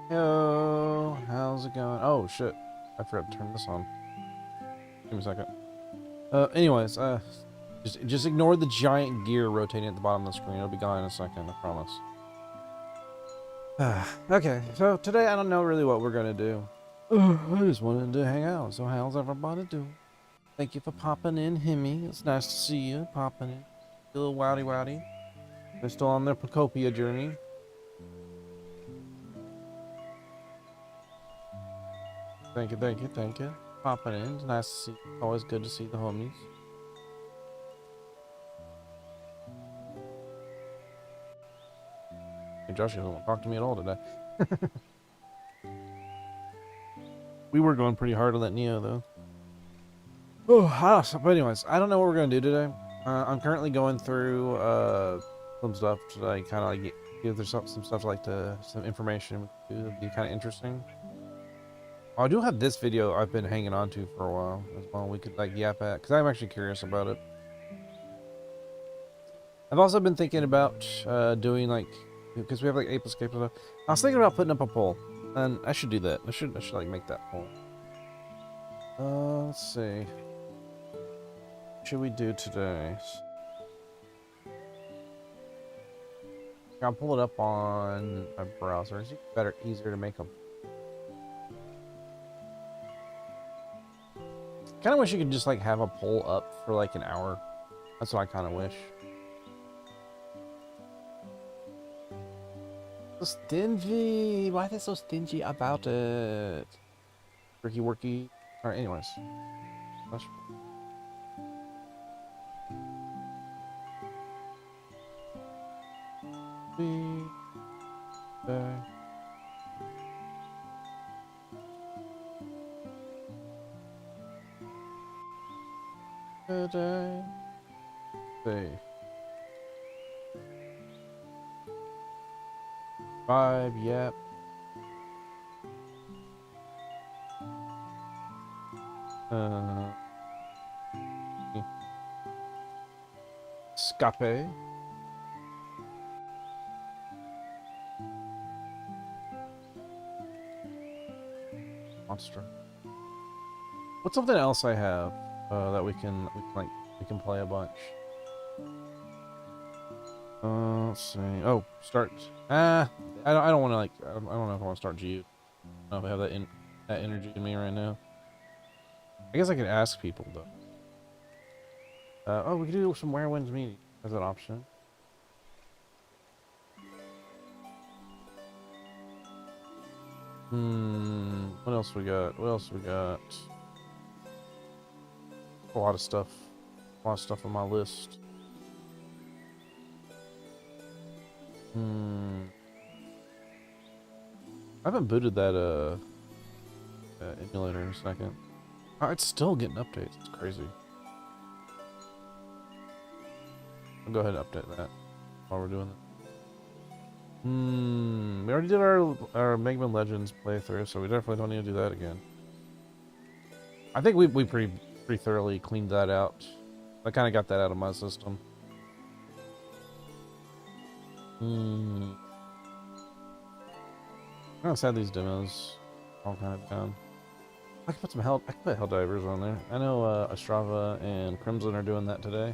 Yo, how's it going? Oh shit, I forgot to turn this on. Give me a second. Anyways, just ignore the giant gear rotating at the bottom of the screen. It'll be gone in a second, I promise. Okay, so today I don't know really what we're gonna do. I just wanted to hang out. So how's everybody doing? Thank you for popping in, Himmy. It's nice to see you popping in. A little wowdy. They're still on their Pocopia journey. Thank you. Popping in. It's nice to see you. Always good to see the homies. Hey, Josh doesn't want to talk to me at all today. We were going pretty hard on that Neo, though. Oh, but anyways, I don't know what we're going to do today. I'm currently going through some stuff to like kind of like give there's some stuff like some information that'd be kind of interesting. I do have this video I've been hanging on to for a while as well. We could like yap at because I'm actually curious about it. I've also been thinking about doing like because we have like Ape Escape and stuff. I was thinking about putting up a poll, and I should do that. I should like make that poll. Let's see. What should we do today? I'll pull it up on my browser. It's easier to make them. Kind of wish you could just like have a poll up for like an hour. That's what I kind of wish. So stingy. Why are they so stingy about it? Worky. All right. Anyways. Today. See. 5, yep. Scape. Monster. What's something else I have that we can play a bunch? Let's see. Oh, start. I don't want to like. I don't know if I want to start G. I don't know if I have that energy in me right now. I guess I could ask people though. Oh, we could do some Where Winds Meet as an option. What else we got? A lot of stuff. On my list. I haven't booted that emulator in a second. Oh, it's still getting updates. It's crazy. I'll go ahead and update that while we're doing that. We already did our Mega Man Legends playthrough, so we definitely don't need to do that again. I think we pretty thoroughly cleaned that out. I kind of got that out of my system. I always had these demos all kind of down. I could put Helldivers on there. I know Astrava and Crimson are doing that today.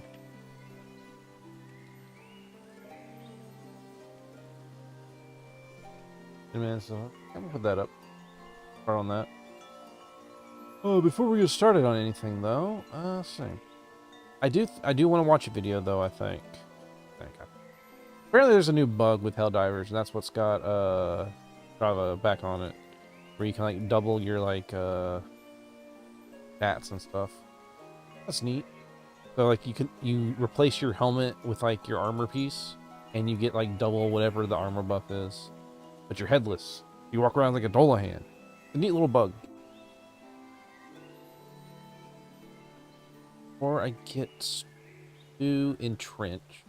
Man, so I'm gonna put that up. Start on that. Oh, before we get started on anything though, let's see. I do want to watch a video though. I think. Apparently, there's a new bug with Helldivers, and that's what's got Strava back on it, where you can like double your like stats and stuff. That's neat. So like you replace your helmet with like your armor piece, and you get like double whatever the armor buff is, but you're headless. You walk around like a Dolahan. A neat little bug. Or I get to entrench.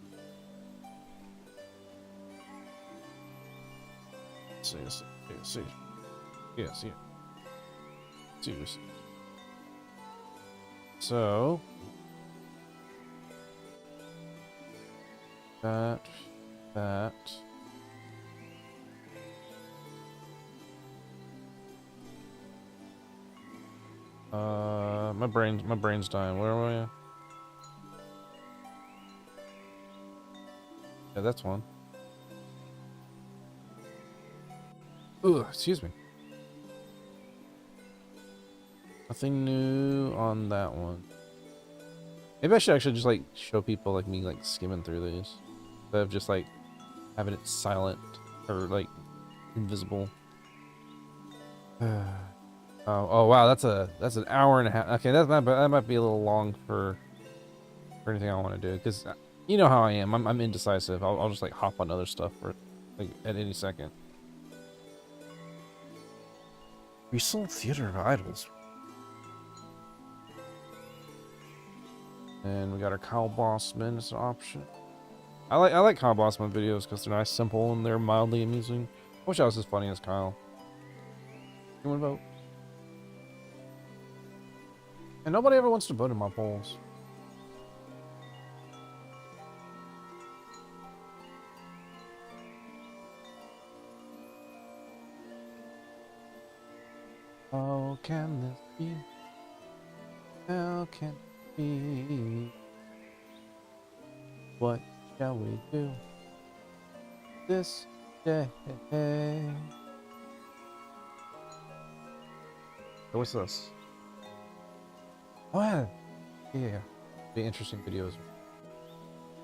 See. So that My brain's dying. Where am I? Yeah, that's one. Ugh, excuse me. Nothing new on that one. Maybe I should actually just like show people like me like skimming through these, instead of just like having it silent or like invisible. Oh wow, that's an hour and a half. Okay, that might be a little long for anything I want to do, because you know how I am. I'm indecisive. I'll just like hop on other stuff for like at any second. Recent Theater of Idols. And we got our Kyle Bossman as an option. I like Kyle Bossman videos because they're nice, simple, and they're mildly amusing. I wish I was as funny as Kyle. You want to vote? And nobody ever wants to vote in my polls. How can this be? How can it be? What shall we do this day? So what's this? Oh yeah. Yeah. Be interesting videos.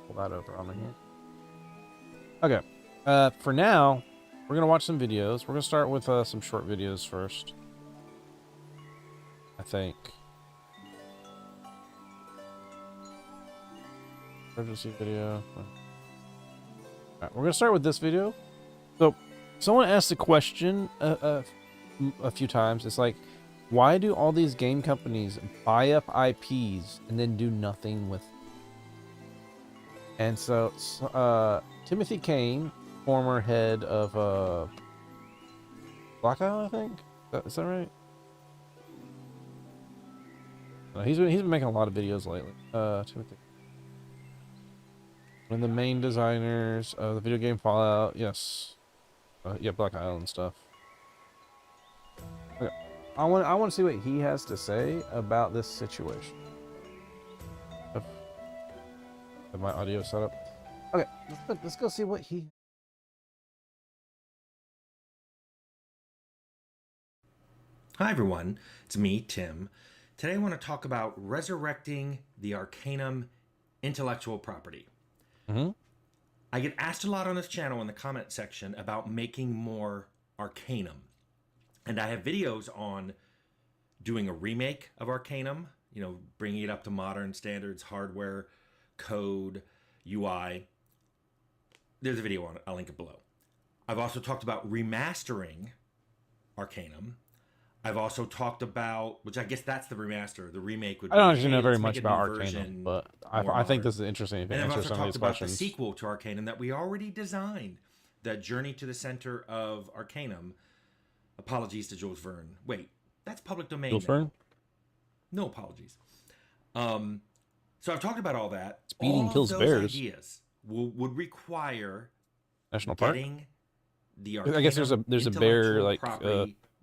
Pull that over on me here. Okay. For now, we're gonna watch some videos. We're gonna start with some short videos first, I think. Emergency video. Alright, we're gonna start with this video. So, someone asked a question a few times. It's like, why do all these game companies buy up IPs and then do nothing with them? And so, Timothy Kane, former head of Black Isle, I think. Is that right? He's been making a lot of videos lately. Timothy. One of the main designers of the video game Fallout. Yes. Yeah, Black Isle and stuff. Okay. I want to see what he has to say about this situation. Have my audio set up. Okay, let's go see what he. Hi everyone, it's me, Tim. Today I want to talk about resurrecting the Arcanum intellectual property. I get asked a lot on this channel in the comment section about making more Arcanum. And I have videos on doing a remake of Arcanum, you know, bringing it up to modern standards, hardware, code, UI. There's a video on it. I'll link it below. I've also talked about remastering Arcanum. I've also talked about, which I guess that's the remaster. The remake would be, I don't actually know very much about Arcanum, but I think modern. this is interesting if it And I've answers also some of talked these about questions. the sequel to Arcanum that we already designed, the Journey to the Center of Arcanum. Apologies to Jules Verne. Wait, that's public domain. Jules Verne? No apologies. So I've talked about all that. Speeding all kills those bears. ideas would require National Park. The I guess there's a bear like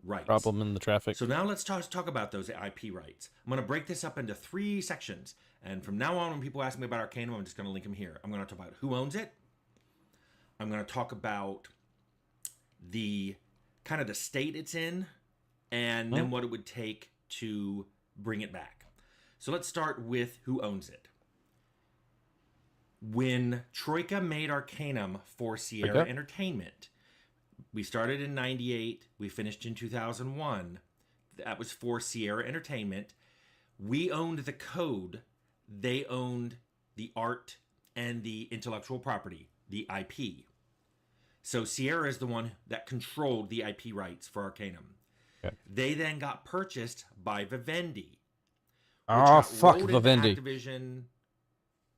rights. problem in the traffic. So now let's talk about those IP rights. I'm going to break this up into 3 sections. And from now on, when people ask me about Arcanum, I'm just going to link them here. I'm going to talk about who owns it. I'm going to talk about the kind of the state it's in, and then what it would take to bring it back. So let's start with who owns it. When Troika made Arcanum for Sierra Entertainment, we started in 98, we finished in 2001. That was for Sierra Entertainment. We owned the code, they owned the art and the intellectual property, the IP. So Sierra is the one that controlled the IP rights for Arcanum. Okay. They then got purchased by Vivendi. Oh, fuck Vivendi. Activision,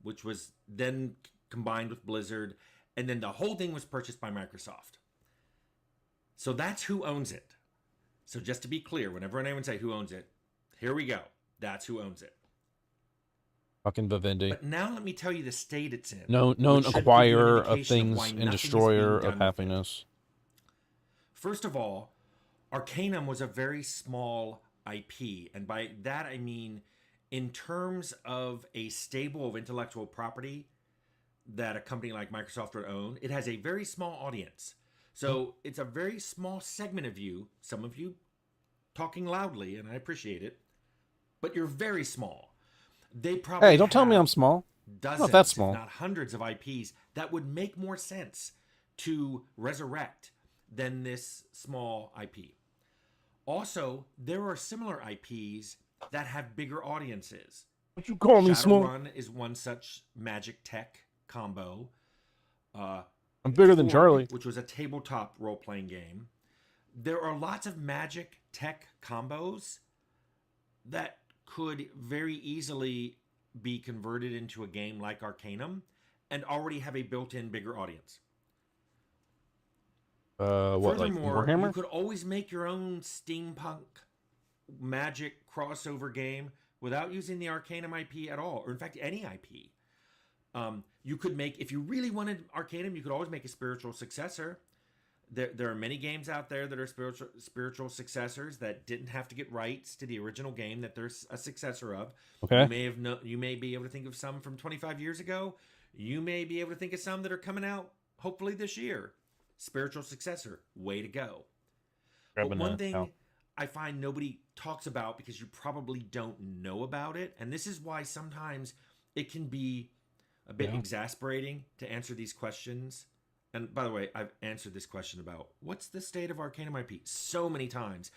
which was then combined with Blizzard, and then the whole thing was purchased by Microsoft. So that's who owns it. So just to be clear, whenever anyone say who owns it, here we go. That's who owns it. Fucking Vivendi. But now let me tell you the state it's in. Known acquirer of things and destroyer of happiness. First of all, Arcanum was a very small IP, and by that I mean in terms of a stable of intellectual property that a company like Microsoft would own, it has a very small audience. So it's a very small segment of you, some of you talking loudly, and I appreciate it, but you're very small. They probably Hey, don't tell me I'm small. dozens, Not that if small. not hundreds of IPs that would make more sense to resurrect than this small IP. Also, there are similar IPs that have bigger audiences. What you call me small? Shadowrun is one such Magic Tech combo. I'm bigger than Fort, Charlie. which was a tabletop role-playing game. There are lots of Magic Tech combos that could very easily be converted into a game like Arcanum and already have a built-in bigger audience. What, like Furthermore, Warhammer? you could always make your own steampunk magic crossover game without using the Arcanum IP at all, or in fact, any IP. You could make, if you really wanted Arcanum, you could always make a spiritual successor. There are many games out there that are spiritual successors that didn't have to get rights to the original game that there's a successor of. Okay. You may be able to think of some from 25 years ago. You may be able to think of some that are coming out hopefully this year. Spiritual successor, way to go. But one thing I find nobody talks about because you probably don't know about it, and this is why sometimes it can be a bit exasperating to answer these questions. And by the way, I've answered this question about what's the state of Arcanum IP so many times.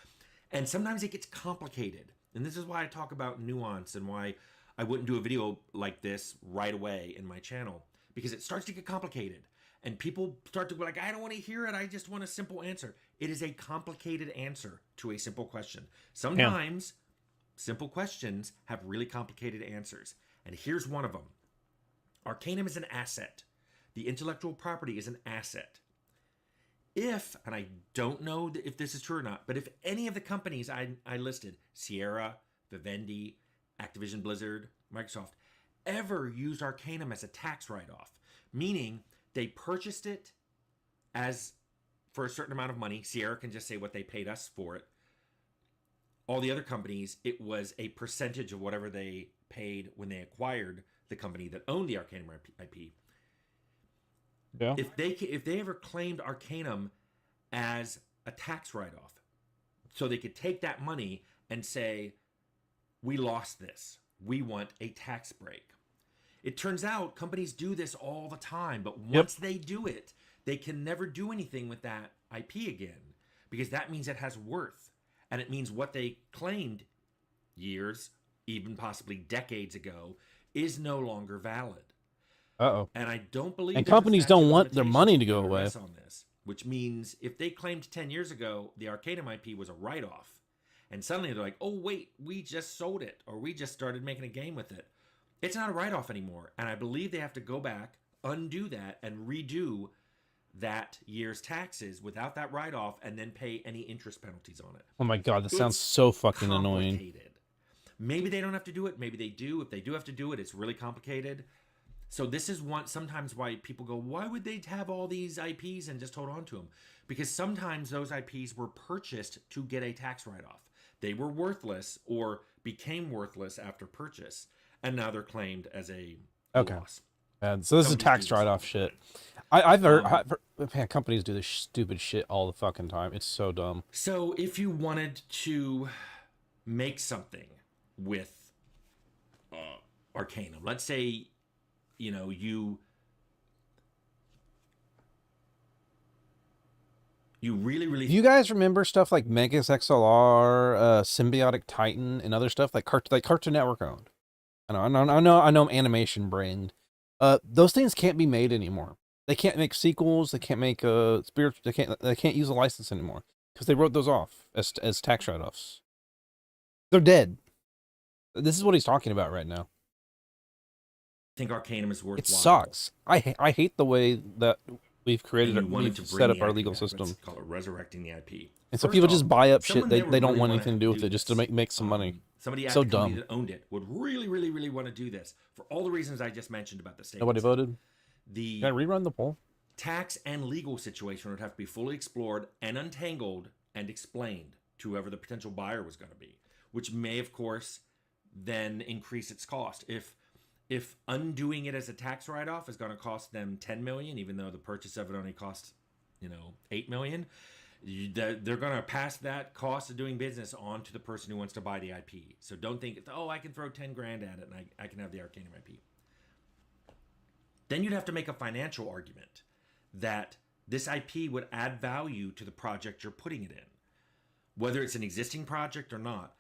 And sometimes it gets complicated. And this is why I talk about nuance and why I wouldn't do a video like this right away in my channel. Because it starts to get complicated. And people start to be like, I don't want to hear it. I just want a simple answer. It is a complicated answer to a simple question. Sometimes simple questions have really complicated answers. And here's one of them. Arcanum is an asset. The intellectual property is an asset. If, and I don't know if this is true or not, but if any of the companies I listed, Sierra, Vivendi, Activision Blizzard, Microsoft, ever used Arcanum as a tax write-off, meaning they purchased it as for a certain amount of money. Sierra can just say what they paid us for it. All the other companies, it was a percentage of whatever they paid when they acquired the company that owned the Arcanum IP. Yeah. If they ever claimed Arcanum as a tax write-off, so they could take that money and say, we lost this, we want a tax break. It turns out companies do this all the time, but once they do it, they can never do anything with that IP again, because that means it has worth, and it means what they claimed years, even possibly decades ago, is no longer valid. Uh-oh. And I don't believe. And companies don't want their money to go away. On this, which means if they claimed 10 years ago the Arcanum IP was a write-off, and suddenly they're like, oh wait, we just sold it, or we just started making a game with it, it's not a write-off anymore. And I believe they have to go back, undo that, and redo that year's taxes without that write-off, and then pay any interest penalties on it. Oh my god, that sounds so fucking annoying. Maybe they don't have to do it. Maybe they do. If they do have to do it, it's really complicated. So this is sometimes why people go, why would they have all these IPs and just hold on to them? Because sometimes those IPs were purchased to get a tax write-off. They were worthless or became worthless after purchase, and now they're claimed as a loss. And so this is tax write-off shit. I've heard, man, companies do this stupid shit all the fucking time. It's so dumb. So if you wanted to make something with Arcanum, let's say, you know, you really. Do you guys remember stuff like Megas XLR, Symbiotic Titan, and other stuff like Cartoon Network owned? I know Animation Brain. Those things can't be made anymore. They can't make sequels. They can't make spiritual. They can't use a license anymore because they wrote those off as tax write-offs. They're dead. This is what he's talking about right now. I think Arcanum is worthwhile. It sucks. I hate the way that we've set up our legal system. Let's call it resurrecting the IP. And so people just buy up shit they don't want anything to do with it, just to make some money. Somebody so at the company dumb. that owned it would really want to do this for all the reasons I just mentioned about the state. Nobody voted. The Can I rerun the poll? tax and legal situation would have to be fully explored and untangled and explained to whoever the potential buyer was going to be. which may, of course, then increase its cost. If undoing it as a tax write-off is going to cost them 10 million, even though the purchase of it only costs, 8 million, they're going to pass that cost of doing business on to the person who wants to buy the IP. So don't think, oh, I can throw 10 grand at it and I can have the Arcanum IP. Then you'd have to make a financial argument that this IP would add value to the project you're putting it in, whether it's an existing project or not.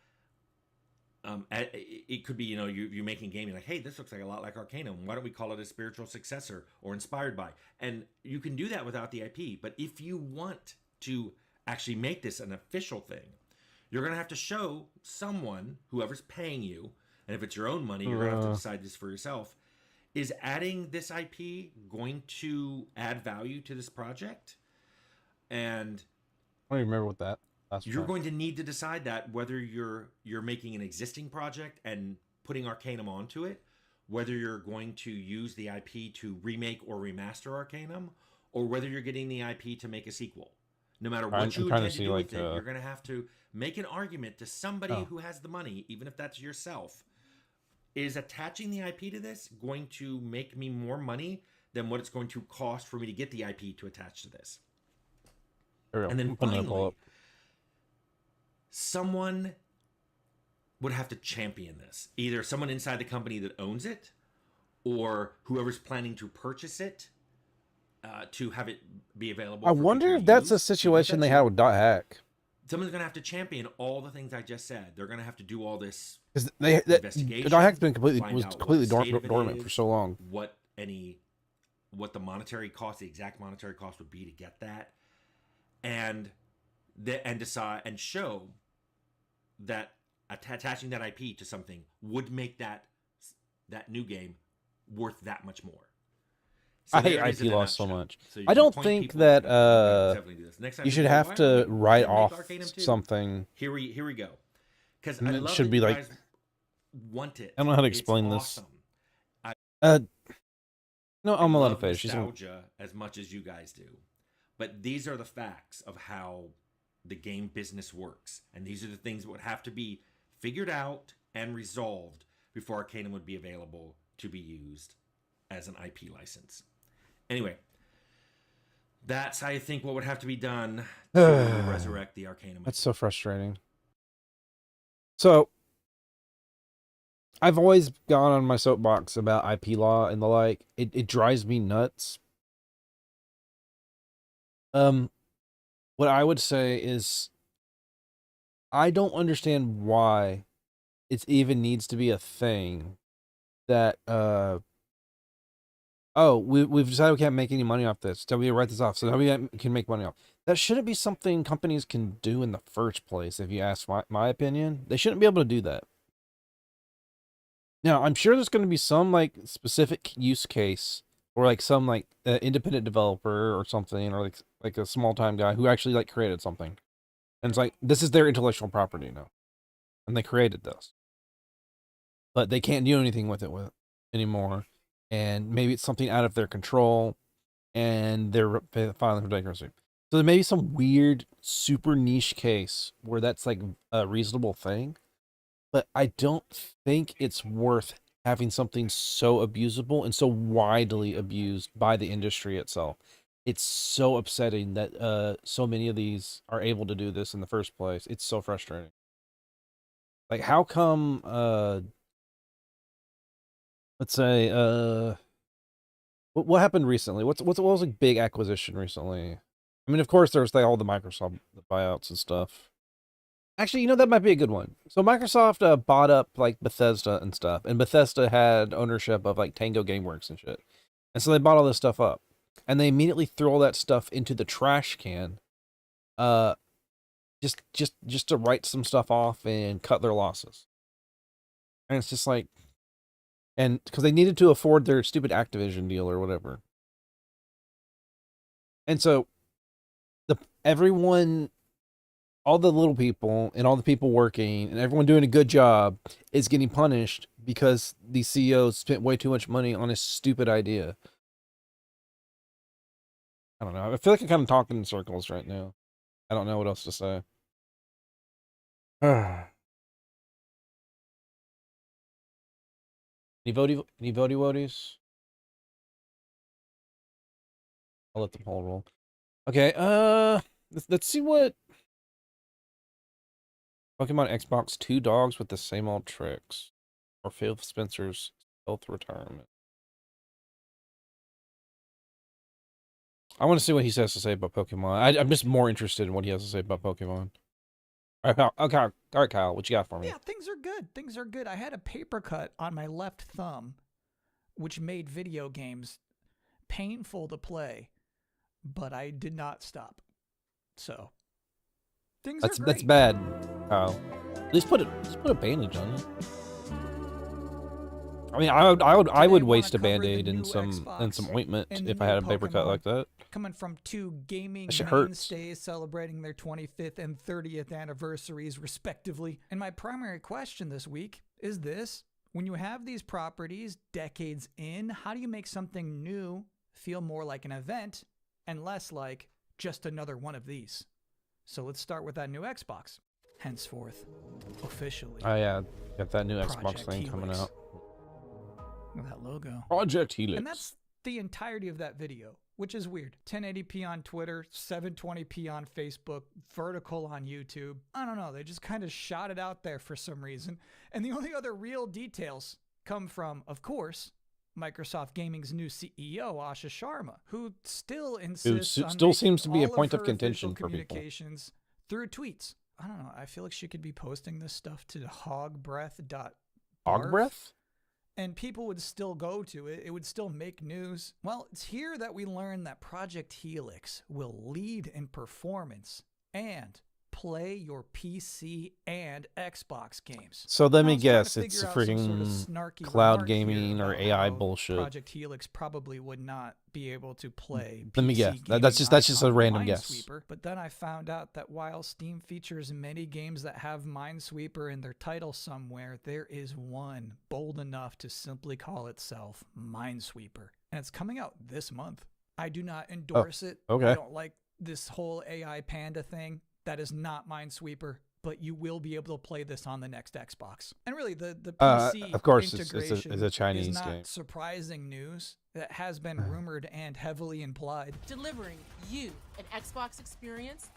It could be, you're making gaming like, hey, this looks like a lot like Arcanum. Why don't we call it a spiritual successor or inspired by? And you can do that without the IP. But if you want to actually make this an official thing, you're going to have to show someone, whoever's paying you, and if it's your own money, you're going to have to decide this for yourself. Is adding this IP going to add value to this project? And I don't remember what that. You're going to need to decide that, whether you're making an existing project and putting Arcanum onto it, whether you're going to use the IP to remake or remaster Arcanum, or whether you're getting the IP to make a sequel. No matter what you intend to do with it, you're going to have to make an argument to somebody who has the money, even if that's yourself. Is attaching the IP to this going to make me more money than what it's going to cost for me to get the IP to attach to this? And then finally, someone would have to champion this. Either someone inside the company that owns it, or whoever's planning to purchase it to have it be available. I wonder if that's a situation they had with Dot Hack. Someone's going to have to champion all the things I just said. They're going to have to do all this investigation. Dot Hack's been completely dormant for so long. What the monetary cost, the exact monetary cost would be to get that, and decide and show that attaching that IP to something would make that new game worth that much more. So I hate IP loss so much. So I don't think that you should have to write off something. Here we go. Because I love should be you like guys want it. I don't know how to explain this. Awesome. No, I'm gonna let it finish. Nostalgia as much as you guys do, but these are the facts of how the game business works, and these are the things that would have to be figured out and resolved before Arcanum would be available to be used as an IP license. Anyway, that's, I think, what would have to be done to resurrect the Arcanum. That's so frustrating. So, I've always gone on my soapbox about IP law and the like. It drives me nuts. What I would say is, I don't understand why it even needs to be a thing that we've decided we can't make any money off this, so we write this off, so we can make money off. That shouldn't be something companies can do in the first place, if you ask my opinion. They shouldn't be able to do that. Now, I'm sure there's going to be some, like, specific use case, or, like, some, like, independent developer or something, or, like a small-time guy who actually, like, created something. And it's like, this is their intellectual property now. And they created this. But they can't do anything with it anymore. And maybe it's something out of their control, and they're filing for bankruptcy. So there may be some weird, super niche case where that's like a reasonable thing, but I don't think it's worth having something so abusable and so widely abused by the industry itself. It's so upsetting that so many of these are able to do this in the first place. It's so frustrating. Like, how come let's say what happened recently? What was a big acquisition recently? I mean, of course there's like all the Microsoft buyouts and stuff. Actually, that might be a good one. So Microsoft bought up like Bethesda and stuff, and Bethesda had ownership of like Tango Gameworks and shit. And so they bought all this stuff up, and they immediately threw all that stuff into the trash can, just to write some stuff off and cut their losses. And it's just like, and because they needed to afford their stupid Activision deal or whatever. And so everyone, all the little people and all the people working and everyone doing a good job is getting punished because the CEO spent way too much money on a stupid idea. I don't know. I feel like I'm kind of talking in circles right now. I don't know what else to say. Any votey woties? I'll let the poll roll. Okay, let's see what Pokemon Xbox 2 dogs with the same old tricks. Or Phil Spencer's health retirement. I want to see what he has to say about Pokemon. I'm just more interested in what he has to say about Pokemon. All right, pal. Okay, all right, Kyle. What you got for me? Yeah, things are good. Things are good. I had a paper cut on my left thumb, which made video games painful to play, but I did not stop. So things are great. That's bad, Kyle. At least put a bandage on it. I mean, I would waste a Band-Aid and some ointment if I had a paper cut like that. Coming from two gaming mainstays celebrating their 25th and 30th anniversaries respectively. And my primary question this week is this: when you have these properties decades in, how do you make something new feel more like an event and less like just another one of these? So let's start with that new Xbox. Henceforth, officially. Oh yeah, got that new Xbox thing coming out. Look at that logo. Project Helix. And that's the entirety of that video, which is weird. 1080p on Twitter, 720p on Facebook, vertical on YouTube. I don't know. They just kind of shot it out there for some reason. And the only other real details come from, of course, Microsoft Gaming's new CEO, Asha Sharma, who still insists on still seems to be a all point of of her contention official for people. Communications through tweets. I don't know. I feel like she could be posting this stuff to hogbreath.barf. Hogbreath? And people would still go to it. It would still make news. Well, it's here that we learn that Project Helix will lead in performance and play your PC and Xbox games. So let me guess, it's a freaking cloud gaming or AI bullshit. Project Helix probably would not be able to play PC. Let me guess. That's just a random guess. Minesweeper. But then I found out that while Steam features many games that have Minesweeper in their title somewhere, there is one bold enough to simply call itself Minesweeper. And it's coming out this month. I do not endorse it. Okay. I don't like this whole AI Panda thing. That is not Minesweeper, but you will be able to play this on the next Xbox. And really, the PC of course, integration it's a Chinese is not game. Surprising news that has been rumored and heavily implied. Delivering you an Xbox experience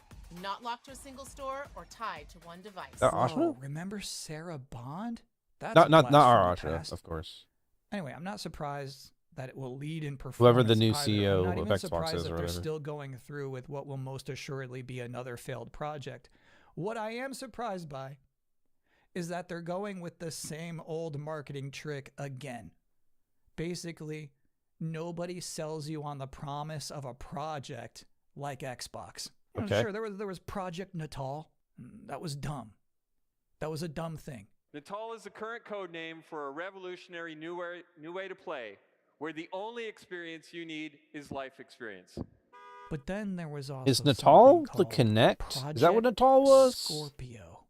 not locked to a single store or tied to one device. Ashna? Remember Sarah Bond? That's Not our Ashna, Ashna, of course. Anyway, I'm not surprised that it will lead in performance. Whoever the new either. CEO I'm not of even Xbox surprised is that or they're whatever. still going through with what will most assuredly be another failed project. What I am surprised by is that they're going with the same old marketing trick again. Basically, nobody sells you on the promise of a project like Xbox. Okay. Sure, there was Project Natal. That was dumb. That was a dumb thing. Natal is the current code name for a revolutionary new way to play, where the only experience you need is life experience. But then there was also Is Natal the called Kinect? Is that what Project Natal was? Scorpio.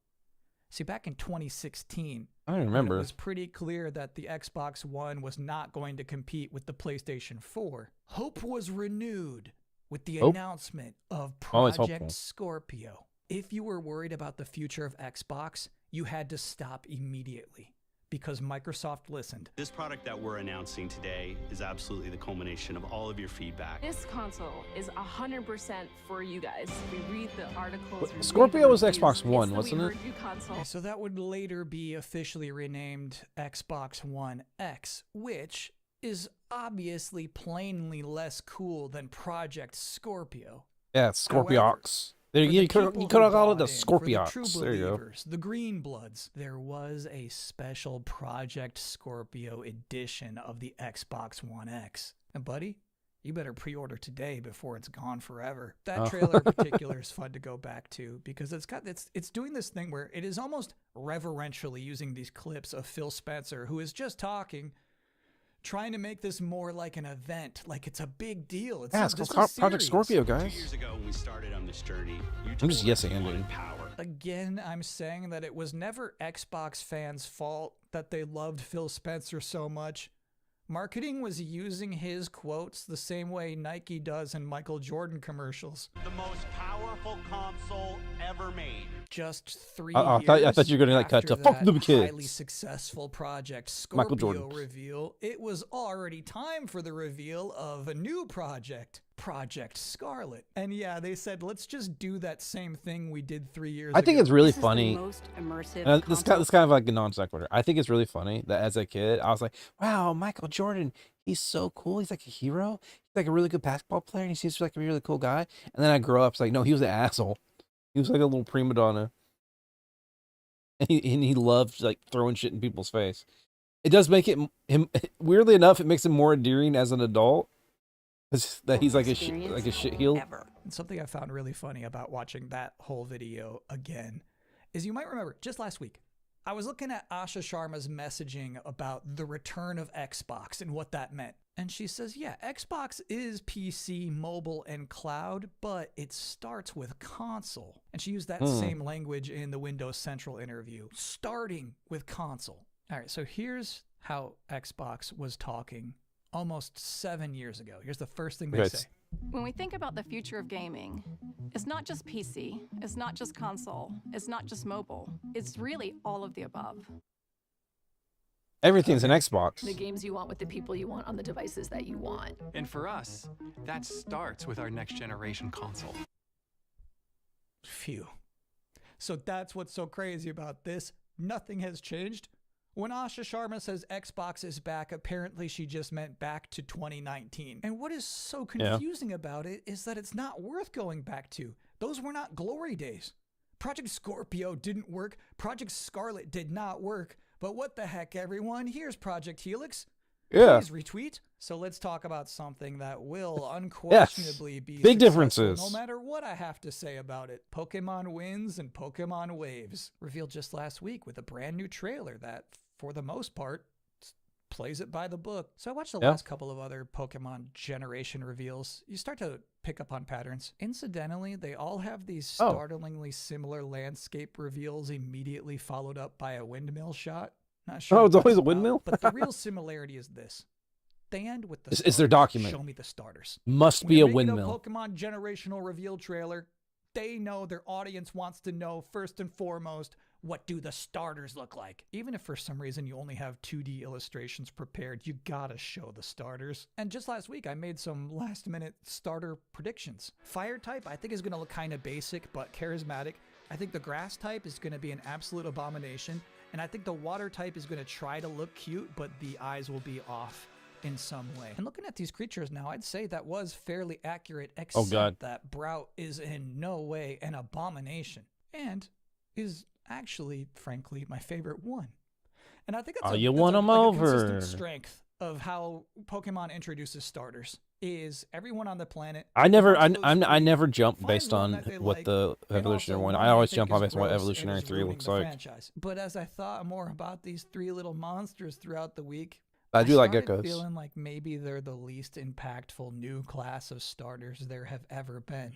See, back in 2016, I don't remember. it was pretty clear that the Xbox One was not going to compete with the PlayStation 4. Hope was renewed with the announcement of Project Scorpio. If you were worried about the future of Xbox, you had to stop immediately because Microsoft listened. This product that we're announcing today is absolutely the culmination of all of your feedback. This console is 100% for you guys. We read the articles. Scorpio was Xbox One, wasn't it? Okay, so that would later be officially renamed Xbox One X, which is obviously plainly less cool than Project Scorpio. Yeah, it's Scorpiox. You could have called it the Scorpiox. There you go. The Green Bloods. There was a special Project Scorpio edition of the Xbox One X. And buddy, you better pre-order today before it's gone forever. That trailer in particular is fun to go back to because it's doing this thing where it is almost reverentially using these clips of Phil Spencer, who is just talking, trying to make this more like an event, like it's a big deal. It's Project Scorpio, guys. 2 years ago when we started on this journey, you I'm just told yes us you anding. wanted power. Again, I'm saying that it was never Xbox fans' fault that they loved Phil Spencer so much. Marketing was using his quotes the same way Nike does in Michael Jordan commercials. The most power powerful console ever made. Just 3 I years thought you were gonna, like, cut after to, "Fuck that them kids." highly successful Project Michael Scorpio Jordan. reveal, it was already time for the reveal of a new project, Project Scarlet. And yeah, they said, let's just do that same thing we did 3 years ago. I think it's really This is the funny. most immersive And console. this kind of like a non sequitur. I think it's really funny that as a kid, I was like, "Wow, Michael Jordan, he's so cool. He's like a hero. He's like a really good basketball player, and he seems like a really cool guy." And then I grow up, it's like, no, he was an asshole. He was like a little prima donna, and he loved like throwing shit in people's face. It does make him weirdly enough, it makes him more endearing as an adult, 'cause that he's like a shit heel. And something I found really funny about watching that whole video again is you might remember just last week, I was looking at Asha Sharma's messaging about the return of Xbox and what that meant. And she says, yeah, Xbox is PC, mobile, and cloud, but it starts with console. And she used that same language in the Windows Central interview, starting with console. All right, so here's how Xbox was talking almost 7 years ago. Here's the first thing they Okay. say. When we think about the future of gaming, it's not just PC, it's not just console, it's not just mobile, it's really all of the above. Everything's an Xbox. The games you want with the people you want on the devices that you want. And for us, that starts with our next generation console. Phew. So that's what's so crazy about this. Nothing has changed. When Asha Sharma says Xbox is back, apparently she just meant back to 2019. And what is so confusing about it is that it's not worth going back to. Those were not glory days. Project Scorpio didn't work. Project Scarlet did not work. But what the heck, everyone? Here's Project Helix. Yeah. Please retweet. So let's talk about something that will unquestionably be Big successful, differences. no matter what I have to say about it. Pokemon Winds and Pokemon Waves revealed just last week with a brand new trailer that, for the most part, plays it by the book. So I watched the last couple of other Pokemon generation reveals. You start to pick up on patterns. Incidentally, they all have these startlingly similar landscape reveals immediately followed up by a windmill shot. Not sure. Oh, it's what always that's a windmill? about, but the real similarity is this. They end with the It's their starters. document. Show me the starters. Must When be you're a making windmill. Pokemon generational reveal trailer, they know their audience wants to know first and foremost, what do the starters look like? Even if for some reason you only have 2D illustrations prepared, you gotta show the starters. And just last week, I made some last minute starter predictions. Fire type, I think, is gonna look kind of basic, but charismatic. I think the grass type is gonna be an absolute abomination. And I think the water type is gonna try to look cute, but the eyes will be off in some way. And looking at these creatures now, I'd say that was fairly accurate, except that Brout is in no way an abomination and is actually, frankly, my favorite one. And I think that's you won them a over. consistent strength of how Pokemon introduces starters is everyone on the planet. I never jump find based one on that they what like, the and evolutionary also one. one I they always think jump is on based on what gross and evolutionary is 3 ruining looks the like. franchise. But as I thought more about these three little monsters throughout the week, I do like started geckos. feeling like maybe they're the least impactful new class of starters there have ever been.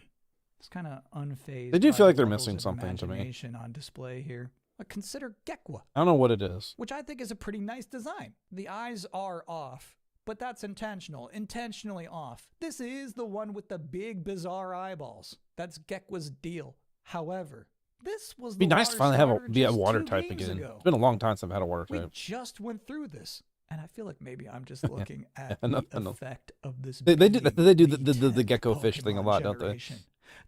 It's kind of unfazed. They do by feel like the they're levels missing of something to me. imagination on display here. But consider Gekwa, I don't know what it is. which I think is a pretty nice design. The eyes are off, but that's intentionally off. This is the one with the big bizarre eyeballs. That's Gekwa's deal. However, this was It'd be the nice to water finally starter be a just water 2 type games again. ago. It's been a long time since I've had a water We type. just went through this, and I feel like maybe I'm just looking at I know. the effect of this. They do being the 10th gecko fish thing a Pokemon lot, don't they? generation.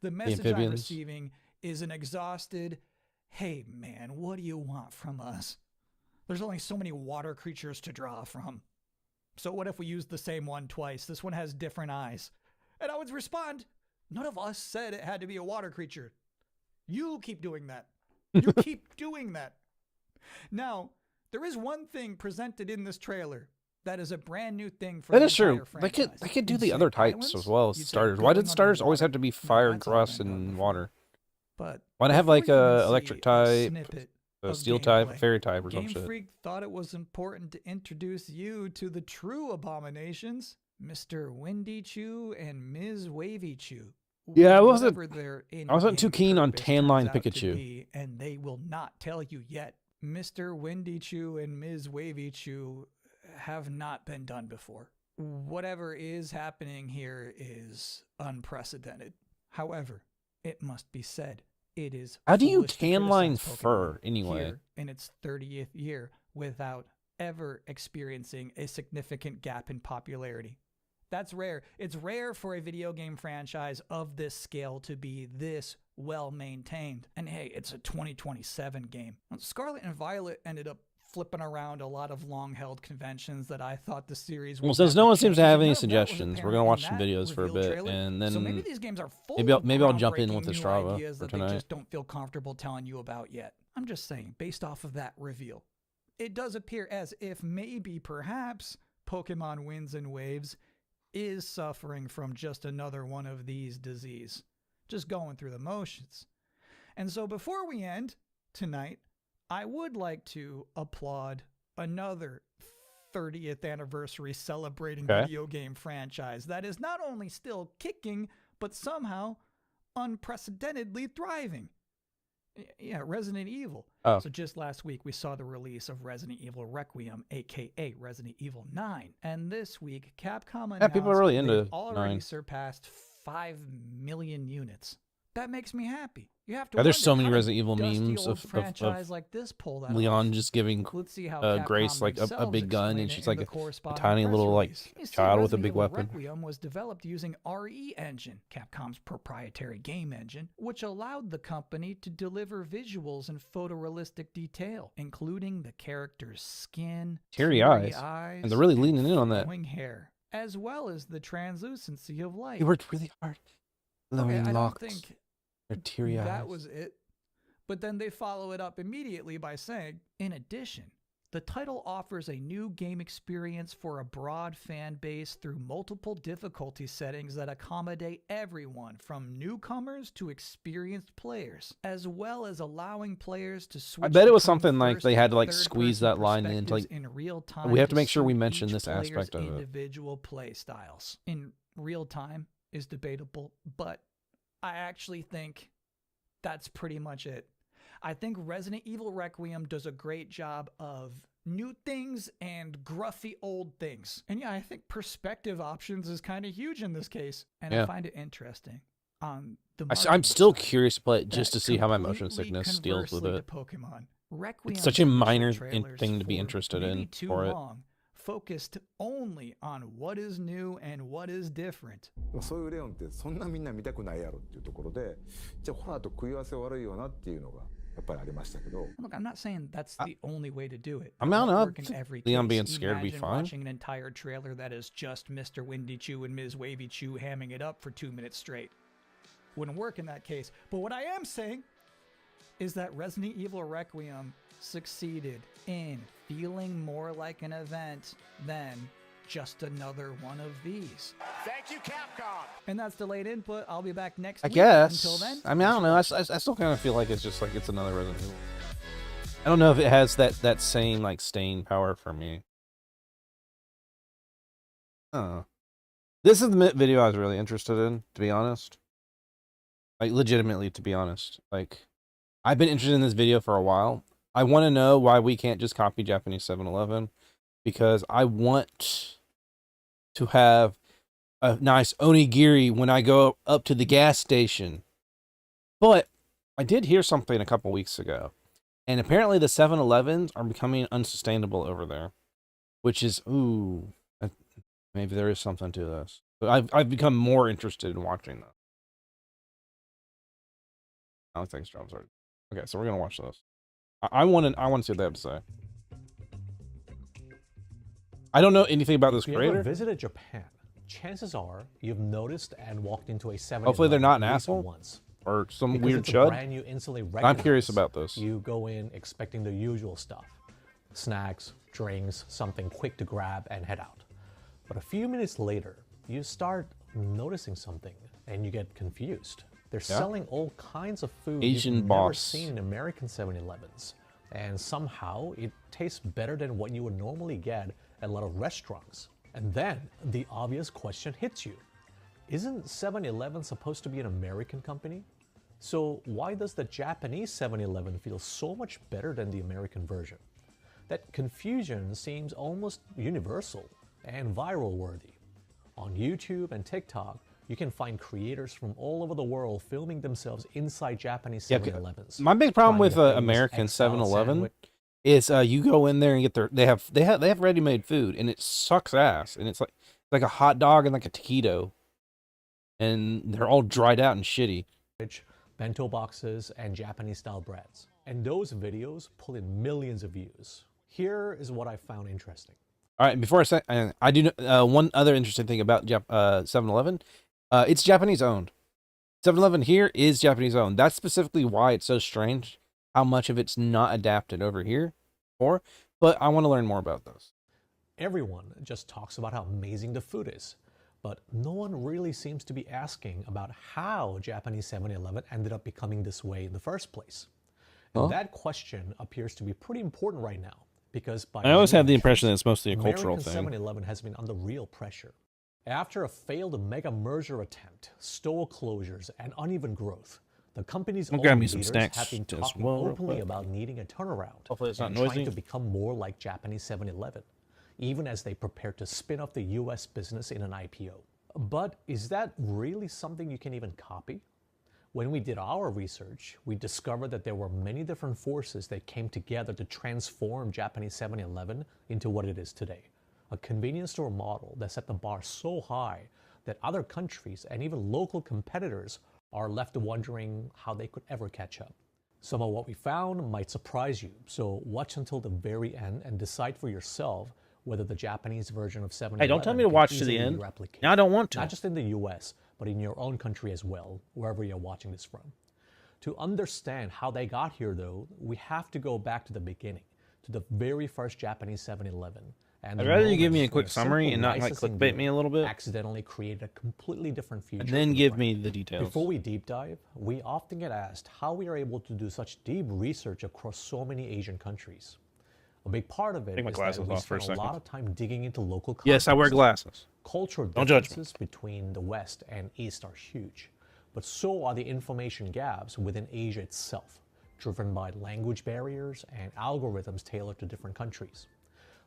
The message I'm amphibians. receiving is an exhausted, "Hey man, what do you want from us? There's only so many water creatures to draw from. So what if we use the same one twice? This one has different eyes." And I would respond, "None of us said it had to be a water creature. You keep doing that. You keep doing that." Now, there is one thing presented in this trailer that is a brand new thing for That the is true. entire franchise. They could do You'd the say other types islands, as well as you'd say starters. Why going did starters always underwater. have to be No, fire, that's all grass, been done and before. water? But Why not have before like you even a see electric a type, snippet a of steel type, a gameplay, fairy type, or some Game shit? Freak thought it was important to introduce you to the true abominations, Mr. Windy Chew and Ms. Wavy Chew. Yeah, I wasn't Whatever their I wasn't too in-game keen on purpose tan line turns out to Pikachu. be, and they will not tell you yet. Mr. Windy Chew and Ms. Wavy Chew have not been done before. Whatever is happening here is unprecedented. However, it must be said, it is How do you foolish to tan line criticize fur Pokemon anyway? here in its 30th year without ever experiencing a significant gap in popularity. That's rare. It's rare for a video game franchise of this scale to be this well maintained. And hey, it's a 2027 game. Scarlet and Violet ended up flipping around a lot of long-held conventions that I thought the series would Well, since never no one seems to change, have and any none of that was suggestions, we're apparent gonna in watch some that videos for a reveal bit, trailer. and then so maybe these games are full maybe I'll jump in groundbreaking with the new Strava ideas for that they tonight. just don't feel comfortable telling you about yet. I'm just saying, based off of that reveal, it does appear as if maybe, perhaps, Pokemon Winds and Waves is suffering from just another one of these disease, just going through the motions. And so before we end tonight, I would like to applaud another 30th anniversary celebrating video game franchise that is not only still kicking, but somehow unprecedentedly thriving. Yeah, Resident Evil. Oh. So just last week, we saw the release of Resident Evil Requiem, aka Resident Evil 9. And this week, Capcom announced people are really into they've already 9. surpassed 5 million units. That makes me happy. You have to. God, there's so wonder, many how Resident did Evil dusty memes old of franchise like this pull that Leon off? just giving Let's see how Grace Capcom like a themselves big gun, explain and it she's in like the a corresponding tiny press little like release. You see, child with a Resident big Evil weapon. Requiem was developed using RE Engine, Capcom's proprietary game engine, which allowed the company to deliver visuals in photorealistic detail, including the character's skin, Teary eyes. And they're really leaning in on that. flowing hair, as well as the translucency of light. He worked really hard. Okay, Glowing I locks. don't think They're teary eyes. that was it. But then they follow it up immediately by saying, in addition, the title offers a new game experience for a broad fan base through multiple difficulty settings that accommodate everyone from newcomers to experienced players, as well as allowing players to switch. I bet it was between something like they had to like first and squeeze third-person that line into like perspectives in real time. we have to to make sure we suit mention each this player's aspect of it. individual play styles. In real time is debatable, but I actually think that's pretty much it. I think Resident Evil Requiem does a great job of new things and gruffy old things. And yeah, I think perspective options is kind of huge in this case. And I find it interesting. On the I'm still side, curious to play it just that to see how my motion completely sickness deals with conversely it. to Pokemon. Requiem's It's such a minor initial trailers thing to be for interested maybe in too for it. long focused only on what is new and what is different. そういうレオンってそんなみんな見たくないやろっていうところで、じゃあホラーと食い合わせ悪いよなっていうのがやっぱりありましたけど。 Look, I'm not saying that's the only way to do it. I mean, I don't know. Work in every Leon case. being scared would be Imagine fine. watching an entire trailer that is just Mr. Windy Chew and Ms. Wavy Chew hamming it up for 2 minutes straight. Wouldn't work in that case. But what I am saying is that Resident Evil Requiem succeeded in feeling more like an event than just another one of these. Thank you, Capcom. And that's delayed input. I'll be back next I week. guess. Until then, I mean, I don't know. I still kind of feel like it's just like it's another Resident Evil. I don't know if it has that same like staying power for me. This is the video I was really interested in, to be honest. Like legitimately, to be honest. Like I've been interested in this video for a while. I want to know why we can't just copy Japanese 7-Eleven, because I want to have a nice onigiri when I go up to the gas station. But I did hear something a couple weeks ago, and apparently the 7-Elevens are becoming unsustainable over there, which is, ooh, maybe there is something to this. But I've become more interested in watching that. Alex thanks, John. Sorry. Okay, so we're gonna watch this. I want to see what they have to say. I don't know anything about this If you creator. ever visited Japan, chances are you've noticed and walked into a 7-Eleven. Hopefully they're not an at least asshole once. or some Because weird it's a chud. brand you instantly I'm recognize. curious about this. You go in expecting the usual stuff. Snacks, drinks, something quick to grab and head out. But a few minutes later, you start noticing something and you get confused. They're selling all kinds of food Asian you've boss. never seen in American 7-Elevens. And somehow it tastes better than what you would normally get at a lot of restaurants. And then the obvious question hits you. Isn't 7-Eleven supposed to be an American company? So why does the Japanese 7-Eleven feel so much better than the American version? That confusion seems almost universal and viral worthy. On YouTube and TikTok, you can find creators from all over the world filming themselves inside Japanese Yeah, 7-Elevens. my big problem trying with the famous American egg-salad 7-Eleven sandwich. is you go in there and get they have ready-made food, and it sucks ass, and it's like a hot dog and like a taquito, and they're all dried out and shitty. Bento boxes, and Japanese-style breads. And those videos pull in millions of views. Here is what I found interesting. All right, before I say, I do know one other interesting thing about 7-Eleven. It's Japanese owned. 7-Eleven here is Japanese owned. That's specifically why it's so strange how much of it's not adapted over here. But I want to learn more about those. Everyone just talks about how amazing the food is, but no one really seems to be asking about how Japanese 7-Eleven ended up becoming this way in the first place. And that question appears to be pretty important right now, because by I always have the many impression that accounts, it's mostly a cultural American thing. 7-Eleven has been under real pressure. After a failed mega merger attempt, store closures, and uneven growth, the company's I'll own grab me some leaders snacks have been as talking well, real openly quick. about needing a turnaround Hopefully it's not and noisy. trying to become more like Japanese 7-Eleven, even as they prepare to spin off the U.S. business in an IPO. But is that really something you can even copy? When we did our research, we discovered that there were many different forces that came together to transform Japanese 7-Eleven into what it is today. A convenience store model that set the bar so high that other countries and even local competitors are left wondering how they could ever catch up. Some of what we found might surprise you, so watch until the very end and decide for yourself whether the Japanese version of 7-Eleven Hey, don't tell me to can watch to the easily be end. replicated. Now I don't want to. Not just in the US, but in your own country as well, wherever you're watching this from. To understand how they got here, though, we have to go back to the beginning, to the very first Japanese 7-Eleven. And I'd the rather you give moment me a when quick summary simple and not like licensing clickbait deal me a little bit, accidentally created a completely different future. and for then the give brand. me the details. Before we deep dive, we often get asked how we are able to do such deep research across so many Asian countries. A big part of it Take my is glasses that we off for a spend a lot second. of time digging into local Yes, I wear context. glasses. Cultural Don't judge me. differences between the West and East are huge, but so are the information gaps within Asia itself, driven by language barriers and algorithms tailored to different countries.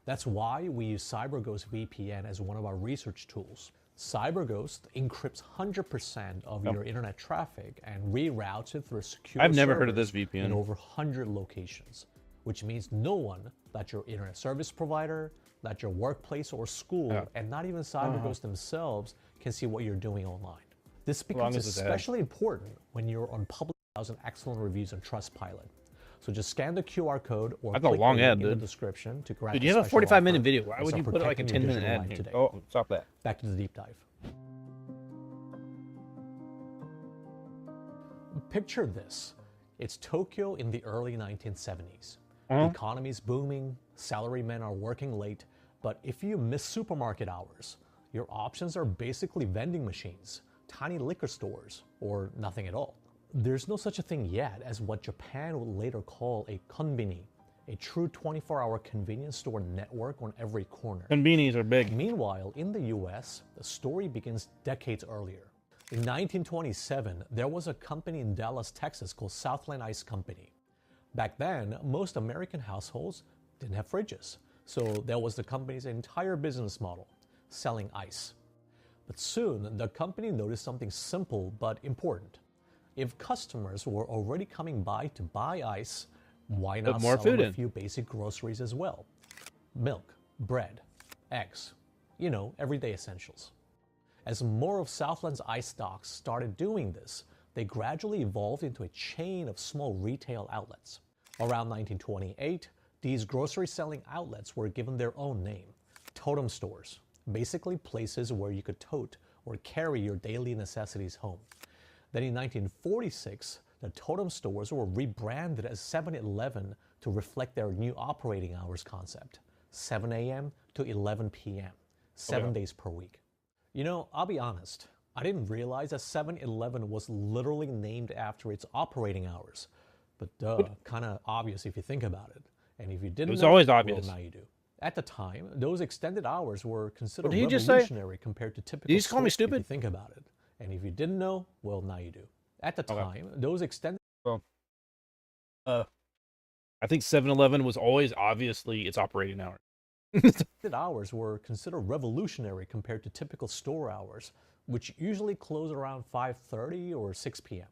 That's why we use CyberGhost VPN as one of our research tools. CyberGhost encrypts 100% of your internet traffic and reroutes it through a secure I've never heard of servers this VPN. in over 100 locations, which means no one, that your internet service provider, that your workplace or school, and not even CyberGhost themselves can see what you're doing online. This long becomes as it's ad. especially important when you're on public house and excellent reviews on Trustpilot. So just scan the QR code or That's a click long the ad, link in the dude. description to grab Dude, the you have a special 45-minute offer video. Why and would start you put like a protecting your 10-minute digital ad life here? today. Oh, stop that. Back to the deep dive. Picture this. It's Tokyo in the early 1970s. The economy's booming, salarymen are working late, but if you miss supermarket hours, your options are basically vending machines, tiny liquor stores, or nothing at all. There's no such a thing yet as what Japan would later call a konbini, a true 24-hour convenience store network on every corner. Convenies are big. Meanwhile, in the US, the story begins decades earlier. In 1927, there was a company in Dallas, Texas called Southland Ice Company. Back then, most American households didn't have fridges, so that was the company's entire business model, selling ice. But soon, the company noticed something simple but important. If customers were already coming by to buy ice, why not more sell food them a in. few basic groceries as well? Milk, bread, eggs, everyday essentials. As more of Southland's ice stocks started doing this, they gradually evolved into a chain of small retail outlets. Around 1928, these grocery-selling outlets were given their own name, totem stores, basically places where you could tote or carry your daily necessities home. Then in 1946, the totem stores were rebranded as 7-Eleven to reflect their new operating hours concept, 7 a.m. to 11 p.m., 7 days per week. I'll be honest, I didn't realize that 7-Eleven was literally named after its operating hours. But kind of obvious if you think about it. And if you didn't It was know, always obvious. well, now you do. At the time, those extended hours were considered did he just say? revolutionary compared to typical Did you just call me stores, if stupid? you think about it. And if you didn't know, well, now you do. At the time, those extended I think 7-Eleven was always obviously its operating hour. hours were considered revolutionary compared to typical store hours, which usually closed around 5:30 or 6 p.m.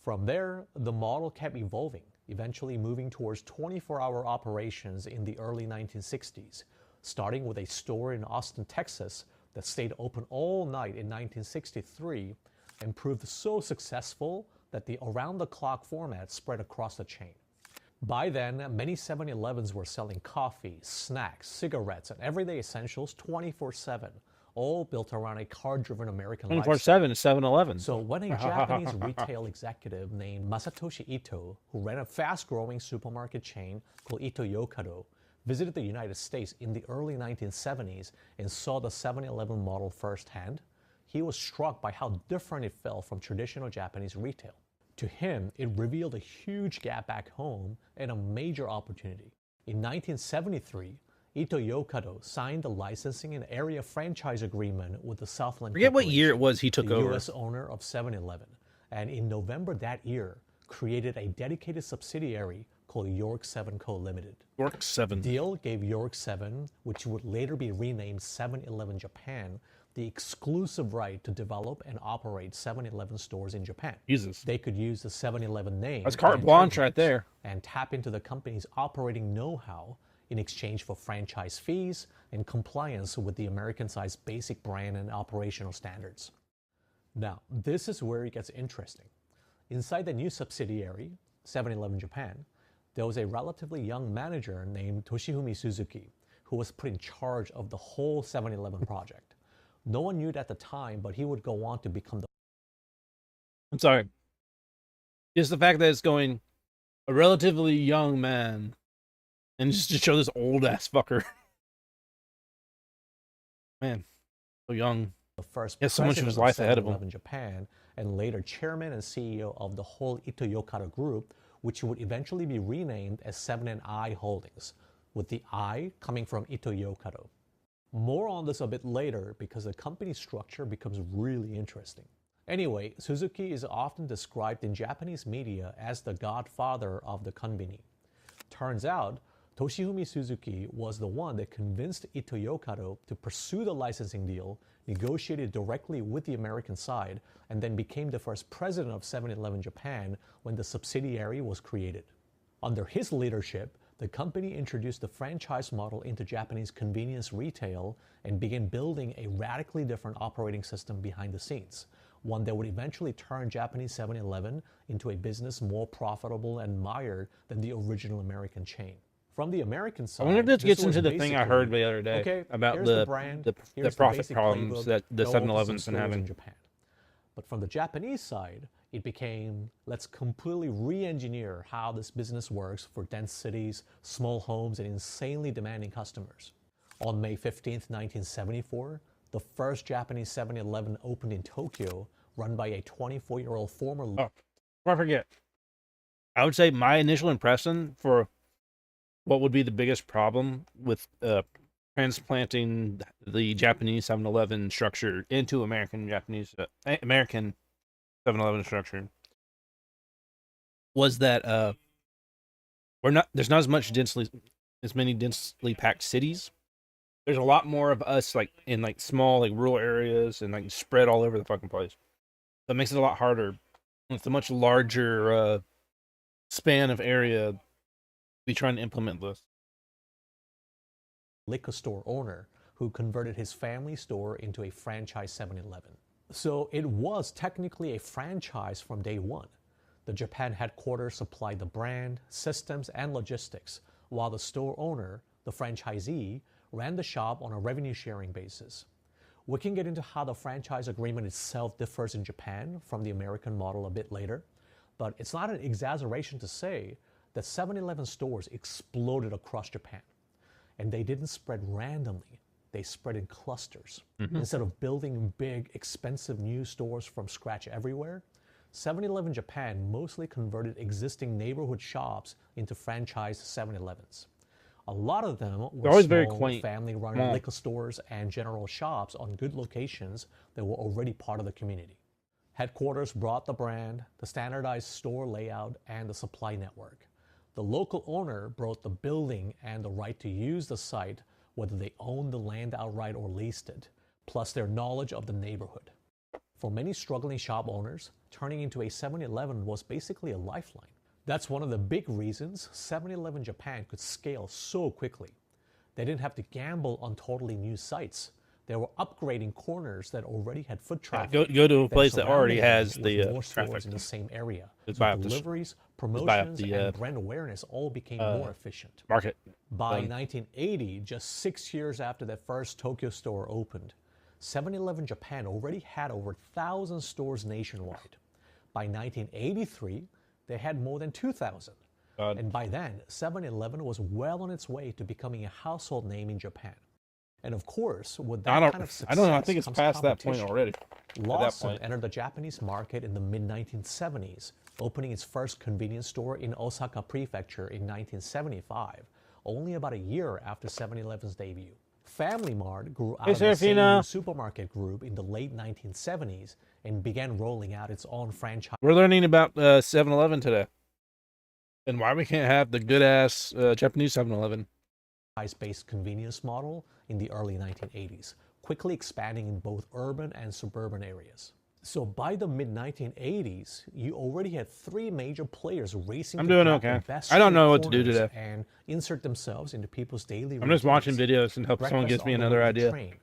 From there, the model kept evolving, eventually moving towards 24-hour operations in the early 1960s, starting with a store in Austin, Texas that stayed open all night in 1963 and proved so successful that the around-the-clock format spread across the chain. By then, many 7-Elevens were selling coffee, snacks, cigarettes, and everyday essentials 24/7, all built around a car-driven American lifestyle. 24/7 is 7-Eleven. So when a Japanese retail executive named Masatoshi Ito, who ran a fast-growing supermarket chain called Ito Yokado, visited the United States in the early 1970s and saw the 7-Eleven model firsthand, he was struck by how different it felt from traditional Japanese retail. To him, it revealed a huge gap back home and a major opportunity. In 1973, Ito Yokado signed the licensing and area franchise agreement with the Southland Forget what year it was he took the over. U.S. owner of 7-Eleven, and in November that year, created a dedicated subsidiary called York 7 Co. Limited. York 7. The deal gave York 7, which would later be renamed 7-Eleven Japan, the exclusive right to develop and operate 7-Eleven stores in Japan. Jesus. They could use the 7-Eleven name. That's carte and blanche right trademarks there. And tap into the company's operating know-how in exchange for franchise fees and compliance with the American-sized basic brand and operational standards. Now, this is where it gets interesting. Inside the new subsidiary, 7-Eleven Japan, there was a relatively young manager named Toshifumi Suzuki, who was put in charge of the whole 7-Eleven project. No one knew it at the time, but he would go on to become the... I'm sorry. Just the fact that it's going a relatively young man and just to show this old ass fucker. Man, so young. The first he has so much of his life ahead of him. 7-Eleven Japan, and later chairman and CEO of the whole Ito Yokado group, which would eventually be renamed as 7&I Holdings, with the I coming from Ito Yokado. More on this a bit later because the company structure becomes really interesting. Anyway, Suzuki is often described in Japanese media as the godfather of the konbini. Turns out, Toshifumi Suzuki was the one that convinced Ito Yokado to pursue the licensing deal, negotiated directly with the American side, and then became the first president of 7-Eleven Japan when the subsidiary was created. Under his leadership, the company introduced the franchise model into Japanese convenience retail and began building a radically different operating system behind the scenes, one that would eventually turn Japanese 7-Eleven into a business more profitable and mired than the original American chain. From the American side, I wonder if this gets was into the thing I heard the other day okay, about here's the brand, the here's profit basic problems playbook, that the go open 7-Eleven's some been stores in having. Japan. But from the Japanese side, it became, let's completely re-engineer how this business works for dense cities, small homes, and insanely demanding customers. On May 15th, 1974, the first Japanese 7-Eleven opened in Tokyo, run by a 24-year-old former... Oh, before I forget, I would say my initial impression for what would be the biggest problem with transplanting the Japanese 7-Eleven structure into American 7-Eleven structure was that there's not as many densely packed cities. There's a lot more of us like in like small like rural areas and like spread all over the fucking place. That makes it a lot harder. It's a much larger span of area to be trying to implement this. Liquor store owner who converted his family store into a franchise 7-Eleven. So it was technically a franchise from day one. The Japan headquarters supplied the brand, systems, and logistics, while the store owner, the franchisee, ran the shop on a revenue-sharing basis. We can get into how the franchise agreement itself differs in Japan from the American model a bit later, but it's not an exaggeration to say that 7-Eleven stores exploded across Japan. And they didn't spread randomly. They spread in clusters. Mm-hmm. Instead of building big, expensive new stores from scratch everywhere, 7-Eleven Japan mostly converted existing neighborhood shops into franchise 7-Elevens. A lot of them were always small, very quaint. family-run liquor stores and general shops on good locations that were already part of the community. Headquarters brought the brand, the standardized store layout, and the supply network. The local owner brought the building and the right to use the site, whether they owned the land outright or leased it, plus their knowledge of the neighborhood. For many struggling shop owners, turning into a 7-Eleven was basically a lifeline. That's one of the big reasons 7-Eleven Japan could scale so quickly. They didn't have to gamble on totally new sites. They were upgrading corners that already had foot traffic. Go to a place that already surrounding has them the with more traffic. stores in the same area. It's So buy up the deliveries, buy up promotions, the, and brand awareness all became more efficient. market. By 1980, just 6 years after that first Tokyo store opened, 7-Eleven Japan already had over 1,000 stores nationwide. By 1983, they had more than 2,000. And by then, 7-Eleven was well on its way to becoming a household name in Japan. And of course, with that kind of success, I don't know. I think it's comes past that point competition. already. Lawson entered the Japanese market in the mid-1970s, opening its first convenience store in Osaka Prefecture in 1975, only about a year after 7-Eleven's debut. Family Mart grew out of the same supermarket group in the late 1970s and began rolling out its own franchise. We're learning about 7-Eleven today. And why we can't have the good-ass Japanese 7-Eleven. Based convenience model in the early 1980s, quickly expanding in both urban and suburban areas. So by the mid-1980s, you already had 3 major players racing I'm to doing grab okay. the best I don't know street what to do corners today. and insert themselves into people's daily I'm just watching routines. videos and hope someone Breakfast gives me on the another way to idea. train,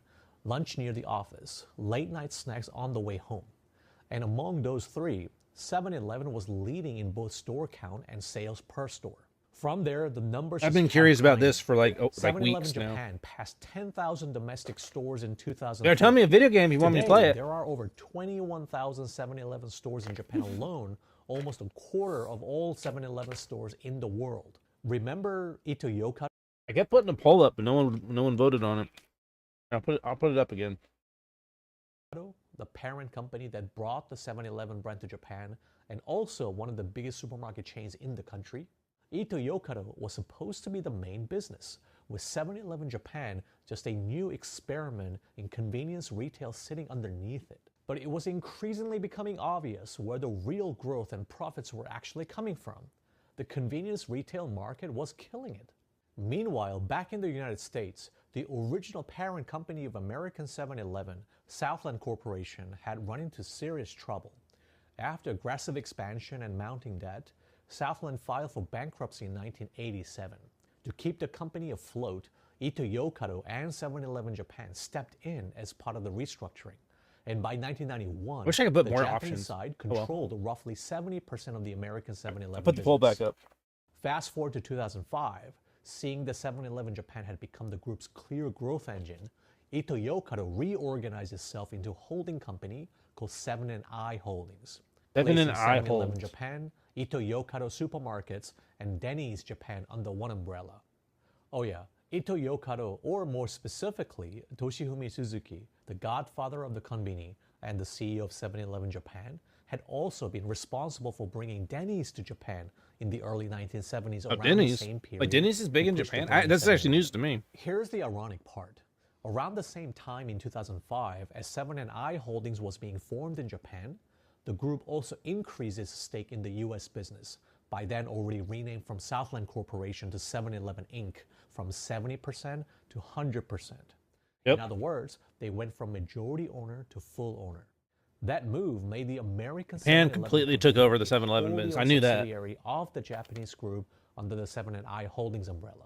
lunch near the office, late night snacks on the way home. And among those 3, 7-Eleven was leading in both store count and sales per store. From there, the numbers. I've been curious about this for like weeks 7-Eleven now. Japan passed 10,000 domestic stores in 2000. They're telling me a video game if you want me to play it. There are over 21,000 7-Eleven stores in Japan alone, almost a quarter of all 7-Eleven stores in the world. Remember Ito-Yokado? I kept putting a poll up, but no one voted on it. I'll put it up again. The parent company that brought the 7-Eleven brand to Japan, and also one of the biggest supermarket chains in the country. Ito-Yokado was supposed to be the main business, with 7-Eleven Japan just a new experiment in convenience retail sitting underneath it. But it was increasingly becoming obvious where the real growth and profits were actually coming from. The convenience retail market was killing it. Meanwhile, back in the United States, the original parent company of American 7-Eleven, Southland Corporation, had run into serious trouble. After aggressive expansion and mounting debt, Southland filed for bankruptcy in 1987. To keep the company afloat, Ito-Yokado and 7-Eleven Japan stepped in as part of the restructuring. And by 1991, Wish I could put the more Japanese options. side controlled roughly 70% of the American 7-Eleven Put the poll back up. Fast forward to 2005, seeing the 7-Eleven Japan had become the group's clear growth engine, Ito-Yokado reorganized itself into a holding company called 7&I Holdings. 7&I 7-Eleven Holdings. Japan, Ito-Yokado Supermarkets, and Denny's Japan under one umbrella. Oh yeah, Ito-Yokado, or more specifically, Toshifumi Suzuki, the godfather of the konbini and the CEO of 7-Eleven Japan, had also been responsible for bringing Denny's to Japan in the early 1970s around Denny's? the same period. Like Denny's is big in to push the Japan? brand That's actually 7-Eleven. news to me. Here's the ironic part. Around the same time in 2005, as 7&I Holdings was being formed in Japan, the group also increased its stake in the U.S. business, by then already renamed from Southland Corporation to 7-Eleven Inc., from 70% to 100%. In other words, they went from majority owner to full owner. That move made the American Japan 7-Eleven completely took over the company a 7-Eleven wholly business. I owned knew that. subsidiary of the Japanese group under the 7&I Holdings umbrella.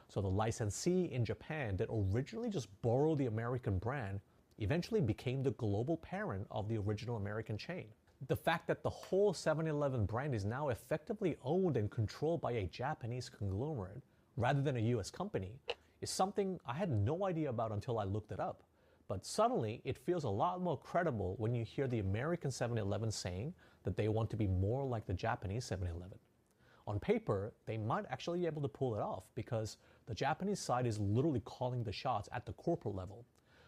So the licensee in Japan that originally just borrowed the American brand eventually became the global parent of the original American chain. The fact that the whole 7-Eleven brand is now effectively owned and controlled by a Japanese conglomerate rather than a US company is something I had no idea about until I looked it up. But suddenly, it feels a lot more credible when you hear the American 7-Eleven saying that they want to be more like the Japanese 7-Eleven. On paper, they might actually be able to pull it off because the Japanese side is literally calling the shots at the corporate level.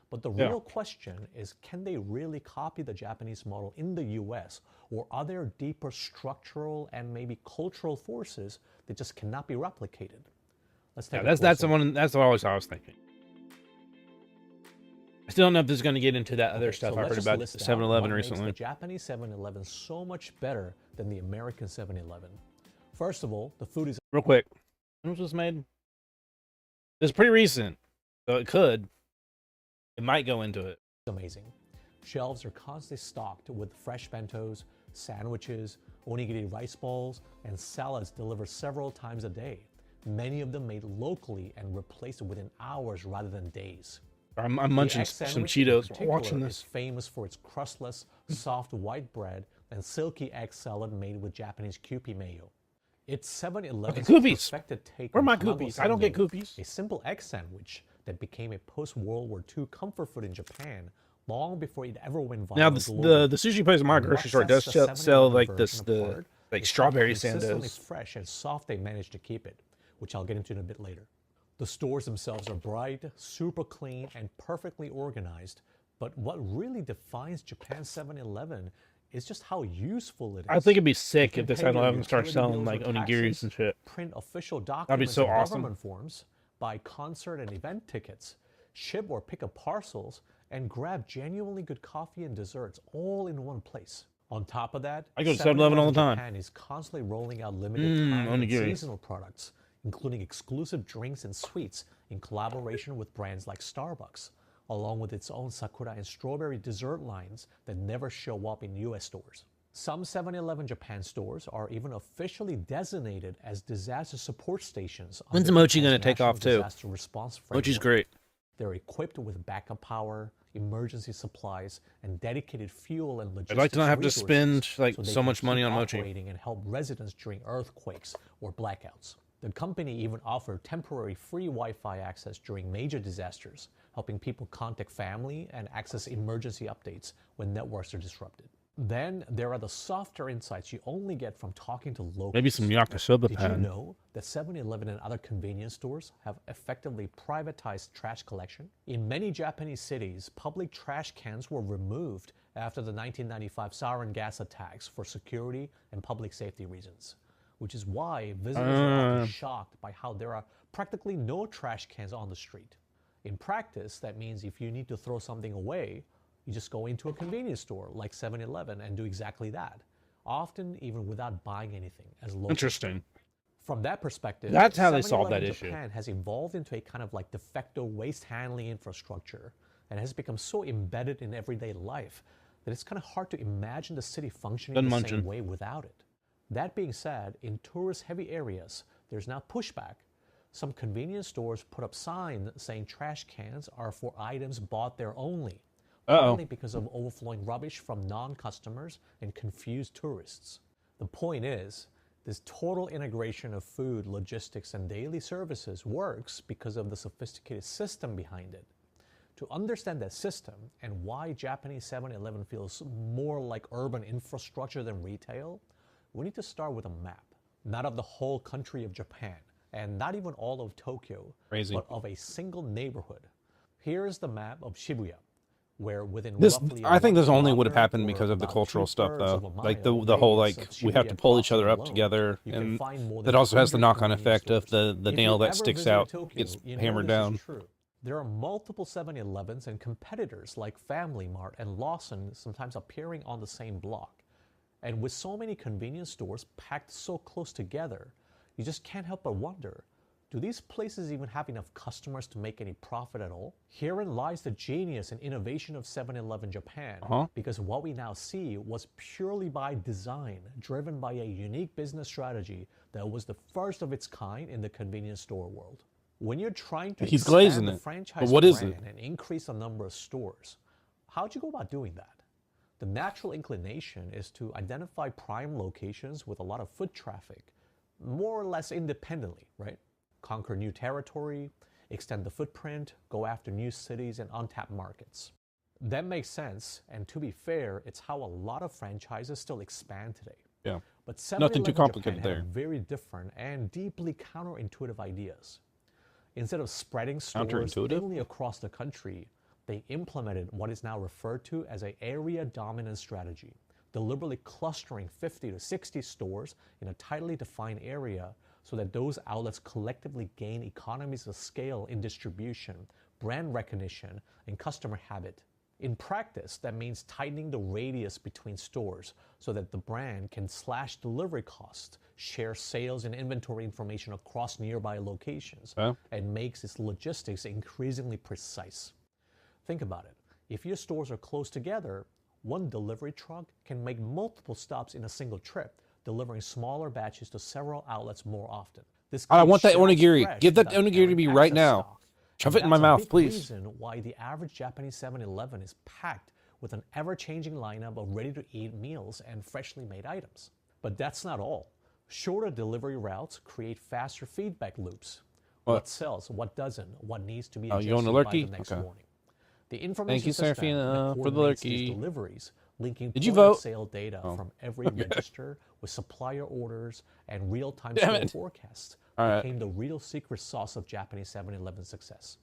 But the real question is, can they really copy the Japanese model in the US, or are there deeper structural and maybe cultural forces that just cannot be replicated? Let's take That's what I was thinking. I still don't know if this is going to get into that other stuff So I let's heard just about list out 7-Eleven what makes recently. the Japanese 7-Eleven so much better than the American 7-Eleven. First of all, the food is Real quick, when was this made? It's pretty recent, so it might go into it. amazing. Shelves are constantly stocked with fresh bentos, sandwiches, onigiri rice balls, and salads delivered several times a day, many of them made locally and replaced within hours rather than days. I'm The munching egg some sandwich in Cheetos particular watching is this. famous for its crustless, soft white bread and silky egg salad made with Japanese Kewpie mayo. It's 7-Eleven's Kewpies. perfected take Where are on my Tamago Kewpies? I don't get Sando, Kewpies. a simple egg sandwich that became a post-World War II comfort food in Japan long before it ever went viral Now globally. the sushi place in my And grocery what store does sets the sell 7-Eleven like this version apart like is how strawberry consistently sandos. fresh and soft they manage to keep it, which I'll get into in a bit later. The stores themselves are bright, super clean, and perfectly organized. But what really defines Japan's 7-Eleven is just how useful it is. I think it'd be You sick can if the pay your 7-Eleven starts utility selling bills like with onigiris taxes, and shit. print official That'd be documents so and awesome. government forms, buy concert and event tickets, ship or pick up parcels, and grab genuinely good coffee and desserts all in one place. On top of that, I go to 7-Eleven all the time. Japan is constantly rolling out limited time and onigiri. seasonal products, including exclusive drinks and sweets in collaboration with brands like Starbucks, along with its own sakura and strawberry dessert lines that never show up in US stores. Some 7-Eleven Japan stores are even officially designated as disaster support stations. When's under Mochi gonna Japan's take National off, too? Disaster Response Mochi's Framework. great. They're equipped with backup power, emergency supplies, and dedicated fuel and logistics I'd like to not have to resources spend like they so can much money keep on Mochi. operating and help residents during earthquakes or blackouts. The company even offered temporary free Wi-Fi access during major disasters, helping people contact family and access emergency updates when networks are disrupted. Then there are the softer insights you only get from talking to locals. Maybe some yakisoba Did you pan. know that 7-Eleven and other convenience stores have effectively privatized trash collection? In many Japanese cities, public trash cans were removed after the 1995 sarin gas attacks for security and public safety reasons, which is why visitors are often shocked by how there are practically no trash cans on the street. In practice, that means if you need to throw something away, you just go into a convenience store like 7-Eleven and do exactly that, often even without buying anything. As local. Interesting. From that perspective, That's how they solve that 7-Eleven issue. Japan has evolved into a kind of like de facto waste handling infrastructure and has become so embedded in everyday life that it's kind of hard to imagine the city functioning Done the munching. same way without it. That being said, in tourist-heavy areas, there's now pushback. Some convenience stores put up signs saying trash cans are for items bought there only, partly because of overflowing rubbish from non-customers and confused tourists. The point is, this total integration of food, logistics, and daily services works because of the sophisticated system behind it. To understand that system and why Japanese 7-Eleven feels more like urban infrastructure than retail, we need to start with a map, not of the whole country of Japan, and not even all of Tokyo, Crazy. but of a single neighborhood. Here is the map of Shibuya, where within This, roughly I think this only one would have happened or because of the about cultural stuff, 2/3 though. of a Like the mile whole radius like of we have to Shibuya pull each other crossing up alone, together, you can and find more that than also has the 100 knock-on convenience effect of stores. the If nail you've that ever sticks visited out Tokyo, gets you know hammered this is down. true. There are multiple 7-Elevens and competitors like Family Mart and Lawson sometimes appearing on the same block. And with so many convenience stores packed so close together, you just can't help but wonder, do these places even have enough customers to make any profit at all? Herein lies the genius and innovation of 7-Eleven Japan, because what we now see was purely by design, driven by a unique business strategy that was the first of its kind in the convenience store world. When you're trying to He's glazing expand the it, franchise but what is brand it? and increase the number of stores, how'd you go about doing that? The natural inclination is to identify prime locations with a lot of foot traffic, more or less independently, right? Conquer new territory, extend the footprint, go after new cities and untapped markets. That makes sense, and to be fair, it's how a lot of franchises still expand today. Yeah. But Nothing too 7-Eleven complicated Japan there. had very different and deeply counterintuitive ideas. Instead of spreading stores Counterintuitive? thinly across the country, they implemented what is now referred to as an area dominance strategy, deliberately clustering 50 to 60 stores in a tightly defined area so that those outlets collectively gain economies of scale in distribution, brand recognition, and customer habit. In practice, that means tightening the radius between stores so that the brand can slash delivery costs, share sales and inventory information across nearby locations, and makes its logistics increasingly precise. Think about it. If your stores are close together, one delivery truck can make multiple stops in a single trip, delivering smaller batches to several outlets more often. This I keeps want that shelves onigiri. fresh Give that without onigiri to carrying me right excess now. stock. Shove And it in my that's a mouth, big please. reason why the average Japanese 7-Eleven is packed with an ever-changing lineup of ready-to-eat meals and freshly made items. But that's not all. Shorter delivery routes create faster feedback loops. What sells, what doesn't, what needs to be Oh, you want adjusted a by lurkey? the next Okay. morning. The information you, system Serafina, that for the coordinates these lurkey. deliveries, linking Did you point of vote? sale data Oh. from every register with supplier orders and real-time Damn store it. forecasts All right. became the real secret sauce of Japanese 7-Eleven success.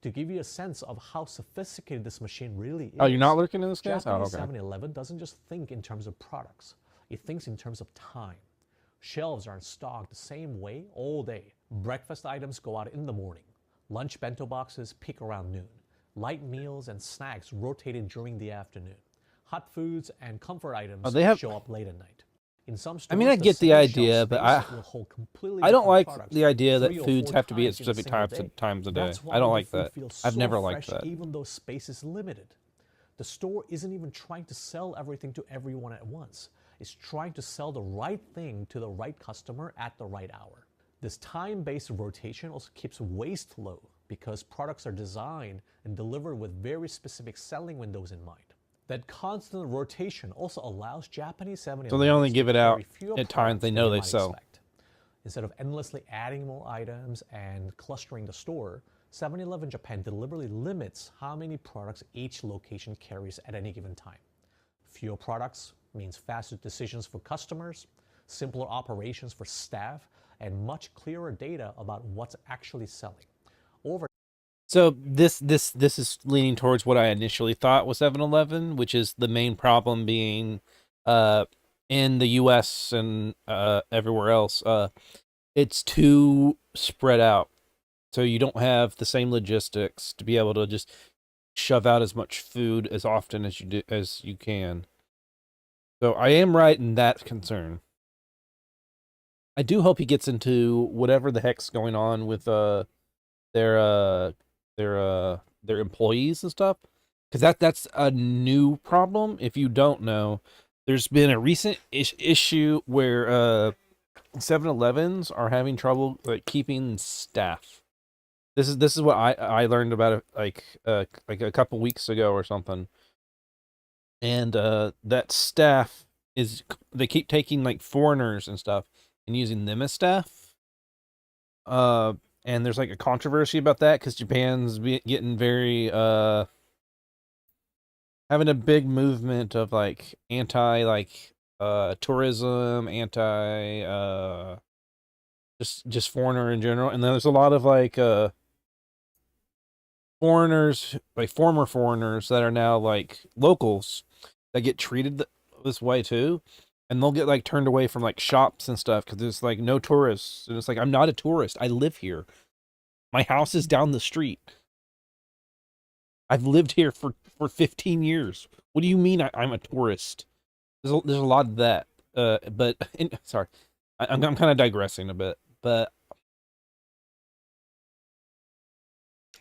To give you a sense of how sophisticated this machine really is, Oh, you're not lurking in this case? Oh, Japanese okay. 7-Eleven doesn't just think in terms of products. It thinks in terms of time. Shelves are stocked the same way all day. Breakfast items go out in the morning. Lunch bento boxes peak around noon. Light meals and snacks rotated during the afternoon. Hot foods and comfort items they have- show up late at night. In some stores, I mean, I get the same idea, shelf but space will hold completely I don't different like products the idea that 3 or foods 4 have to be at times in a specific single times a day. That's why I don't the like food that. feels I've so never liked fresh, that. even though space is limited. The store isn't even trying to sell everything to everyone at once. It's trying to sell the right thing to the right customer at the right hour. This time-based rotation also keeps waste low because products are designed and delivered with very specific selling windows in mind. That constant rotation also allows Japanese 7-Eleven So they only give it out fewer at times products they than know you they might sell. expect. Instead of endlessly adding more items and clustering the store, 7-Eleven Japan deliberately limits how many products each location carries at any given time. Fewer products means faster decisions for customers, simpler operations for staff, and much clearer data about what's actually selling. So this is leaning towards what I initially thought was 7-Eleven, which is the main problem being in the US and everywhere else. It's too spread out. So you don't have the same logistics to be able to just shove out as much food as often as you can. So I am right in that concern. I do hope he gets into whatever the heck's going on with their employees and stuff, because that's a new problem. If you don't know, there's been a recent issue where 7-Elevens are having trouble like keeping staff. This is what I learned about it like a couple weeks ago or something. And that staff they keep taking like foreigners and stuff and using them as staff. And there's like a controversy about that because Japan's getting very having a big movement of like anti tourism, anti just foreigner in general. And then there's a lot of like foreigners, like former foreigners that are now like locals that get treated this way too. And they'll get like turned away from like shops and stuff because there's like no tourists. And it's like, I'm not a tourist. I live here. My house is down the street. I've lived here for 15 years. What do you mean I'm a tourist? There's a lot of that. Sorry, I'm kind of digressing a bit. But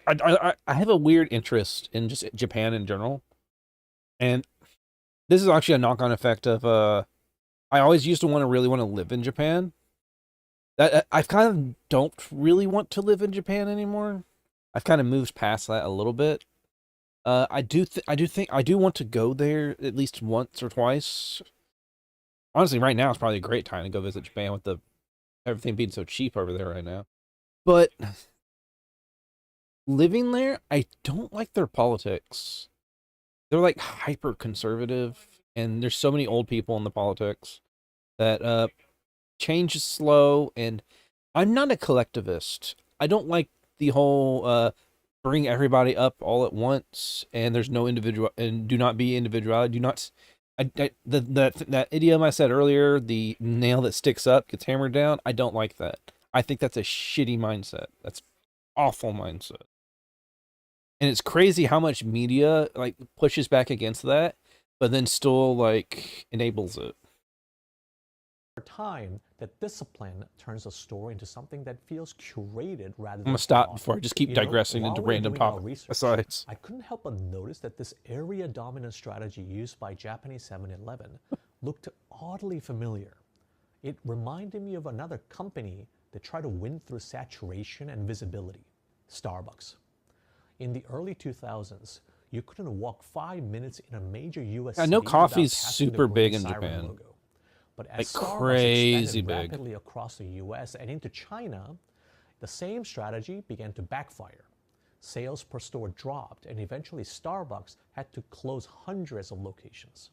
I have a weird interest in just Japan in general. And this is actually a knock-on effect of I always used to really want to live in Japan. That I kind of don't really want to live in Japan anymore. I've kind of moved past that a little bit. I do want to go there at least once or twice. Honestly, right now is probably a great time to go visit Japan with everything being so cheap over there right now. But living there, I don't like their politics. They're like hyper conservative. And there's so many old people in the politics that change is slow. And I'm not a collectivist. I don't like the whole bring everybody up all at once and there's no individual and do not be individuality. Do not. That idiom I said earlier, the nail that sticks up gets hammered down. I don't like that. I think that's a shitty mindset. That's awful mindset. And it's crazy how much media like pushes back against that, but then still like enables it. time, that discipline turns a store into something that feels curated rather than I'm gonna stop taught. before I just keep You know, digressing while into we're random doing our topic research, asides. I couldn't help but notice that this area dominant strategy used by Japanese 7-Eleven looked oddly familiar. It reminded me of another company that tried to win through saturation and visibility, Starbucks. In the early 2000s, you couldn't walk 5 minutes in a major U.S. I know city without coffee's passing the super big green in siren Japan. logo. But as Like Starbucks crazy expanded big. rapidly across the U.S. and into China, the same strategy began to backfire. Sales per store dropped, and eventually Starbucks had to close hundreds of locations.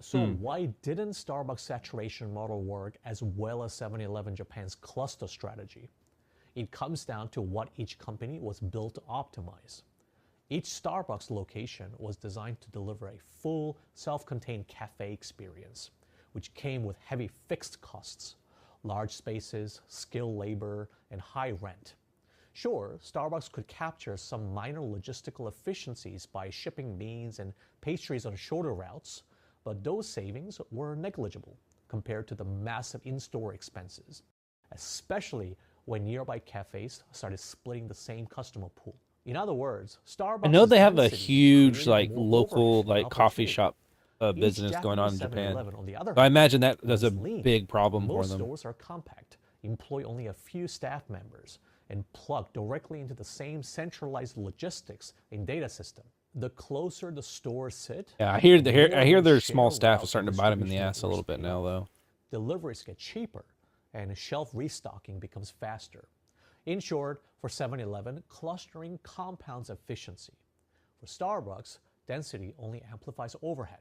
So why didn't Starbucks' saturation model work as well as 7-Eleven Japan's cluster strategy? It comes down to what each company was built to optimize. Each Starbucks location was designed to deliver a full, self-contained cafe experience, which came with heavy fixed costs, large spaces, skilled labor, and high rent. Sure, Starbucks could capture some minor logistical efficiencies by shipping beans and pastries on shorter routes, but those savings were negligible compared to the massive in-store expenses, especially when nearby cafes started splitting the same customer pool. In other words, Starbucks. I know they have a huge like local like coffee shop Each business going on in Japanese Japan. 7-Eleven, on the other So I hand, imagine that was is a lean. big problem for Most them. stores are compact, employ only a few staff members, and plug directly into the same centralized logistics and data system. The closer the stores sit, Yeah, I hear the I more hear they their share small staff routes is starting and to bite them in the distribution ass a little networks bit pay now, off. though. Deliveries get cheaper, and shelf restocking becomes faster. In short, for 7-Eleven, clustering compounds efficiency. For Starbucks, density only amplifies overhead.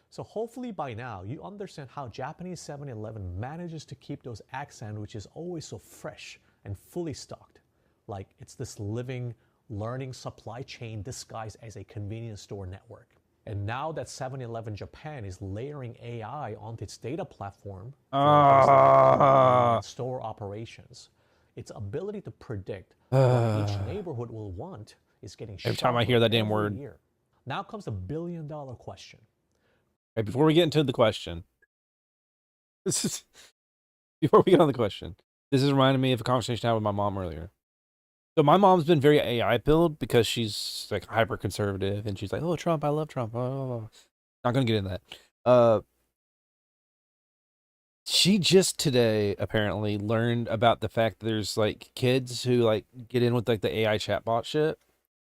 So hopefully by now, you understand how Japanese 7-Eleven manages to keep those egg sandwiches always so fresh and fully stocked. Like it's this living, learning supply chain disguised as a convenience store network. And now that 7-Eleven Japan is layering AI onto its data platform for things like store operations, its ability to predict what each neighborhood will want is getting Every time I sharper hear that damn every word. year. Now comes the billion-dollar question. Right, before we get into the question, before we get on the question, this is reminding me of a conversation I had with my mom earlier. So my mom's been very AI pilled because she's like hyper conservative, and she's like, "Oh, Trump, I love Trump." Blah, blah, blah. Not gonna get into that. She just today apparently learned about the fact that there's like kids who like get in with like the AI chatbot shit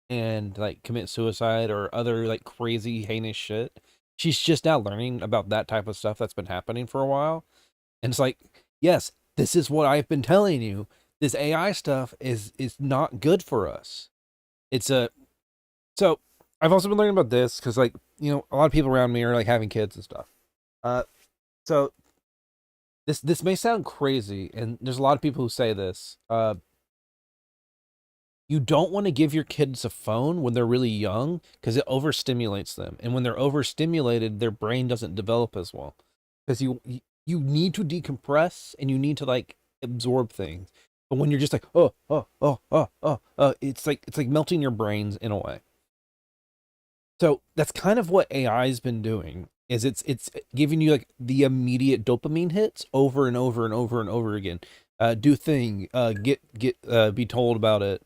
and like commit suicide or other like crazy heinous shit. She's just now learning about that type of stuff that's been happening for a while. And it's like, yes, this is what I've been telling you. This AI stuff is not good for us. So I've also been learning about this because like, you know, a lot of people around me are like having kids and stuff. So this may sound crazy, and there's a lot of people who say this. You don't want to give your kids a phone when they're really young because it overstimulates them. And when they're overstimulated, their brain doesn't develop as well. Because you need to decompress and you need to like absorb things. But when you're just like, it's like melting your brains in a way. So that's kind of what AI has been doing. Is it's giving you like the immediate dopamine hits over and over and over and over again. Do thing, be told about it.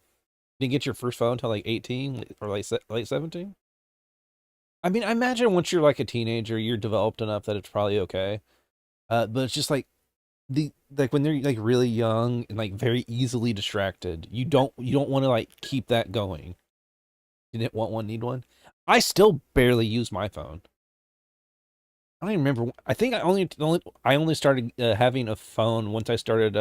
You didn't get your first phone until like 18 or like late 17. I mean, I imagine once you're like a teenager, you're developed enough that it's probably okay. But it's just like when they're like really young and like very easily distracted, you don't want to like keep that going. You didn't want one, need one. I still barely use my phone. I don't even remember. I think I only started having a phone once I started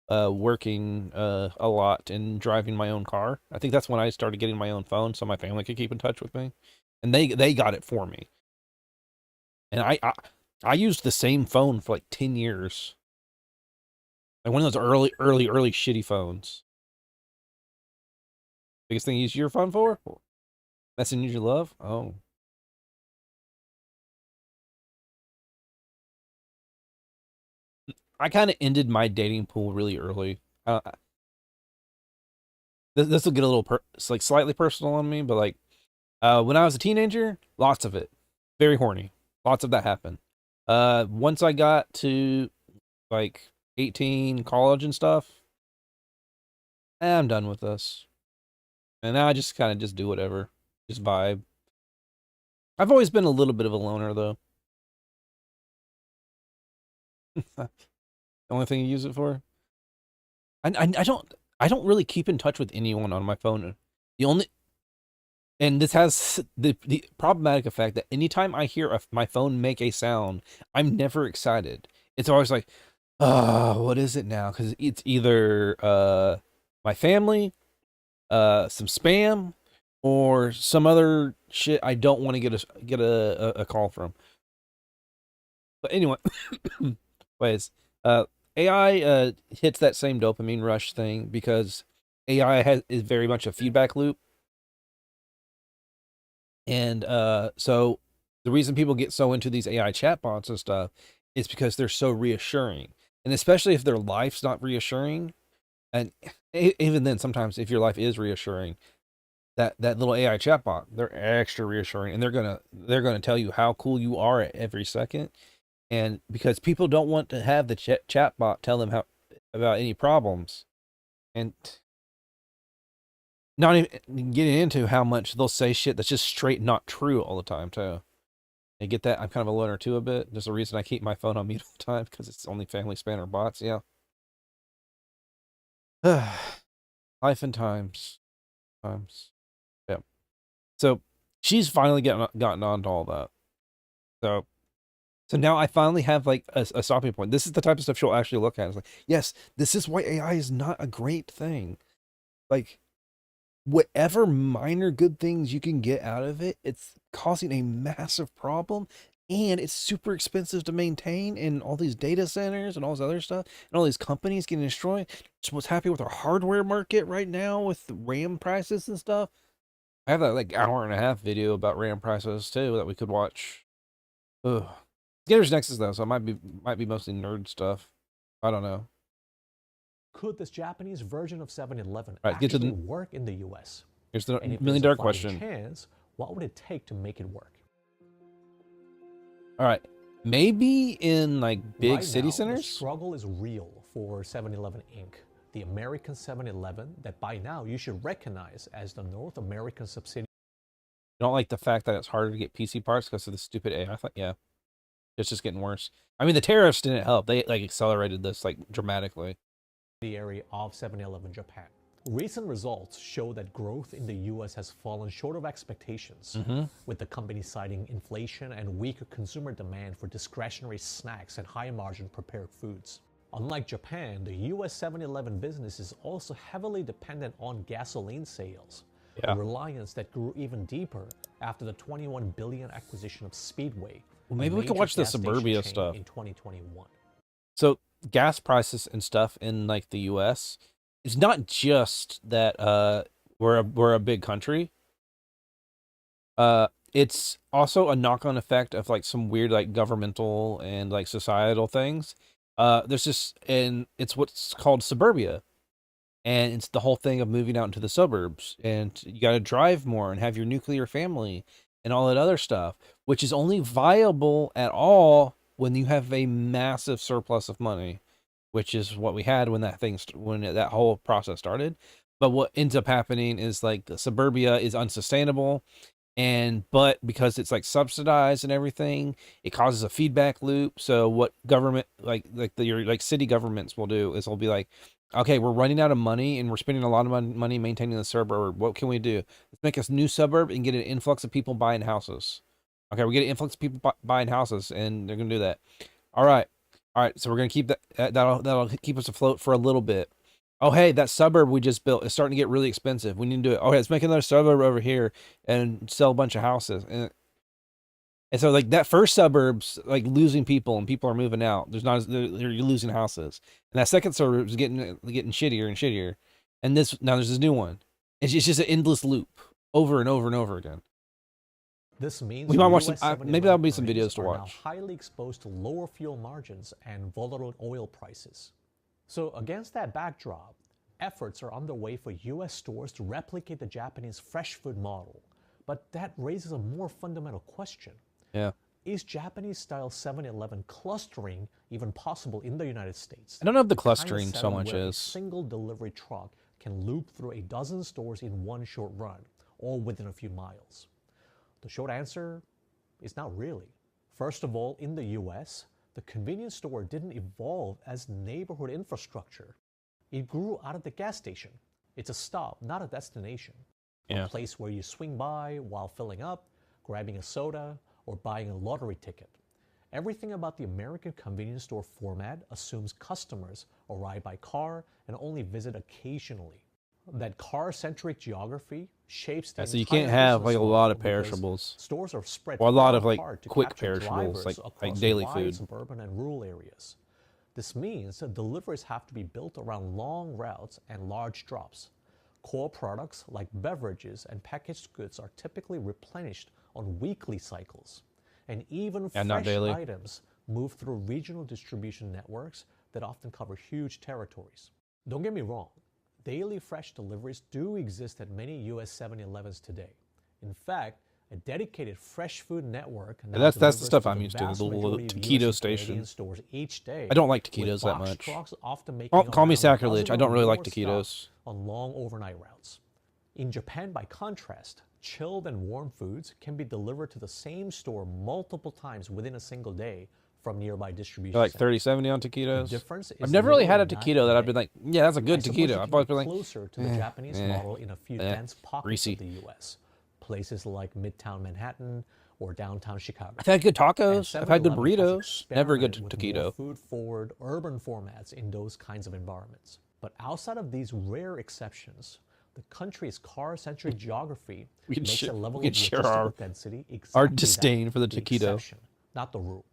working a lot and driving my own car. I think that's when I started getting my own phone so my family could keep in touch with me, and they got it for me. And I used the same phone for like 10 years. Like one of those early shitty phones. Biggest thing you use your phone for? Messaging you love? Oh. I kind of ended my dating pool really early. This will get a little like slightly personal on me, but like when I was a teenager, lots of it, very horny, lots of that happened. Once I got to like 18, college and stuff, I'm done with this. And now I just kind of just do whatever, just vibe. I've always been a little bit of a loner though. The only thing you use it for. I don't really keep in touch with anyone on my phone. The only, and this has the problematic effect that anytime I hear my phone make a sound, I'm never excited. It's always like, oh, what is it now? Because it's either my family, some spam, or some other shit I don't want to get a call from. But anyway, ways, AI hits that same dopamine rush thing because AI is very much a feedback loop. And so the reason people get so into these AI chatbots and stuff is because they're so reassuring. And especially if their life's not reassuring, and even then, sometimes if your life is reassuring, that little AI chatbot, they're extra reassuring, and they're gonna tell you how cool you are at every second. And because people don't want to have the chatbot tell them about any problems, and not even getting into how much they'll say shit that's just straight not true all the time too. I get that. I'm kind of a loner too a bit. There's a reason I keep my phone on mute all the time, because it's only family spam or bots. Yeah. Life and times. Yeah. So she's finally gotten onto all that. So now I finally have like a stopping point. This is the type of stuff she'll actually look at. It's like, yes, this is why AI is not a great thing. Like, whatever minor good things you can get out of it, it's causing a massive problem, and it's super expensive to maintain, and all these data centers and all this other stuff, and all these companies getting destroyed. So what's happening with our hardware market right now with the RAM prices and stuff? I have that like hour and a half video about RAM prices too that we could watch. Ugh. Gator's Nexus though, so it might be mostly nerd stuff. I don't know. Could this Japanese version of 7-Eleven Right, actually work in the US? Here's the And if million there's dollar a fighting question. chance, what would it take to make it work? All right, maybe in like big Right city now, centers. The struggle is real for 7-Eleven Inc., the American 7-Eleven that by now you should recognize as the North American subsidiary. You don't like the fact that it's harder to get PC parts because of the stupid AI? Yeah, it's just getting worse. I mean, the tariffs didn't help. They like accelerated this like dramatically. Of 7-Eleven Japan. Recent results show that growth in the US has fallen short of expectations, with the company citing inflation and weaker consumer demand for discretionary snacks and high-margin prepared foods. Unlike Japan, the US 7-Eleven business is also heavily dependent on gasoline sales, a reliance that grew even deeper after the $21 billion acquisition of Speedway. Well, maybe we could watch the Suburbia stuff in 2021. So gas prices and stuff in like the US, it's not just that we're a big country. It's also a knock-on effect of like some weird like governmental and like societal things. There's just, and it's what's called suburbia. And it's the whole thing of moving out into the suburbs, and you got to drive more and have your nuclear family and all that other stuff, which is only viable at all when you have a massive surplus of money, which is what we had when that whole process started. But what ends up happening is like the suburbia is unsustainable, but because it's like subsidized and everything, it causes a feedback loop. So what government your city governments will do is they'll be like, okay, we're running out of money and we're spending a lot of money maintaining the suburb. What can we do? Let's make a new suburb and get an influx of people buying houses. Okay, we get an influx of people buying houses, and they're gonna do that. All right. So we're gonna keep that. That'll keep us afloat for a little bit. Oh, hey, that suburb we just built is starting to get really expensive. We need to do it. Okay, let's make another suburb over here and sell a bunch of houses. And so like that first suburb's like losing people, and people are moving out. You're losing houses, and that second suburb is getting shittier and shittier. And now there's this new one. It's just an endless loop over and over and over again. This means we might watch maybe that'll be some videos to watch. Now highly exposed to lower fuel margins and volatile oil prices. So against that backdrop, efforts are underway for U.S. stores to replicate the Japanese fresh food model. But that raises a more fundamental question. Yeah. is Japanese-style 7-Eleven clustering even possible in the United States? I don't know if the The kind of clustering so setup much where a is. single delivery truck can loop through a dozen stores in one short run, all within a few miles. The short answer is not really. First of all, in the US, the convenience store didn't evolve as neighborhood infrastructure. It grew out of the gas station. It's a stop, not a destination. Yeah. A place where you swing by while filling up, grabbing a soda, or buying a lottery ticket. Everything about the American convenience store format assumes customers arrive by car and only visit occasionally. That car-centric geography shapes the So you entire can't have business like a lot of model because perishables. Stores are spread Or a lot far of like apart to quick capture perishables, drivers like across daily wide food. suburban and rural areas. This means that deliveries have to be built around long routes and large drops. Core products like beverages and packaged goods are typically replenished on weekly cycles. And even And not fresh daily. items move through regional distribution networks that often cover huge territories. Don't get me wrong, daily fresh deliveries do exist at many US 7-Elevens today. In fact, a dedicated fresh food network now That's the delivers stuff to I'm the used to, vast the little majority of taquito US and Canadian station. stores each day. I don't like with taquitos that box much. trucks often making Oh, call me around a sacrilege. dozen I don't or really like more taquitos. stops on long overnight routes. In Japan, by contrast, chilled and warm foods can be delivered to the same store multiple times within a single day from nearby distribution Like centers. 30-70 on taquitos. difference is I've never really had a literally night taquito and that I've day. been like, yeah, that's a good I suppose taquito. you I've can always be been like, closer to the Japanese model in a few dense pockets greasy. of the U.S. Places like Midtown Manhattan or downtown Chicago. I've had good tacos. And I've had good 7-Eleven has burritos. Never a good experimented with more taquito. food-forward urban formats in those kinds of environments. But outside of these rare exceptions, the country's car-centric geography We can makes sh- a level we of can share logistical density our exactly disdain that, for the taquito. exception, not the rule.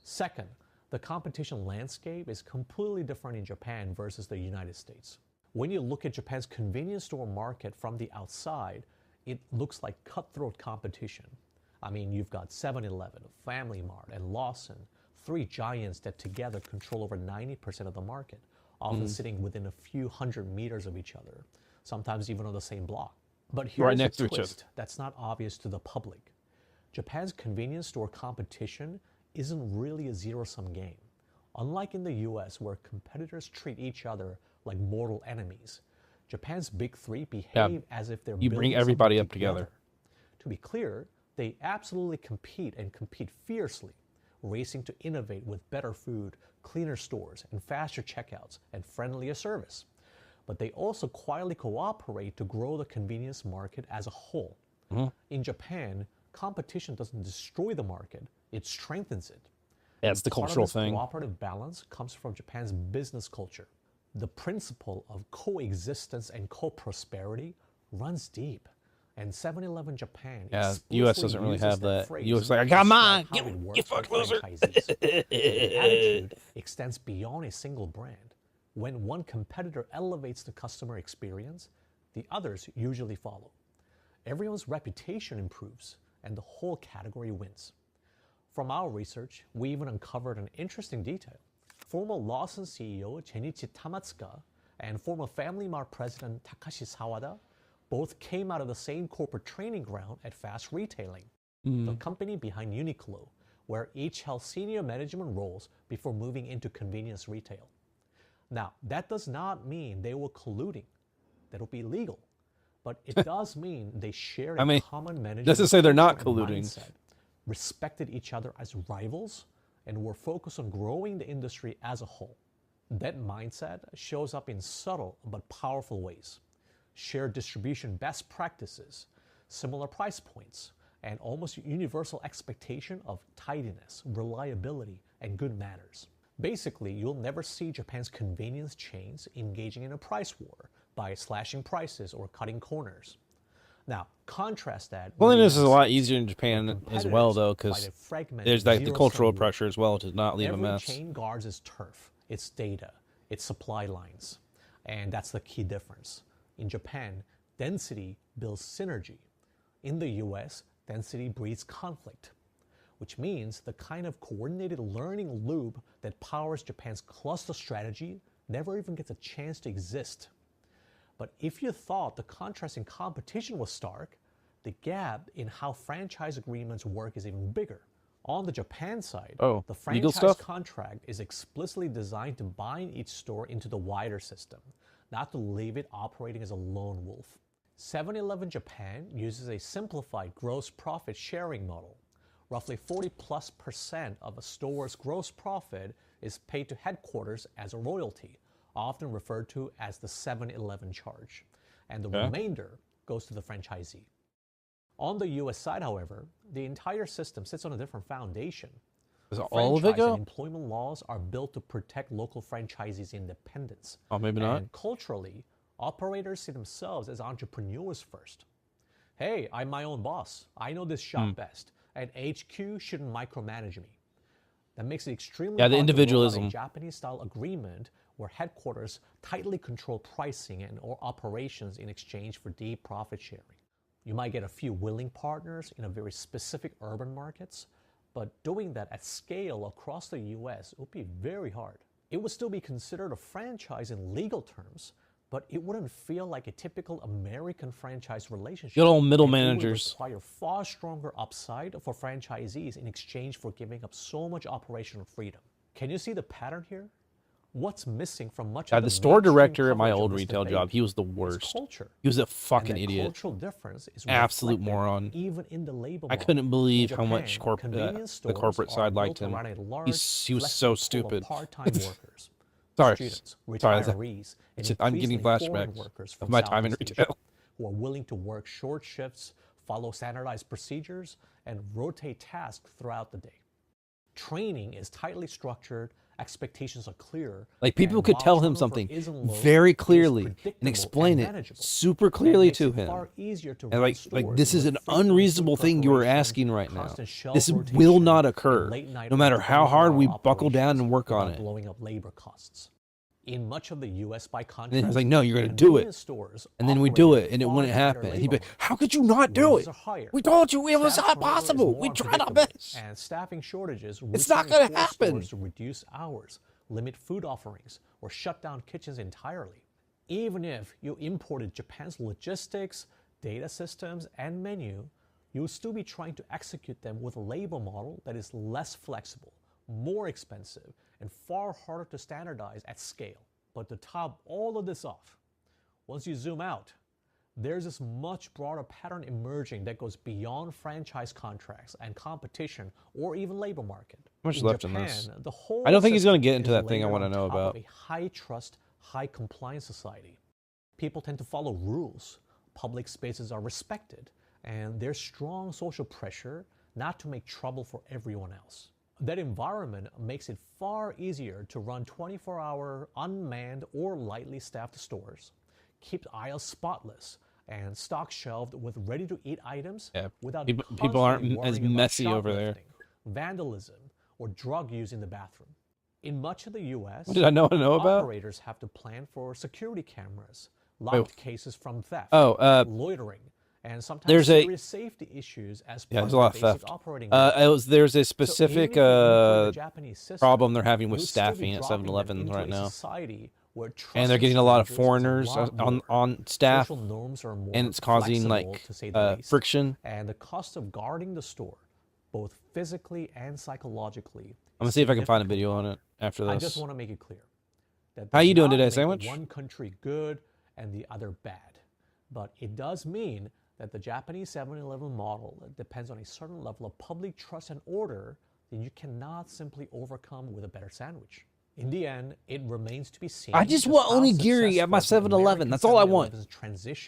Second, the competition landscape is completely different in Japan versus the United States. When you look at Japan's convenience store market from the outside, it looks like cutthroat competition. I mean, you've got 7-Eleven, Family Mart, and Lawson, three giants that together control over 90% of the market, often sitting within a few hundred meters of each other, sometimes even on the same block. But here's Right next a to each other. twist that's not obvious to the public. Japan's convenience store competition isn't really a zero-sum game. Unlike in the US, where competitors treat each other like mortal enemies, Japan's big three behave as if they're You bring building everybody something up together. To be clear, they absolutely compete and compete fiercely, racing to innovate with better food, cleaner stores, and faster checkouts, and friendlier service. But they also quietly cooperate to grow the convenience market as a whole. In Japan, competition doesn't destroy the market, it strengthens it. Yeah, it's the Part of cultural this thing. cooperative balance comes from Japan's business culture. The principle of coexistence and co-prosperity runs deep. And 7-Eleven Japan Yeah, explicitly US doesn't really uses have that that. phrase US to like, I got describe mine. how it You works fuck with loser. franchisees. The attitude extends beyond a single brand. When one competitor elevates the customer experience, the others usually follow. Everyone's reputation improves, and the whole category wins. From our research, we even uncovered an interesting detail. Former Lawson CEO Jenichi Tamatsuka and former Family Mart president Takashi Sawada both came out of the same corporate training ground at Fast Retailing, the company behind Uniqlo, where each held senior management roles before moving into convenience retail. Now, that does not mean they were colluding. That would be illegal. But it does mean they shared I a mean, common management doesn't say they're not culture and colluding. mindset, respected each other as rivals, and were focused on growing the industry as a whole. That mindset shows up in subtle but powerful ways. Shared distribution best practices, similar price points, and almost universal expectation of tidiness, reliability, and good manners. Basically, you'll never see Japan's convenience chains engaging in a price war by slashing prices or cutting corners. Now, contrast that. with the Cleanliness is a United lot States, easier in where Japan as well, competitors though, fight because a fragmented, there's like the zero-sum cultural war. pressure as well to not leave Every a mess. chain guards its turf, its data, its supply lines. And that's the key difference. In Japan, density builds synergy. In the US, density breeds conflict, which means the kind of coordinated learning loop that powers Japan's cluster strategy never even gets a chance to exist. But if you thought the contrast in competition was stark, the gap in how franchise agreements work is even bigger, On the Japan side, Oh, the legal franchise stuff? contract is explicitly designed to bind each store into the wider system, not to leave it operating as a lone wolf. 7-Eleven Japan uses a simplified gross profit sharing model. Roughly 40+% of a store's gross profit is paid to headquarters as a royalty, often referred to as the 7-Eleven charge, and the remainder goes to the franchisee. On the US side, however, the entire system sits on a different foundation. Does all of it Franchise go? and employment laws are built to protect local franchisees' independence. Oh, maybe not. And culturally, operators see themselves as entrepreneurs first. Hey, I'm my own boss. I know this shop best, and HQ shouldn't micromanage me. That makes it extremely Yeah, the hard to roll out individualism. a Japanese-style agreement where headquarters tightly control pricing and or operations in exchange for deep profit sharing. You might get a few willing partners in a very specific urban markets, but doing that at scale across the US would be very hard. It would still be considered a franchise in legal terms, but it wouldn't feel like a typical American franchise relationship. Good old middle And it would managers. require far stronger upside for franchisees in exchange for giving up so much operational freedom. Can you see the pattern here? What's missing from much God, of the store mainstream director at my coverage of old this retail debate job, he was the is worst. culture. He was a And fucking that idiot. cultural difference is Absolute reflected moron. even in the labor I model. couldn't believe In how much Japan, convenience the stores corporate are side liked built him. around a large, He was so flexible pool of stupid. part-time workers, Sorry. students, Sorry, retirees, and I'm getting increasingly foreign flashbacks workers of from my time in Southeast Asia retail. who are willing to work short shifts, follow standardized procedures, and rotate tasks throughout the day. Training is tightly structured, expectations are clear. Like, people and could while tell him turnover something isn't low, very it is clearly and predictable explain and it manageable. super That clearly makes to it him. far easier to And run like stores this is with an frequent food unreasonable thing you are preparation, asking right now. constant shelf This will rotation, not and occur, late-night no matter or how hard we 24-hour buckle down and work on without it. blowing up labor costs. In much of the U.S., by And then contrast, I was like, no, you're going to do it. convenience stores And then we do operate it, and it far wouldn't tighter happen. And he'd be labor like, how could you not do wages it? are higher. We told you it was Staff not turnover is possible. more We tried our unpredictable, best. And staffing shortages It's not routinely gonna force happen. stores to reduce hours, limit food offerings, or shut down kitchens entirely. Even if you imported Japan's logistics, data systems, and menu, you would still be trying to execute them with a labor model that is less flexible, more expensive, and far harder to standardize at scale. But to top all of this off, once you zoom out, there's this much broader pattern emerging that goes beyond franchise contracts and competition or even labor market. How much In left in Japan, this? the whole I don't think he's going to system get into is that thing I layered want to on know top of about. a high trust, high compliance society. People tend to follow rules. Public spaces are respected, and there's strong social pressure not to make trouble for everyone else. That environment makes it far easier to run 24-hour unmanned or lightly staffed stores, keep aisles spotless, and stock shelved with ready-to-eat items without people aren't constantly as worrying about messy over there. shoplifting, vandalism, or drug use in the bathroom. In much of the U.S., What did I know about? operators have to plan for security cameras, locked cases from theft, Oh, loitering, and sometimes there's a- serious safety issues as Yeah, part there's of a lot the of basic theft. operating There's a even specific if you import the Japanese system, problem they're having with you'll still be staffing at dropping them 7-Eleven into right a now. society where And they're trusted getting a lot of strangers is a foreigners lot on more. staff, Social norms are more and it's causing flexible, like to say the least, friction. and the cost of guarding the store, both physically and psychologically. I'm gonna see if I can find a video on it after I this. just want to make it clear that How does you doing not today, make Sandwich? One country good and the other bad, but it does mean that the Japanese 7-Eleven model depends on a certain level of public trust and order that you cannot simply overcome with a better sandwich. In the end, it remains to be seen. I just want onigiri at my 7-Eleven. That's all I want.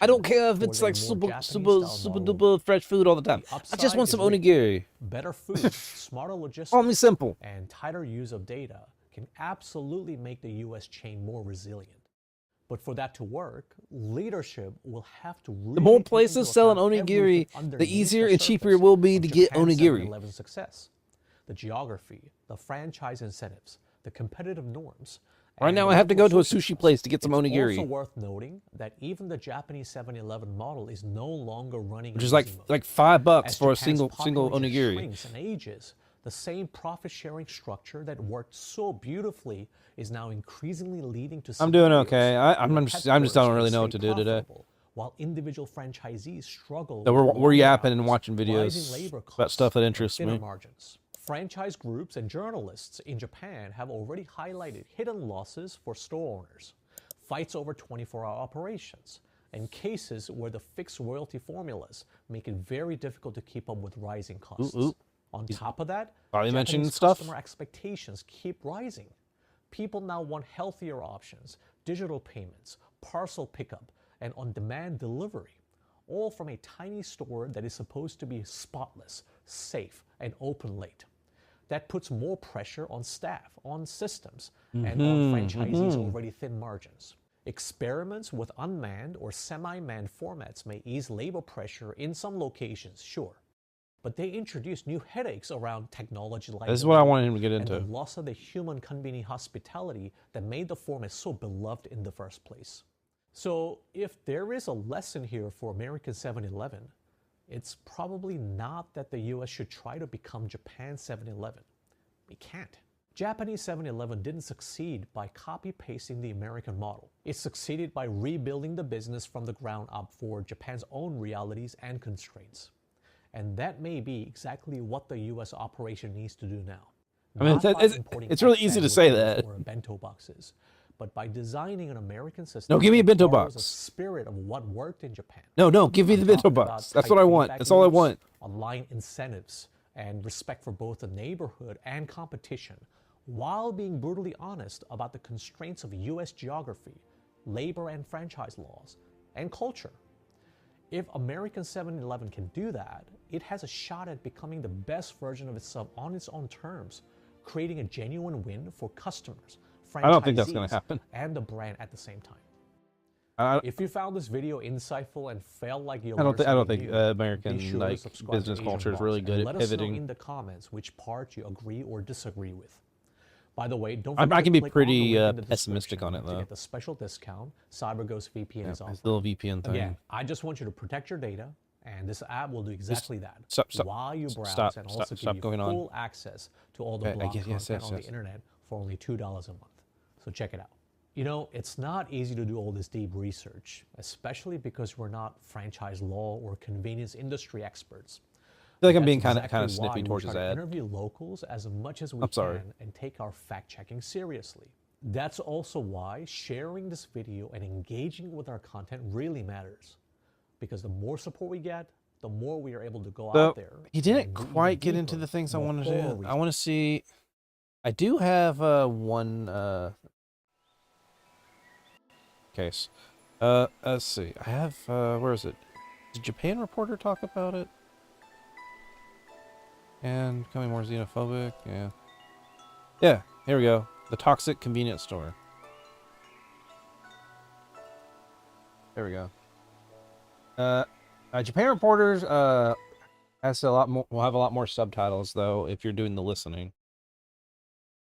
I don't care if it's like super duper fresh food all the time. I just want some onigiri. Better food, smarter logistics, Only simple. and tighter use of data can absolutely make the U.S. chain more resilient. But for that to work, leadership will have to really The more take places into selling account onigiri, everything the underneath easier the and cheaper it surface will be of to get Japan's onigiri. 7-Eleven success. The geography, the franchise incentives, the competitive norms. Right and now, the I have to go local to a social sushi place to get some trust. It's onigiri. also worth noting that even the Japanese 7-Eleven model is no longer running Which in is like easy mode. $5 As for a Japan's single population onigiri. shrinks and ages, the same profit-sharing structure that worked so beautifully is now increasingly leading to I'm doing scenarios okay. I'm where just headquarters don't can really know what stay to do today. profitable, while individual franchisees struggle. So with we're longer yapping and hours, watching rising videos labor about costs, stuff that and interests thinner me. margins. Franchise groups and journalists in Japan have already highlighted hidden losses for store owners, fights over 24-hour operations, and cases where the fixed royalty formulas make it very difficult to keep up with rising costs. On top of that, Japanese customer expectations keep rising. People now want healthier options, digital payments, parcel pickup, and on-demand delivery, all from a tiny store that is supposed to be spotless, safe, and open late. That puts more pressure on staff, on systems, and on franchisees' already thin margins. Experiments with unmanned or semi-manned formats may ease labor pressure in some locations, sure. But they introduce new headaches around technology liability. This is what I wanted him to get into. And the loss of the human convenient hospitality that made the format so beloved in the first place. So if there is a lesson here for American 7-Eleven, it's probably not that the US should try to become Japan's 7-Eleven. We can't. Japanese 7-Eleven didn't succeed by copy-pasting the American model. It succeeded by rebuilding the business from the ground up for Japan's own realities and constraints. And that may be exactly what the US operation needs to do now. I mean, it's really easy to say that. Or bento boxes, but by designing an American system. No, give me a bento that borrows box. The spirit of what worked in Japan. No, give me the bento box. That's what I want. That's all I want. Online incentives and respect for both the neighborhood and competition, while being brutally honest about the constraints of US geography, labor and franchise laws, and culture. If American 7-Eleven can do that, it has a shot at becoming the best version of itself on its own terms, creating a genuine win for customers, franchisees, I don't think that's going to happen. And the brand at the same time. If you found this video insightful and felt like you learned I don't think new, American be sure to subscribe business to culture is AsianBox really and good at let us know pivoting. in the comments which part you agree or disagree with. By the way, don't I forget can to be click pretty on the link in the pessimistic description on it, to though. get the special discount CyberGhost VPN is offering. This little VPN thing. Again, I just want you to protect your data, and this app will do exactly that. Stop, while you browse and also stop give going you on. full access to all the blog content yes, on the internet for only $2 a month. So check it out. You know, it's not easy to do all this deep research, especially because we're not franchise law or convenience industry experts. I feel like I'm being That's kind of exactly snippy why towards we his try to ad. interview locals as much as we sorry. can and take our fact-checking seriously. That's also why sharing this video and engaging with our content really matters. Because the more support we get, the more we are able to go out there. He didn't and go quite even get into deeper the things I in the wanted to whole do. I region. want to see. I do have one case. Let's see. I have where is it? Did Japan Reporter talk about it? And becoming more xenophobic. Yeah. Here we go. The toxic convenience store. There we go. Japan Reporters has a lot more. Will have a lot more subtitles though if you're doing the listening.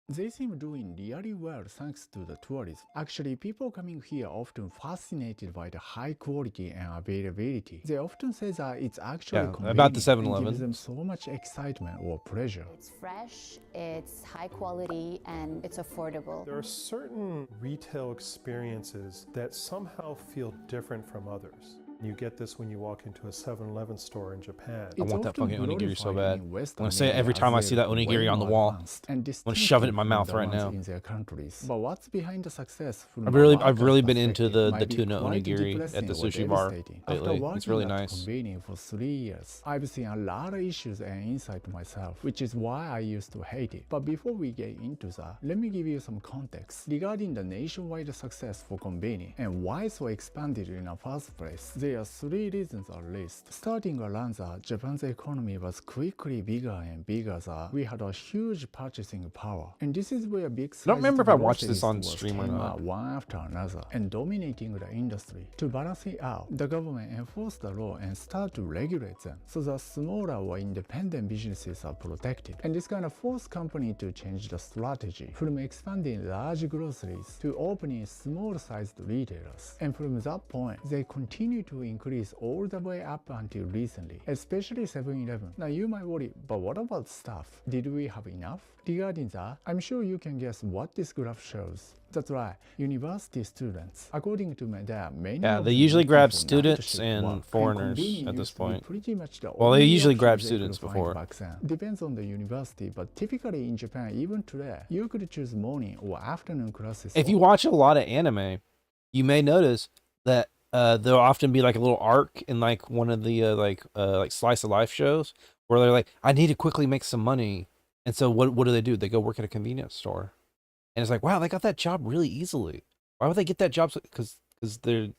They seem doing really well thanks to the tourism. Actually, people coming here are often fascinated by the high quality and availability. They often say that it's actually convenient about the and 7-Eleven. gives them so much excitement or pleasure. It's fresh, it's high quality, and it's affordable. There are certain retail experiences that somehow feel different from others. You get this when you walk into a 7-Eleven store in Japan. I want that fucking onigiri so bad. I want to Western say it every time I see that onigiri on the wall. I want to shove it in my mouth right now. In their countries. But what's behind the success? I've really been into the tuna onigiri at the sushi bar lately. It's really nice. For 3 years, I've seen a lot of issues and insight myself, which is why I used to hate it. But before we get into that, let me give you some context regarding the nationwide success for convenience and why so expanded in the first place. There are 3 reasons at least. Starting around that, Japan's economy was quickly bigger and bigger that we had a huge purchasing power. And this is where big I don't remember if I watched this on stream or not. One after another and dominating the industry. To balance it out, the government enforced the law and started to regulate them so that smaller or independent businesses are protected. And this kind of forced company to change the strategy from expanding large groceries to opening small-sized retailers. And from that point, they continue to have increased all the way up until recently, especially 7-Eleven. Now you might worry, but what about staff? Did we have enough? Regarding that, I'm sure you can guess what this graph shows. That's right, university students. According to my dad, many of they them usually looking grab for students night and shift work, foreigners convenience at this used to be point. pretty much the Well, they only usually option grab they students could find before. back then. Depends on the university, but typically in Japan, even today, you could choose morning or afternoon classes. If you watch a lot of anime, you may notice that there'll often be like a little arc in like one of the like slice of life shows where they're like, I need to quickly make some money, and so what do? They go work at a convenience store, and it's like, wow, they got that job really easily. Why would they get that job? Because they're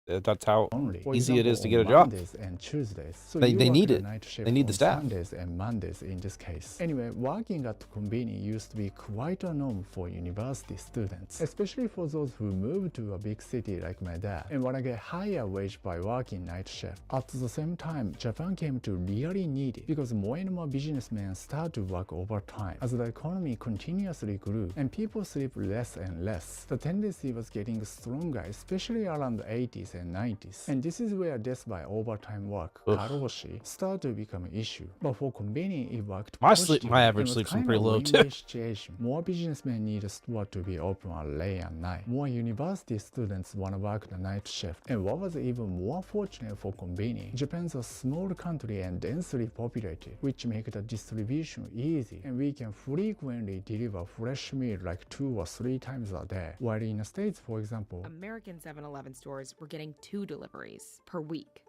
that's how easy it is to get a job. Mondays and Tuesdays. So They you need work it. the night shift They need the on staff. Sundays and Mondays in this case. Anyway, working at Konbini used to be quite a norm for university students, especially for those who moved to a big city like my dad and want to get higher wage by working night shift. At the same time, Japan came to really need it because more and more businessmen start to work overtime as the economy continuously grew and people sleep less and less. The tendency was getting stronger, especially around the 80s and 90s. And this is where death by overtime work, karoshi, started to become an issue. But for Konbini, it worked My positively. average It was sleep's kind pretty of low, win-win too. situation. More businessmen need a store to be open late at night. More university students want to work the night shift. And what was even more fortunate for Konbini, Japan's a small country and densely populated, which makes the distribution easy. And we can frequently deliver fresh meal like 2 or 3 times a day. While in the States, for example, American 7-Eleven stores were getting 2 deliveries per week.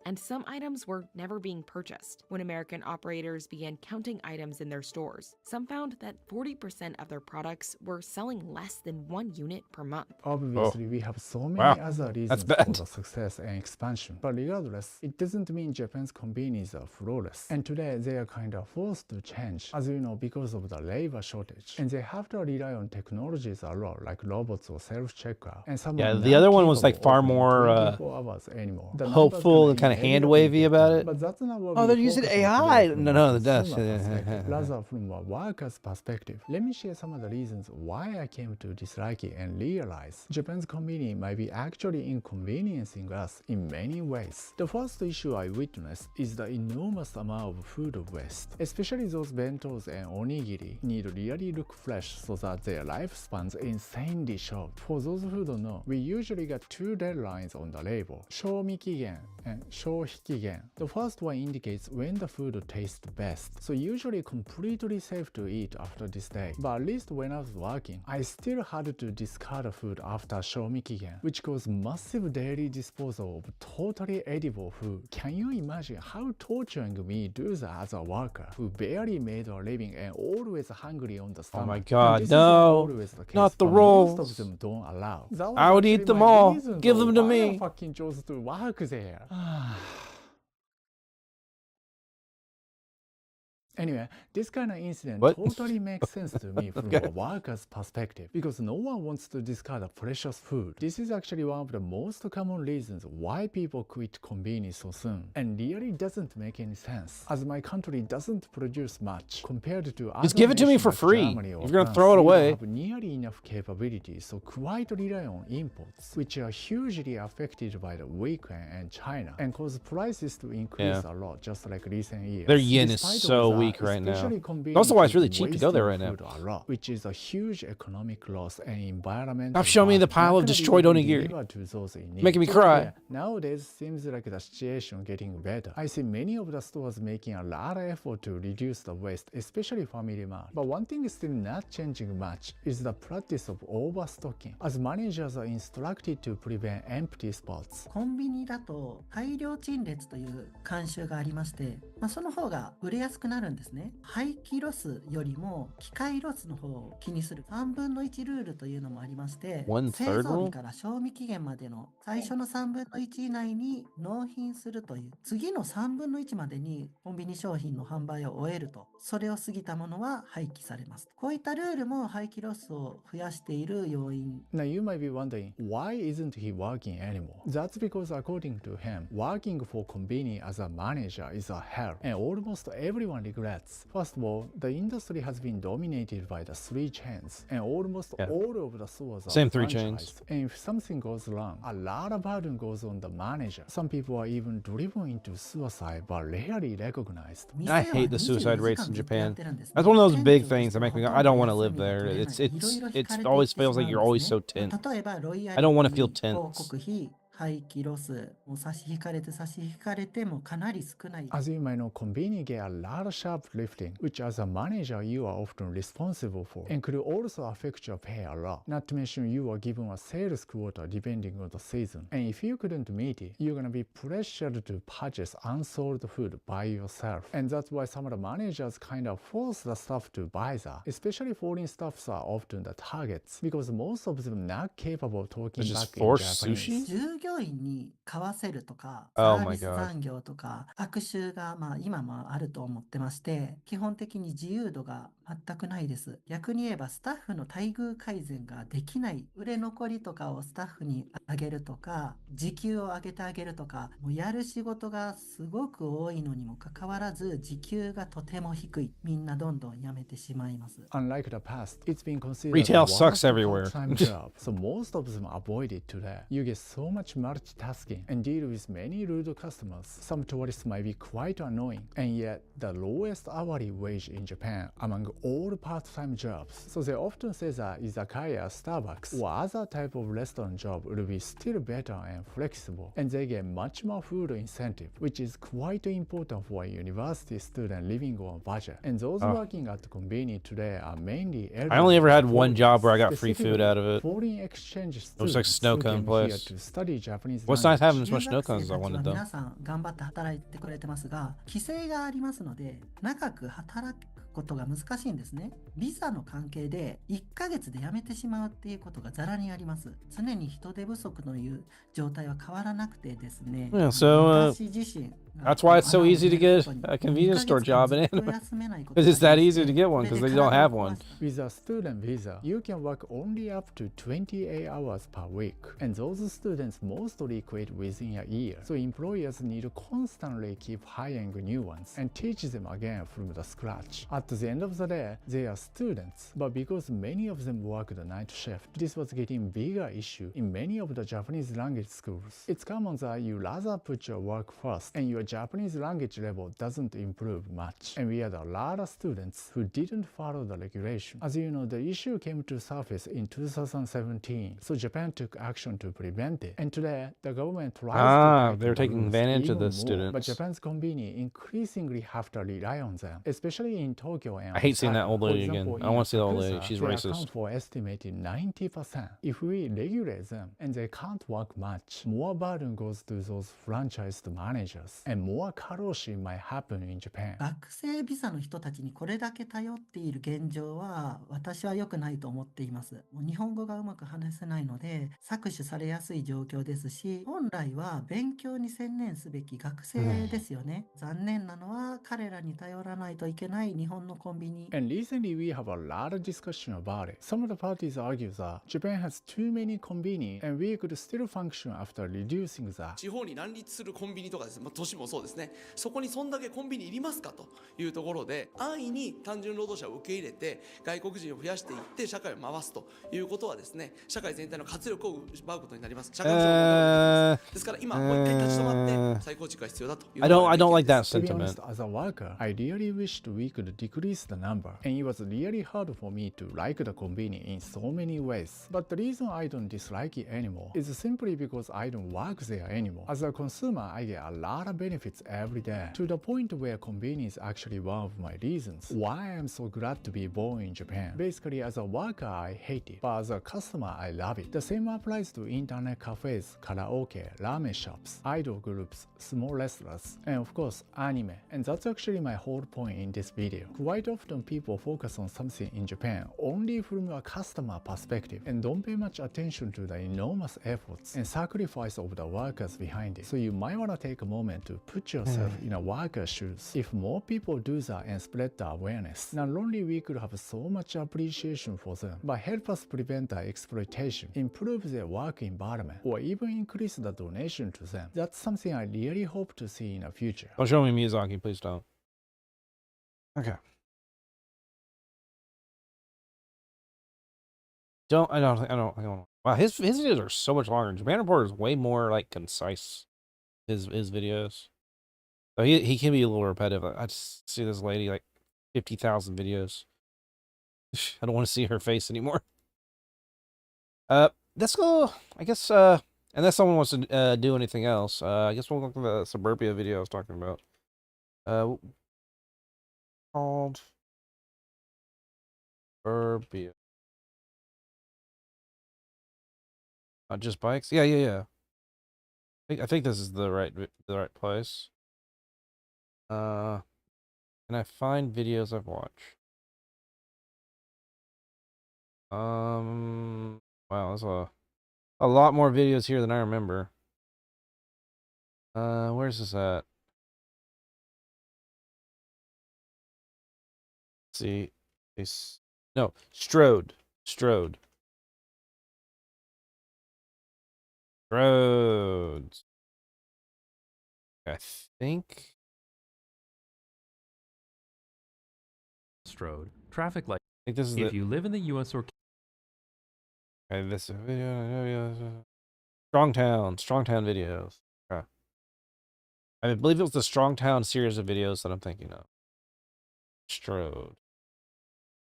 And some items were never being purchased. When American operators began counting items in their stores, some found that 40% of their products were selling less than 1 unit per month. obviously, we have so many Wow, other that's reasons bad. for the success and expansion. But regardless, it doesn't mean Japan's convenience are flawless. And today, they are kind of forced to change, as you know, because of the labor shortage. And they have to rely on technologies a lot, like robots or self-checkout. And some Yeah, are the not other one was like capable far of more 24 hours anymore. The numbers hopeful can and kind of inevitably hand wavy get about done, it. But that's not what Oh, we they're using focus on AI. today from No, a no, that's consumer perspective, rather from a worker's perspective. Let me share some of the reasons why I came to dislike it and realize Japan's convenience might be actually inconveniencing us in many ways. The first issue I witnessed is the enormous amount of food waste. Especially those bentos and onigiri need really look fresh so that their lifespan's insanely short. For those who don't know, we usually got 2 deadlines on the label, shoumikigen and shouhikigen. The first one indicates when the food tastes best, so usually completely safe to eat after this day. But at least when I was working, I still had to discard food after shoumikigen, which caused massive daily disposal of totally edible food. Can you imagine how torturing me do that as a worker who barely made a living and always hungry on the stomach? Oh my And God, this no, isn't always the case, not the but rolls. most of them don't allow. That was I would actually eat them my all. reason, Give though, them to why me. I fucking chose to work there. Anyway, this kind of incident What? totally makes sense to me from Okay. a worker's perspective because no one wants to discard precious food. This is actually one of the most common reasons why people quit convenience so soon, and really doesn't make any sense, as my country doesn't produce much compared to other Just give it to me nations for like free. Germany or If you're gonna France. throw it We don't away. have nearly enough capability, so quite rely on imports, which are hugely affected by the weak yen and China, and cause prices to increase Yeah. a lot, just like recent years. Their yen is Despite so of that, weak right now. especially That's convenience also why it's is really cheap to go there right wasting now. food a lot, which is a huge economic loss and environmental. Stop showing me the burden. pile Not of gonna be destroyed able to onigiri. deliver to those in need. Making me So, cry. yeah, nowadays seems like the situation getting better. I see many of the stores making a lot of effort to reduce the waste, especially Family Mart. But one thing is still not changing much is the practice of overstocking, as managers are instructed to prevent empty spots. コンビニだと大量陳列という慣習がありまして、その方が売れやすくなるんですね。廃棄ロスよりも機械ロスの方を気にする3分の1ルールというのもありまして、 1/3 製造 rule? 日から賞味期限までの最初の3分の1以内に納品するという、次の3分の1までにコンビニ商品の販売を終えると、それを過ぎたものは廃棄されます。こういったルールも廃棄ロスを増やしている要因。 Now you might be wondering, why isn't he working anymore? That's because according to him, working for convenience as a manager is a hell, and almost everyone regrets regrets. First of all, the industry has been dominated by the 3 chains, and almost all of the stores are Same 3 franchised. chains. And if something goes wrong, a lot of burden goes on the manager. Some people are even driven into suicide but rarely recognized. I hate the suicide rates in Japan. That's one of those big things that make me go, I don't want to live there. It's always feels like you're always so tense. I don't want to feel tense. 廃棄ロスも差し引かれてもかなり少ない。 As you might know, Konbini get a lot of shoplifting, which as a manager you are often responsible for, and could also affect your pay a lot. Not to mention you are given a sales quota depending on the season, and if you couldn't meet it, you're gonna be pressured to purchase unsold food by yourself. And that's why some of the managers kind of force the staff to buy that. Especially foreign staffs are often the targets, because most of them not capable of talking back in Japanese. 従業員に買わせるとか、 Oh サー my ビス残業とか、悪習が今もあると思ってまして、基本的に自由度が全くないです。逆に言えばスタッフの待遇改善ができない、売れ残りとかをスタッフにあげるとか、時給を上げてあげるとか、もうやる仕事がすごく多いのにもかかわらず、時給がとても低い。みんなどんどん辞めてしまいます。Unlike the past, it's been considered Retail one sucks of the everywhere. part-time jobs, so most of them avoid it today. You get so much multitasking and deal with many rude customers. Some tourists might be quite annoying, and yet the lowest hourly wage in Japan among all part-time jobs. So they often say that izakaya, Starbucks, or other type of restaurant job will be still better and flexible, and they get much more food incentive, which is quite important for a university student living on a budget. And those working at Konbini today are mainly I only ever had one foreigners, job where I got free food specifically out of it. foreign exchange It was like students snow who cone came here place. to study Japanese Well, it's nice having as 留 much 学 snow 生 cones as I たちは wanted though. 皆さん頑張って働いてくれてますが、規制がありますので、長く働くことが難しいんですね。ビザの関係で1ヶ月で辞めてしまうっていうことがざらにあります。常に人手不足という状態は変わらなくてですね。 Yeah, so 私自身 that's why it's so easy to get a convenience store job in anime. Because it's that easy to get one because they don't have one. With a student visa, you can work only up to 28 hours per week, and those students mostly quit within a year. So employers need to constantly keep hiring new ones and teach them again from the scratch. At the end of the day, they are students, but because many of them work the night shift, this was getting bigger issue in many of the Japanese language schools. It's common that you rather put your work first, and your Japanese language level doesn't improve much. And we had a lot of students who didn't follow the regulation. As you know, the issue came to surface in 2017, so Japan took action to prevent it. And today, the government tries to they're taking advantage of the even more, students. but Japan's Konbini increasingly have to rely on them, especially in Tokyo and I hate seeing that Osaka. old For lady example, again. I in want to see the old lady. Asakusa, She's they racist. account for estimated 90%. If we regulate them and they can't work much, more burden goes to those franchised managers, and more karoshi might happen in Japan. 学生ビザの人たちにこれだけ頼っている現状は私は良くないと思っています。もう日本語がうまく話せないので搾取されやすい状況ですし、本来は勉強に専念すべき学生ですよね。残念なのは彼らに頼らないといけない日本のコンビニ。 And recently we have a lot of discussion about it. Some of the parties argue that Japan has too many konbini and we could still function after reducing that. 地方に乱立するコンビニとかですね、都市もそうですね、そこにそんだけコンビニいりますかというところで、安易に単純労働者を受け入れて外国人を増やしていって社会を回すということはですね、社会全体の活力を奪うことになります。社会保障のですから今もう一回立ち止まって再構築が必要だという。 I don't like that To be sentiment. honest, as a worker, I really wished we could decrease the number, and it was really hard for me to like the konbini in so many ways. But the reason I don't dislike it anymore is simply because I don't work there anymore. As a consumer, I get a lot of benefits every day, to the point where konbini is actually one of my reasons why I'm so glad to be born in Japan. Basically, as a worker, I hate it, but as a customer, I love it. The same applies to internet cafes, karaoke, ramen shops, idol groups, small wrestlers, and of course, anime. And that's actually my whole point in this video. Quite often people focus on something in Japan only from a customer perspective and don't pay much attention to the enormous efforts and sacrifice of the workers behind it. So you might want to take a moment to put yourself in a worker's shoes. If more people do that and spread the awareness, not only we could have so much appreciation for them, but help us prevent the exploitation, improve their work environment, or even increase the donation to them. That's something I really hope to see in the future. Don't show me Miyazaki, please don't. Okay. I don't. Wow, his videos are so much longer. Japan Report is way more like concise. His videos. So he can be a little repetitive. I just see this lady like 50,000 videos. I don't want to see her face anymore. Let's go. I guess. Unless someone wants to do anything else, I guess we'll look at the Suburbia video I was talking about. Called Suburbia. Not just bikes. Yeah. I think this is the right place. Can I find videos I've watched? Wow, there's a lot more videos here than I remember. Where's this at? Let's see. No, Strode. Roads. I think. Strode. Traffic light. I think this is if you live in the U.S. or okay, this video. Strongtown videos. Okay. I believe it was the Strongtown series of videos that I'm thinking of. Strode.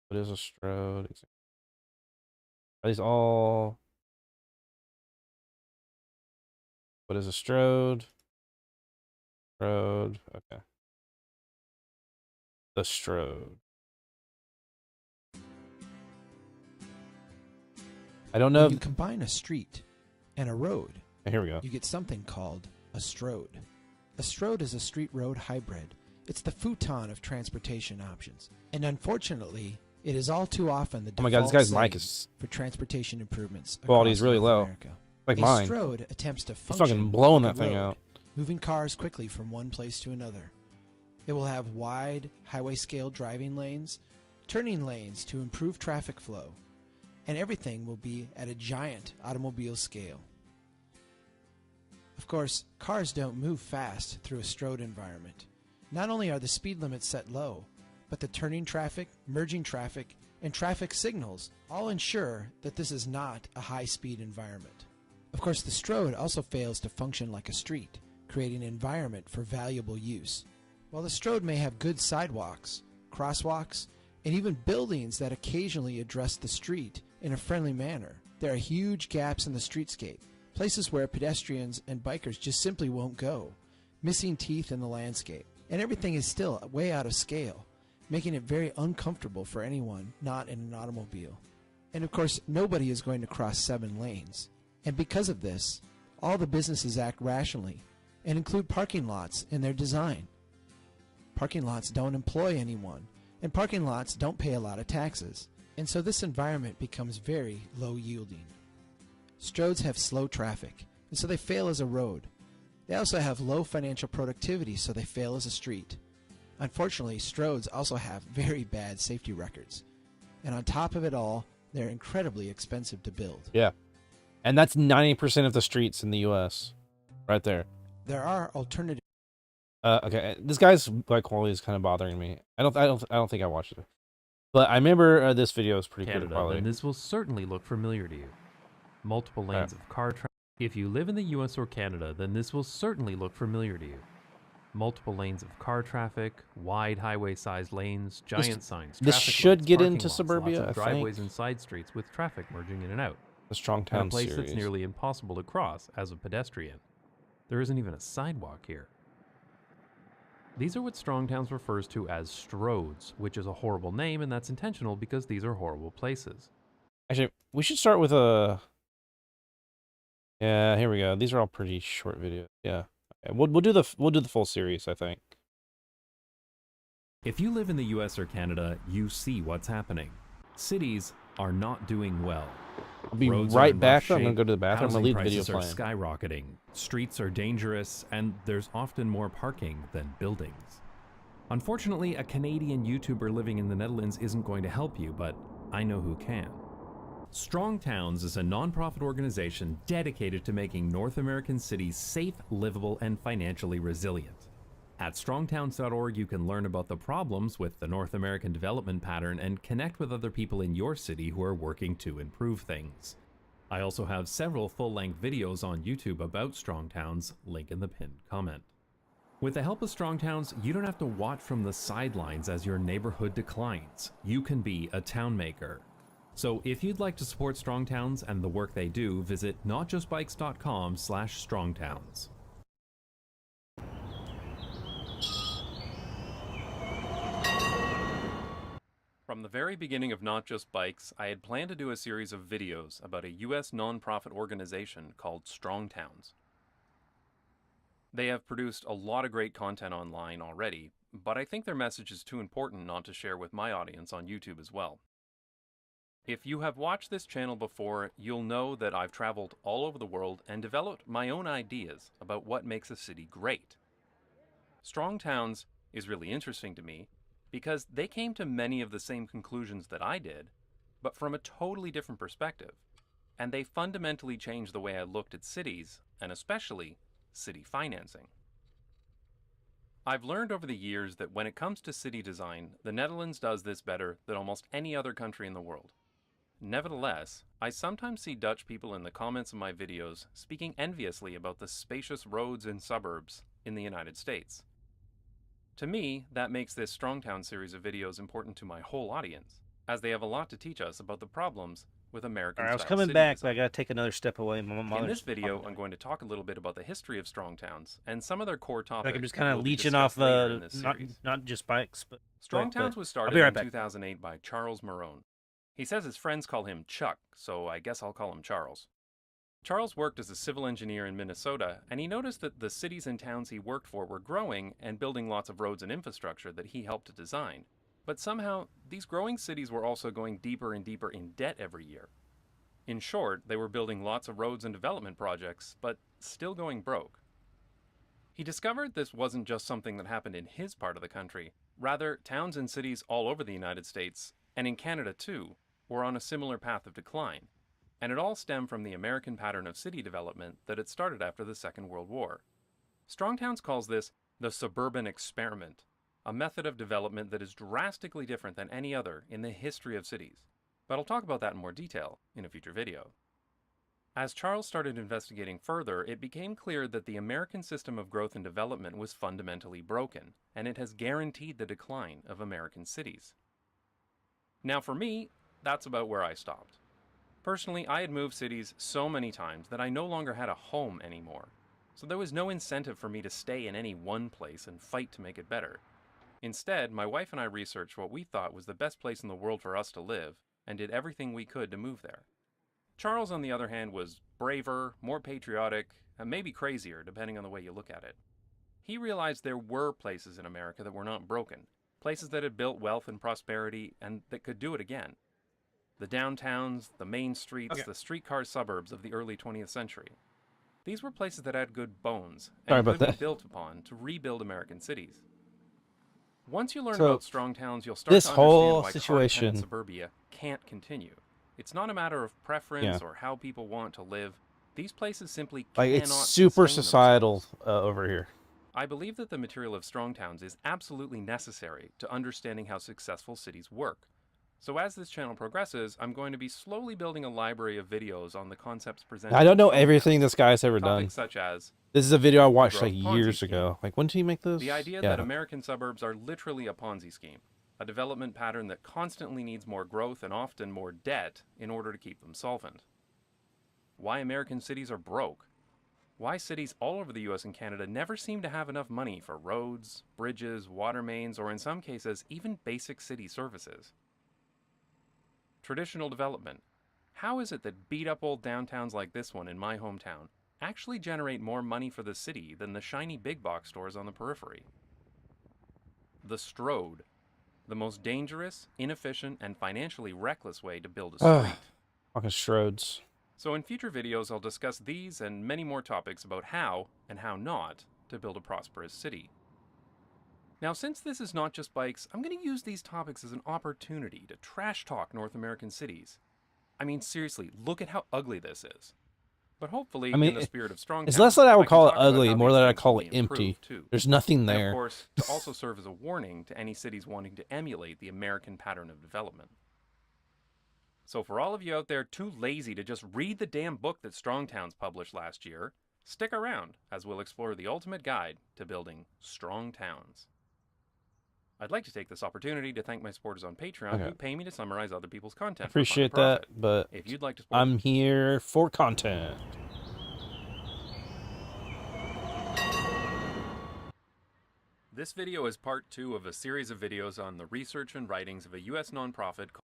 What is a Strode? Are these all? What is a Strode? Strode. Okay. The Strode. I don't know. When you combine a street and a road, here we go. You get something called a Strode. A Strode is a street-road hybrid. It's the futon of transportation options. And unfortunately, it is all too often the oh my god, this guy's default mic setting is for transportation improvements. quality is really across low. North America. Like a mine. Strode attempts to It's function fucking blowing like that a thing road, out. moving cars quickly from one place to another. It will have wide, highway-scale driving lanes, turning lanes to improve traffic flow, and everything will be at a giant automobile scale. Of course, cars don't move fast through a Strode environment. Not only are the speed limits set low, but the turning traffic, merging traffic, and traffic signals all ensure that this is not a high-speed environment. Of course, the Strode also fails to function like a street, creating an environment for valuable use. While the Strode may have good sidewalks, crosswalks, and even buildings that occasionally address the street in a friendly manner, there are huge gaps in the streetscape, places where pedestrians and bikers just simply won't go, missing teeth in the landscape. And everything is still way out of scale, making it very uncomfortable for anyone not in an automobile. And of course, nobody is going to cross 7 lanes. And because of this, all the businesses act rationally and include parking lots in their design. Parking lots don't employ anyone, and parking lots don't pay a lot of taxes. And so this environment becomes very low yielding. Strodes have slow traffic, and so they fail as a road. They also have low financial productivity, so they fail as a street. Unfortunately, Strodes also have very bad safety records. And on top of it all, they're incredibly expensive to build. Yeah. And that's 90% of the streets in the US. Right there. There are alternative. Okay, this guy's bike quality is kind of bothering me. I don't think I watched it. But I remember this video is pretty good quality. then this will certainly look familiar to you. Multiple lanes of car traffic. If you live in the US or Canada, then this will certainly look familiar to you. Multiple lanes of car traffic, wide highway-sized lanes, giant signs. This traffic should lights, get parking into lots, Suburbia, lots of I driveways think. and side streets with traffic merging in and out. The Strongtown and a place series. that's nearly impossible to cross as a pedestrian. There isn't even a sidewalk here. These are what Strongtowns refers to as Strodes, which is a horrible name, and that's intentional because these are horrible places. Actually, we should start with a... Yeah, here we go. These are all pretty short videos. Yeah. Okay, we'll do the full series, I think. If you live in the US or Canada, you see what's happening. Cities are not doing well. I'll be Roads right are in back. rough I'm gonna shape, go to the bathroom. I'm gonna leave the video housing prices playing. are skyrocketing. Streets are dangerous, and there's often more parking than buildings. Unfortunately, a Canadian YouTuber living in the Netherlands isn't going to help you, but I know who can. Strong Towns is a non-profit organization dedicated to making North American cities safe, livable, and financially resilient. At strongtowns.org, you can learn about the problems with the North American development pattern and connect with other people in your city who are working to improve things. I also have several full-length videos on YouTube about Strong Towns, link in the pinned comment. With the help of Strong Towns, you don't have to watch from the sidelines as your neighborhood declines. You can be a town maker. So if you'd like to support Strong Towns and the work they do, visit notjustbikes.com/strongtowns. From the very beginning of Not Just Bikes, I had planned to do a series of videos about a U.S. nonprofit organization called Strong Towns. They have produced a lot of great content online already, but I think their message is too important not to share with my audience on YouTube as well. If you have watched this channel before, you'll know that I've traveled all over the world and developed my own ideas about what makes a city great. Strong Towns is really interesting to me because they came to many of the same conclusions that I did, but from a totally different perspective, and they fundamentally changed the way I looked at cities, and especially city financing. I've learned over the years that when it comes to city design, the Netherlands does this better than almost any other country in the world. Nevertheless, I sometimes see Dutch people in the comments of my videos speaking enviously about the spacious roads and suburbs in the United States. To me, that makes this Strongtown series of videos important to my whole audience, as they have a lot to teach us about the problems with American Alright, I was style coming city back, design. but I gotta take another step away. In this video, I'm going to talk a little bit about the history of strong towns and some of their core topics. Like I'm just kind that of will be leeching discussed off later in this not series. just bikes, but Strong but Towns was I'll started be right in back. 2008 by Charles Marone. He says his friends call him Chuck, so I guess I'll call him Charles. Charles worked as a civil engineer in Minnesota, and he noticed that the cities and towns he worked for were growing and building lots of roads and infrastructure that he helped to design. But somehow, these growing cities were also going deeper and deeper in debt every year. In short, they were building lots of roads and development projects, but still going broke. He discovered this wasn't just something that happened in his part of the country. Rather, towns and cities all over the United States, and in Canada too, were on a similar path of decline. And it all stemmed from the American pattern of city development that had started after the Second World War. Strong Towns calls this the suburban experiment, a method of development that is drastically different than any other in the history of cities. But I'll talk about that in more detail in a future video. As Charles started investigating further, it became clear that the American system of growth and development was fundamentally broken, and it has guaranteed the decline of American cities. Now for me, that's about where I stopped. Personally, I had moved cities so many times that I no longer had a home anymore, so there was no incentive for me to stay in any one place and fight to make it better. Instead, my wife and I researched what we thought was the best place in the world for us to live, and did everything we could to move there. Charles, on the other hand, was braver, more patriotic, and maybe crazier, depending on the way you look at it. He realized there were places in America that were not broken, places that had built wealth and prosperity, and that could do it again. The downtowns, the main streets, the streetcar suburbs of the early 20th century. These were places that had good bones, and could be built upon to rebuild American cities. Once you learn about strong towns, you'll start this to whole understand why situation car-dependent suburbia can't continue. It's not a matter of preference or how people want to live. These places simply like cannot it's super sustain societal over here. I believe that the material of strong towns is absolutely necessary to understanding how successful cities work. So as this channel progresses, I'm going to be slowly building a library of videos on the concepts presented. I don't know in Strong everything Towns. this guy's ever done. Topics such as This is a video I watched growth like Ponzi years scheme. ago. Like when did he make this? The idea Yeah. that American suburbs are literally a Ponzi scheme, a development pattern that constantly needs more growth and often more debt in order to keep them solvent. Why American cities are broke. Why cities all over the US and Canada never seem to have enough money for roads, bridges, water mains, or in some cases, even basic city services. Traditional development. How is it that beat-up old downtowns like this one in my hometown actually generate more money for the city than the shiny big box stores on the periphery? The Strode. The most dangerous, inefficient, and financially reckless way to build a street. Fucking Strodes. So in future videos, I'll discuss these and many more topics about how, and how not, to build a prosperous city. Now, since this is Not Just Bikes, I'm going to use these topics as an opportunity to trash talk North American cities. I mean, seriously, look at how ugly this is. But hopefully, I mean, in the spirit of strong it's town, less that I would can call it talk about ugly, how more these that I things call can it be empty. improved, too. There's nothing And there. of course, to also serve as a warning to any cities wanting to emulate the American pattern of development. So for all of you out there too lazy to just read the damn book that Strong Towns published last year, stick around as we'll explore the ultimate guide to building strong towns. I'd like to take this opportunity to thank my supporters on Patreon who pay me to summarize other people's I content. appreciate for fun and that, profit. but If you'd like to support I'm here for content. This video is part 2 of a series of videos on the research and writings of a U.S. nonprofit called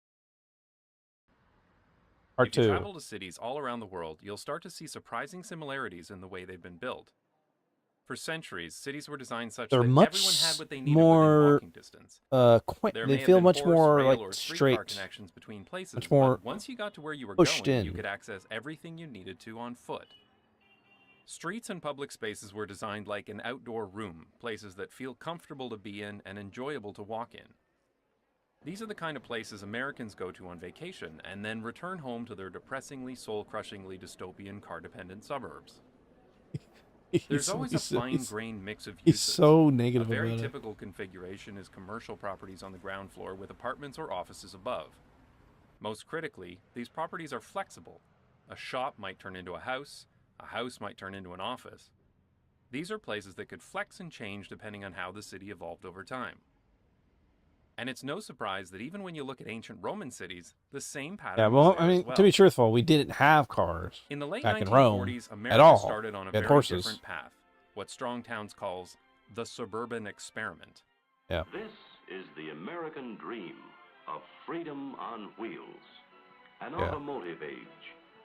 Part If you 2. travel to cities all around the world, you'll start to see surprising similarities in the way they've been built. For centuries, cities were designed such They're that much everyone had what they needed within more walking distance. There they may have feel been much forest, more rail, like or streetcar straight, connections between places, much more but once you got to where you were pushed going, in. you could access everything you needed to on foot. Streets and public spaces were designed like an outdoor room, places that feel comfortable to be in and enjoyable to walk in. These are the kind of places Americans go to on vacation and then return home to their depressingly, soul-crushingly dystopian car-dependent suburbs. There's always a fine-grained mix of uses. He's so negative A very about it. typical configuration is commercial properties on the ground floor with apartments or offices above. Most critically, these properties are flexible. A shop might turn into a house might turn into an office. These are places that could flex and change depending on how the city evolved over time. And it's no surprise that even when you look at ancient Roman cities, the same pattern Yeah, was well, there I mean, as well. to be truthful, we didn't have cars In the late back in 1940s, Rome America at all. started on a We had very horses. different path, what Strong Towns calls the suburban experiment. Yeah. This is the American dream of freedom on wheels. An Yeah. automotive age,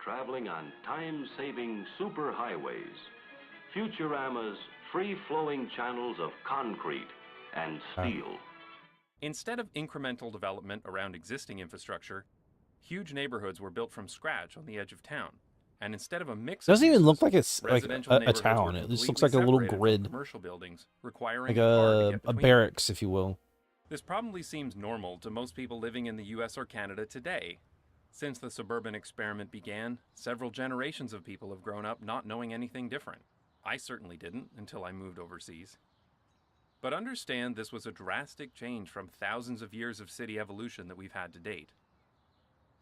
traveling on time-saving superhighways. Futurama's free-flowing channels of concrete and steel. Instead of incremental development around existing infrastructure, huge neighborhoods were built from scratch on the edge of town. And instead of a mix Doesn't of even uses, look like it's like residential a neighborhoods town. were It just looks completely like a little separated from grid, commercial buildings, requiring like a car to a get between. barracks, if you will. This probably seems normal to most people living in the US or Canada today. Since the suburban experiment began, several generations of people have grown up not knowing anything different. I certainly didn't until I moved overseas. But understand this was a drastic change from thousands of years of city evolution that we've had to date.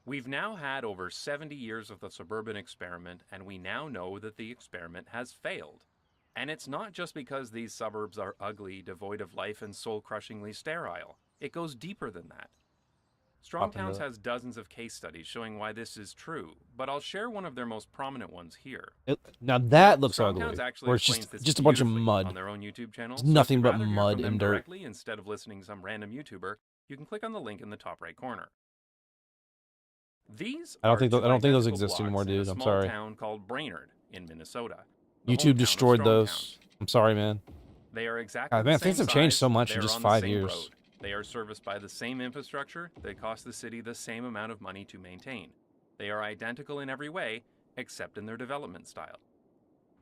We've now had over 70 years of the suburban experiment, and we now know that the experiment has failed. And it's not just because these suburbs are ugly, devoid of life, and soul-crushingly sterile. It goes deeper than that. Strong Towns has dozens of case studies showing why this is true, but I'll share one of their most prominent ones here. Now that looks Strong ugly, Towns actually where it's explains this just a bunch of beautifully mud. on their own YouTube channel. It's so if nothing you'd but rather hear mud from them and dirt. directly instead of listening to some random YouTuber, you can click on the link in the top right corner. These I don't think are two I don't think those identical exist anymore, blocks in a dude. I'm small sorry. town called Brainerd in Minnesota. the YouTube hometown destroyed of those. Strongtown. I'm sorry, man. They are exactly God, man, the same things have changed size, so much in they're just on the 5 same years. road. They are serviced by the same infrastructure that costs the city the same amount of money to maintain. They are identical in every way, except in their development style.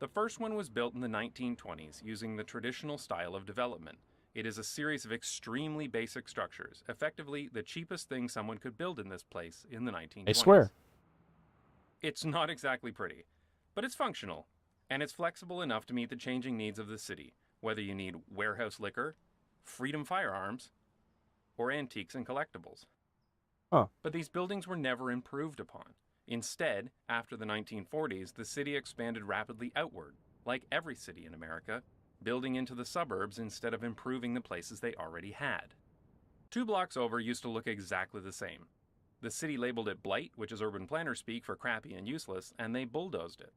The first one was built in the 1920s using the traditional style of development. It is a series of extremely basic structures, effectively the cheapest thing someone could build in this place in the 1920s. A square. It's not exactly pretty, but it's functional, and it's flexible enough to meet the changing needs of the city, whether you need warehouse liquor, freedom firearms, or antiques and collectibles. Huh. But these buildings were never improved upon. Instead, after the 1940s, the city expanded rapidly outward, like every city in America, building into the suburbs instead of improving the places they already had. 2 blocks over used to look exactly the same. The city labeled it blight, which is urban planner speak for crappy and useless, and they bulldozed it.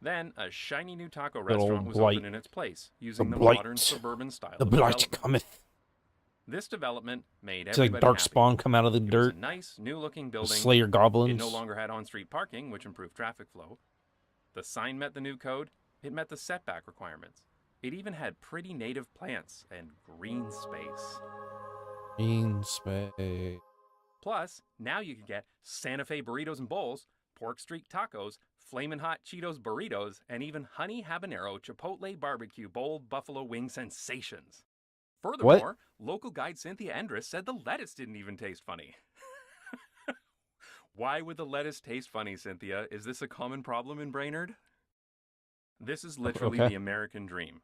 Then, a shiny new taco Good old restaurant was blight. opened in its place, using the blight. modern suburban style The of blight development. cometh. This development made It's like everybody dark happy. spawn come out of the It was dirt. a nice, new-looking building. Slay your goblins. It no longer had on-street parking, which improved traffic flow. The sign met the new code. It met the setback requirements. It even had pretty native plants and green space. Green space. Plus, now you can get Santa Fe burritos and bowls, pork streak tacos, flamin' hot Cheetos burritos, and even honey habanero chipotle barbecue bowl buffalo wing sensations. Furthermore, local guide Cynthia Endress said the lettuce didn't even taste funny. Why would the lettuce taste funny, Cynthia? Is this a common problem in Brainerd? This is literally Okay. the American dream.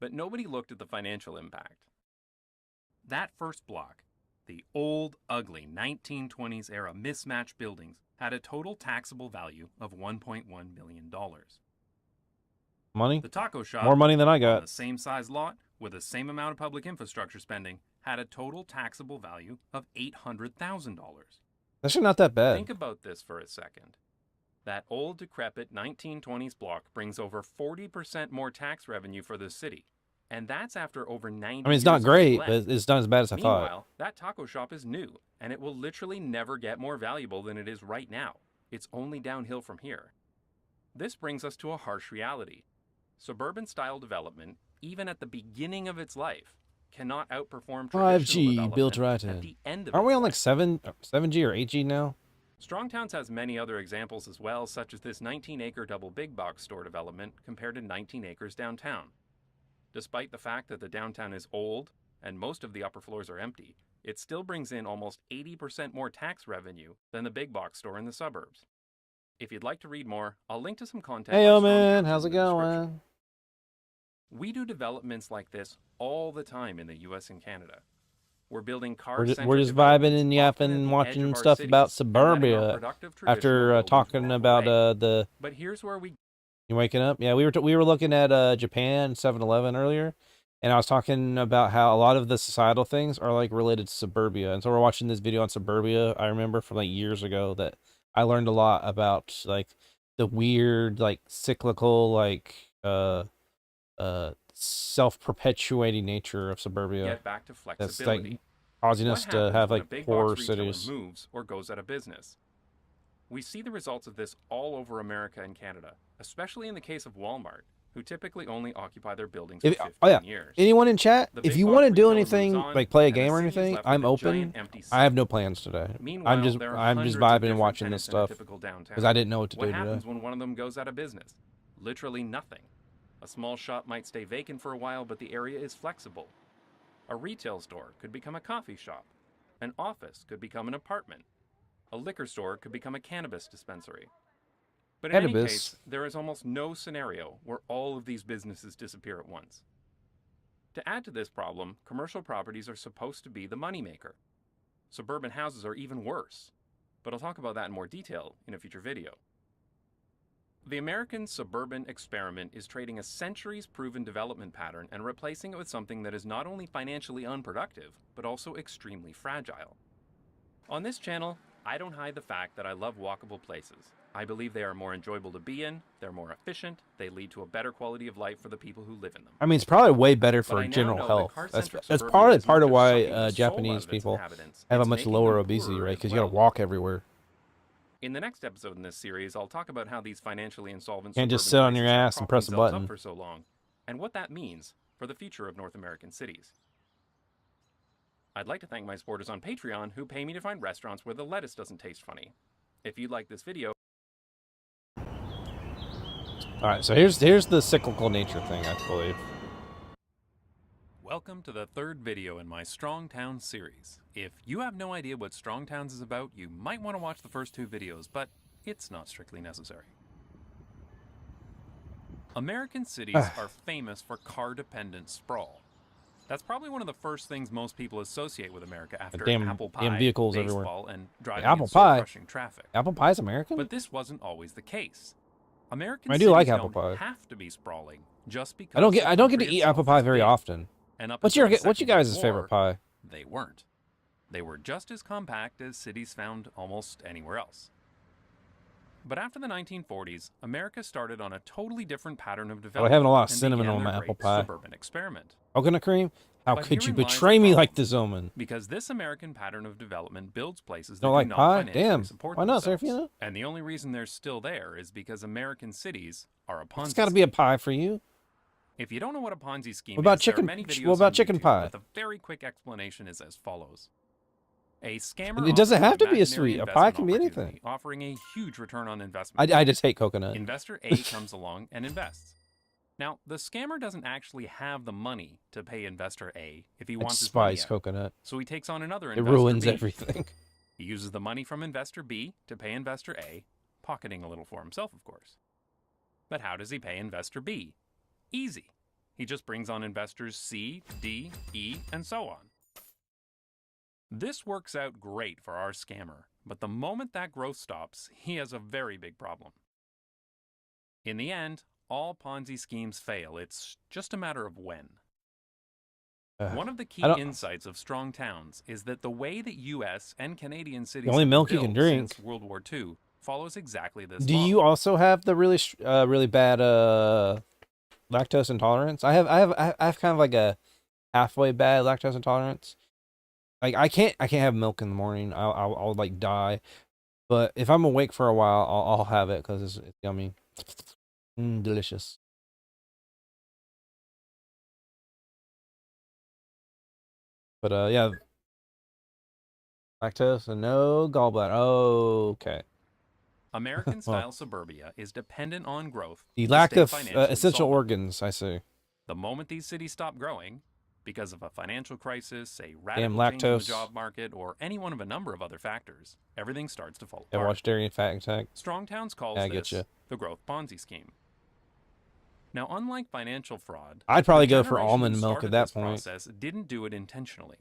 But nobody looked at the financial impact. That first block, the old, ugly 1920s era mismatched buildings, had a total taxable value of $1.1 million. Money? The taco shop, More money than I on got. the same size lot with the same amount of public infrastructure spending, had a total taxable value of $800,000. Actually not that bad. Think about this for a second. That old, decrepit 1920s block brings over 40% more tax revenue for the city. And that's after over 90 I mean, it's years not of great, neglect. but it's not as bad as I thought. Meanwhile, that taco shop is new, and it will literally never get more valuable than it is right now. It's only downhill from here. This brings us to a harsh reality. Suburban-style development, even at the beginning of its life, cannot outperform traditional 5G development built right at in. the end of Aren't its we on like life. 7G or 8G now? Strong Towns has many other examples as well, such as this 19-acre double big box store development compared to 19 acres downtown. Despite the fact that the downtown is old and most of the upper floors are empty, it still brings in almost 80% more tax revenue than the big box store in the suburbs. If you'd like to read more, I'll link to some content. Hey, by yo, Strong man, Towns how's in it the description. going? We do developments like this all the time in the US and Canada. We're building We're car-centric just vibing developments, and often yapping at and the edge watching of our stuff cities, about and letting our suburbia productive traditional after buildings talking walk about away. the. But here's where we You waking up? Yeah, we were looking at Japan 7-Eleven earlier, and I was talking about how a lot of the societal things are like related to suburbia, and so we're watching this video on suburbia. I remember from like years ago that I learned a lot about like the weird like cyclical like self-perpetuating nature of suburbia. get back to That's flexibility. like causing What us to happens have when a like big poorer box retailer cities. moves or goes out of business? We see the results of this all over America and Canada, especially in the case of Walmart, who typically only occupy their buildings for 15 years. Anyone in chat, The if big you box want to do retailer moves anything, on, like play a and the game or city is anything, left with I'm a open. giant empty I have site. no plans today. Meanwhile, there are I'm hundreds just of vibing and different watching this tenants in a stuff typical downtown. because I didn't know what to What do happens today. when one of them goes out of business? Literally nothing. A small shop might stay vacant for a while, but the area is flexible. A retail store could become a coffee shop. An office could become an apartment. A liquor store could become a cannabis dispensary. But in any Cannabis. case, there is almost no scenario where all of these businesses disappear at once. To add to this problem, commercial properties are supposed to be the moneymaker. Suburban houses are even worse, but I'll talk about that in more detail in a future video. The American suburban experiment is trading a centuries-proven development pattern and replacing it with something that is not only financially unproductive, but also extremely fragile. On this channel, I don't hide the fact that I love walkable places. I believe they are more enjoyable to be in, they're more efficient, they lead to a better quality of life for the people who live in them. I mean, it's probably way better But I for now general know that health. car-centric That's suburbia probably is part not of just why sucking the soul out Japanese of its people inhabitants, have a it's much making lower them obesity poorer rate as because you well. gotta walk everywhere. In the next episode in this series, I'll talk about how these financially insolvent Can't just suburban sit on your places have ass and propped press a themselves button. up for so long, and what that means for the future of North American cities. I'd like to thank my supporters on Patreon who pay me to find restaurants where the lettuce doesn't taste funny. If you like this video, All right, so here's the cyclical nature thing, I believe. welcome to the third video in my Strong Towns series. If you have no idea what Strong Towns is about, you might want to watch the first two videos, but it's not strictly necessary. American cities are famous for car-dependent sprawl. That's probably one of the first things most people associate with America after Damn apple pie, vehicles baseball, everywhere. and driving Apple in pie. soul-crushing traffic. Apple pie's American? But this wasn't always the case. American I do like cities apple don't pie. have to be sprawling just because I don't get the to country eat itself apple pie is very big. often. And up What's until your the what's you Second World guys' favorite War, pie? They weren't. They were just as compact as cities found almost anywhere else. But after the 1940s, America started on a totally different pattern of development. having a lot of and cinnamon began on their my apple great pie. Suburban experiment. Coconut cream? How But could you herein lies betray the me like problem, this, Omen? Because this American pattern of development builds places that Don't do like not pie? financially Damn. support Why not, themselves. Serafina? And the only reason they're still there is because American cities are a Ponzi It's got to be a pie for you. If you don't know what a Ponzi scheme What about is, there chicken- are many videos what about on chicken YouTube, pie? But the very quick explanation is as follows. A scammer It doesn't offers have to be a imaginary sweet. A pie investment can be opportunity, anything. offering a huge return on investment. I just hate coconut. Investor A comes along and invests. Now, the scammer doesn't actually have the money to pay investor A if he I wants his money despise out. coconut. So he takes on another It investor ruins B. everything. He uses the money from investor B to pay investor A, pocketing a little for himself, of course. But how does he pay investor B? Easy. He just brings on investors C, D, E, and so on. This works out great for our scammer, but the moment that growth stops, he has a very big problem. In the end, all Ponzi schemes fail. It's just a matter of when. One of the key insights of strong towns is that the way that U.S. and Canadian cities only have milk you built can drink. since World War II follows exactly this Do model. you also have the really bad lactose intolerance? I have kind of like a halfway bad lactose intolerance. Like I can't have milk in the morning. I'll like die. But if I'm awake for a while, I'll have it because it's yummy, delicious. But yeah, lactose and no gallbladder. Oh, okay. American-style suburbia is dependent on growth. The to lack stay of financially essential solvent. organs, I see. The moment these cities stop growing, because of a financial crisis, a Damn radical change in the lactose. job market, or any one of a number of other factors, everything starts to fall Yeah, apart. watch Dairy and Fat Attack. Strong Towns calls Yeah, I get this you. the growth Ponzi scheme. Now, unlike financial fraud, I'd probably the go for generation who almond milk at started that this point. process didn't do it intentionally.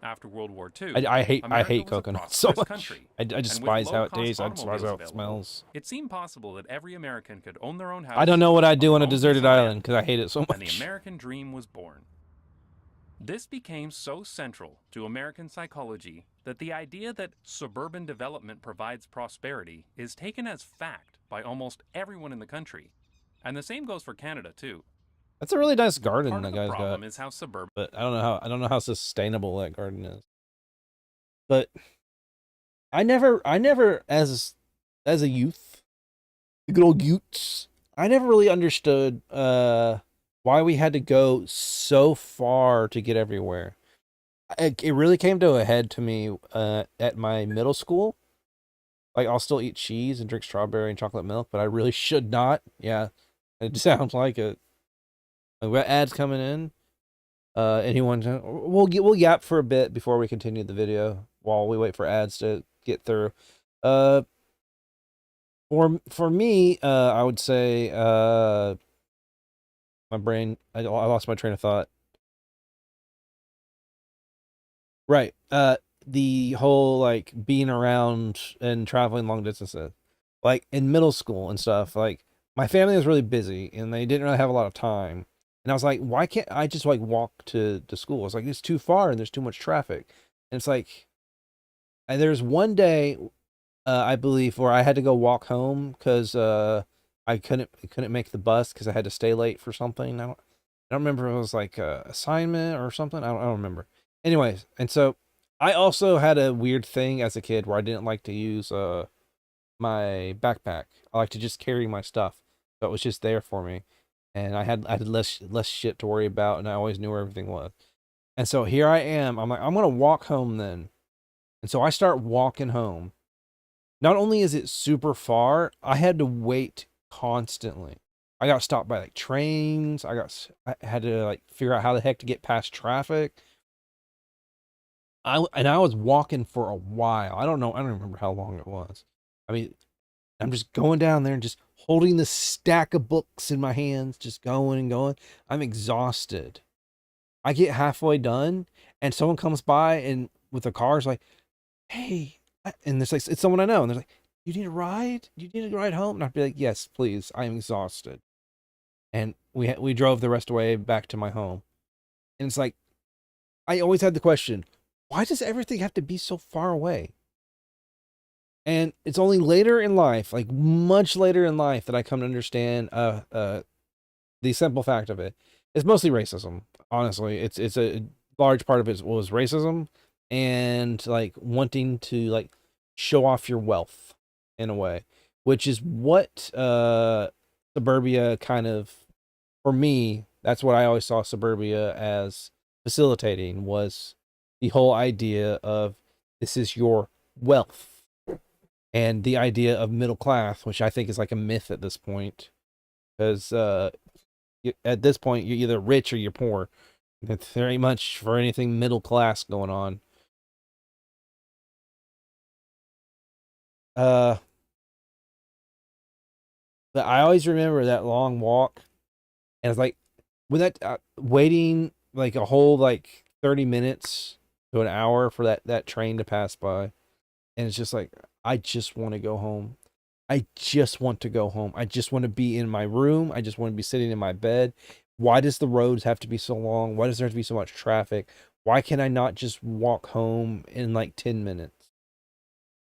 After World War II, I hate America was a coconut so prosperous much. country, I and despise with how it low-cost tastes. I despise automobiles how it available, smells. It seemed possible that every American could own their own house. I don't know what I'd do on a their own piece deserted of land, island because I hate it so And the much. American dream was born. This became so central to American psychology that the idea that suburban development provides prosperity is taken as fact by almost everyone in the country. And the same goes for Canada too. That's a really nice garden Part that of the guy's problem got. is how suburban But I don't know how sustainable that garden is. But I never as a youth, the good old Utes, I never really understood why we had to go so far to get everywhere. It really came to a head to me at my middle school. Like I'll still eat cheese and drink strawberry and chocolate milk, but I really should not. Yeah, it sounds like it. We got ads coming in. Anyone? We'll yap for a bit before we continue the video while we wait for ads to get through. For me, I would say my brain. I lost my train of thought. Right. The whole like being around and traveling long distances, like in middle school and stuff. Like my family was really busy and they didn't really have a lot of time. And I was like, why can't I just like walk to school? It's like, it's too far and there's too much traffic. And it's like, and there's one day, I believe, where I had to go walk home because I couldn't make the bus because I had to stay late for something. I don't remember if it was like a assignment or something. I don't remember. Anyways, and so I also had a weird thing as a kid where I didn't like to use my backpack. I like to just carry my stuff. So it was just there for me. And I had less shit to worry about, and I always knew where everything was. And so here I am. I'm like, I'm gonna walk home then. And so I start walking home. Not only is it super far, I had to wait constantly. I got stopped by like trains. I had to like figure out how the heck to get past traffic. I was walking for a while. I don't remember how long it was. I mean, I'm just going down there and just holding the stack of books in my hands, just going and going. I'm exhausted. I get halfway done and someone comes by and with a car is like, hey, and it's like, it's someone I know. And they're like, you need a ride? You need a ride home? And I'd be like, yes, please. I'm exhausted. And we drove the rest of the way back to my home. And it's like, I always had the question, why does everything have to be so far away? And it's only later in life, like much later in life, that I come to understand the simple fact of it. It's mostly racism, honestly. It's a large part of it was racism and like wanting to like show off your wealth in a way, which is what suburbia kind of, for me, that's what I always saw suburbia as facilitating, was the whole idea of this is your wealth. And the idea of middle class, which I think is like a myth at this point, because at this point you're either rich or you're poor. It's very much for anything middle class going on. But I always remember that long walk, and it's like when that waiting like a whole like 30 minutes to an hour for that train to pass by, and it's just like I just want to go home. I just want to go home. I just want to be in my room. I just want to be sitting in my bed. Why does the roads have to be so long? Why does there have to be so much traffic? Why can I not just walk home in like 10 minutes?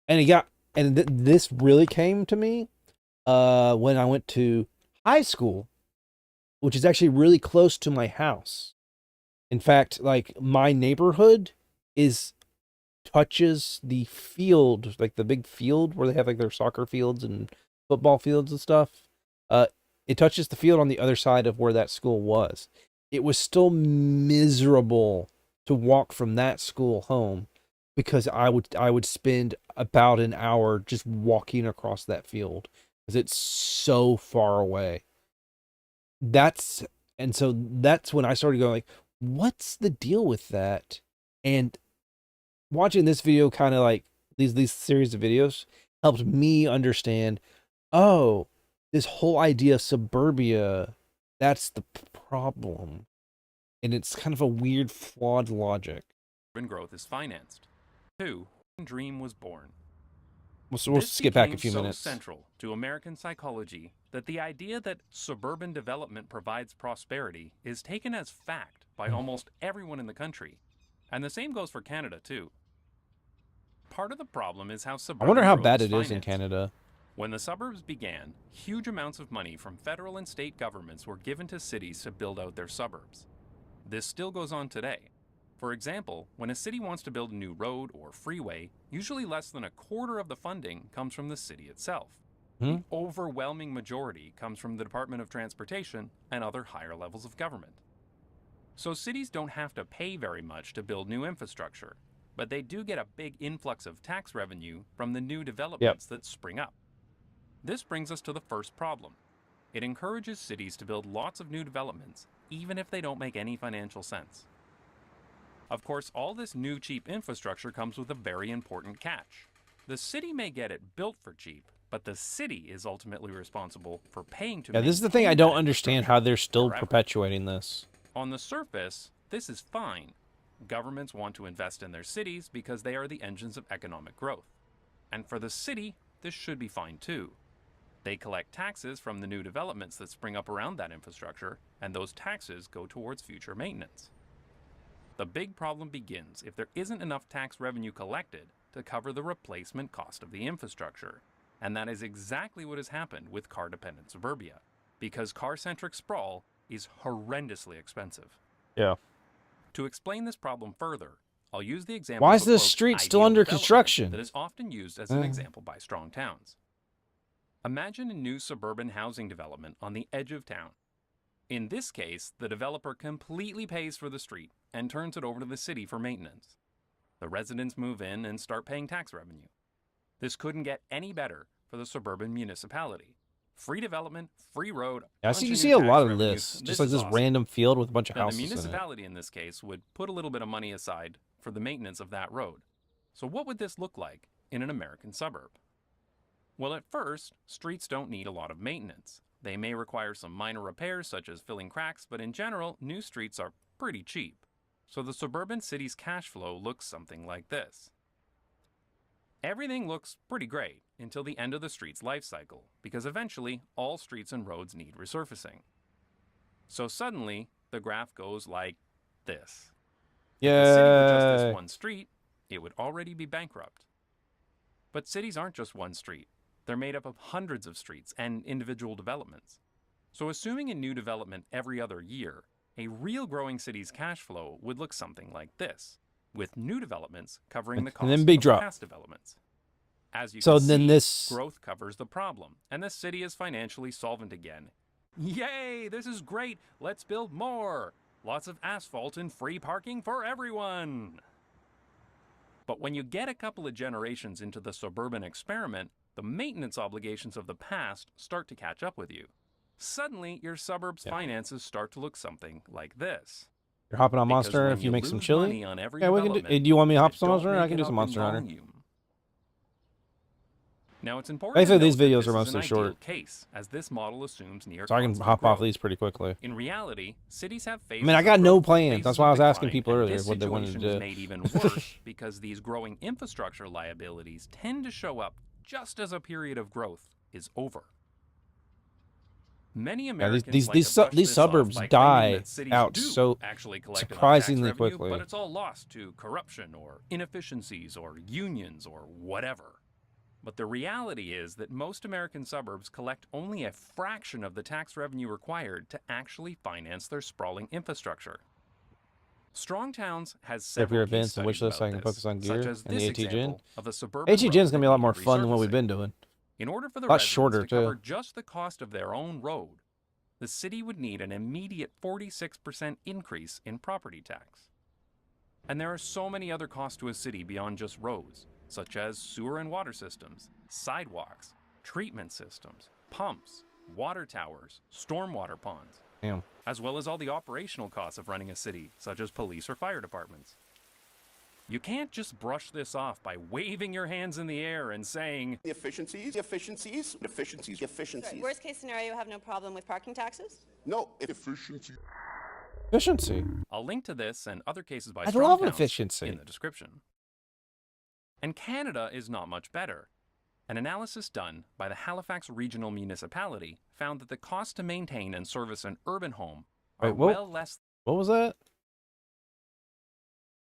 And this really came to me when I went to high school, which is actually really close to my house. In fact, like my neighborhood touches the field, like the big field where they have like their soccer fields and football fields and stuff. It touches the field on the other side of where that school was. It was still miserable to walk from that school home because I would spend about an hour just walking across that field because it's so far away. So that's when I started going like, what's the deal with that? And watching this video, kind of like these series of videos, helped me understand, oh, this whole idea of suburbia, that's the problem. And it's kind of a weird, flawed logic. Urban growth is financed. 2. Dream was born. We'll skip back a few minutes. So central to American psychology that the idea that suburban development provides prosperity is taken as fact by almost everyone in the country. And the same goes for Canada, too. Part of the problem is how suburban I wonder how growth bad is it is in financed. Canada. When the suburbs began, huge amounts of money from federal and state governments were given to cities to build out their suburbs. This still goes on today. For example, when a city wants to build a new road or freeway, usually less than a quarter of the funding comes from the city itself. The overwhelming majority comes from the Department of Transportation and other higher levels of government. So cities don't have to pay very much to build new infrastructure, but they do get a big influx of tax revenue from the new developments that spring up. This brings us to the first problem. It encourages cities to build lots of new developments, even if they don't make any financial sense. Of course, all this new cheap infrastructure comes with a very important catch. The city may get it built for cheap, but the city is ultimately responsible for paying to Yeah, this is the thing I don't understand how they're still forever. perpetuating this. On the surface, this is fine. Governments want to invest in their cities because they are the engines of economic growth. And for the city, this should be fine too. They collect taxes from the new developments that spring up around that infrastructure, and those taxes go towards future maintenance. The big problem begins if there isn't enough tax revenue collected to cover the replacement cost of the infrastructure. And that is exactly what has happened with car-dependent suburbia, because car-centric sprawl is horrendously expensive. Yeah. To explain this problem further, I'll use the example Why of is a, this quote, street still ideal under development construction? that is often used as an example by strong towns. Imagine a new suburban housing development on the edge of town. In this case, the developer completely pays for the street and turns it over to the city for maintenance. The residents move in and start paying tax revenue. This couldn't get any better for the suburban municipality. Free development, free road. Yeah, bunch you new see a tax lot of revenue. this. Just like is this awesome. random field with a bunch of Now, houses the in it. municipality in this case would put a little bit of money aside for the maintenance of that road. So what would this look like in an American suburb? Well, at first, streets don't need a lot of maintenance. They may require some minor repairs such as filling cracks, but in general, new streets are pretty cheap. So the suburban city's cash flow looks something like this. Everything looks pretty great until the end of the street's life cycle, because eventually all streets and roads need resurfacing. So suddenly, the graph goes like this. If the city were just this one street, it would already be bankrupt. But cities aren't just one street. They're made up of hundreds of streets and individual developments. So assuming a new development every other year, a real growing city's cash flow would look something like this, with new developments covering the cost And then big of drop. past developments. As you So can then see, this- growth covers the problem, and the city is financially solvent again. Yay, this is great! Let's build more! Lots of asphalt and free parking for everyone! But when you get a couple of generations into the suburban experiment, the maintenance obligations of the past start to catch up with you. Suddenly, your suburb's finances start to look something like this. You're hopping on Because Monster when if you make some lose chili? money on every Yeah, we can do. development, Do you want me to hop you some don't Monster Hunter? I make can it do up some in Monster Hunter. volume. Now it's important Basically, to these note that videos this are is mostly an ideal short, case, as this model assumes near so I can constant hop off growth. these pretty quickly. In reality, cities have I phases mean, I of got no growth and plans. phases That's why I of was asking decline, people and earlier this what they wanted to situation is do. made even worse because these growing infrastructure liabilities tend to show up just as a period of growth is over. Many Yeah, Americans like to brush these this off suburbs by claiming die that cities out do so actually collect enough tax surprisingly revenue, quickly. but it's all lost to corruption or inefficiencies or unions or whatever. But the reality is that most American suburbs collect only a fraction of the tax revenue required to actually finance their sprawling infrastructure. Strong Towns has If several your case events and wish studies list, I about can this, focus on such gear as and this the AT Gen. example of a suburban AT road Gen's gonna that be a lot needed more fun than what we've resurfacing. been doing. In order for the A lot residents shorter, to cover too. just the cost of their own road, the city would need an immediate 46% increase in property tax. And there are so many other costs to a city beyond just roads, such as sewer and water systems, sidewalks, treatment systems, pumps, water towers, stormwater ponds, Damn. as well as all the operational costs of running a city, such as police or fire departments. You can't just brush this off by waving your hands in the air and saying, Efficiencies. Worst case scenario, you have no problem with parking taxes? No, efficiency. Efficiency. I'll link to this and other cases by I Strong love Towns efficiency. in the description. And Canada is not much better. An analysis done by the Halifax Regional Municipality found that the cost to maintain and service an urban home are Wait, what? well less. What was that?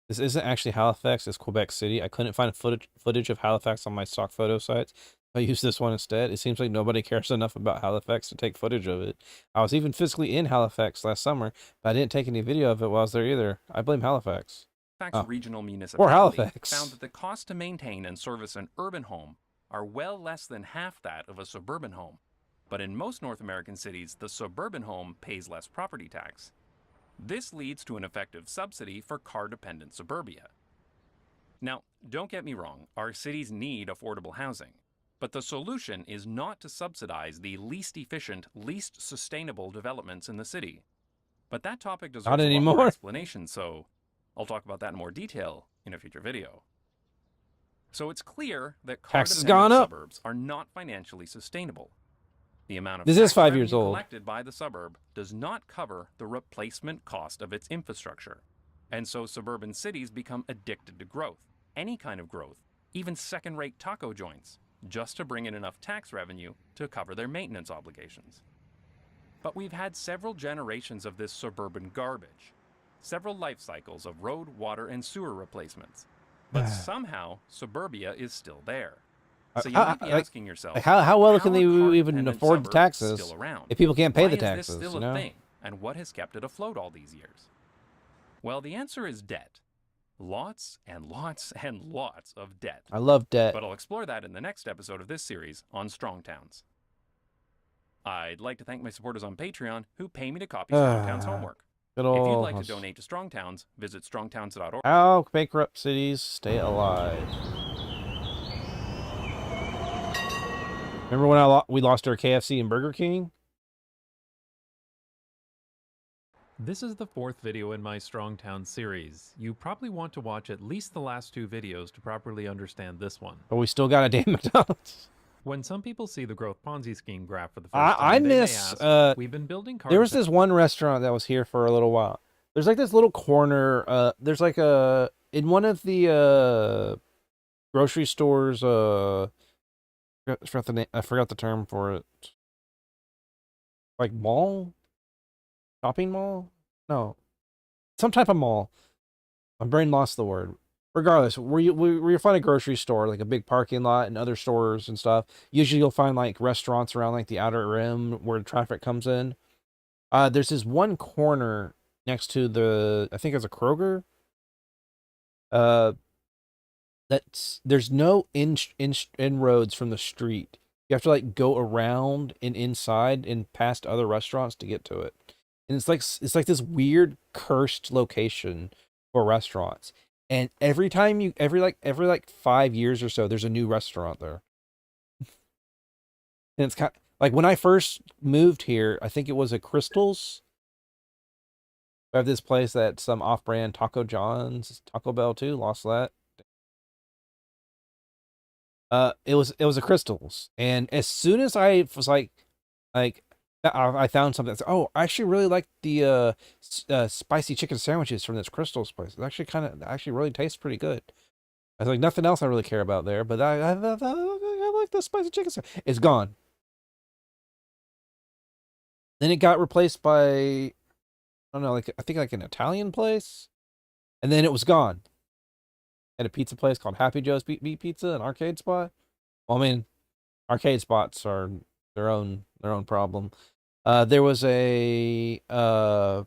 This isn't actually Halifax, it's Quebec City. I couldn't find footage of Halifax on my stock photo sites. I used this one instead. It seems like nobody cares enough about Halifax to take footage of it. I was even physically in Halifax last summer, but I didn't take any video of it while I was there either. I blame Halifax. Halifax Regional Or Municipality Halifax. found that the cost to maintain and service an urban home are well less than half that of a suburban home. But in most North American cities, the suburban home pays less property tax. This leads to an effective subsidy for car-dependent suburbia. Now, don't get me wrong, our cities need affordable housing. But the solution is not to subsidize the least efficient, least sustainable developments in the city. But that topic deserves Not a lot anymore. more explanation, so I'll talk about that in more detail in a future video. So it's clear that Tax has car-dependent gone up. suburbs are not financially sustainable. The amount of This is tax 5 revenue years old. collected by the suburb does not cover the replacement cost of its infrastructure. And so suburban cities become addicted to growth, any kind of growth, even second-rate taco joints, just to bring in enough tax revenue to cover their maintenance obligations. But we've had several generations of this suburban garbage, several life cycles of road, water, and sewer replacements. But somehow, suburbia is still there. So you might be asking yourself, how well can are they even car-dependent afford the suburbs taxes still around? if people can't pay Why the is this taxes? still You a know? thing? And what has kept it afloat all these years? Well, the answer is debt. Lots and lots and lots of debt. I love debt. But I'll explore that in the next episode of this series on Strong Towns. I'd like to thank my supporters on Patreon who pay me to copy Strong Towns homework. Good If you'd old like to us. donate to Strong Towns, visit strongtowns.org. How bankrupt cities stay alive. Remember when we lost our KFC and Burger King? This is the fourth video in my Strong Town series. You probably want to watch at least the last two videos to properly understand this one. But we still got a damn McDonald's. When some people see the growth Ponzi scheme graph for the first I time, they may miss. ask, we've been building cars. There was this one restaurant that was here for a little while. There's like this little corner. There's like in one of the grocery stores. I forgot the name. I forgot the term for it. Like mall, shopping mall. No, some type of mall. My brain lost the word. Regardless, where you find a grocery store, like a big parking lot and other stores and stuff, usually you'll find like restaurants around like the outer rim where the traffic comes in. There's this one corner next to I think it's a Kroger. There's no inroads from the street. You have to like go around and inside and past other restaurants to get to it. And it's like this weird cursed location for restaurants. And every 5 years or so, there's a new restaurant there. And it's kind of, like when I first moved here, I think it was a Crystals. We have this place that's some off-brand Taco John's, Taco Bell too. Lost that. It was a Crystals, and as soon as I was like I found something that's, oh, I actually really like the spicy chicken sandwiches from this Crystals place. It actually really tastes pretty good. I was like, nothing else I really care about there, but I like the spicy chicken sandwich. It's gone. Then it got replaced by, I don't know, I think like an Italian place, and then it was gone. At a pizza place called Happy Joe's Meat Pizza, an arcade spot. Well, I mean, arcade spots are their own problem. There was and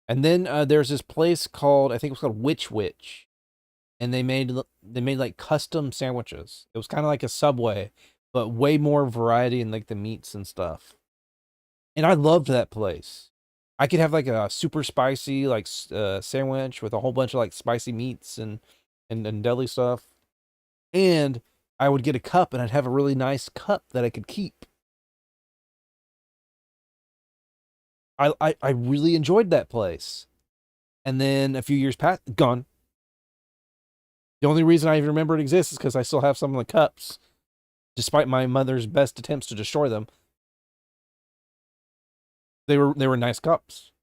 then there's this place called, I think it was called Witch, and they made like custom sandwiches. It was kind of like a Subway, but way more variety in like the meats and stuff. And I loved that place. I could have like a super spicy like sandwich with a whole bunch of like spicy meats and deli stuff, and I would get a cup, and I'd have a really nice cup that I could keep. I really enjoyed that place. And then a few years passed, gone. The only reason I even remember it exists is because I still have some of the cups, despite my mother's best attempts to destroy them. They were nice cups.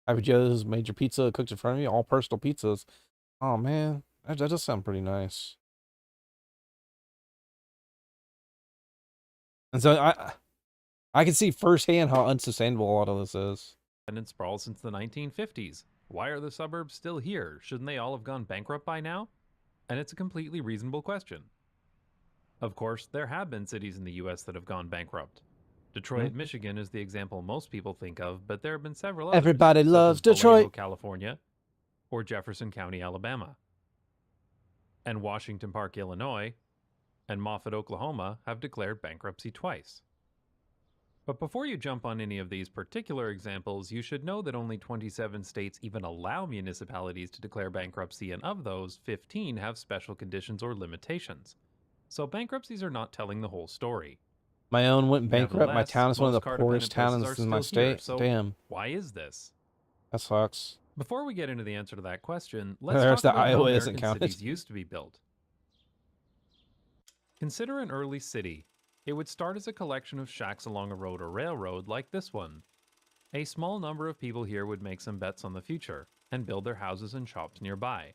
Happy Joe's made your pizza, cooked in front of you, all personal pizzas. Oh man, that does sound pretty nice. And so I can see firsthand how unsustainable a lot of this is. And sprawl since the 1950s. Why are the suburbs still here? Shouldn't they all have gone bankrupt by now? And it's a completely reasonable question. Of course, there have been cities in the US that have gone bankrupt. Detroit, Michigan is the example most people think of, but there have been several others. Everybody loves such as Vallejo, Detroit, California, or Jefferson County, Alabama. And Washington Park, Illinois, and Moffat, Oklahoma have declared bankruptcy twice. But before you jump on any of these particular examples, you should know that only 27 states even allow municipalities to declare bankruptcy, and of those, 15 have special conditions or limitations. So bankruptcies are not telling the whole story. My own went bankrupt. My Nevertheless, town is one of the most poorest cardependent towns places in are my still here, state. so Damn, why is this? that sucks. Before we get into the answer to that question, let's There's talk the about how Iowa isn't American counted. cities used to be built. Consider an early city. It would start as a collection of shacks along a road or railroad like this one. A small number of people here would make some bets on the future and build their houses and shops nearby.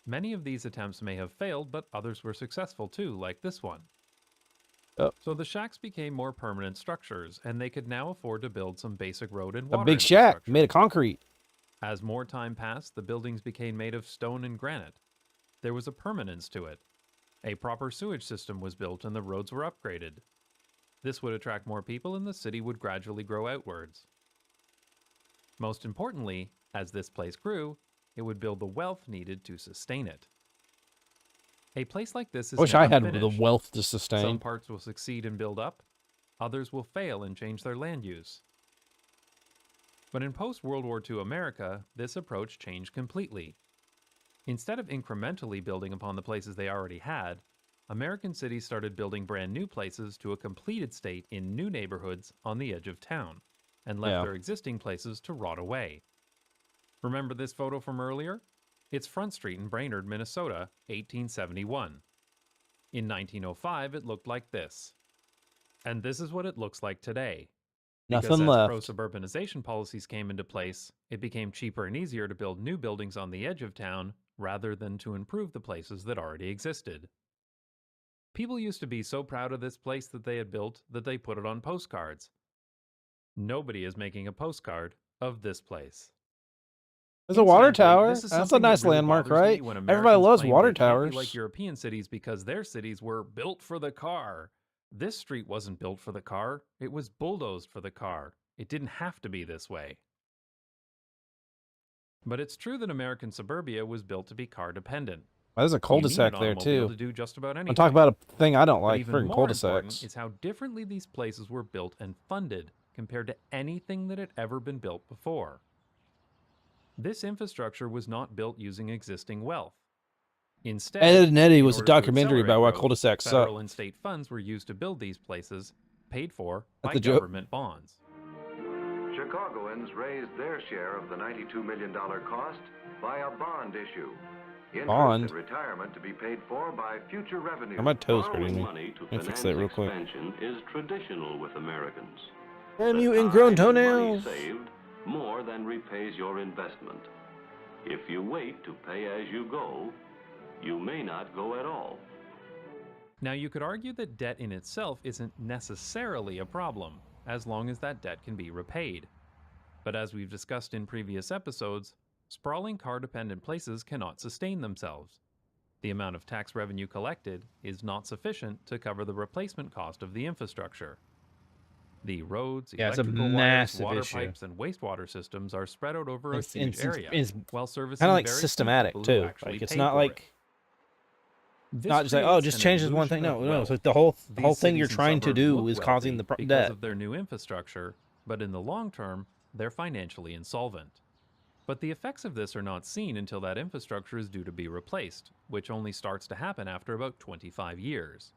Many of these attempts may have failed, but others were successful too, like this one. So the shacks became more permanent structures, and they could now afford to build some basic road and A water big shack infrastructure. made of concrete. As more time passed, the buildings became made of stone and granite. There was a permanence to it. A proper sewage system was built and the roads were upgraded. This would attract more people and the city would gradually grow outwards. Most importantly, as this place grew, it would build the wealth needed to sustain it. A place like this is I wish never I had finished. the wealth to sustain. Some parts will succeed and build up, others will fail and change their land use. But in post-World War II America, this approach changed completely. Instead of incrementally building upon the places they already had, American cities started building brand new places to a completed state in new neighborhoods on the edge of town, and left their existing places to rot away. Remember this photo from earlier? It's Front Street in Brainerd, Minnesota, 1871. In 1905, it looked like this. And this is what it looks like today. Nothing Because as left. pro-suburbanization policies came into place, it became cheaper and easier to build new buildings on the edge of town rather than to improve the places that already existed. People used to be so proud of this place that they had built that they put it on postcards. Nobody is making a postcard of this place. There's a water Incidentally, tower. this is That's a something that nice really landmark, bothers me right? when Everybody Americans loves claim water they can't be towers. like European cities because their cities were built for the car. This street wasn't built for the car. It was bulldozed for the car. It didn't have to be this way. But it's true that American suburbia was built to be car dependent. Well, there's a You need cul-de-sac an there automobile too. to do just about I'm anything. talking about a thing I don't But like, even freaking more cul-de-sacs. important is how differently these places were built and funded compared to anything that had ever been built before. This infrastructure was not built using existing wealth. Instead, Ed and Eddie in was a order to documentary about why accelerate growth, cul-de-sacs suck. federal and state funds were used to build these places, paid for by That's a joke. government bonds. Chicagoans raised their share of the $92 million cost by a bond issue. Interest Bond. in retirement to be paid for by future revenue. My toes Borrowing hurting me. money to Let me fix finance that real quick. expansion is traditional with Americans. Damn The you ingrown time and money toenails. saved more than repays your investment. If you wait to pay as you go, you may not go at all. Now, you could argue that debt in itself isn't necessarily a problem, as long as that debt can be repaid. But as we've discussed in previous episodes, sprawling car-dependent places cannot sustain themselves. The amount of tax revenue collected is not sufficient to cover the replacement cost of the infrastructure. The roads, Yeah, it's a electrical wires, massive water issue. pipes, and wastewater systems are spread out over It's- a huge it's- area, it's while servicing Kind of like very few systematic people who too. actually Like it's pay not for like it. it's This not just like, oh, creates just an change this one illusion thing. No, of no. wealth. It's like the whole These thing you're cities and trying to suburbs do look is causing the wealthy because debt. of their new infrastructure, but in the long term, they're financially insolvent. But the effects of this are not seen until that infrastructure is due to be replaced, which only starts to happen after about 25 years.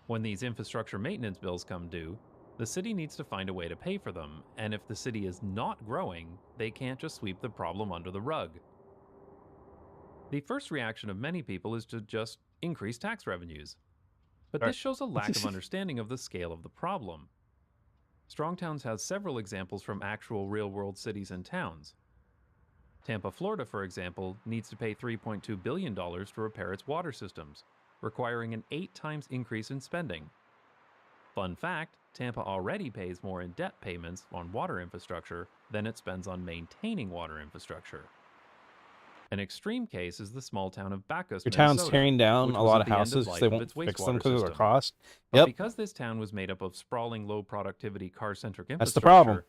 When these infrastructure maintenance bills come due, the city needs to find a way to pay for them, and if the city is not growing, they can't just sweep the problem under the rug. The first reaction of many people is to just increase tax revenues. But this shows a lack of understanding of the scale of the problem. Strong Towns has several examples from actual real-world cities and towns. Tampa, Florida, for example, needs to pay $3.2 billion to repair its water systems, requiring an 8 times increase in spending. Fun fact, Tampa already pays more in debt payments on water infrastructure than it spends on maintaining water infrastructure. An extreme case is the small town of Bacchus, Your town's Minnesota, tearing down which a was lot at of the end houses life because they of won't its fix them wastewater because of the system. cost. But Yep, because this town was made up of sprawling, low-productivity, car-centric infrastructure, that's the problem.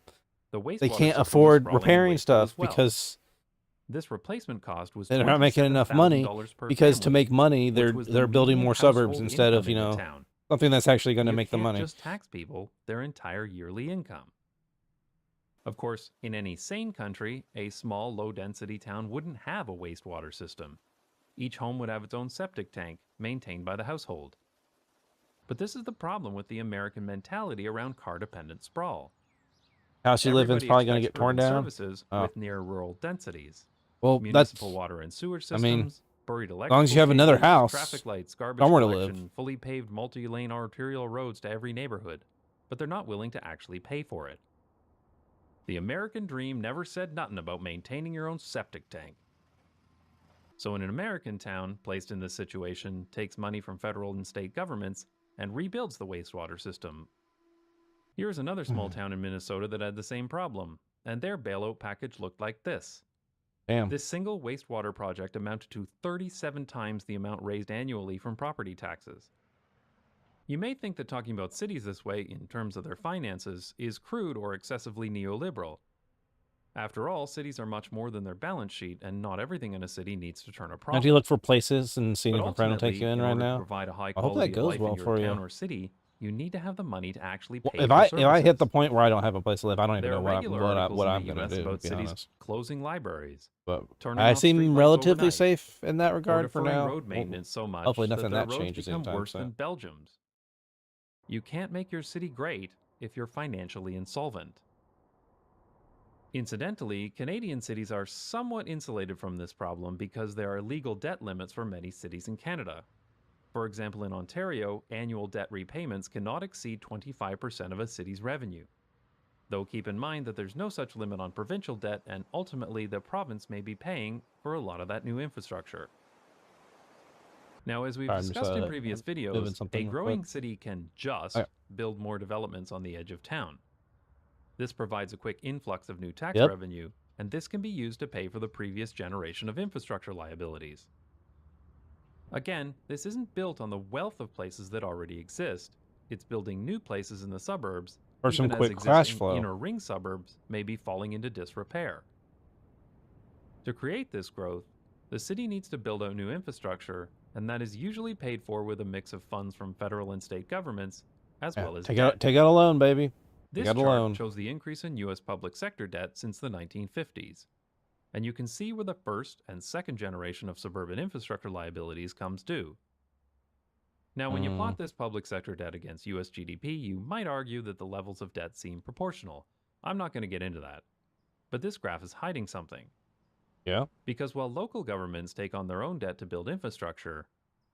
the wastewater They system can't was afford sprawling and repairing wasteful as stuff well. because This replacement cost was they're not making enough money. $27,000 per Because to family, make money, which they're was the they're building median more suburbs household instead of income in the you know town. something that's actually going to You make the can't money. just tax people their entire yearly income. Of course, in any sane country, a small, low-density town wouldn't have a wastewater system. Each home would have its own septic tank, maintained by the household. But this is the problem with the American mentality around car-dependent sprawl. House you live in is Everybody probably going to expects get torn urban down. services Oh. with near rural densities. Well, Municipal that's. water and sewer I systems, mean, buried as long as you electrical have another cables, house, traffic lights, garbage somewhere to collection, live. fully paved multi-lane arterial roads to every neighborhood, but they're not willing to actually pay for it. The American dream never said nothing about maintaining your own septic tank. So in an American town placed in this situation takes money from federal and state governments and rebuilds the wastewater system. Here's another small town in Minnesota that had the same problem, and their bailout package looked like this. Damn. This single wastewater project amounted to 37 times the amount raised annually from property taxes. You may think that talking about cities this way in terms of their finances is crude or excessively neoliberal. After all, cities are much more than their balance sheet, and not everything in a city needs to turn a Now, profit. do you look for places and seeing But if a friend will take you ultimately, in right order to now? provide a high I hope quality that of goes life well in your for town you. or city, you need to have the money to actually pay If for I services. hit the point where I don't have a place to live, I don't even There know are what regular articles what in I'm the going US to do. about To be cities honest, closing libraries, but turning I off seem streetlights relatively overnight, safe in that or regard for deferring now. road maintenance so much Hopefully, that nothing their that roads changes become anytime worse soon. than Belgium's. You can't make your city great if you're financially insolvent. Incidentally, Canadian cities are somewhat insulated from this problem because there are legal debt limits for many cities in Canada. For example, in Ontario, annual debt repayments cannot exceed 25% of a city's revenue. Though keep in mind that there's no such limit on provincial debt, and ultimately the province may be paying for a lot of that new infrastructure. Now, as we've Sorry, I'm just, discussed in previous moving videos, a something real growing quick. city can just Okay. build more developments on the edge of town. This provides a quick influx of new tax Yep. revenue, and this can be used to pay for the previous generation of infrastructure liabilities. Again, this isn't built on the wealth of places that already exist. It's building new places in the suburbs, Or some even as quick cash existing flow. inner ring suburbs may be falling into disrepair. To create this growth, the city needs to build out new infrastructure, and that is usually paid for with a mix of funds from federal and state governments, as Yeah, well as take debt. out a loan, baby. This Take out a chart loan. shows the increase in U.S. public sector debt since the 1950s. And you can see where the first and second generation of suburban infrastructure liabilities comes due. Now, when you plot this public sector debt against U.S. GDP, you might argue that the levels of debt seem proportional. I'm not going to get into that. But this graph is hiding something. Yeah. Because while local governments take on their own debt to build infrastructure,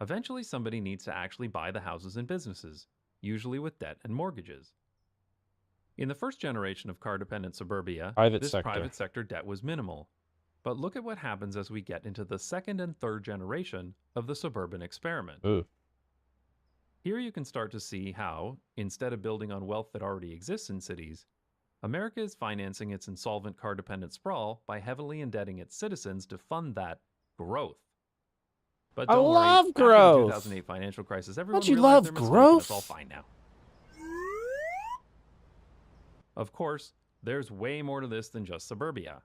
eventually somebody needs to actually buy the houses and businesses, usually with debt and mortgages. In the first generation of car-dependent suburbia, this private sector debt was minimal. But look at what happens as we get into the second and third generation of the suburban experiment. Ooh. Here you can start to see how, instead of building on wealth that already exists in cities, America is financing its insolvent car-dependent sprawl by heavily indebting its citizens to fund that growth. But I don't worry, love after growth. the 2008 financial crisis, everyone Don't you realized love their mistake, and growth? it's all fine now. Of course, there's way more to this than just suburbia.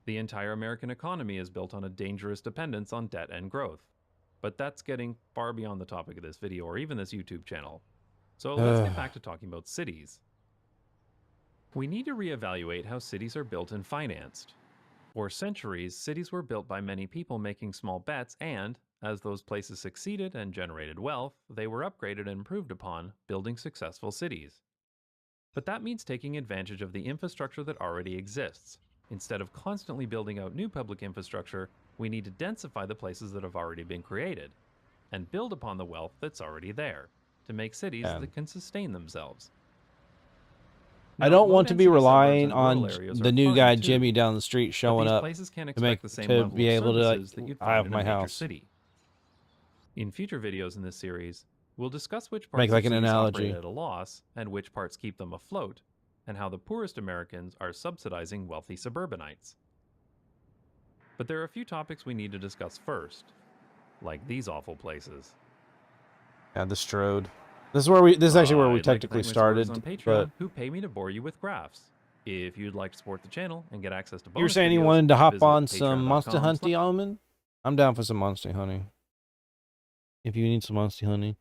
The entire American economy is built on a dangerous dependence on debt and growth. But that's getting far beyond the topic of this video or even this YouTube channel. So let's get back to talking about cities. We need to reevaluate how cities are built and financed. For centuries, cities were built by many people making small bets and, as those places succeeded and generated wealth, they were upgraded and improved upon, building successful cities. But that means taking advantage of the infrastructure that already exists. Instead of constantly building out new public infrastructure, we need to densify the places that have already been created and build upon the wealth that's already there to make cities that can sustain themselves. I don't want to be relying on the new guy Jimmy down the street showing up to be able to have my house. City. In future videos in this series, we'll discuss which Make parts like of an cities analogy. operate at a loss and which parts keep them afloat, and how the poorest Americans are subsidizing wealthy suburbanites. But there are a few topics we need to discuss first, like these awful places. Yeah, the Strode. This is actually where we I'd like to technically thank my started, supporters on Patreon but who pay me to bore you with graphs. If you'd like to support the channel and get access to bonus you were saying you videos, wanted to hop visit on some Monster patreon.com/. Hunty, Almond? I'm down for some Monster Honey. If you need some Monster Honey.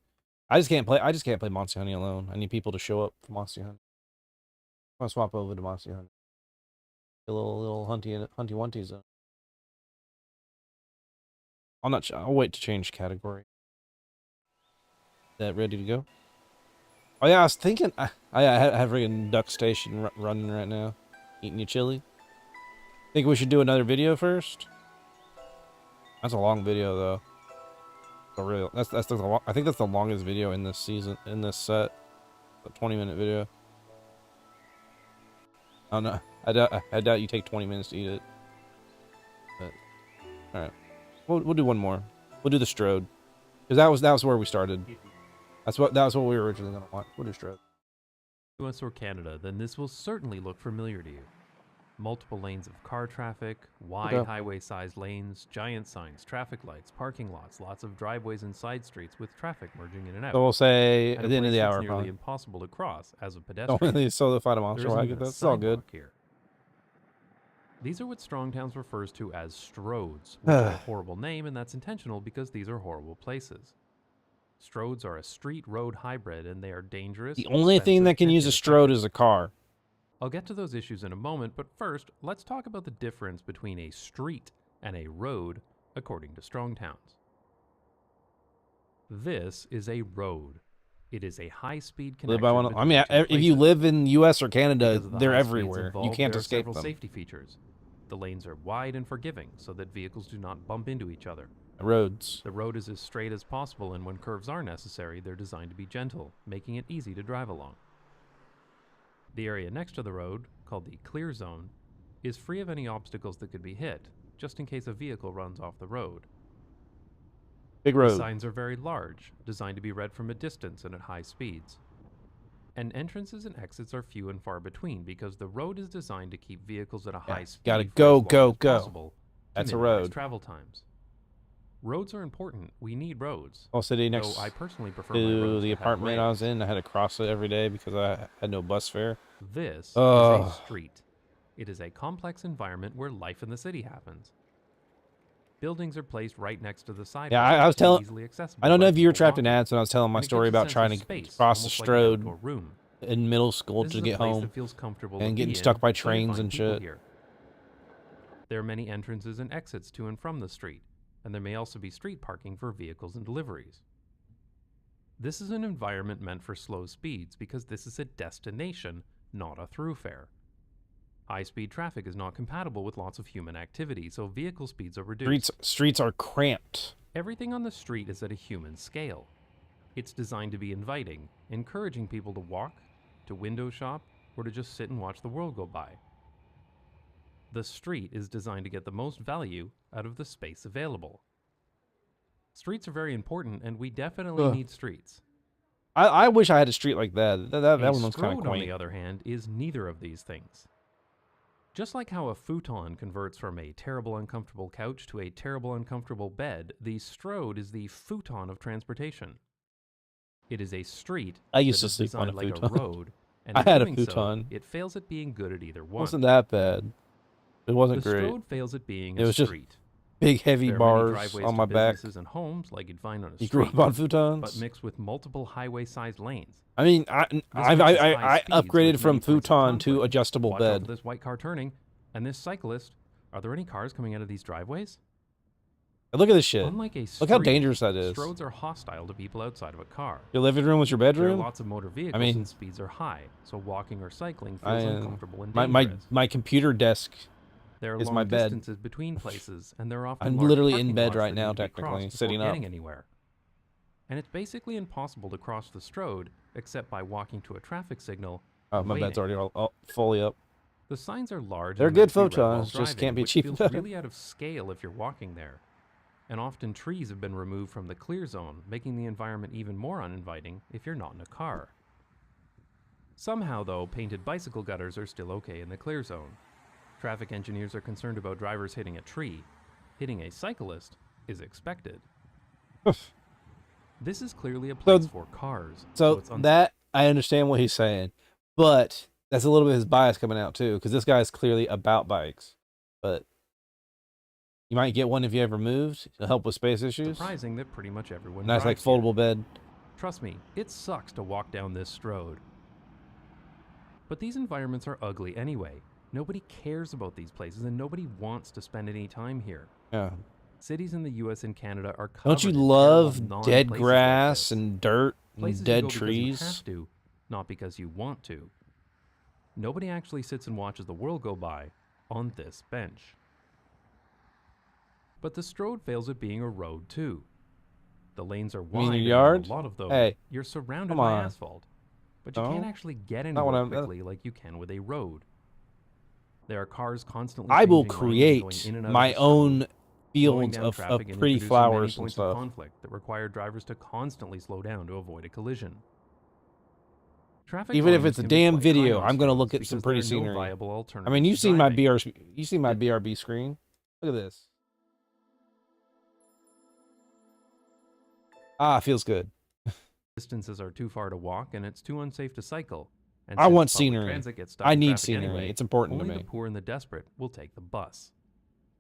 I just can't play Monster Honey alone. I need people to show up for Monster Honey. I'm gonna swap over to Monster Honey. A little hunty wunties. I'll wait to change category. That ready to go? Oh yeah, I was thinking. I have friggin' Duck Station running right now, eating your chili. Think we should do another video first? That's a long video though. For real, I think that's the longest video in this season, in this set. A 20-minute video. I don't know. I doubt you take 20 minutes to eat it. But all right, we'll do one more. We'll do the Strode, because that was where we started. That was what we were originally gonna want. We'll do Strode. US or Canada, then this will certainly look familiar to you. Multiple lanes of car traffic, wide highway-sized lanes, giant signs, traffic lights, parking lots, lots of driveways and side streets with traffic merging in and out. So we'll say And at the end of the a place hour, that's nearly probably. impossible to cross as a Don't pedestrian. really solo fight a monster There isn't wagon. even a That's all good. sidewalk here. These are what Strongtowns refers to as stroads, which are a horrible name, and that's intentional because these are horrible places. Stroads are a street-road hybrid, and they are dangerous. The only thing that can use a Strode is a car. I'll get to those issues in a moment, but first, let's talk about the difference between a street and a road, according to Strongtowns. This is a road. It is a high-speed connection. I mean, if you live in U.S. or Canada, Because of the they're high speeds everywhere. You involved, can't there are escape several them. safety features. The lanes are wide and forgiving, so that vehicles do not bump into each other. Roads. The road is as straight as possible, and when curves are necessary, they're designed to be gentle, making it easy to drive along. The area next to the road, called the clear zone, is free of any obstacles that could be hit, just in case a vehicle runs off the road. Big The road. signs are very large, designed to be read from a distance and at high speeds. And entrances and exits are few and far between because the road is designed to keep vehicles at a high speed. Gotta for go, as long go, as go. possible to That's a minimize road. Travel times. Roads are important. We need roads. Whole city next Though I personally prefer my to roads the to have apartment I rails. was in. I had to cross it every day because I had no bus fare. This is Oh. a street. It is a complex environment where life in the city happens. Buildings are placed right next to the sidewalk. Yeah, I was and telling. easily accessible I don't know by if you were people trapped in walking. ads when I was telling my And it story gives a about sense trying of to space, cross the almost like an Strode outdoor room. in middle school This to is a get place home that feels comfortable to and be getting in, stuck by so you trains find and people shit. here. There are many entrances and exits to and from the street, and there may also be street parking for vehicles and deliveries. This is an environment meant for slow speeds because this is a destination, not a thoroughfare. High-speed traffic is not compatible with lots of human activity, so vehicle speeds are reduced. Streets are cramped. Everything on the street is at a human scale. It's designed to be inviting, encouraging people to walk, to window shop, or to just sit and watch the world go by. The street is designed to get the most value out of the space available. Streets are very important, and we definitely need streets. I wish I had a street like that. That one looks kind of Strode, quaint. on the other hand, is neither of these things. Just like how a futon converts from a terrible uncomfortable couch to a terrible uncomfortable bed, the Strode is the futon of transportation. It is a street I used that to is sleep on a designed like futon. a road, and I in had a doing so, futon. it fails at being good at either It one. wasn't that bad. It wasn't The great. Strode fails at being It a was just street. big, heavy There are many bars driveways on to my back. businesses and homes like you'd find on a You street, grew up on futons? but mixed with multiple highway-sized lanes. I mean, This means high I speeds upgraded with from many points of futon to conflict. adjustable Watch out bed. for this white car turning, and this cyclist. Are there any cars coming out of these driveways? Look at this shit. Unlike a Look how street, dangerous that is. Strodes are hostile to people outside of a car. Your living room was your There are bedroom? lots of motor vehicles I mean, and speeds are high, so walking or cycling feels uncomfortable and my dangerous. my computer desk There are is long my bed. distances between places, and there are often I'm large literally in parking bed lots right that now, need to be technically, crossed before sitting up. getting anywhere. And it's basically impossible to cross the Strode except by walking to a traffic signal. Oh, and my bed's waiting. already all fully up. The signs are large. They're and good meant to be read while photons, just driving, can't be which cheap feels about it. really out of scale if you're walking there. And often trees have been removed from the clear zone, making the environment even more uninviting if you're not in a car. Somehow, though, painted bicycle gutters are still okay in the clear zone. Traffic engineers are concerned about drivers hitting a tree. Hitting a cyclist is expected. This is clearly a place for cars. So it's that I understand what he's saying, but that's a little bit his bias coming out too, because this guy is clearly about bikes. But you might get one if you ever moved to help with space issues. surprising that pretty much everyone Nice, like drives here. foldable bed. Trust me, it sucks to walk down this Strode. But these environments are ugly anyway. Nobody cares about these places, and nobody wants to spend any time here. Yeah. Cities in the U.S. and Canada are covered Don't you in terrible, love gnawing dead places like grass this. and dirt and Places you dead go because you trees? have to, not because you want to. Nobody actually sits and watches the world go by on this bench. But the Strode fails at being a road too. The lanes are mean wide, your and yard? a lot of them, Hey, you're surrounded come by on. asphalt. But you No? can't actually get Not what anywhere I'm- quickly like you can with a road. There are cars constantly I will changing lanes and going create in and out of my the Strode, own slowing fields down of traffic and pretty introducing many flowers and points of stuff. conflict that require drivers to constantly slow down to avoid a collision. Traffic Even if volumes it's a can be damn quite high video, on I'm gonna Strodes look at some because pretty there are no scenery. viable I alternatives mean, to you've seen my driving. you seen my BRB screen. Look at this. Ah, feels good. Distances are too far to walk, and it's too unsafe to cycle. And I since want public scenery. transit gets stuck I in need traffic scenery. anyway, It's important to only me. the poor and the desperate will take the bus.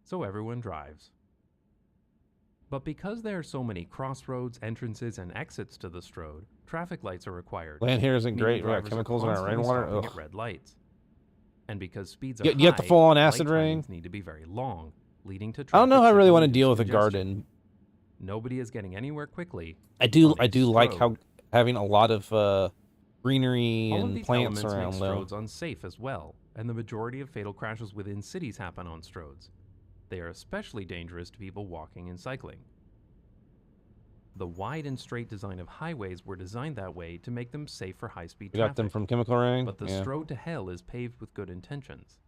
So everyone drives. But because there are so many crossroads, entrances, and exits to the Strode, traffic lights are required. Land here isn't meaning great. We got drivers are chemicals in our constantly rainwater. stopping Ugh. at red lights. And because speeds are You get the high, full-on light acid rain? timings need to be very long, leading to I don't know if I traffic really want to signal deal with a congestion. garden. Nobody is getting anywhere quickly. I do on a like Strode. how having a lot of greenery All of and these plants elements around make though. Strodes unsafe as well, and the majority of fatal crashes within cities happen on Strodes. They are especially dangerous to people walking and cycling. The wide and straight design of highways were designed that way to make them safe for high-speed You traffic. got them from Chemical Rain? But the Yeah. Strode to hell is paved with good intentions.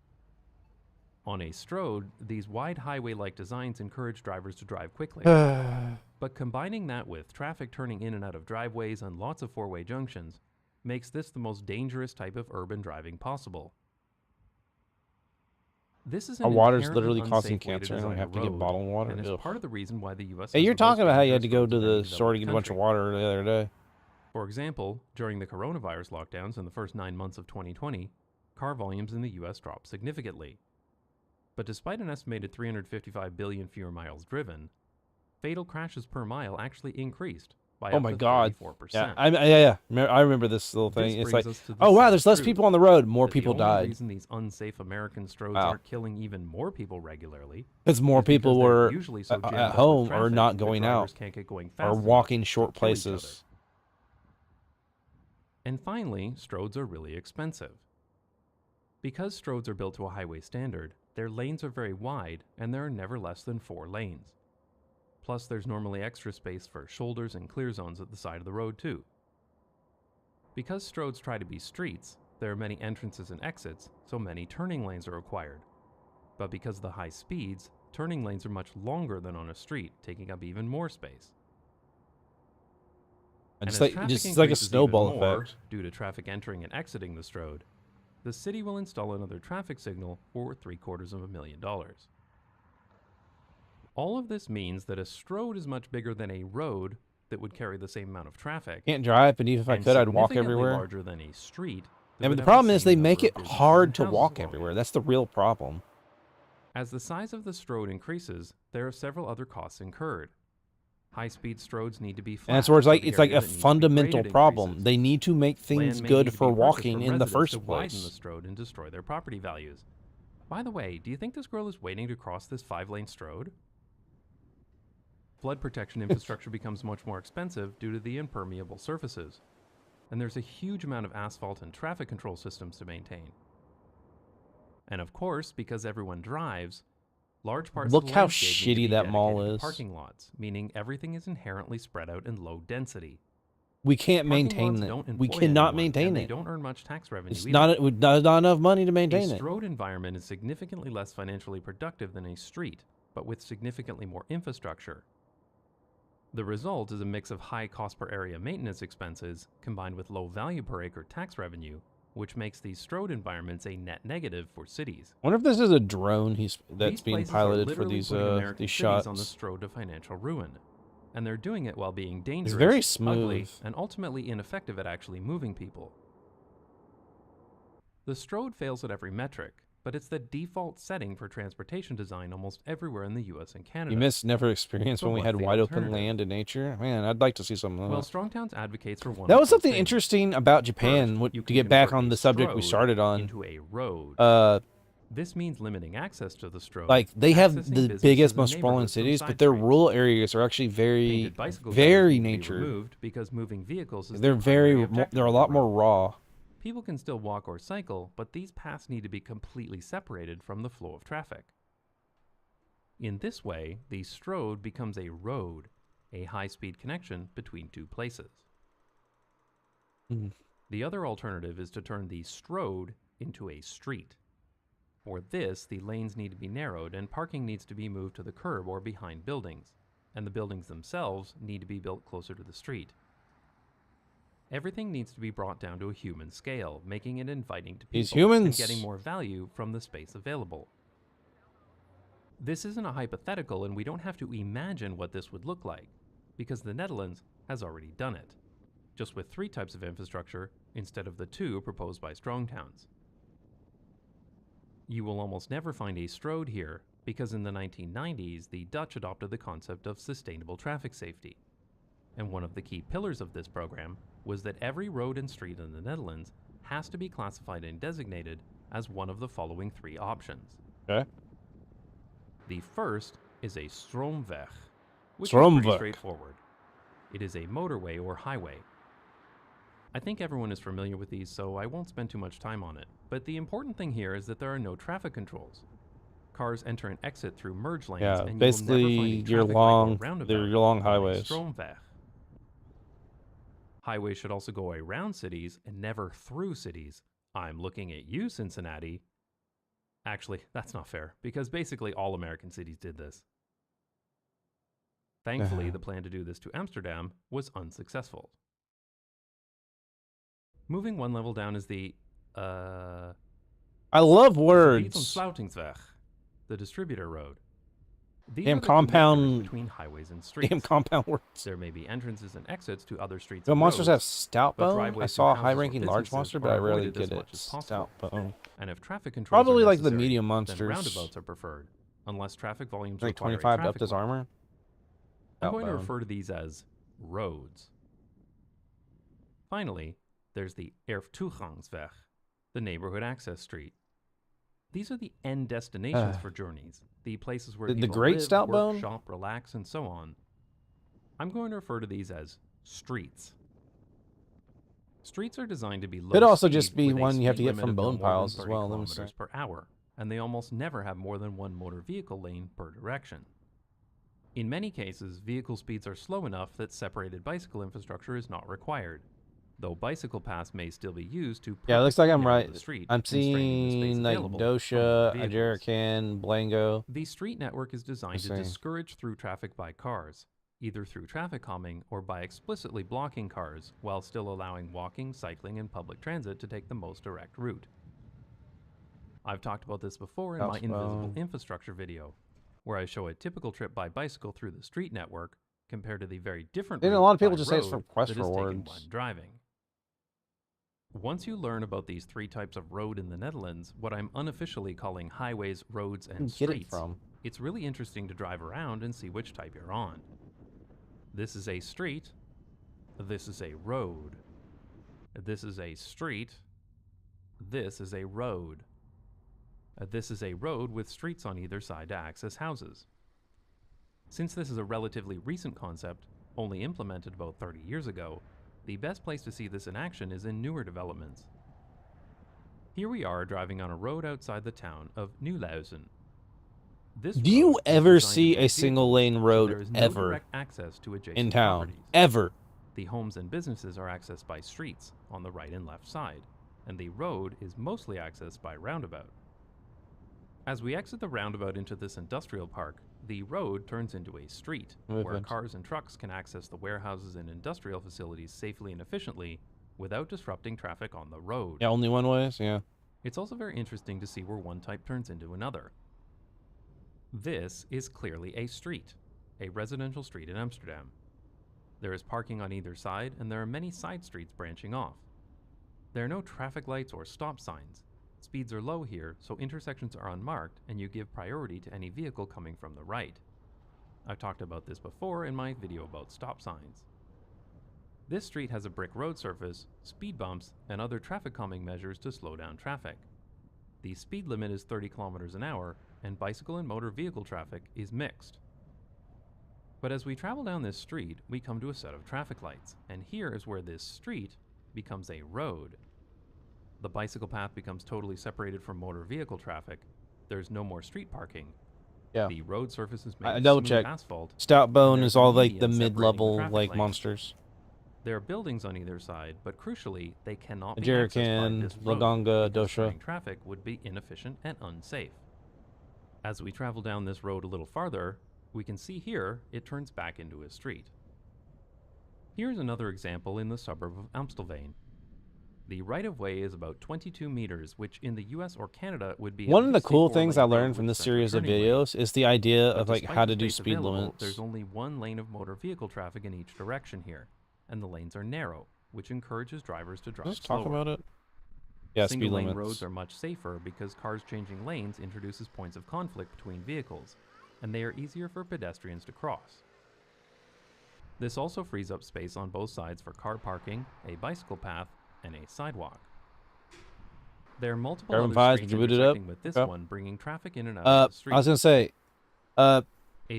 On a Strode, these wide highway-like designs encourage drivers to drive quickly. But combining that with traffic turning in and out of driveways and lots of four-way junctions makes this the most dangerous type of urban driving possible. This is Our an water's inherently literally causing unsafe way cancer, and we design have a to get road, bottled water. and is Ugh. part of the reason why the U.S. Hey, has you're the most talking about how you had dangerous to go roads to of the any store to get a bunch of country. water the other day. For example, during the coronavirus lockdowns in the first 9 months of 2020, car volumes in the U.S. dropped significantly. But despite an estimated 355 billion fewer miles driven, fatal crashes per mile actually increased by Oh up my to God! 34%. Yeah, yeah. I remember this little This thing. It's brings like, us to the oh wow, sad there's less truth people on the road. More that people the only died. reason these unsafe American Strodes Wow. aren't killing even more people regularly Because more is because people they're were usually so jammed at up with home or traffic not that going drivers out can't get going or fast enough walking to short kill each other. places. And finally, Strodes are really expensive. Because Stroads are built to a highway standard, their lanes are very wide and there are never less than 4 lanes. Plus, there's normally extra space for shoulders and clear zones at the side of the road too. Because Stroads try to be streets, there are many entrances and exits, so many turning lanes are required. But because of the high speeds, turning lanes are much longer than on a street, taking up even more space. And It's as like traffic just like a increases snowball even more, effect. due to traffic entering and exiting the Stroad, the city will install another traffic signal for $750,000. All of this means that a Stroad is much bigger than a road that would carry the same amount of traffic. Can't drive, but even if I and could, I'd walk significantly everywhere. larger than a street. that Yeah, but would the have the problem is same they number make of it businesses hard and to houses walk along it. everywhere. That's the real problem. As the size of the Stroad increases, there are several other costs incurred. High-speed Stroads need to be flat. And that's where it's so like the it's like area a that needs to be fundamental graded problem. increases. They need to make things Land may good need to for be purchased walking from in the residents first to widen place. the Stroad and destroy their property values. By the way, do you think this girl is waiting to cross this 5-lane Stroad? Flood protection infrastructure becomes much more expensive due to the impermeable surfaces. And there's a huge amount of asphalt and traffic control systems to maintain. And of course, because everyone drives, large parts Look of the how landscape need to shitty be that mall dedicated to is. parking lots, meaning everything is inherently spread out in low density. We can't Parking maintain lots it. don't We employ cannot anyone, maintain and it. They don't earn much tax revenue It's either. not enough money to maintain A it. Stroad environment is significantly less financially productive than a street, but with significantly more infrastructure. The result is a mix of high cost per area maintenance expenses combined with low value per acre tax revenue, which makes these Stroad environments a net negative for cities. I wonder if this is a drone that's These being places are piloted for literally these putting American these cities shots. on the Stroad to financial ruin, and they're doing it while being dangerous, very ugly, smooth. and ultimately ineffective at actually moving people. The Stroad fails at every metric, but it's the default setting for transportation design almost everywhere in the US and Canada. You missed never experienced So when we what's had the wide open alternative? land and nature. Man, I'd like to see some of that. Well, Strongtowns advocates for one That of was those something things. interesting about Japan. First, you To can get back convert on a the subject we Stroad started on, into a road. This means limiting access to the Stroad. like they have accessing the businesses biggest, and most sprawling neighborhoods from cities, side but their streets. rural areas are actually very, Painted bicycle gutters very need to be nature. removed because moving vehicles is They're the primary very, objective they're a of the lot more road. raw. People can still walk or cycle, but these paths need to be completely separated from the flow of traffic. In this way, the Stroad becomes a road, a high-speed connection between two places. Mhm. The other alternative is to turn the Stroad into a street. For this, the lanes need to be narrowed and parking needs to be moved to the curb or behind buildings, and the buildings themselves need to be built closer to the street. Everything needs to be brought down to a human scale, making it inviting to people These humans. and getting more value from the space available. This isn't a hypothetical, and we don't have to imagine what this would look like, because the Netherlands has already done it, just with 3 types of infrastructure instead of the 2 proposed by Strongtowns. You will almost never find a Stroad here, because in the 1990s, the Dutch adopted the concept of sustainable traffic safety. And one of the key pillars of this program was that every road and street in the Netherlands has to be classified and designated as one of the following 3 options. Okay. The first is a stroomweg, which is pretty Stroomweg. straightforward. It is a motorway or highway. I think everyone is familiar with these, so I won't spend too much time on it. But the important thing here is that there are no traffic controls. Cars enter and exit through merge lanes, Yeah, and basically you will never find a your traffic light or long, roundabout they're your long on a highways. stroomweg. Highways should also go around cities and never through cities. I'm looking at you, Cincinnati. Actually, that's not fair, because basically all American cities did this. Thankfully, the plan to do this to Amsterdam was unsuccessful. Moving one level down is the, I love words. Sluitingsweg, the distributor road. These Damn are the connectors compound. between highways and streets. Damn compound words. There may be entrances and exits to other streets. Do and monsters roads, have stout but bone? driveways I to saw a houses or high-ranking large businesses monster, are but I rarely avoided as get much it. as possible. Stout bone. And if traffic controls Probably are like the necessary, medium then monsters. roundabouts are preferred, unless traffic volumes Like require a 25 to up traffic this light. armor. I'm going to Outbound. refer to these as roads. Finally, there's the Erftoegangsweg, the neighborhood access street. These are the end destinations for journeys, the places where The people Great live, Stout work, Bone? shop, relax, and so on. I'm going to refer to these as streets. Streets are designed to be low Could also speed just be with a one you have to speed get limit from of no bone more than piles as 30 well. Let me kilometers see. per hour, and they almost never have more than one motor vehicle lane per direction. In many cases, vehicle speeds are slow enough that separated bicycle infrastructure is not required, though bicycle paths may still be used to Yeah, it looks like I'm purposely narrow right. the street, I'm constraining the space seeing like available for Dosha, motor vehicles. Ajarakan, Blango. The street network is designed to Let's see. discourage through traffic by cars, either through traffic calming or by explicitly blocking cars while still allowing walking, cycling, and public transit to take the most direct route. I've talked about this before in my Invisible Infrastructure video, where I show a typical trip by bicycle through the street network compared to the very different Didn't a route lot of people by just say it's road for quest that is taken rewards? when driving. Once you learn about these three types of road in the Netherlands, what I'm unofficially calling highways, roads, and Get it streets, from? it's really interesting to drive around and see which type you're on. This is a street. This is a road. This is a street. This is a road. This is a road with streets on either side to access houses. Since this is a relatively recent concept, only implemented about 30 years ago, the best place to see this in action is in newer developments. Here we are driving on a road outside the town of Nieuwleusen. This Do you road is ever designed to see make a single vehicles, lane so road there is no ever direct access to adjacent in town? properties. Ever? The homes and businesses are accessed by streets on the right and left side, and the road is mostly accessed by roundabout. As we exit the roundabout into this industrial park, the road turns into a street, where Movement. cars and trucks can access the warehouses and industrial facilities safely and efficiently without disrupting traffic on the road. Yeah, only one ways? Yeah. It's also very interesting to see where one type turns into another. This is clearly a street, a residential street in Amsterdam. There is parking on either side, and there are many side streets branching off. There are no traffic lights or stop signs. Speeds are low here, so intersections are unmarked, and you give priority to any vehicle coming from the right. I've talked about this before in my video about stop signs. This street has a brick road surface, speed bumps, and other traffic calming measures to slow down traffic. The speed limit is 30 kilometers an hour, and bicycle and motor vehicle traffic is mixed. But as we travel down this street, we come to a set of traffic lights, and here is where this street becomes a road. The bicycle path becomes totally separated from motor vehicle traffic. There's no more street parking. Yeah. The road surface is made I of double smooth check. asphalt. Stout and Bone there's is all a like the median separating mid-level traffic like lanes. monsters. There are buildings on either side, but crucially, they cannot be accessed by Ajarakan, this road Laganga, because Dosha. turning traffic would be inefficient and unsafe. As we travel down this road a little farther, we can see here it turns back into a street. Here's another example in the suburb of Amstelveen. The right-of-way is about 22 meters, which in the US or Canada would be One at of the least a cool 4-lane things I road learned with from this center series of turning videos is the idea But of like despite how the to do space speed available, limits. There's only one lane of motor vehicle traffic in each direction here, and the lanes are narrow, which encourages drivers to drive Let's slower. talk about it. Yeah, speed Single-lane limits. roads are much safer because cars changing lanes introduces points of conflict between vehicles, and they are easier for pedestrians to cross. This also frees up space on both sides for car parking, a bicycle path, and a sidewalk. There are multiple Carbon other fives, streets did you boot it up? intersecting with this Okay. one, bringing traffic in and out of the street. I was gonna say, A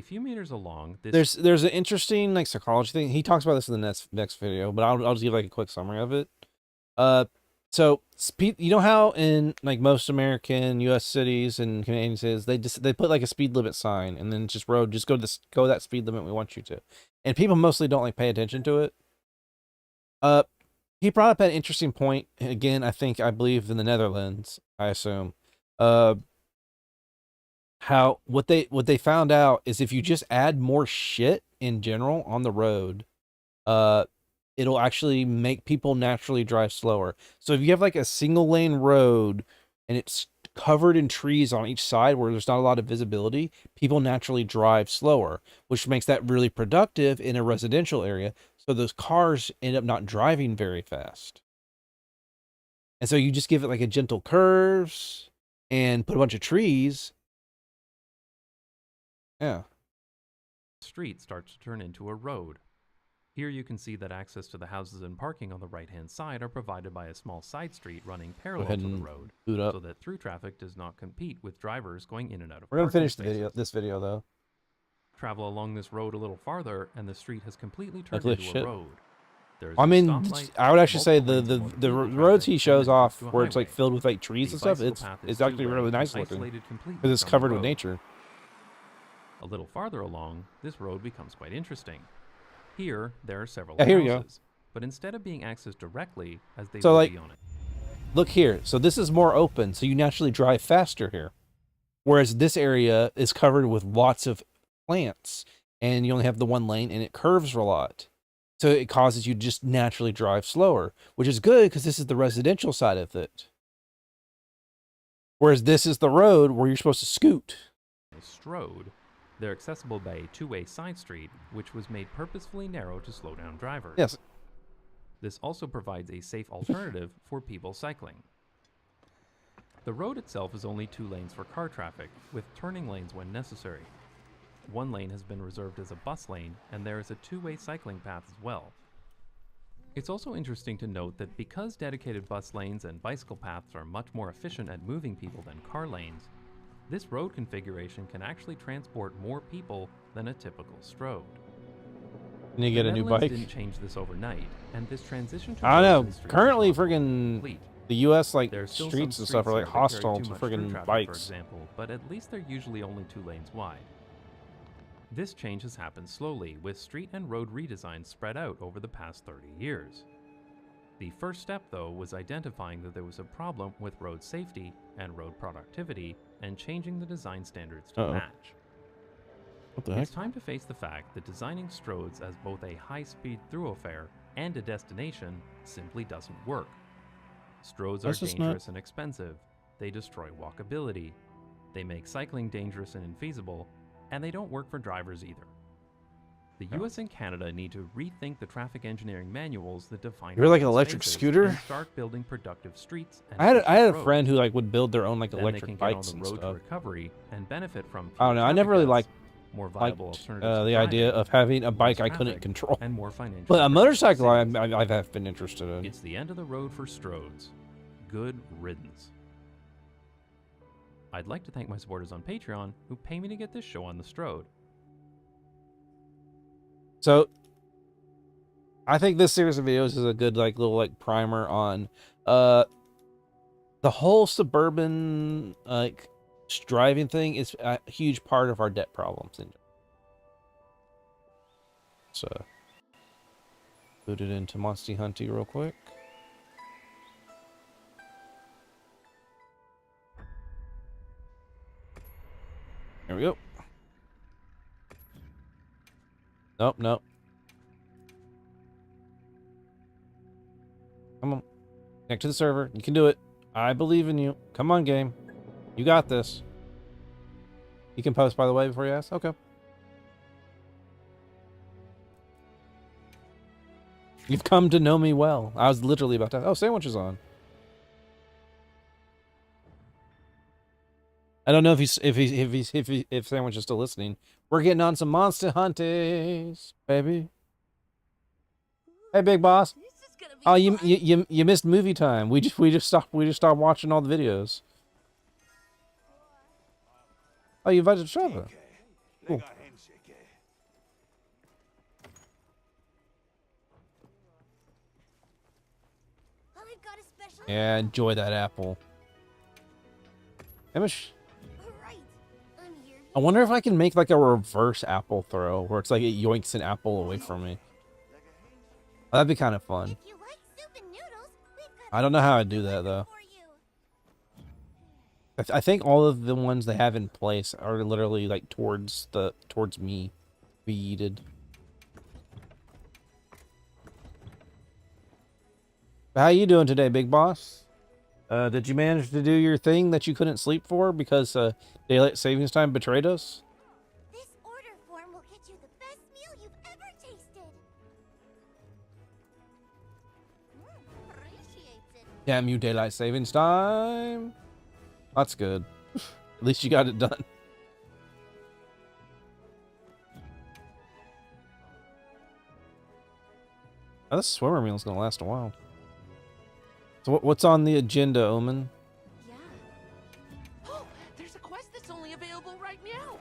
few meters along, this there's an interesting like psychology thing. He talks about this in the next video, but I'll just give like a quick summary of it. So speed. You know how in like most American, U.S. cities and Canadian cities, they put like a speed limit sign, and then just road, just go that speed limit we want you to, and people mostly don't like pay attention to it. He brought up an interesting point again. I believe in the Netherlands. I assume. How what they found out is if you just add more shit in general on the road, it'll actually make people naturally drive slower. So if you have like a single lane road and it's covered in trees on each side where there's not a lot of visibility, people naturally drive slower, which makes that really productive in a residential area. So those cars end up not driving very fast. And so you just give it like a gentle curves and put a bunch of trees. Yeah. street starts to turn into a road. Here you can see that access to the houses and parking on the right-hand side are provided by a small side street running parallel ahead to the and road, boot up. so that through traffic does not compete with drivers going in and out of We're gonna parking finish spaces. this video though. Travel along this road a little farther, and the street has completely turned Ugly into shit. a road. There's I a mean, stoplight, I would actually say multiple the lanes for vehicle roads he traffic, shows and off to a where it's like highway. filled with like trees The and stuff. bicycle path It's is actually really two-lane, nice looking isolated completely because it's from the covered with road. nature. A little farther along, this road becomes quite interesting. Here, there are several Yeah, here you go. houses, but instead of being accessed directly as they So would like, be on it. look here. So this is more open, so you naturally drive faster here. Whereas this area is covered with lots of plants, and you only have the one lane, and it curves a lot. So it causes you to just naturally drive slower, which is good because this is the residential side of it. Whereas this is the road where you're supposed to scoot. Strode, they're accessible by a two-way side street, which was made purposefully narrow to slow down drivers. Yes. This also provides a safe alternative for people cycling. The road itself is only 2 lanes for car traffic, with turning lanes when necessary. One lane has been reserved as a bus lane, and there is a 2-way cycling path as well. It's also interesting to note that because dedicated bus lanes and bicycle paths are much more efficient at moving people than car lanes, this road configuration can actually transport more people than a typical strode. And you get a new Netherlands bike. didn't change this overnight, and this transition to I don't roads know. and streets Currently, is not friggin' complete. the U.S. like There are still streets some and stuff are like streets here that carry hostile too to much through friggin' traffic, bikes. for example, but at least they're usually only 2 lanes wide. This change has happened slowly, with street and road redesigns spread out over the past 30 years. The first step, though, was identifying that there was a problem with road safety and road productivity, and changing the design standards to match. What the heck? It's time to face the fact that designing Strodes as both a high-speed thoroughfare and a destination simply doesn't work. Strodes are That's just not- dangerous and expensive, they destroy walkability, they make cycling dangerous and infeasible, and they don't work for drivers either. The US and Canada need to rethink the traffic engineering manuals that define You're like an open electric spaces scooter? and start building productive streets and I had efficient a friend roads. who like would build their own like Then electric they can get on bikes the and road to stuff. recovery and benefit from I don't know. I never really liked more viable alternatives to the idea driving, of having a bike less I couldn't traffic, control. and more financial But a freedom. motorcycle I have been interested in. It's the end of the road for Strodes. Good riddance. I'd like to thank my supporters on Patreon who pay me to get this show on the Strode. So I think this series of videos is a good like little like primer on the whole suburban like driving thing is a huge part of our debt problems. So put it into Monty Hunty real quick. There we go. Nope, nope. Come on. Connect to the server. You can do it. I believe in you. Come on, game. You got this. You can post, by the way, before you ask? Okay. You've come to know me well. I was literally about to... Oh, sandwich is on. I don't know if Sandwich is still listening. We're getting on some Monster Hunties, baby. Hey, big boss. Oh, you missed movie time. We just stopped watching all the videos. Oh, you invited Trevor. Cool. Yeah, enjoy that apple. Amish. I wonder if I can make like a reverse apple throw where it's like it yoinks an apple away from me. That'd be kind of fun. I don't know how I'd do that though. I think all of the ones they have in place are literally like towards me, be yeeted. How you doing today, big boss? Did you manage to do your thing that you couldn't sleep for because daylight savings time betrayed us? This order form will get you the best meal you've ever tasted. Appreciates it. Damn you, daylight savings time. That's good. At least you got it done. Oh, this swimmer meal is gonna last a while. So what's on the agenda, Omen? Oh, there's a quest that's only available right now.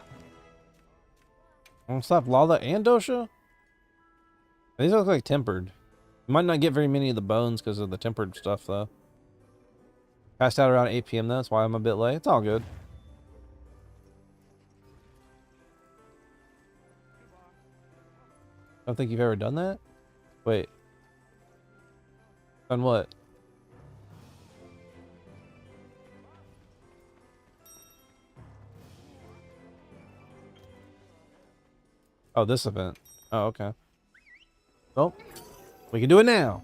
Won't stop Lala and Dosha? These look like tempered. You might not get very many of the bones because of the tempered stuff, though. Passed out around 8 p.m. though, that's why I'm a bit late. It's all good. Don't think you've ever done that? Wait. Done what? Oh, this event. Oh, okay. Well, we can do it now.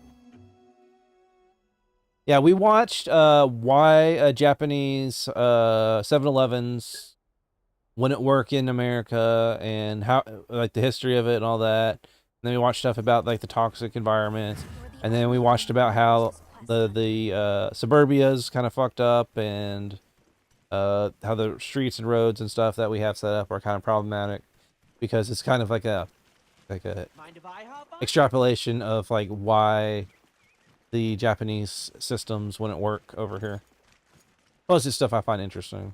Yeah, we watched why Japanese 7-Elevens wouldn't work in America and how, like, the history of it and all that. And then we watched stuff about, like, the toxic environment. And then we watched about how the suburbia's kind of fucked up and how the streets and roads and stuff that we have set up are kind of problematic because it's kind of like a extrapolation of, like, why the Japanese systems wouldn't work over here. Plus, it's stuff I find interesting.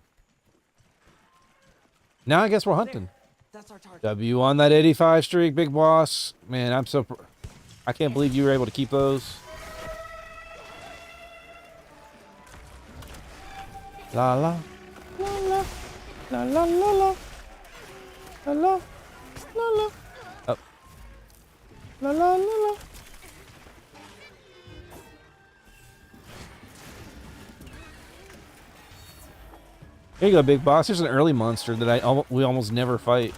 Now I guess we're hunting. W on that 85 streak, big boss. Man, I'm so... I can't believe you were able to keep those. La la. La la. La la la la. La la. La la. Up. La la la la. Here you go, big boss. There's an early monster that we almost never fight.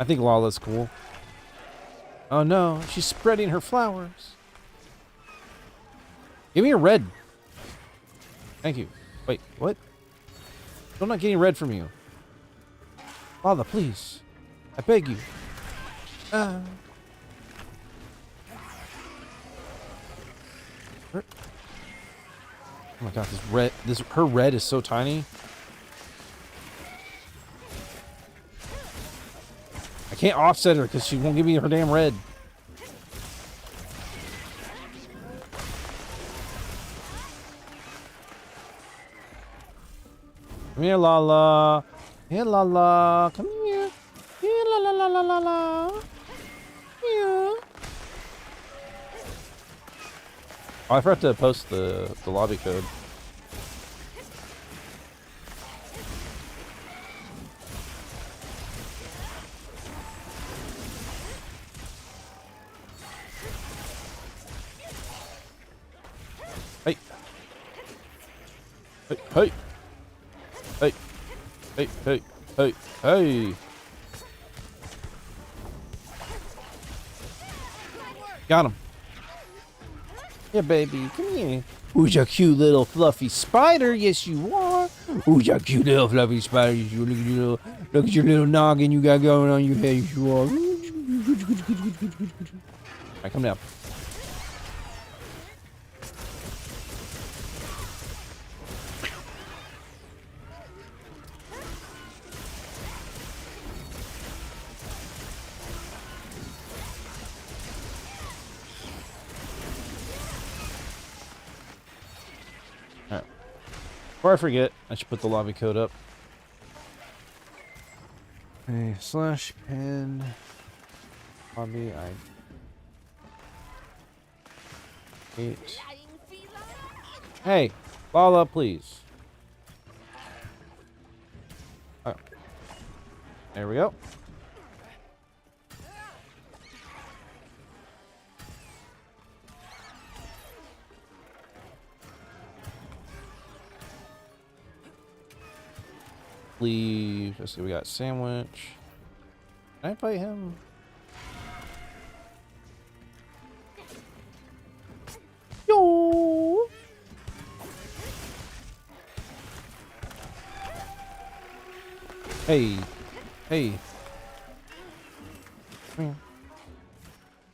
I think Lala's cool. Oh no, she's spreading her flowers. Give me a red. Thank you. Wait, what? I'm not getting red from you. Lala, please. I beg you. Oh my god, her red is so tiny. I can't offset her because she won't give me her damn red. Come here, Lala. Here, Lala. Come here. Here, la la la la la la. Here. Oh, I forgot to post the lobby code. Hey. Hey, hey. Hey. Hey, hey, hey, hey. Got him. Yeah, baby, come here. Who's your cute little fluffy spider? Yes, you are. Who's your cute little fluffy spider? Yes, you are. Look at your little noggin you got going on your head. Yes, you are. Alright, come down. Before I forget, I should put the lobby code up. Okay, /pin lobby I 8. Hey, Lala, please. Oh. There we go. Leave. Let's see, we got sandwich. Can I fight him? Yo. Hey. Hey. Come here.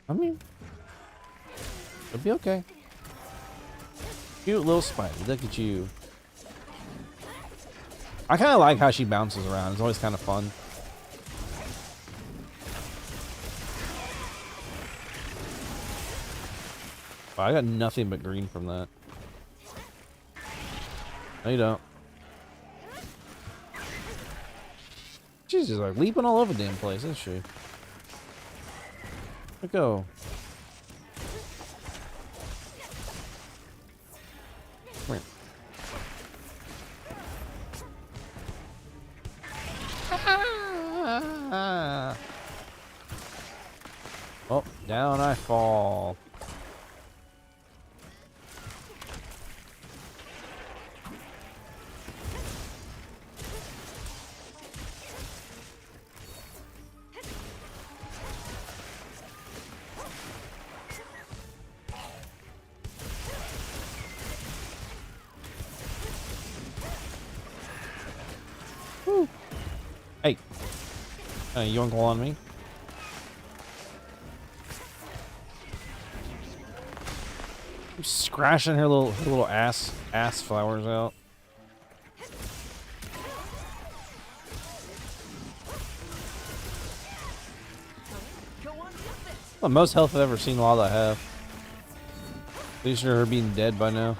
Come here. It'll be okay. Cute little spider. Look at you. I kind of like how she bounces around. It's always kind of fun. Wow, I got nothing but green from that. No, you don't. She's just like leaping all over the damn place, isn't she? Let go. Come here. Oh, down I fall. Woo. Hey, you want to go on me? I'm scratching her little ass flowers out. Well, most health I've ever seen Lala have. Pretty sure her being dead by now.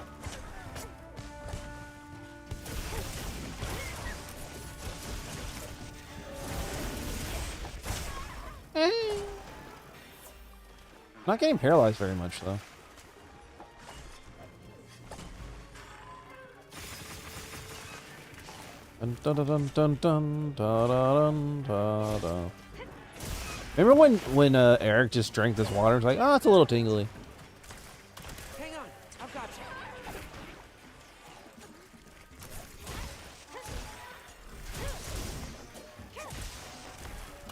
Not getting paralyzed very much though. Dun, dun, dun, dun, dun, dun, dun, dun, dun. Remember when Eric just drank this water? It's like, oh, it's a little tingly. Hang on, I've got you.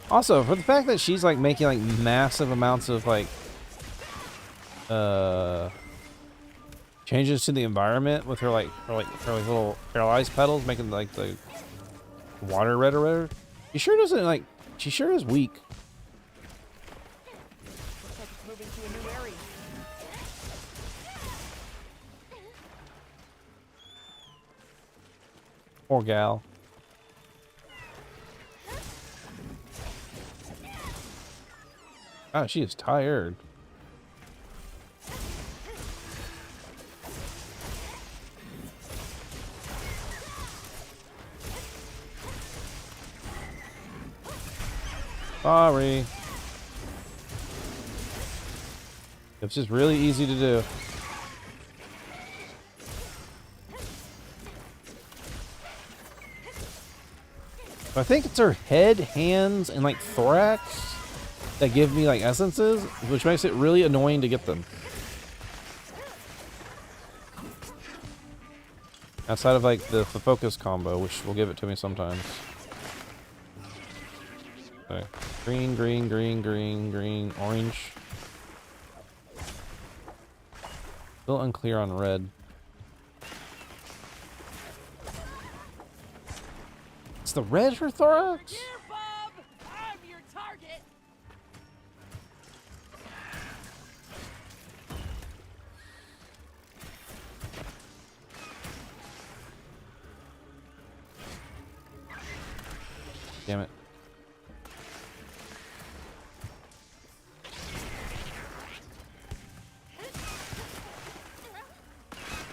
Also, for the fact that she's like making like massive amounts of like changes to the environment with her little paralyzed petals, making like the water red or whatever. She sure doesn't like. She sure is weak. Looks like it's moving to a new area. Poor gal. Oh, she is tired. Sorry. It's just really easy to do. I think it's her head, hands, and like thorax that give me like essences, which makes it really annoying to get them. Outside of like the focus combo, which will give it to me sometimes. Okay. Green, green, green, green, green, orange. Still unclear on red. It's the red for thorax? Here, Bob! I'm your target! Damn it.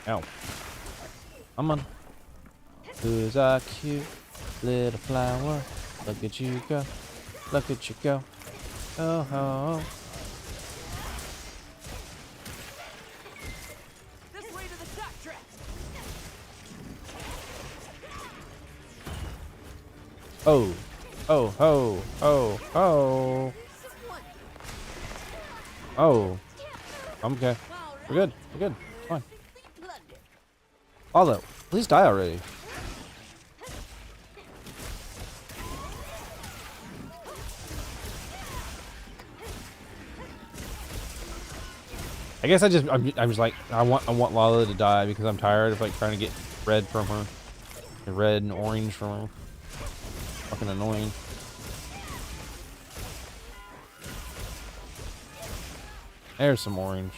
Ow. Come on. Who's a cute little flower? Look at you go. Look at you go. Oh, oh, oh. This way to the duck track! Oh. Oh, oh, oh, oh. Oh. I'm okay. We're good. We're good. It's fine. Although, please die already. I guess I'm just like I want Lala to die because I'm tired of like trying to get red from her, red and orange from her. Fucking annoying. There's some orange.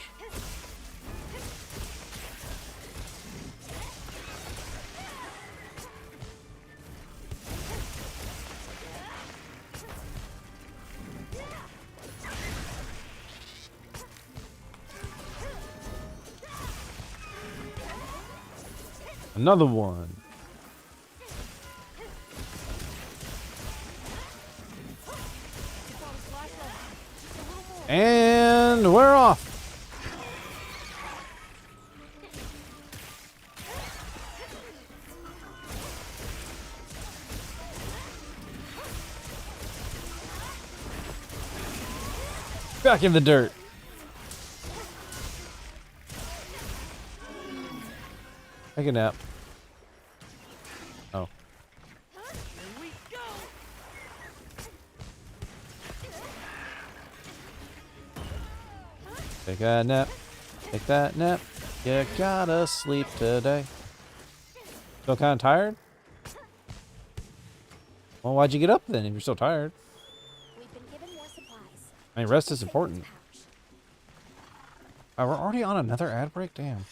Another one. to wear off. Back in the dirt. Take a nap. Oh. Take a nap. Take that nap. You gotta sleep today. Still kind of tired? Well, why'd you get up then if you're still tired? I mean, rest is important. We're already on another ad break? Damn.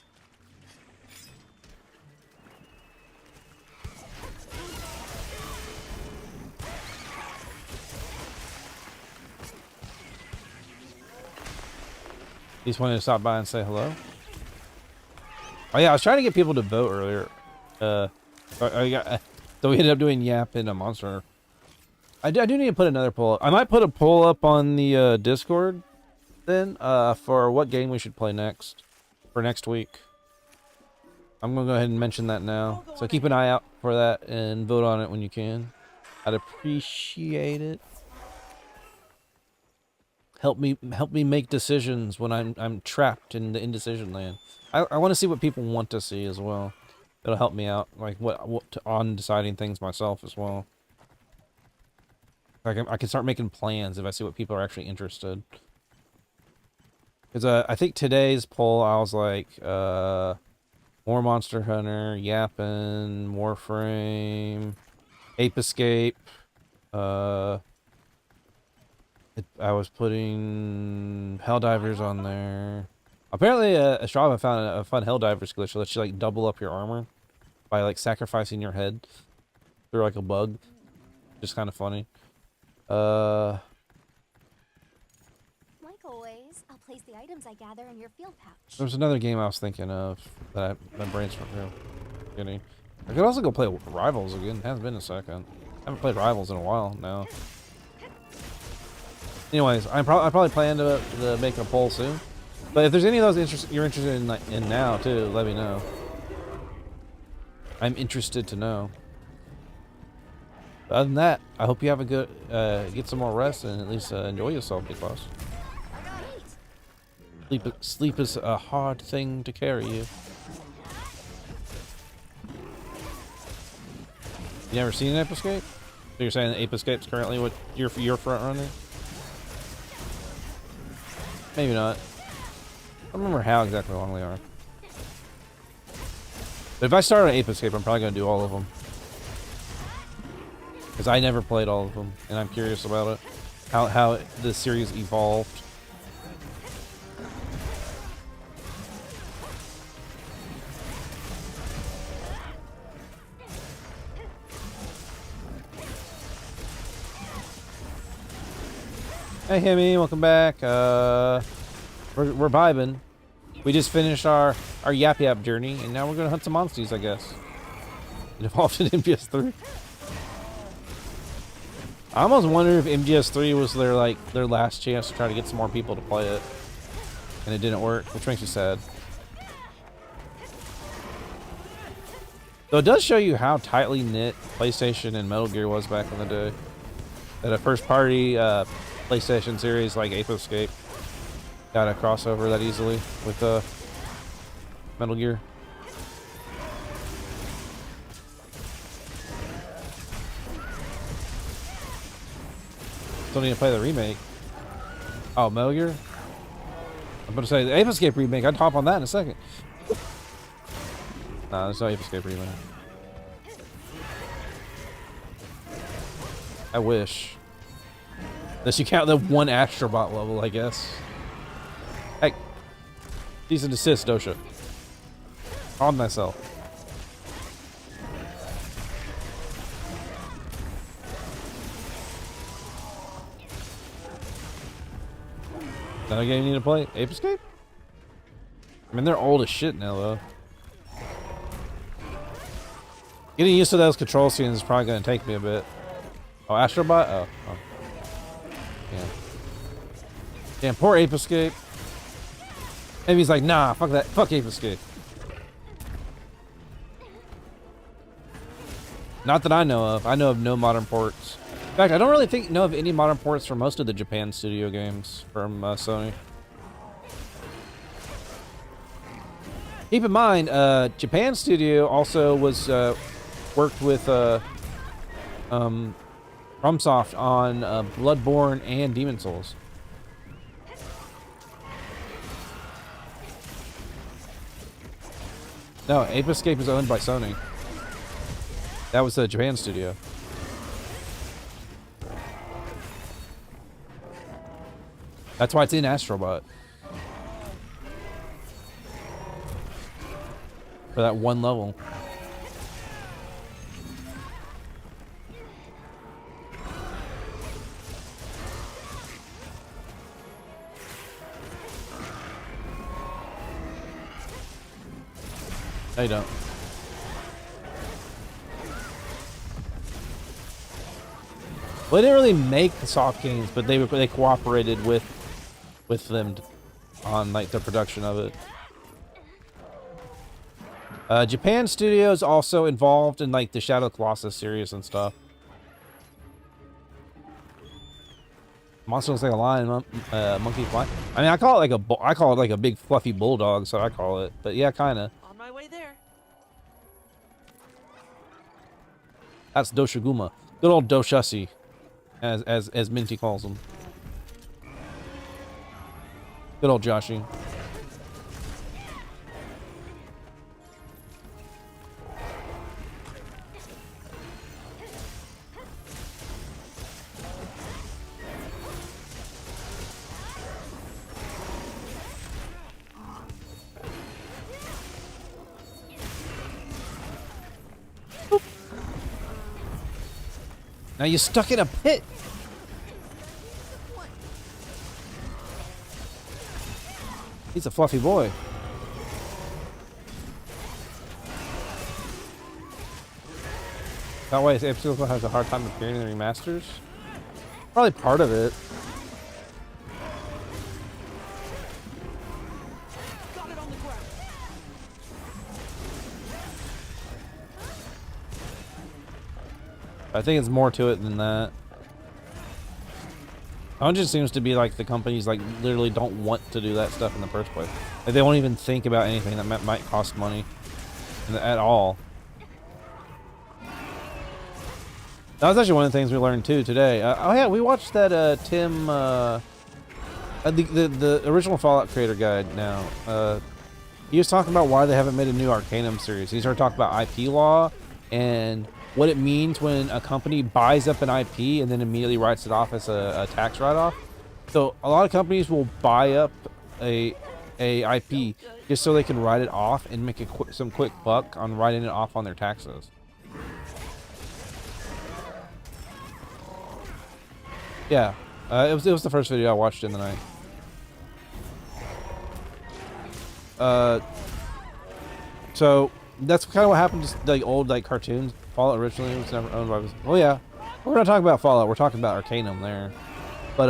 You just wanted to stop by and say hello? Oh yeah, I was trying to get people to vote earlier. So we ended up doing Yap and a Monster. I do need to put another poll up. I might put a poll up on the Discord then for what game we should play next for next week. I'm gonna go ahead and mention that now. So keep an eye out for that and vote on it when you can. I'd appreciate it. Help me make decisions when I'm trapped in the indecision land. I want to see what people want to see as well. It'll help me out, like on deciding things myself as well. I can start making plans if I see what people are actually interested. Because I think today's poll, I was like, more Monster Hunter, Yappin', Warframe, Ape Escape. I was putting Helldivers on there. Apparently, Strava found a fun Helldivers glitch that lets you like double up your armor by like sacrificing your head through like a bug. Just kind of funny. Like always, I'll place the items I gather in your field pouch. There was another game I was thinking of that my brain's getting. I could also go play Rivals again. It hasn't been a second. I haven't played Rivals in a while now. Anyways, I probably plan to make a poll soon. But if there's any of those you're interested in now too, let me know. I'm interested to know. Other than that, I hope you have a good, get some more rest and at least enjoy yourself, Big Boss. Sleep is a hard thing to carry you. You never seen an Ape Escape? So you're saying that Ape Escape's currently what your front runner? Maybe not. I don't remember how exactly long they are. But if I start on Ape Escape, I'm probably gonna do all of them. Because I never played all of them, and I'm curious about it. How the series evolved. Hey Hemi, welcome back. We're vibing. We just finished our Yap Yap journey, and now we're gonna hunt some monsters, I guess. It evolved in MGS3. I almost wonder if MGS3 was their last chance to try to get some more people to play it, and it didn't work, which makes me sad. Though it does show you how tightly knit PlayStation and Metal Gear was back in the day. That a first-party PlayStation series like Ape Escape got a crossover that easily with Metal Gear. Still need to play the remake. Oh, Metal Gear? I'm going to say the Ape Escape remake. I'd hop on that in a second. Nah, there's no Ape Escape remake. I wish. Unless you count the one Astrobot level, I guess. Hey, cease and desist, Dosha. On myself. Another game you need to play? Ape Escape? I mean, they're old as shit now, though. Getting used to those control scenes is probably going to take me a bit. Oh, Astrobot? Oh. Yeah. Damn, poor Ape Escape. And he's like, nah, fuck that, fuck Ape Escape. Not that I know of. I know of no modern ports. In fact, I don't really know of any modern ports for most of the Japan studio games from Sony. Keep in mind, Japan Studio also was worked with FromSoft on Bloodborne and Demon Souls. No, Ape Escape is owned by Sony. That was the Japan studio. That's why it's in Astrobot. For that one level. No, you don't. Well, they didn't really make the soft games, but they cooperated with them on like the production of it. Japan Studios also involved in like the Shadow Colossus series and stuff. Monster looks like a lion, monkey fly. I mean, I call it like a big fluffy bulldog, so I call it. But yeah, kind of. On my way there. That's Doshiguma, good old Doshashi, as Minty calls him. Good old Joshi. Now you're stuck in a pit. He's a fluffy boy. That way, Apsico has a hard time appearing in the remasters. Probably part of it. I think it's more to it than that. It just seems to be like the companies like literally don't want to do that stuff in the first place. Like they won't even think about anything that might cost money at all. That was actually one of the things we learned too today. Oh yeah, we watched that Tim, the original Fallout creator guide. Now, he was talking about why they haven't made a new Arcanum series. He started talking about IP law and what it means when a company buys up an IP and then immediately writes it off as a tax write-off. So a lot of companies will buy up a IP just so they can write it off and make some quick buck on writing it off on their taxes. Yeah, it was the first video I watched in the night. So that's kind of what happened to like old like cartoons. Fallout originally was never owned by. Oh yeah, we're not talking about Fallout. We're talking about Arcanum there, but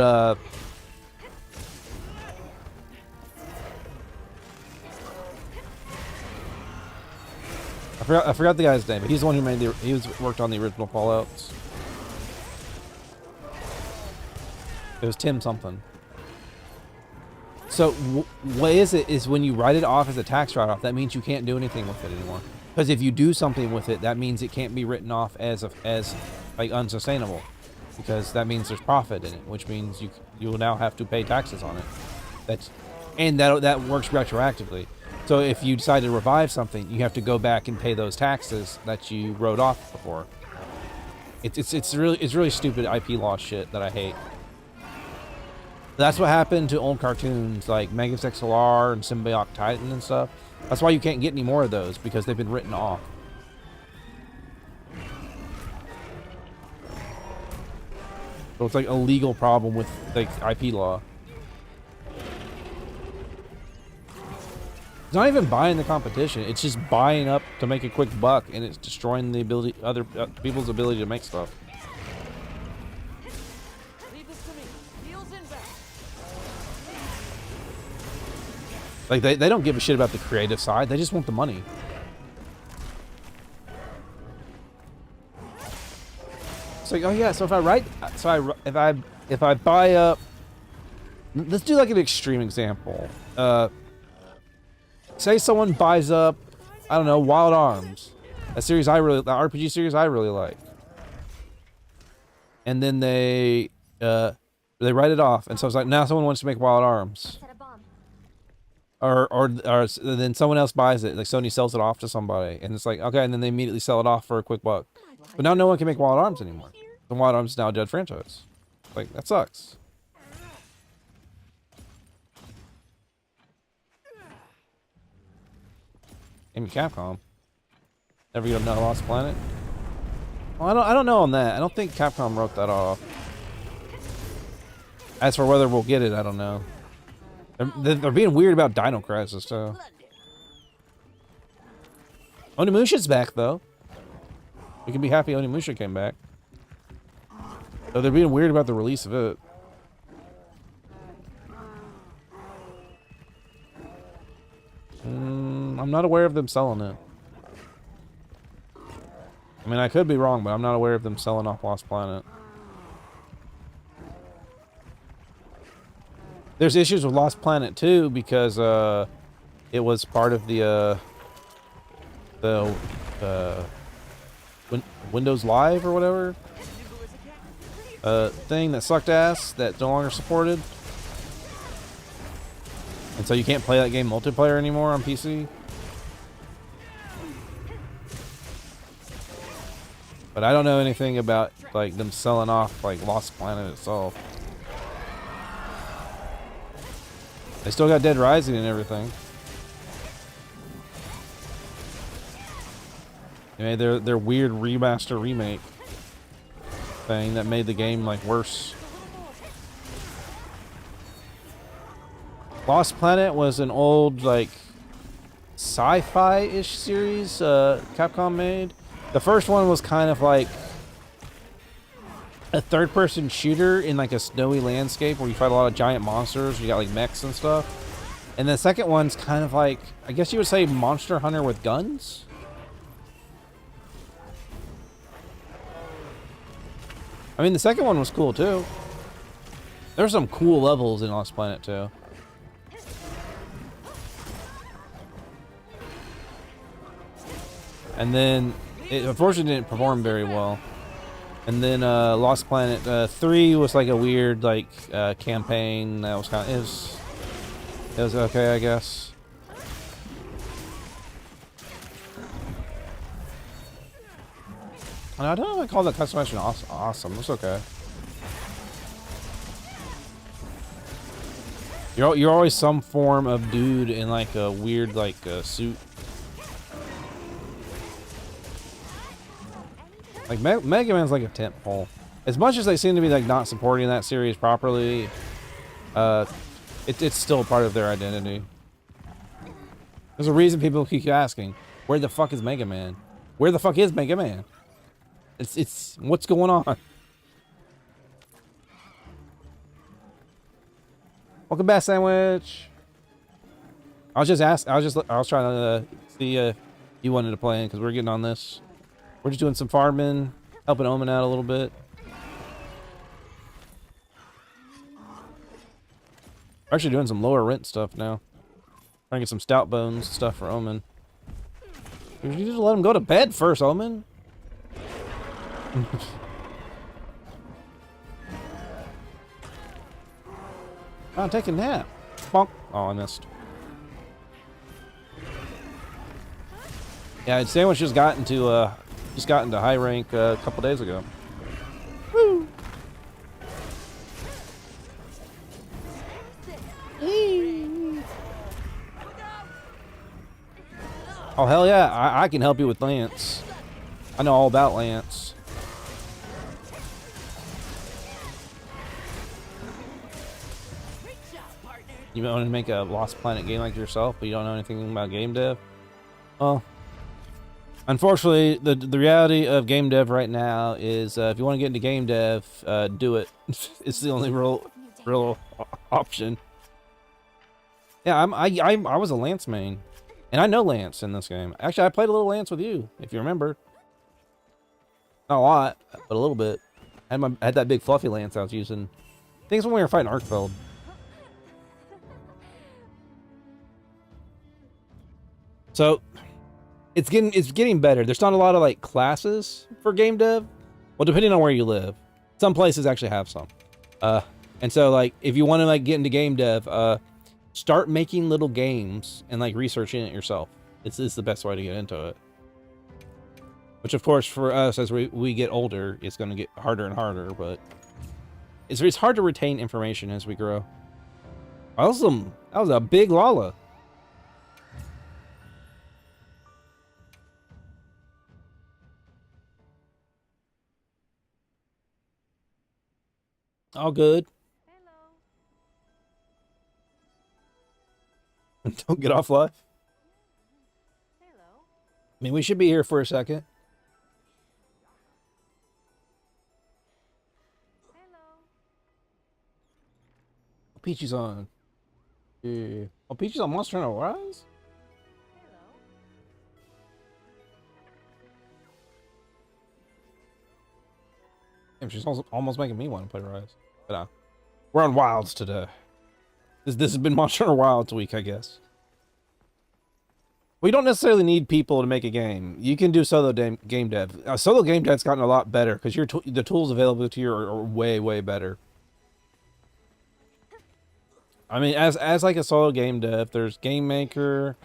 I forgot the guy's name, but he's the one who made worked on the original Fallouts. It was Tim something. So what is when you write it off as a tax write-off, that means you can't do anything with it anymore. Because if you do something with it, that means it can't be written off as like unsustainable, because that means there's profit in it, which means you will now have to pay taxes on it. That works retroactively. So if you decide to revive something, you have to go back and pay those taxes that you wrote off before. It's really stupid IP law shit that I hate. That's what happened to old cartoons like Megas XLR and Symbiote Titan and stuff. That's why you can't get any more of those, because they've been written off. So it's like a legal problem with like IP law. It's not even buying the competition. It's just buying up to make a quick buck, and it's destroying the ability, other people's ability to make stuff. Like they don't give a shit about the creative side. They just want the money. It's like, oh yeah, so if I buy up, let's do like an extreme example. Say someone buys up, I don't know, Wild Arms, the RPG series I really like, and then they write it off, and so it's like now someone wants to make Wild Arms, or then someone else buys it, like Sony sells it off to somebody, and it's like okay, and then they immediately sell it off for a quick buck, but now no one can make Wild Arms anymore. The Wild Arms is now a dead franchise. Like that sucks. Maybe Capcom. Never gonna know Lost Planet. Well, I don't know on that. I don't think Capcom wrote that off. As for whether we'll get it, I don't know. They're being weird about Dino Crisis too. Onimusha's back though. We can be happy Onimusha came back. So they're being weird about the release of it. I'm not aware of them selling it. I mean, I could be wrong, but I'm not aware of them selling off Lost Planet. There's issues with Lost Planet too because it was part of the Windows Live or whatever thing that sucked ass that no longer supported, and so you can't play that game multiplayer anymore on PC. But I don't know anything about like them selling off like Lost Planet itself. They still got Dead Rising and everything. They made their weird remaster remake thing that made the game like worse. Lost Planet was an old like sci-fi-ish series Capcom made. The first one was kind of like a third-person shooter in like a snowy landscape where you fight a lot of giant monsters. You got like mechs and stuff. And the second one's kind of like, I guess you would say Monster Hunter with guns. I mean, the second one was cool too. There's some cool levels in Lost Planet too. And then it unfortunately didn't perform very well. And then Lost Planet 3 was like a weird like campaign that was kind of it was okay, I guess. I don't know if I call that customization awesome. It's okay. You're always some form of dude in like a weird like suit. Like Mega Man's like a tent pole. As much as they seem to be like not supporting that series properly, it's still part of their identity. There's a reason people keep asking, where the fuck is Mega Man? Where the fuck is Mega Man? It's what's going on? Welcome back, Sandwich. I was trying to see if you wanted to play in because we're getting on this. We're just doing some farming, helping Omen out a little bit. We're actually doing some lower rent stuff now. Trying to get some stout bones stuff for Omen. You just let him go to bed first, Omen. Oh, take a nap. Bonk. Oh, I missed. Yeah, Sandwich just got into high rank a couple days ago. Woo! Oh hell yeah! I can help you with Lance. I know all about Lance. You want to make a Lost Planet game like yourself, but you don't know anything about game dev? Well, unfortunately, the reality of game dev right now is if you want to get into game dev, do it. It's the only real option. Yeah, I was a Lance main, and I know Lance in this game. Actually, I played a little Lance with you, if you remember. Not a lot, but a little bit. I had that big fluffy Lance I was using. I think it's when we were fighting Arkfeld. So, it's getting better. There's not a lot of like classes for game dev. Well, depending on where you live, some places actually have some. And so like if you want to like get into game dev, start making little games and like researching it yourself. It's the best way to get into it. Which of course for us as we get older, it's going to get harder and harder. But it's hard to retain information as we grow. Awesome, that was a big Lala. All good. Don't get off live. I mean, we should be here for a second. Oh, Peachy's on. Yeah. Oh, Peachy's on Monster Hunter Rise? Damn, she's almost making me want to play Rise. But we're on Wilds today. This has been Monster Hunter Wilds week, I guess. We don't necessarily need people to make a game. You can do solo game dev. Solo game dev's gotten a lot better because the tools available to you are way, way better. I mean, as like a solo game dev, there's Game Maker.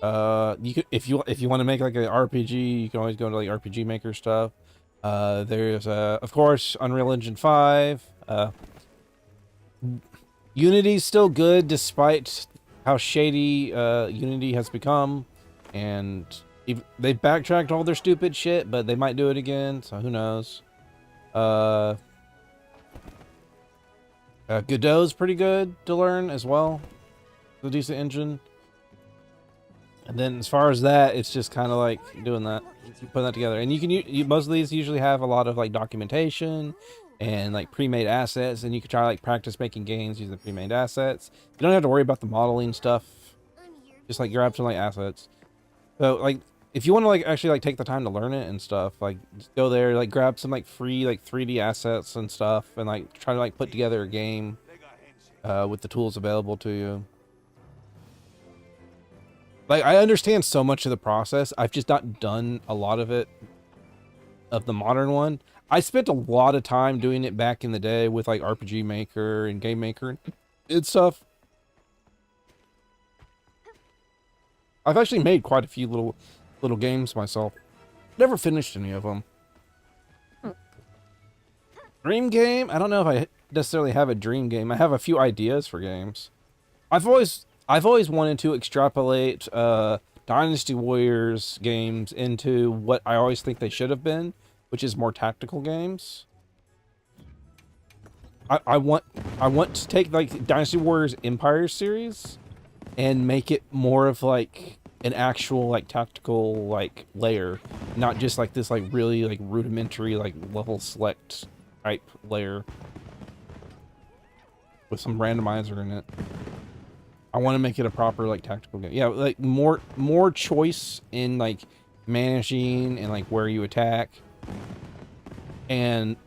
You could if you want to make like an RPG, you can always go to like RPG Maker stuff. There's of course Unreal Engine 5. Unity's still good despite how shady Unity has become, and they've backtracked all their stupid shit, but they might do it again, so who knows. Godot's pretty good to learn as well. It's a decent engine. And then as far as that, it's just kind of like doing that, putting that together. And you can most of these usually have a lot of like documentation and like pre-made assets, and you can try to like practice making games using the pre-made assets. You don't have to worry about the modeling stuff. Just like grab some like assets. So like if you want to like actually like take the time to learn it and stuff, like just go there, like grab some like free like 3D assets and stuff, and like try to like put together a game with the tools available to you. Like I understand so much of the process. I've just not done a lot of it, of the modern one. I spent a lot of time doing it back in the day with like RPG Maker and Game Maker and stuff. I've actually made quite a few little games myself. Never finished any of them. Dream game? I don't know if I necessarily have a dream game. I have a few ideas for games. I've always wanted to extrapolate Dynasty Warriors games into what I always think they should have been, which is more tactical games. I want to take like Dynasty Warriors Empire series and make it more of like an actual like tactical like layer, not just like this like really like rudimentary like level select type layer with some randomizer in it. I want to make it a proper like tactical game. Yeah, like more choice in like managing and like where you attack. And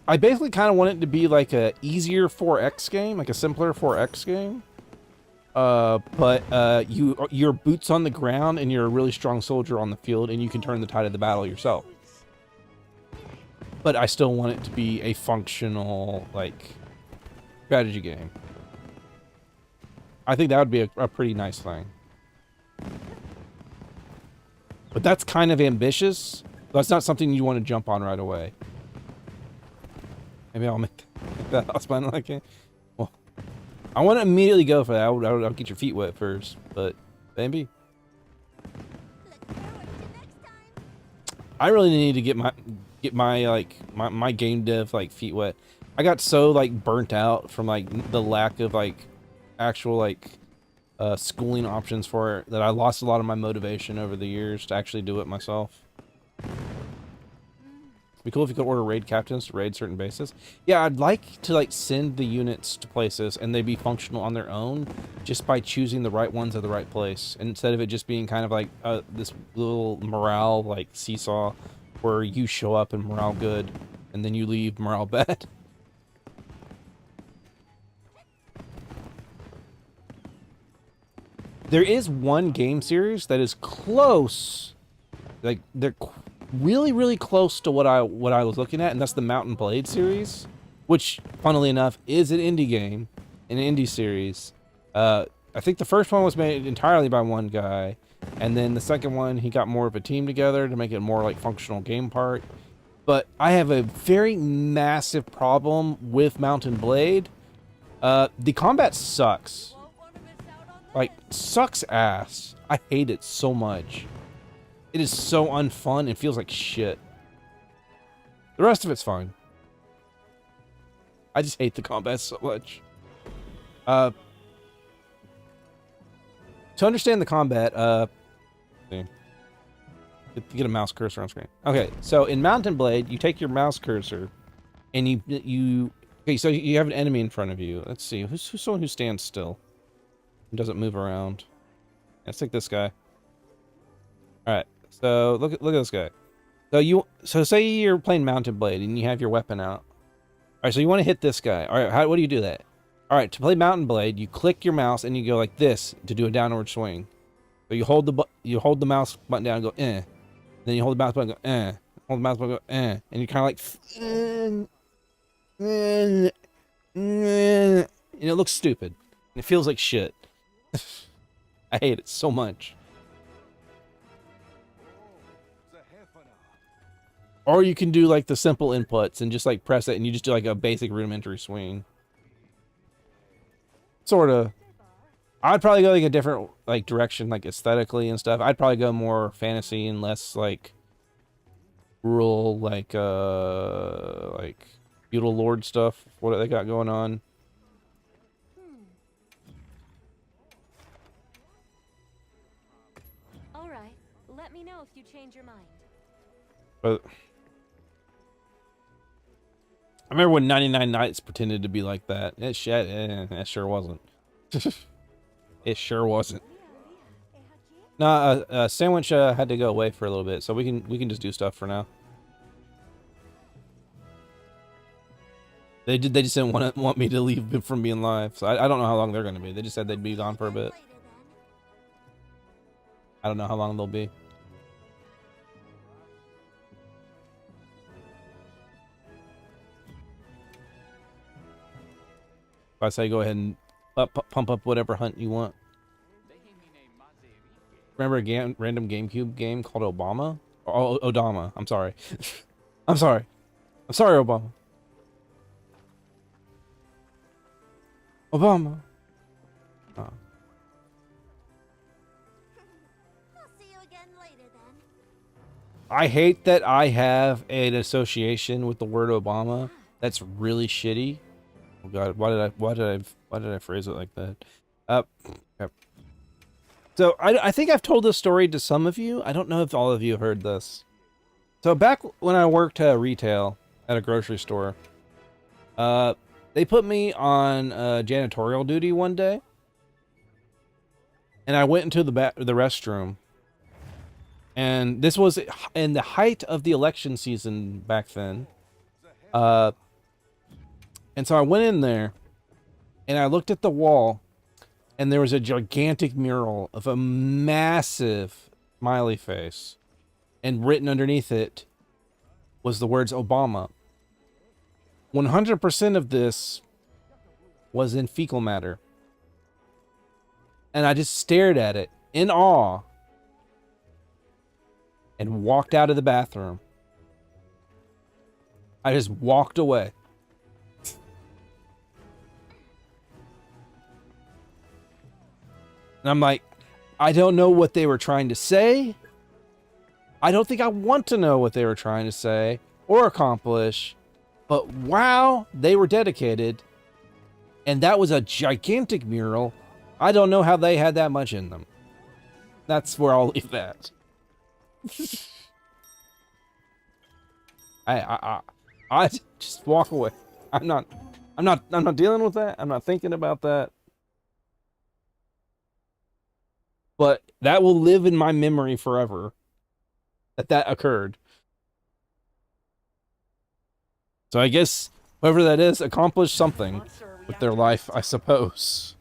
I basically kind of want it to be like a easier 4X game, like a simpler 4X game. But you're boots on the ground and you're a really strong soldier on the field, and you can turn the tide of the battle yourself. But I still want it to be a functional like strategy game. I think that would be a pretty nice thing. But that's kind of ambitious. That's not something you want to jump on right away. Maybe I'll make that house plan like it. Well, I want to immediately go for that. I'll get your feet wet first, but maybe. I really need to get my game dev like feet wet. I got so like burnt out from like the lack of like actual like schooling options for it that I lost a lot of my motivation over the years to actually do it myself. It'd be cool if you could order raid captains to raid certain bases. Yeah, I'd like to like send the units to places and they be functional on their own just by choosing the right ones at the right place. Instead of it just being kind of like this little morale like seesaw where you show up and morale good and then you leave morale bad. There is one game series that is close. Like they're really close to what I was looking at, and that's the Mountain Blade series, which funnily enough is an indie game, an indie series. I think the first one was made entirely by one guy, and then the second one he got more of a team together to make it more like functional game part. But I have a very massive problem with Mountain Blade. The combat sucks. Like, sucks ass. I hate it so much. It is so unfun and feels like shit. The rest of it's fine. I just hate the combat so much. To understand the combat, get a mouse cursor on screen. Okay, so in Mountain Blade, you take your mouse cursor and okay, so you have an enemy in front of you. Let's see, who's someone who stands still and doesn't move around? Let's take this guy. All right. So look at this guy. So say you're playing Mountain Blade and you have your weapon out. All right, so you want to hit this guy. All right, what do you do that? All right, to play Mountain Blade, you click your mouse and you go like this to do a downward swing. So you hold the mouse button down and go eh. Then you hold the mouse button and go eh. Hold the mouse button and go eh. And you kind of like and it looks stupid. And it feels like shit. I hate it so much. Or you can do like the simple inputs and just like press it and you just do like a basic rudimentary swing. Sort of. I'd probably go like a different like direction, like aesthetically and stuff. I'd probably go more fantasy and less like rural, like feudal lord stuff. What they got going on. All right, let me know if you change your mind. But I remember when 99 Nights pretended to be like that. It sure wasn't. It sure wasn't. Nah, Sandwich had to go away for a little bit, so we can just do stuff for now. They just didn't want me to leave from being live, so I don't know how long they're gonna be. They just said they'd be gone for a bit. I don't know how long they'll be. I say go ahead and pump up whatever hunt you want. Remember a random GameCube game called Obama? Oh, Odama. I'm sorry. I'm sorry. I'm sorry, Obama. Obama. Oh. I'll see you again later then. I hate that I have an association with the word Obama. That's really shitty. Oh God, why did I phrase it like that? Yep. So I think I've told this story to some of you. I don't know if all of you have heard this. So back when I worked retail at a grocery store, they put me on janitorial duty one day, and I went into the restroom. And this was in the height of the election season back then. And so I went in there and I looked at the wall and there was a gigantic mural of a massive smiley face, and written underneath it was the words Obama. 100% of this was in fecal matter. And I just stared at it in awe and walked out of the bathroom. I just walked away. And I'm like, I don't know what they were trying to say. I don't think I want to know what they were trying to say or accomplish. But wow, they were dedicated. And that was a gigantic mural. I don't know how they had that much in them. That's where I'll leave that. I just walk away. I'm not dealing with that. I'm not thinking about that. But that will live in my memory forever. That occurred. So I guess whoever that is accomplished something with their life, I suppose.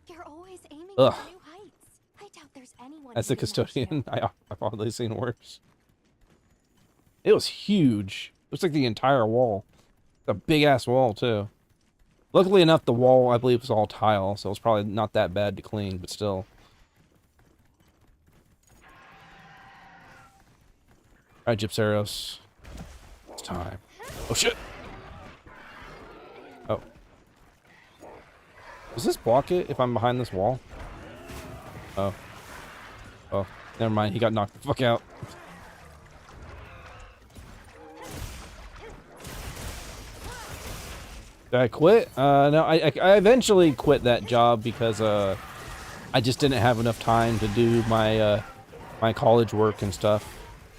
You're always aiming Ugh. for new heights. I doubt there's anyone As a who can match custodian, I've probably seen worse. It was huge. It was like the entire wall. A big ass wall too. Luckily enough, the wall I believe was all tile, so it's probably not that bad to clean, but still. Alright, Gypsaros. It's time. Oh shit! Oh. Does this block it if I'm behind this wall? Oh. Oh, never mind. He got knocked the fuck out. Did I quit? No, I eventually quit that job because I just didn't have enough time to do my my college work and stuff.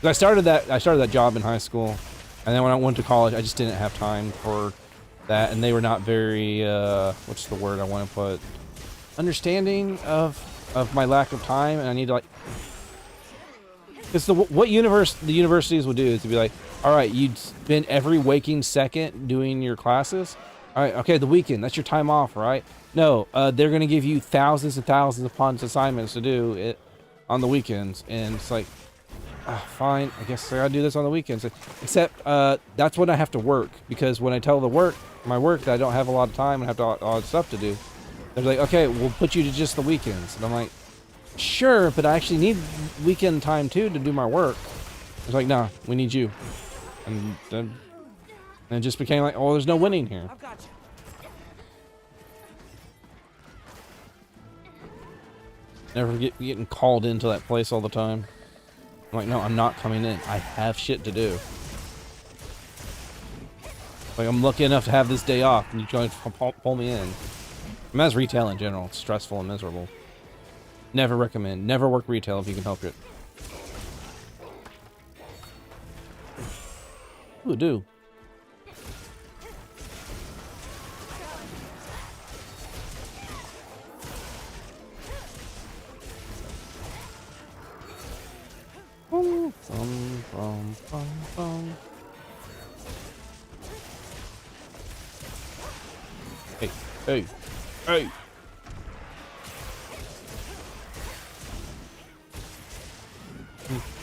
'Cause I started that job in high school, and then when I went to college, I just didn't have time for that, and they were not very what's the word I want to put, understanding of my lack of time, and I need to like, because what the universities would do is to be like, all right, you'd spend every waking second doing your classes. All right, okay, the weekend, that's your time off, right? No, they're going to give you thousands and thousands upon assignments to do it on the weekends. And it's like, fine, I guess I got to do this on the weekends. Except that's when I have to work, because when I tell my work that I don't have a lot of time and have a lot of stuff to do, they're like, okay, we'll put you to just the weekends. And I'm like, sure, but I actually need weekend time too to do my work. It's like, nah, we need you. And then it just became like, oh, there's no winning here. Never getting called into that place all the time. I'm like, no, I'm not coming in. I have shit to do. Like, I'm lucky enough to have this day off, and you try to pull me in. I mean, that's retail in general. It's stressful and miserable. Never recommend. Never work retail if you can help it. Ooh, do. Hey, hey, hey!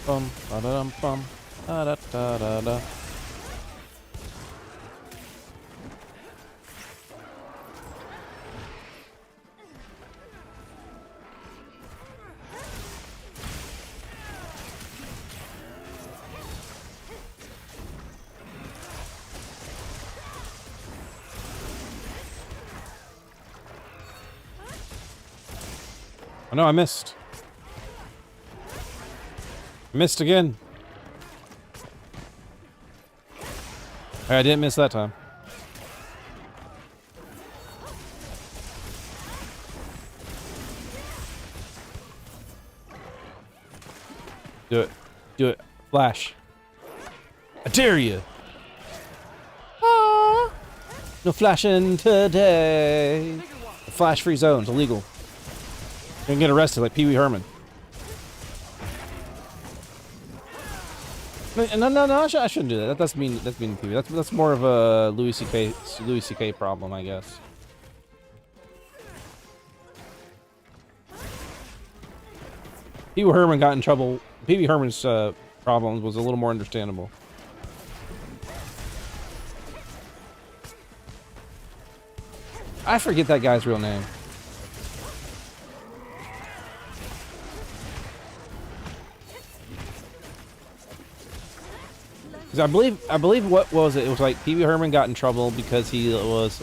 Bum, ba da dum bum, da da da da da. Oh no, I missed. Missed again. Hey, I didn't miss that time. Do it. Do it. Flash. I dare you. Ah. No flashing today. Flash-free zones illegal. You're gonna get arrested like Pee Wee Herman. No, I shouldn't do that. That's mean. That's mean to Pee Wee. That's more of a Louis C.K. problem, I guess. Pee Wee Herman got in trouble. Pee Wee Herman's problems was a little more understandable. I forget that guy's real name. I believe what was it? It was like Pee Wee Herman got in trouble because he was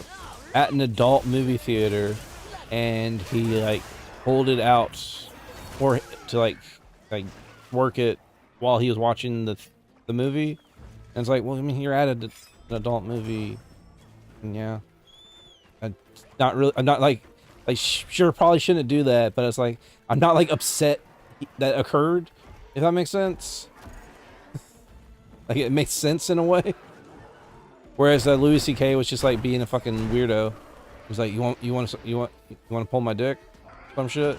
at an adult movie theater, and he like pulled it out to like work it while he was watching the movie. And it's like, well, I mean, you're at an adult movie, and yeah, I'm not like sure, probably shouldn't do that, but it's like I'm not like upset that occurred, if that makes sense. Like it makes sense in a way. Whereas Louis C.K. was just like being a fucking weirdo. He was like, you want to pull my dick? Some shit.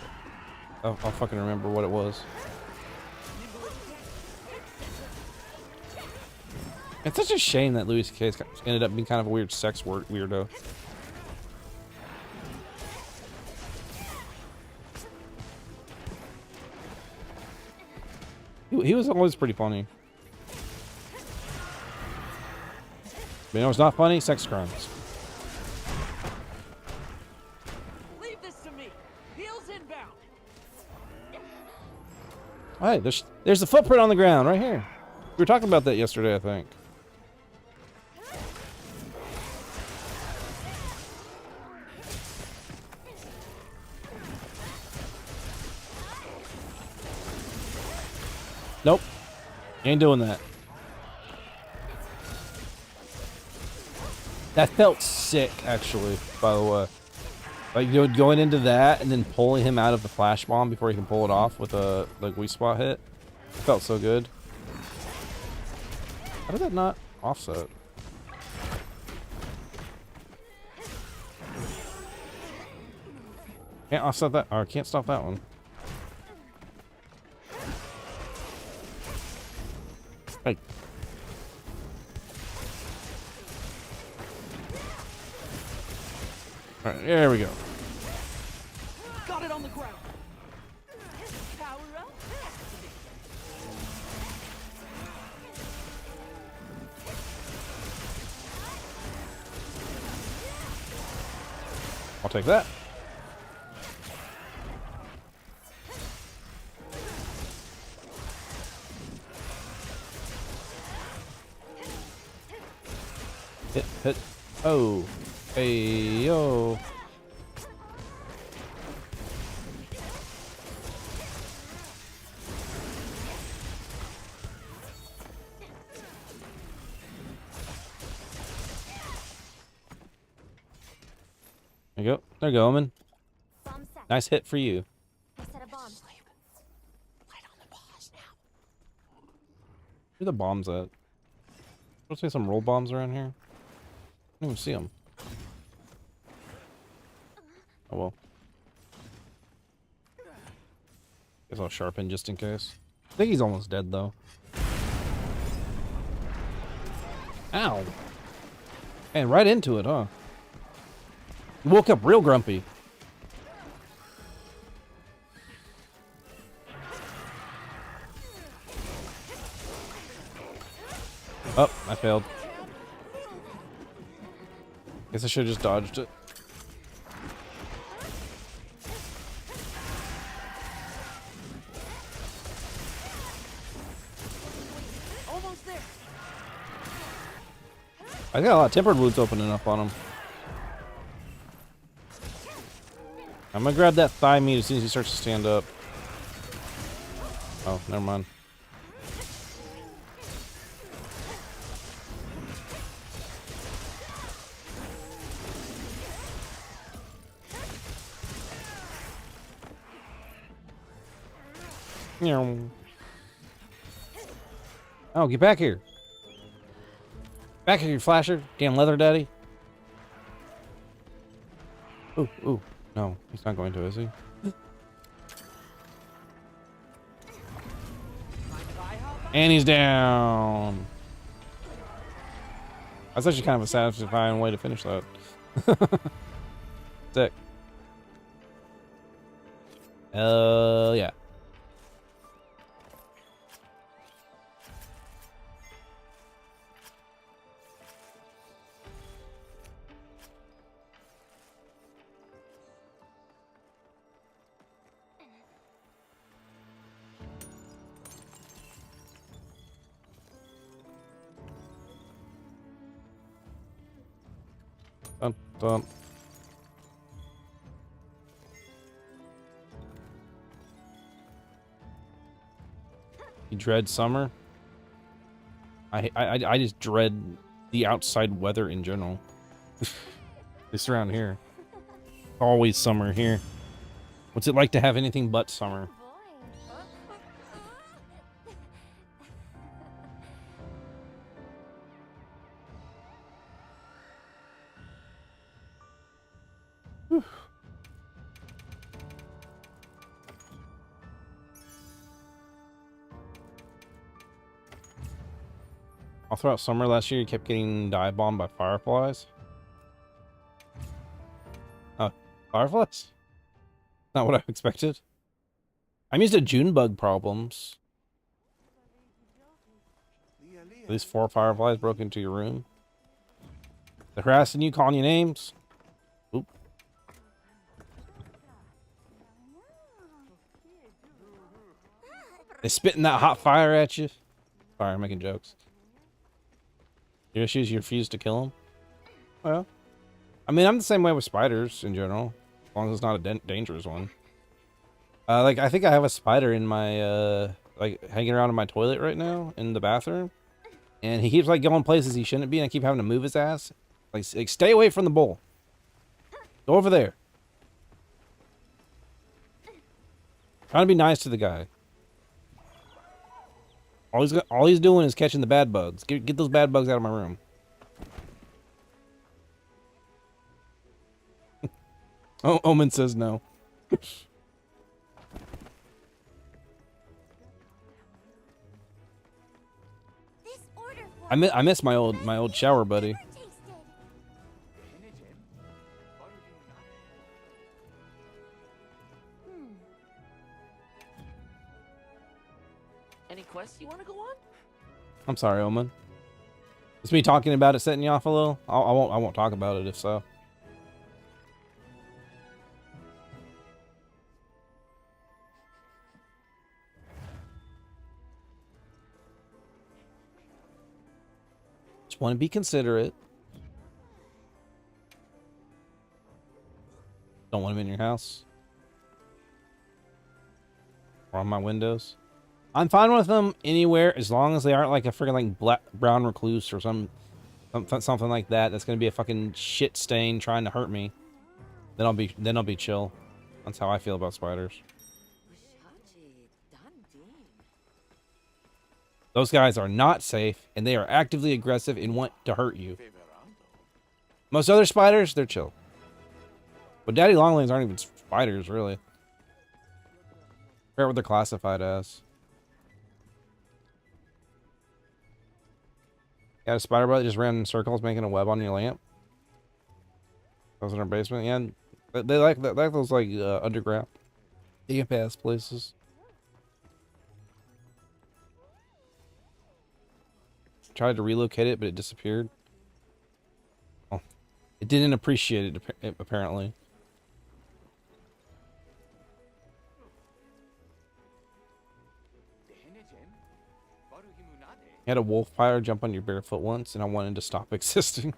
I'll fucking remember what it was. It's such a shame that Louis C.K. ended up being kind of a weird sex weirdo. He was always pretty funny. But you know what's not funny? Sex crimes. Leave this to me. Heels inbound. Hey, there's a footprint on the ground right here. We were talking about that yesterday, I think. Nope. Ain't doing that. That felt sick, actually, by the way. Like, you know, going into that and then pulling him out of the flash bomb before he can pull it off with a, like, weak spot hit. It felt so good. How did that not offset? Can't offset that, or can't stop that one. Hey. Alright, there we go. Got it on the ground. Power up. I'll take that. Hit. Oh. Hey, yo. There you go. There you go, Omen. Nice hit for you. Where are the bombs at? Let's see some roll bombs around here. I don't even see them. Oh well. Guess I'll sharpen just in case. I think he's almost dead though. Ow! And right into it, huh? He woke up real grumpy. Oh, I failed. Guess I should have just dodged it. Almost there. I got a lot of tempered wounds opening up on him. I'm gonna grab that thigh meat as soon as he starts to stand up. Oh, never mind. Oh, get back here. Back here, you flasher. Damn leather daddy. Ooh, ooh. No, he's not going to, is he? And he's down. That's actually kind of a satisfying way to finish that. Sick. Yeah. Dun, dun. You dread summer? I just dread the outside weather in general. Just around here. Always summer here. What's it like to have anything but summer? All throughout summer last year, you kept getting dive bombed by fireflies. Fireflies? Not what I expected. I'm used to June bug problems. At least 4 fireflies broke into your room. They're harassing you, calling you names. Oop. They spitting that hot fire at you. Sorry, I'm making jokes. Your issues, you refuse to kill them? Well, I mean, I'm the same way with spiders in general. As long as it's not a dangerous one. Like, I think I have a spider in my, like, hanging around in my toilet right now, in the bathroom. And he keeps, like, going places he shouldn't be, and I keep having to move his ass. Like stay away from the bowl. Go over there. Trying to be nice to the guy. All he's doing is catching the bad bugs. Get those bad bugs out of my room. Oh, Omen says no. I miss my old shower buddy. Any quests you want to go on? I'm sorry, Omen. It's me talking about it setting you off a little. I won't talk about it if so. Just want to be considerate. Don't want him in your house or on my windows. I'm fine with them anywhere as long as they aren't like a freaking like brown recluse or something like that. That's gonna be a fucking shit stain trying to hurt me. Then I'll be chill. That's how I feel about spiders. Those guys are not safe and they are actively aggressive and want to hurt you. Most other spiders, they're chill. But daddy longlegs aren't even spiders, really. I forget what they're classified as. Got a spider bite that just ran in circles making a web on your lamp. Those in our basement. Yeah, they like those like underground damp ass places. Tried to relocate it, but it disappeared. Oh, it didn't appreciate it apparently. Had a wolf pyre jump on your barefoot once, and I wanted to stop existing.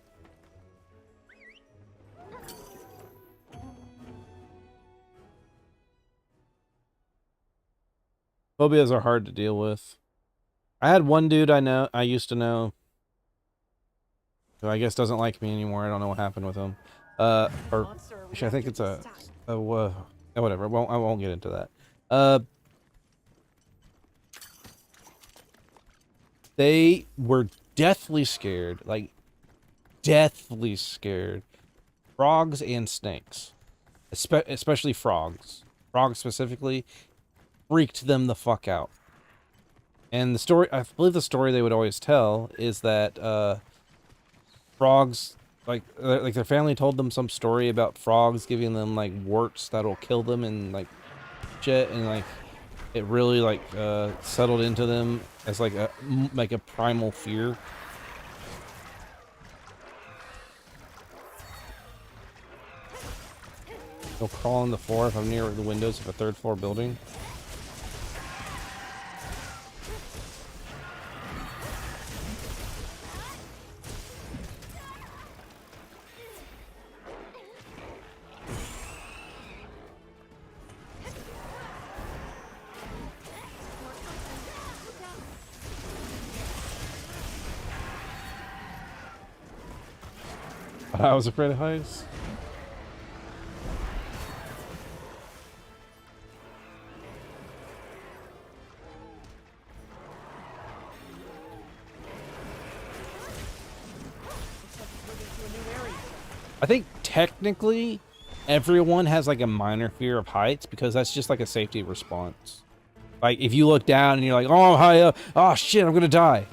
Phobias are hard to deal with. I had one dude I used to know, who I guess doesn't like me anymore. I don't know what happened with him. Or actually, I think it's whatever. I won't get into that. They were deathly scared, like deathly scared. Frogs and snakes, especially frogs. Frogs specifically freaked them the fuck out. And the story, I believe the story they would always tell is that frogs, like their family told them some story about frogs giving them like warts that'll kill them and like shit, and like it really like settled into them as like a primal fear. They'll crawl on the floor if I'm near the windows of a third floor building. I was afraid of heights. I think technically everyone has like a minor fear of heights because that's just like a safety response. Like if you look down and you're like, oh, hi, oh shit, I'm gonna die.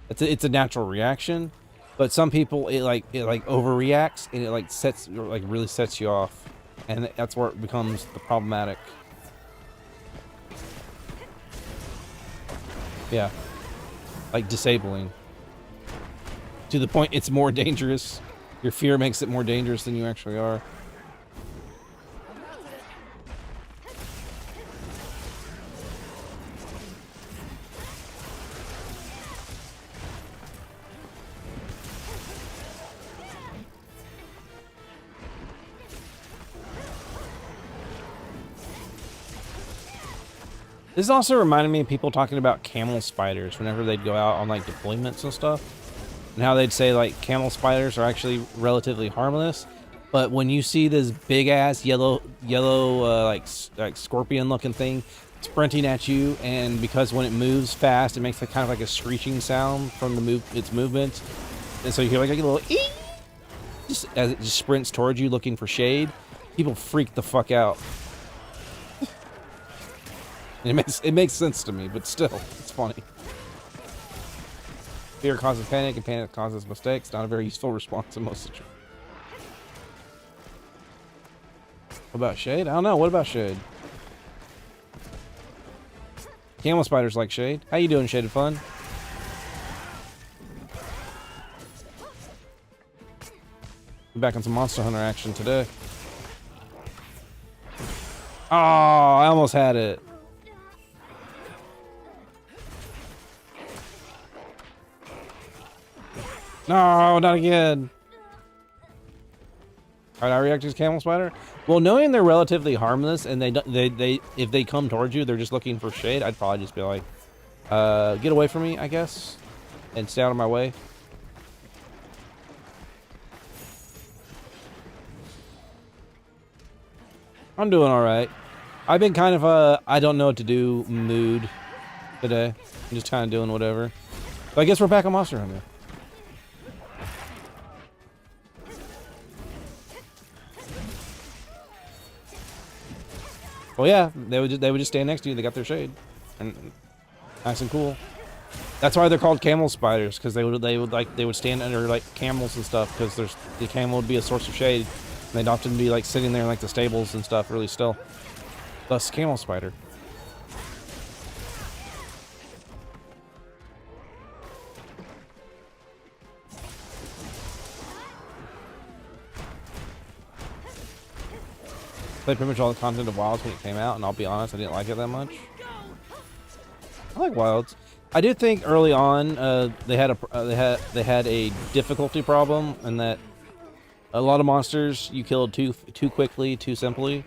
It's a natural reaction, but some people it like overreacts and it like really sets you off, and that's where it becomes the problematic. Yeah, like disabling to the point it's more dangerous. Your fear makes it more dangerous than you actually are. This also reminded me of people talking about camel spiders whenever they'd go out on like deployments and stuff, and how they'd say like camel spiders are actually relatively harmless, but when you see this big ass yellow like scorpion looking thing sprinting at you, and because when it moves fast, it makes kind of like a screeching sound from its movement, and so you hear like a little ee just as it just sprints towards you looking for shade. People freak the fuck out. It makes sense to me, but still, it's funny. Fear causes panic, and panic causes mistakes. Not a very useful response in most situations. What about shade? I don't know. What about shade? Camel spiders like shade. How you doing, Shaded Fun? I'm back on some Monster Hunter action today. Oh, I almost had it. No, not again. Alright, I react to camel spider. Well, knowing they're relatively harmless and they if they come towards you, they're just looking for shade, I'd probably just be like, get away from me, I guess, and stay out of my way. I'm doing all right. I've been kind of I don't know what to do mood today. I'm just kind of doing whatever. But I guess we're back on Monster Hunter. Well, yeah, they would just stand next to you. They got their shade, and nice and cool. That's why they're called camel spiders, because they would stand under like camels and stuff, because the camel would be a source of shade. And they'd often be like sitting there in like the stables and stuff, really still. Thus, camel spider. Played pretty much all the content of Wilds when it came out, and I'll be honest, I didn't like it that much. I like Wilds. I did think early on they had a difficulty problem, and that a lot of monsters you killed too quickly, too simply.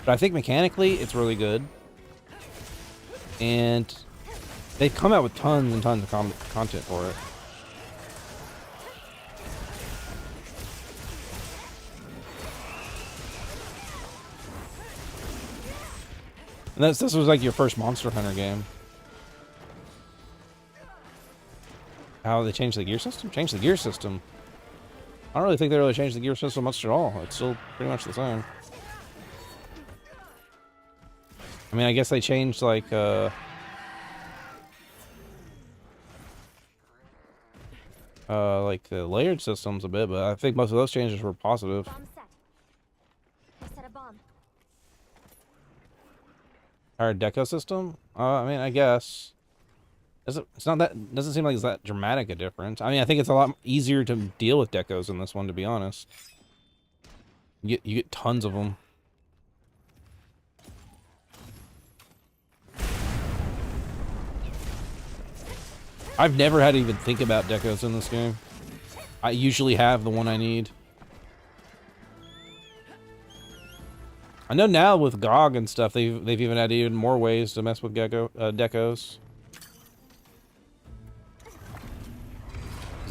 But I think mechanically it's really good, and they've come out with tons and tons of content for it. And this was like your first Monster Hunter game. How they changed the gear system? Changed the gear system. I don't really think they really changed the gear system much at all. It's still pretty much the same. I mean, I guess they changed like the layered systems a bit, but I think most of those changes were positive. Our deco system? I mean, I guess. It's not that, doesn't seem like it's that dramatic a difference. I mean, I think it's a lot easier to deal with decos in this one, to be honest. You get tons of them. I've never had to even think about decos in this game. I usually have the one I need. I know now with GOG and stuff, they've even had even more ways to mess with decos.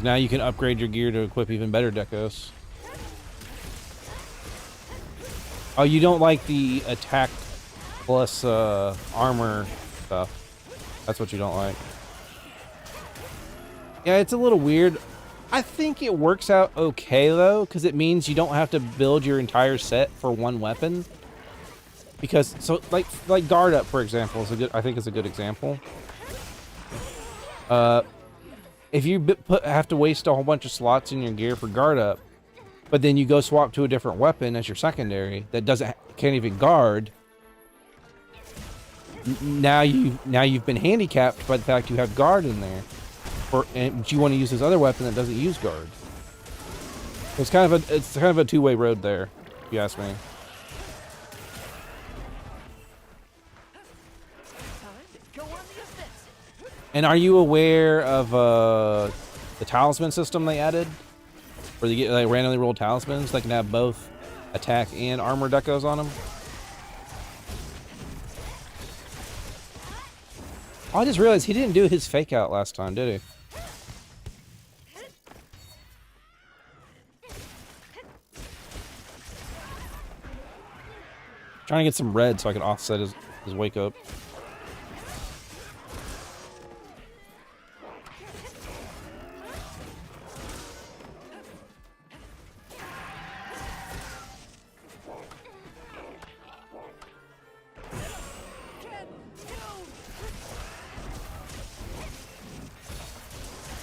Now you can upgrade your gear to equip even better decos. Oh, you don't like the attack plus armor stuff. That's what you don't like. Yeah, it's a little weird. I think it works out okay though, because it means you don't have to build your entire set for one weapon. Because like Guard Up, for example, is a good. I think is a good example. if you have to waste a whole bunch of slots in your gear for guard up, but then you go swap to a different weapon as your secondary that can't even guard, now you've been handicapped by the fact you have guard in there, and you want to use this other weapon that doesn't use guard. It's kind of a two-way road there, if you ask me. And are you aware of the talisman system they added? Where they get like randomly rolled talismans that can have both attack and armor decos on them? Oh, I just realized he didn't do his fake out last time, did he? Trying to get some red so I can offset his wake up.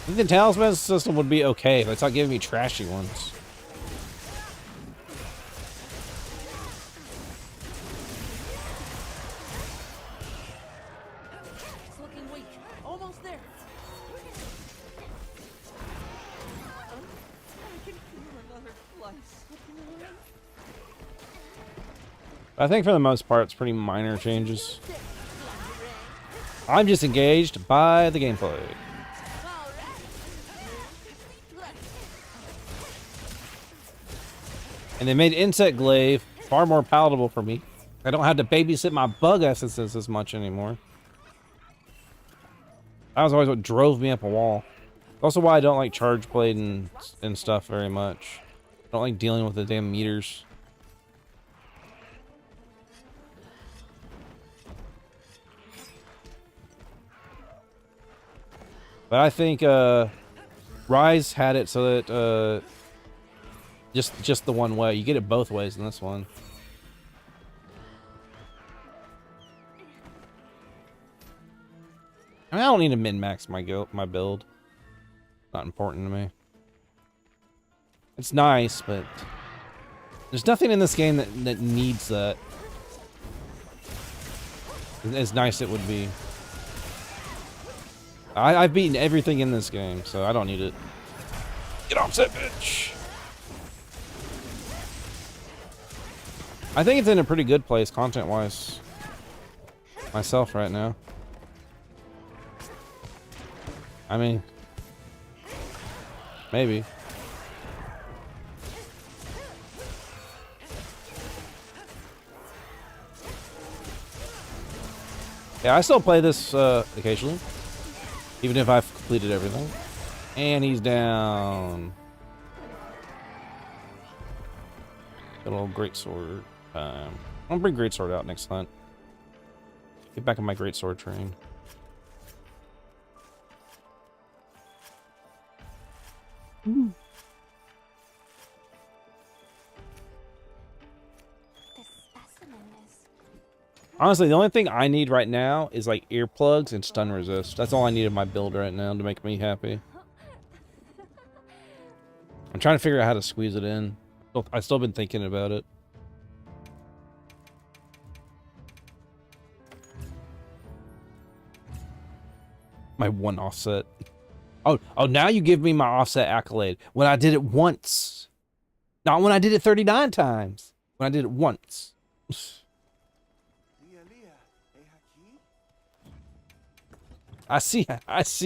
I think the talisman system would be okay, but it's not giving me trashy ones. It's looking weak. Almost there. I can feel another slice. I think for the most part, it's pretty minor changes. I'm just engaged by the gameplay. And they made Insect Glaive far more palatable for me. I don't have to babysit my bug essences as much anymore. That was always what drove me up a wall. Also why I don't like Charge Blade and stuff very much. I don't like dealing with the damn meters. But I think Rise had it so that just the one way. You get it both ways in this one. I mean, I don't need to min-max my build. Not important to me. It's nice, but there's nothing in this game that needs that. As nice it would be. I've beaten everything in this game, so I don't need it. Get offset, bitch! I think it's in a pretty good place, content-wise. Myself right now. I mean... maybe. Yeah, I still play this occasionally. Even if I've completed everything. And he's down. Good old greatsword. I'm gonna bring greatsword out next hunt. Get back on my greatsword train. Ooh. Honestly, the only thing I need right now is like earplugs and stun resist. That's all I need in my build right now to make me happy. I'm trying to figure out how to squeeze it in. I've still been thinking about it. My one offset. Oh, now you give me my offset accolade. When I did it once. Not when I did it 39 times. When I did it once. I see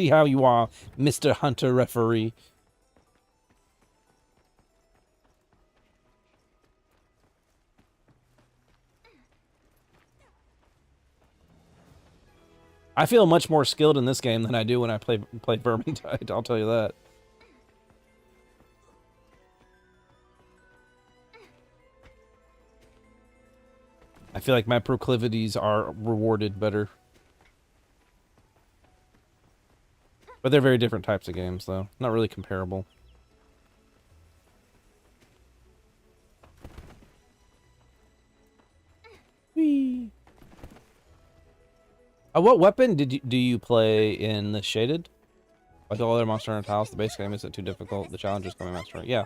how you are, Mr. Hunter referee. I feel much more skilled in this game than I do when I play Vermintide, I'll tell you that. I feel like my proclivities are rewarded better. But they're very different types of games, though. Not really comparable. Whee! What weapon do you play in the Shaded? Like all other Monster Hunter titles, the basic game isn't too difficult. The challenge is coming Master Hunter. Yeah.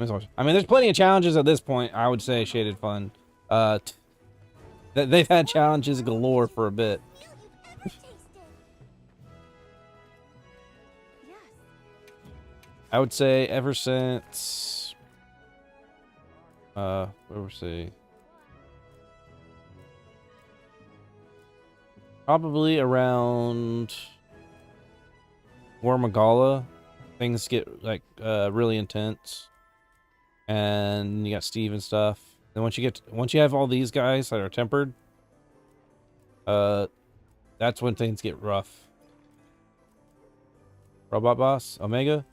I mean, there's plenty of challenges at this point. I would say Shaded Fun. They've had challenges galore for a bit. I would say ever since where was he? Probably around War Magala, things get like really intense, and you got Steve and stuff. And once you have all these guys that are tempered, that's when things get rough. Robot Boss, Omega.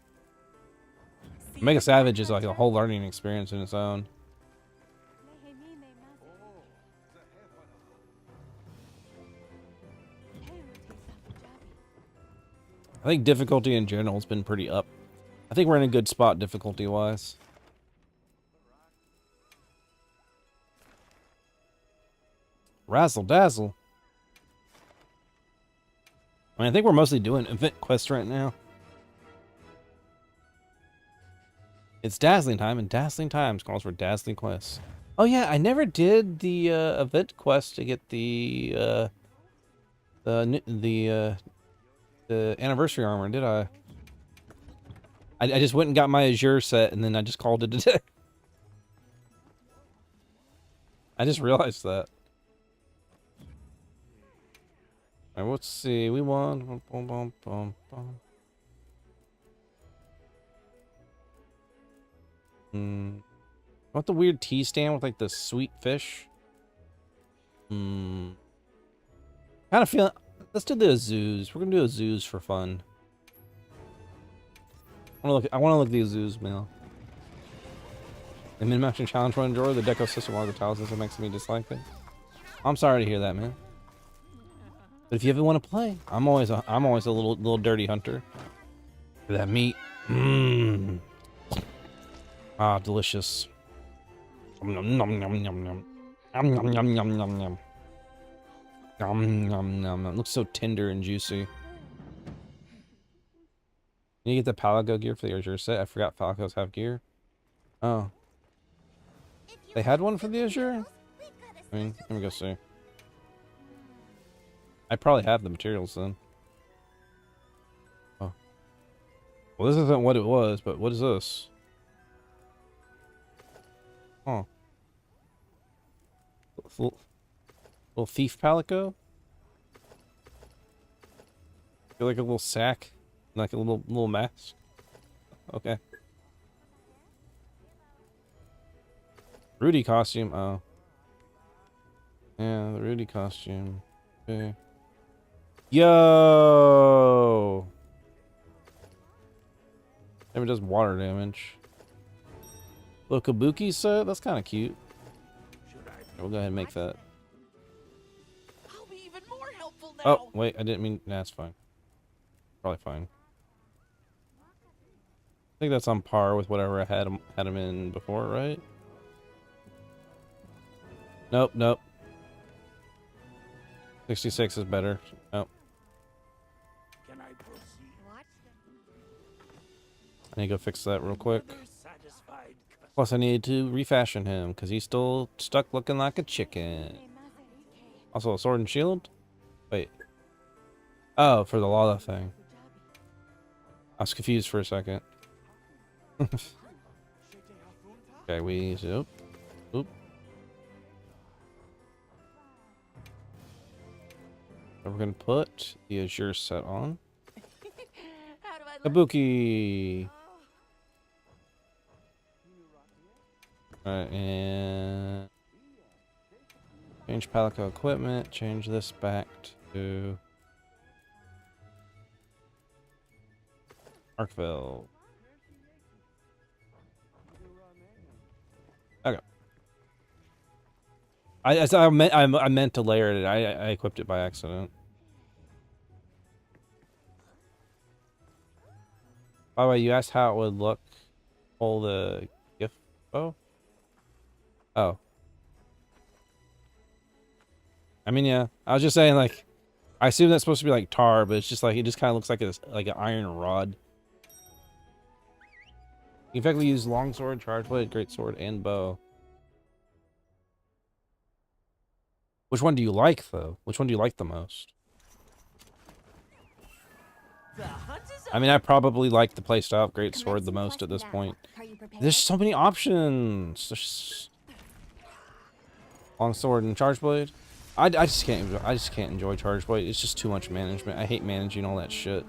Omega Savage is like a whole learning experience in its own. I think difficulty in general has been pretty up. I think we're in a good spot difficulty-wise. Razzle dazzle. I mean, I think we're mostly doing event quests right now. It's dazzling time, and dazzling times calls for dazzling quests. Oh yeah, I never did the event quest to get the anniversary armor, did I? I just went and got my Azure set, and then I just called it a day. I just realized that. Alright, let's see. We want. I want the weird tea stand with like the sweet fish. Kind of feeling. Let's do the Azus. We're gonna do Azus for fun. I want to look at the Azus mail. The min-maxing challenge will enjoy the deco system while the tiles that makes me dislike it. I'm sorry to hear that, man. But if you ever want to play, I'm always a little dirty hunter for that meat. Ah, delicious. Nom nom nom nom nom. Nom nom nom nom nom nom. Nom nom nom nom. Looks so tender and juicy. You get the Palago gear for the Azure set. I forgot Falcos have gear. Oh. They had one for the Azure? I mean, let me go see. I probably have the materials then. Oh. Well, this isn't what it was, but what is this? Oh. Little thief palico? Feel like a little sack, like a little mask. Okay. Rudy costume. Oh. Yeah, the Rudy costume. Okay. Yo. Maybe it does water damage. Little Kabuki set? That's kind of cute. We'll go ahead and make that. I'll be even more helpful now. Oh, wait, I didn't mean... Nah, that's fine. Probably fine. I think that's on par with whatever I had him in before, right? Nope, nope. 66 is better. Nope. Can I proceed? I need to go fix that real quick. Plus, I need to refashion him because he's still stuck looking like a chicken. Also, a sword and shield? Wait. Oh, for the Lala thing. I was confused for a second. Okay, we... Oop. Oop. We're going to put the Azure set on. Kabuki! Alright, and... Change Palico equipment, change this back to... Arkville. Okay. I meant to layer it. I equipped it by accident. By the way, you asked how it would look. Pull the gift bow. Oh. I mean, yeah. I was just saying, like, I assume that's supposed to be like tar, but it's just like it just kind of looks like an iron rod. You can effectively use longsword, charge blade, greatsword, and bow. Which one do you like though? Which one do you like the most? I mean, I probably like the playstyle of greatsword the most at this point. There's so many options. There's longsword and charge blade. I just can't enjoy charge blade. It's just too much management. I hate managing all that shit.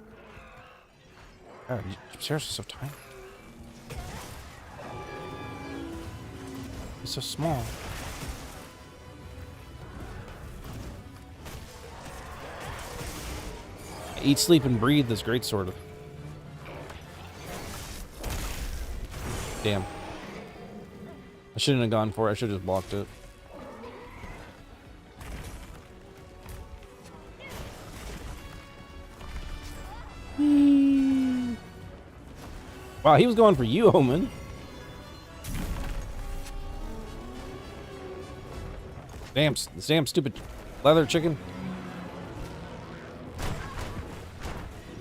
God, seriously, so tiny. It's so small. Eat, sleep, and breathe is great, sort of. Damn. I shouldn't have gone for it. I should have just blocked it. Wow, he was going for you, Omen. Damn, this damn stupid leather chicken.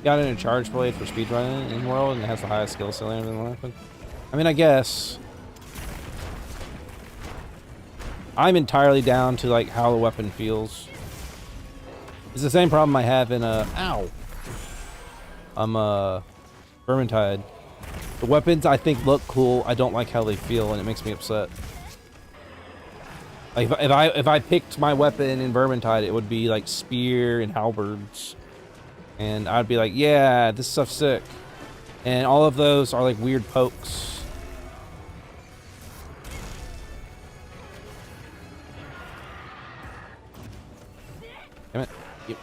Got in a charge blade for speedrunning in world and it has the highest skill ceiling in the weapon. I mean, I guess I'm entirely down to like how the weapon feels. It's the same problem I have in Vermintide. The weapons I think look cool. I don't like how they feel, and it makes me upset. Like if I picked my weapon in Vermintide, it would be like spear and halberds, and I'd be like, yeah, this stuff's sick. And all of those are like weird pokes. Damn it! You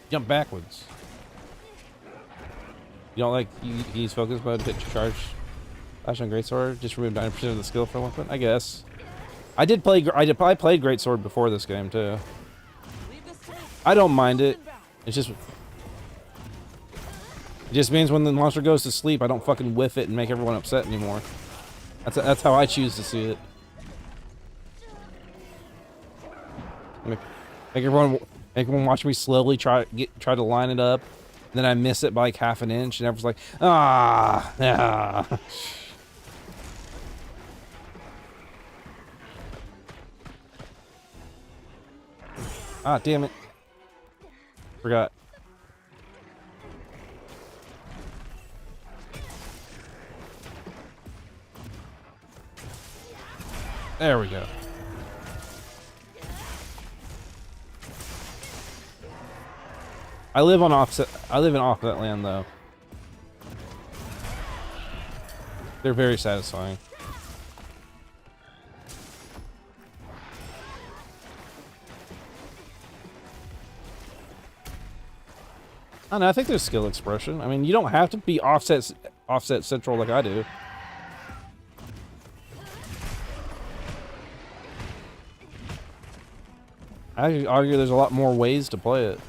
jump backwards. You don't like use focus mode to charge Flash on Greatsword? Just remove 90% of the skill for a weapon? I guess. I played Greatsword before this game too. I don't mind it. It just means when the monster goes to sleep, I don't fucking whiff it and make everyone upset anymore. That's how I choose to see it. Make everyone watch me slowly try to line it up. Then I miss it by like half an inch, and everyone's like, ah. Ah, damn it. Forgot. There we go. I live in offset land though. They're very satisfying. I don't know, I think there's skill expression. I mean, you don't have to be offset central like I do. I argue there's a lot more ways to play it.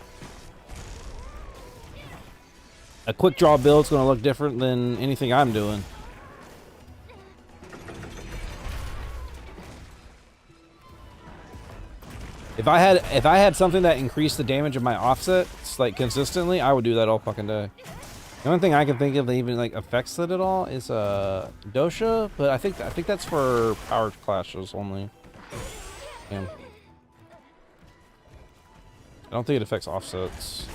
A quick draw build's going to look different than anything I'm doing. If I had something that increased the damage of my offsets like consistently, I would do that all fucking day. The only thing I can think of that even like affects it at all is Dosha, but I think that's for power clashes only. Damn. I don't think it affects offsets.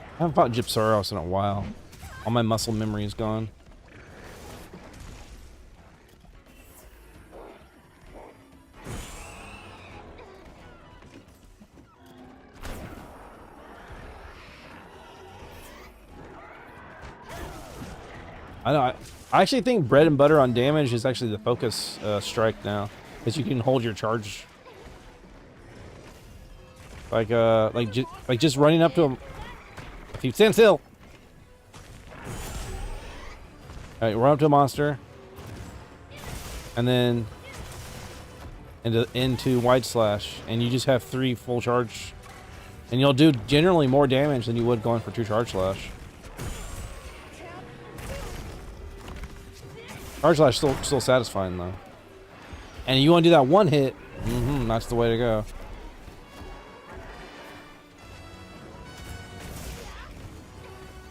I haven't fought Gypsaros in a while. All my muscle memory is gone. I know. I actually think bread and butter on damage is actually the focus strike now, because you can hold your charge. Like just running up to him. If he stands still. All right, run up to a monster, and then into Wide Slash, and you just have 3 full charge, and you'll do generally more damage than you would going for 2 Charge Slash. Charge Slash still satisfying though, and you want to do that 1 hit. That's the way to go.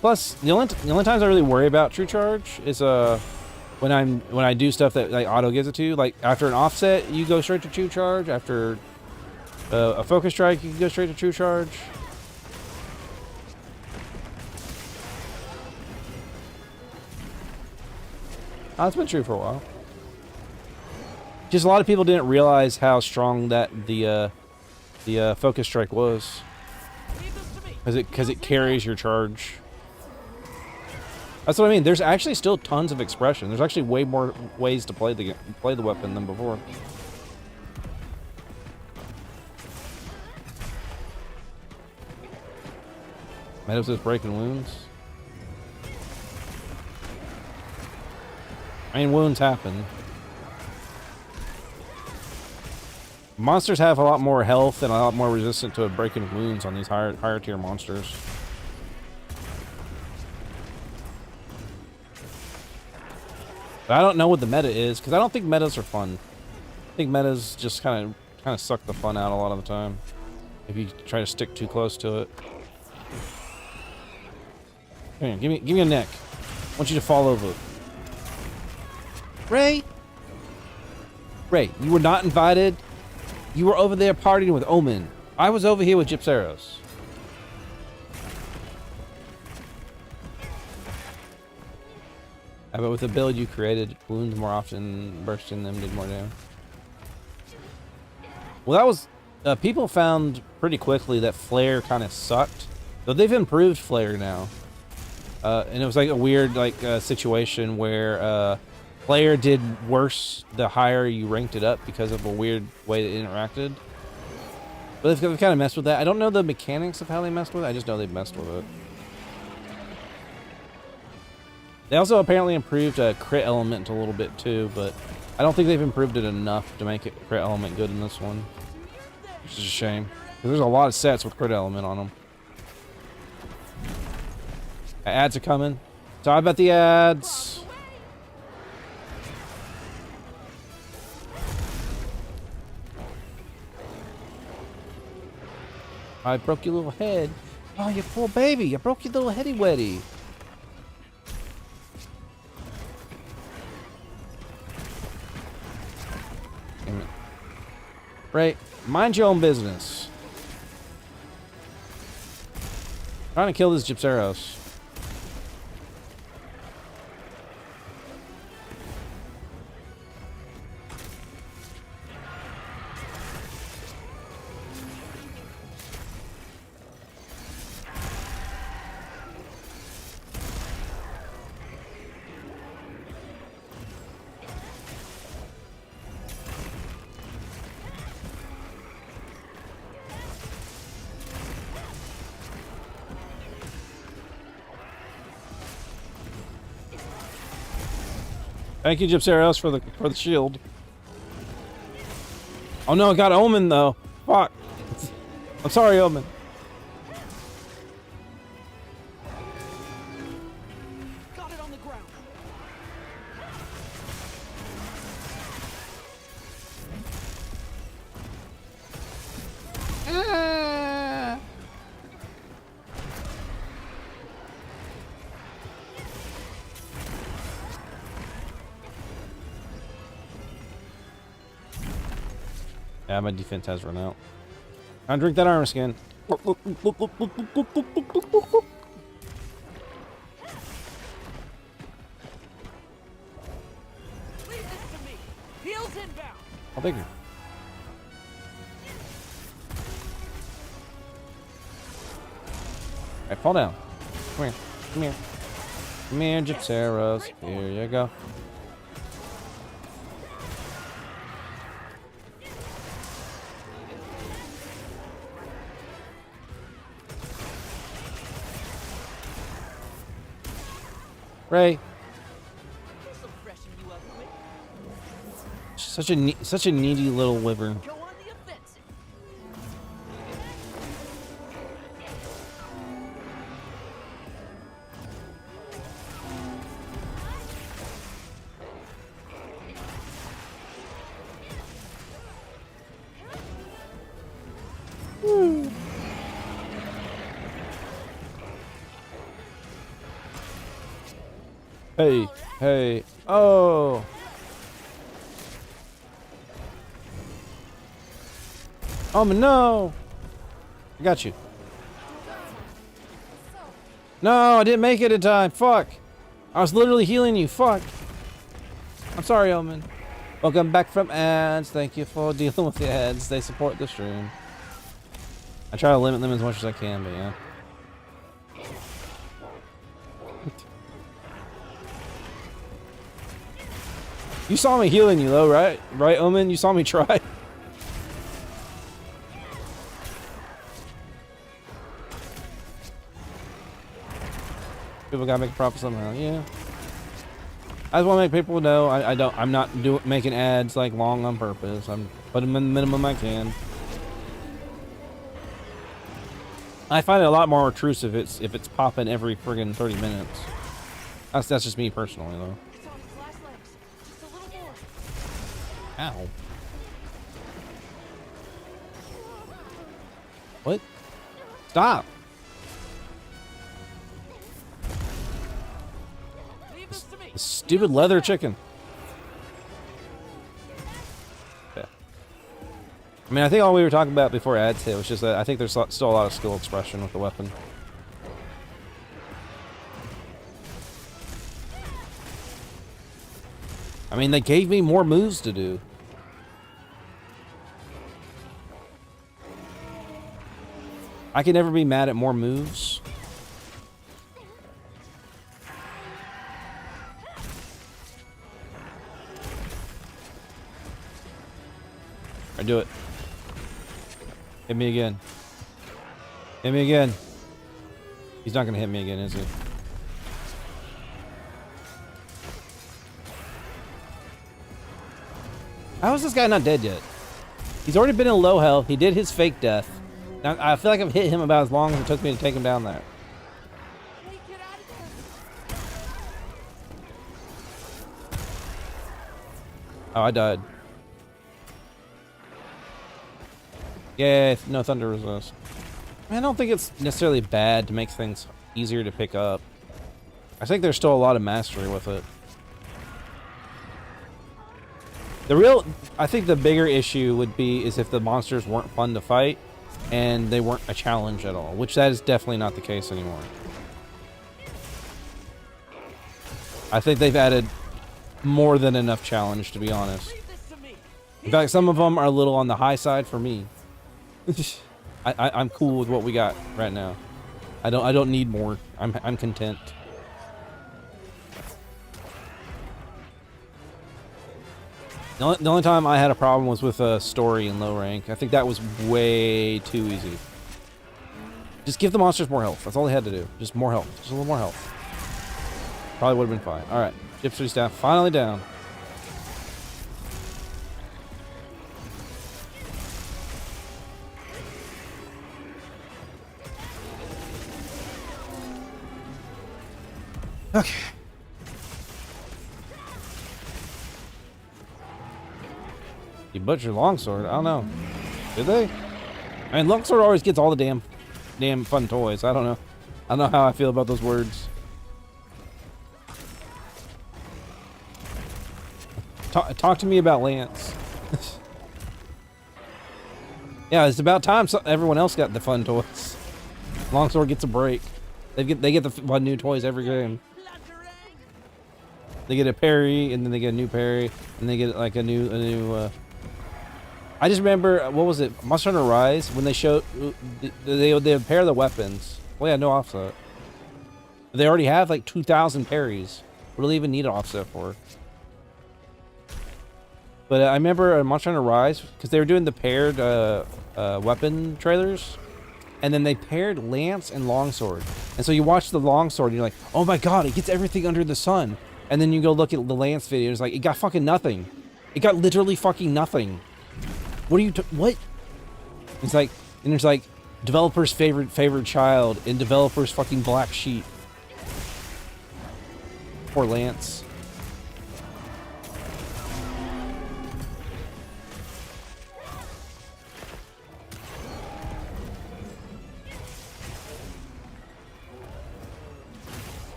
Plus, the only times I really worry about True Charge is when I do stuff that like auto gives it to you. Like after an offset, you go straight to True Charge. After a focus strike, you can go straight to True Charge. That's been true for a while. Just a lot of people didn't realize how strong that the focus strike was, because it carries your charge. That's what I mean. There's actually still tons of expression. There's actually way more ways to play the weapon than before. Meadows is breaking wounds. I mean, wounds happen. Monsters have a lot more health and a lot more resistant to breaking wounds on these higher tier monsters. But I don't know what the meta is, because I don't think metas are fun. I think metas just kind of suck the fun out a lot of the time if you try to stick too close to it. Come here, give me a neck. I want you to fall over. Ray, you were not invited. You were over there partying with Omen. I was over here with Gypseros. But with the build you created, wounds more often, bursting them did more damage. Well, that was... people found pretty quickly that Flare kind of sucked. Though they've improved Flare now. And it was like a weird situation where Flare did worse the higher you ranked it up because of a weird way it interacted. But they've kind of messed with that. I don't know the mechanics of how they messed with it. I just know they've messed with it. They also apparently improved crit element a little bit too, but I don't think they've improved it enough to make it crit element good in this one. Which is a shame, because there's a lot of sets with crit element on them. Ads are coming. Sorry about the ads. I broke your little head. Oh, you poor baby. You broke your little heady weddy. Right, mind your own business. Trying to kill this Gypseros. Thank you, Gypseros, for the shield. Oh no, I got Omen though. Fuck. I'm sorry, Omen. Got it on the ground. Yeah, my defense has run out. I'll drink that armor skin. Leave this to me. Heels inbound. I'll take it. Alright, fall down. Come here. Come here. Come here, Gypseros. Here you go. Ray. Such a needy little wyvern. Go on the offensive. Hey, hey, oh. Oh no! I got you. No, I didn't make it in time. Fuck. I was literally healing you. Fuck. I'm sorry, Omen. Welcome back from ads. Thank you for dealing with the ads. They support the stream. I try to limit them as much as I can, but yeah. You saw me healing you though, right? Right, Omen? You saw me try. People gotta make a profit somehow, yeah. I just want to make people know I'm not making ads like long on purpose. I'm putting them in the minimum I can. I find it a lot more obtrusive if it's popping every friggin' 30 minutes. That's just me personally though. Ow. What? Stop. The stupid leather chicken. Yeah. I mean, I think all we were talking about before ads hit was just that I think there's still a lot of skill expression with the weapon. I mean, they gave me more moves to do. I can never be mad at more moves. I do it. Hit me again. Hit me again. He's not gonna hit me again, is he? How is this guy not dead yet? He's already been in low health. He did his fake death. Now, I feel like I've hit him about as long as it took me to take him down there. Oh, I died. Yeah, no thunder resist. I don't think it's necessarily bad to make things easier to pick up. I think there's still a lot of mastery with it. I think the bigger issue would be is if the monsters weren't fun to fight and they weren't a challenge at all, which that is definitely not the case anymore. I think they've added more than enough challenge, to be honest. In fact, some of them are a little on the high side for me. I'm cool with what we got right now. I don't need more. I'm content. The only time I had a problem was with a story in low rank. I think that was way too easy. Just give the monsters more health. That's all they had to do. Just more health. Just a little more health. Probably would have been fine. All right, Gypsy staff finally down. Okay. You butchered longsword? I don't know. Did they? I mean, longsword always gets all the damn fun toys. I don't know. I don't know how I feel about those words. Talk to me about Lance. Yeah, it's about time everyone else got the fun toys. Longsword gets a break. They get the fun new toys every game. They get a parry, and then they get a new parry, and they get like a new. I just remember, what was it, Monster Hunter Rise, when they showed they pair the weapons. Well, yeah, no offset. They already have like 2,000 parries. What do they even need an offset for? But I remember Monster Hunter Rise, because they were doing the paired weapon trailers, and then they paired Lance and Longsword. And so you watch the Longsword, and you're like, oh my god, it gets everything under the sun. And then you go look at the Lance video, and it's like, it got fucking nothing. It got literally fucking nothing. What are you? What? It's like, and there's like, developer's favorite child and developer's fucking black sheep. Poor Lance.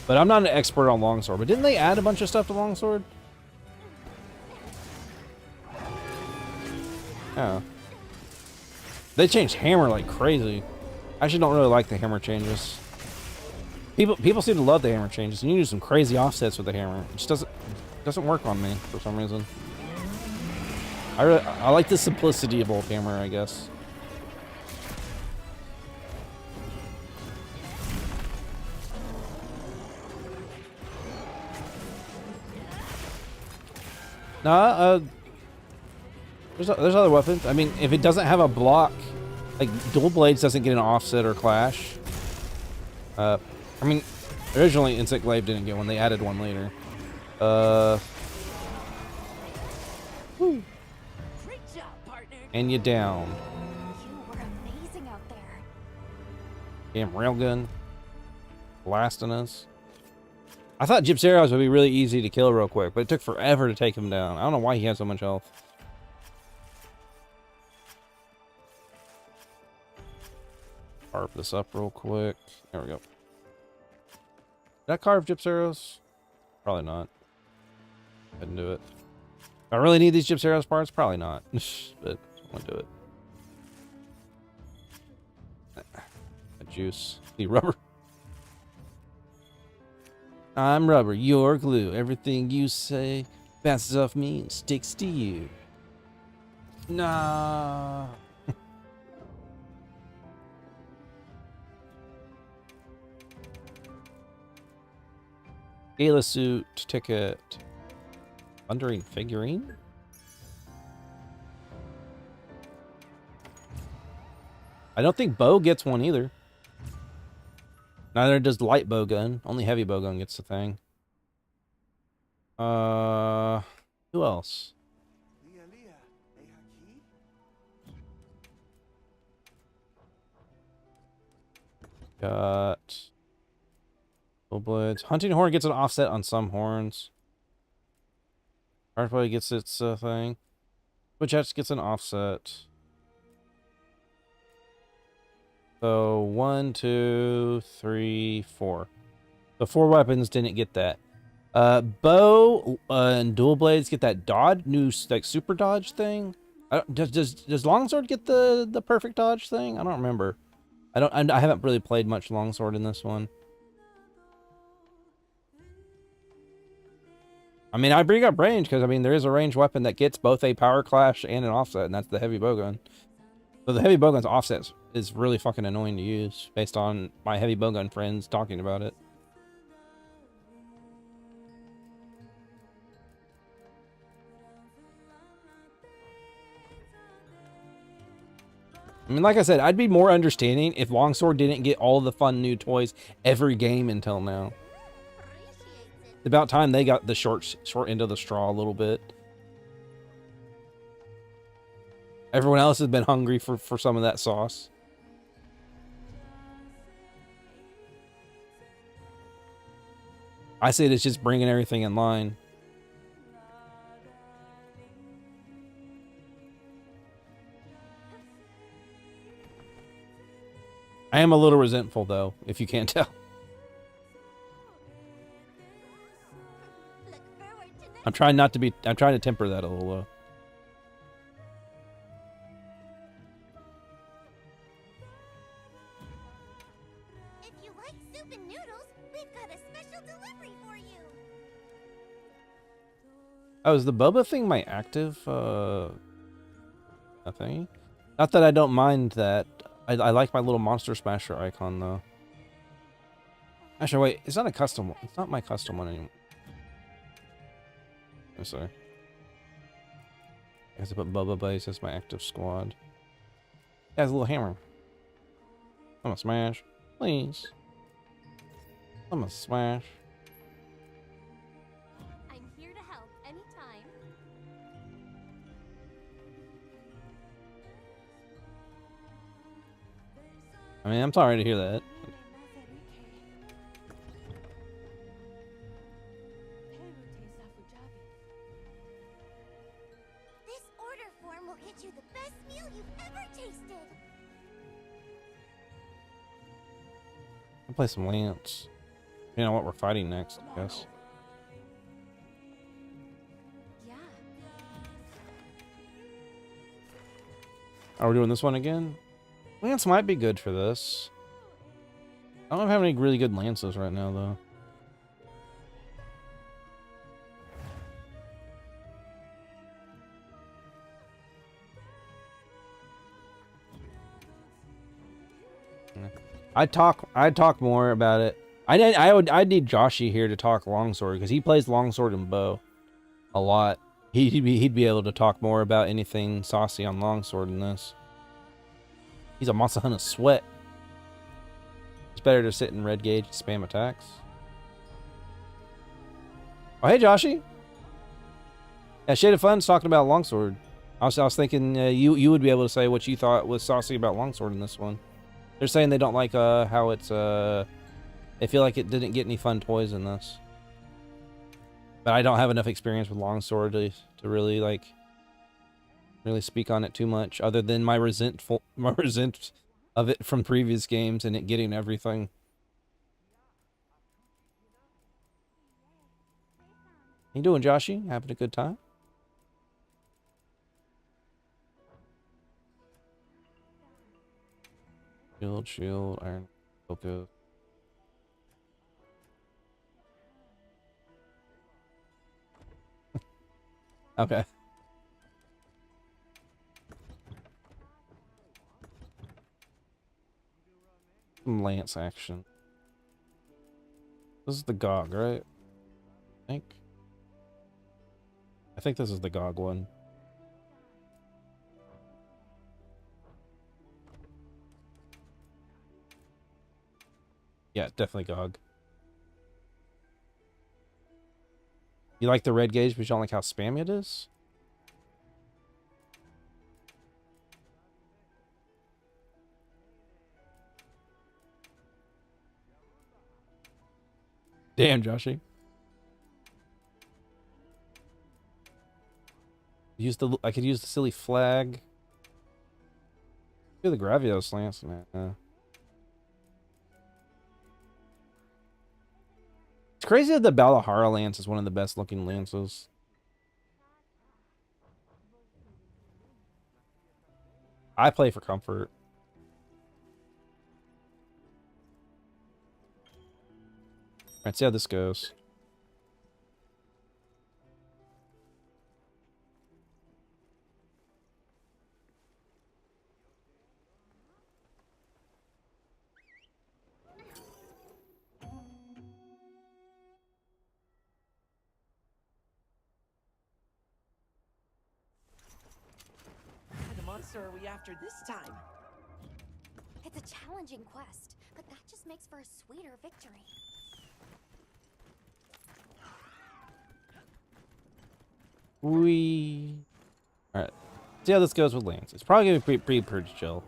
But I'm not an expert on longsword. But didn't they add a bunch of stuff to longsword? Yeah. They changed hammer like crazy. I actually don't really like the hammer changes. People seem to love the hammer changes, and you do some crazy offsets with the hammer. It just doesn't work on me for some reason. I like the simplicity of old hammer, I guess. Nah, there's other weapons. I mean, if it doesn't have a block, like dual blades doesn't get an offset or clash. I mean, originally Insect Glaive didn't get one. They added one later. Woo. And you down. You were amazing out there. Damn railgun. Blasting us. I thought Gypsarios would be really easy to kill real quick, but it took forever to take him down. I don't know why he had so much health. Carve this up real quick. There we go. Did I carve Gypsarios? Probably not. I didn't do it. Do I really need these Gypsarios parts? Probably not. But I'm gonna do it. A juice. The rubber. I'm rubber, you're glue. Everything you say bounces off me and sticks to you. Nah. Gala suit ticket. Thundering figurine? I don't think Bo gets one either. Neither does light bowgun. Only heavy bowgun gets the thing. Who else? Got full blades. Hunting horn gets an offset on some horns. Hardplay gets its thing. Switch gets an offset. So 1, 2, 3, 4. The 4 weapons didn't get that. Bow and dual blades get that dodge, new like super dodge thing. Does longsword get the perfect dodge thing? I don't remember. I haven't really played much longsword in this one. I mean, I bring up range because I mean there is a ranged weapon that gets both a power clash and an offset, and that's the heavy bowgun. So the heavy bowgun's offset is really fucking annoying to use, based on my heavy bowgun friends talking about it. I mean, like I said, I'd be more understanding if Longsword didn't get all the fun new toys every game until now. It's about time they got the short end of the straw a little bit. Everyone else has been hungry for some of that sauce. I say it's just bringing everything in line. I am a little resentful though, if you can't tell. I'm trying to temper that a little though. If you like soup and noodles, we've got a special delivery for you. Oh, is the Boba thing my active thing? Not that I don't mind that. I like my little Monster Smasher icon though. Actually, wait, it's not a custom one. It's not my custom one anymore. I'm sorry. I guess I put Bubba Blaze as my active squad. It has a little hammer. I'm gonna smash. Please. I'm gonna smash. I'm I mean, I'm sorry to hear that. This order form will get you the best meal you've ever tasted. I'll play some Lance. You know what we're fighting next, I guess. Are we doing this one again? Lance might be good for this. I don't have any really good Lances right now, though. I'd talk more about it. I'd need Joshy here to talk longsword because he plays longsword and bow a lot. He'd be able to talk more about anything saucy on longsword in this. He's a Monster Hunter sweat. It's better to sit in red gauge and spam attacks. Oh, hey, Joshy. Yeah, Shade of Fun's talking about longsword. I was thinking you would be able to say what you thought was saucy about longsword in this one. They're saying they don't like how it's they feel like it didn't get any fun toys in this. But I don't have enough experience with longsword to really really speak on it too much, other than my resent of it from previous games and it getting everything. How you doing, Joshy? Having a good time? Shield, iron, focus. Okay. Some Lance action. This is the GOG, right? I think this is the GOG one. Yeah, definitely GOG. You like the red gauge, but you don't like how spammy it is? Damn, Joshy. I could use the silly flag. Do the Gravios Lance, man. It's crazy that the Balahara Lance is one of the best looking lances. I play for comfort. Alright, see how this goes. Are we after this time? It's a challenging quest, but that just makes for a sweeter victory. Alright. See how this goes with Lance. It's probably gonna be pretty chill.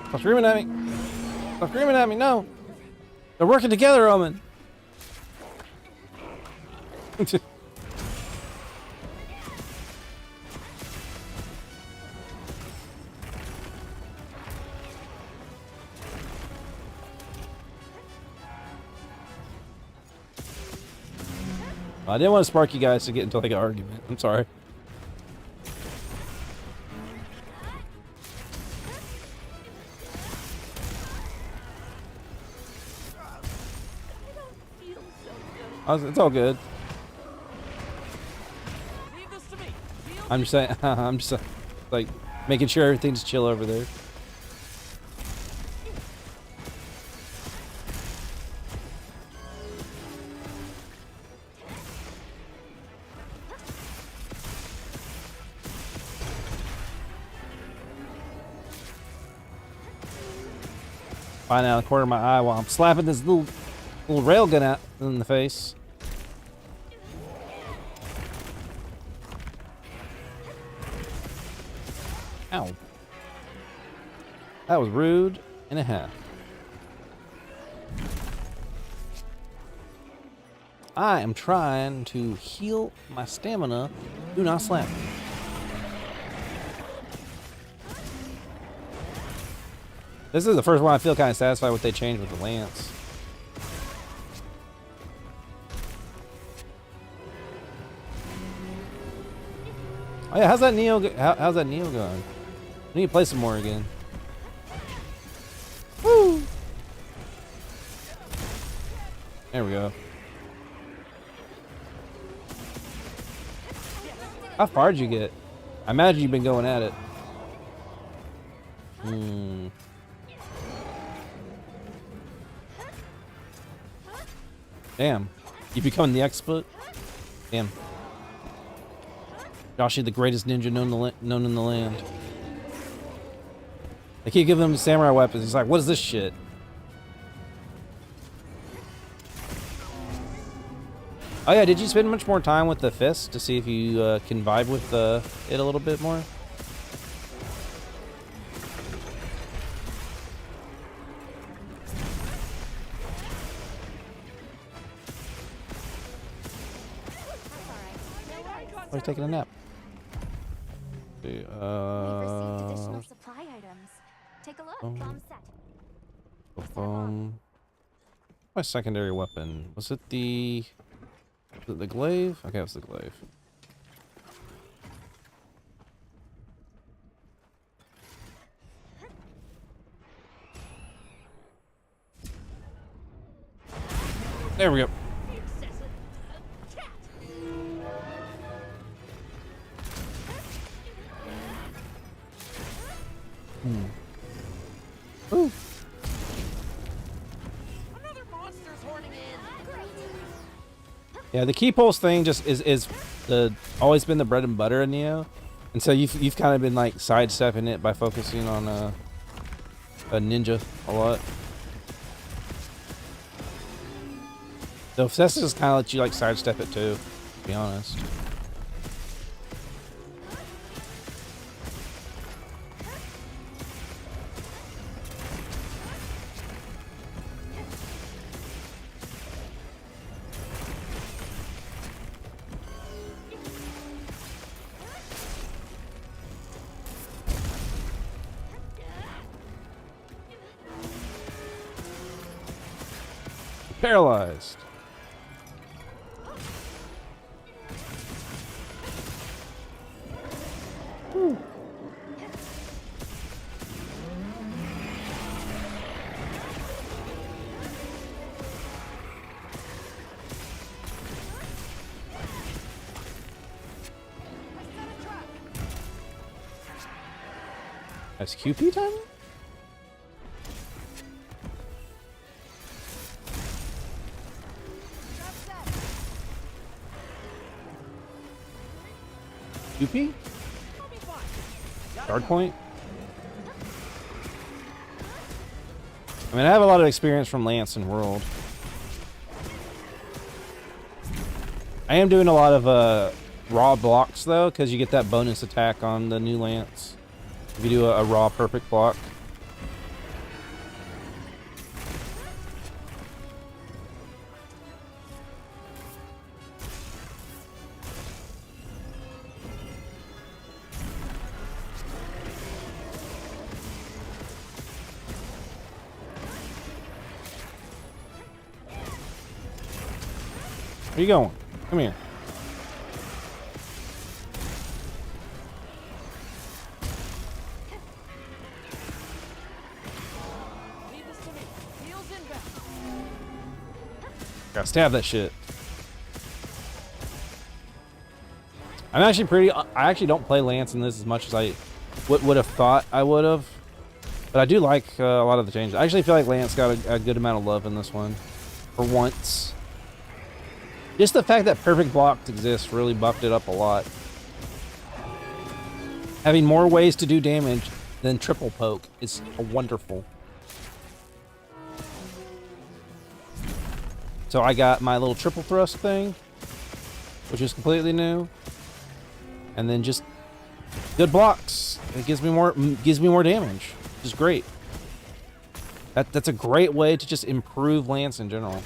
Stop screaming at me! Stop screaming at me! No! They're working together, Omen! I didn't want to spark you guys to get into like an argument. I'm sorry. It's all good. I'm just saying, I'm just like making sure everything's chill over there. Flying out of the corner of my eye while I'm slapping this little railgun out in the face. Ow. That was rude and a half. I am trying to heal my stamina. Do not slap me. This is the first one I feel kind of satisfied with they changed with the lance. Oh yeah, how's that Neo going? I need to play some more again. Woo! There we go. How far did you get? I imagine you've been going at it. Damn. You becoming the expert? Damn. Joshi, the greatest ninja known in the land. They keep giving him samurai weapons. He's like, what is this shit? Oh yeah, did you spend much more time with the fist to see if you can vibe with it a little bit more? Oh, he's taking a nap. We've received additional supply items. Take a look. Bomb set. My secondary weapon. Was it the glaive? Okay, it was the glaive. There we go. Ooh. Yeah, the key pulse thing just is always been the bread and butter in Neo, and so you've kind of been like sidestepping it by focusing on a ninja a lot. So Cessa just kind of lets you like sidestep it too, to be honest. Paralyzed. Whew. That's QP time? QP? Guard point? I mean, I have a lot of experience from Lance and World. I am doing a lot of raw blocks though, because you get that bonus attack on the new Lance if you do a raw perfect block. Where you going? Come here. Gotta stab that shit. I'm actually pretty. I actually don't play Lance in this as much as I would have thought I would have, but I do like a lot of the changes. I actually feel like Lance got a good amount of love in this one, for once. Just the fact that perfect blocks exist really buffed it up a lot. Having more ways to do damage than triple poke is wonderful. So I got my little triple thrust thing, which is completely new, and then just good blocks. It gives me more damage, which is great. That's a great way to just improve Lance in general.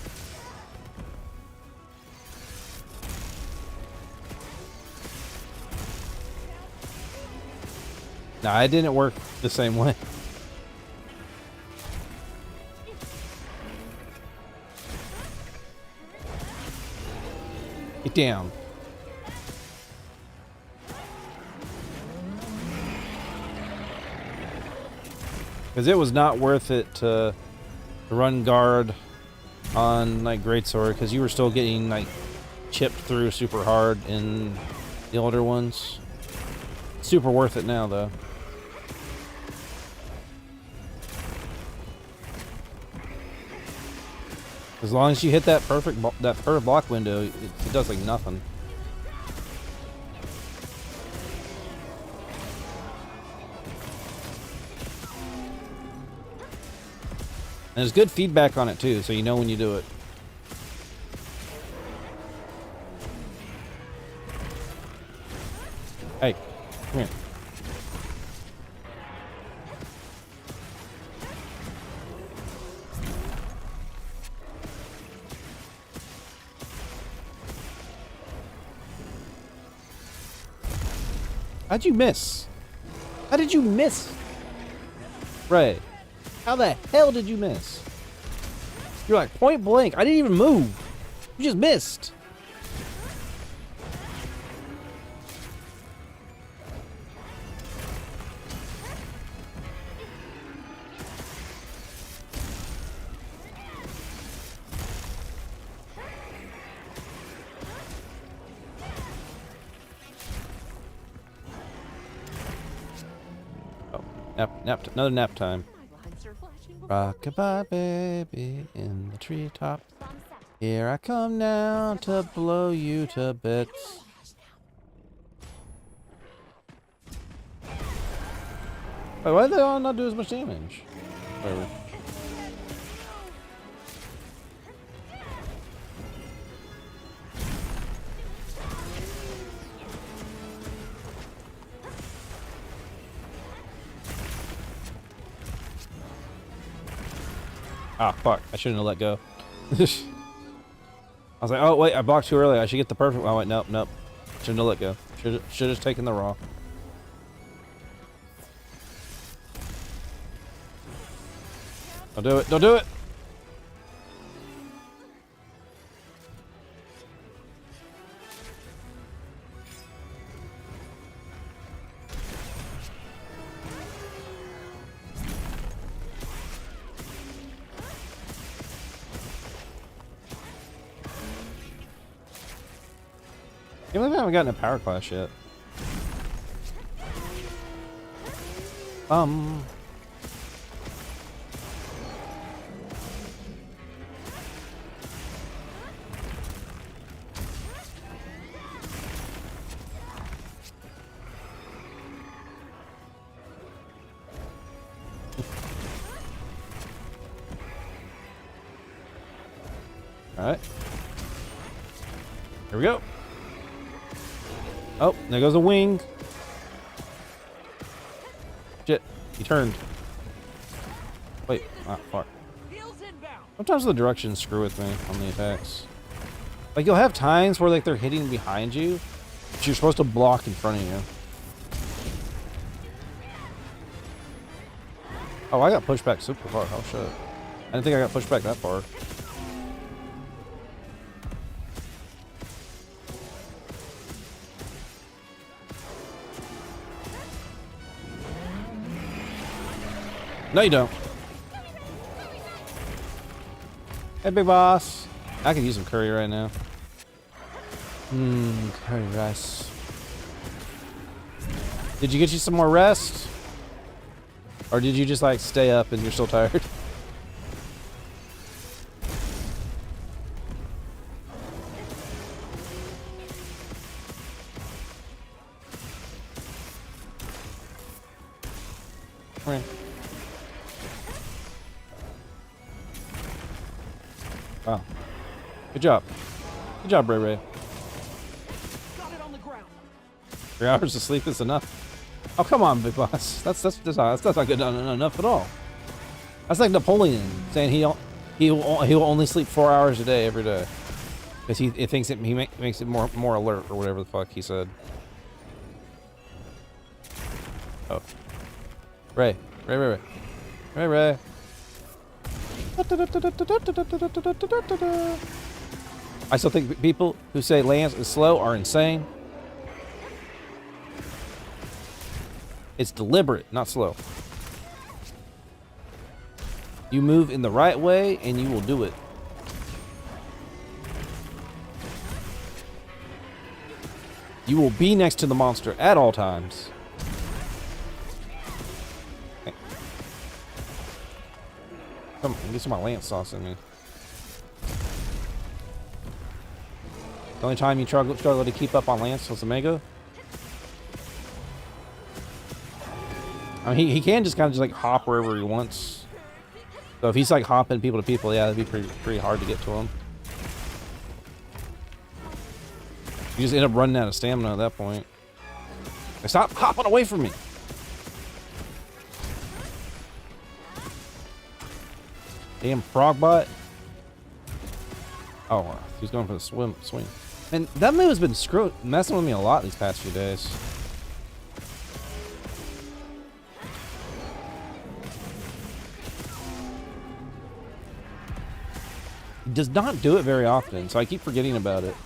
Nah, it didn't work the same way. Get down. Because it was not worth it to run guard on like Greatsword, because you were still getting like chipped through super hard in the older ones. Super worth it now though. As long as you hit that perfect block window, it does like nothing. And there's good feedback on it too, so you know when you do it. Hey, come here. How'd you miss? How did you miss? Ray, how the hell did you miss? You're like point blank. I didn't even move. You just missed. Another nap time. Rockabye baby in the treetop. Here I come now to blow you to bits. Wait, why did they all not do as much damage? Whatever. Ah, fuck. I shouldn't have let go. I was like, oh, wait, I blocked too early. I should get the perfect one. Oh, wait, nope, nope. Shouldn't have let go. Should have taken the raw. Don't do it. Don't do it. I can't believe I haven't gotten a power clash yet. Alright. Here we go. Oh, there goes a wing. Shit, he turned. Wait, ah, fuck. Sometimes the directions screw with me on the attacks. Like, you'll have times where like they're hitting behind you, but you're supposed to block in front of you. Oh, I got pushed back super far. Oh shit. I didn't think I got pushed back that far. No, you don't. Hey, big boss. I could use some curry right now. Curry rice. Did you get you some more rest? Or did you just like stay up and you're still tired? Come here. Wow. Good job. Good job, Ray Ray. 3 hours of sleep is enough. Oh, come on, Big Boss. That's not good enough at all. That's like Napoleon saying he will only sleep 4 hours a day every day because he thinks he makes it more alert or whatever the fuck he said. Oh, Ray. I still think people who say Lance is slow are insane. It's deliberate, not slow. You move in the right way and you will do it. You will be next to the monster at all times. Okay. Come on, get some of my Lance sauce in me. The only time you struggle to keep up on Lance was Omega. I mean, he can just kind of just like hop wherever he wants. So if he's like hopping people to people, yeah, that'd be pretty hard to get to him. You just end up running out of stamina at that point. Like, stop hopping away from me. Damn Frogbot. Oh, he's going for the swing. And that move has been messing with me a lot these past few days. He does not do it very often, so I keep forgetting about it.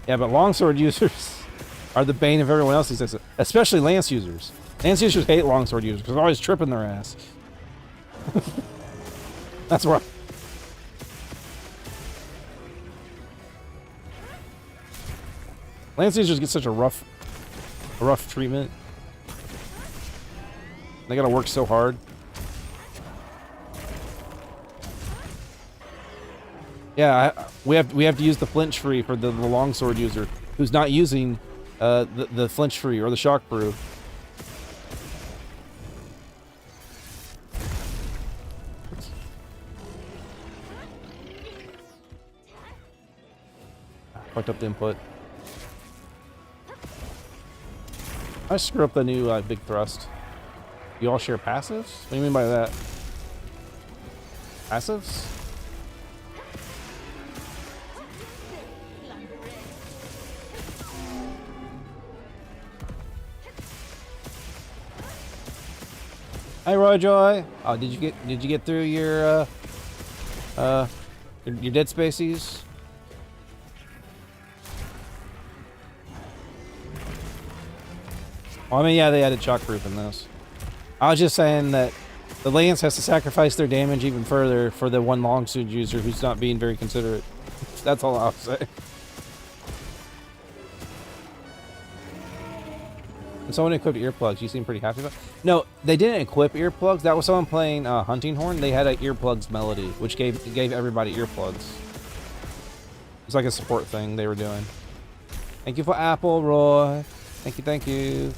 Yeah, but longsword users are the bane of everyone else these days, especially lance users. Lance users hate longsword users because they're always tripping their ass. That's right. Lance users get such a rough treatment. They gotta work so hard. Yeah, we have to use the flinch free for the longsword user who's not using the flinch free or the shock brew. Fucked up the input. I screw up the new big thrust. You all share passives? What do you mean by that? Passives? Hi, Royjoy. Oh, did you get through your Dead Spaces? Well, I mean, yeah, they added shockproof in this. I was just saying that the Lance has to sacrifice their damage even further for the one longsword user who's not being very considerate. That's all I'll say. And someone equipped earplugs. You seem pretty happy about it. No, they didn't equip earplugs. That was someone playing Hunting Horn. They had an earplugs melody, which gave everybody earplugs. It's like a support thing they were doing. Thank you for Apple, Roy. Thank you.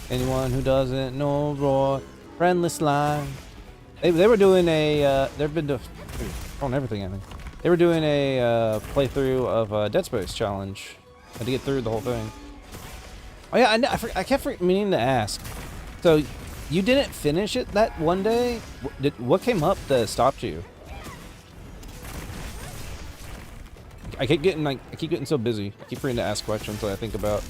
Anyone who doesn't know Roy, friendless line. They were doing a they've been throwing everything at me. They were doing a playthrough of Dead Space challenge. Had to get through the whole thing. Oh yeah, I kept meaning to ask. So you didn't finish it that one day? What came up that stopped you? I keep getting so busy. I keep forgetting to ask questions that I think about.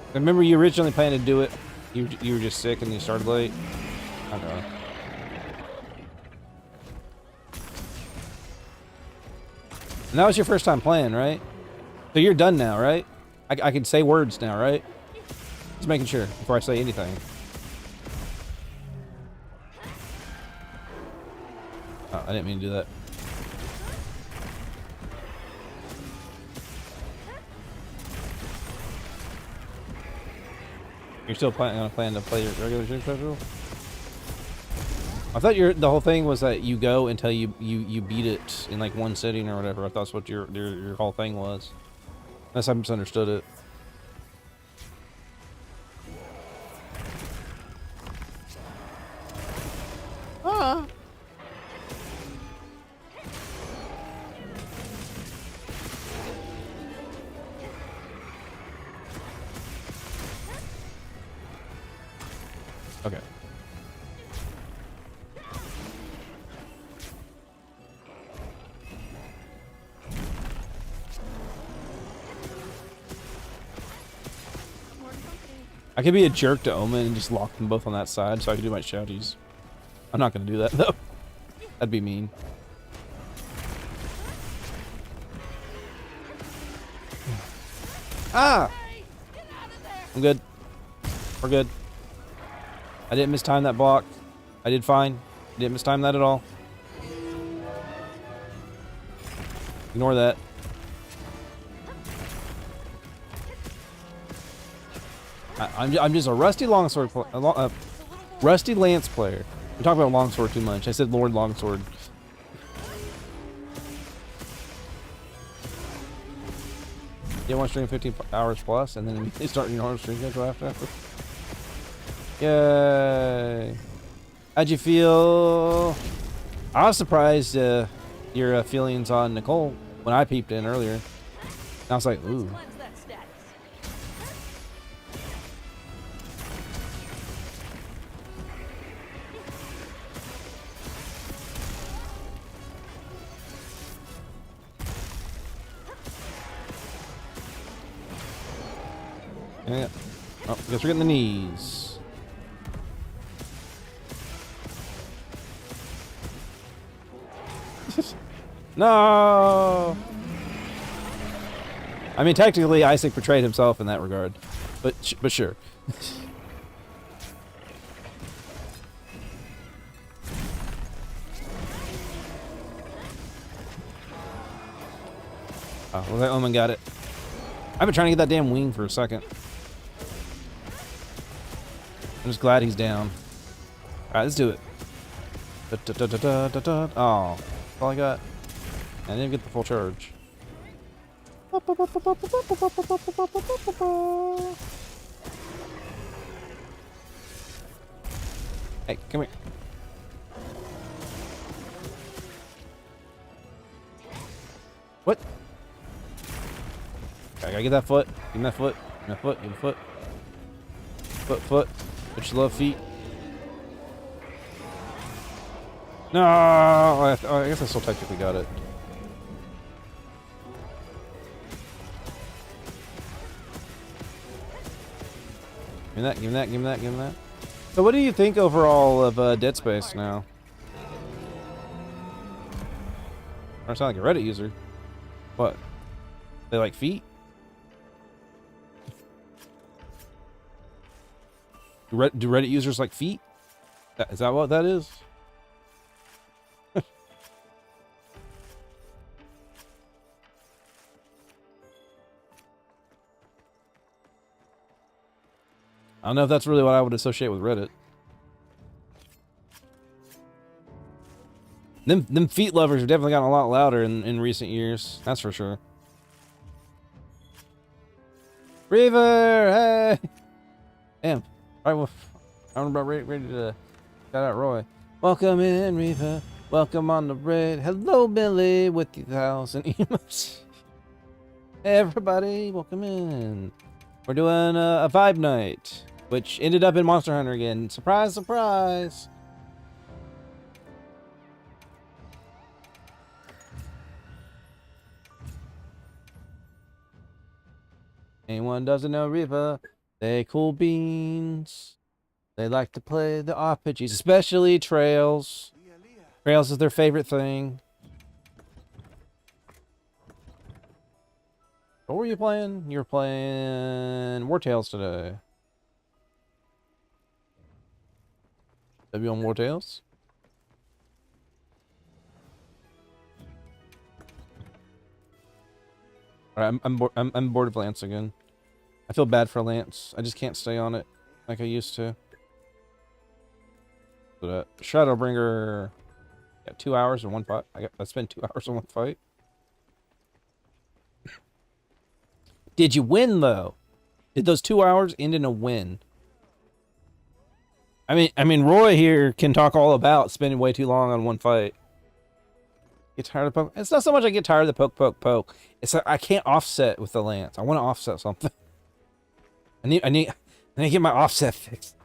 I remember you originally planned to do it. You were just sick and you started late. I don't know. And that was your first time playing, right? So you're done now, right? I can say words now, right? Just making sure before I say anything. Oh, I didn't mean to do that. You're still plan to play your regular stream schedule? I thought the whole thing was that you go until you beat it in like one sitting or whatever. I thought that's what your whole thing was. Unless I misunderstood it. Ah. Okay. I could be a jerk to Omen and just lock them both on that side so I can do my shouties. I'm not gonna do that though. That'd be mean. Ah! I'm good. We're good. I didn't mistime that block. I did fine. I didn't mistime that at all. Ignore that. I'm just a rusty longsword, rusty lance player. We talk about longsword too much. I said Lord Longsword. You want to stream 15 hours plus, and then they start your normal stream schedule after. Yay! How'd you feel? I was surprised your feelings on Nicole when I peeped in earlier. And I was like, ooh. Yeah. Oh, I guess we're getting the knees. No! I mean, technically, Isaac betrayed himself in that regard, but sure. Oh, well, that Omen got it. I've been trying to get that damn wing for a second. I'm just glad he's down. Alright, let's do it. Oh, that's all I got. I didn't even get the full charge. Hey, come here. What? I gotta get that foot. Give me that foot. Give me that foot. Give me the foot. Foot. Put your love feet. No! I guess I still technically got it. Give me that, give me that, give me that, give me that. So what do you think overall of Dead Space now? I sound like a Reddit user. What? They like feet? Do Reddit users like feet? Is that what that is? I don't know if that's really what I would associate with Reddit. Them feet lovers have definitely gotten a lot louder in recent years. That's for sure. Reaver, hey! Damn. All right, well, I'm about ready to shout out Roy. Welcome in, Reaver. Welcome on the raid. Hello, Billy, with the 1,000 emotes. Hey, everybody, welcome in. We're doing a vibe night, which ended up in Monster Hunter again. Surprise, surprise. Anyone doesn't know Riva, they cool beans. They like to play the RPGs, especially Trails. Trails is their favorite thing. What were you playing? You were playing War Tales today. W on War Tales? Alright, I'm bored of Lance again. I feel bad for Lance. I just can't stay on it like I used to. So that Shadowbringer, yeah, 2 hours in one fight. I spent 2 hours on one fight. Did you win though? Did those 2 hours end in a win? I mean, Roy here can talk all about spending way too long on one fight. Get tired of poke. It's not so much I get tired of the poke. It's that I can't offset with the lance. I want to offset something. I need to get my offset fixed.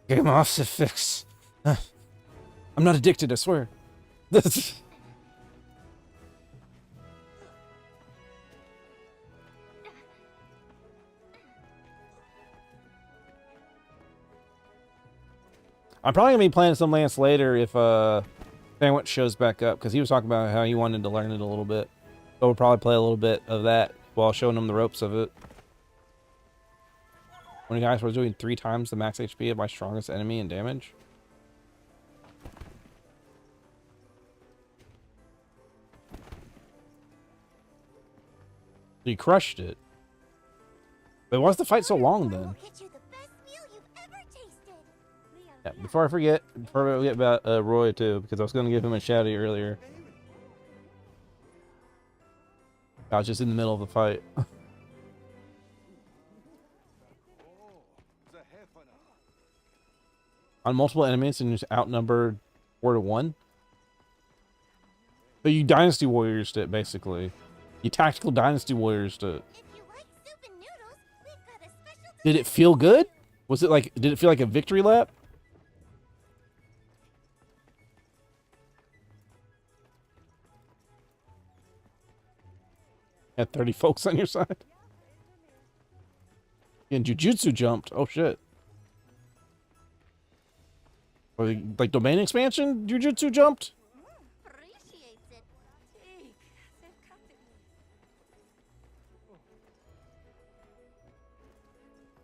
Get my offset fixed. I'm not addicted, I swear. I'm probably gonna be playing some Lance later if Sandwich shows back up, because he was talking about how he wanted to learn it a little bit. So we'll probably play a little bit of that while showing him the ropes of it. When you guys were doing 3 times the max HP of my strongest enemy in damage. You crushed it. But why was the fight so long then? Yeah, before I forget about Roy too, because I was going to give him a shouty earlier. I was just in the middle of the fight. On multiple enemies and just outnumbered 4 to 1. So you Dynasty Warriors it, basically. You tactical Dynasty Warriors it. Did it feel good? Was it like, did it feel like a victory lap? Had 30 folks on your side. And Jujutsu jumped. Oh shit. Like domain expansion? Jujutsu jumped?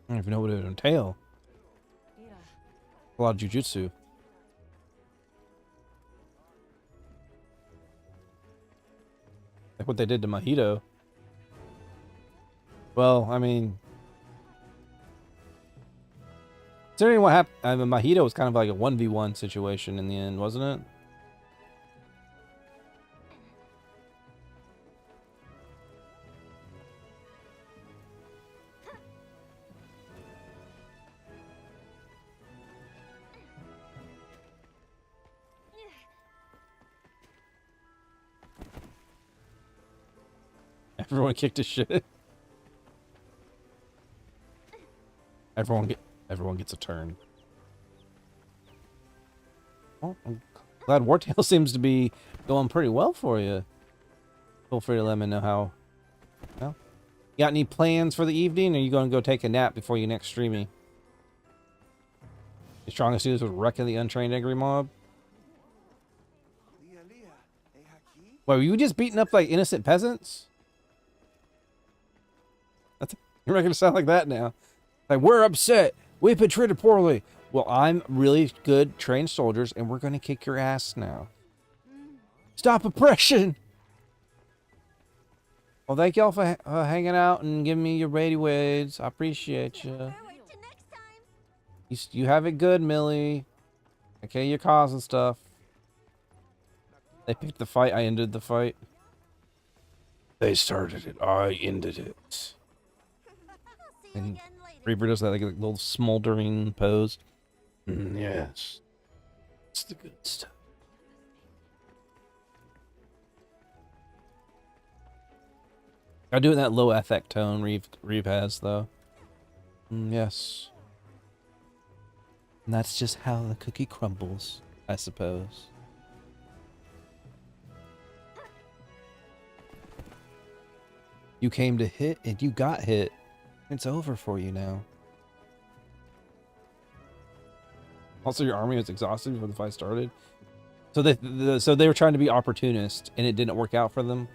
I don't even know what it would entail. A lot of Jujutsu. Like what they did to Mahito. Well, I mean, considering what happened, I mean, Mahito was kind of like a 1v1 situation in the end, wasn't it? Everyone kicked his shit. Everyone gets a turn. Well, I'm glad Wartail seems to be going pretty well for you. Feel free to let me know how. Well, you got any plans for the evening, or are you going to go take a nap before your next streaming? Your strongest dudes with wrecking the untrained angry mob. Wait, were you just beating up like innocent peasants? You're not going to sound like that now. Like, we're upset. We've been treated poorly. Well, I'm really good trained soldiers, and we're going to kick your ass now. Stop oppression! Well, thank y'all for hanging out and giving me your raid waves. I appreciate you. You have it good, Millie. Okay, you're causing stuff. They picked the fight. I ended the fight. They started it. I ended it. And Reaper does that like a little smoldering pose. Yes. It's the good stuff. I do it in that low affect tone Reeve has, though. Yes. And that's just how the cookie crumbles, I suppose. You came to hit and you got hit. It's over for you now. Also, your army was exhausted before the fight started. So they were trying to be opportunist, and it didn't work out for them.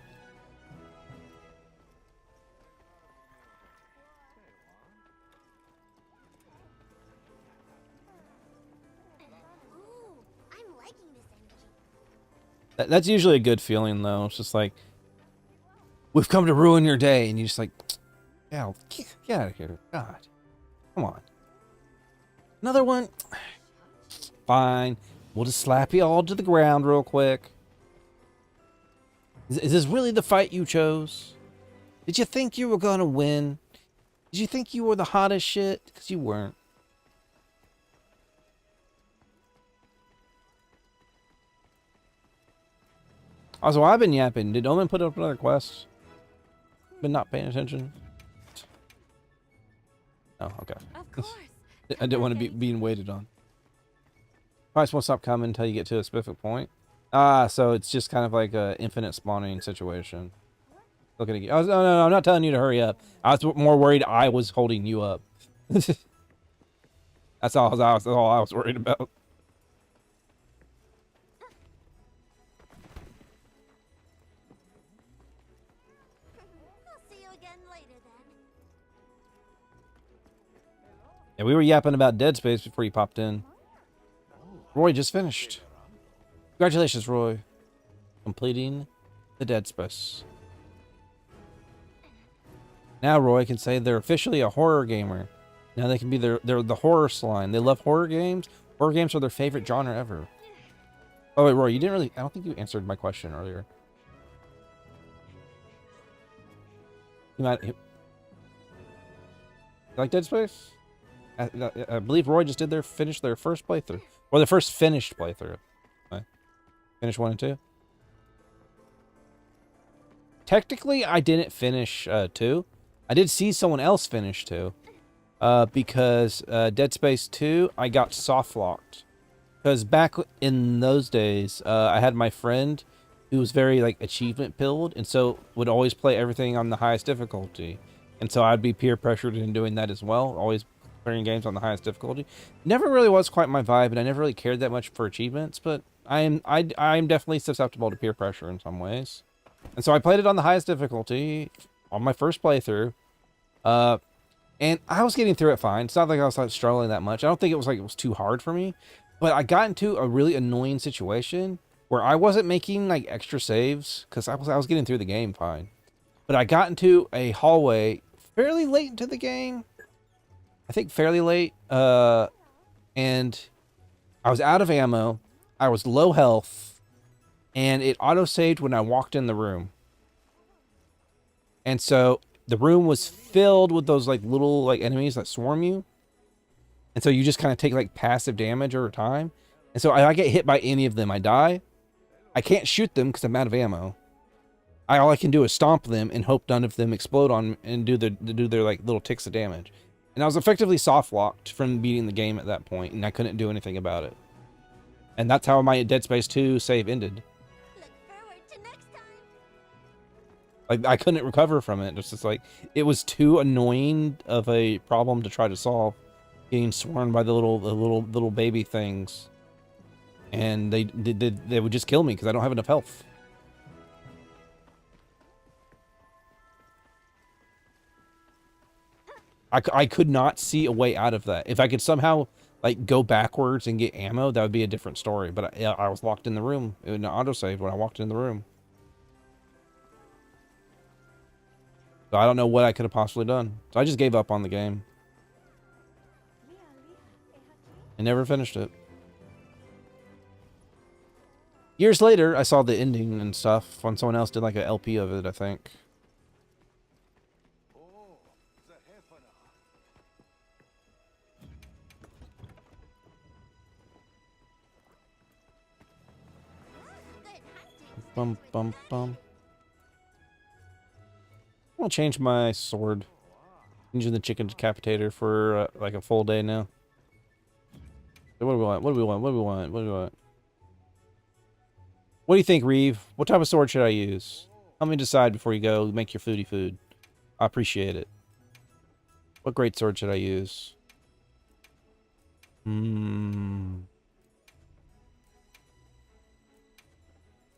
That's usually a good feeling, though. It's just like, we've come to ruin your day, and you're just like, yeah, get out of here. God. Come on. Another one? fine. We'll just slap you all to the ground real quick. Is this really the fight you chose? Did you think you were gonna win? Did you think you were the hottest shit? Because you weren't. Also, I've been yapping. Did Omen put up another quest? Been not paying attention? Oh, okay. Of course. I didn't want to be being waited on. Price won't stop coming until you get to a specific point. Ah, so it's just kind of like a infinite spawning situation. Looking at you. Oh, no, I'm not telling you to hurry up. I was more worried I was holding you up. That's all I was worried about. Yeah, we were yapping about Dead Space before you popped in. Roy just finished. Congratulations, Roy. Completing the Dead Space. Now Roy can say they're officially a horror gamer. Now they can be they're the horror slime. They love horror games. Horror games are their favorite genre ever. Oh wait, Roy, you didn't really... I don't think you answered my question earlier. You like Dead Space? I believe Roy just did finished their first playthrough. Or the first finished playthrough. Right. Finish 1 and 2. Technically, I didn't finish 2. I did see someone else finish 2. Because Dead Space 2, I got soft locked. Because back in those days, I had my friend who was very like achievement pilled, and so would always play everything on the highest difficulty. And so I'd be peer pressured in doing that as well. Always playing games on the highest difficulty. Never really was quite my vibe, and I never really cared that much for achievements. But I'm definitely susceptible to peer pressure in some ways. And so I played it on the highest difficulty on my first playthrough. And I was getting through it fine. It's not like I was like struggling that much. I don't think it was too hard for me. But I got into a really annoying situation where I wasn't making like extra saves because I was getting through the game fine. But I got into a hallway fairly late into the game. I think fairly late. And I was out of ammo. I was low health. And it auto-saved when I walked in the room. And so the room was filled with those like little like enemies that swarm you. And so you just kind of take like passive damage over time. And so I get hit by any of them, I die. I can't shoot them because I'm out of ammo. All I can do is stomp them and hope none of them explode on and do their like little ticks of damage. And I was effectively soft locked from beating the game at that point, and I couldn't do anything about it. And that's how my Dead Space 2 save ended. Like I couldn't recover from it. It's just like it was too annoying of a problem to try to solve. Getting swarmed by the little baby things, and they would just kill me because I don't have enough health. I could not see a way out of that. If I could somehow like go backwards and get ammo, that would be a different story. But I was locked in the room. It would autosave when I walked in the room. So I don't know what I could have possibly done. So I just gave up on the game. I never finished it. Years later, I saw the ending and stuff when someone else did like an LP of it, I think. Bum, bum, bum. I'll change my sword. I'm using the chicken decapitator for like a full day now. So what do we want? What do we want? What do we want? What do we want? What do you think, Reeve? What type of sword should I use? Help me decide before you go make your foodie food. I appreciate it. What great sword should I use?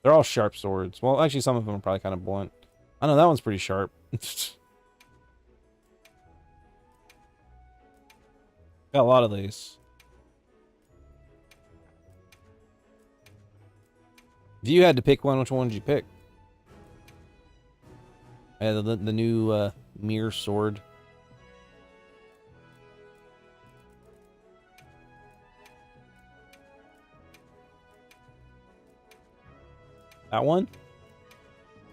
They're all sharp swords. Well, actually, some of them are probably kind of blunt. I know that one's pretty sharp. Got a lot of these. If you had to pick one, which one would you pick? The new mirror sword. That one?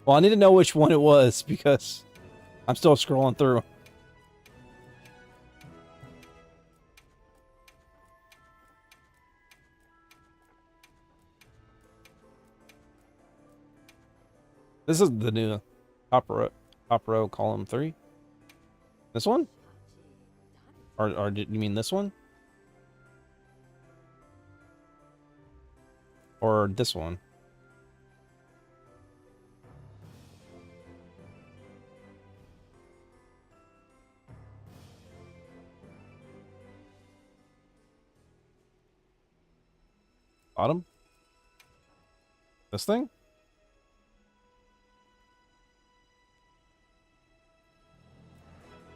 Well, I need to know which one it was because I'm still scrolling through. This is the new top row column 3. This one? Or did you mean this one? Or this one? Bottom? This thing?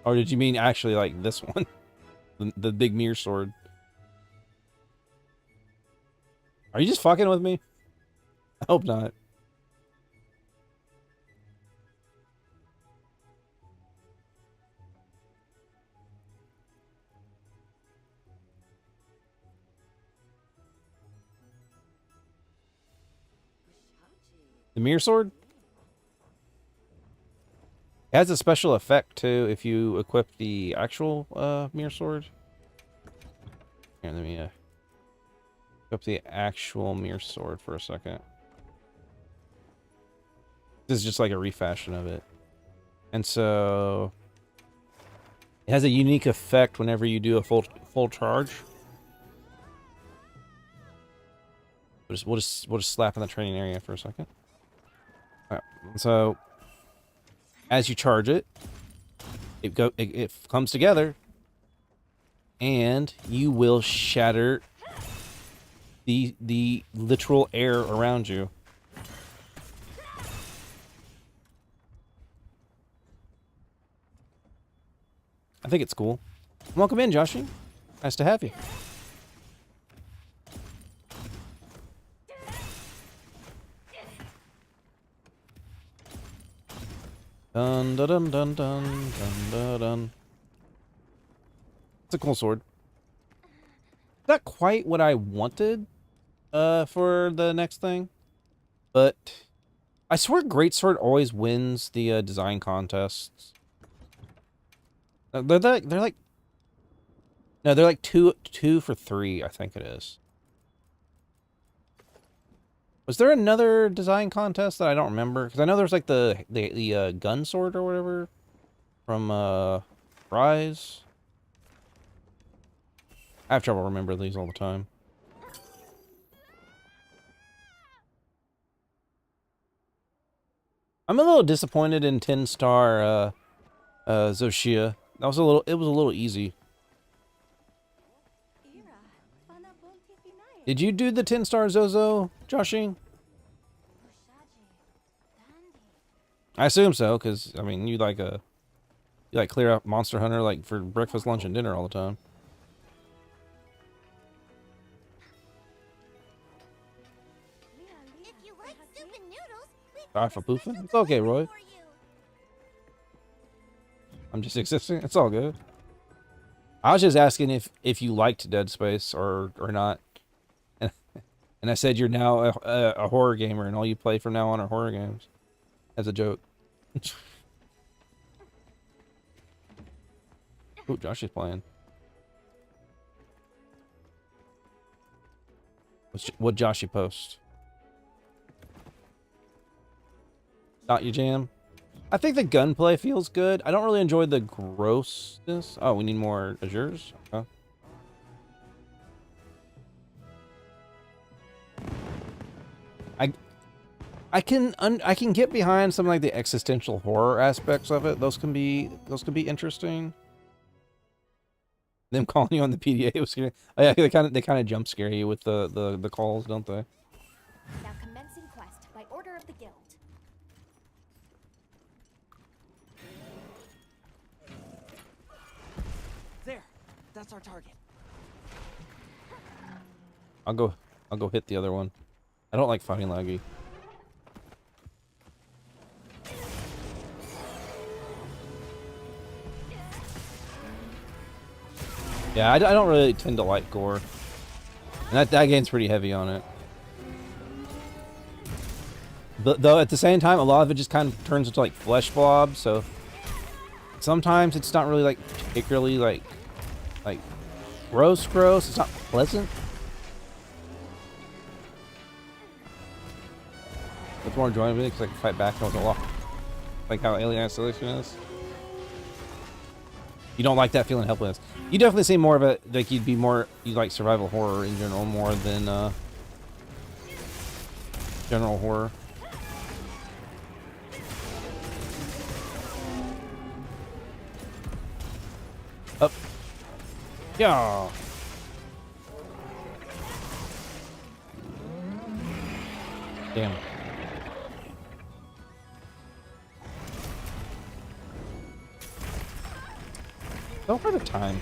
Or did you mean actually like this one? The big mirror sword? Are you just fucking with me? I hope not. The mirror sword? It has a special effect too if you equip the actual mirror sword. Here, let me equip the actual mirror sword for a second. This is just like a refashion of it. And so it has a unique effect whenever you do a full charge. We'll just slap in the training area for a second. All right. So as you charge it, it comes together, and you will shatter the literal air around you. I think it's cool. Welcome in, Joshy. Nice to have you. Dun dun dun dun dun dun dun. It's a cool sword. Not quite what I wanted for the next thing, but I swear Greatsword always wins the design contests. They're like no, they're like two for 3, I think it is. Was there another design contest that I don't remember? Because I know there's like the gun sword or whatever from Rise. I have trouble remembering these all the time. I'm a little disappointed in 10-star Zoshia. That was it was a little easy. Did you do the 10-star Zozo, Joshy? I assume so, because I mean you like clear out Monster Hunter like for breakfast, lunch, and dinner all the time. Sorry for poofing. It's okay, Roy. I'm just existing. It's all good. I was just asking if you liked Dead Space or not. And I said you're now a horror gamer and all you play from now on are horror games. As a joke. Oh, Josh is playing. What Joshy post? Not your jam? I think the gunplay feels good. I don't really enjoy the grossness. Oh, we need more Azures? Okay. I can get behind some like the existential horror aspects of it. Those can be interesting. Them calling you on the PDA was scary. Oh yeah, they kind of jump scare you with the calls, don't they? Now commencing quest by order of the guild. There, that's our target. I'll go hit the other one. I don't like fighting laggy. Yeah, I don't really tend to like gore. And that game's pretty heavy on it. But though at the same time, a lot of it just kind of turns into like flesh blobs. So sometimes it's not really like particularly like gross. It's not pleasant. It's more enjoyable because I can fight back and I wasn't locked. Like how Alien Isolation is. You don't like that feeling helpless. You definitely seem more of a like you like survival horror in general more than general horror. Up. Yeah. Damn. Don't hurt a time.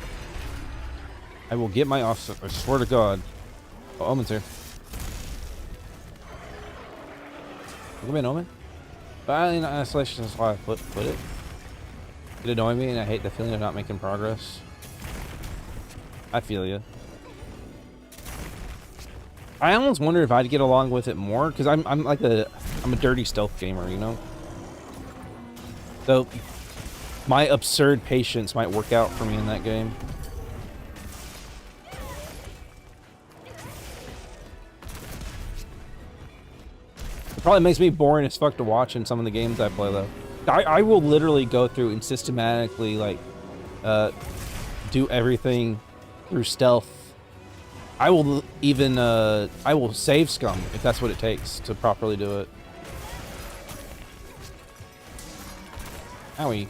I will get my officer. I swear to God. Oh, Omen's here. Look at me, Omen. But in isolation is why I put it. It annoys me, and I hate the feeling of not making progress. I feel you. I almost wonder if I'd get along with it more, because I'm a dirty stealth gamer, you know. So my absurd patience might work out for me in that game. It probably makes me boring as fuck to watch in some of the games I play, though. I will literally go through and systematically like do everything through stealth. I will even I will save scum if that's what it takes to properly do it. Owie.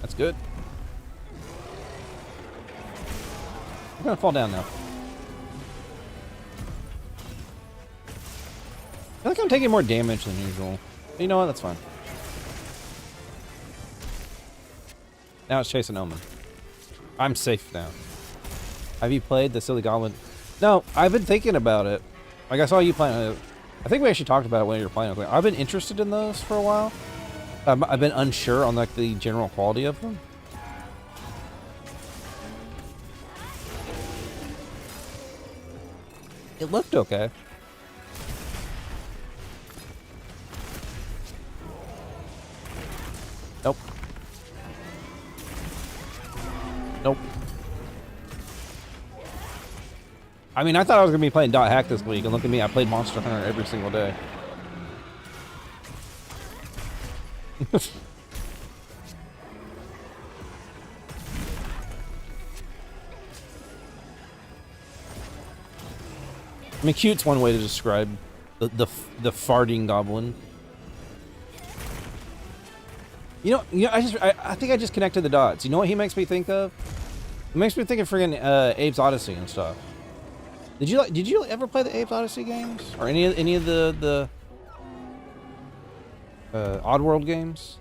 That's good. I'm gonna fall down now. I feel like I'm taking more damage than usual. But you know what? That's fine. Now it's chasing Omen. I'm safe now. Have you played the Silly Goblin? No, I've been thinking about it. Like I saw you playing it. I think we actually talked about it when you were playing it. I've been interested in those for a while. I've been unsure on like the general quality of them. It looked okay. Nope. Nope. I mean, I thought I was going to be playing Dot Hack this week, and look at me, I played Monster Hunter every single day. I mean, cute's one way to describe the farting goblin. You know, I think I just connected the dots. You know what he makes me think of? It makes me think of friggin' Abe's Odyssey and stuff. Did you ever play the Abe's Odyssey games or any of the Oddworld games?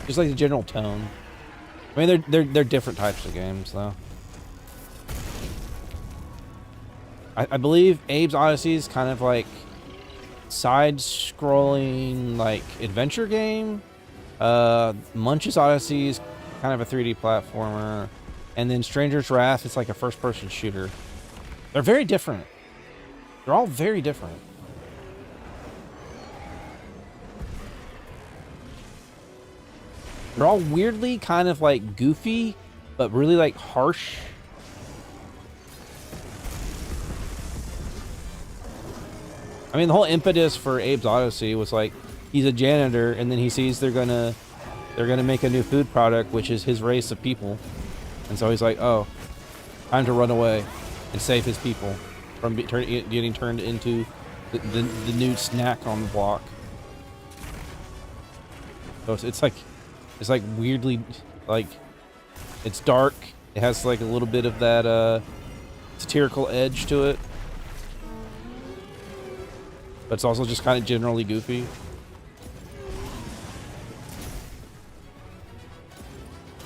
Just like the general tone. I mean, they're different types of games, though. I believe Abe's Odyssey is kind of like side-scrolling, like adventure game. Munch's Odyssey is kind of a 3D platformer, and then Stranger's Wrath is like a first-person shooter. They're very different. They're all very different. They're all weirdly kind of like goofy, but really like harsh. I mean, the whole impetus for Abe's Odyssey was like he's a janitor, and then he sees they're gonna make a new food product, which is his race of people, and so he's like, oh, time to run away and save his people from getting turned into the new snack on the block. So it's like weirdly, like, it's dark. It has like a little bit of that satirical edge to it, but it's also just kind of generally goofy.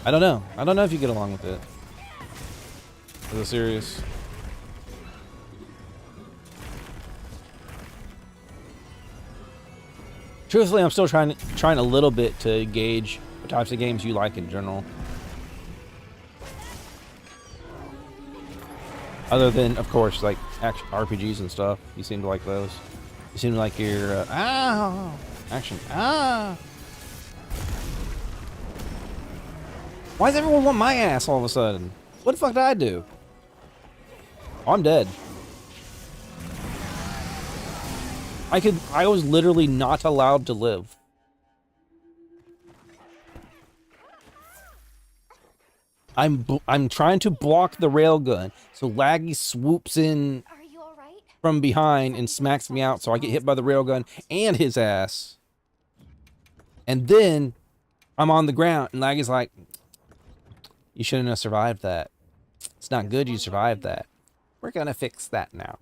I don't know. I don't know if you get along with it. Is it serious? Truthfully, I'm still trying a little bit to gauge what types of games you like in general. Other than, of course, like action RPGs and stuff. You seem to like those. You seem to like your action. Why does everyone want my ass all of a sudden? What the fuck did I do? Oh, I'm dead. I was literally not allowed to live. I'm trying to block the railgun, so Laggy swoops in from behind and smacks me out, so I get hit by the railgun and his ass. And then I'm on the ground, and Laggy's like, "You shouldn't have survived that. It's not good you survived that. We're gonna fix that now.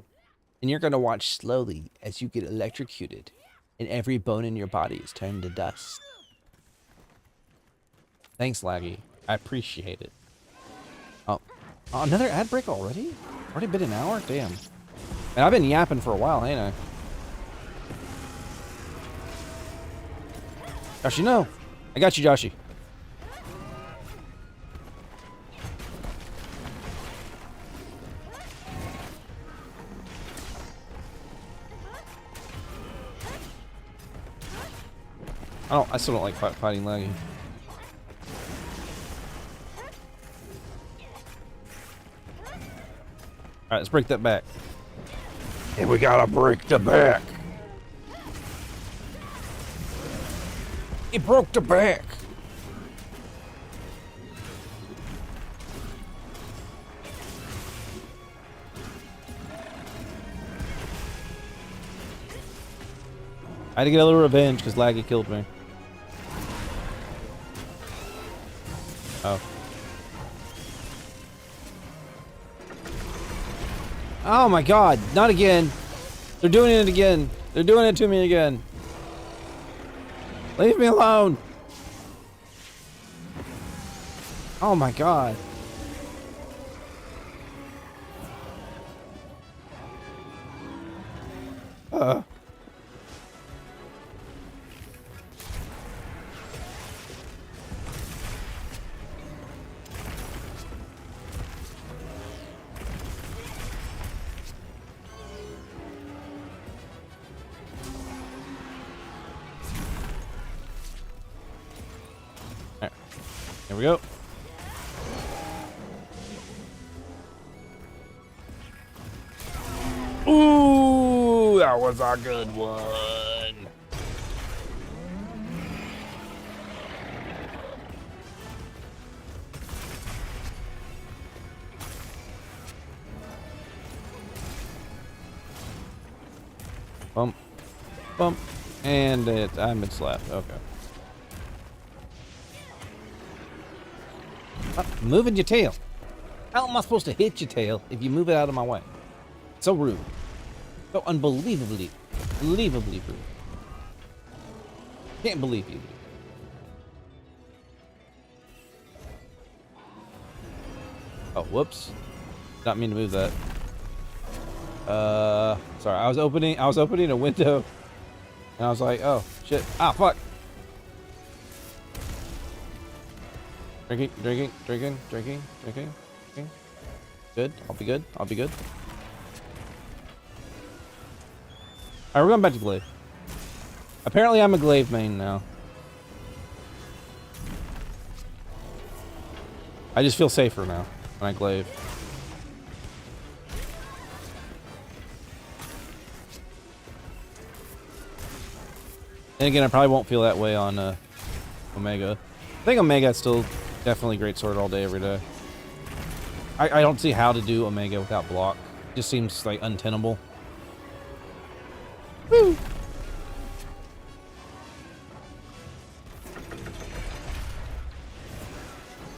And you're gonna watch slowly as you get electrocuted, and every bone in your body is turned to dust." Thanks, Laggy. I appreciate it. Oh, another ad break already? Already been an hour? Damn. And I've been yapping for a while, ain't I? Joshy, no. I got you, Joshy. I still don't like fighting Laggy. Alright, let's break that back. And we gotta break the back. He broke the back. I had to get a little revenge because Laggy killed me. Oh. Oh my god, not again. They're doing it again. They're doing it to me again. Leave me alone. Oh my god. Here we go. Ooh, that was a good one. Bump, bump, and I'm been slapped. Okay. Moving your tail. How am I supposed to hit your tail if you move it out of my way? So rude. So unbelievably rude. Can't believe you. Oh, whoops. Not mean to move that. Sorry. I was opening a window, and I was like, oh shit. Ah, fuck. Drinking. Good. I'll be good. Alright, we're going back to Glaive. Apparently I'm a Glaive main now. I just feel safer now when I Glaive. And again, I probably won't feel that way on Omega. I think Omega's still definitely great sword all day, every day. I don't see how to do Omega without block. It just seems like untenable. Woo!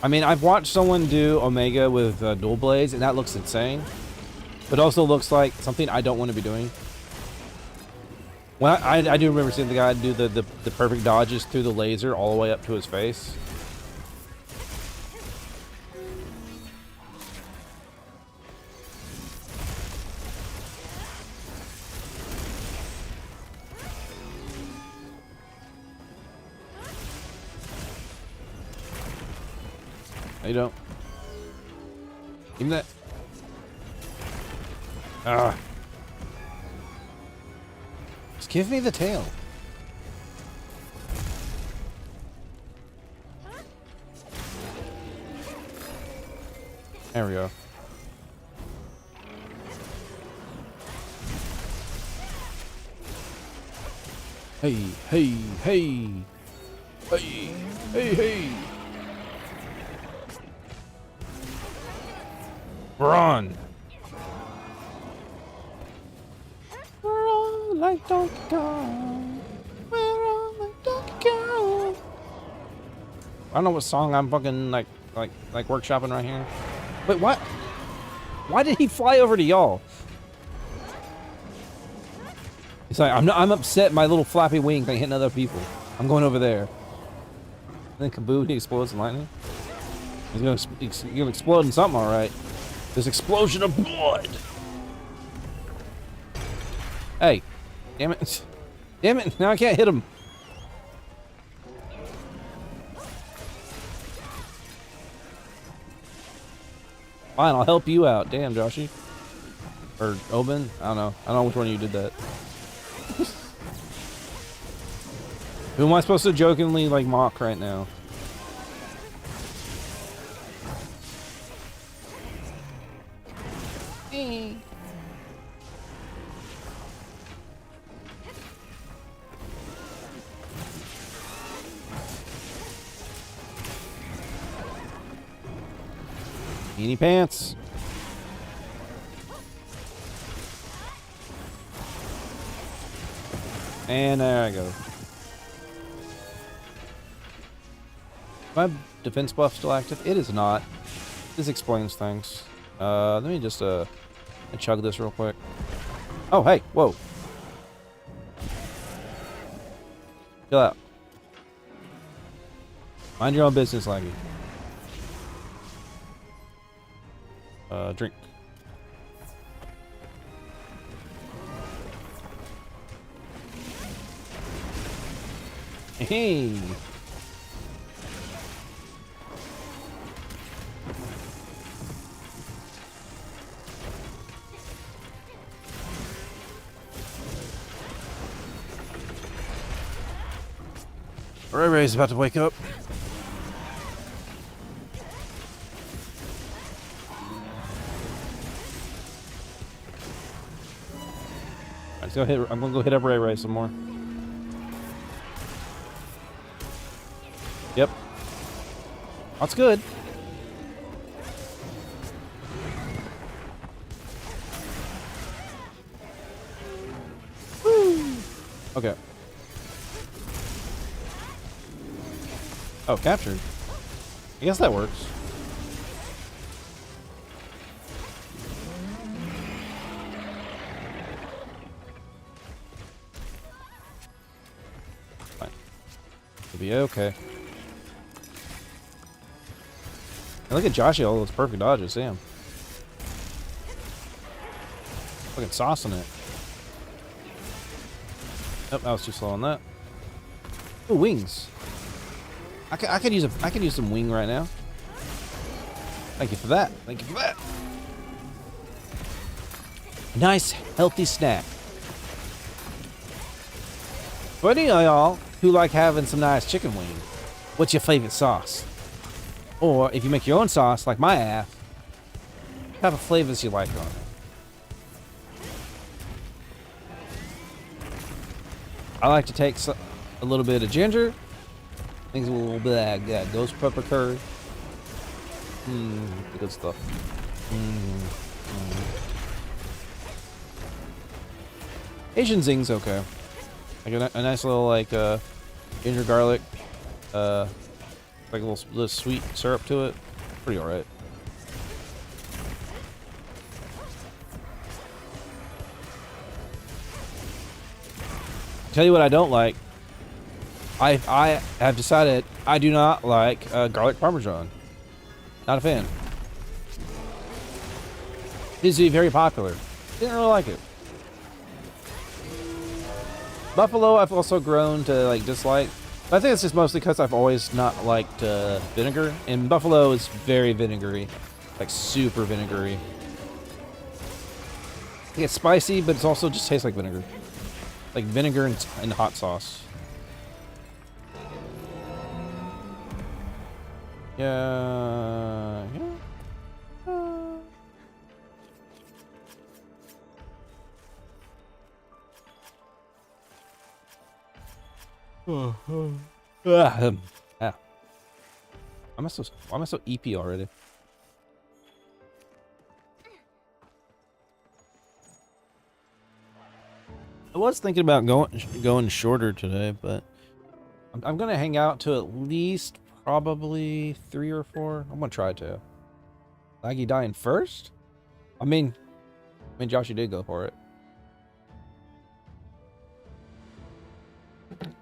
I mean, I've watched someone do Omega with dual blades, and that looks insane. But also looks like something I don't want to be doing. Well, I do remember seeing the guy do the perfect dodges through the laser all the way up to his face. No, you don't. Give me that. Ah. Just give me the tail. There we go. Hey, hey, hey. Hey, hey, hey. Run. We're all like Donkey Kong. We're all like Donkey Kong. I don't know what song I'm fucking like workshopping right here. Wait, what? Why did he fly over to y'all? He's like, I'm upset my little flappy wings ain't hitting other people. I'm going over there. And then kaboom, he explodes in lightning. He's gonna explode in something, alright. This explosion of blood! Hey. Damn it. Damn it, now I can't hit him. Fine, I'll help you out. Damn, Joshy. Or Oben. I don't know. I don't know which one of you did that. Who am I supposed to jokingly like mock right now? Beanie pants. And there I go. My defense buff still active? It is not. This explains things. Let me just chug this real quick. Oh hey, whoa. Chill out. Mind your own business, Laggy. Drink. Hey. Ray Ray's about to wake up. Let's go hit. I'm gonna go hit up Ray Ray some more. Yep. That's good. Woo. Okay. Oh, captured. I guess that works. Fine. It'll be okay. And look at Joshy, all those perfect dodges, damn. Fucking saucing it. Nope, I was too slow on that. Ooh, wings. I could use some wing right now. Thank you for that. Thank you for that. Nice, healthy snack. For any of y'all who like having some nice chicken wing, what's your favorite sauce? Or if you make your own sauce, like my ass, what type of flavors you like on it? I like to take a little bit of ginger. Things a little bit of ghost pepper curry. Good stuff. Asian zing's okay. Like a nice little like ginger garlic, like a little sweet syrup to it. Pretty alright. Tell you what I don't like. I have decided I do not like garlic parmesan. Not a fan. It used to be very popular. Didn't really like it. Buffalo I've also grown to like dislike. I think it's just mostly because I've always not liked vinegar, and buffalo is very vinegary, like super vinegary. It's spicy, but it's also just tastes like vinegar, like vinegar and hot sauce. Yeah. Ah. Why am I so EP already? I was thinking about going shorter today, but I'm gonna hang out to at least probably 3 or 4. I'm gonna try to. Laggy dying first? I mean, Josh, you did go for it.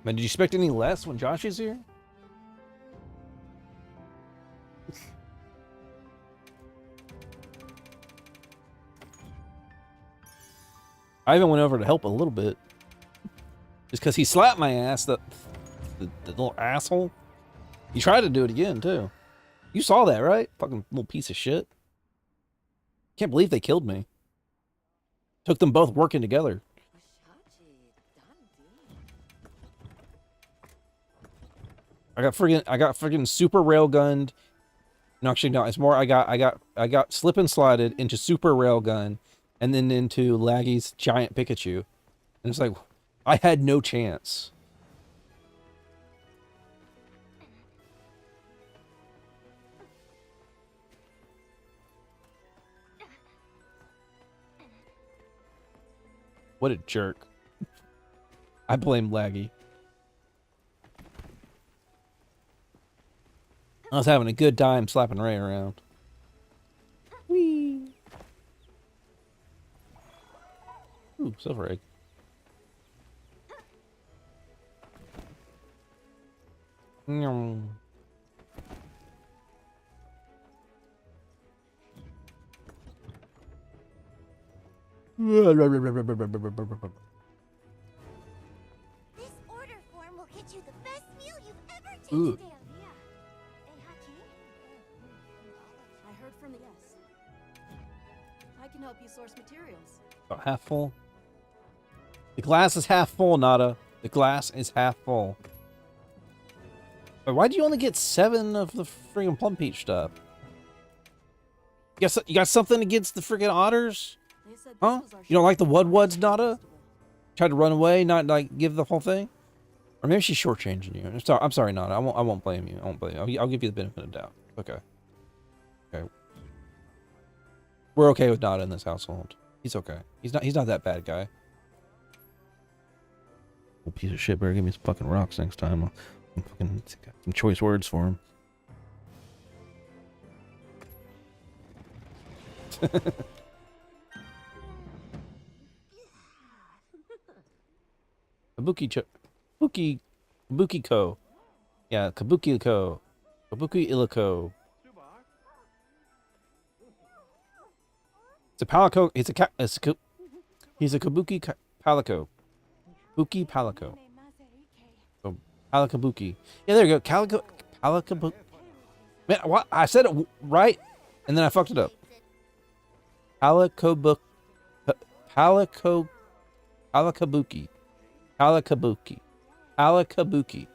Man, did you expect any less when Josh is here? I even went over to help a little bit. Just because he slapped my ass, the little asshole. He tried to do it again, too. You saw that, right? Fucking little piece of shit. Can't believe they killed me. Took them both working together. I got friggin' super railgunned. No, actually, no. It's more. I got slip and slided into super railgun, and then into Laggy's giant Pikachu, and it's like I had no chance. What a jerk! I blame Laggy. I was having a good time slapping Ray around. Whee! Ooh, silver egg. Nyum. This order form will get you the best meal you've ever tasted. Ooh. I heard from the yes. I can help you source materials. About half full. The glass is half full, Nada. The glass is half full. But why do you only get 7 of the friggin' plum peach stuff? You got something against the friggin' otters? Huh? You don't like the Wudwuds, Nada? Tried to run away, not like give the whole thing? Or maybe she's shortchanging you. I'm sorry, Nada. I won't blame you. I won't blame you. I'll give you the benefit of the doubt. Okay. Okay. We're okay with Nada in this household. He's okay. He's not that bad guy. Little piece of shit better give me some fucking rocks next time. I'll fucking got some choice words for him. Kabuki Ko. Yeah, Kabuki Ko. Kabuki Illiko. It's a palico. He's a Kabuki palico. Buki palico. So palikabuki. Yeah, there you go. Calico palikabuki. Man, what? I said it right, and then I fucked it up. Palikabuki. Palikabuki. Palikabuki. Palikabuki.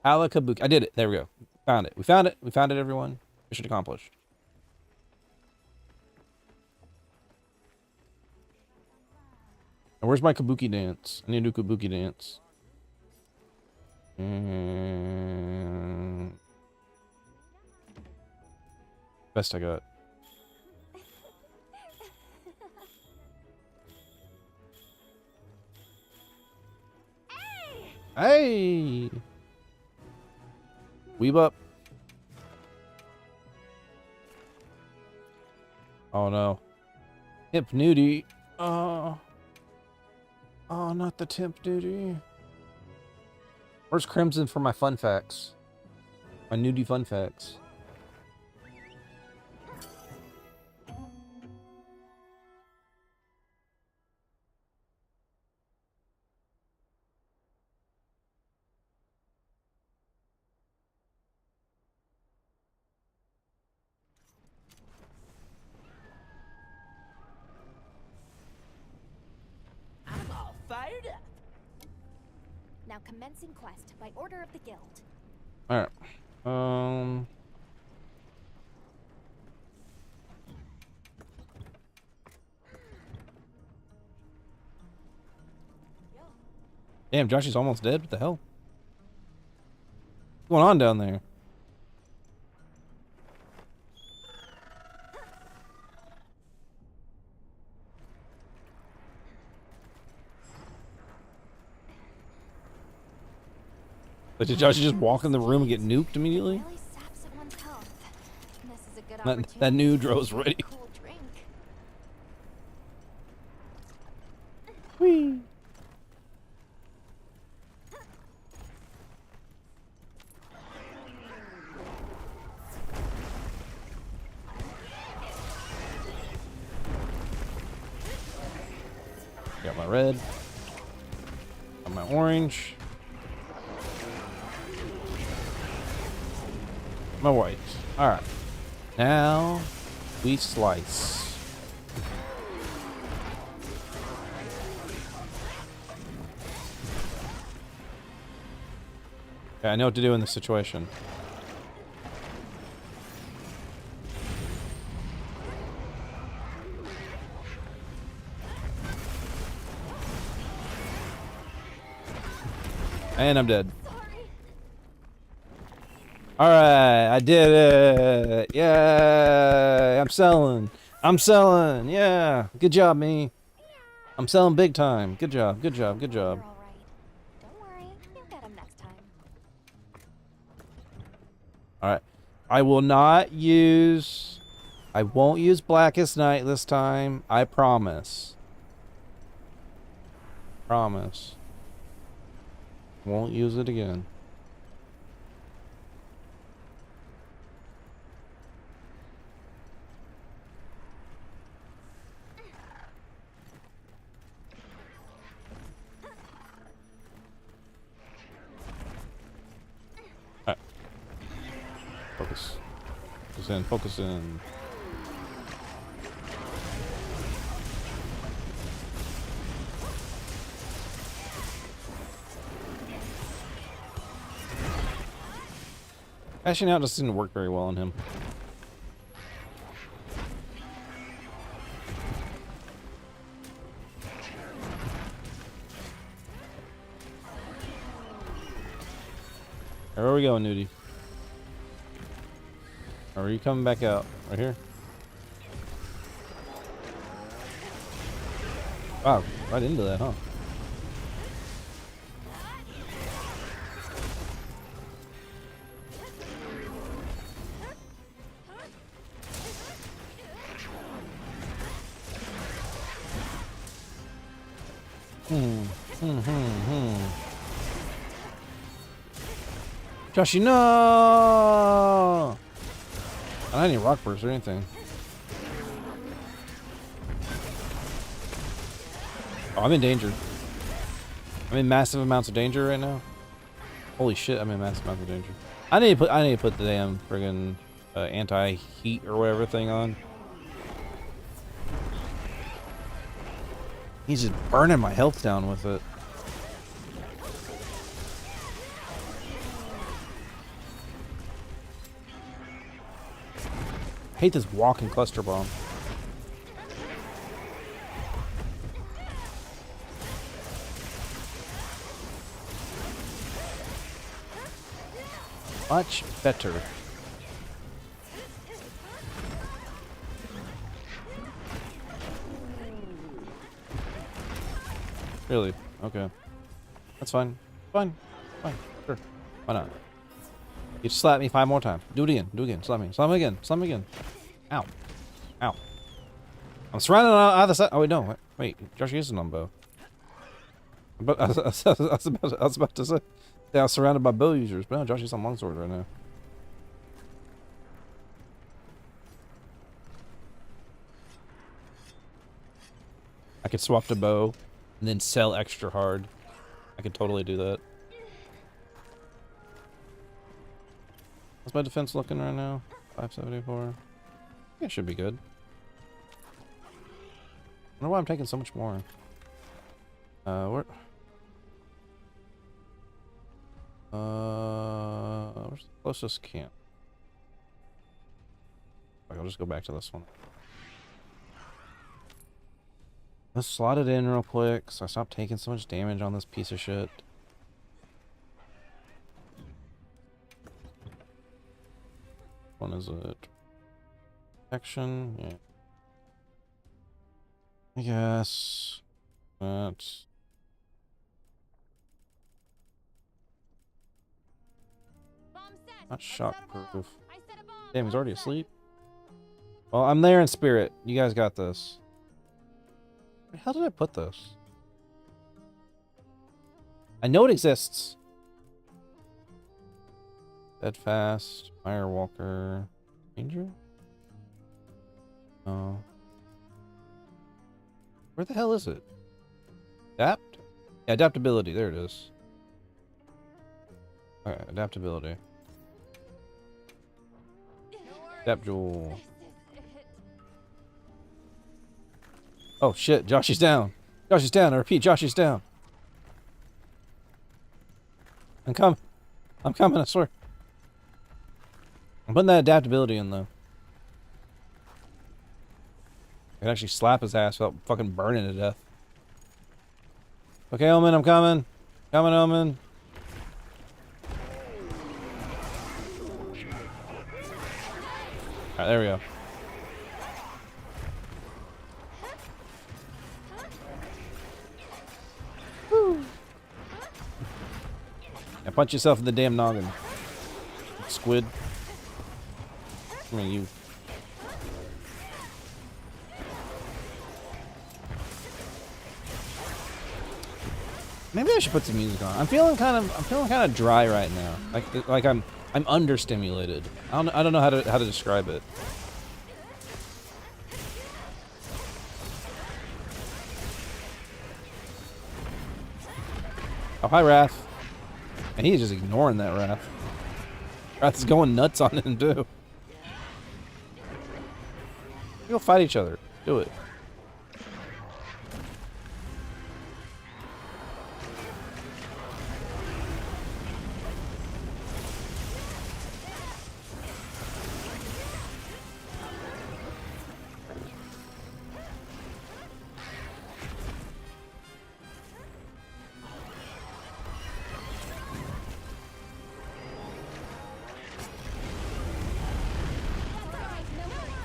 Palikabuki. I did it. There we go. Found it. We found it. We found it, everyone. Mission accomplished. Now, where's my kabuki dance? I need to do kabuki dance. Best I got. Hey! Weeb up. Oh no. Hip nudie. Oh, not the temp duty. Where's Crimson for my fun facts? My nudie fun facts. now commencing quest by order of the guild. Alright. Damn, Joshy's almost dead. What the hell? What's going on down there? But did Joshy just walk in the room and get nuked immediately? Really saps someone's health. This is a good That new Dro's ready. cool drink. Whee! Got my red. Got my orange. My white. Alright. Now we slice. Okay, I know what to do in this situation. And I'm dead. Alright, I did it. Yeah, I'm selling. I'm selling. Yeah, good job, me. I'm selling big time. Good job, good job, good job. Don't worry, you'll get him next time. Alright, I won't use Blackest Night this time. I promise. Promise. Won't use it again. Alright. Focus. Focus in, focus in. Actually, now it just didn't work very well on him. Where are we going, Nudie? Or are you coming back out? Right here? Wow, right into that, huh? Joshy, no! I don't have any rock burst or anything. Oh, I'm in danger. I'm in massive amounts of danger right now. Holy shit, I'm in massive amounts of danger. I need to put the damn friggin' anti-heat or whatever thing on. He's just burning my health down with it. I hate this walking cluster bomb. Much better. Really? Okay. That's fine. Fine. Fine. Sure. Why not? You just slap me 5 more times. Do it again. Do it again. Slap me. Slap me again. Slap me again. Ow. Ow. I'm surrounded on either side. Oh, wait, no. Wait. Josh is a numbo. But I was about to say I was surrounded by bow users. But no, Josh is on longsword right now. I could swap to bow and then sell extra hard. I could totally do that. How's my defense looking right now? 574. Yeah, it should be good. I wonder why I'm taking so much more. Where? Where's the closest camp? I'll just go back to this one. Let's slot it in real quick so I stop taking so much damage on this piece of shit. One is it? Protection? Yeah. I guess that's not shockproof. Damn, he's already asleep. Well, I'm there in spirit. You guys got this. Where the hell did I put this? I know it exists. Steadfast, Firewalker, Ranger? Oh. Where the hell is it? Adapt? Yeah, adaptability. There it is. Alright, adaptability. Adapt Jewel. Oh shit, Josh is down. Josh is down. I repeat, Josh is down. I'm coming. I'm coming, I swear. I'm putting that adaptability in though. I can actually slap his ass without fucking burning to death. Okay, Omen, I'm coming. Coming, Omen. Alright, there we go. Woo. Now punch yourself in the damn noggin. Squid. Come here, you. Maybe I should put some music on. I'm feeling kind of dry right now. Like I'm understimulated. I don't know how to describe it. Oh, hi, Raph. And he's just ignoring that Raph. Raph is going nuts on him too. Go fight each other. Do it.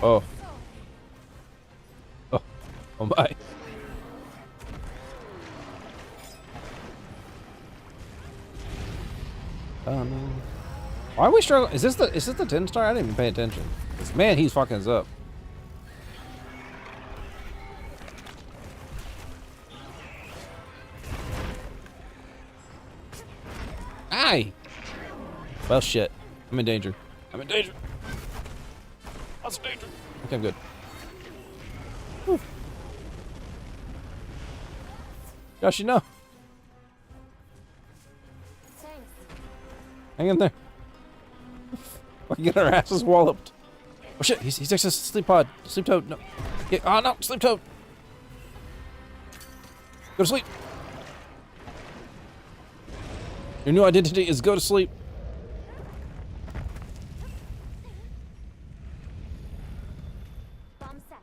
Oh. Oh. Oh my. Why are we struggling? Is this the 10 star? I didn't even pay attention. Man, he's fucking us up. Aye. Well, shit. I'm in danger. I'm in danger. Lots of danger. Okay, I'm good. Whew. Gosh, you know. Thanks. Hang in there. Fucking get our asses walloped. Oh shit, he's next to sleep pod. Sleep toad. No. Oh no, sleep toad. Go to sleep. Your new identity is go to sleep. Bomb set.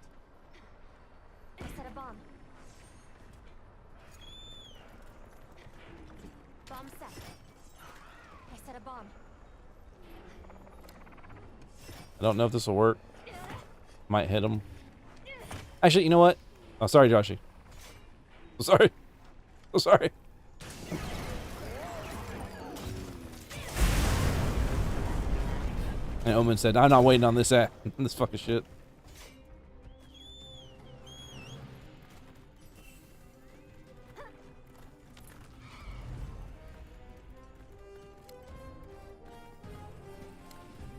I set a bomb. Bomb set. I set a bomb. I don't know if this will work. Might hit him. Actually, you know what? Oh, sorry, Joshy. Oh, sorry. Oh, sorry. And Omen said, I'm not waiting on this this fucking shit.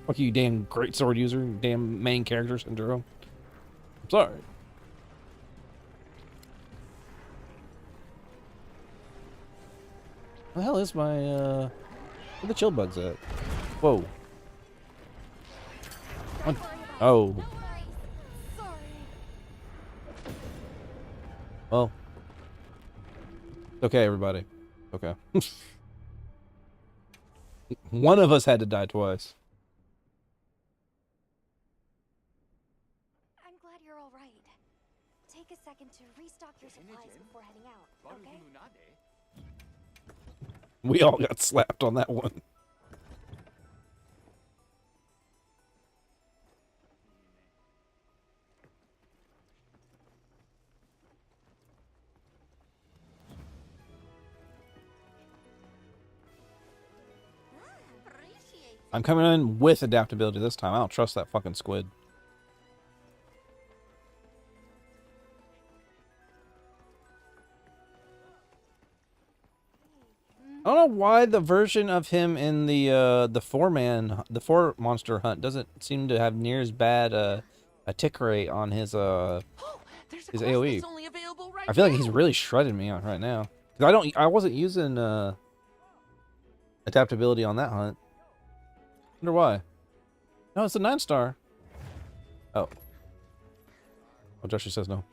Fuck you, damn great sword user, damn main character syndrome. I'm sorry. Where the hell is my, where the chill bugs at? Whoa. What? Oh. Well. Okay, everybody. Okay. One of us had to die twice. I'm glad you're all right. Take a second to restock your supplies before heading out, okay? We all got slapped on that one. I'm coming in with adaptability this time. I don't trust that fucking squid. I don't know why the version of him in the four monster hunt doesn't seem to have near as bad a tick rate on his AoE. I feel like he's really shredding me out right now. Cause I wasn't using adaptability on that hunt. Wonder why. No, it's a 9-star. Oh. Oh, Joshie says no.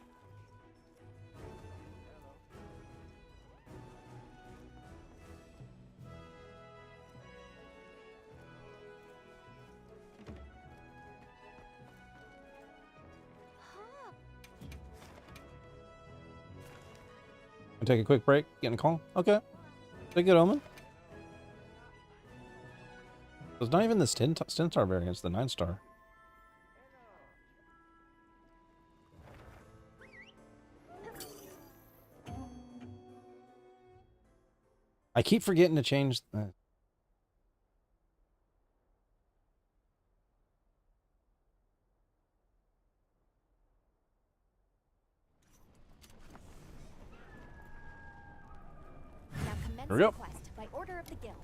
Take a quick break, get in a call. Okay. Take a good omen. It's not even this 10-star variant, it's the 9-star. I keep forgetting to change that. Here we go. By order of the guild.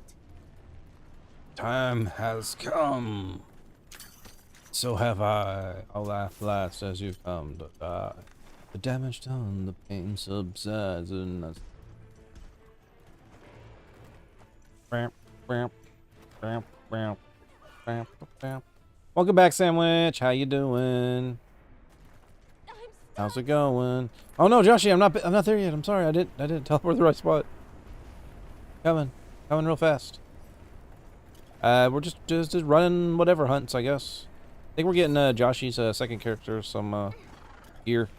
Time has come. So have I. I'll laugh last as you come to die. The damage done, the pain subsides, and that's... Welcome back, Sandwich. How you doing? How's it going? Oh no, Joshie, I'm not there yet. I'm sorry. I didn't teleport to the right spot. Coming real fast. We're just running whatever hunts, I guess. I think we're getting Joshie's second character some gear.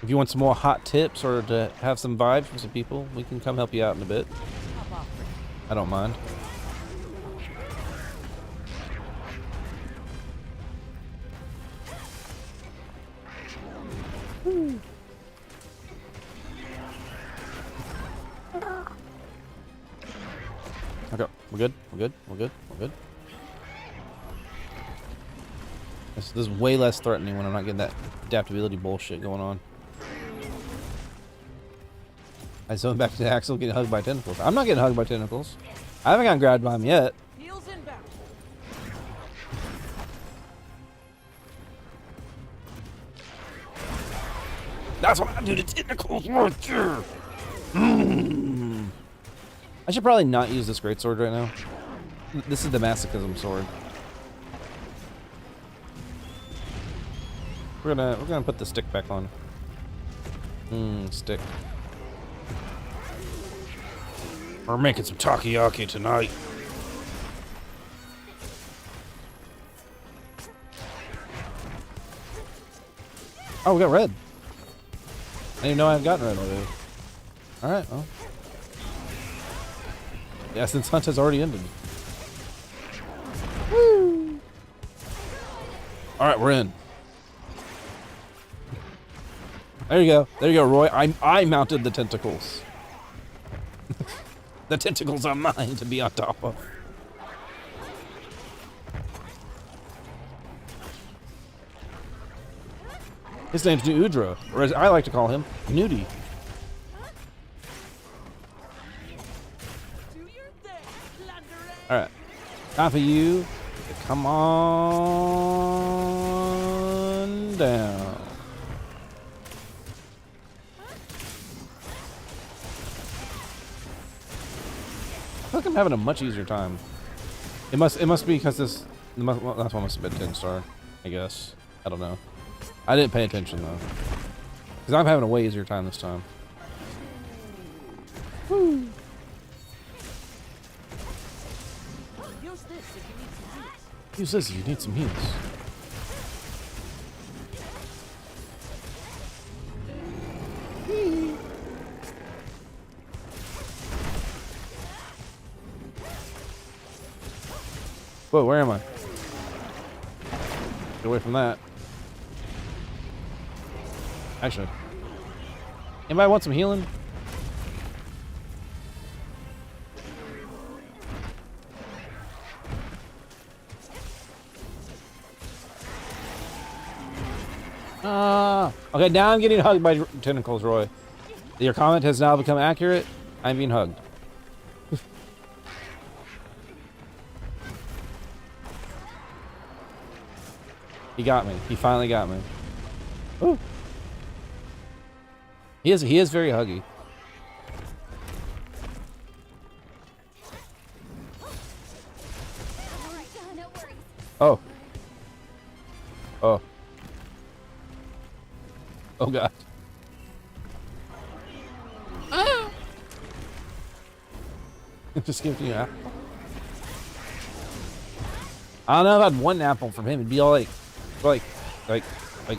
If you want some more hot tips or to have some vibes from some people, we can come help you out in a bit. I don't mind. Okay, we're good. We're good. This is way less threatening when I'm not getting that adaptability bullshit going on. I zone back to Axel getting hugged by tentacles. I'm not getting hugged by tentacles. I haven't gotten grabbed by him yet. That's what I do to tentacles right there. I should probably not use this greatsword right now. This is the masochism sword. We're gonna put the stick back on. Stick. We're making some takoyaki tonight. Oh, we got red. I didn't even know I had gotten red already. Alright, well. Yeah, since hunt has already ended. Woo! Alright, we're in. There you go, Roy. I mounted the tentacles. The tentacles are mine to be on top of. His name's Udra, or as I like to call him, Nudie. Alright. Time for you to come on down. I feel like I'm having a much easier time. It must be because this last one must have been 10-star, I guess. I don't know. I didn't pay attention though, because I'm having a way easier time this time. Woo. Use this if you need some heals. Whoa, where am I? Get away from that. Actually, anybody want some healing? Okay, now I'm getting hugged by tentacles, Roy. Your comment has now become accurate. I'm being hugged. He got me. He finally got me. Ooh. He is very huggy. Oh. Oh. Oh god. Ah! Just give me an apple. I don't know if I had one apple from him. It'd be all like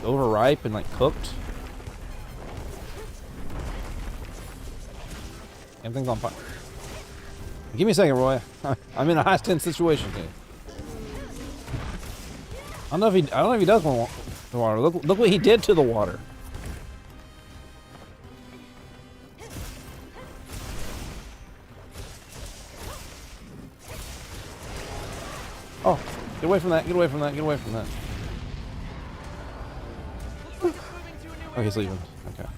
overripe and like cooked. Everything's on fire. Give me a second, Roy. I'm in a high tense situation here. I don't know if he does want the water. Look what he did to the water. Oh, get away from that, get away from that, get away from that. Oh, he's leaving. Okay.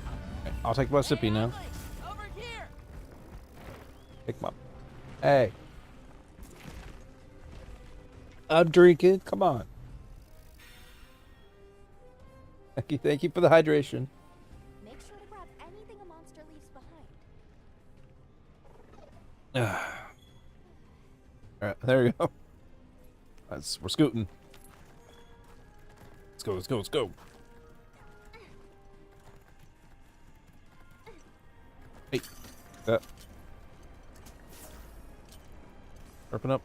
I'll take my sippy now. Pick him up. Hey. I'm drinking. Come on. Thank you for the hydration. Make sure to grab anything a monster leaves behind. Alright, there we go. We're scooting. Let's go, let's go, let's go. Hey. Open up.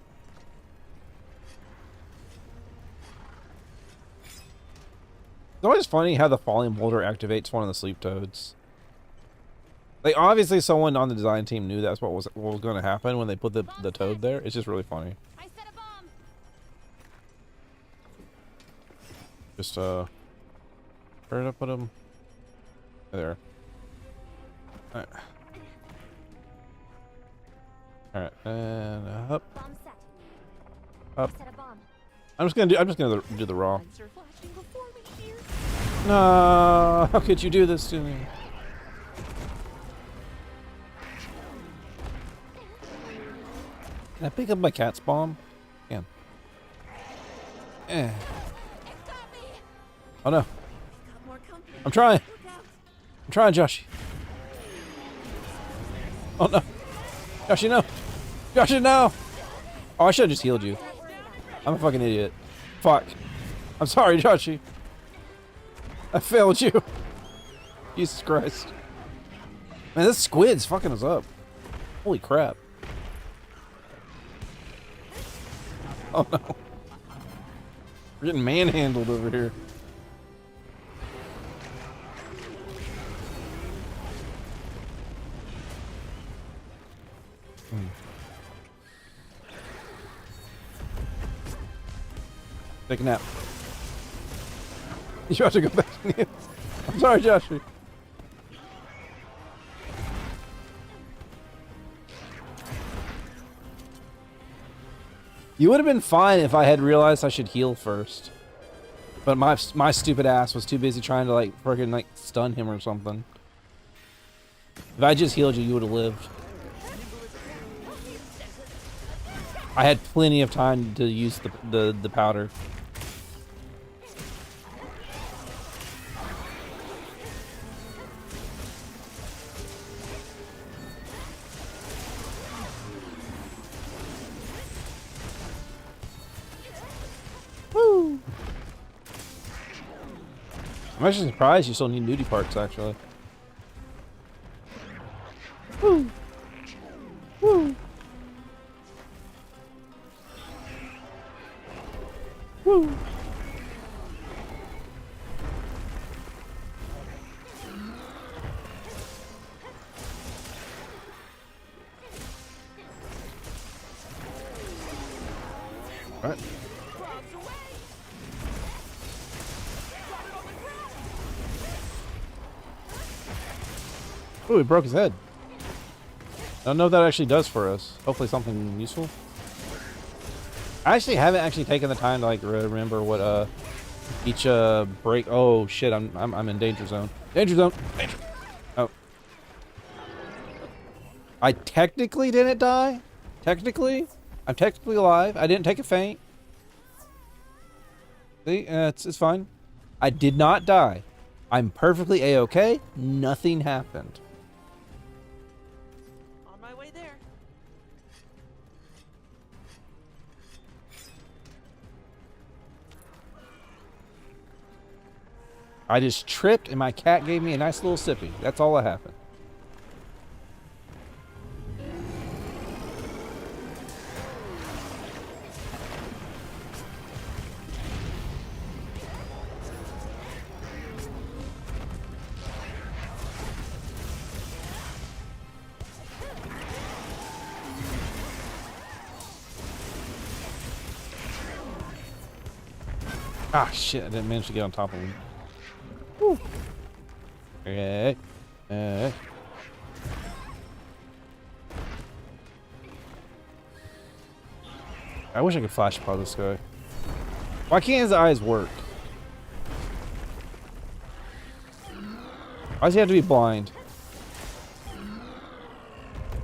It's always funny how the falling boulder activates one of the sleep toads. Like, obviously someone on the design team knew that's what was going to happen when they put the toad there. It's just really funny. Just where did I put him? There. Alright. Alright, and up. Up. I'm just gonna do the raw. No, how could you do this to me? Can I pick up my cat's bomb? Can. Oh no. I'm trying, Joshy. Oh no. Joshy, no. Joshy, no. Oh, I should have just healed you. I'm a fucking idiot. Fuck. I'm sorry, Joshy. I failed you. Jesus Christ. Man, this squid's fucking us up. Holy crap. Oh no. We're getting manhandled over here. Take a nap. You have to go back to you. I'm sorry, Joshy. You would have been fine if I had realized I should heal first. But my stupid ass was too busy trying to like freaking like stun him or something. If I just healed you, you would have lived. I had plenty of time to use the powder. I'm actually surprised you still need nudie parts, actually. Woo! Woo! Woo! All right. Ooh, he broke his head. I don't know what that actually does for us. Hopefully something useful. I actually haven't actually taken the time to like remember what each break. Oh shit, I'm in danger zone. Danger zone. Danger. Oh. I technically didn't die. Technically, I'm technically alive. I didn't take a feint. See, it's fine. I did not die. I'm perfectly a-okay. Nothing happened. On my way there. I just tripped and my cat gave me a nice little sippy. That's all that happened. Ah, shit, I didn't manage to get on top of him. Woo. Okay. I wish I could flash pod this guy. Why can't his eyes work? Why does he have to be blind?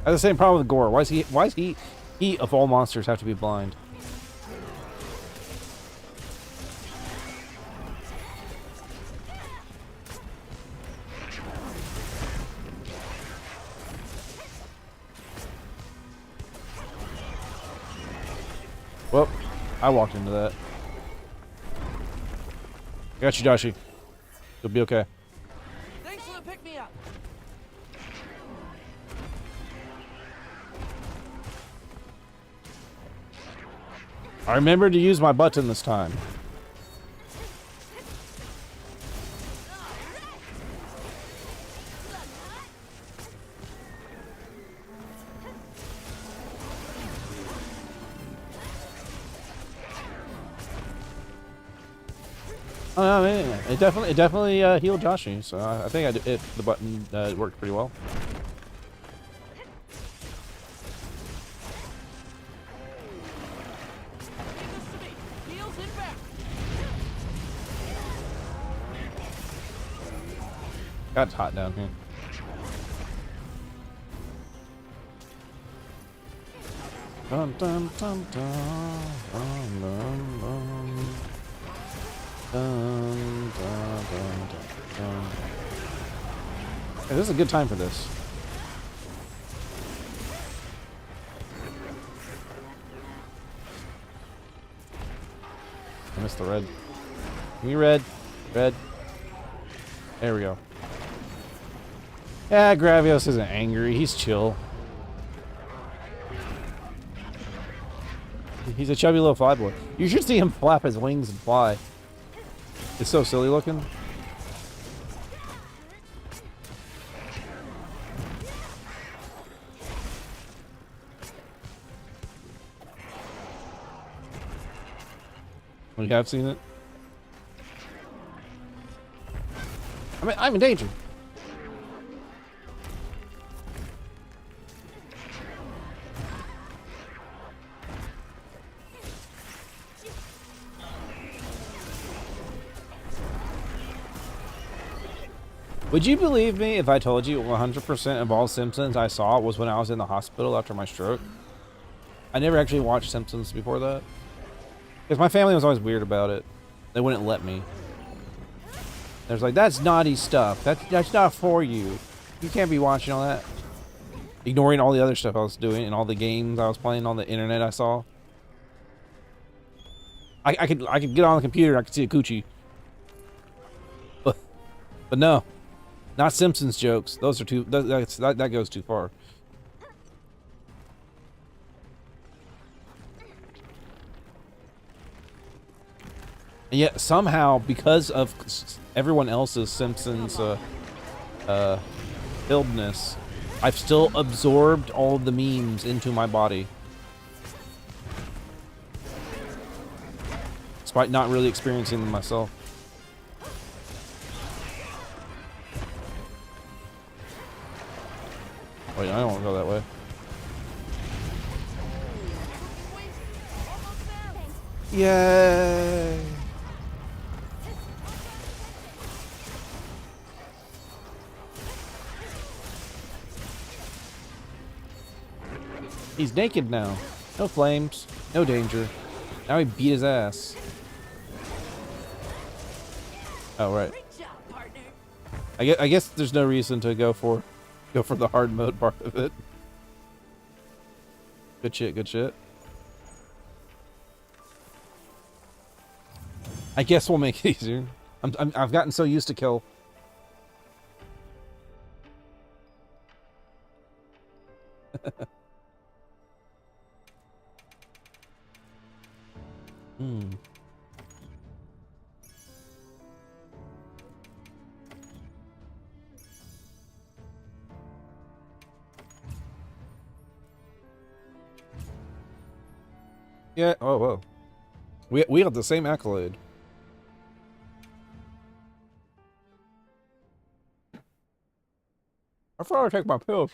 I have the same problem with Gore. Why is he of all monsters have to be blind? Well, I walked into that. Got you, Dashi. You'll be okay. Thanks for the pick me up. I remembered to use my button this time. I mean, it definitely healed Joshi, so I think the button worked pretty well. God, it's hot down here. Dun, dun, dun, dun, dun, dun, dun. Dun, dun, dun, dun. Hey, this is a good time for this. I missed the red. Give me red. Red. There we go. Yeah, Gravios isn't angry. He's chill. He's a chubby little fly boy. You should see him flap his wings and fly. It's so silly looking. Well, you have seen it? I mean, I'm in danger. Would you believe me if I told you 100% of all Simpsons I saw was when I was in the hospital after my stroke? I never actually watched Simpsons before that. Because my family was always weird about it. They wouldn't let me. They was like, that's naughty stuff. That's not for you. You can't be watching all that. Ignoring all the other stuff I was doing and all the games I was playing on the internet I saw. I could get on the computer and I could see a coochie. But no, not Simpsons jokes. Those are too. That goes too far. And yet somehow, because of everyone else's Simpsons filledness, I've still absorbed all of the memes into my body, despite not really experiencing them myself. Wait, I don't want to go that way. Yay! He's naked now. No flames, no danger. Now he beat his ass. Oh right. I guess there's no reason to go for the hard mode part of it. Good shit, good shit. I guess we'll make it easier. I've gotten so used to kill. Yeah. Oh whoa. We got the same accolade. I thought I'd take my pills.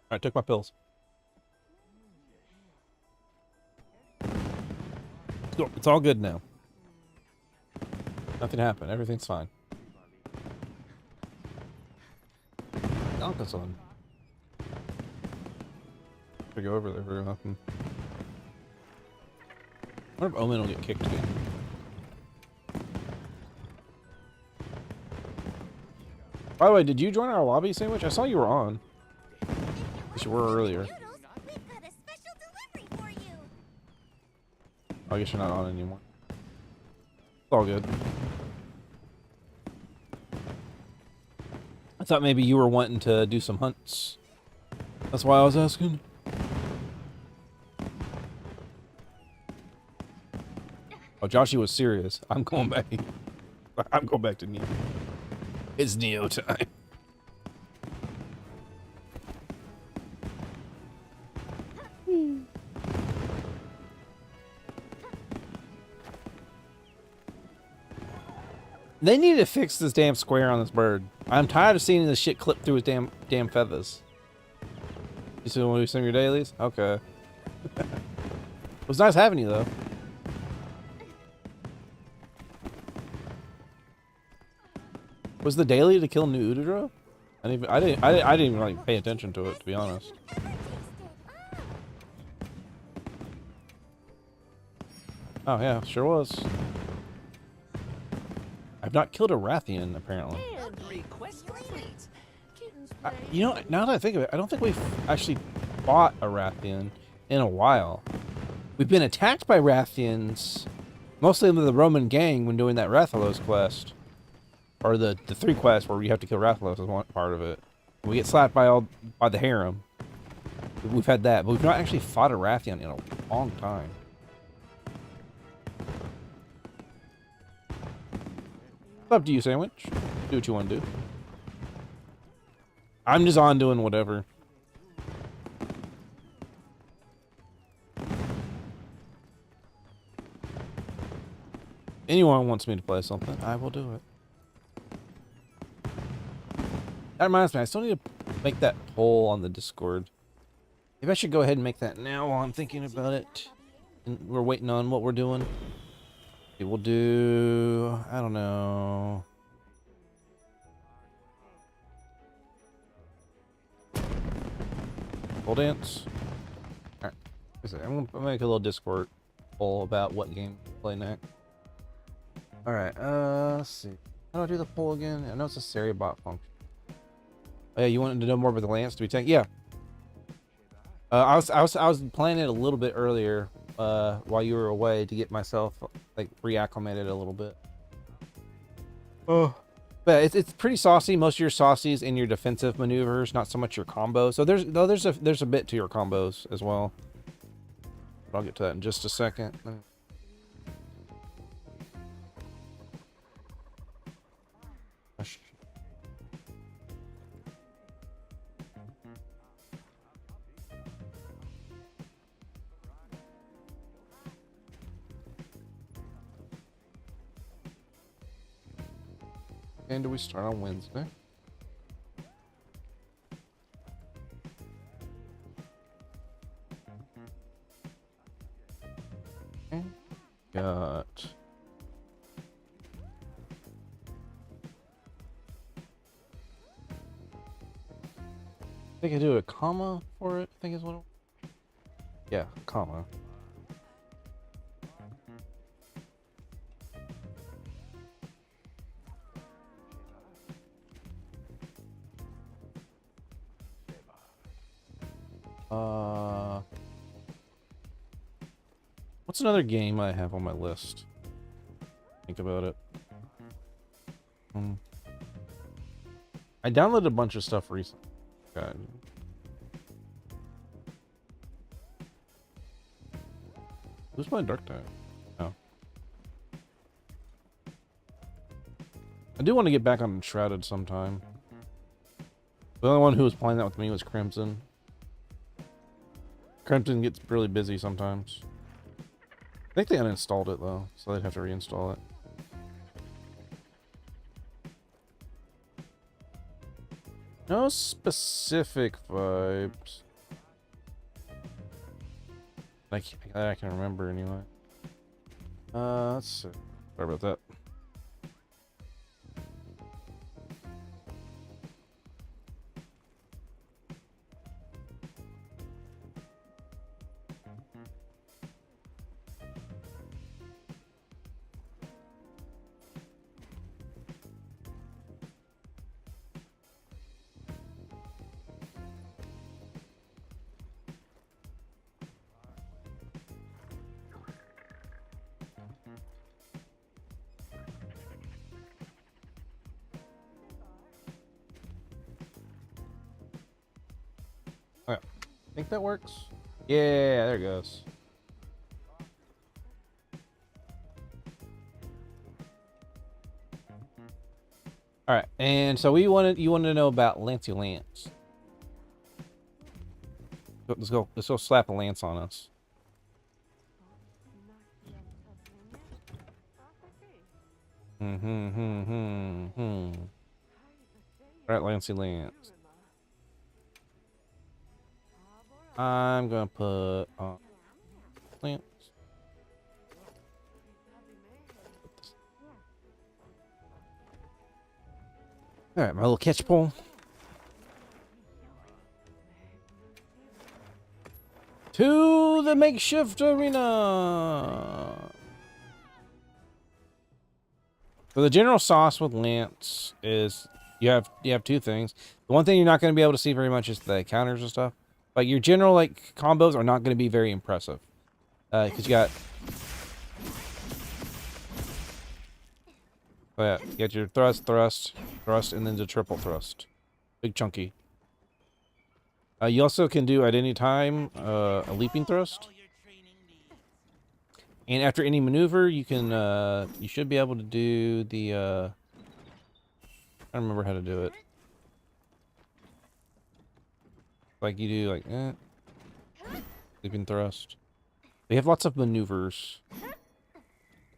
I took my pills. It's all good now. Nothing happened. Everything's fine. Alka-san. To go over there very often. I wonder if Omen will get kicked again. By the way, did you join our lobby, Sandwich? I saw you were on. Yes, you were earlier. Oh, I guess you're not on anymore. It's all good. I thought maybe you were wanting to do some hunts. That's why I was asking. Oh, Joshy was serious. I'm going back. I'm going back to Neo. It's Neo time. They need to fix this damn square on this bird. I'm tired of seeing this shit clip through his damn feathers. You still want to do some of your dailies? Okay. It was nice having you though. Was the daily to kill New Udadro? I didn't even like pay attention to it, to be honest. Oh yeah, sure was. I've not killed a Rathian apparently. You know, now that I think of it, I don't think we've actually fought a Rathian in a while. We've been attacked by Rathians, mostly under the Roman gang when doing that Rathalos quest. Or the 3 quests where you have to kill Rathalos is one part of it. We get slapped by the harem. We've had that, but we've not actually fought a Rathian in a long time. It's up to you, Sandwich. Do what you want to do. I'm just on doing whatever. Anyone wants me to play something, I will do it. That reminds me, I still need to make that poll on the Discord. Maybe I should go ahead and make that now while I'm thinking about it. And we're waiting on what we're doing. Okay, we'll do... I don't know... Pole dance? Alright. I'm gonna make a little Discord poll about what game to play next. Alright, let's see. How do I do the poll again? I know it's a Seriebot function. Oh, yeah, you wanted to know more about the Lance to be tanked? Yeah. I was planning it a little bit earlier while you were away to get myself like reacclimated a little bit. Oh, but it's pretty saucy. Most of your saucies in your defensive maneuvers, not so much your combos. So there's a bit to your combos as well. But I'll get to that in just a second. And do we start on Wednesday? Okay. Got I think I do a comma for it, I think is what yeah, comma. What's another game I have on my list? Think about it. I downloaded a bunch of stuff recently. God. Who's playing Dark Tide? Oh. I do want to get back on Shrouded sometime. The only one who was playing that with me was Crimson. Crimson gets really busy sometimes. I think they uninstalled it though, so they'd have to reinstall it. No specific vibes. I can remember anyway. Let's see. Sorry about that. I think that works. Yeah, there it goes. All right, and so you wanted to know about Lancey Lance. Let's go slap a lance on us. All right, Lancey Lance. I'm gonna put on Lance. All right, my little catch pole. To the makeshift arena. So the general sauce with Lance is you have two things. The one thing you're not going to be able to see very much is the counters and stuff. Like your general like combos are not going to be very impressive because you got you got your thrust, and then the triple thrust, big chunky. You also can do at any time a leaping thrust, and after any maneuver, you can you should be able to do the I don't remember how to do it. Like you do like leaping thrust. They have lots of maneuvers.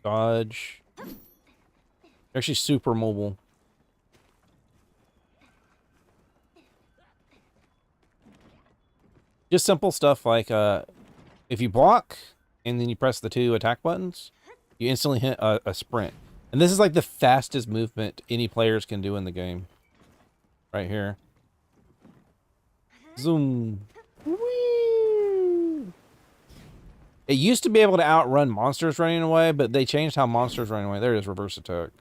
Dodge. They're actually super mobile. Just simple stuff like if you block and then you press the 2 attack buttons, you instantly hit a sprint. And this is like the fastest movement any players can do in the game. Right here. Zoom. Whee! It used to be able to outrun monsters running away, but they changed how monsters run away. There it is, reverse attack.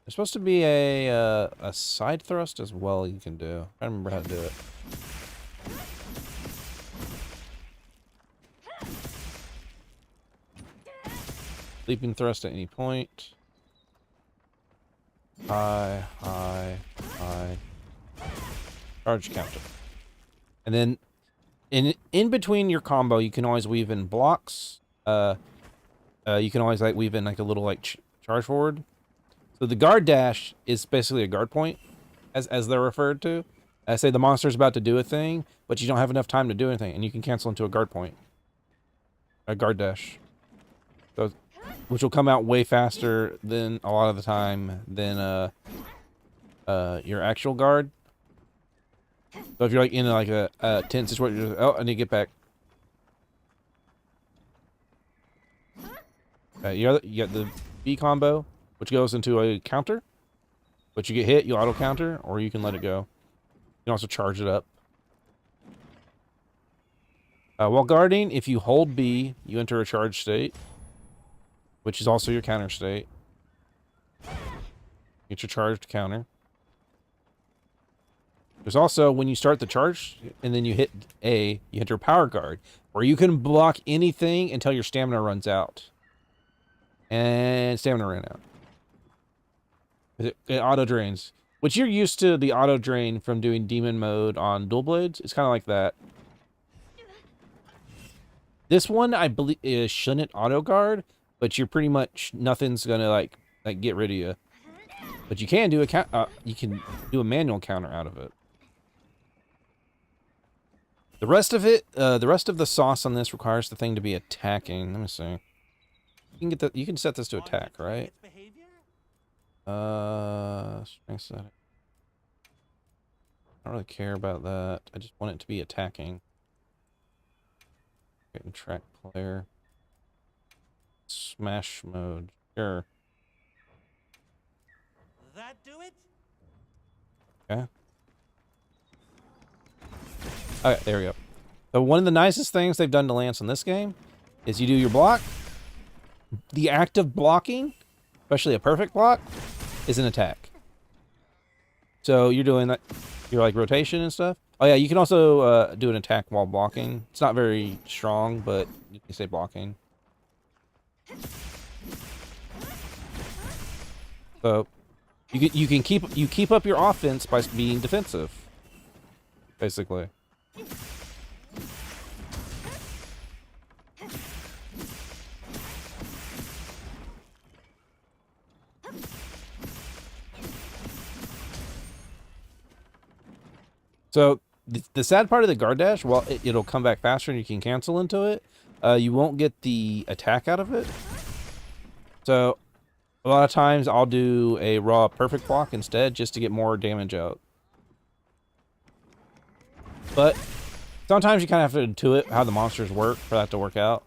There's supposed to be a side thrust as well you can do. I don't remember how to do it. Sleeping thrust at any point. High. Charge counter. And then in between your combo, you can always weave in blocks. You can always like weave in like a little like charge forward. So the guard dash is basically a guard point, as they're referred to. Say the monster's about to do a thing, but you don't have enough time to do anything, and you can cancel into a guard point. A guard dash. So, which will come out way faster than a lot of the time than your actual guard. So if you're like in like a tense situation, you're just, oh, I need to get back. You got the B combo, which goes into a counter. But you get hit, you auto counter, or you can let it go. You can also charge it up. While guarding, if you hold B, you enter a charge state, which is also your counter state. Get your charged counter. There's also, when you start the charge and then you hit A, you enter power guard, where you can block anything until your stamina runs out. And stamina ran out. It auto drains, which you're used to the auto drain from doing demon mode on dual blades. It's kind of like that. This one, I believe, shouldn't auto guard, but you're pretty much nothing's gonna like get rid of you. But you can do a manual counter out of it. The rest of it, the rest of the sauce on this requires the thing to be attacking. Let me see. You can set this to attack, right? Strength setting. I don't really care about that. I just want it to be attacking. Getting track player. Smash mode. Sure. That do it? Okay. Okay, there we go. So one of the nicest things they've done to Lance in this game is you do your block. The act of blocking, especially a perfect block, is an attack. So you're doing that, you're like rotation and stuff. Oh yeah, you can also do an attack while blocking. It's not very strong, but you can say blocking. So you can keep up your offense by being defensive, basically. So the sad part of the guard dash, well, it'll come back faster and you can cancel into it. You won't get the attack out of it. So a lot of times I'll do a raw perfect block instead just to get more damage out. But sometimes you kind of have to intuit how the monsters work for that to work out.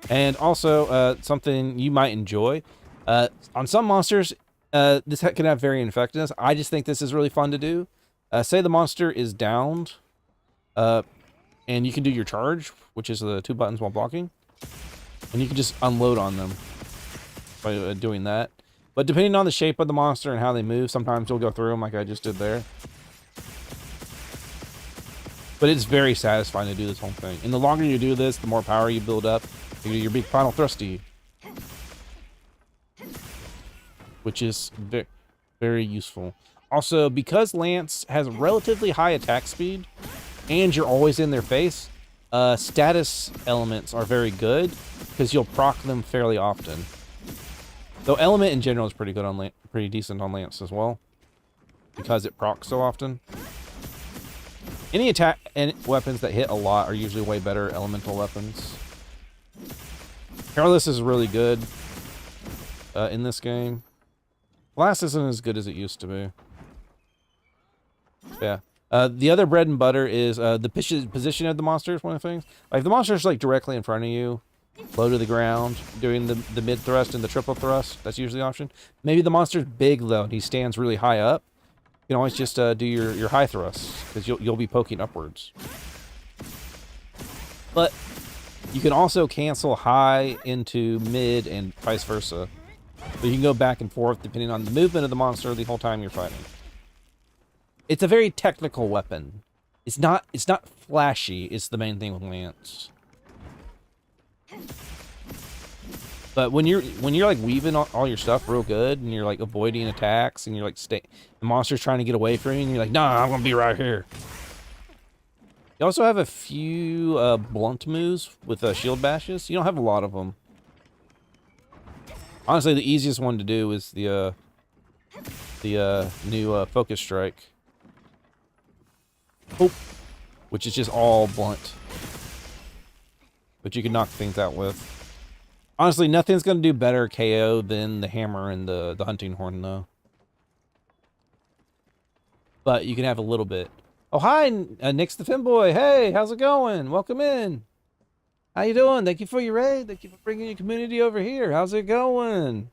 And also something you might enjoy. On some monsters, this can have varying effectiveness. I just think this is really fun to do. Say the monster is downed, and you can do your charge, which is the 2 buttons while blocking, and you can just unload on them by doing that. But depending on the shape of the monster and how they move, sometimes you'll go through them like I just did there. But it's very satisfying to do this whole thing. And the longer you do this, the more power you build up. You do your big final thrusty, which is very, very useful. Also, because Lance has relatively high attack speed, and you're always in their face, status elements are very good, because you'll proc them fairly often. Though element in general is pretty good on pretty decent on Lance as well, because it procs so often. Any attack and weapons that hit a lot are usually way better elemental weapons. Careless is really good in this game. Blast isn't as good as it used to be. Yeah. The other bread and butter is the position of the monsters. One of the things, like if the monster's like directly in front of you, low to the ground, doing the mid thrust and the triple thrust. That's usually the option. Maybe the monster's big though, and he stands really high up. You can always just do your high thrusts because you'll be poking upwards. But you can also cancel high into mid and vice versa. So you can go back and forth depending on the movement of the monster the whole time you're fighting. It's a very technical weapon. It's not flashy. It's the main thing with Lance. But when you're like weaving all your stuff real good, and you're like avoiding attacks, and you're like the monster's trying to get away from you, and you're like, nah, I'm gonna be right here. You also have a few blunt moves with shield bashes. You don't have a lot of them. Honestly, the easiest one to do is the new focus strike. Oh, which is just all blunt. But you can knock things out with. Honestly, nothing's going to do better KO than the hammer and the hunting horn, though. But you can have a little bit. Oh, hi, Nick's the Finboy. Hey, how's it going? Welcome in. How you doing? Thank you for your raid. Thank you for bringing your community over here. How's it going?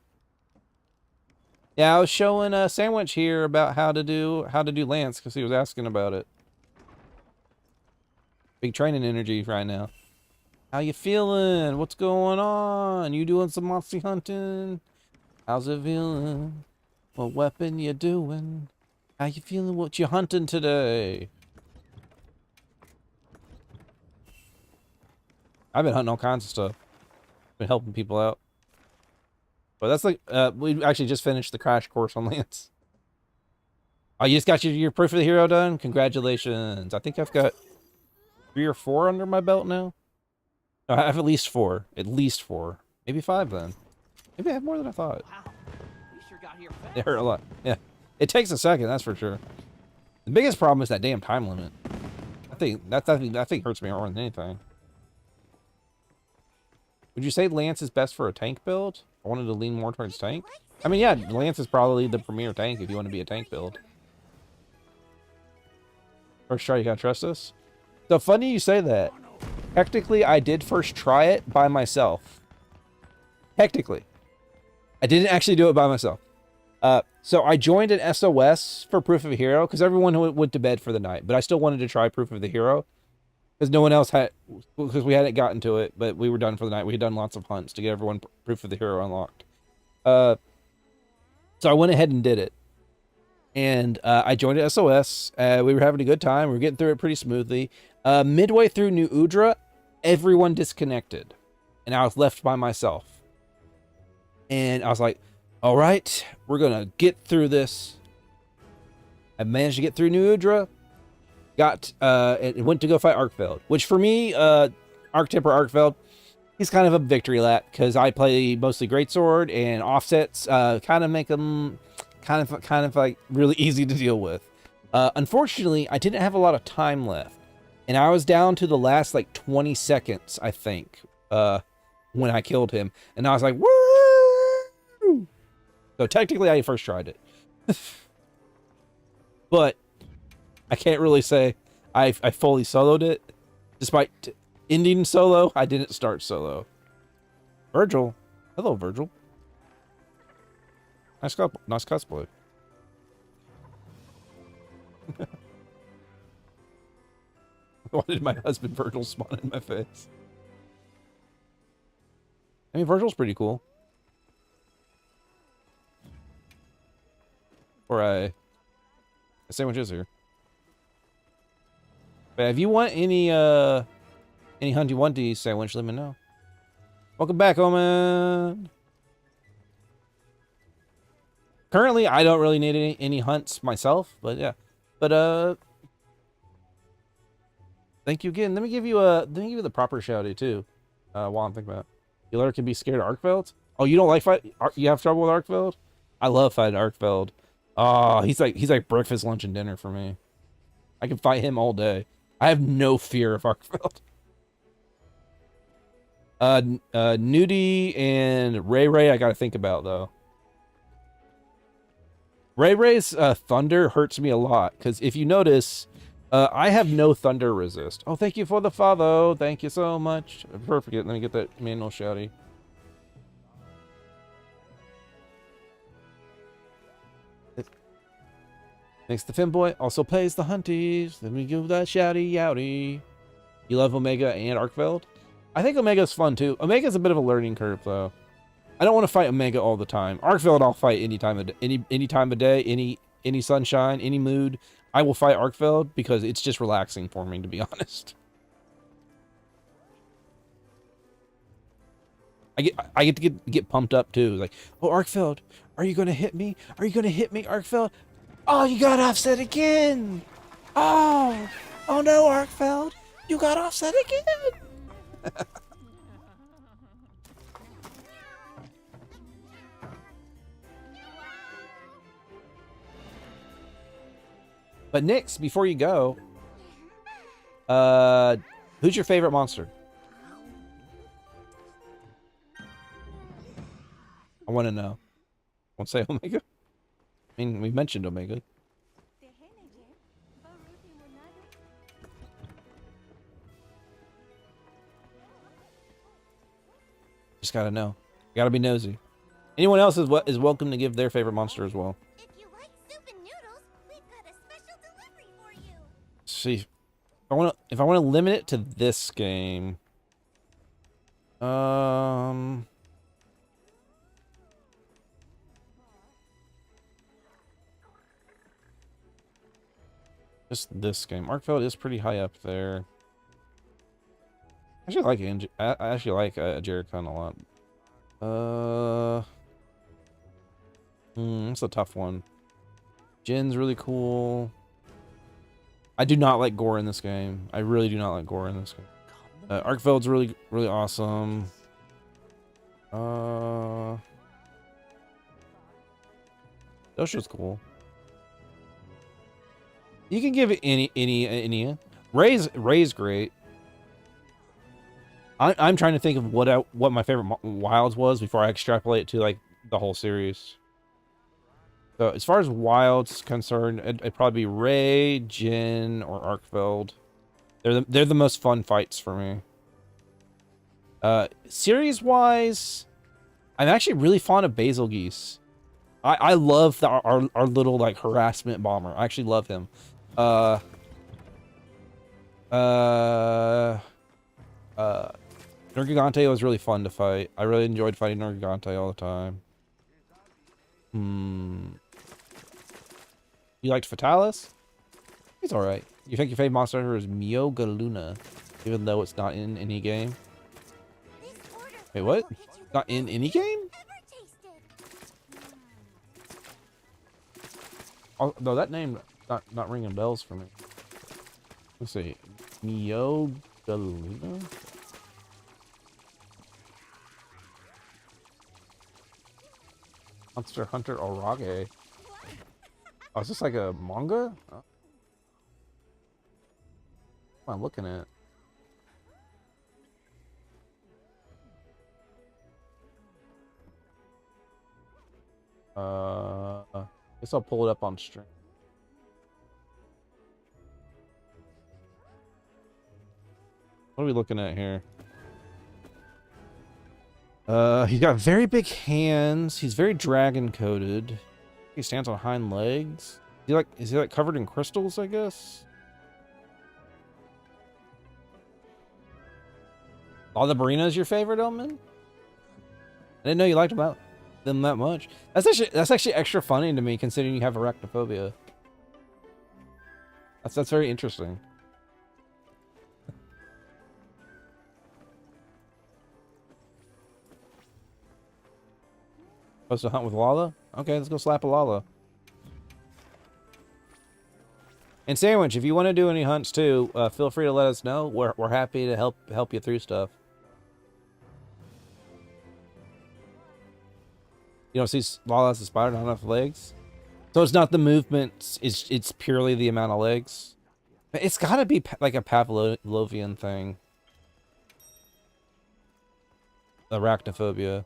Yeah, I was showing a Sandwich here about how to do Lance because he was asking about it. Big training energy right now. How you feeling? What's going on? You doing some monster hunting? How's it feeling? What weapon you doing? How you feeling? What you hunting today? I've been hunting all kinds of stuff. Been helping people out. But that's like, we actually just finished the crash course on Lance. Oh, you just got your proof of the hero done? Congratulations. I think I've got 3 or 4 under my belt now. No, I have at least 4. At least 4. Maybe 5 then. Maybe I have more than I thought. Wow. You sure got here fast. It hurt a lot. Yeah. It takes a second, that's for sure. The biggest problem is that damn time limit. I think that thing hurts me more than anything. Would you say Lance is best for a tank build? I wanted to lean more towards tank. I mean, yeah, Lance is probably the premier tank if you want to be a tank build. First try, you gotta trust us. So funny you say that. Technically, I did first try it by myself. Technically. I didn't actually do it by myself. So I joined an SOS for Proof of a Hero because everyone went to bed for the night. But I still wanted to try Proof of the Hero because no one else had, because we hadn't gotten to it, but we were done for the night. We had done lots of hunts to get everyone Proof of the Hero unlocked. So I went ahead and did it. And I joined at SOS. We were having a good time. We were getting through it pretty smoothly. Midway through New Udra, everyone disconnected. And I was left by myself. And I was like, all right, we're going to get through this. I managed to get through New Udra. And went to go fight Arkfeld. Which for me, Arctemper Arkfeld, he's kind of a victory lap. Because I play mostly Greatsword. And offsets kind of make them kind of like really easy to deal with. Unfortunately, I didn't have a lot of time left. And I was down to the last like 20 seconds, I think, when I killed him. And I was like, woo! So technically, I first tried it. But I can't really say I fully soloed it. Despite ending solo, I didn't start solo. Virgil. Hello, Virgil. Nice cosplay. Why did my husband Virgil spawn in my face? I mean, Virgil's pretty cool. Or a sandwich is here. But if you want any Hunty Wunty sandwich, let me know. Welcome back, Omen. Currently, I don't really need any hunts myself, but yeah. But thank you again. Let me give you the proper shouty too. While I'm thinking about it. You can be scared of Arkfeld? Oh, you don't like fight? You have trouble with Arkfeld? I love fighting Arkfeld. Oh, he's like breakfast, lunch, and dinner for me. I can fight him all day. I have no fear of Arkfeld. Nudie and Ray I gotta think about though. Ray's thunder hurts me a lot because if you notice, I have no thunder resist. Oh, thank you for the follow. Thank you so much. Perfect. Let me get that manual shouty. Thanks to Finboy. Also pays the hunties. Let me give that shouty yowdy. You love Omega and Arkfeld? I think Omega's fun too. Omega's a bit of a learning curve though. I don't want to fight Omega all the time. Arkfeld I'll fight any time of day, any sunshine, any mood. I will fight Arkfeld because it's just relaxing for me, to be honest. I get to get pumped up too. Like, oh, Arkfeld, are you gonna hit me? Are you gonna hit me, Arkfeld? Oh, you got offset again. Oh, oh no, Arkfeld, you got offset again. But Nix, before you go, who's your favorite monster? I want to know. Won't say Omega. I mean, we mentioned Omega. Just gotta know. Gotta be nosy. Anyone else is welcome to give their favorite monster as well. See, if I want to limit it to this game, just this game. Arkfeld is pretty high up there. I actually like Jericon a lot. It's a tough one. Jin's really cool. I do not like gore in this game. I really do not like gore in this game. Arkfeld's really awesome. Dosha's cool. You can give it any. Ray's great. I'm trying to think of what my favorite wilds was before I extrapolate it to like the whole series. So as far as wilds concerned, it'd probably be Ray, Jin, or Arkfeld. They're the most fun fights for me. Series wise, I'm actually really fond of Basilgeuse. I love our little like harassment bomber. I actually love him. Nergigante was really fun to fight. I really enjoyed fighting Nergigante all the time. You liked Fatalis? He's alright. You think your favorite monster is Myogaluna, even though it's not in any game? Wait, what? Not in any game? Oh, no, that name not ringing bells for me. Let's see. Myogaluna? Monster Hunter Orage. Oh, is this like a manga? Oh. What am I looking at? Guess I'll pull it up on stream. What are we looking at here? He's got very big hands. He's very dragon coated. He stands on hind legs. Is he like covered in crystals, I guess? Laudabreena is your favorite, Elman? I didn't know you liked them that much. That's actually extra funny to me, considering you have arachnophobia. That's very interesting. Supposed to hunt with Lala? Okay, let's go slap a Lala. And Sandwich, if you want to do any hunts too, feel free to let us know. We're happy to help you through stuff. You don't see Lala as a spider, not enough legs. So it's not the movement, it's purely the amount of legs. It's gotta be like a Pavlovian thing. Arachnophobia.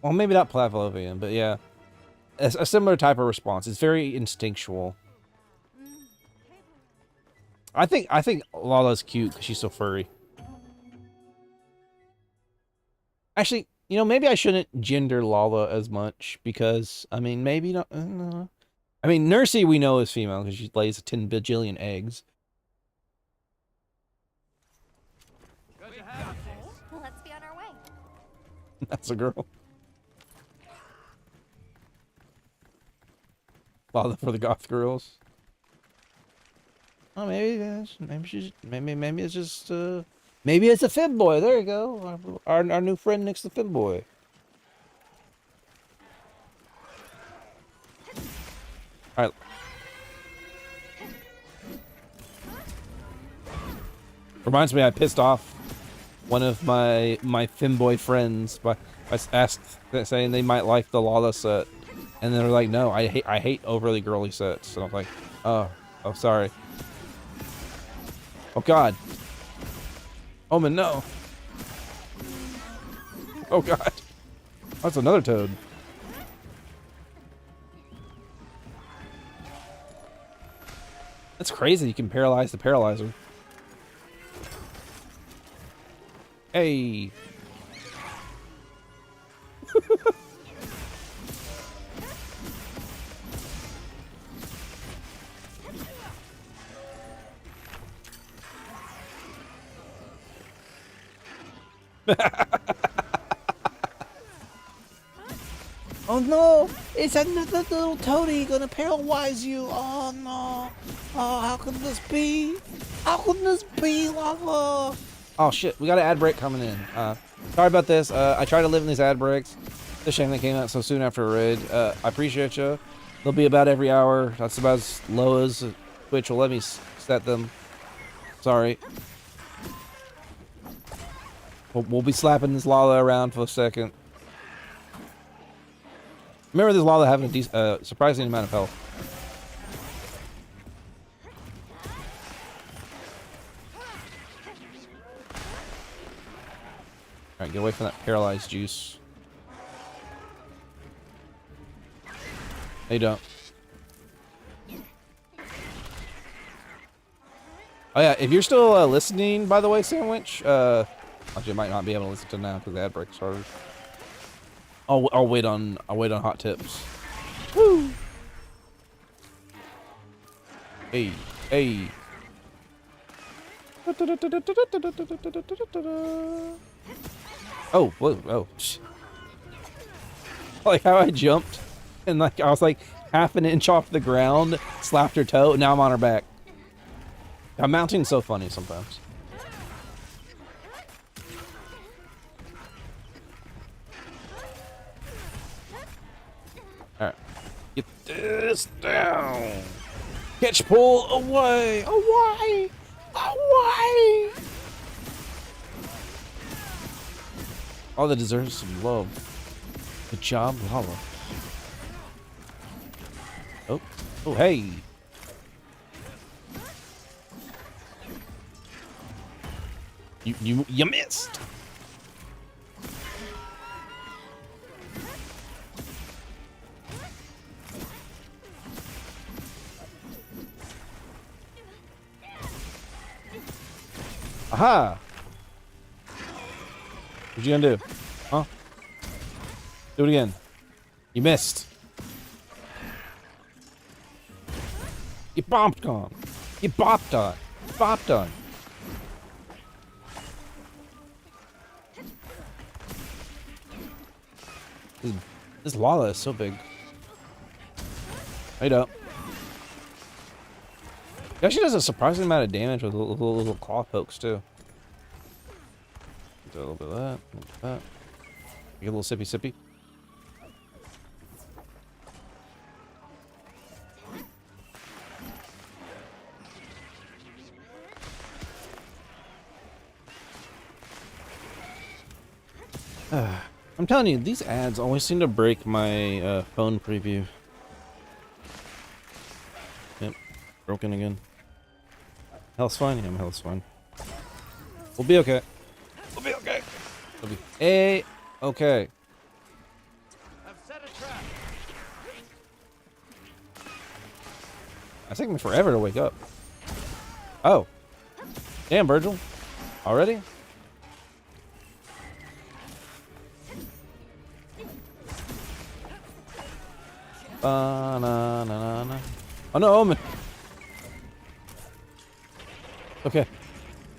Well, maybe not Pavlovian, but yeah. A similar type of response. It's very instinctual. I think Lala's cute because she's so furry. Actually, you know, maybe I shouldn't gender Lala as much because, I mean, maybe not. I mean, Nursey we know is female because she lays 10 bajillion eggs. Well, let's be on our way. That's a girl. Lala for the goth girls. Oh, maybe it's just Maybe it's a Femboy. There you go. Our new friend Nick's the Femboy. All right. Reminds me, I pissed off one of my Femboy friends by saying they might like the Lala set, and they're like, "No, I hate overly girly sets." And I'm like, "Oh, sorry." Oh God. Omen, no. Oh God. That's another toad. That's crazy. You can paralyze the paralyzer. Hey. Oh no! It's another little toady gonna paralyze you! Oh no! Oh, how can this be? How can this be, Lava? Oh shit, we got an ad break coming in. Sorry about this. I try to live in these ad breaks. It's a shame they came out so soon after a raid. I appreciate you. They'll be about every hour. That's about as low as Twitch will let me set them. Sorry. We'll be slapping this Lala around for a second. Remember this Lala having a surprising amount of health. Alright, get away from that paralyzed juice. No, you don't. Oh yeah, if you're still listening, by the way, Sandwich, actually, I might not be able to listen to now because the ad break started. I'll wait on hot tips. Woo! Hey, hey. Oh, whoa, oh. Like how I jumped and like I was like half an inch off the ground, slapped her toe, and now I'm on her back. Mounting's so funny sometimes. Alright. Get this down. Catch, pull, away, away, away. Oh, that deserves some love. Good job, Lala. Oh, oh, hey. You missed. Aha! What you gonna do? Huh? Do it again. You missed. You bopped on. You bopped on. Bopped on. This Lala is so big. I don't. Yeah, she does a surprising amount of damage with little claw pokes too. Do a little bit of that, a little bit of that. Get a little sippy sippy. I'm telling you, these ads always seem to break my phone preview. Yep, broken again. Health's fine? Yeah, my health's fine. We'll be okay. We'll be okay. We'll be A-okay. It's taking me forever to wake up. Oh. Damn, Virgil. Already? Ba-na-na-na-na. Oh no, Omen. Okay.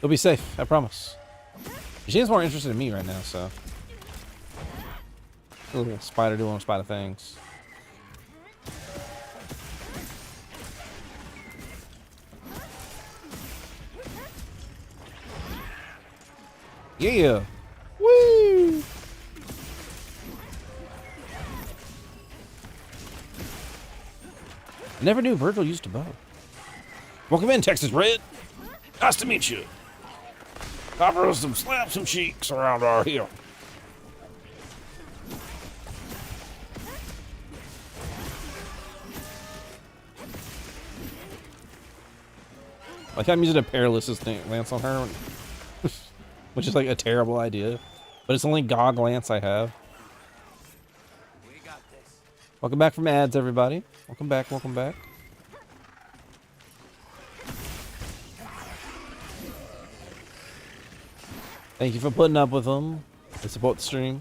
You'll be safe, I promise. She seems more interested in me right now, so. A little spider doing spider things. Yeah. Woo! I never knew Virgil used a bow. Welcome in, Texas Red. Nice to meet you. Offer us some slap some cheeks around our hill. Like I'm using a paralysis lance on her, which is like a terrible idea, but it's the only GOG lance I have. Welcome back from ads, everybody. Welcome back, welcome back. Thank you for putting up with them. They support the stream.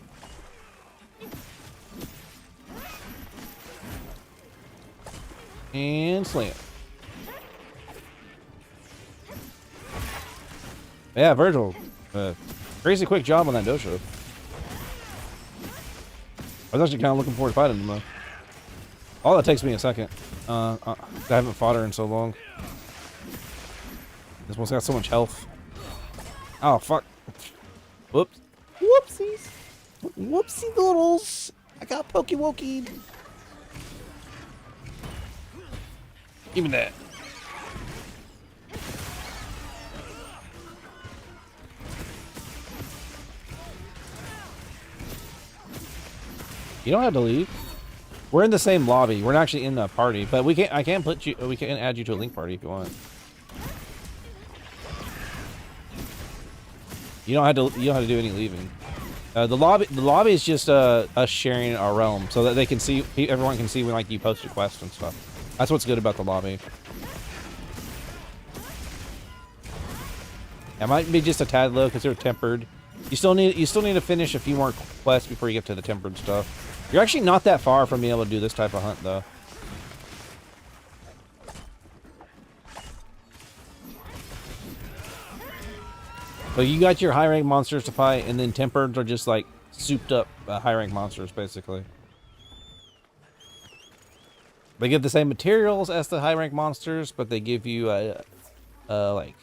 And slam. Yeah, Virgil. Crazy quick job on that dosho. I was actually kind of looking forward to fighting him though. All that takes me a second. I haven't fought her in so long. This one's got so much health. Oh, fuck. Whoops. Whoopsies. Whoopsie doodles. I got pokey-wokied. Give me that. You don't have to leave. We're in the same lobby. We're not actually in the party, but we can't. I can put you. We can add you to a link party if you want. You don't have to. You don't have to do any leaving. The lobby is just us sharing our realm, so that they can see. Everyone can see when like you post requests and stuff. That's what's good about the lobby. It might be just a tad low because they're tempered. You still need to finish a few more quests before you get to the tempered stuff. You're actually not that far from being able to do this type of hunt, though. So you got your high rank monsters to fight, and then tempered are just like souped up high rank monsters, basically. They give the same materials as the high rank monsters, but they give you like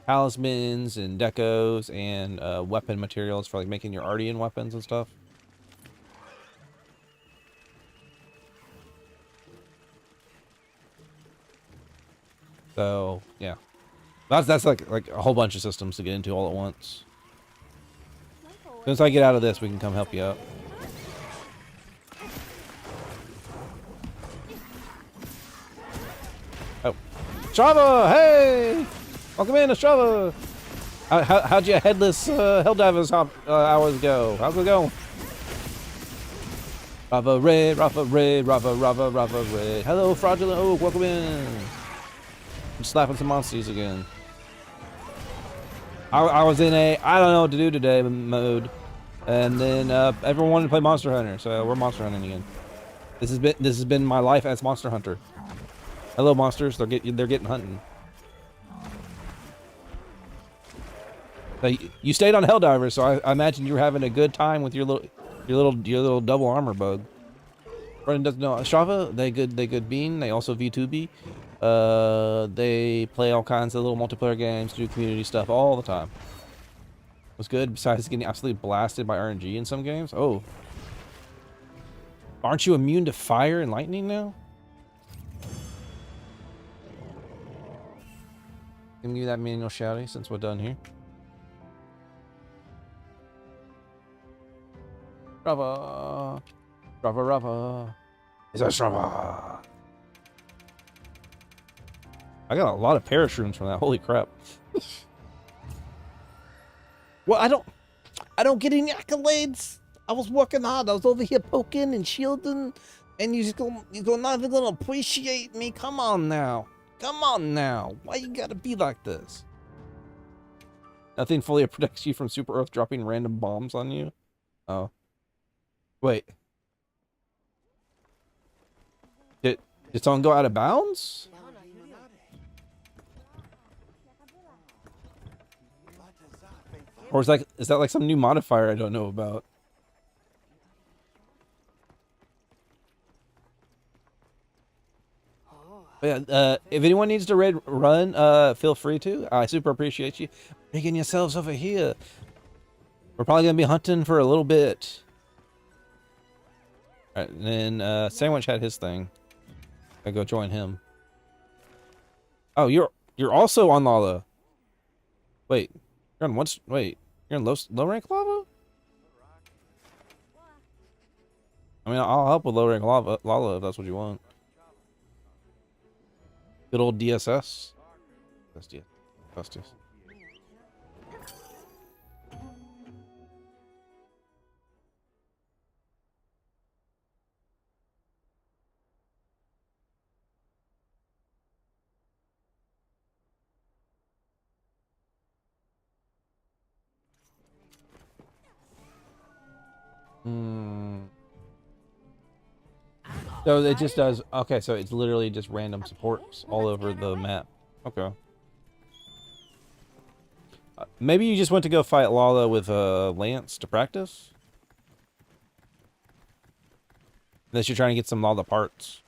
talismans and decos and weapon materials for like making your Ardean weapons and stuff. So yeah, that's like a whole bunch of systems to get into all at once. As soon as I get out of this, we can come help you out. Oh, Strava! Hey, welcome in, Strava. How'd your headless Helldivers hours go? How's it going? Rava Ray, Rava Ray, Rava Ray. Hello, Fraudulent Oak, welcome in. I'm slapping some monsters again. I was in a I don't know what to do today mode, and then everyone wanted to play Monster Hunter, so we're Monster Hunting again. This has been my life as Monster Hunter. Hello, monsters. They're getting hunting. You stayed on Helldivers, so I imagine you were having a good time with your little double armor bug. Brendan doesn't know Strava. They good bean. They also VTuber. They play all kinds of little multiplayer games, do community stuff all the time. What's good besides getting absolutely blasted by RNG in some games? Oh, aren't you immune to fire and lightning now? Give me that manual shouty since we're done here. Rava. Is that Strava? I got a lot of parashrooms from that. Holy crap. Well, I don't get any accolades. I was working hard. I was over here poking and shielding, and you're not even gonna appreciate me. Come on now. Why you gotta be like this? Nothing fully protects you from Super Earth dropping random bombs on you. Oh. Wait. Did someone go out of bounds? Or is that like some new modifier I don't know about? But yeah, if anyone needs to run, feel free to. I super appreciate you bringing yourselves over here. We're probably gonna be hunting for a little bit. Alright, and then Sandwich had his thing. I go join him. Oh, you're also on Lala. Wait, you're on what's wait, you're in low rank lava? I mean, I'll help with low rank Lala if that's what you want. Good old DSS. That's DSS. So it just does, okay, so it's literally just random supports all over the map. Okay. Maybe you just went to go fight Lala with Lance to practice? Unless you're trying to get some Lala parts.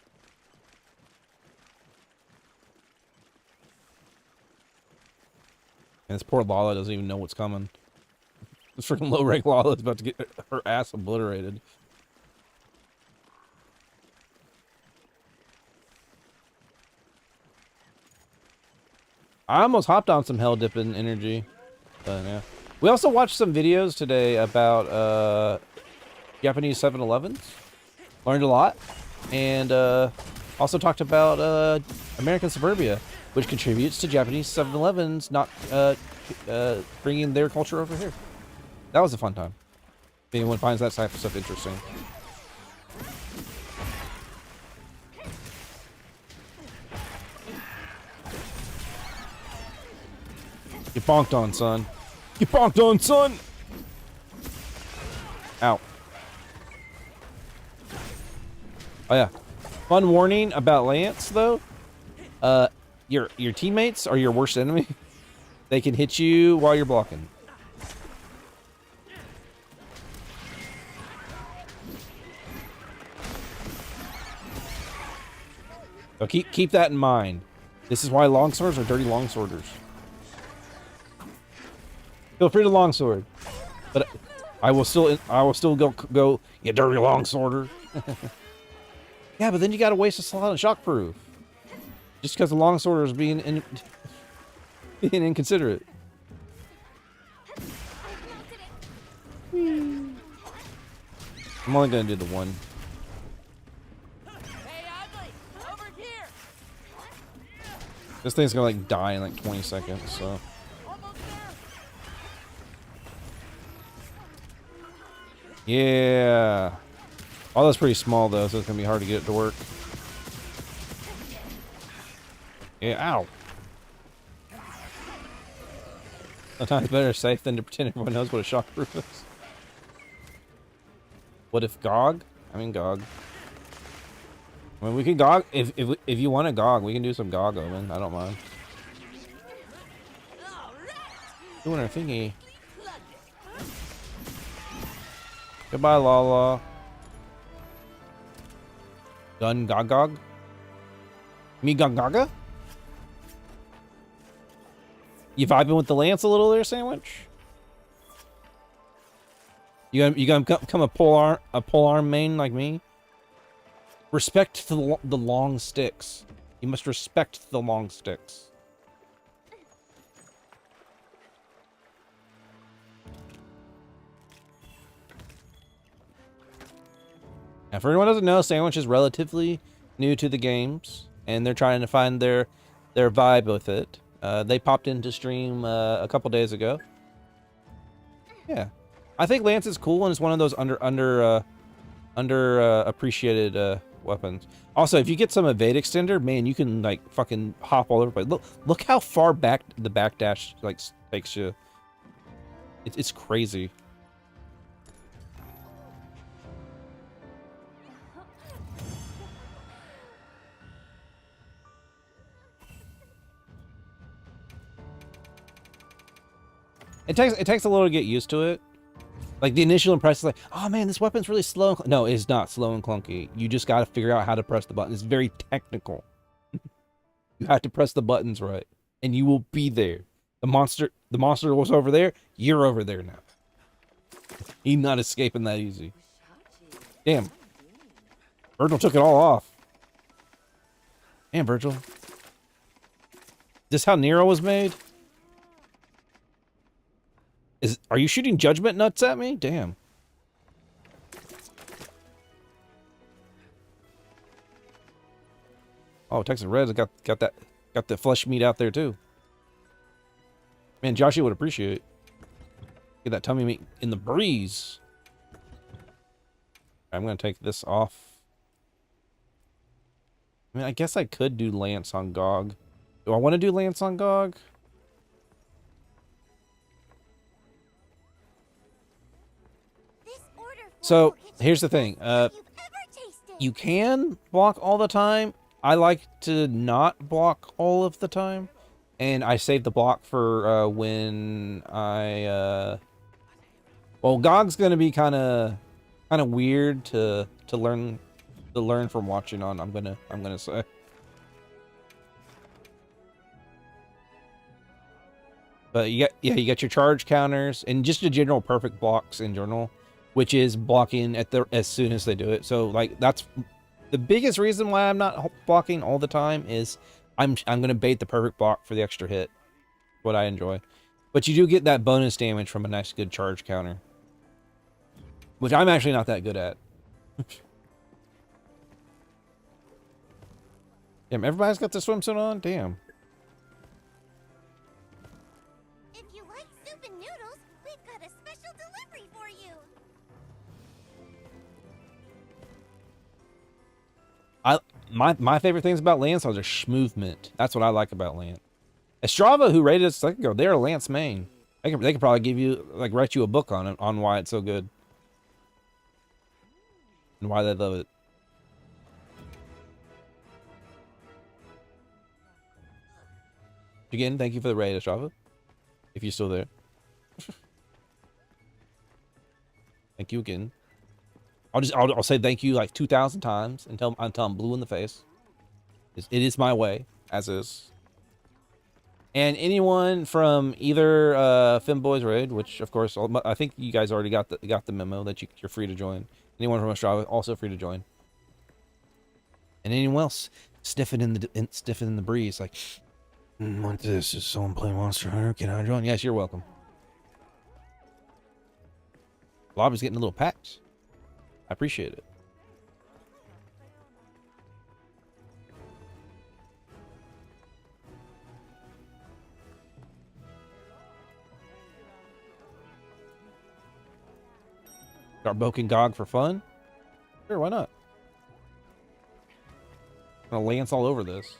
And this poor Lala doesn't even know what's coming. This freaking low rank Lala is about to get her ass obliterated. I almost hopped on some hell dipping energy. But yeah. We also watched some videos today about Japanese 7-Elevens. Learned a lot. And also talked about American suburbia, which contributes to Japanese 7-Elevens not bringing their culture over here. That was a fun time. If anyone finds that type of stuff interesting. You bonked on, son. You bonked on, son! Ow. Oh, yeah. Fun warning about Lance, though. Your teammates are your worst enemy. They can hit you while you're blocking. So keep that in mind. This is why longswords are dirty longsworders. Feel free to longsword, but I will still go you dirty longsworder. Yeah, but then you got to waste a slot on shockproof just because the longsworder is being inconsiderate. I'm only gonna do the one. This thing's gonna like die in like 20 seconds, so. Yeah. Oh, that's pretty small though, so it's gonna be hard to get it to work. Yeah, ow. Sometimes better safe than to pretend everyone knows what a shockproof is. What if GOG? I mean GOG. I mean, we can GOG if you want to GOG, we can do some GOG, Omen. I don't mind. Doing our thingy. Goodbye, Lala. Done Gogog? Me Gogaga? You vibing with the Lance a little there, Sandwich? You gonna become a polearm main like me? Respect the long sticks. You must respect the long sticks. Now, for anyone who doesn't know, Sandwich is relatively new to the games, and they're trying to find their vibe with it. They popped into stream a couple days ago. Yeah, I think Lance is cool, and it's one of those underappreciated weapons. Also, if you get some evade extender, man, you can like fucking hop all over. But look how far back the backdash like takes you. It's crazy. It takes a little to get used to it. Like the initial impression is like, oh man, this weapon's really slow. No, it's not slow and clunky. You just got to figure out how to press the button. It's very technical. You have to press the buttons right, and you will be there. The monster was over there. You're over there now. He's not escaping that easy. Damn. Virgil took it all off. Damn, Virgil. Is this how Nero was made? Are you shooting judgment nuts at me? Damn. Oh, Texas Reds got the flesh meat out there too. Man, Joshy would appreciate it. Get that tummy meat in the breeze. I'm gonna take this off. I mean, I guess I could do Lance on GOG. Do I want to do Lance on GOG? So here's the thing. You can block all the time. I like to not block all of the time, and I save the block for when I. Well, GOG's gonna be kind of weird to learn from watching on. I'm gonna say. But you got your charge counters and just your general perfect blocks in general, which is blocking as soon as they do it. So like that's the biggest reason why I'm not blocking all the time is I'm gonna bait the perfect block for the extra hit. What I enjoy, but you do get that bonus damage from a nice good charge counter, which I'm actually not that good at. Damn, everybody's got the swimsuit on. Damn. If you like soup and noodles, we've got a special delivery for you. My favorite things about Lance are their schmovement. That's what I like about Lance. Estrava, who rated us a second ago, they're a Lance main. They could probably give you write you a book on it on why it's so good and why they love it. Again, thank you for the raid, Estrava. If you're still there. Thank you again. I'll say thank you like 2,000 times until I'm blue in the face. It is my way, as is. And anyone from either Femboys Raid, which of course I think you guys already got the memo that you're free to join. Anyone from Estrava also free to join. And anyone else sniffing in the breeze like, want this? Is someone playing Monster Hunter? Can I join? Yes, you're welcome. Lobby's getting a little packed. I appreciate it. Start boking GOG for fun? Sure, why not? I'm gonna Lance all over this.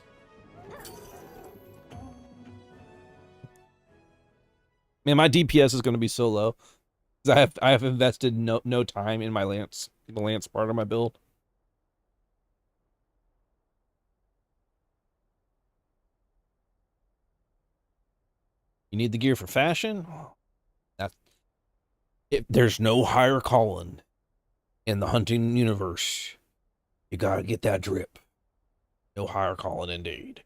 Man, my DPS is gonna be so low. Because I have invested no time in my the Lance part of my build. You need the gear for fashion? There's no higher calling in the hunting universe. You gotta get that drip. No higher calling indeed.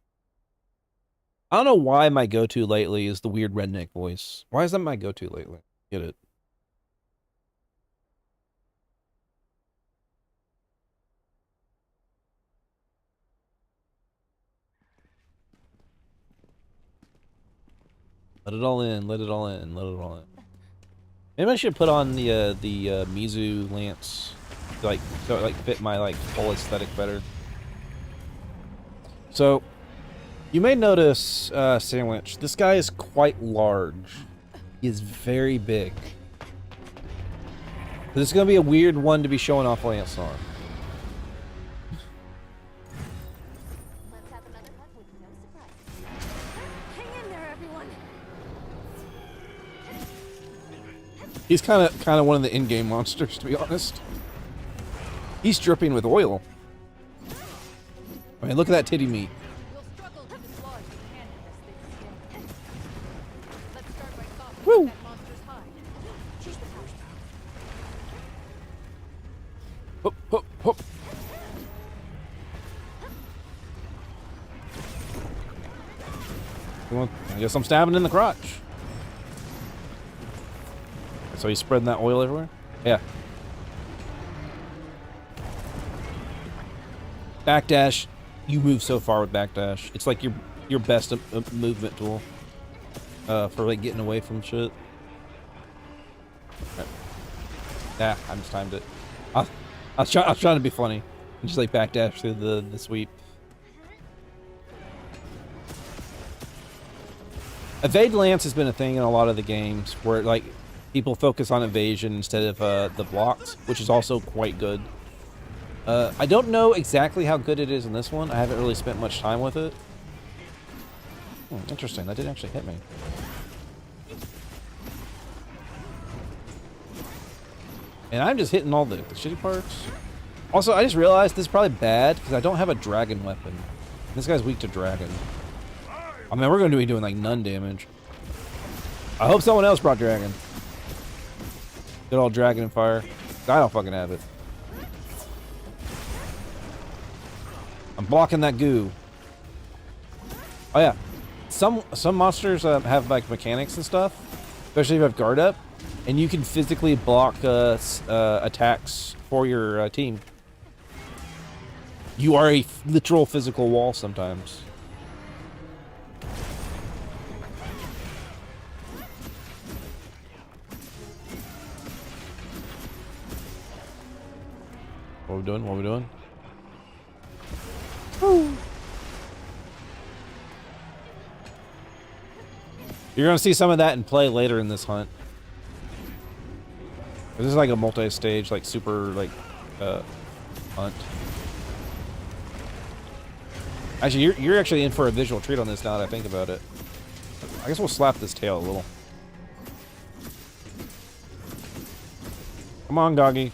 I don't know why my go-to lately is the weird redneck voice. Why is that my go-to lately? Get it? Let it all in, let it all in, let it all in. Maybe I should put on the Mizu Lance, so it fit my full aesthetic better. So, you may notice Sandwich. This guy is quite large. He is very big. This is gonna be a weird one to be showing off Lance on. He's kind of one of the in-game monsters, to be honest. He's dripping with oil. I mean, look at that titty meat. Woo! Hop, hop, hop. I guess I'm stabbing in the crotch. So he's spreading that oil everywhere? Yeah. Backdash. You move so far with backdash. It's like your best movement tool. For like getting away from shit. Right. Yeah, I just timed it. I was trying to be funny. And just like backdash through the sweep. Evade lance has been a thing in a lot of the games where like people focus on evasion instead of the blocks, which is also quite good. I don't know exactly how good it is in this one. I haven't really spent much time with it. Interesting. That didn't actually hit me. And I'm just hitting all the shitty parts. Also, I just realized this is probably bad because I don't have a dragon weapon. This guy's weak to dragon. I mean, we're going to be doing like none damage. I hope someone else brought dragon. Good old dragon and fire. I don't fucking have it. I'm blocking that goo. Oh yeah. Some monsters have like mechanics and stuff. Especially if you have guard up. And you can physically block attacks for your team. You are a literal physical wall sometimes. What are we doing? What are we doing? Woo. You're gonna see some of that in play later in this hunt. This is like a multi-stage, like super, like, hunt. Actually, you're actually in for a visual treat on this now that I think about it. I guess we'll slap this tail a little. Come on, Goggy.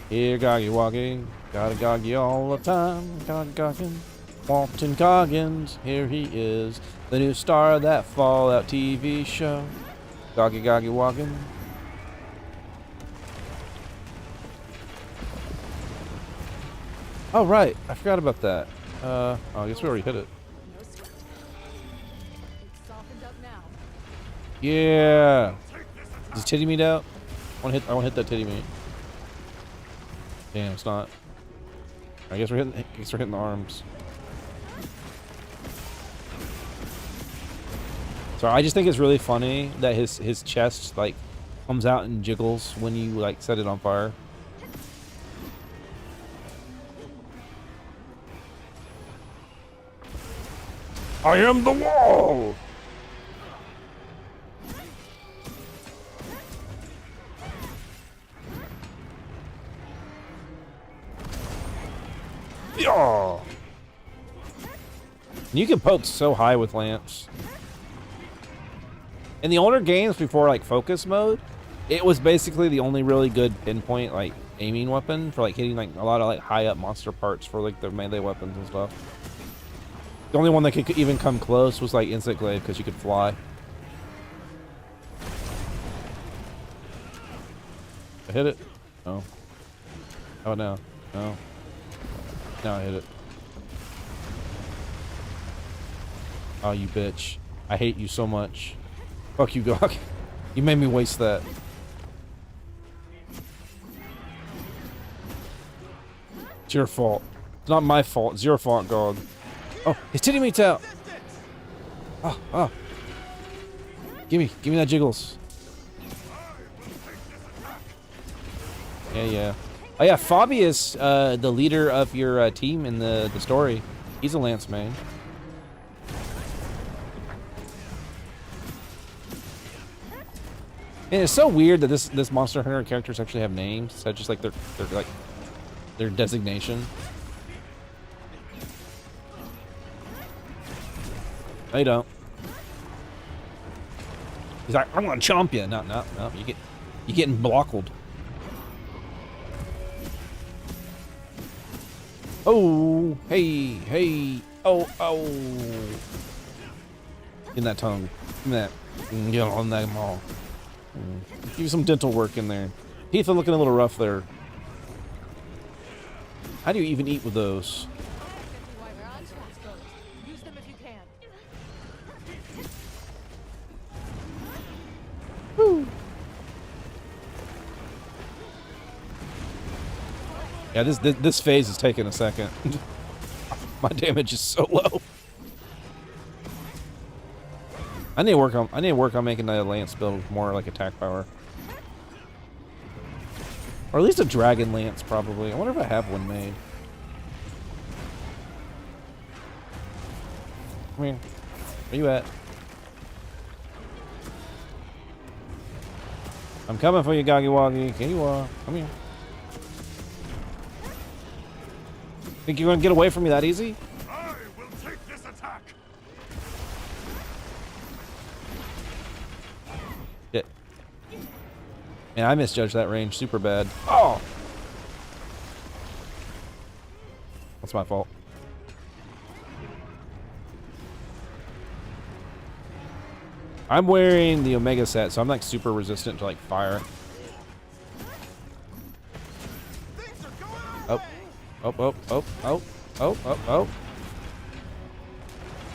Here, Goggy Woggy. Gotta Goggy all the time. Goggy Goggin. Walton Goggins. Here he is. The new star of that Fallout TV show. Goggy Goggy Woggin. Oh, right. I forgot about that. Oh, I guess we already hit it. Yeah. Is titty meat out? I want to hit that titty meat. Damn, it's not. I guess we're hitting the arms. So I just think it's really funny that his chest like comes out and jiggles when you like set it on fire. I am the wall! Yeah! You can poke so high with Lance. In the older games before like focus mode, it was basically the only really good pinpoint like aiming weapon for like hitting like a lot of like high up monster parts for like their melee weapons and stuff. The only one that could even come close was like Insect Glaive because you could fly. I hit it? No. Oh no. No. No, I hit it. Oh, you bitch. I hate you so much. Fuck you, Gog. You made me waste that. It's your fault. It's not my fault. It's your fault, Gog. Oh, his titty meat's out. Oh. Give me that jiggles. Yeah. Oh yeah, Fabius, the leader of your team in the story. He's a Lance main. And it's so weird that this Monster Hunter characters actually have names. So just like their designation. No, you don't. He's like, I'm gonna chomp you. No, you getting blockled. Oh, hey, oh. In that tongue. Give me that. Get on that mall. Give you some dental work in there. Teeth are looking a little rough there. How do you even eat with those? Woo. Yeah, this phase is taking a second. My damage is so low. I need to work on making the lance build more like attack power. Or at least a dragon lance, probably. I wonder if I have one made. Come here. Where you at? I'm coming for you, Goggy Woggy. Here you are. Come here. Think you're gonna get away from me that easy? I will take this attack. Shit. Man, I misjudged that range super bad. Oh! That's my fault. I'm wearing the Omega set, so I'm like super resistant to like fire. Oh. Oh, oh, oh, oh, oh, oh, oh.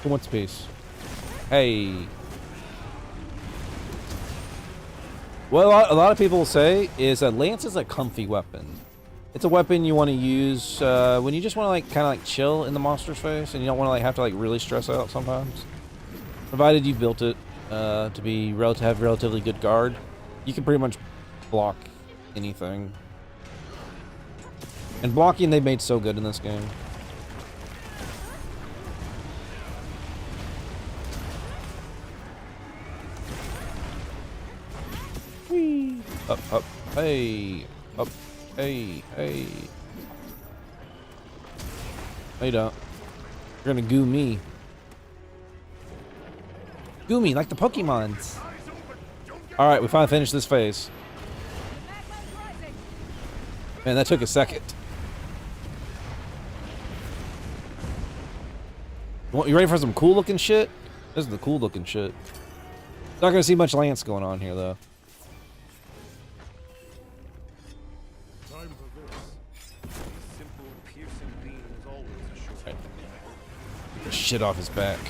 Who wants peace? Hey. What a lot of people say is that Lance is a comfy weapon. It's a weapon you want to use when you just want to like kind of like chill in the monster's face and you don't want to like have to like really stress out sometimes. Provided you built it to be have relatively good guard, you can pretty much block anything. And blocking they made so good in this game. Whee! Up, up, hey, up, hey, hey. No, you don't. You're gonna goo me. Goo me like the Pokemons. All right, we finally finished this phase. Man, that took a second. You ready for some cool looking shit? This is the cool looking shit. Not gonna see much Lance going on here though. Time for this. Simple, piercing beam is always a short. Right. Get the shit off his back.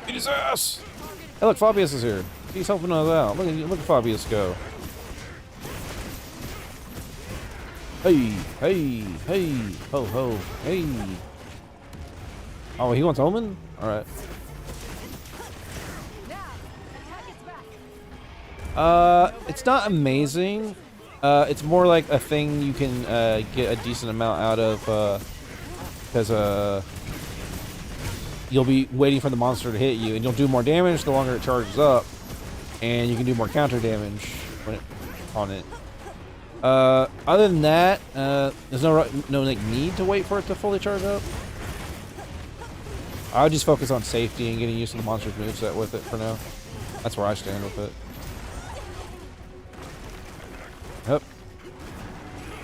Beat his ass! Hey look, Fabius is here. He's helping us out. Look at Fabius go. Hey, hey, hey, ho, ho, hey. Oh, he wants Omen? Alright. It's not amazing. It's more like a thing you can get a decent amount out of, because you'll be waiting for the monster to hit you, and you'll do more damage the longer it charges up, and you can do more counter damage on it. Other than that, there's no like need to wait for it to fully charge up. I would just focus on safety and getting used to the monster's moveset with it for now. That's where I stand with it. Yep.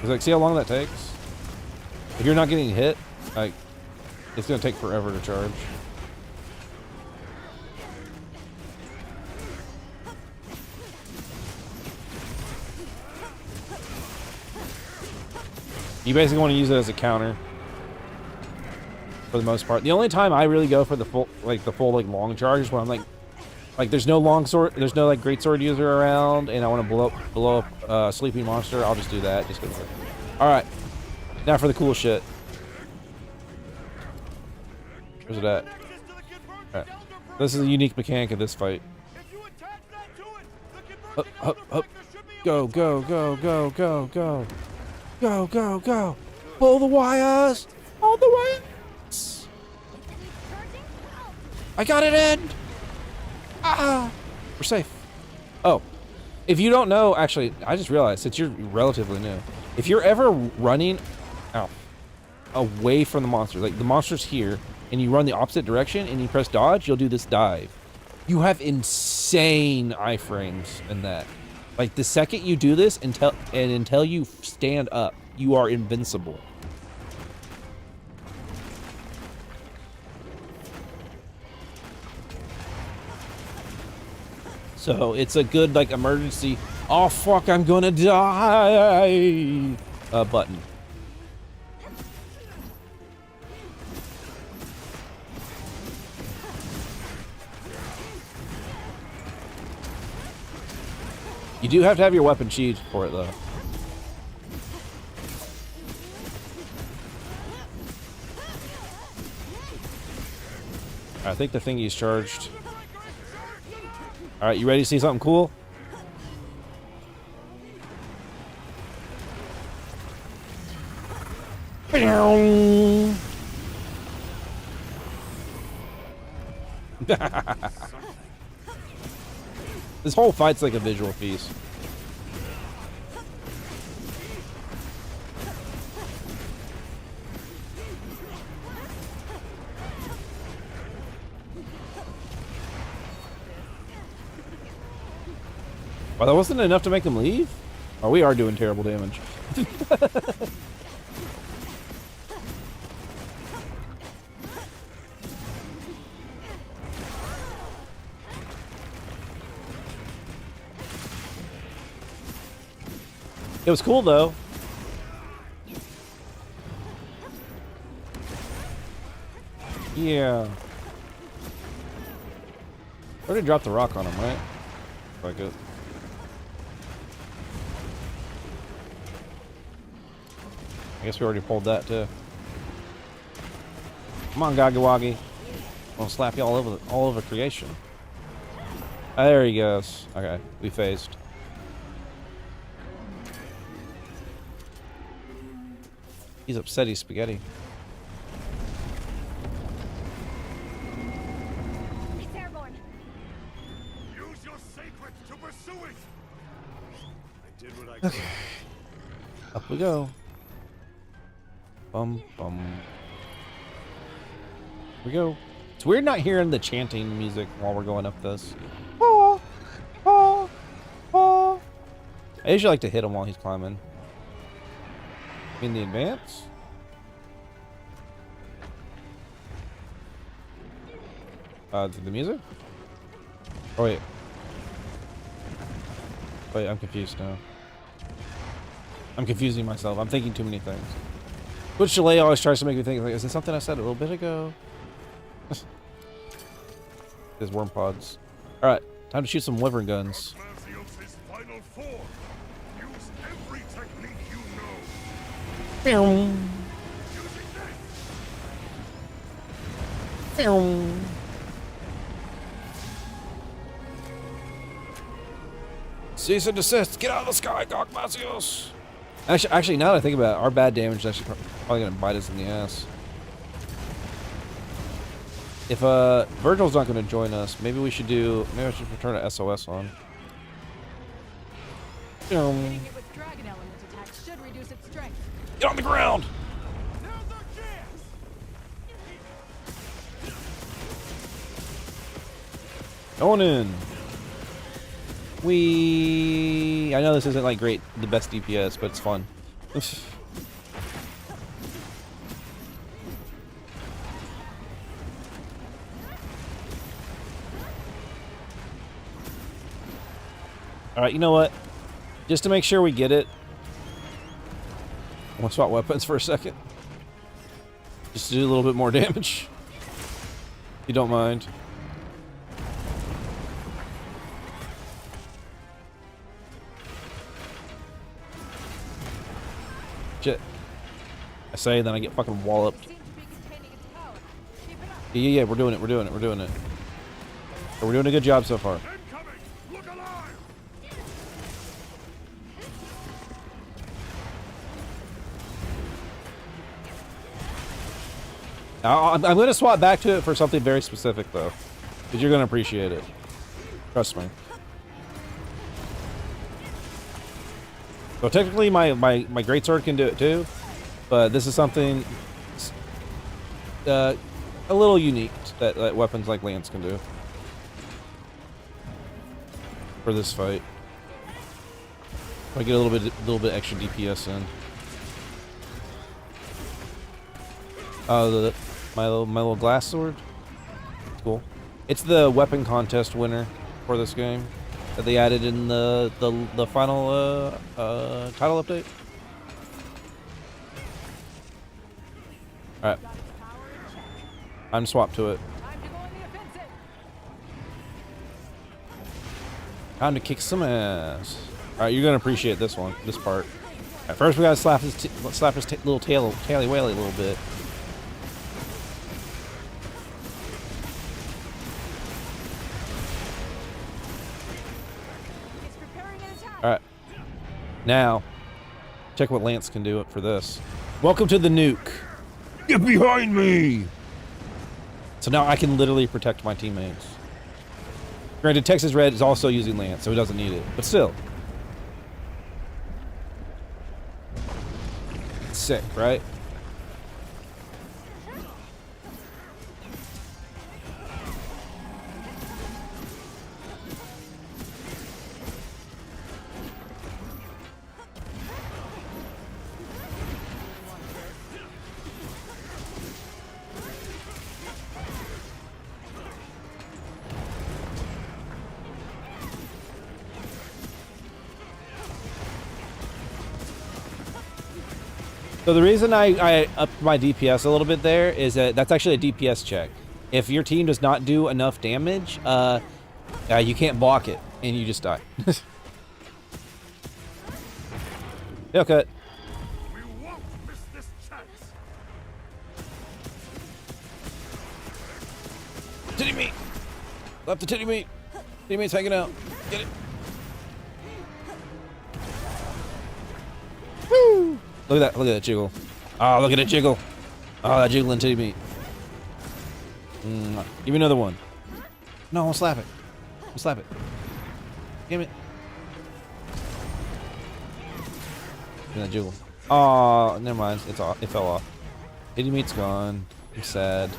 Cause like, see how long that takes? If you're not getting hit, like, it's gonna take forever to charge. You basically want to use it as a counter for the most part. The only time I really go for the full long charge is when I'm like there's no long sword, there's no like great sword user around, and I want to blow up sleeping monster. I'll just do that. Just go for it. All right, now for the cool shit. Where's it at? All right. This is a unique mechanic of this fight. Up, up, up. Go, go, go, go, go, go. Go, go, go. Pull the wires. Pull the wires. I got it in. Ah. We're safe. Oh. If you don't know, actually, I just realized, since you're relatively new, if you're ever running away from the monster, like the monster's here, and you run the opposite direction and you press dodge, you'll do this dive. You have insane iframes in that. Like the second you do this until you stand up, you are invincible. So it's a good like emergency, oh fuck, I'm gonna die button. You do have to have your weapon sheathed for it, though. I think the thingy's charged. Alright, you ready to see something cool? This whole fight's like a visual feast. Well, that wasn't enough to make them leave? Oh, we are doing terrible damage. It was cool, though. Yeah. Already dropped the rock on him, right? Like it. I guess we already pulled that too. Come on, Gagiwagi. I'll slap you all over creation. There he goes. Okay, we phased. He's upset he's spaghetti. It's airborne. Use your sacred to pursue it. I did what I could. Up we go. Bum bum. Here we go. It's weird not hearing the chanting music while we're going up this. Oh, oh, oh. I usually like to hit him while he's climbing. In the advance? The music? Oh wait. Wait, I'm confused now. I'm confusing myself. I'm thinking too many things. Twitch delay always tries to make me think, like, is this something I said a little bit ago? There's worm pods. Alright, time to shoot some wyvern guns. Final form. Use every technique you know. Cease and desist! Get out of the sky, Gogmasios! Actually, now that I think about it, our bad damage is actually probably gonna bite us in the ass. If Virgil's not gonna join us, maybe I should return to SOS on. Hitting it with dragon element attack should reduce its strength. Get on the ground! Going in. I know this isn't like the best DPS, but it's fun. Alright, you know what? Just to make sure we get it, I'm gonna swap weapons for a second. Just to do a little bit more damage. If you don't mind. Shit. I say, then I get fucking walloped. Yeah, we're doing it. We're doing it. We're doing a good job so far. Now, I'm going to swap back to it for something very specific, though. Because you're going to appreciate it. Trust me. So technically, my greatsword can do it too, but this is something a little unique that weapons like Lance can do for this fight. I get a little bit extra DPS in. My little glass sword. It's cool. It's the weapon contest winner for this game that they added in the final title update. All right, I'm swapped to it. Time to kick some ass. Alright, you're gonna appreciate this one, this part. At first we gotta slap his little taily waily a little bit. Alright. Now, check what Lance can do for this. Welcome to the nuke. Get behind me! So now I can literally protect my teammates. Granted, Texas Red is also using Lance, so he doesn't need it. But still. Sick, right? So the reason I upped my DPS a little bit there is that that's actually a DPS check. If your team does not do enough damage, you can't block it, and you just die. Nail cut. Titty meat! Left the titty meat! Titty meat's hanging out. Get it! Woo! Look at that jiggle. Oh, look at it jiggle. Oh, that jiggling titty meat. Give me another one. No, I'll slap it. I'll slap it. Damn it. Give me that jiggle. Oh, never mind. It's off. It fell off. Titty meat's gone. I'm sad.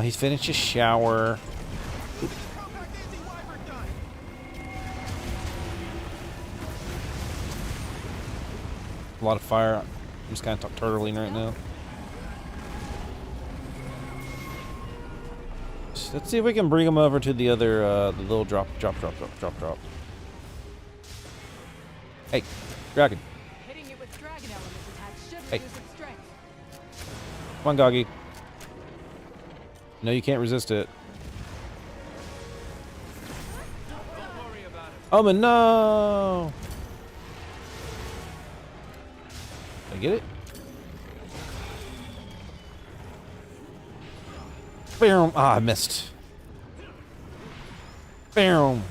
He's finished his shower. A lot of fire. I'm just kind of turtling right now. Let's see if we can bring him over to the other, the little drop. Hey, dragon. Hitting it with dragon element attacks should Hey. reduce its strength. Come on, Goggy. No, you can't resist it. Oh, man, no! Did I get it? Boom! Ah, I missed. Boom!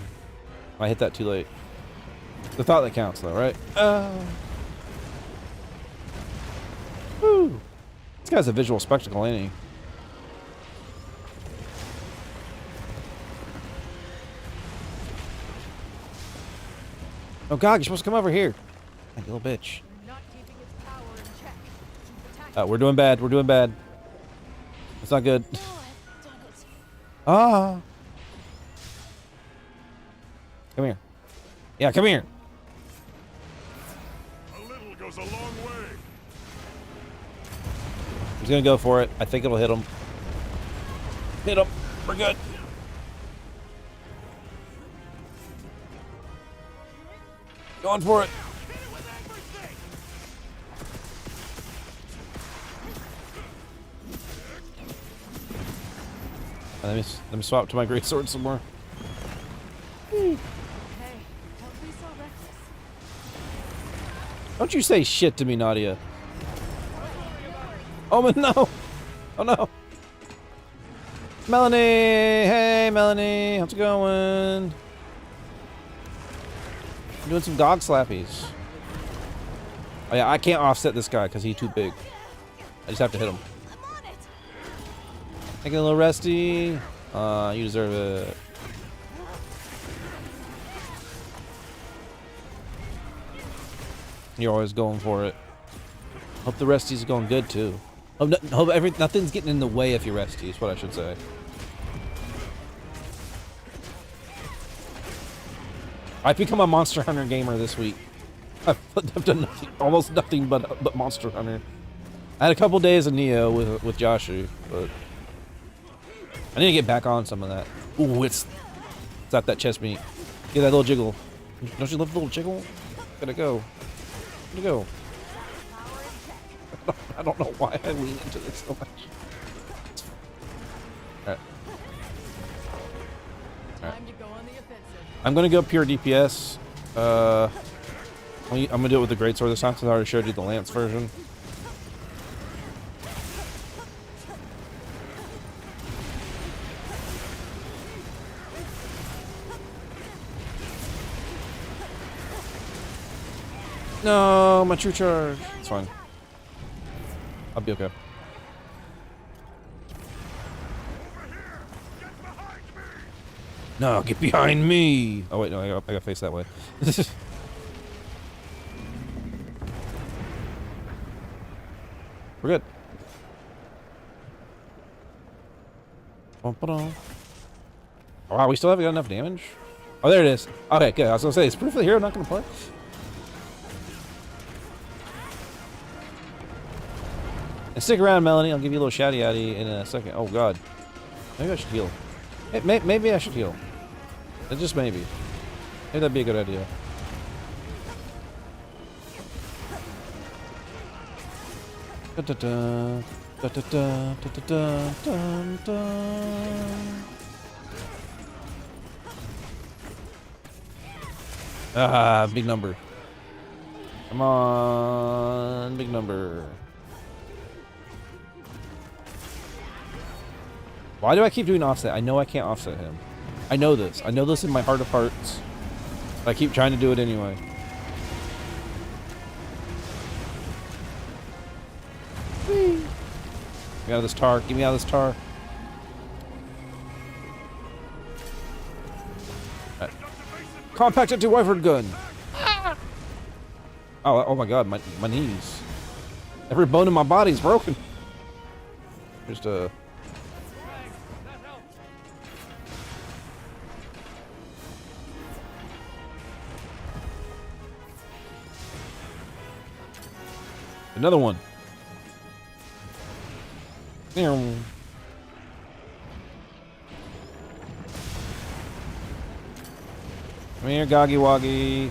I hit that too late. The thought that counts, though, right? Woo! This guy's a visual spectacle, ain't he? Oh God, you're supposed to come over here. You little bitch. We're doing bad. We're doing bad. It's not good. Ah. Come here. Yeah, come here. A little goes a long way. He's gonna go for it. I think it'll hit him. Hit him. We're good. Going for it. Let me swap to my great sword some more. Hey, don't be so reckless. Don't you say shit to me, Nadia. Oh man, no! Oh no! Melanie! Hey, Melanie! How's it going? I'm doing some dog slappies. Oh yeah, I can't offset this guy because he's too big. I just have to hit him. Taking a little resty. You deserve it. You're always going for it. Hope the resties are going good too. Hope nothing's getting in the way of your resties, is what I should say. I've become a Monster Hunter gamer this week. I've done nothing, almost nothing but Monster Hunter. I had a couple days of Neo with Joshu, but I need to get back on some of that. Ooh, it's not that chest meat. Get that little jiggle. Don't you love the little jiggle? Gotta go. Gotta go. I don't know why I lean into this so much. Alright. Time to go on the offensive. I'm gonna go pure DPS. I'm gonna do it with the greatsword this time since I already showed you the lance version. No, my true charge. It's fine. I'll be okay. No, get behind me! Oh wait, no, I gotta face that way. We're good. Wow, we still haven't got enough damage? Oh, there it is. Okay, good. I was gonna say, is Proof of the Hero not gonna play? And stick around, Melanie. I'll give you a little shouty outy in a second. Oh god. Maybe I should heal. Maybe I should heal. Just maybe. Maybe that'd be a good idea. Da da da da da da da da da da. Ah, big number. Come on, big number. Why do I keep doing offset? I know I can't offset him. I know this. I know this in my heart of hearts. But I keep trying to do it anyway. Whee! Get me out of this tar. Get me out of this tar. Right. Compact anti-wyvern gun. Oh my god, my knees. Every bone in my body's broken. Just another one. Come here, Goggy Woggy.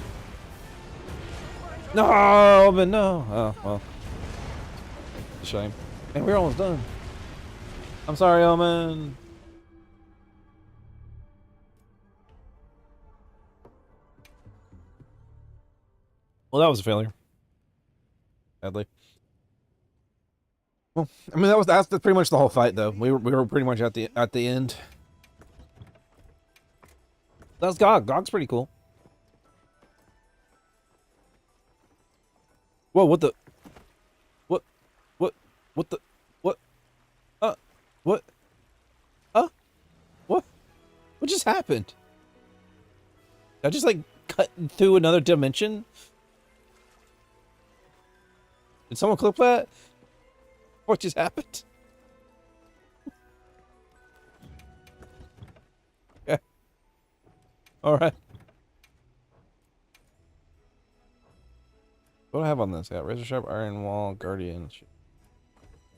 No, but no. Oh, well. It's a shame. Man, we're almost done. I'm sorry, Omen. Well, that was a failure. Sadly. Well, I mean that's pretty much the whole fight, though. We were pretty much at the end. That was Gog. Gog's pretty cool. Whoa! What the? What the? What? What? What? What just happened? Did I just like cut through another dimension? Did someone clip that? What just happened? Yeah. All right. What do I have on this? Yeah, razor sharp, iron wall, guardian.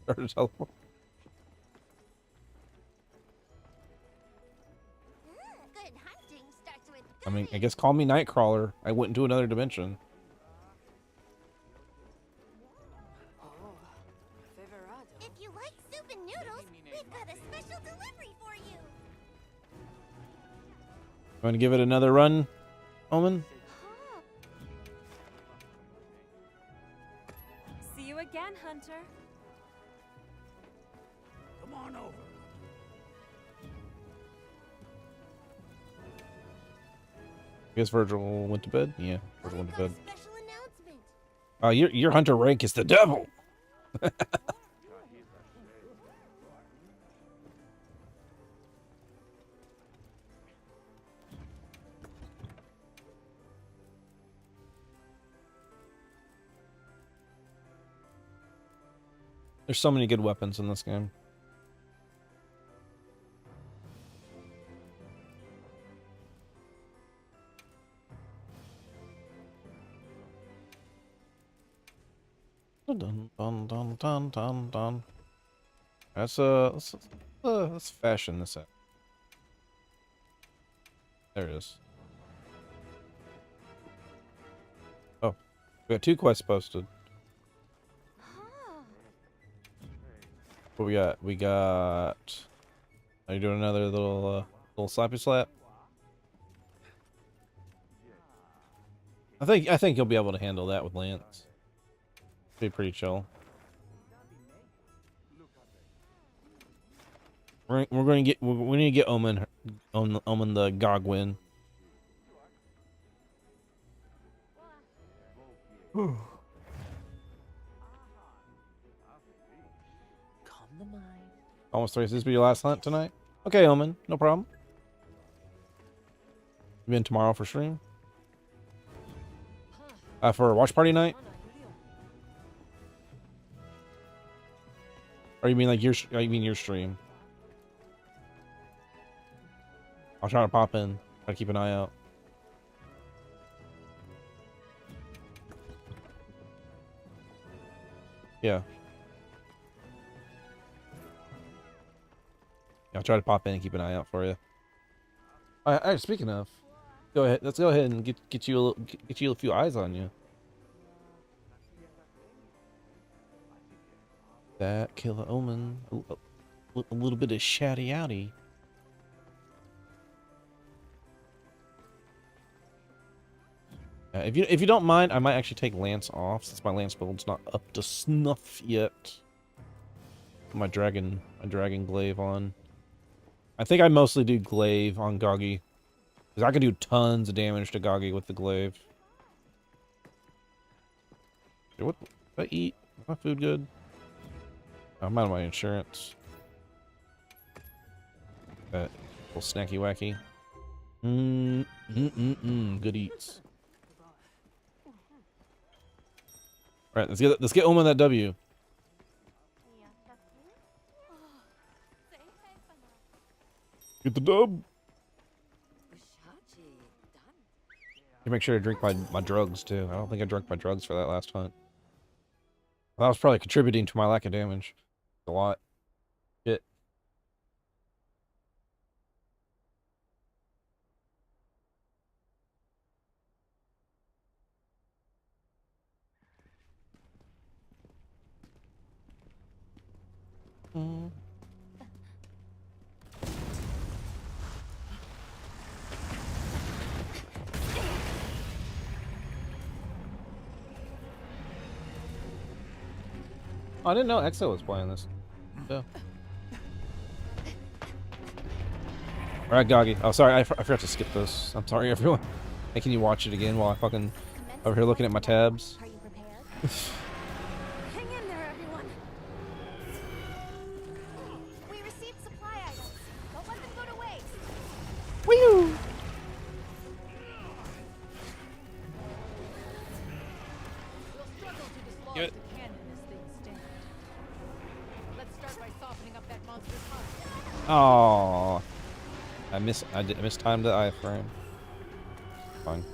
Guardian teleport. I mean, I guess call me Nightcrawler. I went into another dimension. If you like soup and noodles, we've got a special delivery for you. Want to give it another run, Omen? See you again, Hunter. Come on over. I guess Virgil went to bed? Yeah, Virgil went to bed. Your hunter rank is the devil! There's so many good weapons in this game. Dun dun dun dun dun dun. Let's fashion this out. There it is. Oh, we got 2 quests posted. What we got? We got. Are you doing another little slappy slap? I think you'll be able to handle that with Lance. Be pretty chill. We're going to get we need to get Omen the Gogwin. Calm the mind. Almost 3. Is this be your last hunt tonight? Okay, Omen, no problem. You in tomorrow for stream? For a watch party night? Or you mean like your stream? I'll try to pop in. Try to keep an eye out. Yeah. I'll try to pop in and keep an eye out for you. All right, speaking of, go ahead. Let's go ahead and get you a few eyes on you. That Killer Omen, a little bit of shouty outy. If you don't mind, I might actually take Lance off since my Lance build's not up to snuff yet. My dragon glaive on. I think I mostly do glaive on Goggy because I can do tons of damage to Goggy with the glaive. What did I eat? Is my food good? I'm out of my insurance. That little snacky wacky. Good eats. All right, let's get Omen that W. Get the dub. You make sure to drink my drugs too. I don't think I drank my drugs for that last hunt. Well, that was probably contributing to my lack of damage. A lot. Shit. I didn't know EXO was playing this. Yeah. Alright, Goggy. Oh, sorry, I forgot to skip this. I'm sorry, everyone. Hey, can you watch it again while I fucking over here looking at my tabs? Are you prepared? Hang in there, everyone. We received supply items. Don't let them go to waste. Woo! Give it. Oh, I mistimed the iframe. Fine.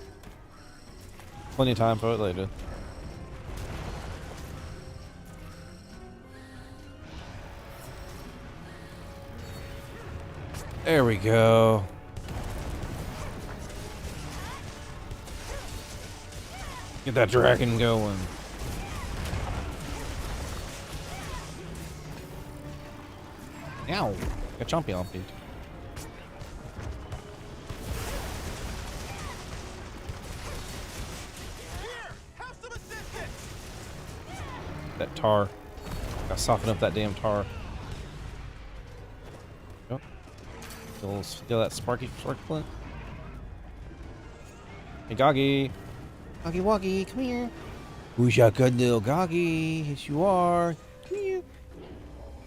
Plenty of time for it later. There we go. Get that dragon going. Ow. Got chompy lumpy. That tar. Gotta soften up that damn tar. Oh. Feel that spark flint. Hey, Goggy. Goggy Woggy, come here. Who's your good little Goggy? Yes, you are. Come here.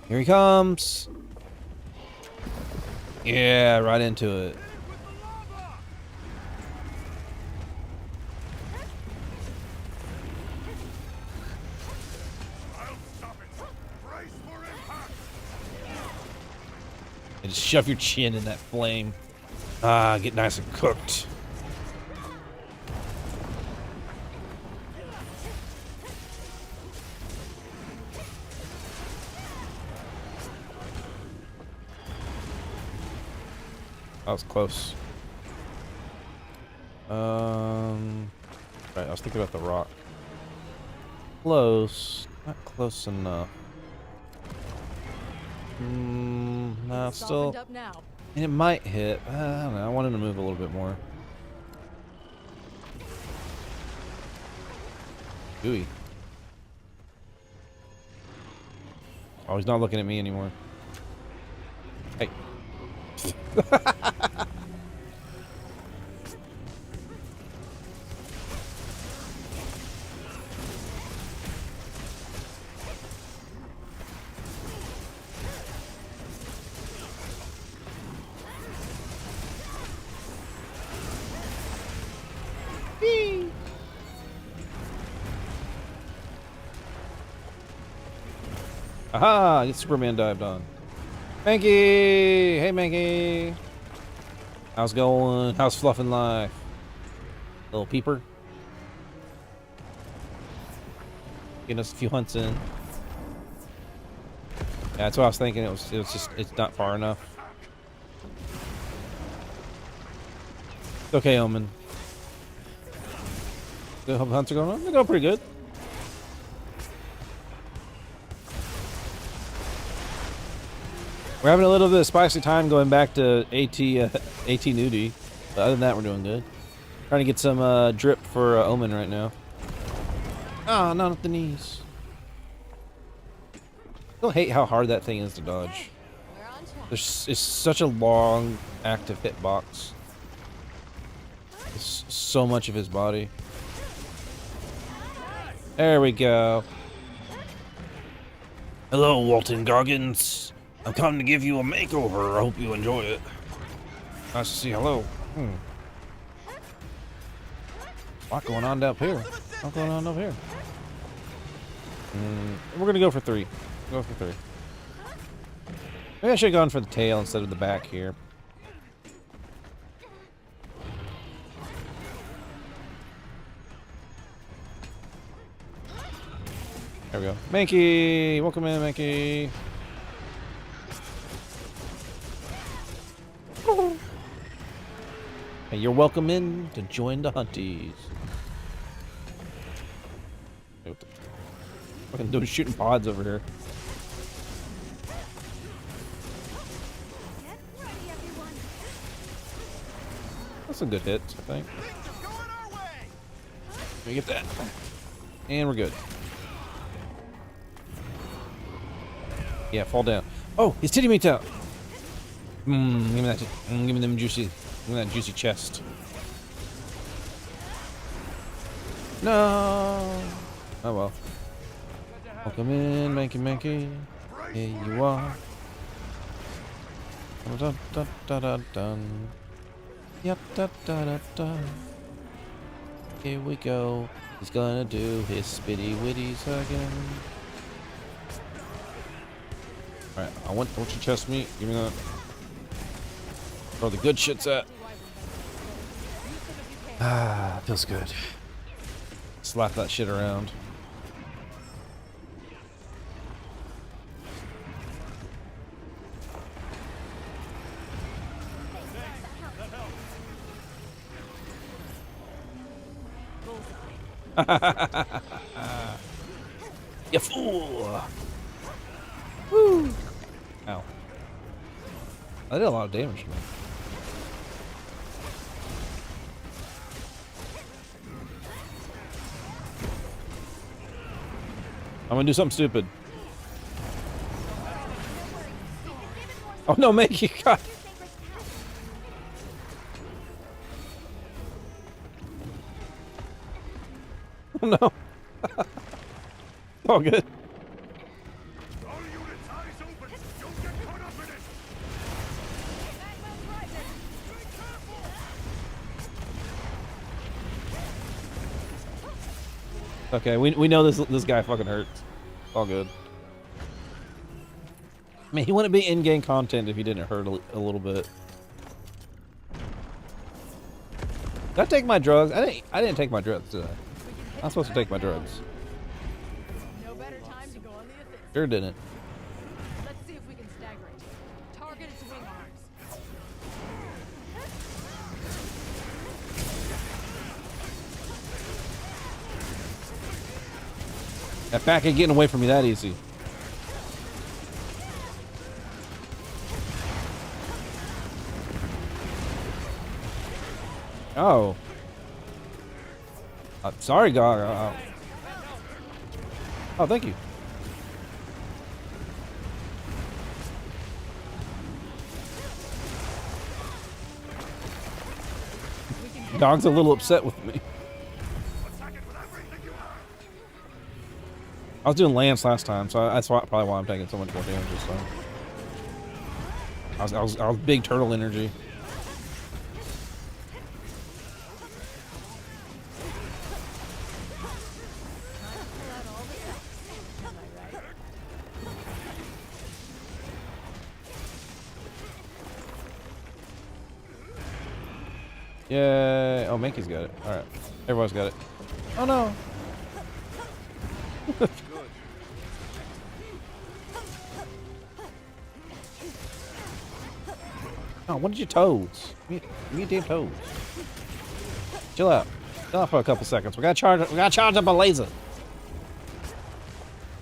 Here he comes. Yeah, right into it. And just shove your chin in that flame. Ah, get nice and cooked. That was close. Right, I was thinking about the rock. Close. Not close enough. No, still. It might hit. I don't know. I wanted to move a little bit more. Gooey. Oh, he's not looking at me anymore. Hey. Aha! Get Superman dived on. Mankey! Hey, Mankey! How's it going? How's fluffing life? Little peeper. Getting us a few hunts in. Yeah, that's what I was thinking. It's not far enough. It's okay, Omen. The hunts are going on? They're going pretty good. We're having a little bit of spicy time going back to AT nudie. But other than that, we're doing good. Trying to get some drip for Omen right now. Ah, not at the knees. I don't hate how hard that thing is to dodge. It's such a long, active hitbox. It's so much of his body. There we go. Hello, Walton Goggins. I'm coming to give you a makeover. I hope you enjoy it. Nice to see you. Hello. A lot going on up here. What's going on up here? We're gonna go for 3. Go for 3. Maybe I should have gone for the tail instead of the back here. There we go. Mankey! Welcome in, Mankey. Hey, you're welcome in to join the hunties. Fucking doing shooting pods over here. That's some good hits, I think. Let me get that. And we're good. Yeah, fall down. Oh, his titty meat's out. Give me that. Give me them juicy. Give me that juicy chest. No. Oh well. Welcome in, Mankey. Here you are. Dun dun dun dun dun. Yep, da da da da. Here we go. He's gonna do his spitty witties again. Alright, I want your chest meat. Give me that. Where the good shit's at. Ah, feels good. Slap that shit around. You fool! Woo! Ow. I did a lot of damage to me. I'm gonna do something stupid. Oh no, Mankey! God! Oh no! All good. Okay, we know this guy fucking hurts. All good. I mean, he wouldn't be in-game content if he didn't hurt a little bit. Did I take my drugs? I didn't take my drugs, did I? I'm supposed to take my drugs. No better time to go on the offensive. Sure didn't. Let's see if we can stagger it. Target its wing arms. That back ain't getting away from me that easy. Oh. Sorry, God. Oh, thank you. Dog's a little upset with me. I was doing Lance last time, so that's probably why I'm taking so much more damage this time. I was big turtle energy. Yay! Oh, Mankey's got it. All right, everybody's got it. Oh no! Oh, what did your toads? Give me your damn toads. Chill out. Chill out for a couple seconds. We gotta charge up a laser.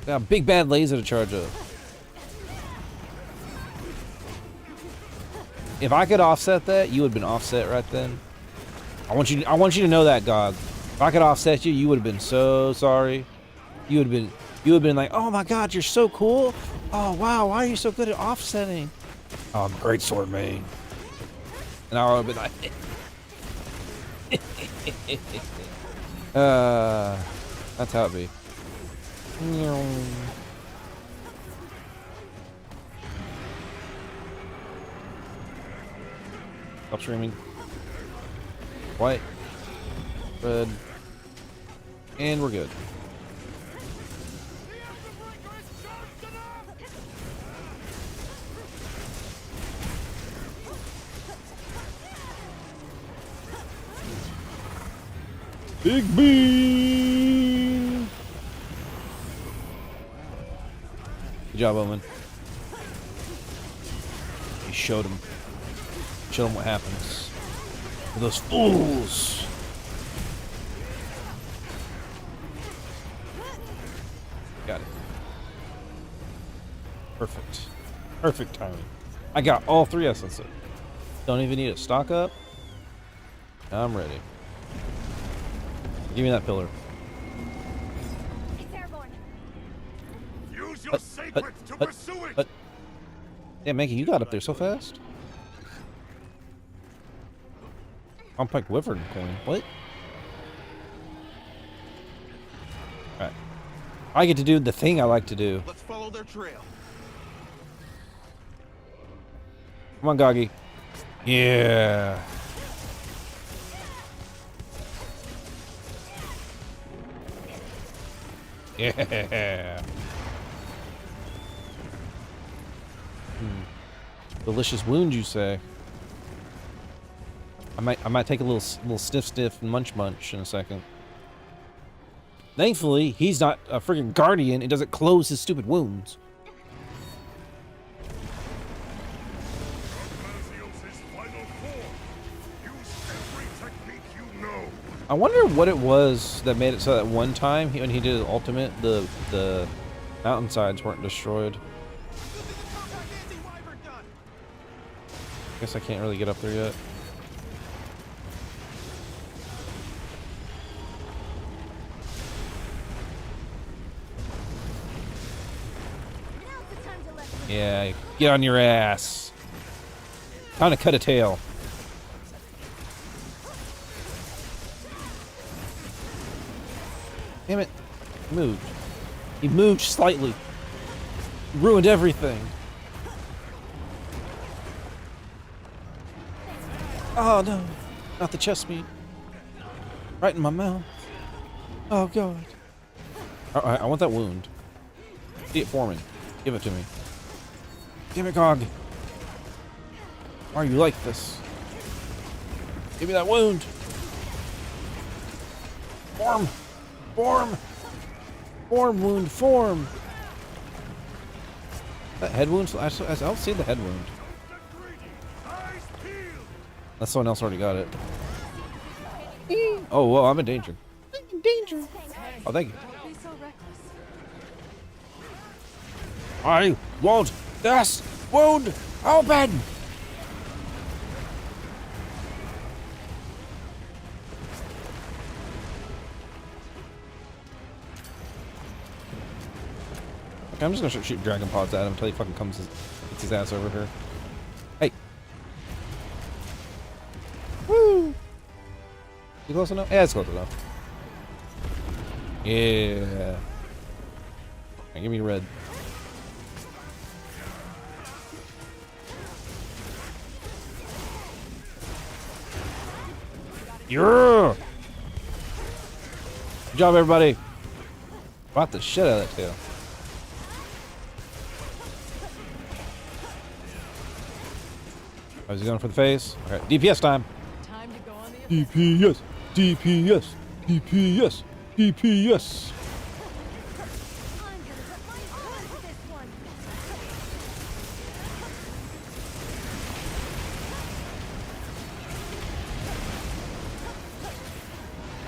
Got a big bad laser to charge up. If I could offset that, you would have been offset right then. I want you to know that, God. If I could offset you, you would have been so sorry. You would have been like, oh my God, you're so cool. Oh wow, why are you so good at offsetting? Oh, I'm a great sword main. And I would have been like, that's how it be. Stop streaming. White. Red. And we're good. Big beam. Good job, Omen. You showed him. Show them what happens. For those fools. Got it. Perfect. Perfect timing. I got all 3 essences. Don't even need to stock up. I'm ready. Give me that pillar. Use your sacred to pursue it. Yeah, Mankey, you got up there so fast. Compact Wyvern coin. What? Alright. I get to do the thing I like to do. Let's follow their trail. Come on, Goggy. Yeah. Yeah. Delicious wound, you say? I might take a little stiff munch in a second. Thankfully, he's not a friggin' guardian. It doesn't close his stupid wounds. I wonder what it was that made it so that one time when he did his ultimate, the mountainsides weren't destroyed. Guess I can't really get up there yet. Yeah, get on your ass. Time to cut a tail. Damn it. He moved. He moved slightly. Ruined everything. Oh no. Not the chest meat. Right in my mouth. Oh god. Alright, I want that wound. See it forming. Give it to me. Damn it, Gog. Why are you like this? Give me that wound. Form. Form. Form wound. Form. That head wound? I don't see the head wound. That's someone else already got it. Oh, whoa, I'm in danger. I'm in danger. Oh, thank you. I won't. This wound open. I'm just gonna shoot dragon pods at him until he fucking gets his ass over here. Hey. Woo! You close enough? Yeah, it's close enough. Yeah. Right, give me red. Yeah! Good job, everybody. Bought the shit out of that tail. Oh, is he going for the face? Okay, DPS time. DPS, DPS, DPS, DPS.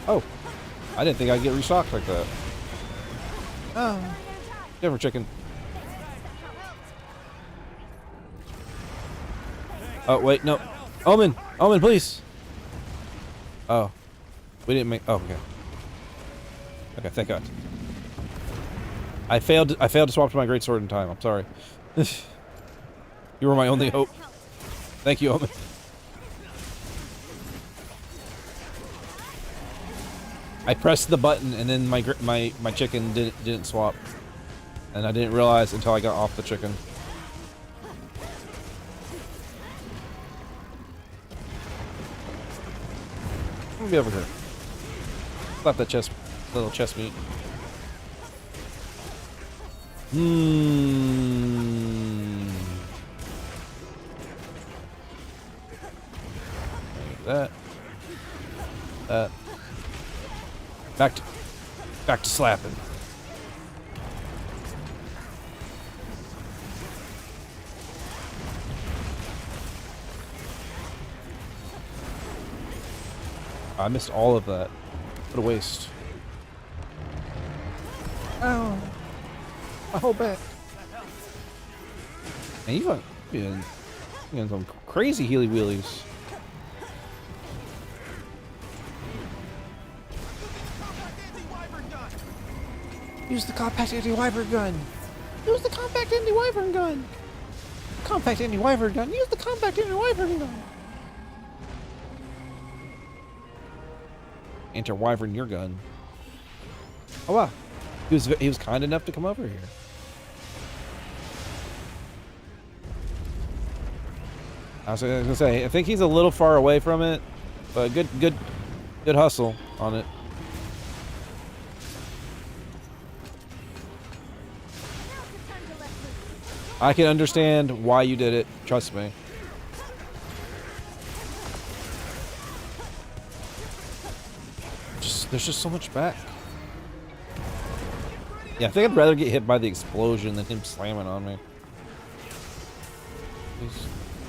Oh, I didn't think I'd get restocked like that. Oh, different chicken. Oh wait, no, Omen, Omen, please. Oh, we didn't make. Oh, okay. Okay, thank God. I failed to swap to my greatsword in time. I'm sorry. You were my only hope. Thank you, Omen. I pressed the button and then my chicken didn't swap, and I didn't realize until I got off the chicken. I'm gonna be over here. Slap that little chest meat. That. Back to slapping. I missed all of that. What a waste. Ow. My whole back. And you've been some crazy healy wheelies. Use the compact anti-wyvern gun. Use the compact anti-wyvern gun. Compact anti-wyvern gun. Use the compact anti-wyvern gun. Anti-wyvern your gun. Oh wow. He was kind enough to come over here. I was gonna say, I think he's a little far away from it, but good hustle on it. I can understand why you did it. Trust me. There's just so much back. Yeah, I think I'd rather get hit by the explosion than him slamming on me.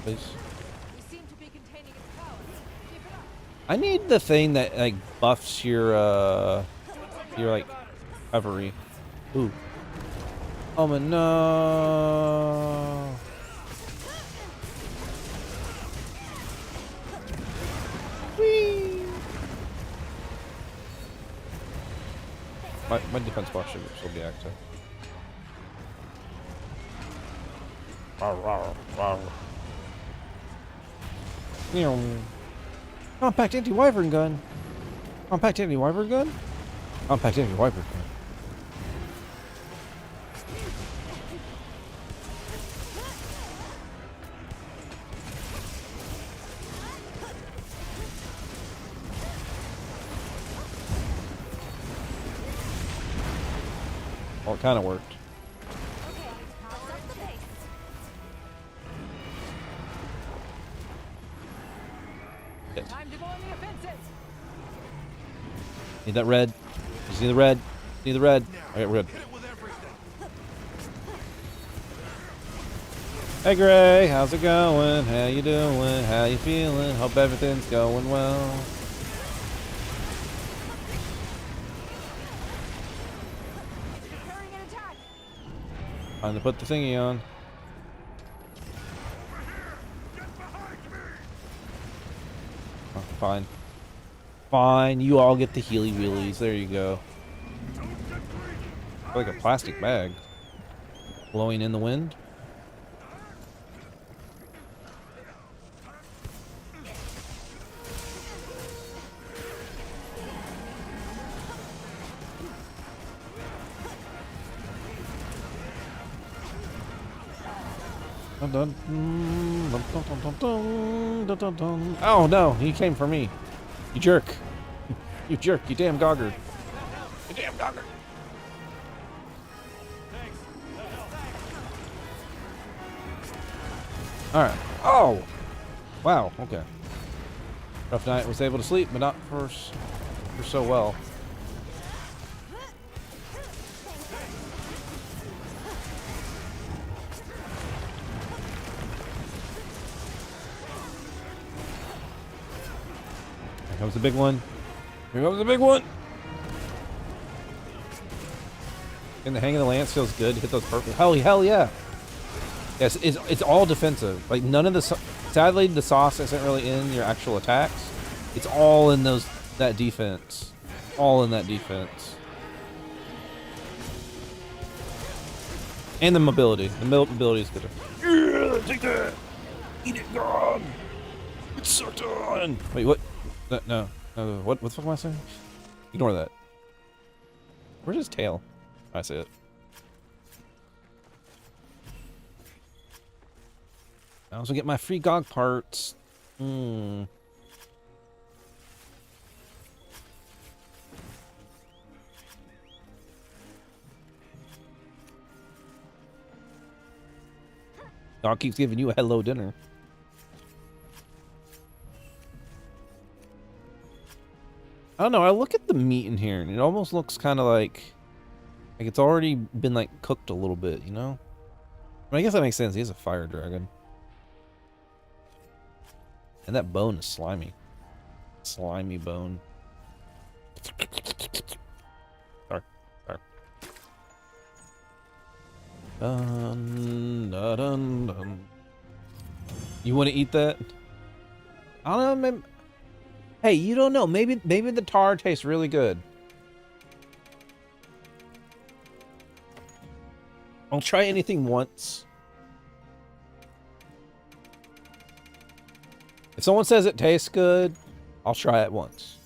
Please. I need the thing that like buffs your like recovery. Ooh. Oh my no. Whee. My defense box should still be active. Compact anti-wyvern gun. Compact anti-wyvern gun? Compact anti-wyvern gun. Well, it kind of worked. Time to go on the offensive. Need that red. You see the red? Need the red. I got red. Hey Gray, how's it going? How you doing? How you feeling? Hope everything's going well. Time to put the thingy on. Oh, fine. Fine, you all get the healy wheelies. There you go. Like a plastic bag. blowing in the wind. Dun, dun, dun, dun, dun, dun, dun, dun, dun, dun. Oh no, he came for me. You jerk. You jerk, you damn goggard. You damn goggard. Alright. Oh! Wow, okay. Rough night, was able to sleep, but not for so well. Here comes the big one. Here comes the big one. And the hang of the lance feels good. Hit those perfect. Hell yeah. Yes, it's all defensive. Like none of the. Sadly, the sauce isn't really in your actual attacks. It's all in that defense. All in that defense. And the mobility. The mobility is good. Yeah, take that. Eat it, God. It's sucked on. Wait, what? No. What the fuck am I saying? Ignore that. Where's his tail? I see it. I also get my free GOG parts. GOG keeps giving you a hello dinner. I don't know, I look at the meat in here and it almost looks kind of like it's already been like cooked a little bit, you know? I guess that makes sense. He is a fire dragon. And that bone is slimy. Slimy bone. Sorry. Dun, dun, dun, dun. You want to eat that? I don't know, maybe... Hey, you don't know. Maybe the tar tastes really good. I'll try anything once. If someone says it tastes good, I'll try it once.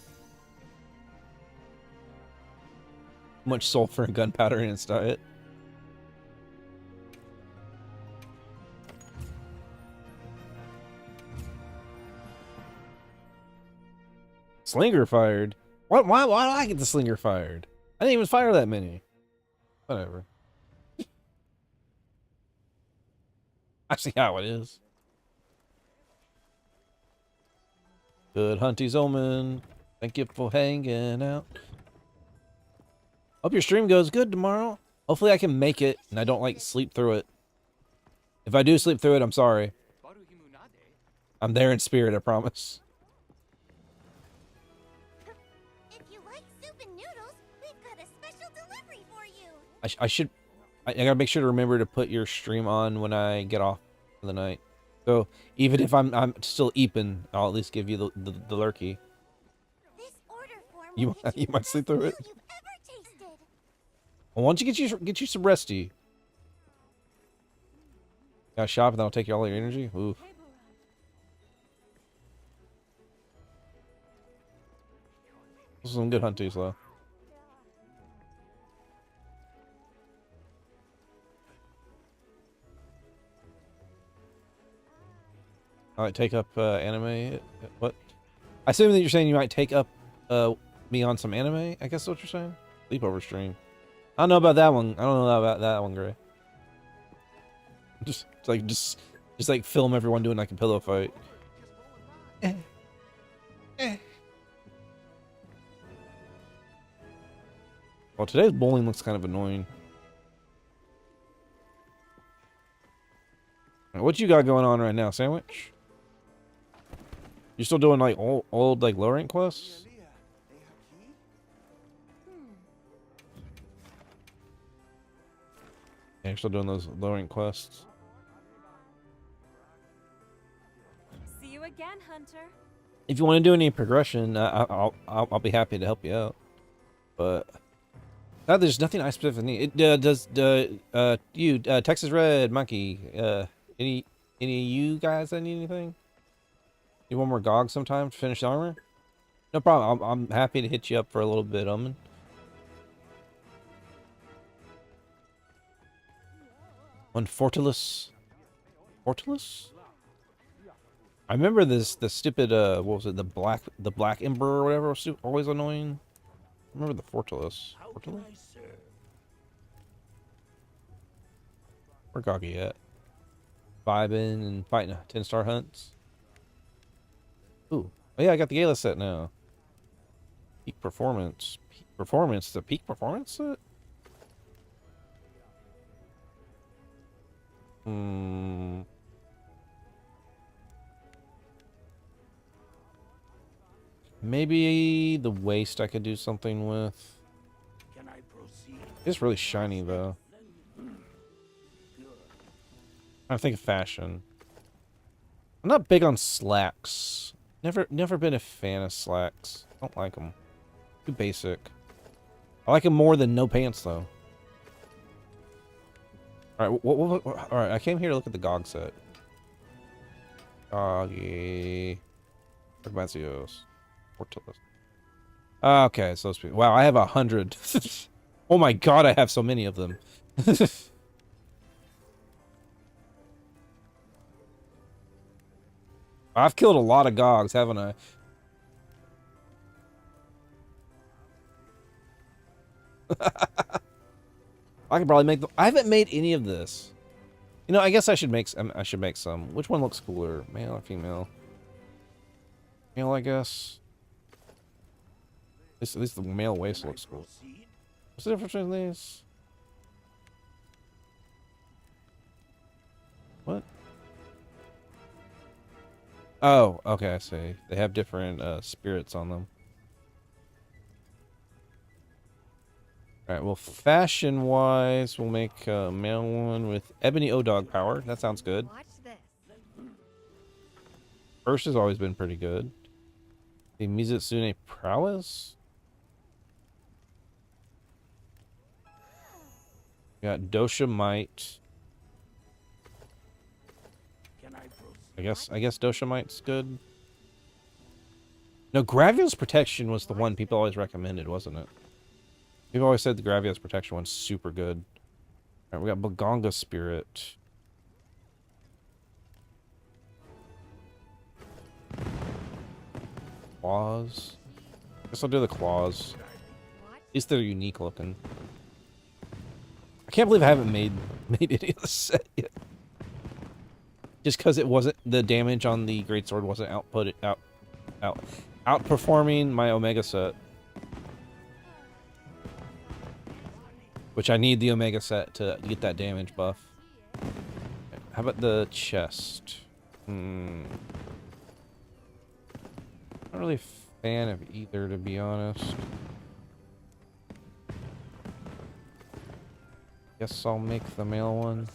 Much sulfur and gunpowder in its diet. Slinger fired? What? Why do I get the slinger fired? I didn't even fire that many. Whatever. I see how it is. Good hunties omen. Thank you for hanging out. Hope your stream goes good tomorrow. Hopefully I can make it and I don't like sleep through it. If I do sleep through it, I'm sorry. I'm there in spirit, I promise. If you like soup and noodles, we've got a special delivery for you. I gotta make sure to remember to put your stream on when I get off for the night. So even if I'm still eeping, I'll at least give you the lurky. This order form You might sleep through it. Well, why don't you get you some resty? Got to shop and that'll take you all your energy. Oof. Those are some good hunties though. I might take up anime. What? I assume that you're saying you might take up me on some anime. I guess that's what you're saying. Sleepover stream. I don't know about that one. I don't know about that one, Gray. Just like film everyone doing like a pillow fight. Well, today's bowling looks kind of annoying. What you got going on right now, Sandwich? You still doing like old like low rank quests? Yeah, you're still doing those low rank quests. See you again, Hunter. If you want to do any progression, I'll be happy to help you out. But No, there's nothing I specifically need. It does you Texas Red Monkey. Any of you guys that need anything? Need one more GOG sometime to finish the armor? No problem. I'm happy to hit you up for a little bit, Omen. One Fortalice. Fortalice? I remember this the stupid what was it, the black emperor or whatever was always annoying. I remember the Fortalice. Fortalice? Where Goggy at? Vibing and fighting 10-star hunts. Ooh. Oh yeah, I got the Gala set now. Peak performance. Peak performance. The peak performance set? Maybe the waist I could do something with. It's really shiny though. I think of fashion. I'm not big on slacks. Never been a fan of slacks. Don't like them. Too basic. I like them more than no pants though. All right, all right. I came here to look at the GOG set. Goggy. Herbaceous. Okay, so wow, I have 100. Oh my god, I have so many of them. I've killed a lot of GOGs, haven't I? I could probably make them. I haven't made any of this. You know, I guess I should make some. Which one looks cooler, male or female? Male, I guess. At least the male waist looks cool. What's the difference between these? What? Oh, okay, I see. They have different spirits on them. Alright, well, fashion-wise, we'll make a male one with Ebony O-Dog power. That sounds good. First has always been pretty good. The Mizutsune prowess? Got Dosha Might. I guess Dosha Might's good. No, Gravios Protection was the one people always recommended, wasn't it? People always said the Gravios Protection one's super good. Alright, we got Bagonga Spirit. Claws. Guess I'll do the claws. At least they're unique looking. I can't believe I haven't made any of the set yet. Just because it wasn't, the damage on the greatsword wasn't outperforming my Omega set. Which I need the Omega set to get that damage buff. How about the chest? Not really a fan of either, to be honest. Guess I'll make the male one.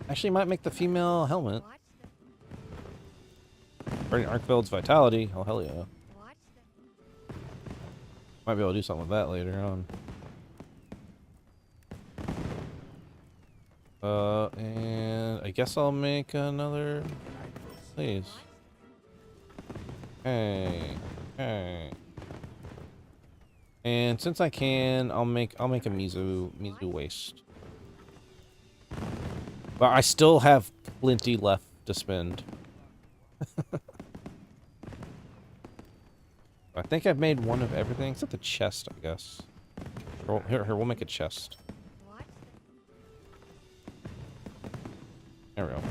Actually, might make the female helmet. Burning Arkfeld's Vitality. Oh, hell yeah. Might be able to do something with that later on. And I guess I'll make another. Please. Hey. Hey. And since I can, I'll make a Mizu waist. But I still have plenty left to spend. I think I've made one of everything except the chest, I guess. Here, we'll make a chest. There we go.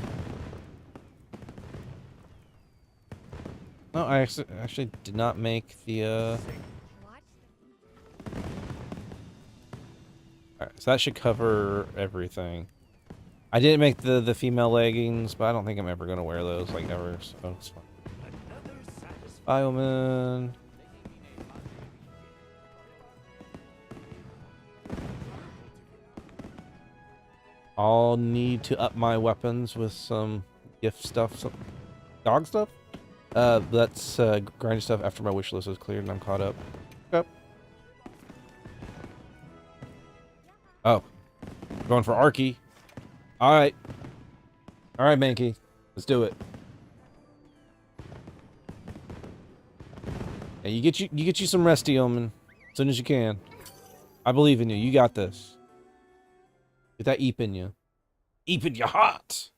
No, I actually did not make the Alright, so that should cover everything. I didn't make the female leggings, but I don't think I'm ever gonna wear those, like, ever, so it's fine. Bioman. I'll need to up my weapons with some gift stuff, some dog stuff. That's grinding stuff after my wish list is cleared and I'm caught up. Yep. Oh. Going for Arky. Alright. Alright, Mankey. Let's do it. And you get you some rest, Omen, as soon as you can. I believe in you. You got this. Get that eep in you. Eep in your heart.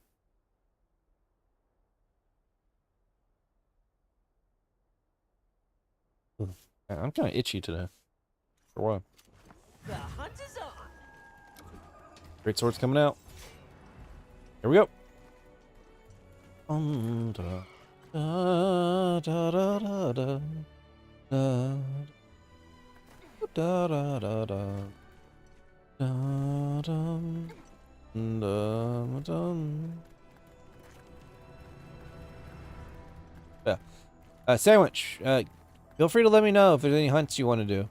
Man, I'm kind of itchy today. For what? The hunt is on. Great swords coming out. Here we go. Da, da, da, da, da. Da, da, da, da, da. Da, dum, dum, dum. Yeah. Sandwich. Feel free to let me know if there's any hunts you want to do.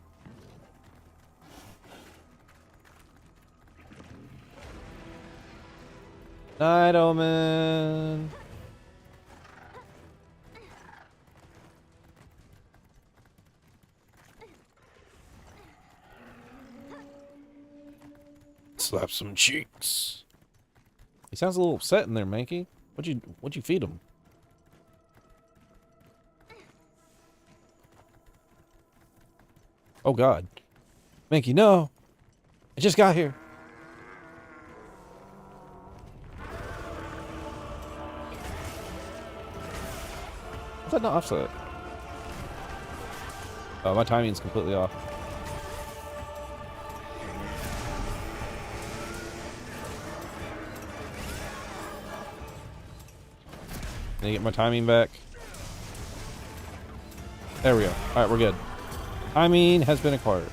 Night, Omen. Slap some cheeks. He sounds a little upset in there, Mankey. What'd you feed him? Oh God, Mankey, no! I just got here. How's that not offset? Oh, my timing's completely off. Can I get my timing back? There we go. Alright, we're good. Timing has been acquired.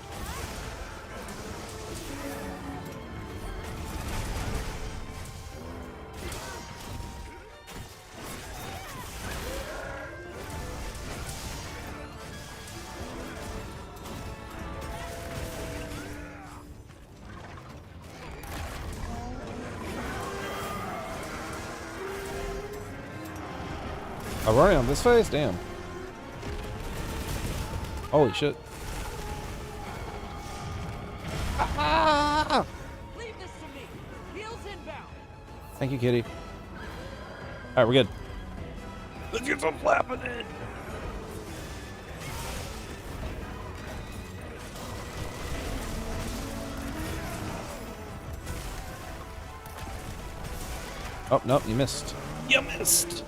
I'm running on this face? Damn. Holy shit. Leave this to me. Heels inbound. Thank you, kitty. Alright, we're good. Let's get some flapping in. Oh, nope, you missed. You missed!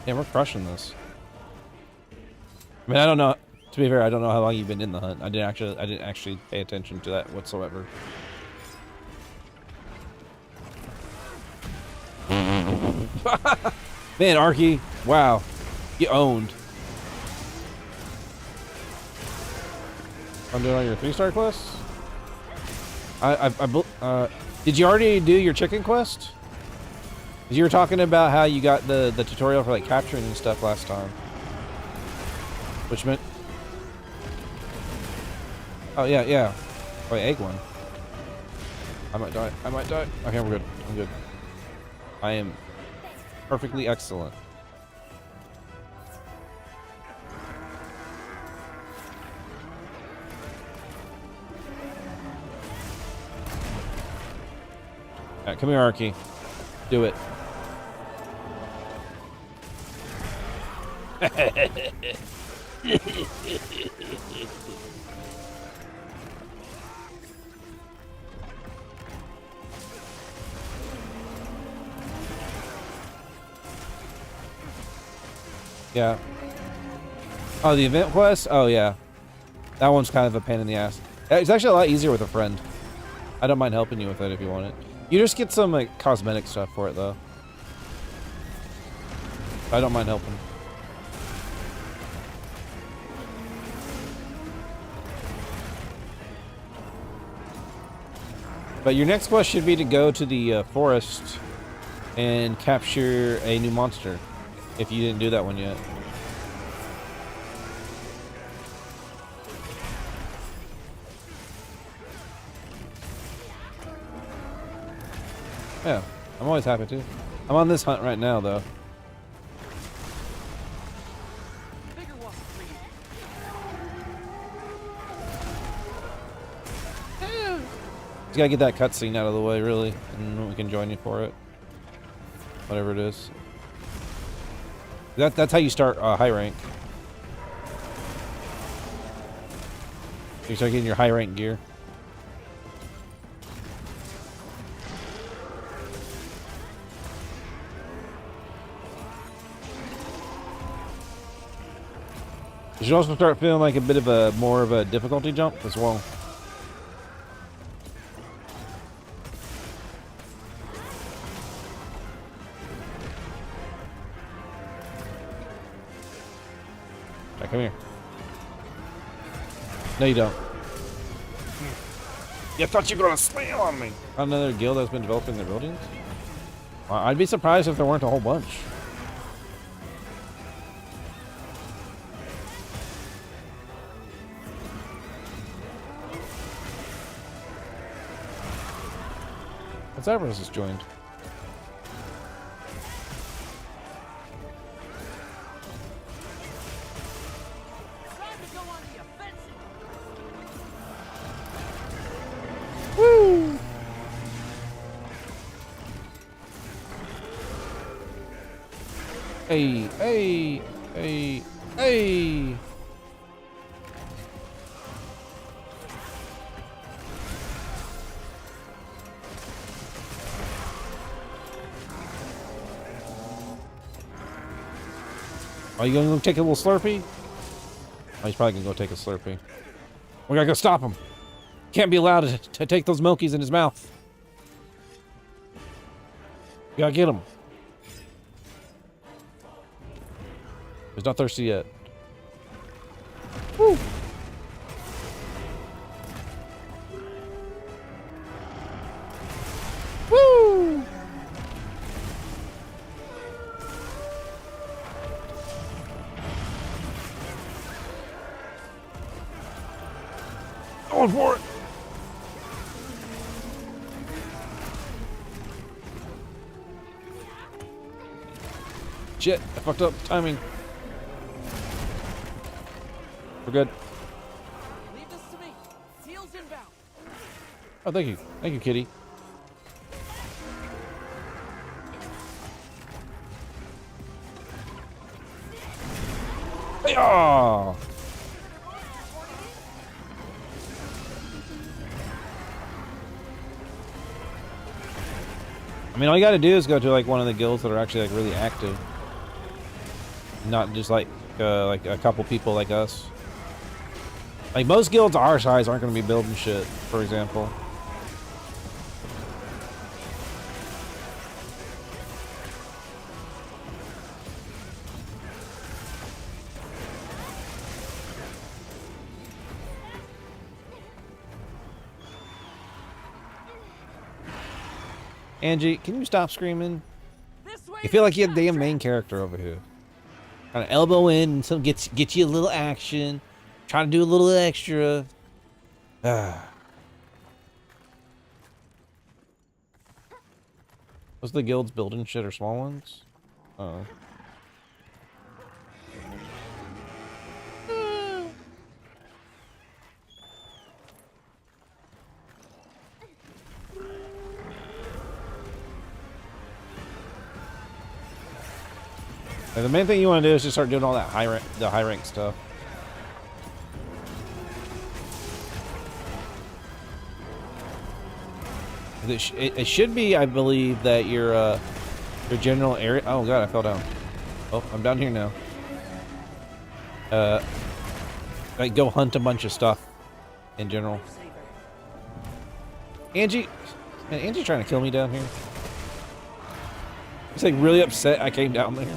Yeah, we're crushing this. I mean, I don't know. To be fair, I don't know how long you've been in the hunt. I didn't actually pay attention to that whatsoever. Man, Arky, wow, you owned. I'm doing all your 3-star quests. Did you already do your chicken quest? You were talking about how you got the tutorial for like capturing and stuff last time. Which meant... Oh, yeah, yeah. Wait, egg one. I might die. I might die. Okay, we're good. I'm good. I am perfectly excellent. Alright, come here, Arky. Do it. Yeah. Oh, the event quest? Oh, yeah. That one's kind of a pain in the ass. It's actually a lot easier with a friend. I don't mind helping you with it if you want it. You just get some, like, cosmetic stuff for it, though. I don't mind helping. But your next quest should be to go to the forest and capture a new monster, if you didn't do that one yet. Yeah, I'm always happy to. I'm on this hunt right now, though. Bigger one, please. Just gotta get that cutscene out of the way, really, and we can join you for it. Whatever it is. That's how you start high rank. You start getting your high rank gear. You should also start feeling like a bit of a more of a difficulty jump as well. Right, come here. No, you don't. You thought you were gonna slam on me. Another guild that's been developing their buildings? I'd be surprised if there weren't a whole bunch. What's Avernus has joined? Woo! Hey, hey, hey, hey! Are you gonna go take a little Slurpee? Oh, he's probably gonna go take a Slurpee. We gotta go stop him. Can't be allowed to take those Milkies in his mouth. You gotta get him. He's not thirsty yet. Woo! Woo! Going for it. Shit, I fucked up timing. We're good. Leave this to me. Seals inbound. Oh, thank you. Thank you, kitty. Hey-ah! I mean, all you gotta do is go to like one of the guilds that are actually like really active, not just like a couple people like us. Like most guilds our size aren't gonna be building shit, for example. Angie, can you stop screaming? You feel like you're the damn main character over here. Kind of elbow in and some get you a little action. Trying to do a little extra. Was the guilds building shit or small ones? Oh. And the main thing you want to do is just start doing all that the high rank stuff. It should be, I believe, that your general area. Oh god, I fell down. Oh, I'm down here now. Like go hunt a bunch of stuff in general. Angie, man, Angie's trying to kill me down here. He's like really upset I came down there.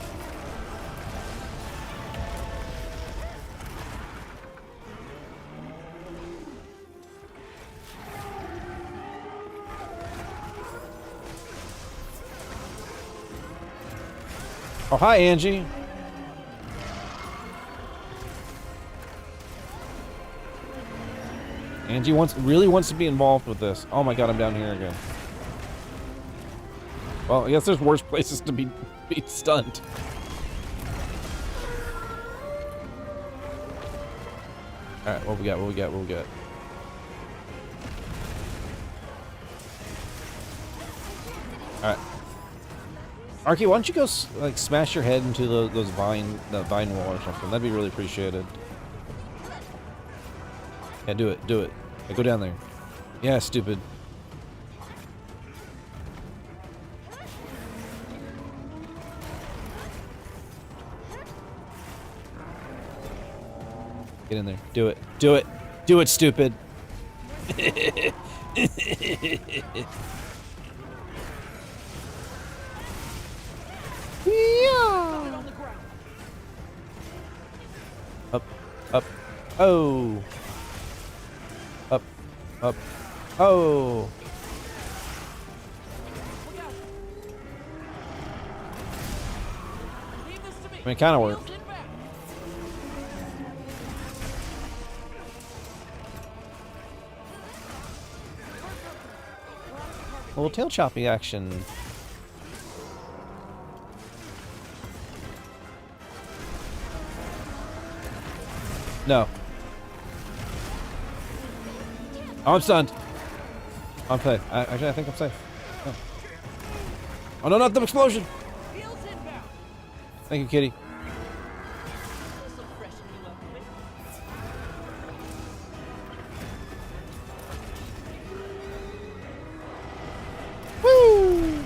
Oh, hi, Angie. Angie really wants to be involved with this. Oh my god, I'm down here again. Well, I guess there's worse places to be stunned. All right, what we got? What we got? What we got? All right, Arky, why don't you go like smash your head into the vine wall or something? That'd be really appreciated. Yeah, do it, do it. Yeah, go down there. Yeah, stupid. Get in there. Do it. Do it. Do it, stupid. Up. Up. Oh. Up. Up. Oh. I mean, it kind of worked. A little tail choppy action. No. Oh, I'm stunned. I'm safe. Actually, I think I'm safe. Oh. Oh no, not the explosion! Thank you, kitty. Woo!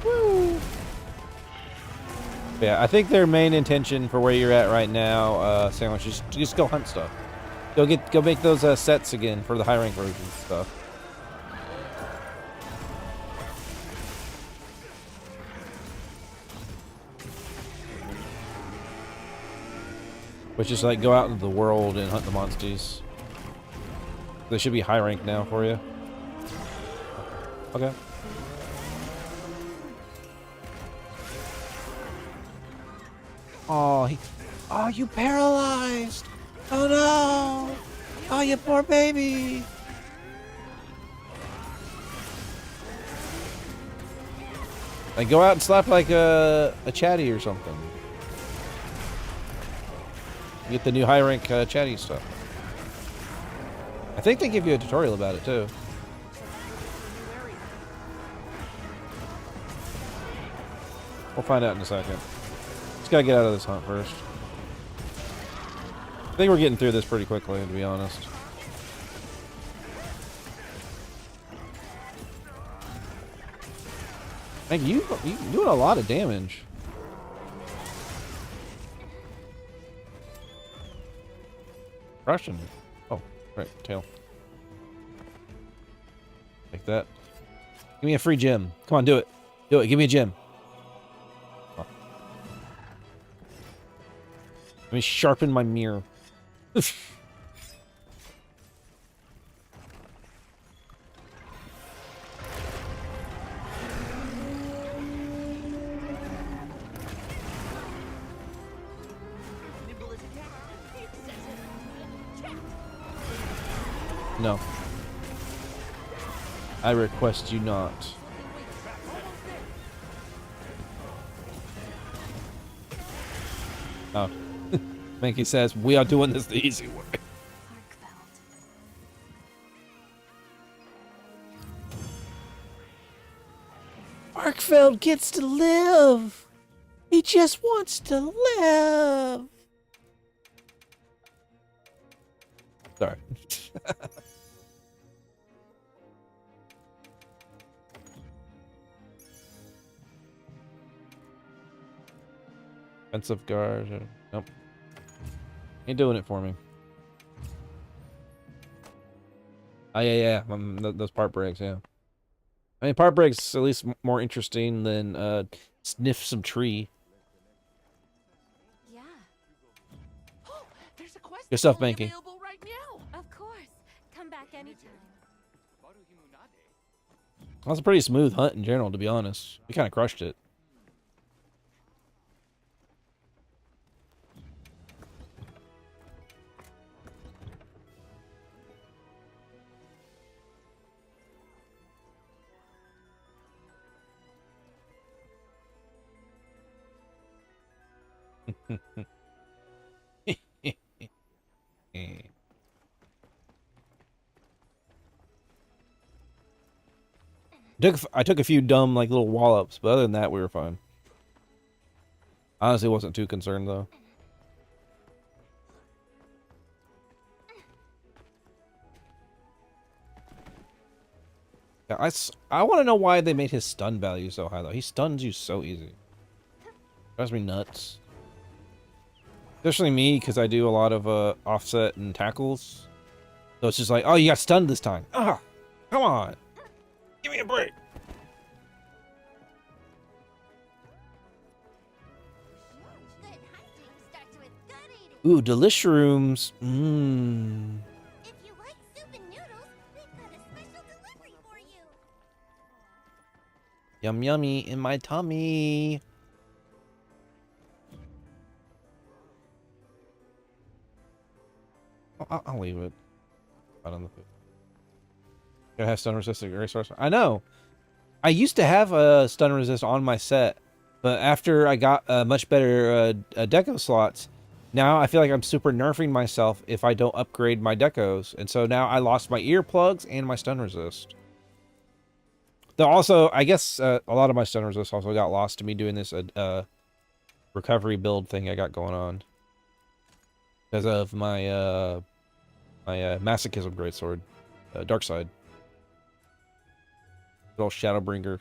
Woo! Yeah, I think their main intention for where you're at right now, Sandwich, is just go hunt stuff. Go make those sets again for the high rank version stuff. Which is like go out into the world and hunt the monsters. They should be high rank now for you. Okay. Oh, oh, you paralyzed! Oh no! Oh, you poor baby! Like go out and slap like a chatty or something. Get the new high rank chatty stuff. I think they give you a tutorial about it too. We'll find out in a second. Just gotta get out of this hunt first. I think we're getting through this pretty quickly, to be honest. Thank you. You're doing a lot of damage. Russian. Oh, right, tail. Like that. Give me a free gem. Come on, do it. Do it. Give me a gem. Oh. Let me sharpen my mirror. No. I request you not. Oh. Mankey says, we are doing this the easy way. Arkfeld gets to live. He just wants to live. Sorry. Offensive guard. Nope. Ain't doing it for me. Oh, yeah. Those part breaks, yeah. I mean, part breaks at least more interesting than sniff some tree. Yeah. There's a quest Good stuff, only Banky. available right now. Of course. Come back anytime. That was a pretty smooth hunt in general, to be honest. We kind of crushed it. I took a few dumb like little wallops, but other than that, we were fine. Honestly, wasn't too concerned though. Yeah, I want to know why they made his stun value so high though. He stuns you so easy. Drives me nuts. Especially me, because I do a lot of offset and tackles. So it's just like, oh, you got stunned this time. Ah, come on. Give me a break. Ooh, Delishrooms. Mmm. If you like soup and noodles, we've got a special delivery for you. Yum yummy in my tummy. I'll leave it. Out on the food. Gotta have stun resist resource. I know. I used to have a stun resist on my set, but after I got much better deco slots, now I feel like I'm super nerfing myself if I don't upgrade my decos, and so now I lost my earplugs and my stun resist. Though also, I guess a lot of my stun resist also got lost to me doing this recovery build thing I got going on because of my my masochism greatsword, dark side. Good old Shadowbringer.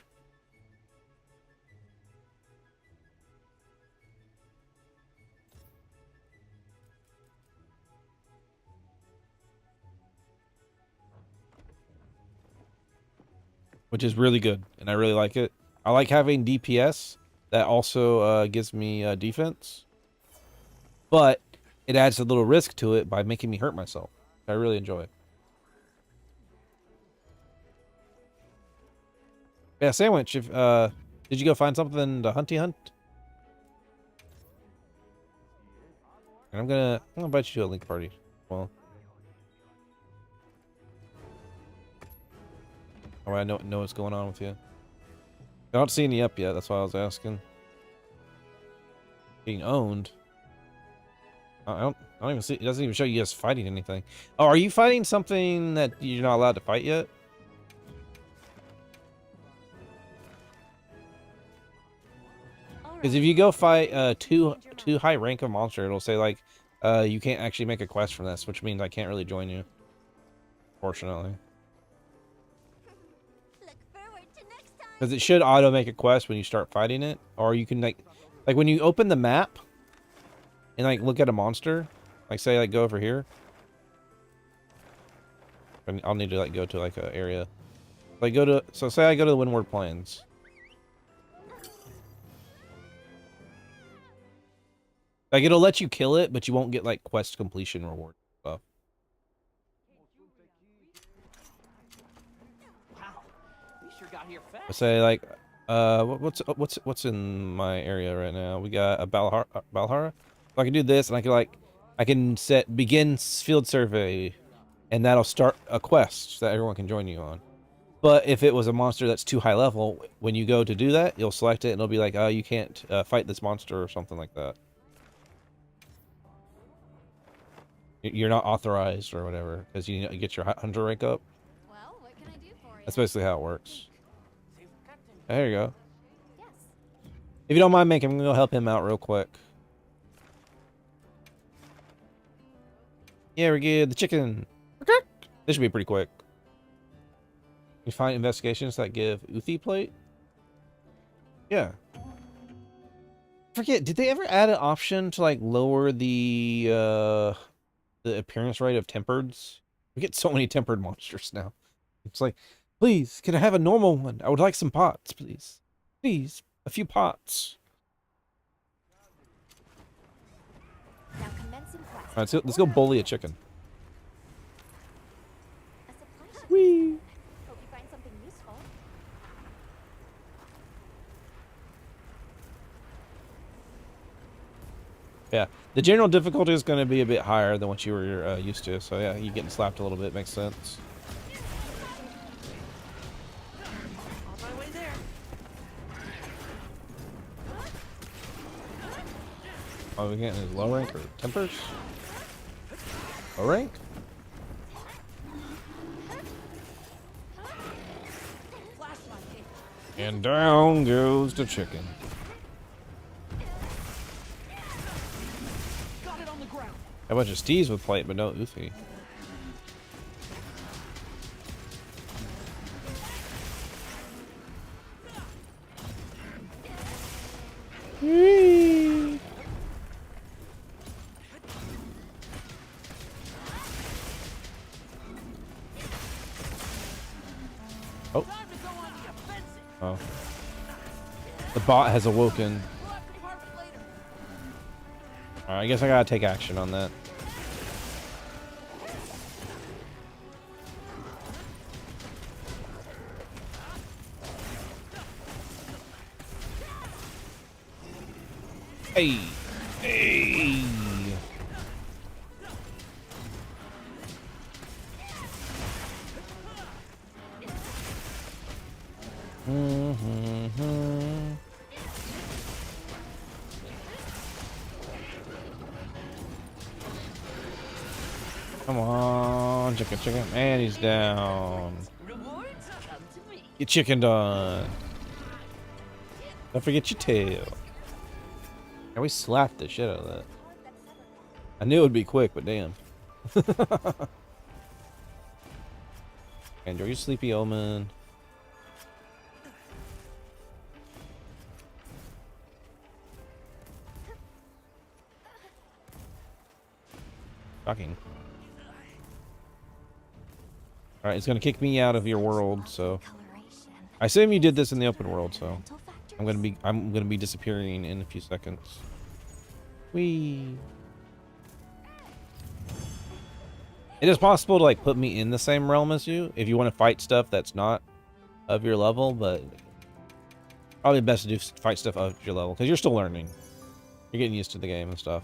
Which is really good, and I really like it. I like having DPS that also gives me defense, but it adds a little risk to it by making me hurt myself. I really enjoy it. Yeah, Sandwich, if did you go find something to hunty hunt? And I'm gonna invite you to a link party. Well, oh, I know what's going on with you. I don't see any up yet. That's why I was asking. Being owned. I don't even see. It doesn't even show you guys fighting anything. Oh, are you fighting something that you're not allowed to fight yet? Because if you go fight too high rank of monster, it'll say like you can't actually make a quest from this, which means I can't really join you. Fortunately. Because it should auto make a quest when you start fighting it, or you can like when you open the map and like look at a monster, like say like go over here. And I'll need to like go to like an area. Like go to say I go to the Windward Plains. Like it'll let you kill it, but you won't get like quest completion reward stuff. I say like what's in my area right now? We got a Balhara. So I can do this, and I can set begin field survey, and that'll start a quest that everyone can join you on. But if it was a monster that's too high level, when you go to do that, you'll select it, and it'll be like, oh, you can't fight this monster or something like that. You're not authorized or whatever because you get your hunter rank up. Well, what can I do for you? That's basically how it works. There you go. Yes. If you don't mind, I'm gonna go help him out real quick. Yeah, we're good. The chicken. This should be pretty quick. You find investigations that give Uthi plate? Yeah. Forget, did they ever add an option to like lower the appearance rate of tempereds? We get so many tempered monsters now. It's like, please, can I have a normal one? I would like some pots, please. Please, a few pots. Now commencing quest. Alright, so let's go bully a chicken. Whee! Hope you find something useful. Yeah, the general difficulty is going to be a bit higher than what you were used to. So yeah, you getting slapped a little bit makes sense. On my way there. Oh, we getting his low rank or tempers? Low rank? And down goes the chicken. A bunch of Steves with plate, but no Uthi. Oh. Oh. The bot has awoken. Alright, I guess I gotta take action on that. Hey! Hey! Come on, chicken, chicken. And he's down. Get chicken done. Don't forget your tail. And we slapped the shit out of that. I knew it would be quick, but damn. Enjoy your sleepy omen. Shocking. Alright, it's gonna kick me out of your world, so I assume you did this in the open world, so I'm gonna be disappearing in a few seconds. Whee. It is possible to like put me in the same realm as you if you want to fight stuff that's not of your level, but probably best to do fight stuff of your level because you're still learning. You're getting used to the game and stuff.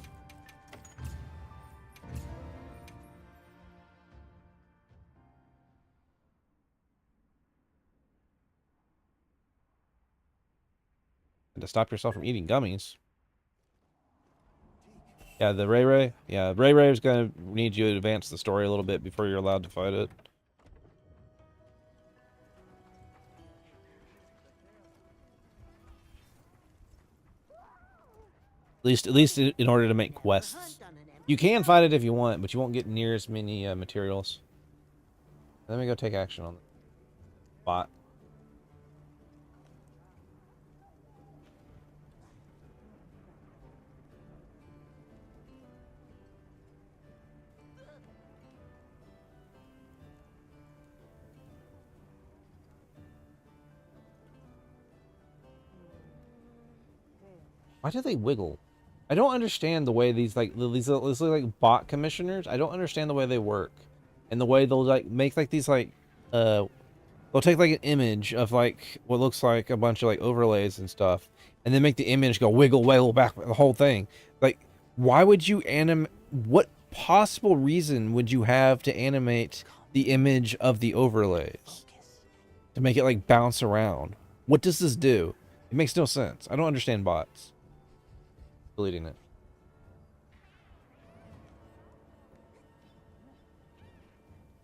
And to stop yourself from eating gummies. Yeah, the Ray Ray. Yeah, Ray Ray is gonna need you to advance the story a little bit before you're allowed to fight it. At least in order to make quests. You can fight it if you want, but you won't get near as many materials. Let me go take action on the bot. Why do they wiggle? I don't understand the way these look like bot commissioners. I don't understand the way they work, and the way they'll like make like these like they'll take like an image of like what looks like a bunch of like overlays and stuff, and then make the image go wiggle, wiggle back the whole thing. Like, why would you what possible reason would you have to animate the image of the overlays to make it like bounce around? What does this do? It makes no sense. I don't understand bots. Deleting it.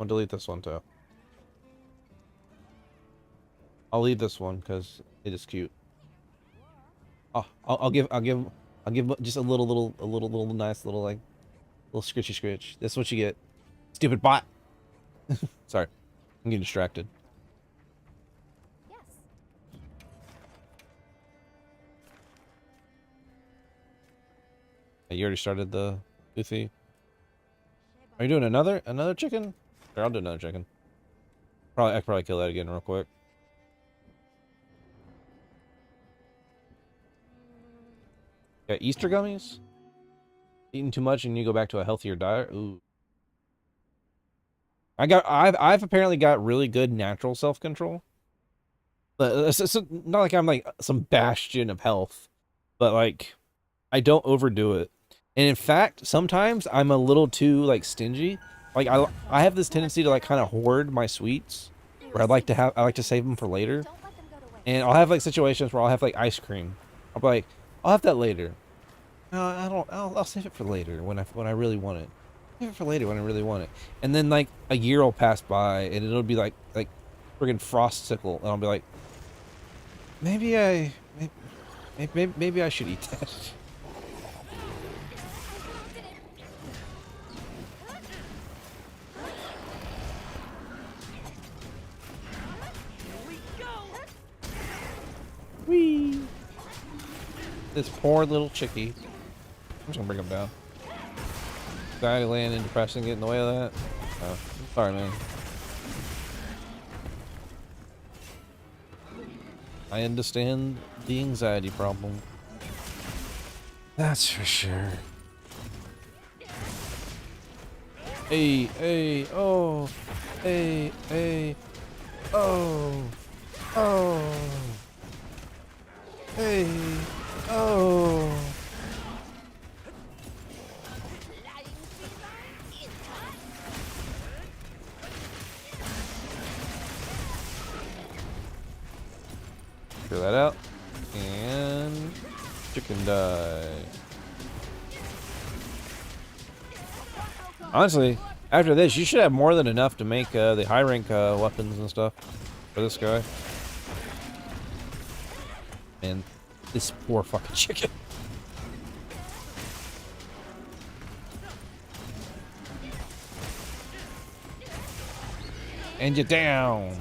I'll delete this one too. I'll leave this one because it is cute. Oh, I'll give just a little nice little like little scritchy scritch. This is what you get. Stupid bot. Sorry, I'm getting distracted. You already started the Uthi. Are you doing another chicken? Sure, I'll do another chicken. I could probably kill that again real quick. Yeah, Easter gummies? Eating too much and you go back to a healthier diet? Ooh. I've apparently got really good natural self-control. But it's not like I'm like some bastion of health. But like, I don't overdo it. And in fact, sometimes I'm a little too like stingy. Like I have this tendency to like kind of hoard my sweets, where I like to save them for later. And I'll have like situations where I'll have like ice cream. I'll be like, I'll have that later. No, I don't. I'll save it for later when I really want it. Save it for later when I really want it. And then like a year will pass by and it'll be like friggin' Frostcicle, and I'll be like, maybe I should eat that. Whee! This poor little chickie. I'm just gonna bring him down. Guy landing, depressing, get in the way of that. Oh, sorry, man. I understand the anxiety problem. That's for sure. Hey, hey, oh, hey, hey, oh, oh, hey, oh. Clear that out. And chicken die. Honestly, after this, you should have more than enough to make the high rank weapons and stuff for this guy. Man, this poor fucking chicken. And you're down.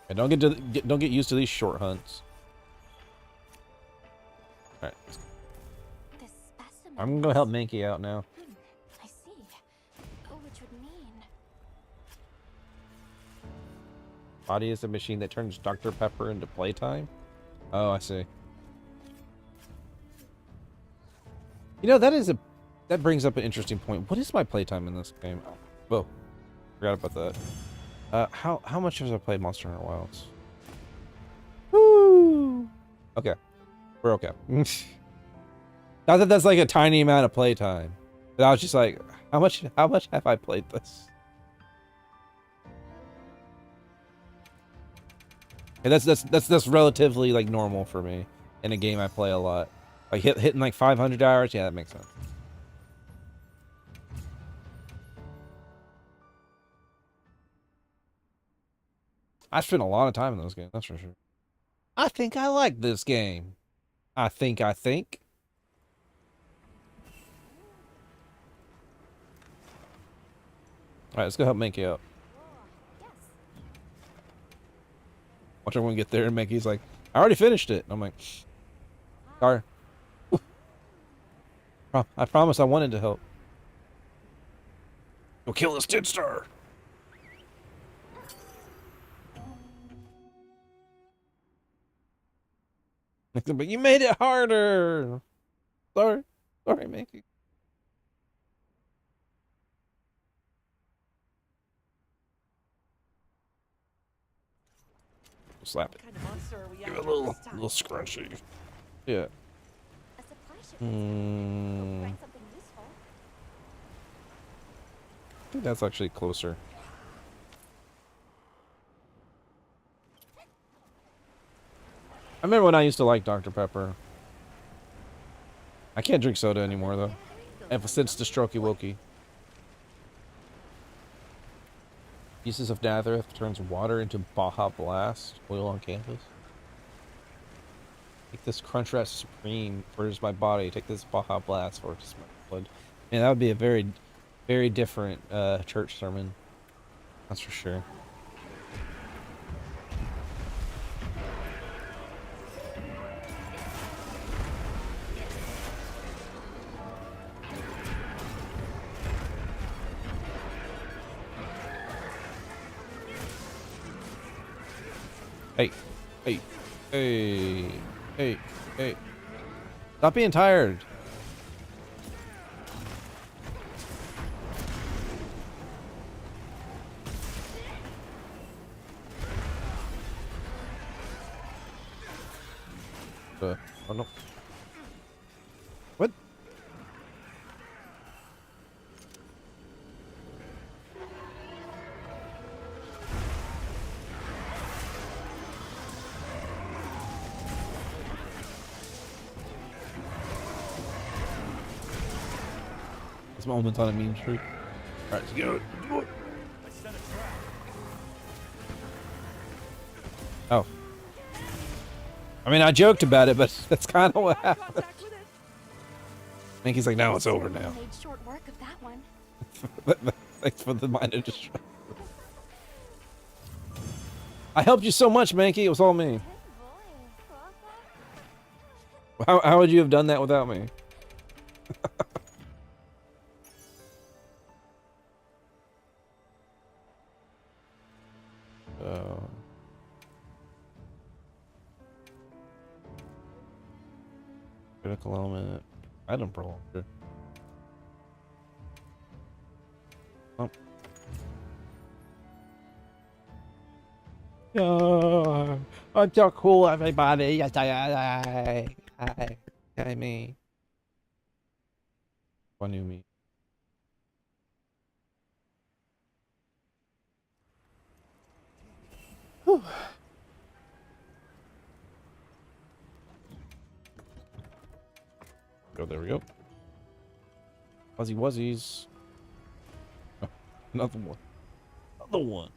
And don't get used to these short hunts. All right. I'm gonna help Mankey out now. I see. Which would mean... Body is a machine that turns Dr. Pepper into playtime. Oh, I see. You know, that brings up an interesting point. What is my playtime in this game? Whoa, forgot about that. How much have I played Monster Hunter Wilds? Woo! Okay, we're okay. Not that that's like a tiny amount of playtime, but I was just like, how much have I played this? And that's relatively like normal for me in a game I play a lot. Like hitting like 500 hours, yeah, that makes sense. I spent a lot of time in those games, that's for sure. I think I like this game. I think. Alright, let's go help Mankey out. Watch everyone get there and Mankey's like, I already finished it. And I'm like, sorry. I promise I wanted to help. Go kill this Dead Star. But you made it harder. Sorry, Mankey. Slap it. Give it a little scrunchy. Yeah. I think that's actually closer. I remember when I used to like Dr. Pepper. I can't drink soda anymore though. Ever since the Strokey Wokey. Pieces of Netherith turns water into Baja Blast. Oil on campus. Take this Crunchrat Supreme for my body. Take this Baja Blast for my blood. Man, that would be a very, very different church sermon. That's for sure. Hey. Stop being tired. Oh no. What? This moment's on a meme streak. Alright, let's go. Oh. I mean, I joked about it, but that's kind of what happened. Minky's like, now it's over now. Made short work of that one. Thanks for the minor distraction. I helped you so much, Mankey. It was all me. How would you have done that without me? Critical element. Item prolonger. Oh. Yeah, I'm so cool, everybody. Yes, I me. What new me? Whew. Oh, there we go. Fuzzy wuzzies. Oh, another one. Another one.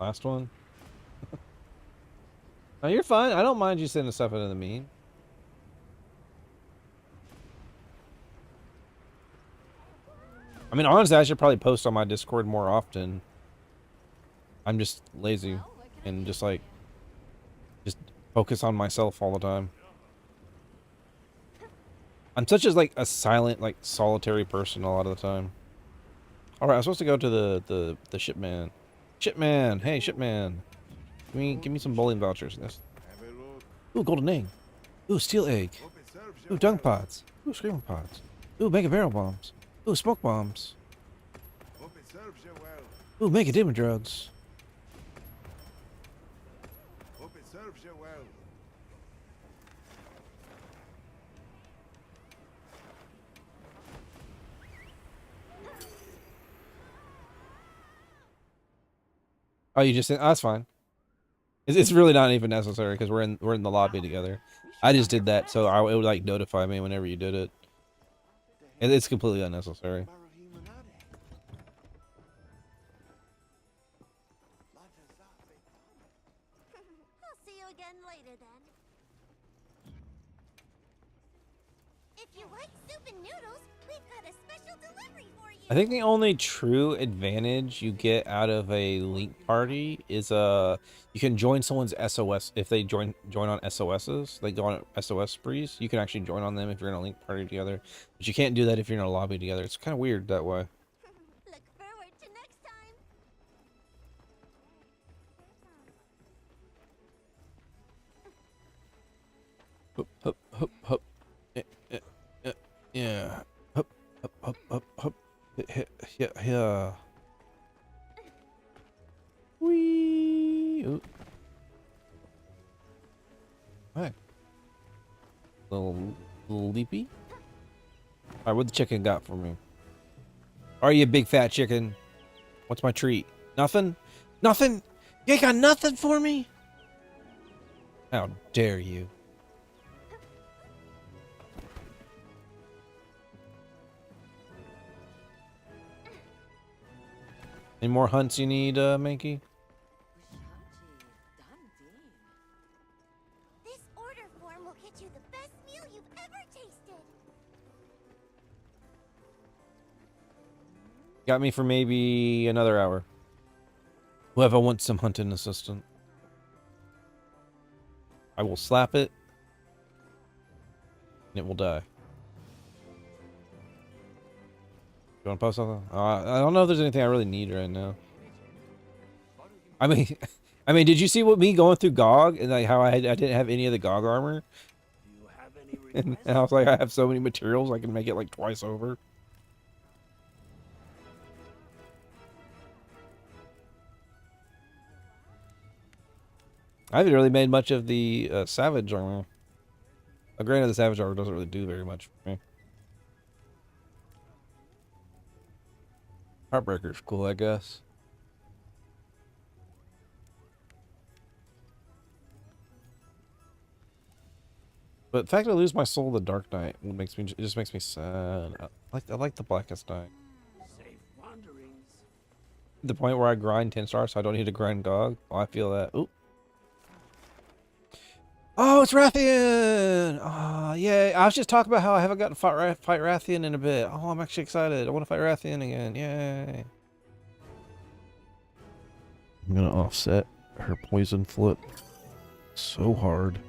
Last one. No, you're fine. I don't mind you sending stuff into the meme. I mean, honestly, I should probably post on my Discord more often. I'm just lazy and just focus on myself all the time. I'm such as like a silent, like solitary person a lot of the time. All right, I'm supposed to go to the shipman. Shipman, hey shipman, give me some bowling vouchers. This. Ooh, golden egg. Ooh, steel egg. Ooh, dunk pots. Ooh, screaming pots. Ooh, mega barrel bombs. Ooh, smoke bombs. Ooh, mega demon drugs. Oh, you just said, oh, that's fine. It's really not even necessary because we're in the lobby together. I just did that so it would like notify me whenever you did it. It's completely unnecessary. I'll see you again later then. If you like soup and noodles, we've got a special delivery for you. I think the only true advantage you get out of a link party is you can join someone's SOS if they join on SOSs. They go on SOS sprees. You can actually join on them if you're in a link party together, but you can't do that if you're in a lobby together. It's kind of weird that way. Look forward to next time. Hup, hup, hup, hup. Yeah. Hup, hup, hup, hup, hup. Yeah. Wee. Ooh. Hi. Little leapy. Alright, what the chicken got for me? Are you a big fat chicken? What's my treat? Nothing? Nothing? You ain't got nothing for me? How dare you? Any more hunts you need, Mankey? This order form will get you the best meal you've ever tasted. Got me for maybe another hour. Whoever wants some hunting assistant. I will slap it. And it will die. You want to post something? I don't know if there's anything I really need right now. I mean, did you see what me going through GOG and like how I didn't have any of the GOG armor? And I was like, I have so many materials, I can make it like twice over. I haven't really made much of the Savage armor. Granted, the Savage armor doesn't really do very much for me. Heartbreaker's cool, I guess. But the fact that I lose my soul the Dark Knight makes me, it just makes me sad. I like the Blackest Night. Safe wanderings. The point where I grind 10 stars so I don't need to grind GOG. Oh, I feel that. Ooh. Oh, it's Rathian! Oh, yay. I was just talking about how I haven't gotten to fight Rathian in a bit. Oh, I'm actually excited. I want to fight Rathian again. Yay. I'm going to offset her poison flip so hard.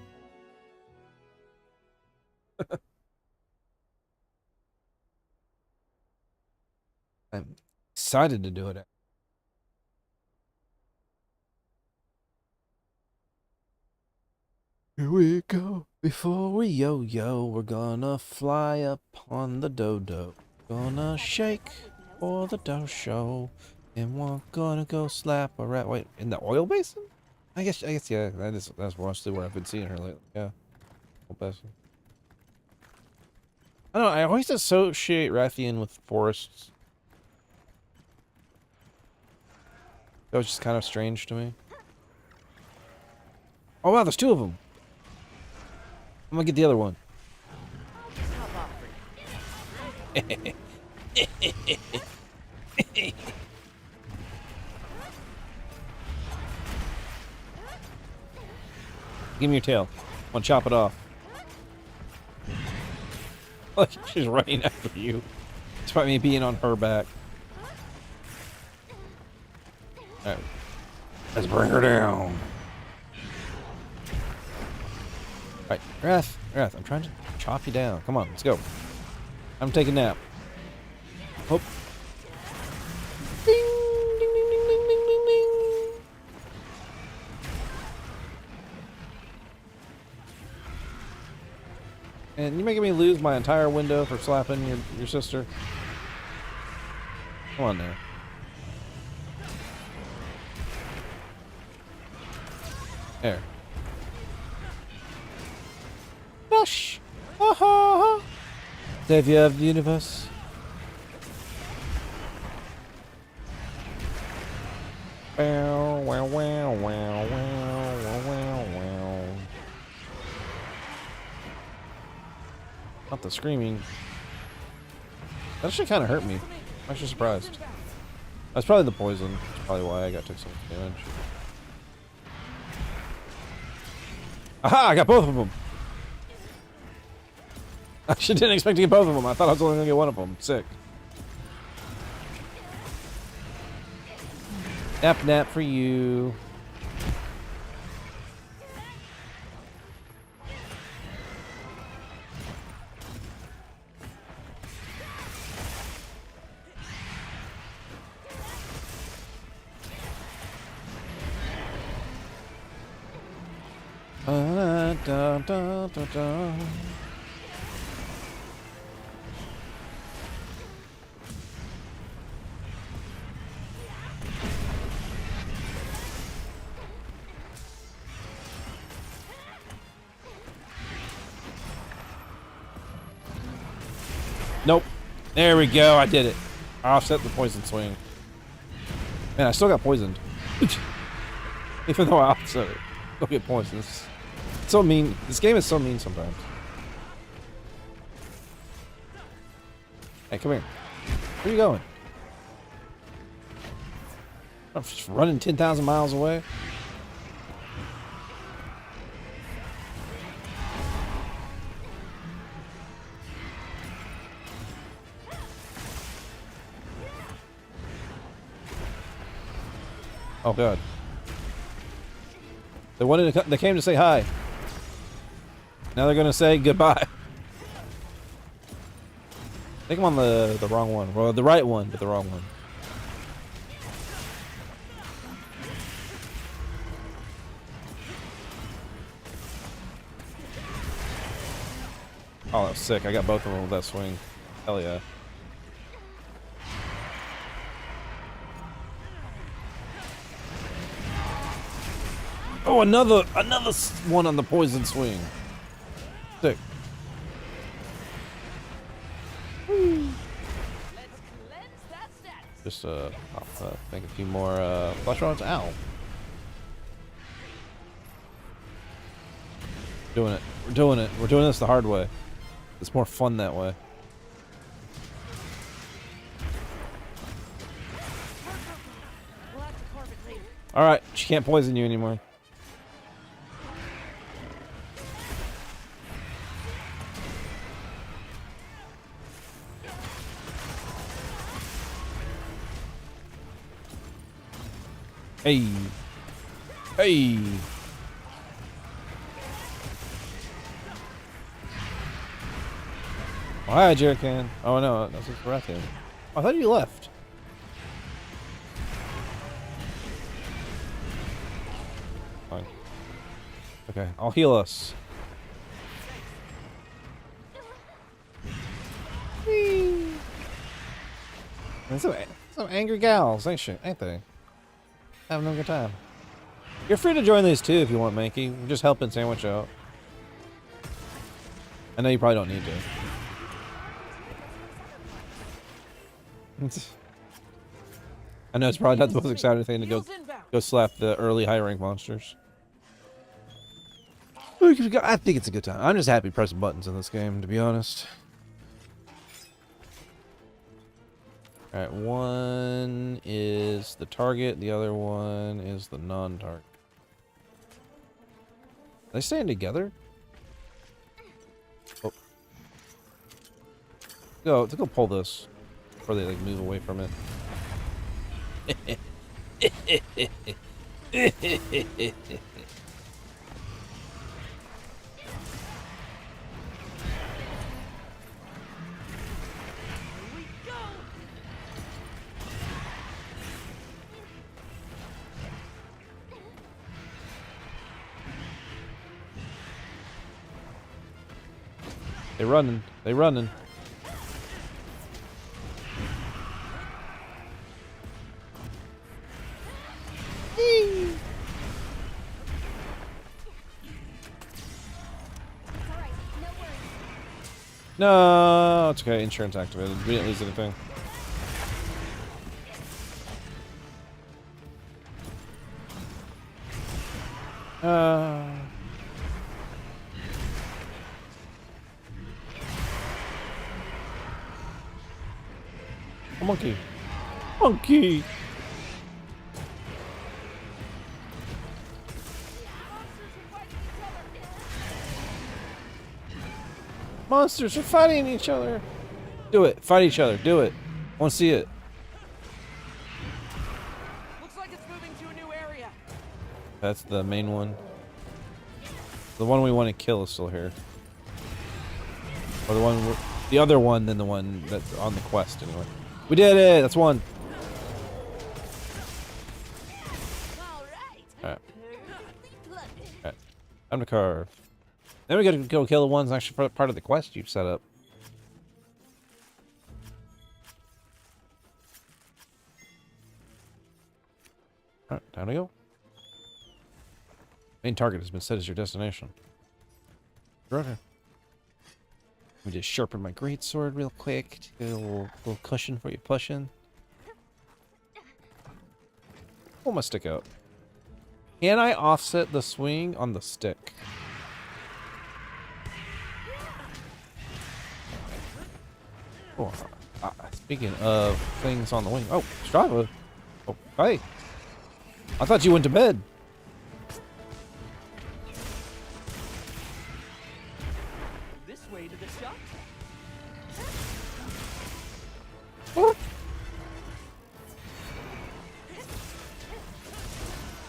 I'm excited to do it. Here we go. Before we yo-yo, we're gonna fly up on the dodo. Gonna shake for the dough show. And we're gonna go slap a rat. Wait, in the oil basin? I guess, yeah. That's mostly where I've been seeing her lately. Yeah. Oil basin. I don't know. I always associate Rathian with forests. That was just kind of strange to me. Oh wow, there's two of them. I'm gonna get the other one. Give me your tail. I want to chop it off. Like she's running after you. Despite me being on her back. Alright. Let's bring her down. Alright, Wrath, I'm trying to chop you down. Come on, let's go. I'm taking a nap. Oh. Ding, ding, ding, ding, ding, ding, ding, ding. And you're making me lose my entire window for slapping your sister. Come on there. There. Gosh! Ha ha ha! Savior of the universe. Wow, wow, wow, wow, wow, wow, wow. Not the screaming. That actually kind of hurt me. I'm actually surprised. That's probably the poison. That's probably why I took so much damage. Aha! I got both of them! I actually didn't expect to get both of them. I thought I was only going to get one of them. Sick. Nap for you. Da, da, da, da. Nope. There we go. I did it. I offset the poison swing. Man, I still got poisoned. Even though I offset it. Still get poisoned. It's so mean. This game is so mean sometimes. Hey, come here. Where are you going? I'm just running 10,000 miles away. Oh god. They came to say hi. Now they're gonna say goodbye. I think I'm on the wrong one. Well, the right one, but the wrong one. Oh, that was sick. I got both of them with that swing. Hell yeah. Oh, another one on the poison swing. Sick. Just make a few more flesh rods. Ow. Doing it. We're doing it. We're doing this the hard way. It's more fun that way. All right, she can't poison you anymore. Hey. Hey. Oh, hi, Jerrican. Oh, no, that's a Baratheon. I thought you left. Fine. Okay, I'll heal us. Whee! Some angry gals, ain't they? Having a good time. You're free to join these too if you want, Mankey. We're just helping Sandwich out. I know you probably don't need to. I know it's probably not the most exciting thing to go slap the early high rank monsters. I think it's a good time. I'm just happy pressing buttons in this game, to be honest. Alright, one is the target, the other one is the non-target. Are they staying together? Oh. Let's go pull this before they like move away from it. They running. They running. No, it's okay. Insurance activated. We didn't lose anything. A monkey. Monkey. Monsters are fighting each other. Do it. Fight each other. Do it. I want to see it. Looks like it's moving to a new area. That's the main one. The one we want to kill is still here. Or the other one than the one that's on the quest anyway. We did it. That's one. Alright. Alright. Time to carve. Then we gotta go kill the ones actually part of the quest you've set up. Alright, time to go. Main target has been set as your destination. Roger. Let me just sharpen my greatsword real quick to get a little cushion for you pushing. Pull my stick out. Can I offset the swing on the stick? Oh, speaking of things on the wing. Oh, Strava. Oh, hey. I thought you went to bed. This way to the shop.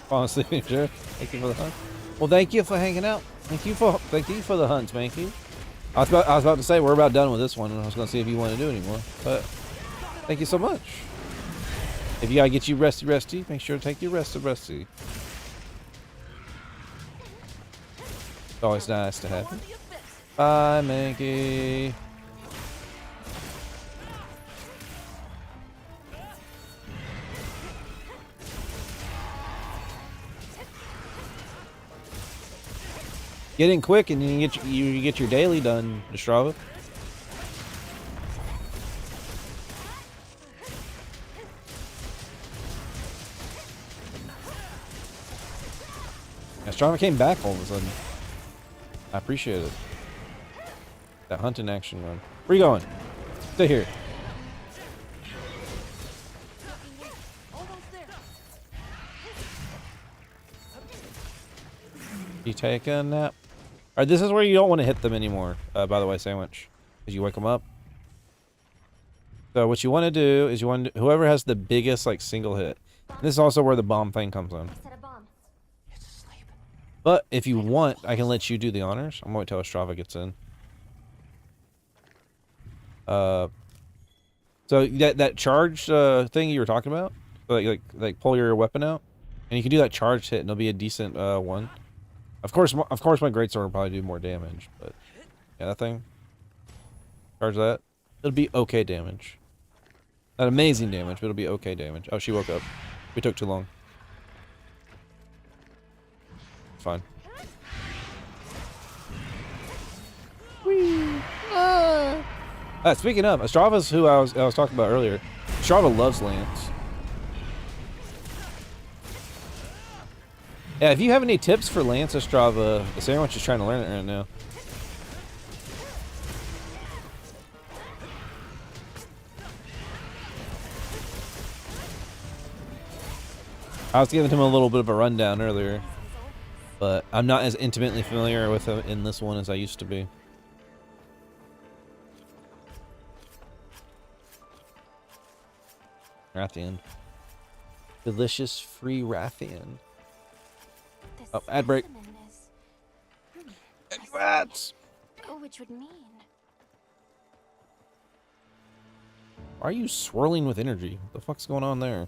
Honestly, sure. Thank you for the hunt. Well, thank you for hanging out. Thank you for the hunt, Spanky. I was about to say we're about done with this one, and I was going to see if you want to do anymore. But thank you so much. If you gotta get you resty, make sure to take your resty. It's always nice to have you. Bye, Mankey. Get in quick, and you get your daily done, Destrava. Strava came back all of a sudden. I appreciate it. That hunting action run. Where you going? Stay here. You take a nap. Alright, this is where you don't want to hit them anymore, by the way, Sandwich. Because you wake them up. So what you want to do is you want to, whoever has the biggest like single hit. This is also where the bomb thing comes in. But if you want, I can let you do the honors. I'm gonna wait till Strava gets in. So that charge thing you were talking about, like pull your weapon out, and you can do that charged hit, and it'll be a decent one. Of course, my greatsword will probably do more damage, but yeah, that thing. Charge that. It'll be okay damage. Not amazing damage, but it'll be okay damage. Oh, she woke up. We took too long. Fine. Speaking of, Strava's who I was talking about earlier. Strava loves Lance. Yeah, if you have any tips for Lance Strava, the Sandwich is trying to learn it right now. I was giving him a little bit of a rundown earlier, but I'm not as intimately familiar with him in this one as I used to be. Rathian. Delicious free Rathian. Oh, ad break. Ads. Which would mean. Why are you swirling with energy? What the fuck's going on there?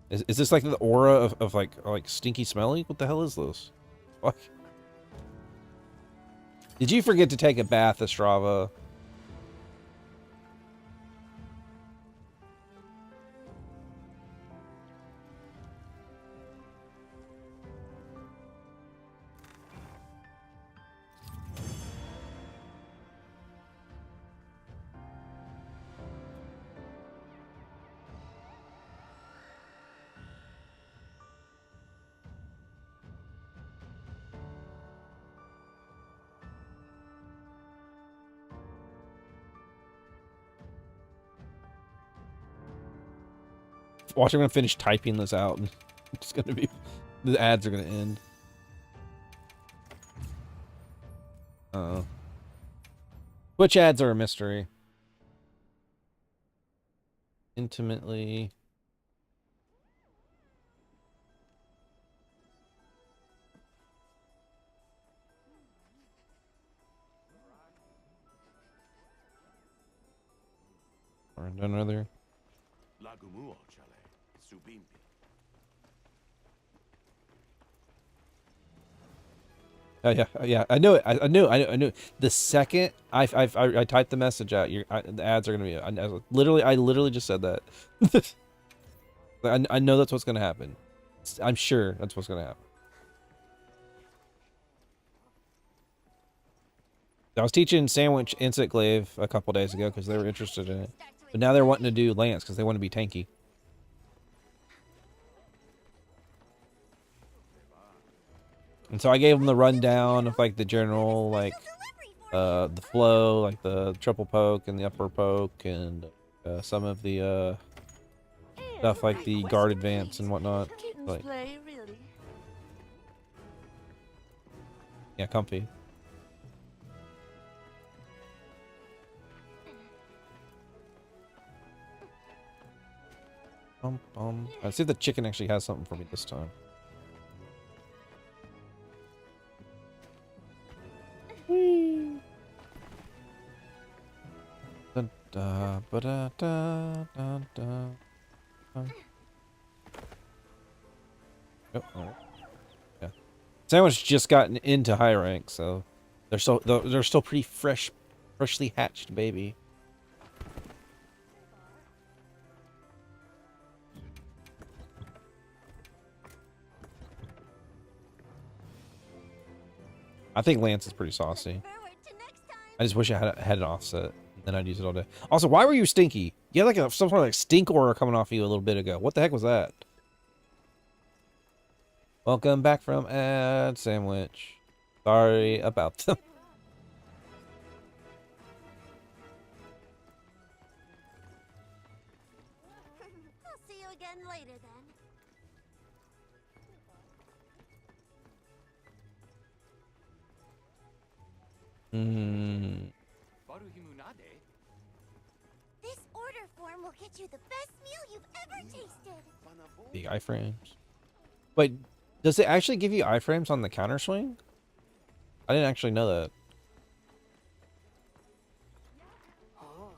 Is this like the aura of like stinky smelly? What the hell is this? Fuck. Did you forget to take a bath, Strava? Watch, I'm gonna finish typing this out. It's gonna be, the ads are gonna end. Uh-oh. Which ads are a mystery? Intimately. Or done earlier. Yeah. I knew it. I knew. The second I typed the message out, the ads are gonna be. I literally just said that. I know that's what's gonna happen. I'm sure that's what's gonna happen. I was teaching Sandwich Insect Glaive a couple days ago because they were interested in it, but now they're wanting to do Lance because they want to be tanky. And so I gave them the rundown of like the general, like the flow, like the triple poke and the upper poke, and some of the stuff like the guard advance and whatnot. Like, yeah, comfy. Let's see if the chicken actually has something for me this time. Dun, da, ba, da, da, da, da. Oh, yeah. Sandwich just gotten into high rank, so they're still pretty freshly hatched baby. I think Lance is pretty saucy. I just wish I had an offset. Then I'd use it all day. Also, why were you stinky? You had like some sort of like stink aura coming off you a little bit ago. What the heck was that? Welcome back from ad sandwich. Sorry about them. I'll see you again later then. Hmm. This order form will get you the best meal you've ever tasted. The iframes. Wait, does it actually give you iframes on the counter swing? I didn't actually know that. Oh,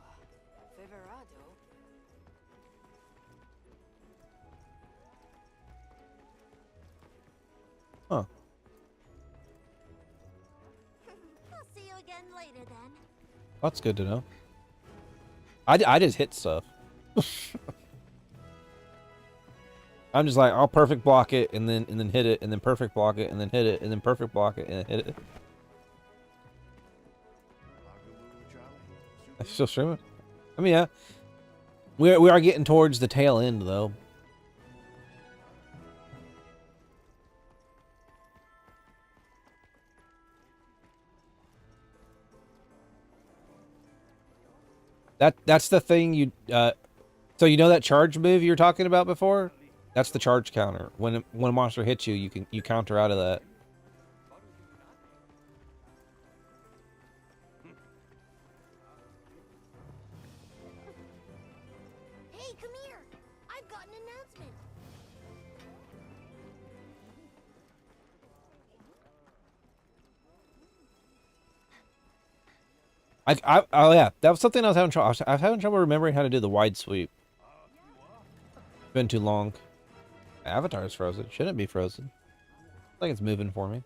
Feverado. Huh. I'll see you again later then. That's good to know. I just hit stuff. I'm just like, I'll perfect block it and then hit it and then perfect block it and then hit it and then perfect block it and then hit it. I'm still streaming. I mean, yeah, we are getting towards the tail end though. That's the thing you so you know that charge move you were talking about before? That's the charge counter. When a monster hits you, you counter out of that. Hey, come here. I've got an announcement. Oh yeah, that was something I was having trouble. I was having trouble remembering how to do the wide sweep. It's been too long. Avatar's frozen. Shouldn't be frozen. I think it's moving for me. Are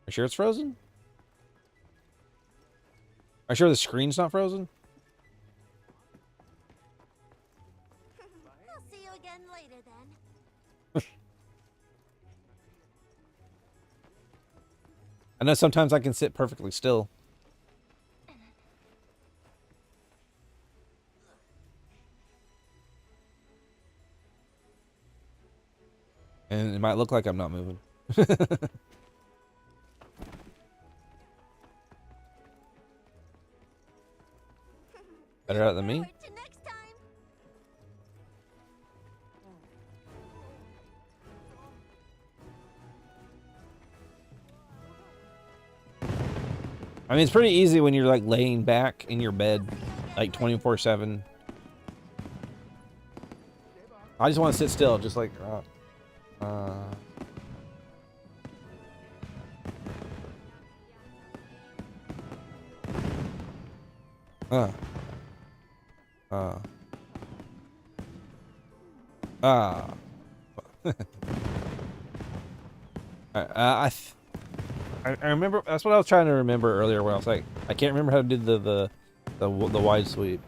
you sure it's frozen? Are you sure the screen's not frozen? I'll see you again later then. I know sometimes I can sit perfectly still. And it might look like I'm not moving. Better out than me? I mean, it's pretty easy when you're like laying back in your bed, like 24/7. I just want to sit still, just like. I remember, that's what I was trying to remember earlier when I was like, I can't remember how to do the wide sweep.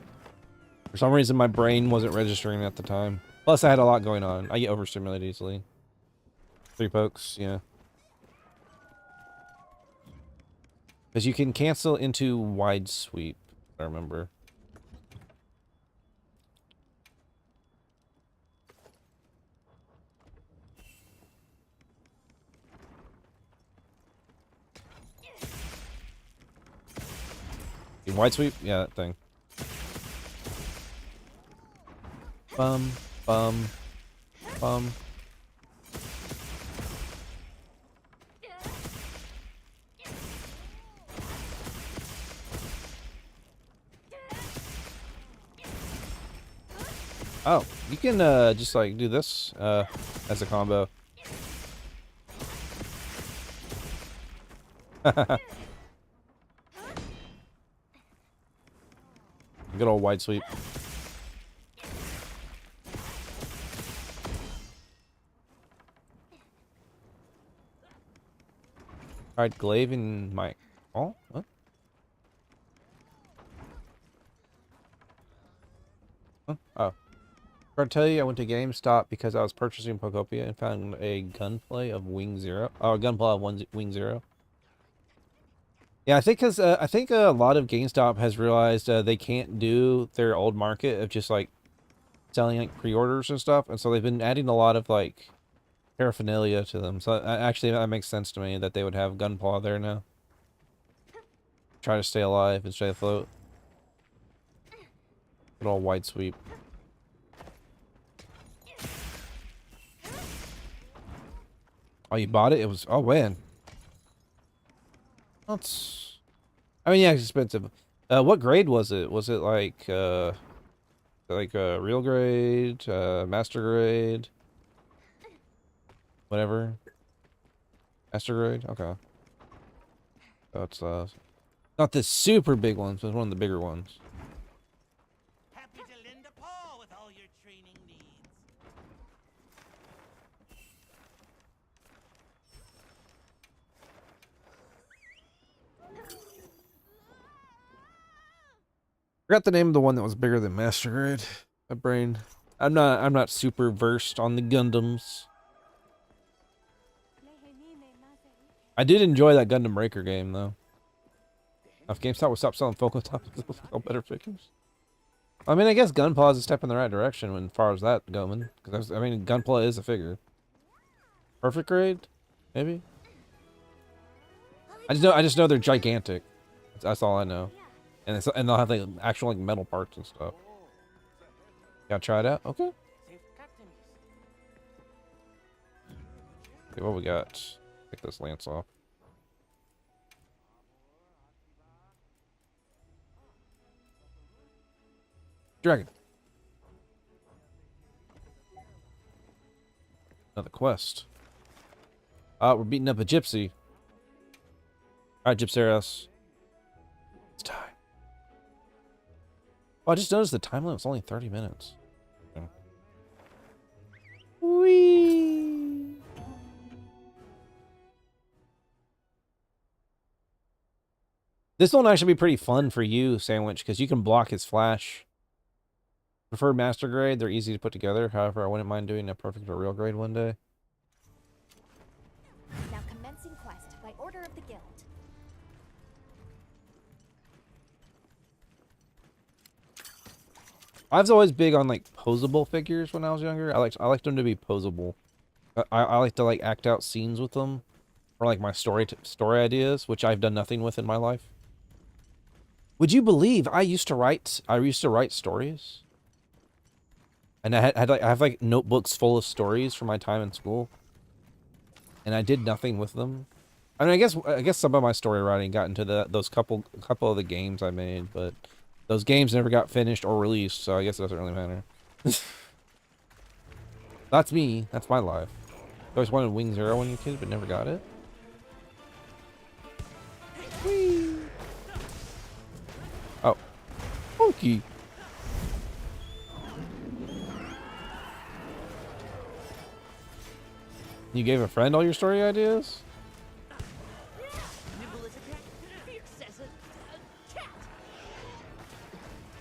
For some reason my brain wasn't registering at the time. Plus I had a lot going on. I get overstimulated easily. 3 pokes, yeah. Because you can cancel into wide sweep, I remember. Wide sweep? Yeah, that thing. Bum, bum, bum. Oh, you can just like do this as a combo. Good old wide sweep. Alright, Glaive and Mike. Oh, what? Huh? Oh. I tell you, I went to GameStop because I was purchasing Pokopia and found a gunplay of Wing Zero. Oh, a gunplay of Wing Zero. Yeah, I think because I think a lot of GameStop has realized they can't do their old market of just like selling like pre-orders and stuff, and so they've been adding a lot of like paraphernalia to them. So actually, that makes sense to me that they would have Gunpla there now. Try to stay alive and stay afloat. Good old wide sweep. Oh, you bought it? It was... Oh, man. That's... I mean, yeah, it's expensive. What grade was it? Was it like real grade, master grade? Whatever. Master grade? Okay. So it's, not the super big ones, but one of the bigger ones. Happy to lend a paw with all your training needs. Forgot the name of the one that was bigger than Master Grade. My brain. I'm not super versed on the Gundams. I did enjoy that Gundam Breaker game though. If GameStop would stop selling Funko Pops, they'll sell better figures. I mean, I guess Gunpla is a step in the right direction as far as that going. Because I mean, Gunpla is a figure. Perfect grade, maybe. I just know they're gigantic. That's all I know. And they'll have like actual like metal parts and stuff. Gotta try it out. Okay. Okay, what we got? Take this lance off. Dragon. Another quest. We're beating up a gypsy. Alright, Gypseros. It's time. Oh, I just noticed the time limit's only 30 minutes. Okay. Whee! This one actually be pretty fun for you, Sandwich, because you can block his flash. Prefer Master Grade, they're easy to put together. However, I wouldn't mind doing a perfect or real grade one day. Now commencing quest by order of the guild. I was always big on like posable figures when I was younger. I liked them to be posable. I like to like act out scenes with them, or like my story ideas, which I've done nothing with in my life. Would you believe I used to write stories? And I have like notebooks full of stories from my time in school, and I did nothing with them. I mean, I guess some of my story writing got into those couple of the games I made, but those games never got finished or released, so I guess it doesn't really matter. That's me. That's my life. I always wanted Wing Zero when you were a kid, but never got it. Whee! Oh, monkey. You gave a friend all your story ideas?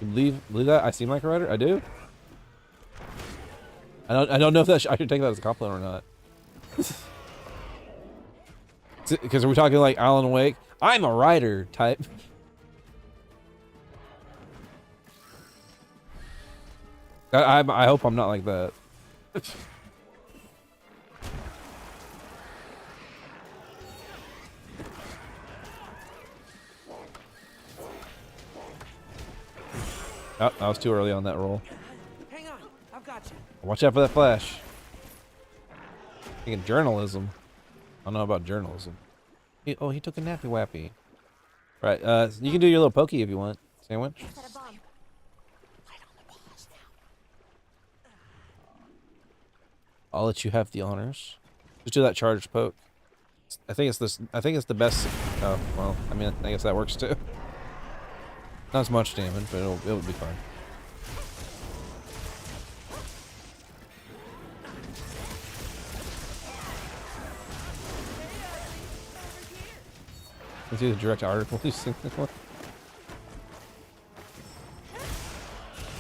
You believe that? I seem like a writer? I do? I don't know if I should take that as a compliment or not. Because are we talking like Alan Wake? I'm a writer type. I hope I'm not like that. Oh, I was too early on that roll. Hang on, I've got you. Watch out for that flash. Thinking journalism. I don't know about journalism. He took a nappy wappy. Right, you can do your little pokey if you want. Sandwich. I'll let you have the honors. Just do that charged poke. I think it's the best. Oh well, I mean, I guess that works too. Not as much damage, but it'll be fine. Let's do the direct article.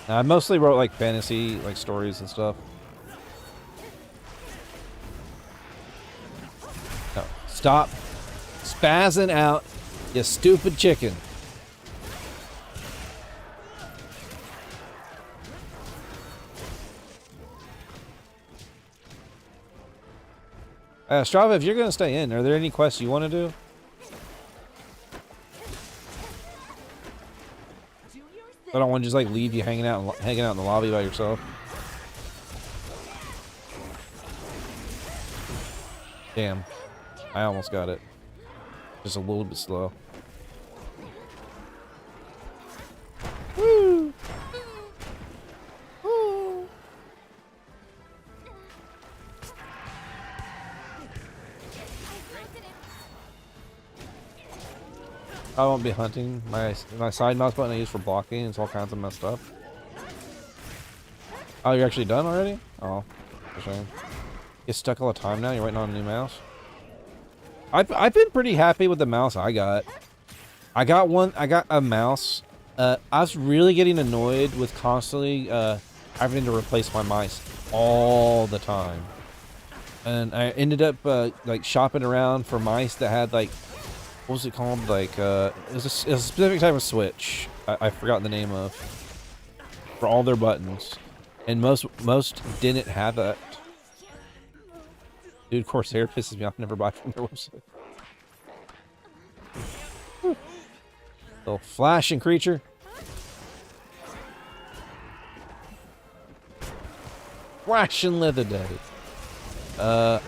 I mostly wrote like fantasy, like stories and stuff. No, stop spazzing out, you stupid chicken. Strava, if you're gonna stay in, are there any quests you want to do? I don't want to just like leave you hanging out in the lobby by yourself. Damn, I almost got it. Just a little bit slow. Woo! Woo! I won't be hunting. My side mouse button I use for blocking is all kinds of messed up. Oh, you're actually done already? Oh, for shame. Get stuck all the time now. You're waiting on a new mouse. I've been pretty happy with the mouse I got. I got a mouse. I was really getting annoyed with constantly having to replace my mice all the time, and I ended up like shopping around for mice that had like, what was it called? Like it was a specific type of switch. I forgot the name of, for all their buttons, and most didn't have that. Dude, Corsair pisses me off. Never buy from their website. Little flashing creature. Flashing leather day. I'm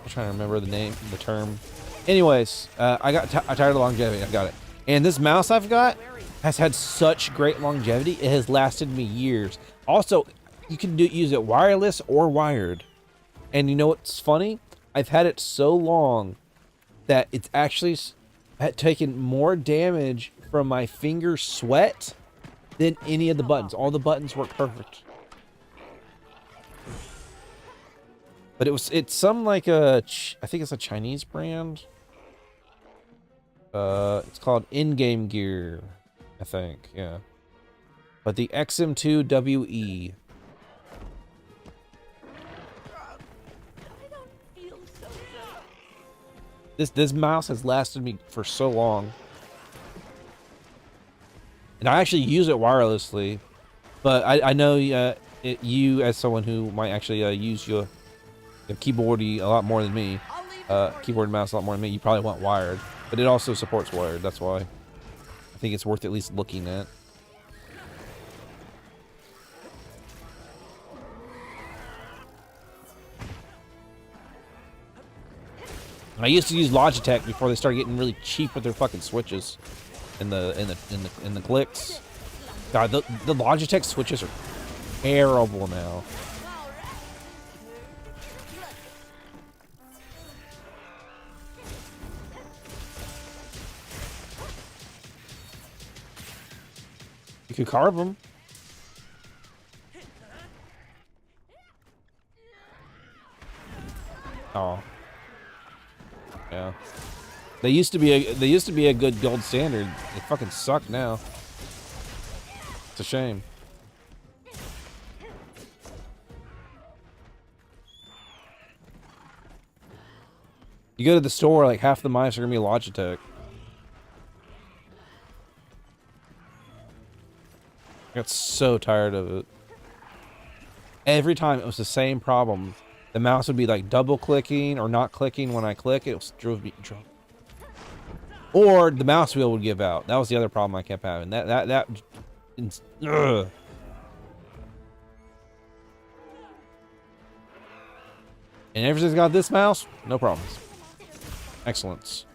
trying to remember the term. Anyways, I got tired of longevity. I got it. And this mouse I've got has had such great longevity. It has lasted me years. Also, you can use it wireless or wired. And you know what's funny? I've had it so long that it's actually taken more damage from my finger sweat than any of the buttons. All the buttons work perfect. But it's some like I think it's a Chinese brand. It's called In-Game Gear, I think, yeah. But the XM2WE. This mouse has lasted me for so long. And I actually use it wirelessly. But I know you, as someone who might actually use your keyboard a lot more than me, keyboard and mouse a lot more than me, you probably want wired. But it also supports wired, that's why. I think it's worth at least looking at. I used to use Logitech before they started getting really cheap with their fucking switches in the clicks. God, the Logitech switches are terrible now. You could carve them. Oh. Yeah. They used to be a good gold standard. They fucking suck now. It's a shame. You go to the store, like half the mice are gonna be Logitech. I got so tired of it. Every time it was the same problem. The mouse would be like double clicking or not clicking when I click. It drove me drunk. Or the mouse wheel would give out. That was the other problem I kept having. Ugh. And ever since I got this mouse, no problems. Excellence.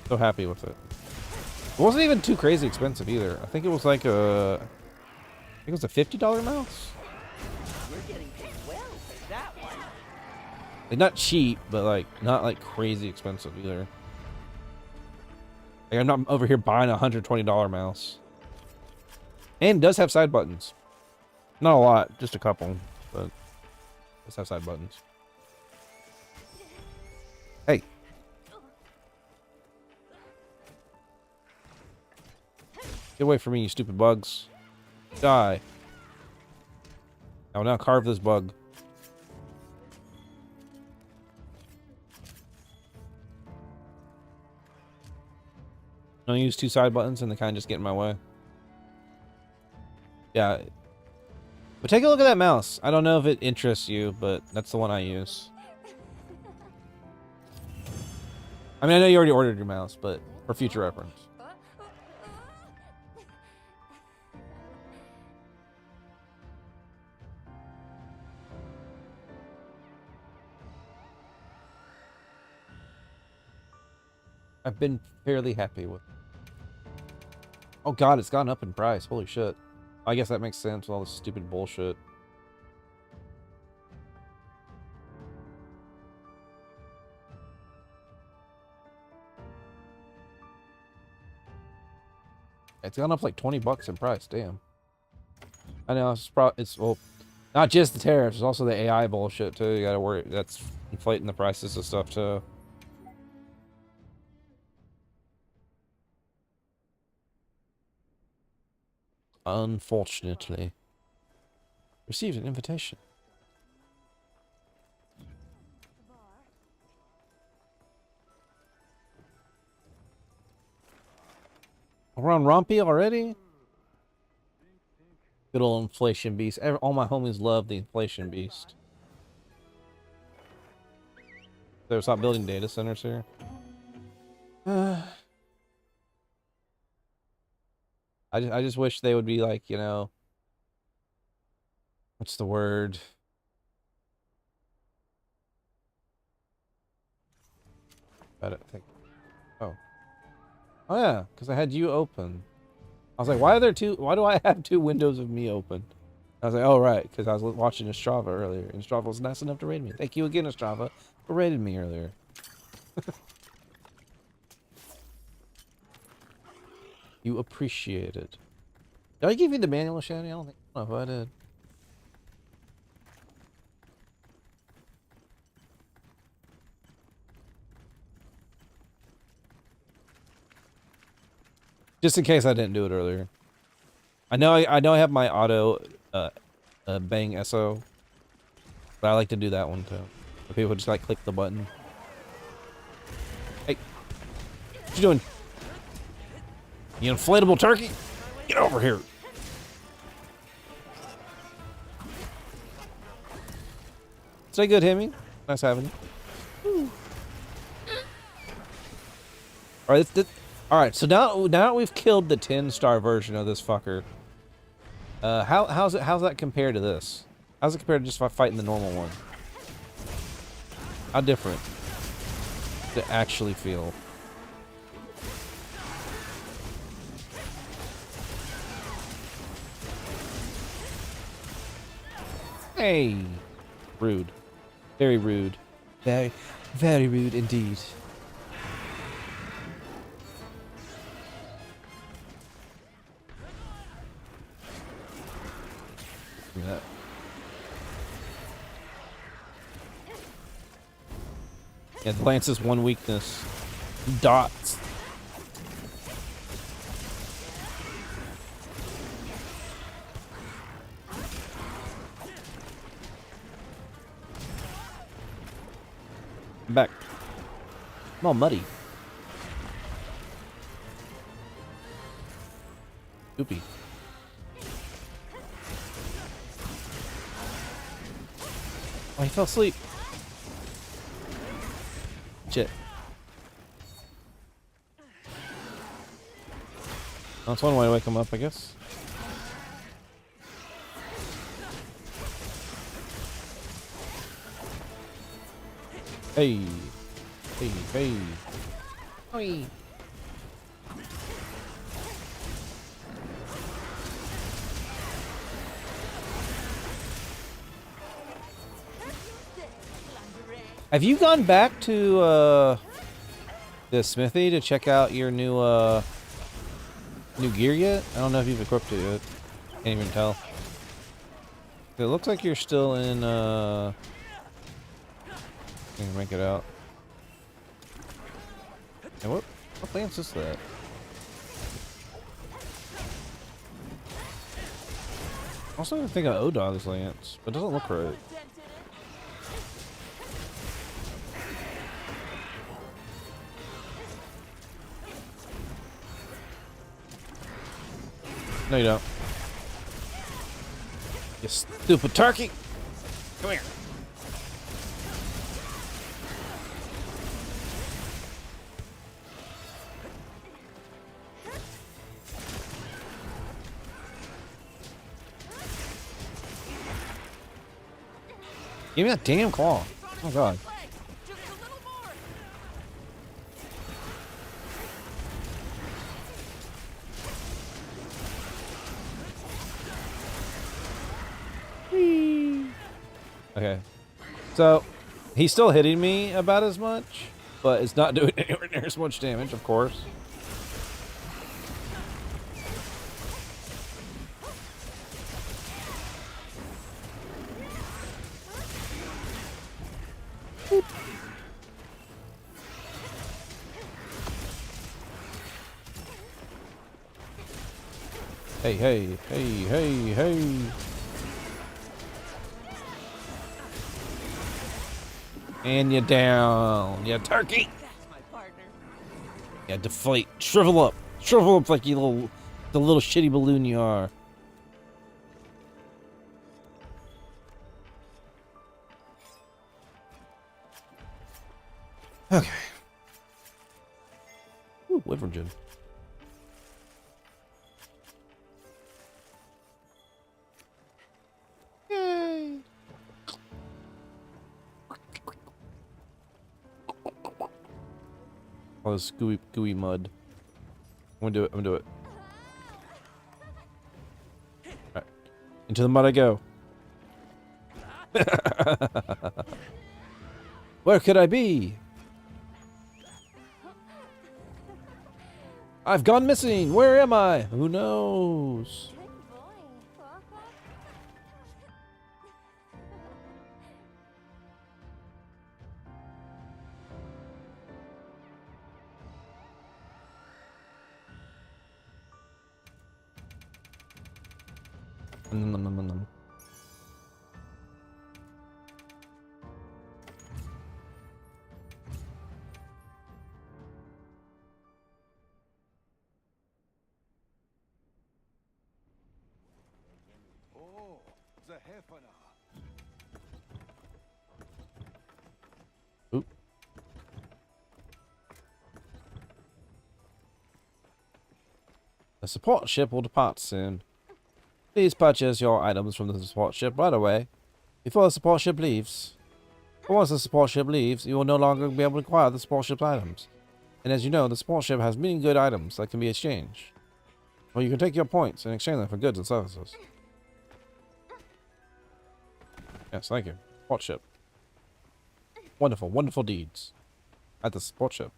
So happy with it. It wasn't even too crazy expensive either. I think it was like a $50 mouse. Like not cheap, but like not like crazy expensive either. Like I'm not over here buying a $120 mouse. And it does have side buttons. Not a lot, just a couple, but it does have side buttons. Hey. Get away from me, you stupid bugs. Die. I will now carve this bug. I use two side buttons and they kind of just get in my way. Yeah. But take a look at that mouse. I don't know if it interests you, but that's the one I use. I mean, I know you already ordered your mouse, but for future reference. I've been fairly happy with it. Oh god, it's gone up in price. Holy shit. I guess that makes sense with all this stupid bullshit. It's gone up like 20 bucks in price. Damn. I know it's well, not just the tariffs, it's also the AI bullshit too. You gotta worry, that's inflating the prices of stuff too. Unfortunately. Received an invitation. We're on Rompy already? Good old inflation beast. All my homies love the inflation beast. So stop building data centers here. I just wish they would be like, you know, what's the word? I don't think. Oh. Oh yeah, because I had you open. I was like, why do I have two windows of me open? I was like, oh right, because I was watching Estrava earlier, and Estrava was nice enough to raid me. Thank you again, Estrava, for raiding me earlier. You appreciate it. Did I give you the manual, Shani? I don't know if I did. Just in case I didn't do it earlier. I know I have my auto bang SO, but I like to do that one too. Where people just like click the button. Hey, what you doing? You inflatable turkey? Get over here. Stay good, Hemi. Nice having you. Alright, so now we've killed the 10-star version of this fucker. How's that compared to this? How's it compared to just fighting the normal one? How different does it actually feel? Hey! Rude. Very rude. Very, very rude indeed. Look at that. Yeah, the Lance's one weakness. Dots. I'm back. I'm all muddy. Goopy. Oh, he fell asleep. Shit. That's one way to wake him up, I guess. Hey. Hey, hey. Oi. Have you gone back to the smithy to check out your new gear yet? I don't know if you've equipped it yet. Can't even tell. It looks like you're still in can make it out. And what lance is that? Also, I think of O-Dog's lance, but it doesn't look right. No, you don't. You stupid turkey! Come here. Give me that damn claw. Oh god. Okay. So, he's still hitting me about as much, but it's not doing anywhere near as much damage, of course. Hey, hey, hey, hey, hey. And you're down, you turkey. Yeah, deflate, shrivel up like you the little shitty balloon you are. Okay. Ooh, Wyvern Gin. Yay. All this gooey mud. I'm gonna do it. Alright. Into the mud I go. Where could I be? I've gone missing. Where am I? Who knows? Oop. The support ship will depart soon. Please purchase your items from the support ship right away, before the support ship leaves. But once the support ship leaves, you will no longer be able to acquire the support ship's items. And as you know, the support ship has many good items that can be exchanged. Or you can take your points and exchange them for goods and services. Yes, thank you. Support ship. Wonderful, wonderful deeds. At the support ship.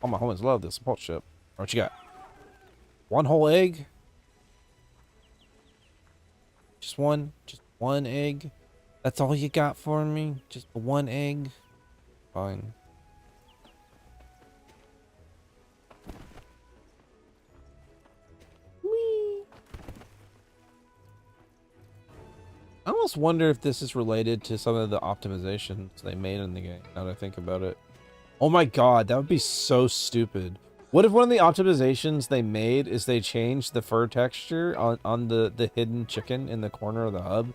All my homies love this support ship. What you got? One whole egg? Just one egg? That's all you got for me? Just one egg? Fine. Whee! I almost wonder if this is related to some of the optimizations they made in the game, now that I think about it. Oh my god, that would be so stupid. What if one of the optimizations they made is they changed the fur texture on the hidden chicken in the corner of the hub?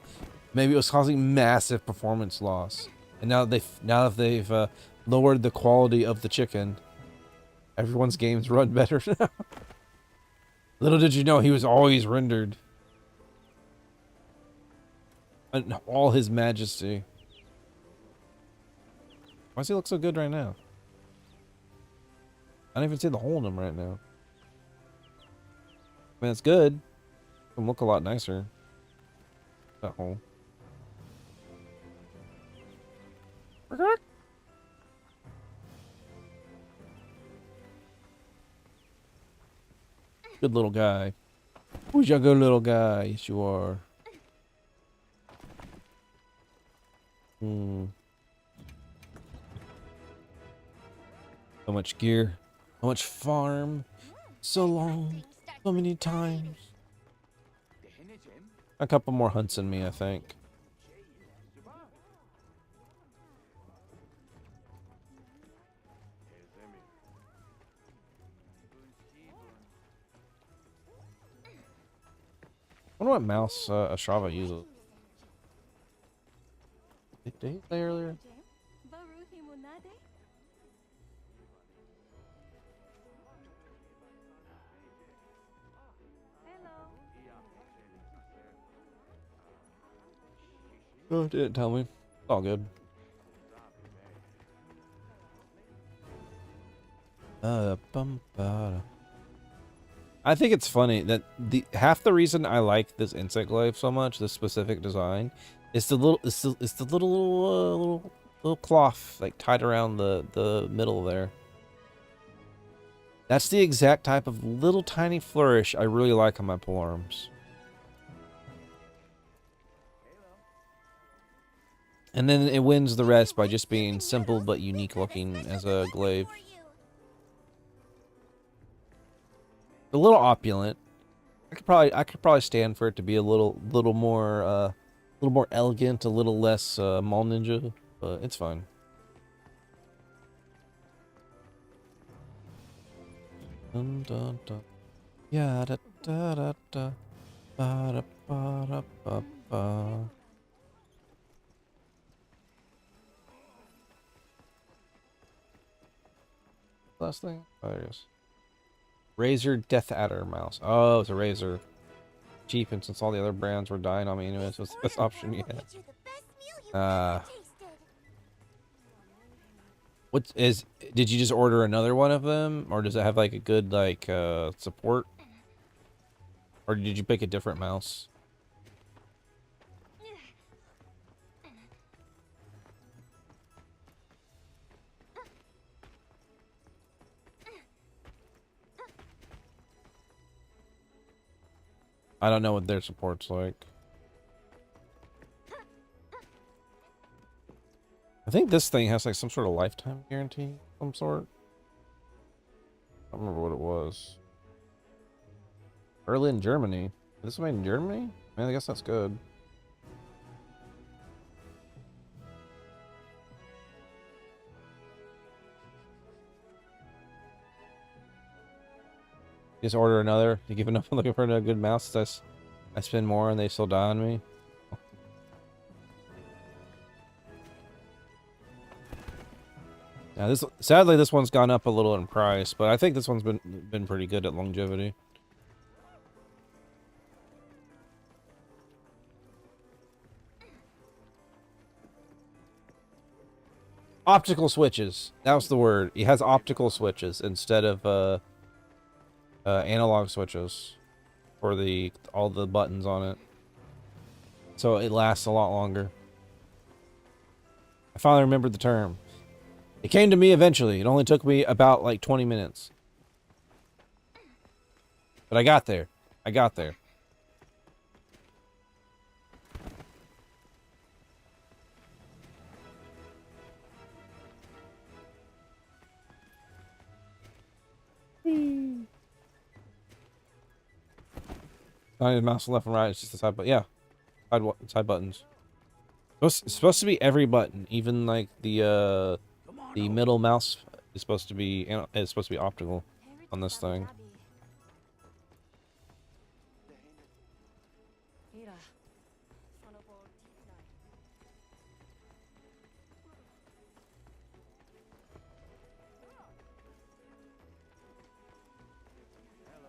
Maybe it was causing massive performance loss. And now that they've lowered the quality of the chicken, everyone's games run better now. Little did you know he was always rendered. In all his majesty. Why does he look so good right now? I don't even see the hole in him right now. I mean, it's good. It can look a lot nicer. That hole. Good little guy. Who's your good little guy? Yes, you are. So much gear. So much farm. So long. So many times. A couple more hunts in me, I think. I wonder what mouse Ashrava uses. Did he play earlier? Oh, it didn't tell me. It's all good. I think it's funny that half the reason I like this insect glaive so much, this specific design, is the little cloth like tied around the middle there. That's the exact type of little tiny flourish I really like on my polearms. And then it wins the rest by just being simple but unique looking as a glaive. A little opulent. I could probably stand for it to be a little more elegant, a little less mall ninja, but it's fine. Dun, dun, dun. Yeah, da da da da ba da ba da ba ba. Last thing? Oh, there it is. Razer Death Adder mouse. Oh, it's a Razer. Cheap, and since all the other brands were dying on me anyway, so it's the best option yet. Did you just order another one of them? Or does it have like a good like support? Or did you pick a different mouse? I don't know what their support's like. I think this thing has like some sort of lifetime guarantee of some sort. I don't remember what it was. Berlin, Germany. This is made in Germany? Man, I guess that's good. Just order another. You give enough looking for a good mouse. I spend more and they still die on me. Now sadly this one's gone up a little in price, but I think this one's been pretty good at longevity. Optical switches. That was the word. It has optical switches instead of analog switches for all the buttons on it, so it lasts a lot longer. I finally remembered the term. It came to me eventually. It only took me about like 20 minutes, but I got there. Not even mouse left and right, it's just the side button. Yeah. Side buttons. It's supposed to be every button, even like the middle mouse is supposed to be optical on this thing.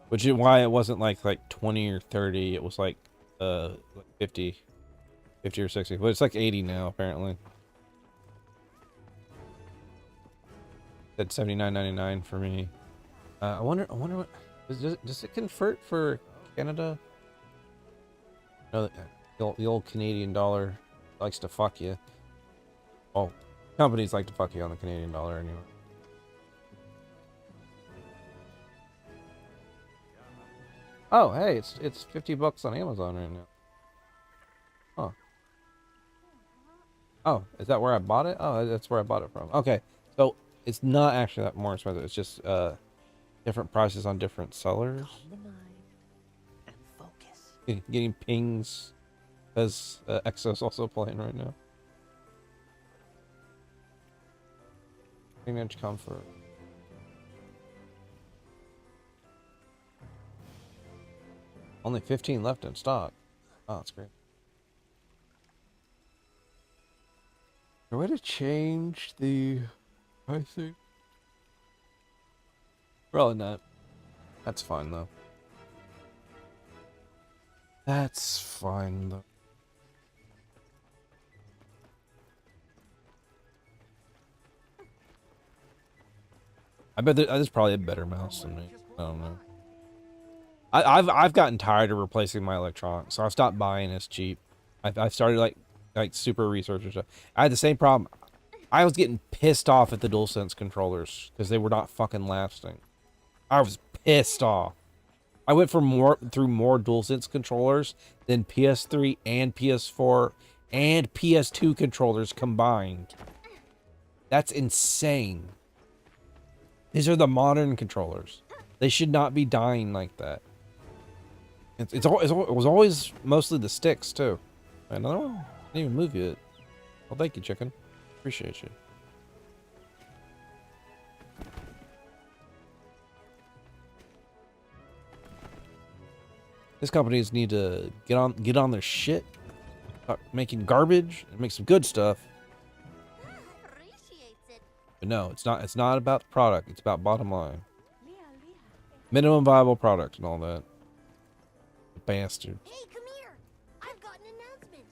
Which is why it wasn't like 20 or 30, it was like 50 or 60, but it's like 80 now apparently. That's $79.99 for me. I wonder what does it convert for Canada? No, the old Canadian dollar likes to fuck you. Oh, companies like to fuck you on the Canadian dollar anyway. Oh, hey, it's $50 on Amazon right now. Huh. Oh, is that where I bought it? Oh, that's where I bought it from. Okay, so it's not actually that more expensive. It's just different prices on different sellers. Getting pings as Exo's also playing right now. Image comfort. Only 15 left in stock. Oh, that's great. Is there a way to change the pricing? Probably not. That's fine though. That's fine though. I bet there's probably a better mouse than me. I don't know. I've gotten tired of replacing my electronics, so I've stopped buying as cheap. I've started like super research stuff. I had the same problem. I was getting pissed off at the DualSense controllers because they were not fucking lasting. I was pissed off. I went through more DualSense controllers than PS3 and PS4 and PS2 controllers combined. That's insane. These are the modern controllers. They should not be dying like that. It was always mostly the sticks too. Another one? Didn't even move yet. Well, thank you, chicken. Appreciate you. These companies need to get on their shit. Stop making garbage and make some good stuff. But no, it's not about the product. It's about bottom line. Minimum viable product and all that. The bastard. Hey, come here! I've got an announcement.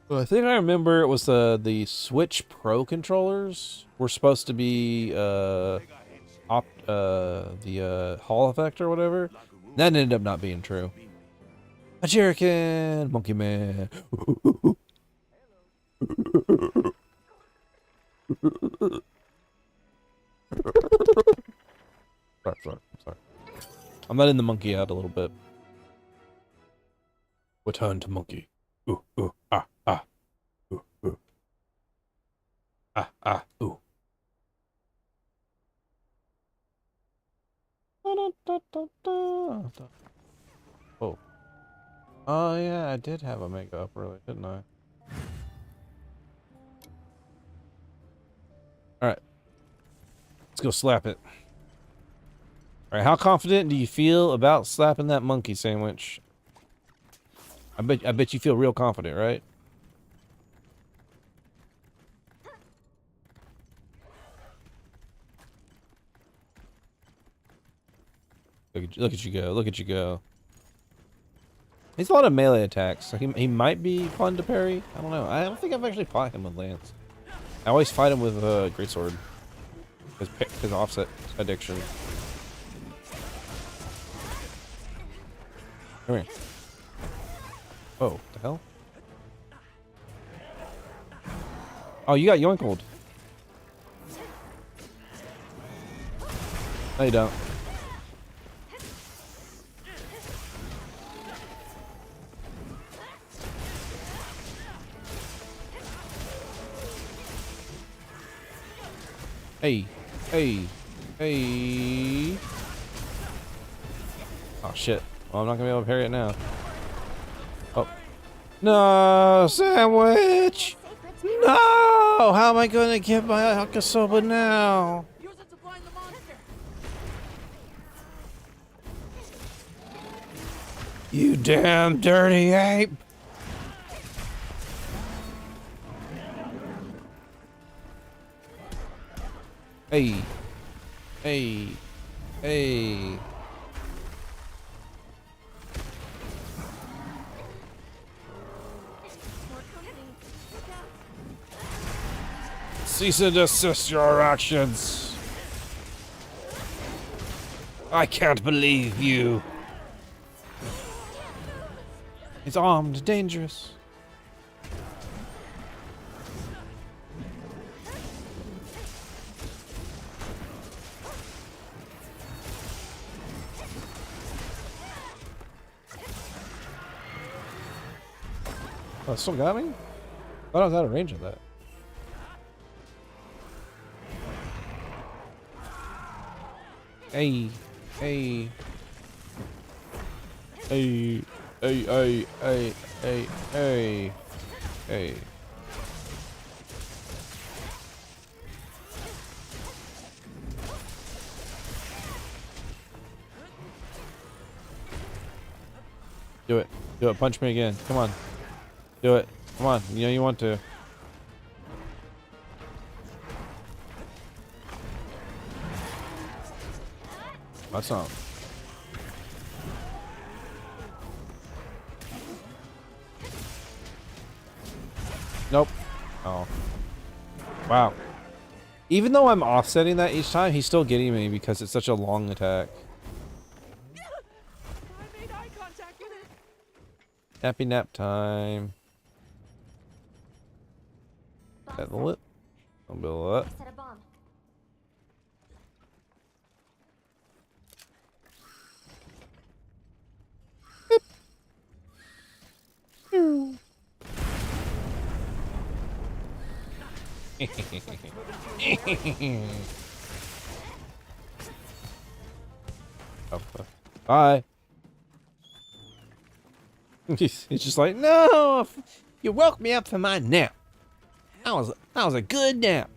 Well, I think I remember it was the Switch Pro controllers were supposed to be the Hall effect or whatever. That ended up not being true. A Jerrican, Monkey Man. Sorry. I'm letting the monkey out a little bit. Return to monkey. Ooh, ooh, ah, ah. Ooh, ooh. Ah, ah, ooh. Oh. Oh yeah, I did have a mega up early, didn't I? Alright. Let's go slap it. Alright, how confident do you feel about slapping that monkey sandwich? I bet you feel real confident, right? Look at you go. Look at you go. He's a lot of melee attacks. So he might be fun to parry. I don't know. I don't think I've actually fought him with Lance. I always fight him with Greatsword. His offset addiction. Come here. Oh, what the hell? Oh, you got yoinkled. No, you don't. Hey, hey, hey. Oh, shit. Well, I'm not gonna be able to parry it now. Oh. No, sandwich! No! How am I gonna get my Hakusoba now? You damn dirty ape! Hey. Hey. Hey. Cease and desist your actions. I can't believe you. It's armed, dangerous. Oh, it still got me? I thought I was out of range of that. Hey, hey, hey, hey, hey, hey, hey, hey, hey. Do it. Do it. Punch me again. Come on. Do it. Come on. You know you want to. That's not. Nope. Oh. Wow. Even though I'm offsetting that each time, he's still getting me because it's such a long attack. Happy nap time. Settle it. I'll build up. Set a bomb. Oh, bye. He's just like, no, you woke me up for my nap. That was a good nap.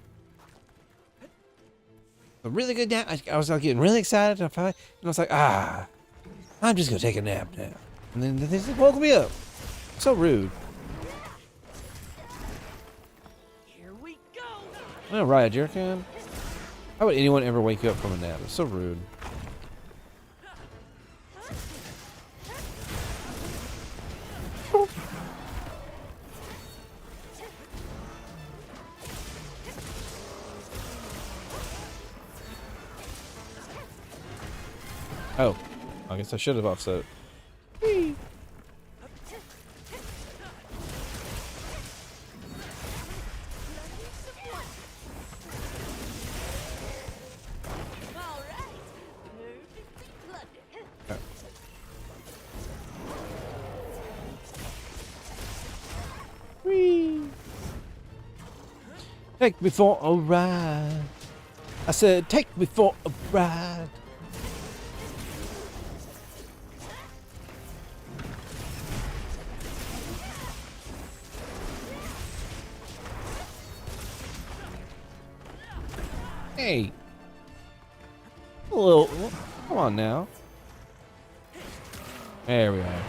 A really good nap. I was getting really excited, and I was like, I'm just gonna take a nap now. And then they just woke me up. So rude. Here we go. Oh, Riot Jerkin. How would anyone ever wake you up from a nap? It's so rude. Oh, I guess I should have offset. Whee. Whee. Take me for a ride. I said, take me for a ride. Hey. A little. Come on now. There we are.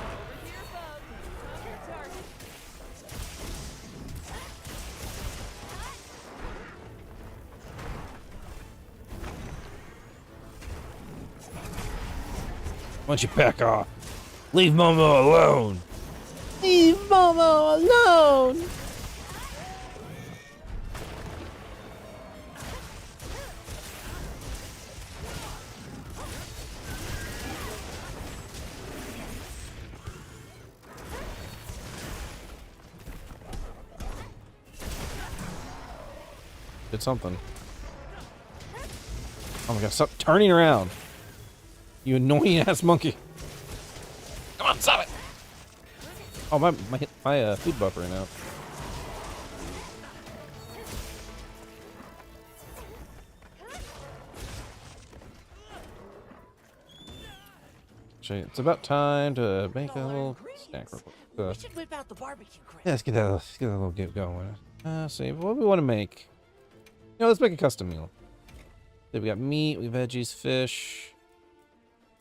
Why don't you back off? Leave Momo alone. Leave Momo alone. Did something. Oh my god, stop turning around. You annoying ass monkey. Come on, stop it. Oh, my food buffer ran out. Actually, it's about time to make a little snack real quick. We should whip out the barbecue crate. Yeah, let's get that little get going. See, what do we want to make? You know, let's make a custom meal. Then we got meat, we have veggies, fish.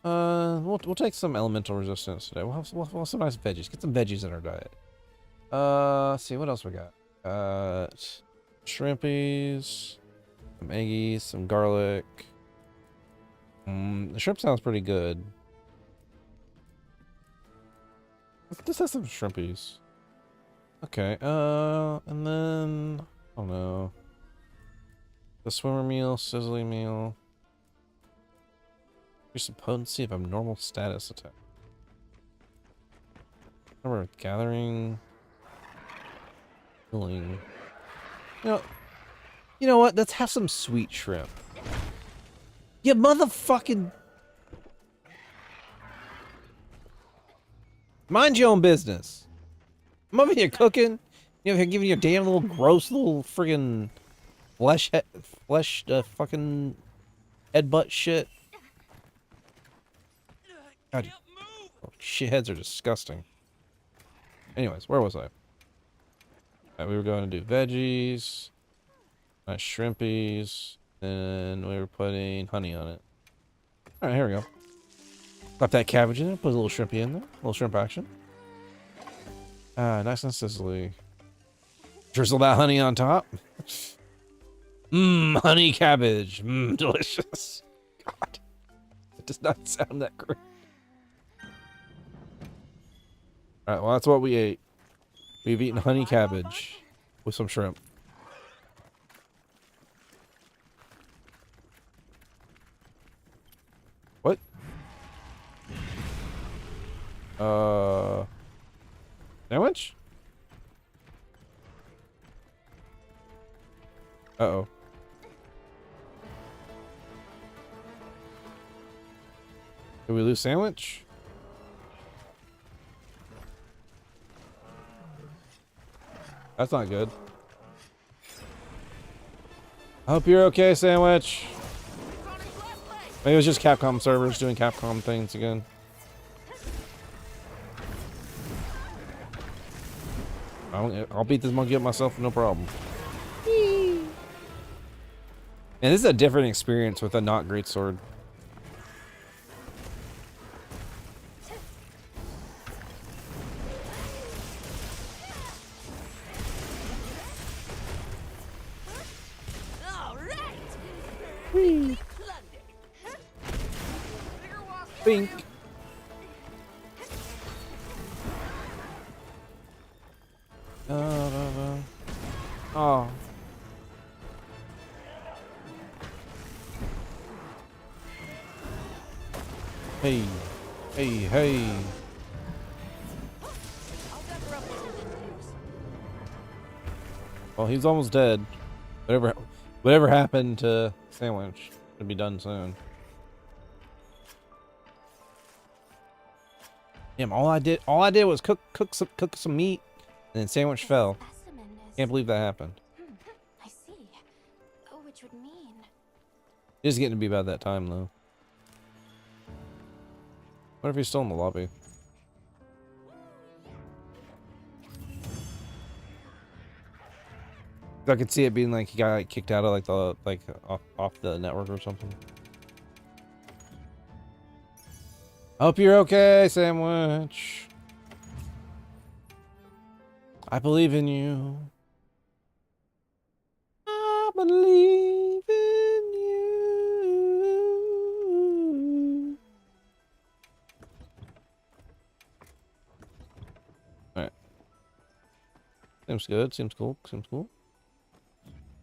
We'll take some elemental resistance today. We'll have some nice veggies. Get some veggies in our diet. Let's see, what else we got? Shrimpies, some eggies, some garlic. The shrimp sounds pretty good. Let's just have some shrimpies. Okay, and then, I don't know. The swimmer meal, sizzling meal. Increase the potency of abnormal status attack. Remember, gathering. Healing. You know what? Let's have some sweet shrimp. You motherfucking. Mind your own business. I'm over here cooking. You know, giving you a damn little gross little friggin' flesh fucking headbutt shit. God, shitheads are disgusting. Anyways, where was I? We were going to do veggies, nice shrimpies, and we were putting honey on it. All right, here we go. Got that cabbage in there. Put a little shrimpy in there. A little shrimp action. Nice and sizzly. Drizzle that honey on top. Mmm, honey cabbage. Mmm, delicious. God, it does not sound that great. Alright, well, that's what we ate. We've eaten honey cabbage with some shrimp. What? Sandwich? Uh-oh. Did we lose sandwich? That's not good. I hope you're okay, sandwich. Maybe it was just Capcom servers doing Capcom things again. I'll beat this monkey up myself, no problem. And this is a different experience with a not great sword. Bink. Oh. Hey. Hey, hey. Well, he's almost dead. Whatever happened to Sandwich should be done soon. Damn, all I did was cook some meat, and then Sandwich fell. Can't believe that happened. I see. Oh, which would mean. It is getting to be about that time, though. What if he's still in the lobby? I could see it being like he got like, kicked out of like the off the network or something. I hope you're okay, Sandwich. I believe in you. I believe in you. Alright. Seems good, seems cool, seems cool.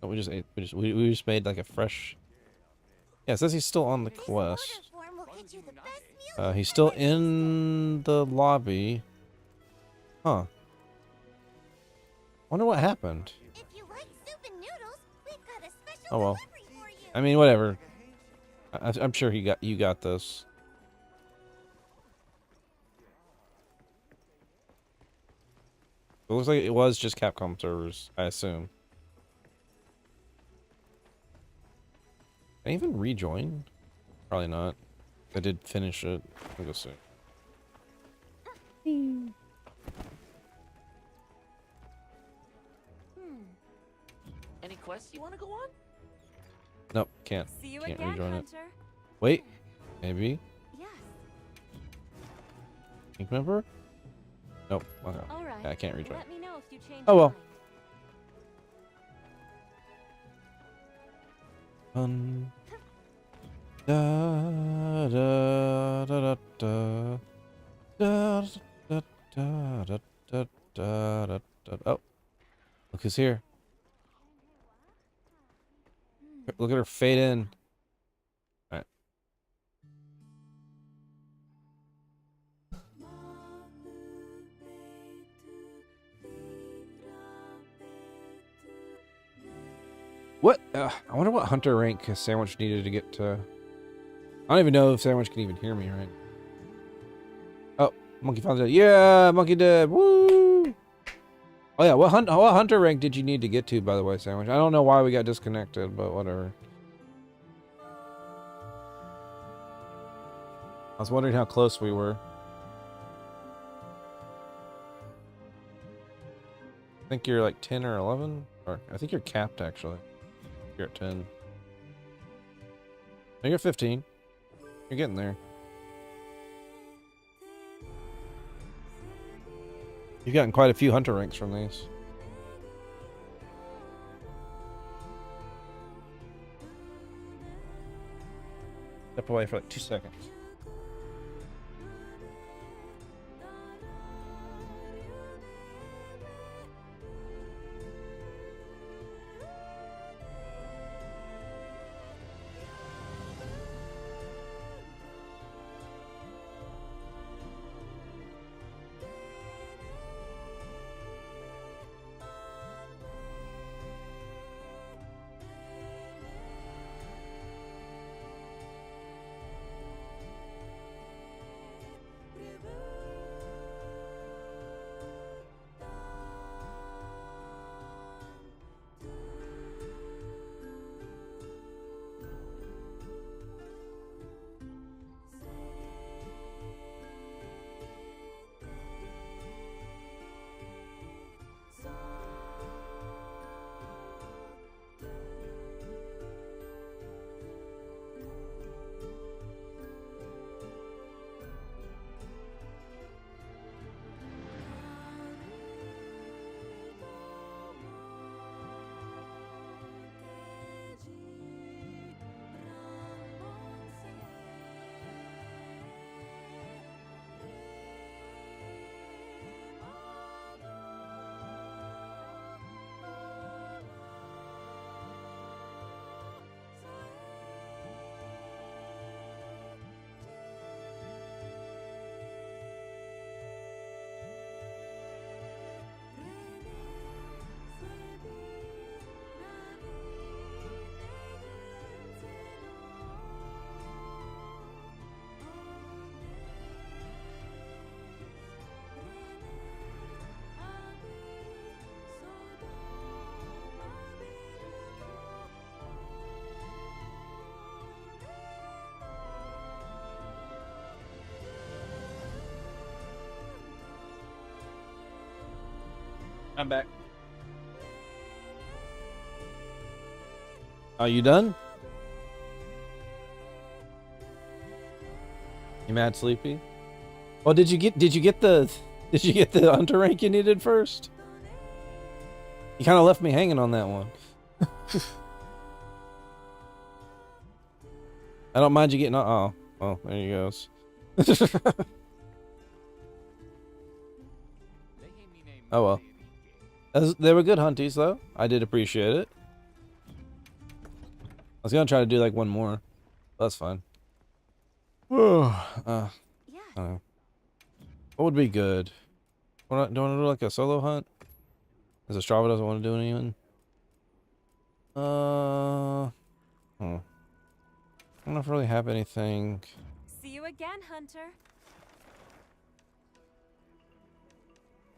Oh, we just made like a fresh. Yeah, it says he's still on the quest. He's still in the lobby. Huh. Wonder what happened. Oh well. I mean, whatever. I'm sure you got this. It looks like it was just Capcom servers, I assume. Can I even rejoin? Probably not. I did finish it. I'll go see. Any quests you want to go on? Nope, can't. See you Can't again, rejoin it. Hunter. Wait, maybe. Yes. Pink member? Nope. Okay. All right. Yeah, I can't rejoin. Let me know if you change Oh your well. mind. Da da da da da da da da da da da da. Oh, look who's here! Look at her fade in. All right. What? I wonder what hunter rank Sandwich needed to get to. I don't even know if Sandwich can even hear me, right? Oh, monkey found dead. Yeah, monkey dead. Woo! Oh yeah, what hunter rank did you need to get to, by the way, Sandwich? I don't know why we got disconnected, but whatever. I was wondering how close we were. I think you're like 10 or 11, or I think you're capped actually. You're at 10. No, you're 15. You're getting there. You've gotten quite a few hunter ranks from these. Step away for like 2 seconds. I'm back. Are you done? You mad sleepy? Well, did you get the hunter rank you needed first? You kind of left me hanging on that one. I don't mind you getting. Oh, well, there he goes. Oh well. They were good hunties though. I did appreciate it. I was gonna try to do like one more. That's fine. I don't know. What would be good? Do I want to do like a solo hunt? Because Strava doesn't want to do anything. I don't know if I really have anything. See you again, Hunter.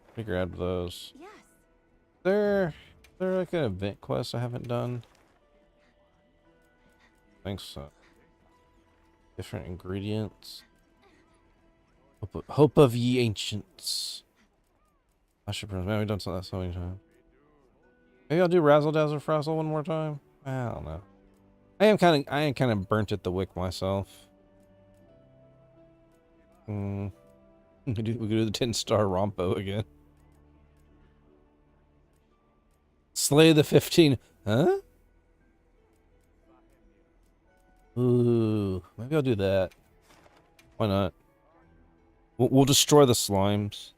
Let me grab those. Yes. They're like an event quest I haven't done. I think so. Different ingredients. Hope of ye ancients. I should man, we've done that so many times. Maybe I'll do Razzle Dazzle Frazzle one more time. I don't know. I am kind of burnt at the wick myself. We could do the 10-star Rompo again. Slay the 15. Huh? Ooh, maybe I'll do that. Why not? We'll destroy the slimes.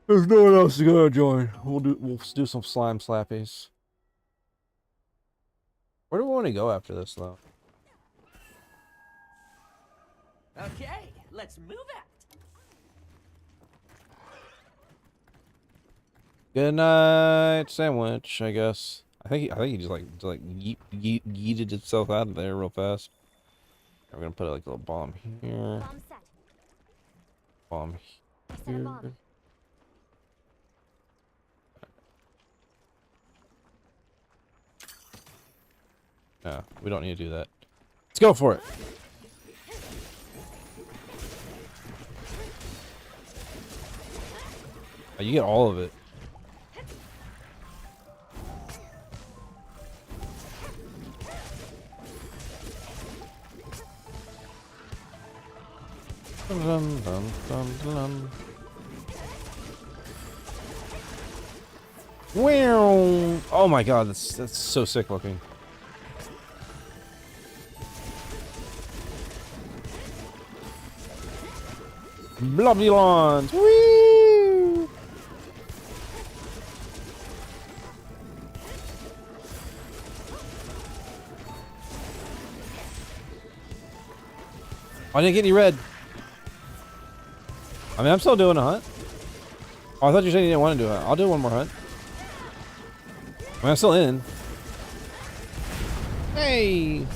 There's no one else gonna join. We'll do some slime slappies. Where do we want to go after this though? Okay, let's move out. Good night, sandwich. I guess. I think he just like yeeted itself out of there real fast. We're gonna put like a little bomb here. Bomb set. Bomb Set a here. bomb. No, we don't need to do that. Let's go for it. Oh, you get all of it. Dun, dun, dun, dun, dun. Wow. Oh my god, that's so sick looking. Blobulons! Woo! I didn't get any red. I mean, I'm still doing a hunt. Oh, I thought you said you didn't want to do it. I'll do one more hunt. I mean, I'm still in. Hey!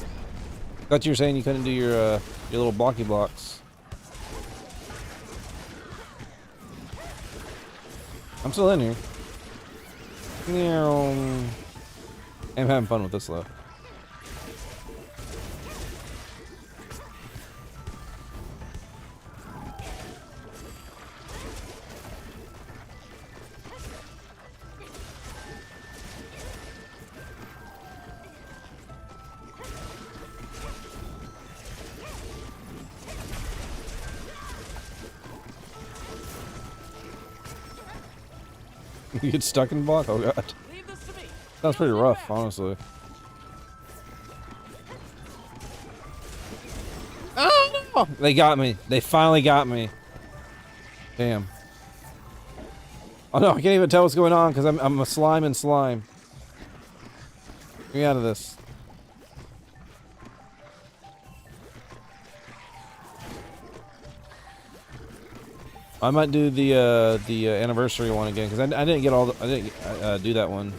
Thought you were saying you couldn't do your little blocky blocks. I'm still in here. I'm having fun with this though. You get stuck in the block? Oh god. Sounds pretty rough, honestly. Oh! They got me. They finally got me. Damn. Oh no, I can't even tell what's going on because I'm a slime and slime. Get me out of this. I might do the anniversary one again because I didn't get all the, I didn't do that one.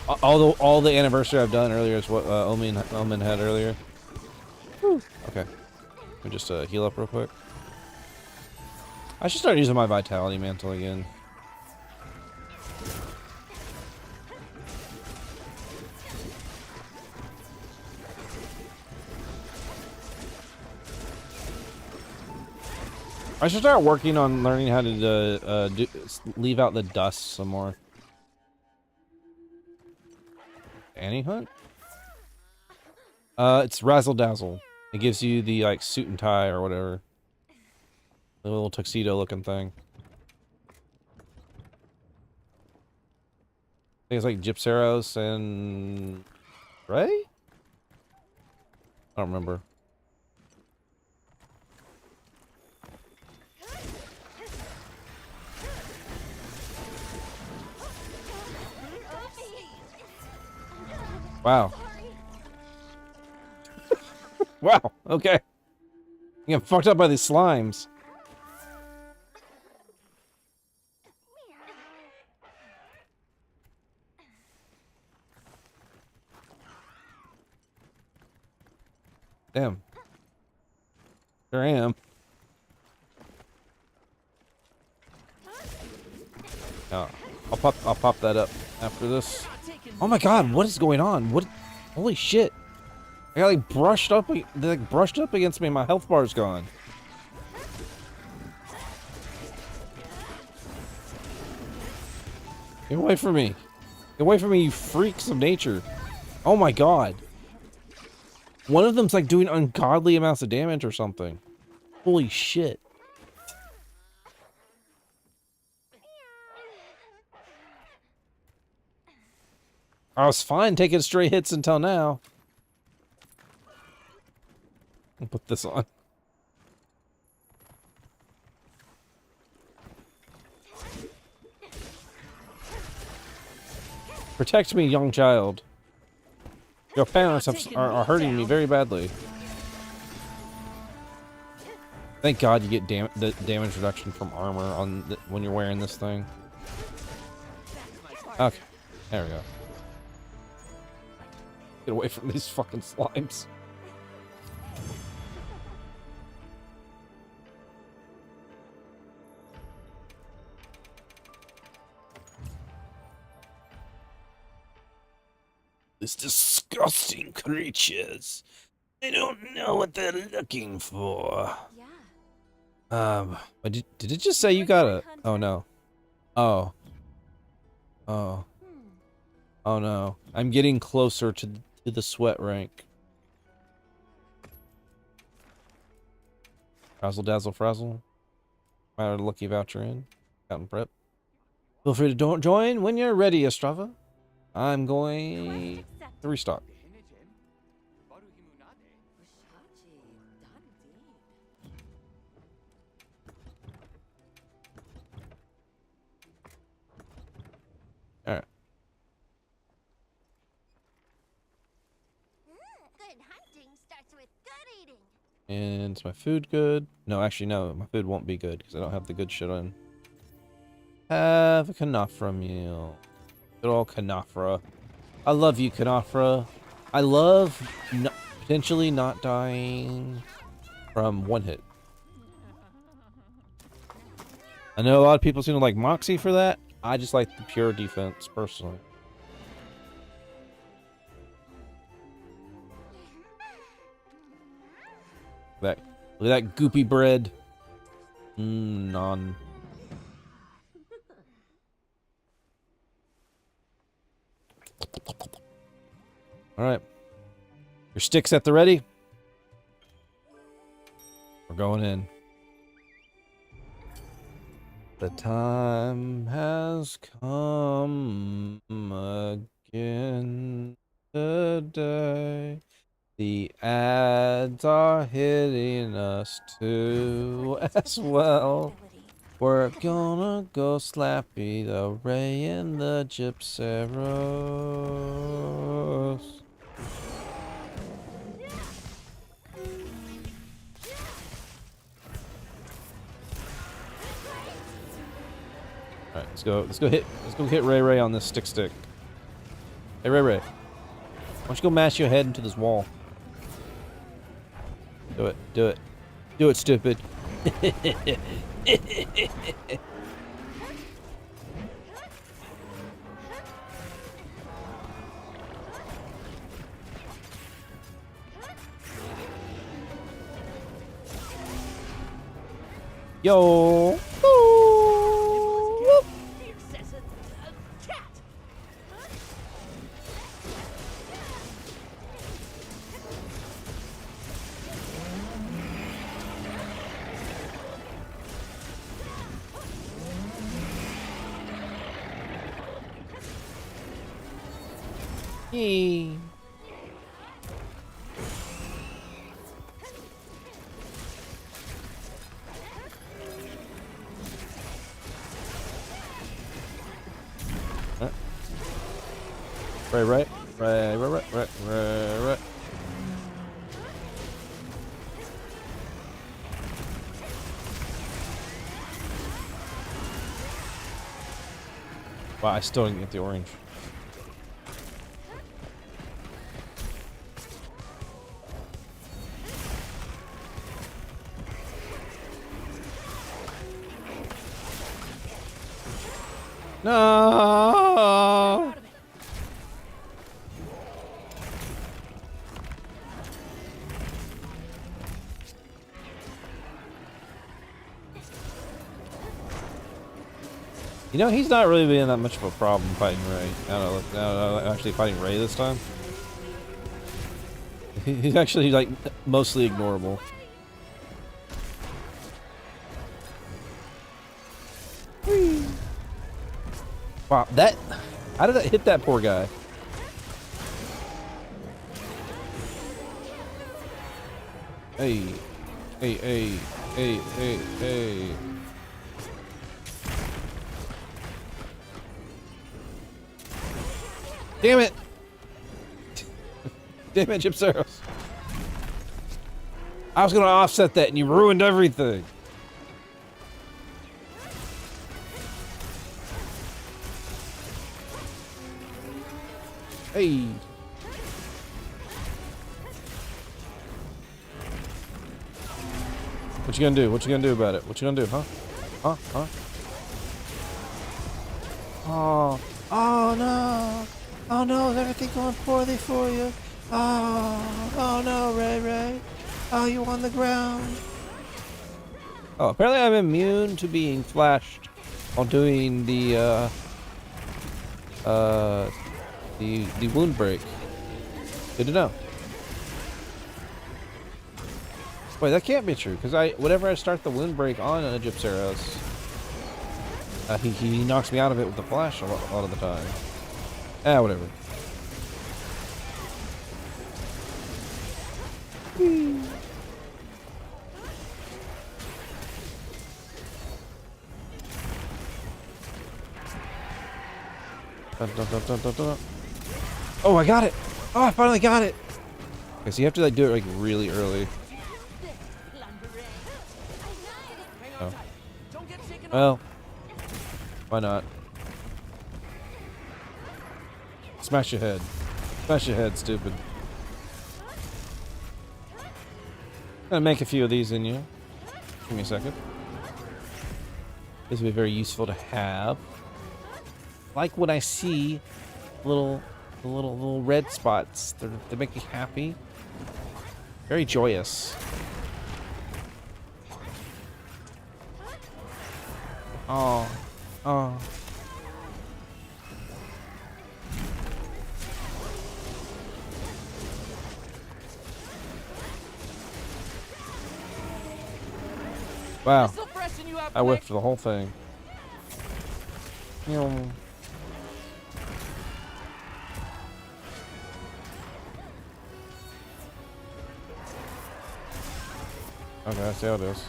All the anniversary I've done earlier is what Omen had earlier. Whew. Okay, let me just heal up real quick. I should start using my vitality mantle again. I should start working on learning how to leave out the dust some more. Annie Hunt? It's Razzle Dazzle. It gives you the like suit and tie or whatever. The little tuxedo looking thing. I think it's like Gypseros and Ray? I don't remember. Wow. Wow, okay. You get fucked up by these slimes. Damn. Sure am. Oh, I'll pop that up after this. Oh my god, what is going on? What? Holy shit! I got like brushed up against me. My health bar's gone. Get away from me! Get away from me, you freaks of nature! Oh my god! One of them's like doing ungodly amounts of damage or something. Holy shit! I was fine taking stray hits until now. I'll put this on. Protect me, young child. Your parents are hurting me very badly. Thank God you get the damage reduction from armor on when you're wearing this thing. Okay, there we go. Get away from these fucking slimes. These disgusting creatures. I don't know what they're looking for. Yeah. But did it just say you got a... Oh no. Oh. Oh. Oh no. I'm getting closer to the sweat rank. Razzle dazzle frazzle. Found a lucky voucher in. Captain Prep. Feel free to join when you're ready, Estrava. I'm going to restock. Alright. Good hunting starts with good eating. And is my food good? No, actually no, my food won't be good because I don't have the good shit on. Have a Kanafra meal. Good old Kanafra. I love you, Kanafra. I love potentially not dying from one hit. I know a lot of people seem to like Moxie for that. I just like the pure defense, personally. Look at that goopy bread. Non. Alright. Your sticks at the ready? We're going in. The time has come again today. The ads are hitting us too as well. We're gonna go slappy the Ray and the Gypseros. Alright, let's go hit Ray on this stick. Hey Ray. Why don't you go mash your head into this wall? Do it. Do it, stupid. Yo. Yee. Right. Wow, I still didn't get the orange. No. You know, he's not really being that much of a problem fighting Ray. I don't know, actually fighting Ray this time. He's actually, like, mostly ignorable. Whee. Wow, that... How did that hit that poor guy? Hey. Hey. Damn it! Damn it, Gypceros. I was gonna offset that and you ruined everything. Hey. What you gonna do? What you gonna do about it? What you gonna do, huh? Huh? Oh no! Oh no, is everything going poorly for you? Oh no, Ray. Oh, you on the ground. Oh, apparently I'm immune to being flashed while doing the wound break. Good to know. Wait, that can't be true, because whenever I start the wound break on a Gypceros, he knocks me out of it with the flash a lot of the time. Whatever. Oh, I got it! Oh, I finally got it! Okay, so you have to, like, do it, like, really early. Oh. Well, why not? Smash your head. Smash your head, stupid. I'm gonna make a few of these in you. Give me a second. This would be very useful to have. Like when I see little red spots. They make me happy. Very joyous. Oh. Wow. I whiffed the whole thing. Okay, I see how it is.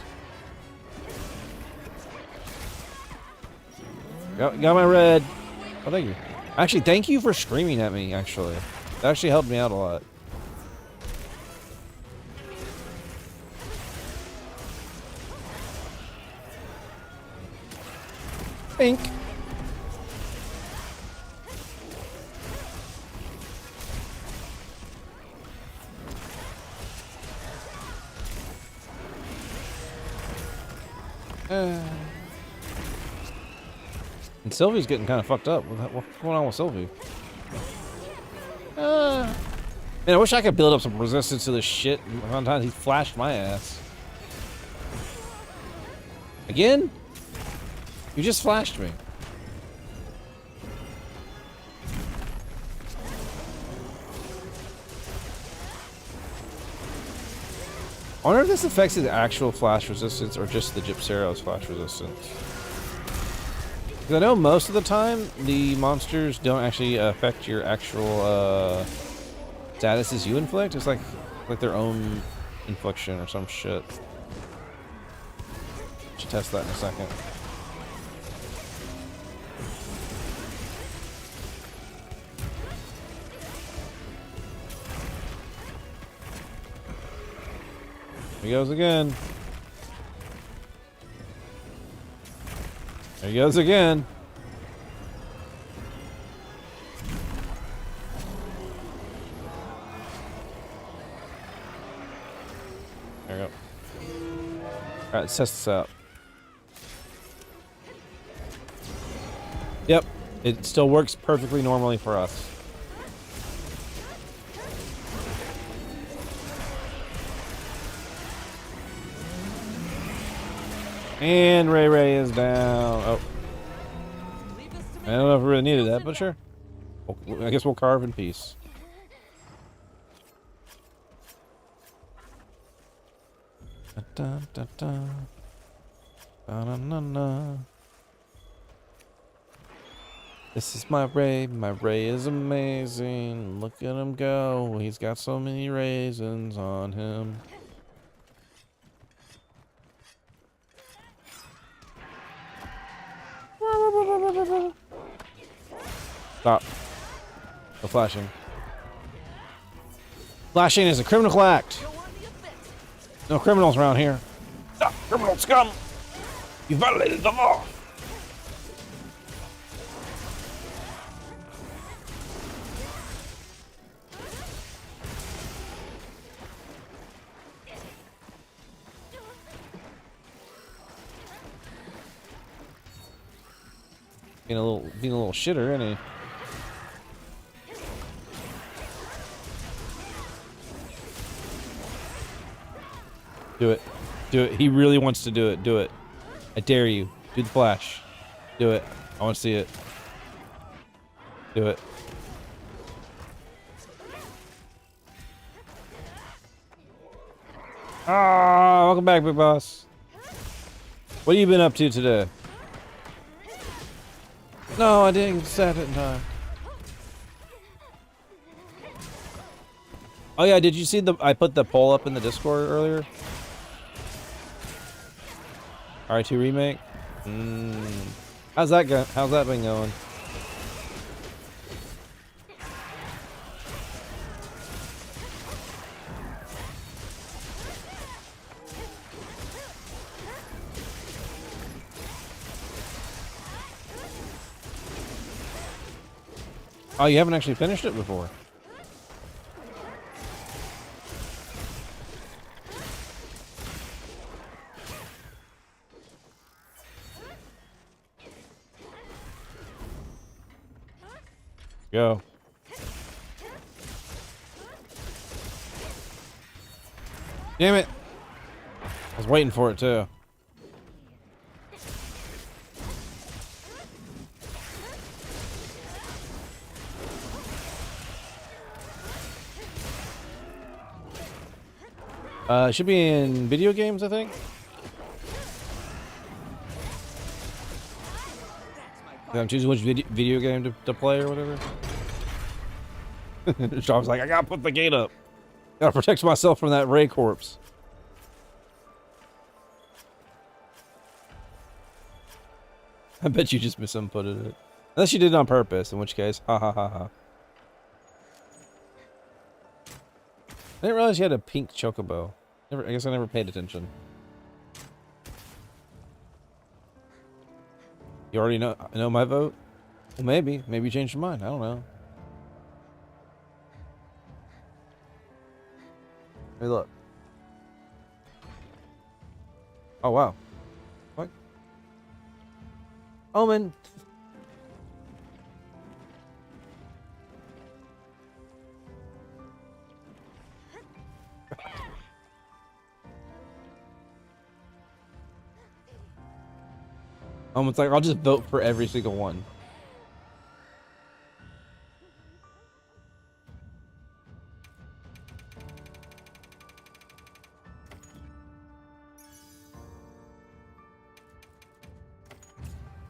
Got my red. Oh, thank you. Actually, thank you for screaming at me, actually. That actually helped me out a lot. Pink. And Sylvie's getting kind of fucked up. What's going on with Sylvie? Man, I wish I could build up some resistance to this shit. Sometimes he flashed my ass. Again? You just flashed me. I wonder if this affects his actual flash resistance or just the Gypcero's flash resistance. Because I know most of the time the monsters don't actually affect your actual statuses you inflict. It's like their own infliction or some shit. Should test that in a second. Here he goes again. There he goes again. There we go. Alright, let's test this out. Yep, it still works perfectly normally for us. And Ray is down. Oh. I don't know if we really needed that, but sure. I guess we'll carve in peace. Da, da, da. Da, na, na, na. This is my Ray. My Ray is amazing. Look at him go. He's got so many raisins on him. Stop. No flashing. Flashing is a criminal act. No criminals around here. Stop, criminal scum! You violated the law! Being a little shitter, isn't he? Do it. Do it. He really wants to do it. Do it. I dare you. Do the flash. Do it. I want to see it. Do it. Ah, welcome back, Big Boss. What have you been up to today? No, I didn't set it in time. Oh yeah, did you see I put the poll up in the Discord earlier? RE2 remake? How's that been going? Oh, you haven't actually finished it before? Go. Damn it. I was waiting for it too. It should be in video games, I think. I'm choosing which video game to play or whatever. So I was like, I gotta put the gate up. Gotta protect myself from that Ray corpse. I bet you just misinputted it. Unless you did it on purpose, in which case, ha ha ha ha. I didn't realize you had a pink chocobo. I guess I never paid attention. You already know my vote? Well, maybe. Maybe you changed your mind. I don't know. Hey, look. Oh, wow. What? Omen. It's like I'll just vote for every single one.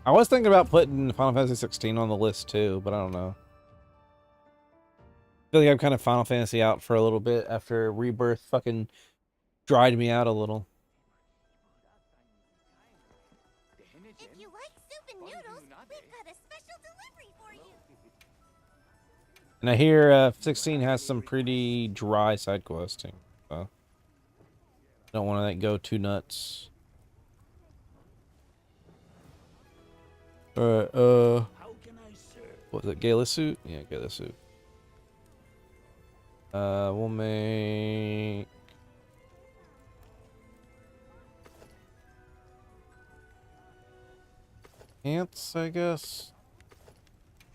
I was thinking about putting Final Fantasy 16 on the list too, but I don't know. I feel like I'm kind of Final Fantasy out for a little bit after Rebirth fucking dried me out a little. If you like soup and noodles, we've got a special delivery for you. And I hear 16 has some pretty dry side questing. So don't want to like, go too nuts. Alright, what was it? Gala suit? Yeah, Gala suit. We'll make pants, I guess.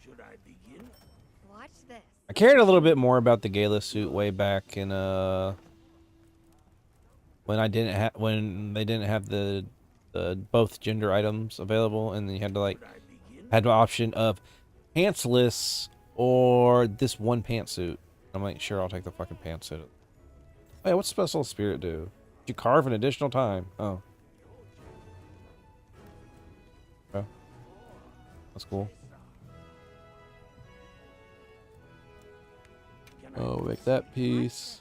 Should I begin? Watch this. I cared a little bit more about the Gala suit way back in when they didn't have the both gender items available, and then you had to like had the option of pantsless or this one pantsuit. I'm like, sure, I'll take the fucking pantsuit. Hey, what's Special Spirit do? You carve an additional time. Oh. Okay. That's cool. Oh, make that piece.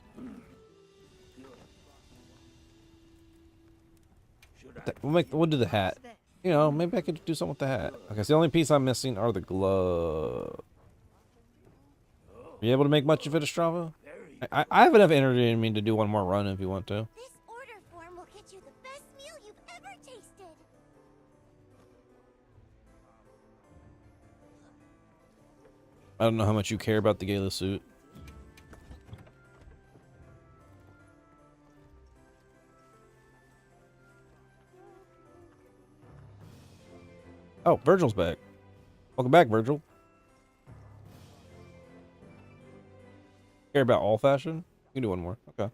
We'll do the hat. You know, maybe I could do something with the hat. Okay, so the only piece I'm missing are the gloves. Are you able to make much of it, Estrava? I have enough energy in me to do one more run if you want to. This order form will get you the best meal you've ever tasted. I don't know how much you care about the Gala suit. Oh, Virgil's back. Welcome back, Virgil. Care about all fashion? You can do one more. Okay.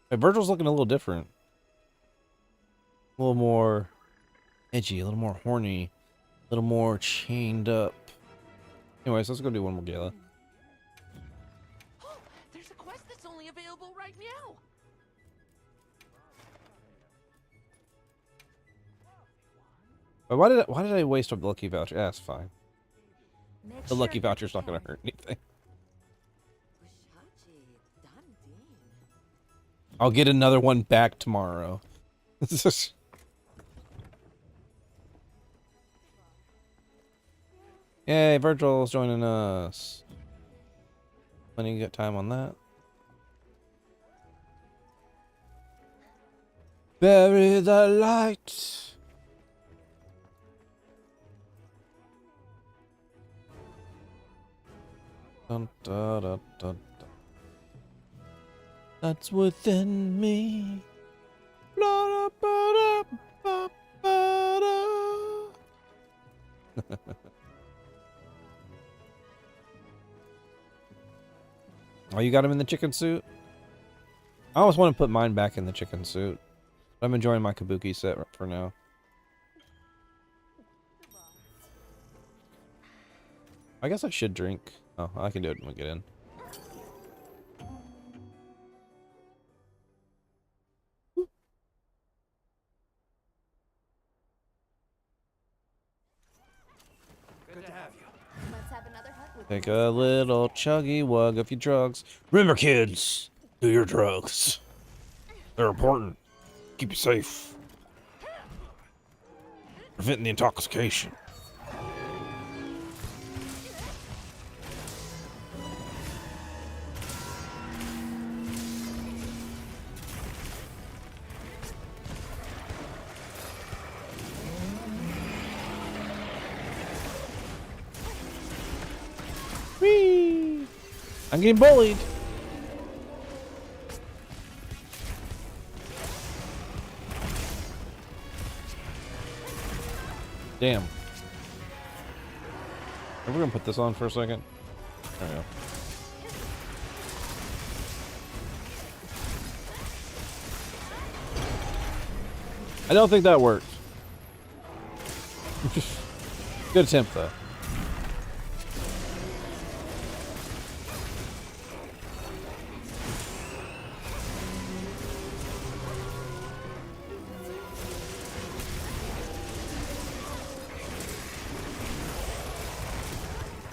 Hey, Virgil's looking a little different. A little more edgy, a little more horny, a little more chained up. Anyways, let's go do one more Gala. There's a quest that's only available right now. But why did I waste a lucky voucher? Yeah, that's fine. The lucky voucher's not gonna hurt anything. I'll get another one back tomorrow. Yay, Virgil's joining us. Plenty of time on that. Bury the light. Dun, da, da, da, da. That's within me. Blah, da, ba, da, ba, ba, da. Oh, you got him in the chicken suit? I always want to put mine back in the chicken suit. I'm enjoying my Kabuki set for now. I guess I should drink. Oh, I can do it when we get in. Good to have you. Let's have another hut with Take a little chuggy wug of your drugs. Remember, kids, do your drugs. They're important. Keep you safe. Preventing the intoxication. Whee! I'm getting bullied. Damn. Are we gonna put this on for a second? There we go. I don't think that worked. Good attempt, though.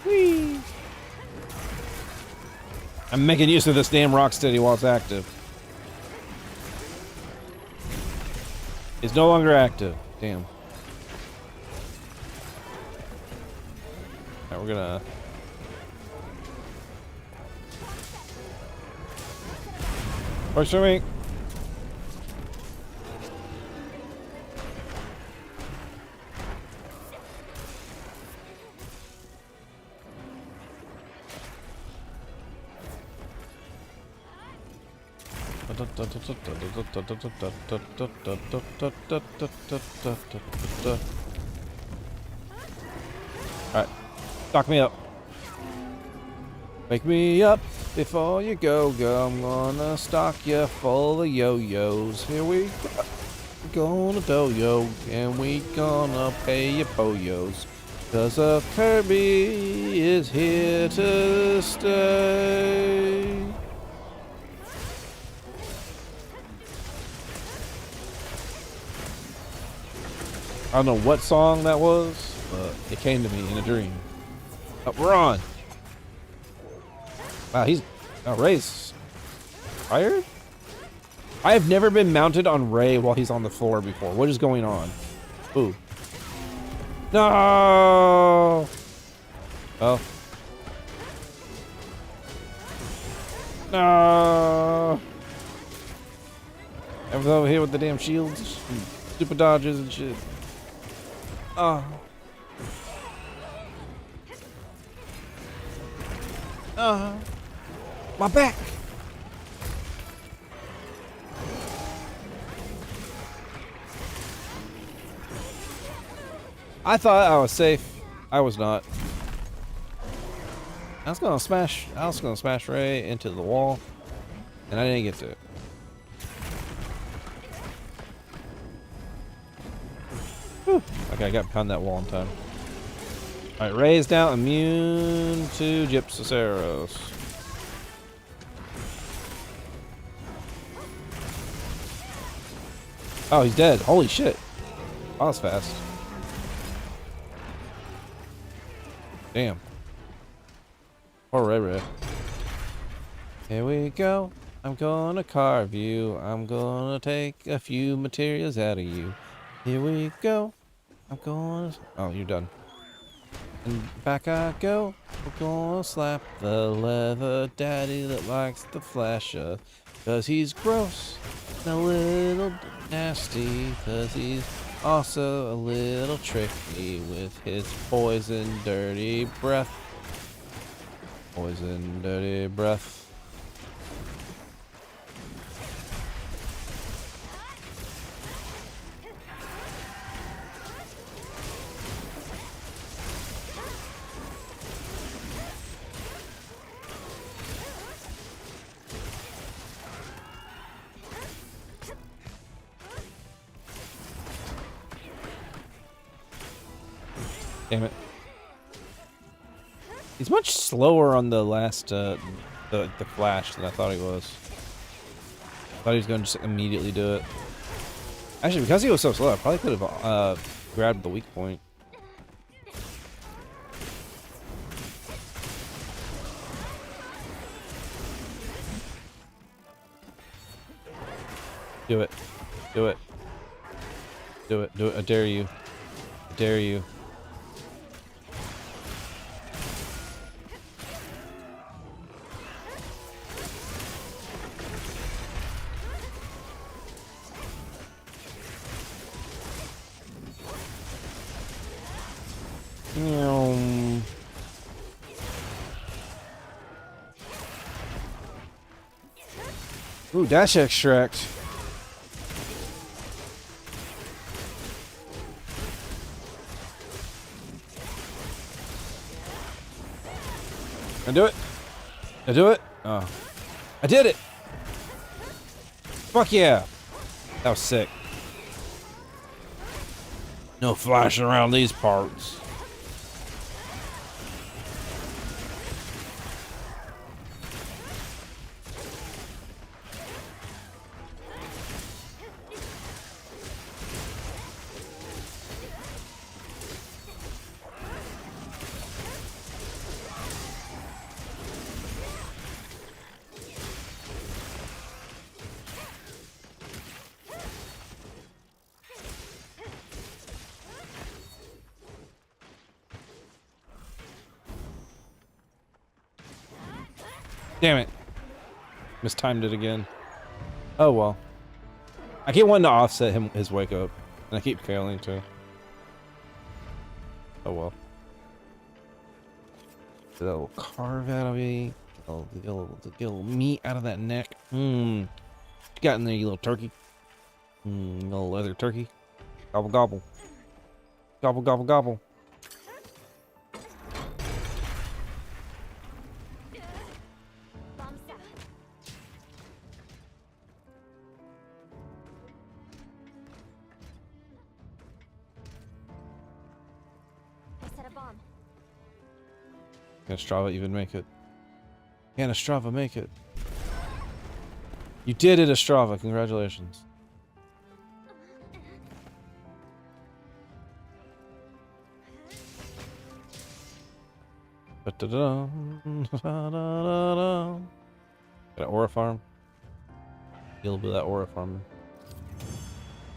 Whee! I'm making use of this damn Rocksteady while it's active. It's no longer active. Damn. Alright, we're gonna... Works for me. Alright, stock me up. Wake me up before you go. I'm gonna stock you full of yo-yos. Here we go. Gonna do-yo, and we gonna pay you po-yos. 'Cause Kirby is here to stay. I don't know what song that was, but it came to me in a dream. Oh, we're on. Wow, he's... Oh, Ray's... tired? I have never been mounted on Ray while he's on the floor before. What is going on? Ooh. No! Oh. No! Everyone's over here with the damn shields. Super dodges and shit. Oh. My back. I thought I was safe. I was not. I was gonna smash Ray into the wall, and I didn't get to it. Whew. Okay, I got behind that wall in time. Alright, Ray's now immune to Gypsus arrows. Oh, he's dead. Holy shit. That was fast. Damn. Poor Ray. Here we go. I'm gonna carve you. I'm gonna take a few materials out of you. Here we go. I'm gonna... Oh, you're done. And back I go. We're gonna slap the leather daddy that likes the flasher. 'Cause he's gross and a little nasty. 'Cause he's also a little tricky with his poison dirty breath. Poison dirty breath. Damn it. He's much slower on the last, the flash than I thought he was. I thought he was going to just immediately do it. Actually, because he was so slow, I probably could have grabbed the weak point. Do it. Do it. Do it. Do it. I dare you. I dare you. Ooh, dash extract. I do it. I do it. Oh, I did it. Fuck yeah. That was sick. No flashing around these parts. Damn it. Mistimed it again. Oh well. I keep wanting to offset his wake up, and I keep failing to. Oh well. Get a little carve out of me. Get a little meat out of that neck. Mmm. You got in there, you little turkey. Mmm, little leather turkey. Gobble gobble. Gobble gobble gobble. Can Strava even make it? Can Strava make it? You did it, Strava. Congratulations. Got an aura farm. A little bit of that aura farm.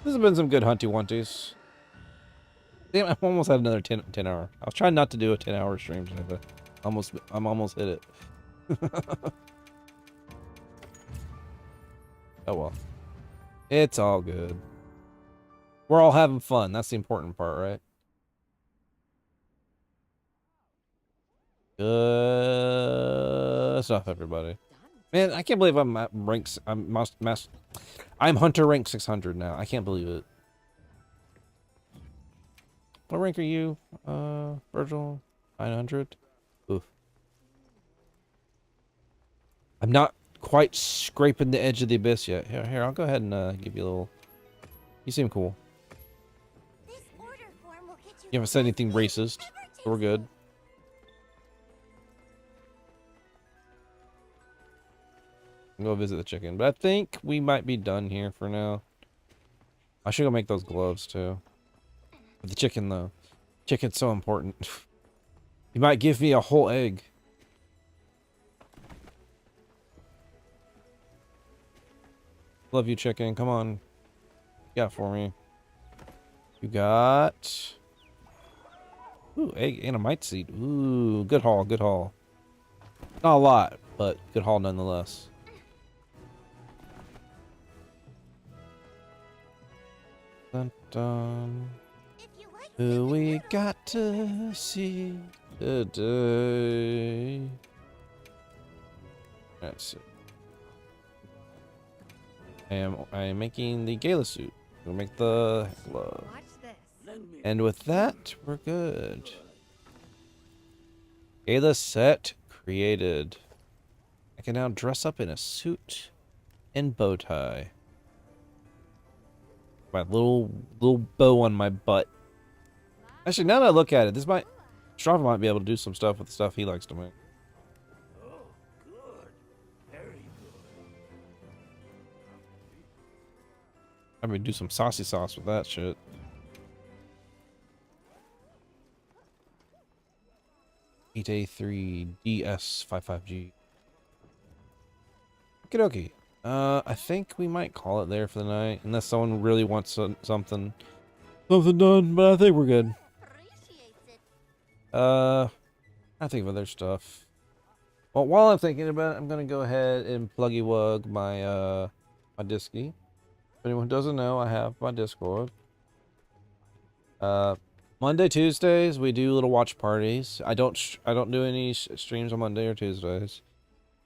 This has been some good hunty wunties. Damn, I almost had another 10 hour. I was trying not to do a 10-hour stream today, but I'm almost hit it. Oh well. It's all good. We're all having fun. That's the important part, right? Good stuff, everybody. Man, I can't believe I'm at ranks. I'm Hunter rank 600 now. I can't believe it. What rank are you, Virgil? 900? Oof. I'm not quite scraping the edge of the abyss yet. Here, I'll go ahead and give you a little... You seem cool. You haven't said anything racist, so we're good. Go visit the chicken, but I think we might be done here for now. I should go make those gloves too. But the chicken though, chicken's so important. You might give me a whole egg. Love you, chicken. Come on, got for me. You got. Ooh, egg and a mite seed. Ooh, good haul, good haul. Not a lot, but good haul nonetheless. Dun, dun. Who we got to see today? Let's see. I am making the gala suit. We'll make the glove. And with that, we're good. Gala set created. I can now dress up in a suit and bow tie. My little bow on my butt. Actually, now that I look at it, this might Strava might be able to do some stuff with the stuff he likes to make. I mean, do some saucy sauce with that shit. A3 DS55G. Okie dokie. I think we might call it there for the night, unless someone really wants something done. But I think we're good. I think of other stuff. Well, while I'm thinking about it, I'm gonna go ahead and pluggy wug my my Disky. If anyone doesn't know, I have my Discord. Monday, Tuesdays we do little watch parties. I don't do any streams on Monday or Tuesdays.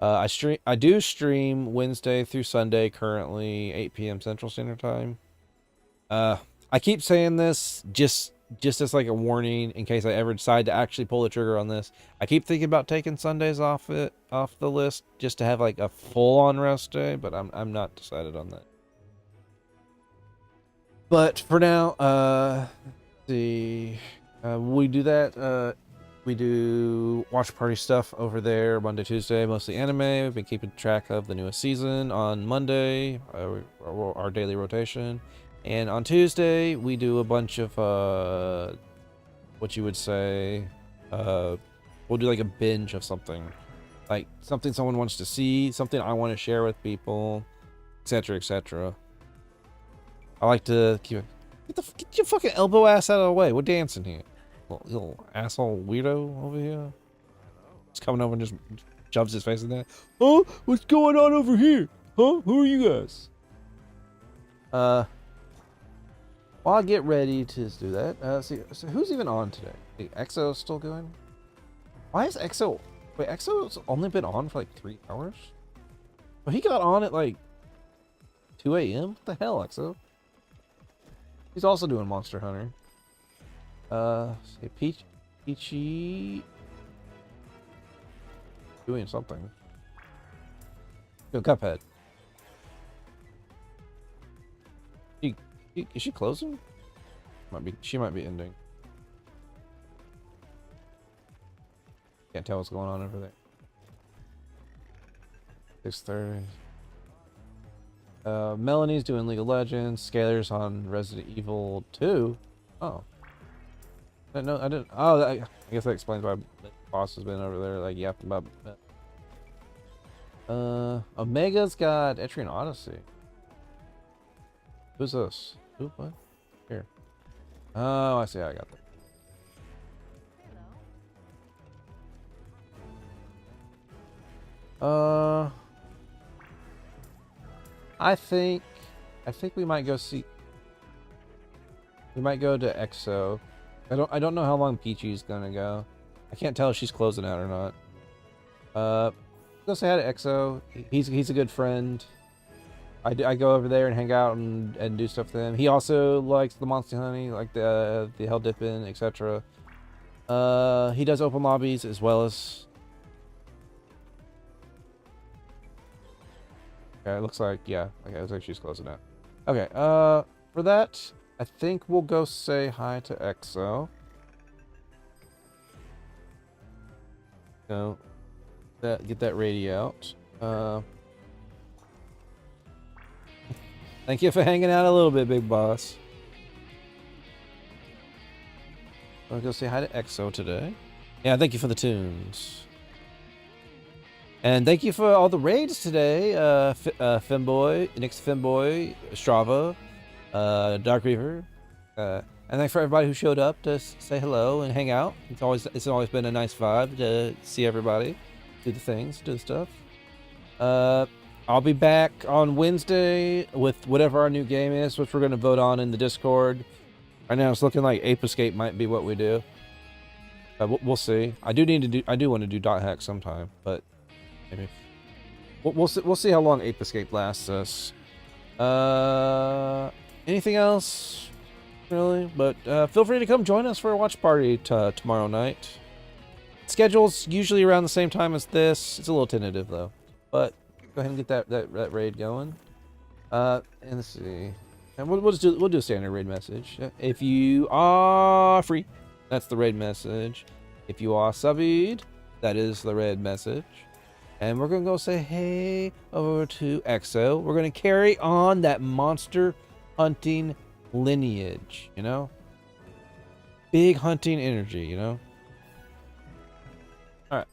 I do stream Wednesday through Sunday currently 8 p.m. Central Standard Time. I keep saying this just as like a warning in case I ever decide to actually pull the trigger on this. I keep thinking about taking Sundays off the list just to have like a full-on rest day, but I'm not decided on that. But for now, see. We do that. We do watch party stuff over there Monday, Tuesday, mostly anime. We've been keeping track of the newest season on Monday, our daily rotation. And on Tuesday, we do a bunch of, what you would say, we'll do like a binge of something. Like something someone wants to see, something I want to share with people, etc., etc. I like to keep it. Get your fucking elbow ass out of the way. We're dancing here. Little asshole weirdo over here. He's coming over and just shoves his face in there. Oh, what's going on over here? Huh? Who are you guys? While I get ready to do that, see, so who's even on today? The EXO still going? Why is EXO? Wait, EXO's only been on for like 3 hours? Well, he got on at like 2 a.m. What the hell, EXO? He's also doing Monster Hunter. See, Peachy doing something. Yo, Cuphead. Is she closing? She might be ending. Can't tell what's going on over there. 6:30. Melanie's doing League of Legends. Scalar's on Resident Evil 2. Oh. I didn't. Oh, I guess that explains why the boss has been over there, like, yapping about. Omega's got Etrian Odyssey. Who's this? Who? What? Here. Oh, I see. I got that. I think we might go see. We might go to EXO. I don't know how long Peachy's gonna go. I can't tell if she's closing out or not. Go say hi to EXO. He's a good friend. I go over there and hang out and do stuff with him. He also likes the Monster Honey, like the Hell Dippin', etc. He does open lobbies as well as. Okay, it looks like, yeah. Okay, it looks like she's closing out. Okay, for that, I think we'll go say hi to EXO. So, get that radio out. Thank you for hanging out a little bit, big boss. I'll go say hi to EXO today. Yeah, thank you for the tunes. And thank you for all the raids today, Femboy, Nyx Femboy, Strava, Dark Reaver, and thanks for everybody who showed up to say hello and hang out. It's always been a nice vibe to see everybody, do the things, do the stuff. I'll be back on Wednesday with whatever our new game is, which we're going to vote on in the Discord. Right now, it's looking like Ape Escape might be what we do. We'll see. I do want to do Dot Hack sometime, but. Maybe. We'll see how long Ape Escape lasts us. Anything else? Really? But feel free to come join us for a watch party tomorrow night. Schedule's usually around the same time as this. It's a little tentative though. But go ahead and get that raid going. And let's see. And we'll do a standard raid message. If you are free, that's the raid message. If you are subbed, that is the raid message. And we're going to go say hey over to EXO. We're going to carry on that monster hunting lineage, you know? Big hunting energy, you know? Alright.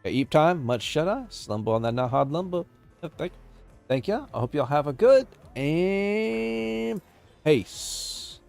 Eep time, much shut I. Slumber on that Nahad lumber. Thank ya. I hope y'all have a good and peace.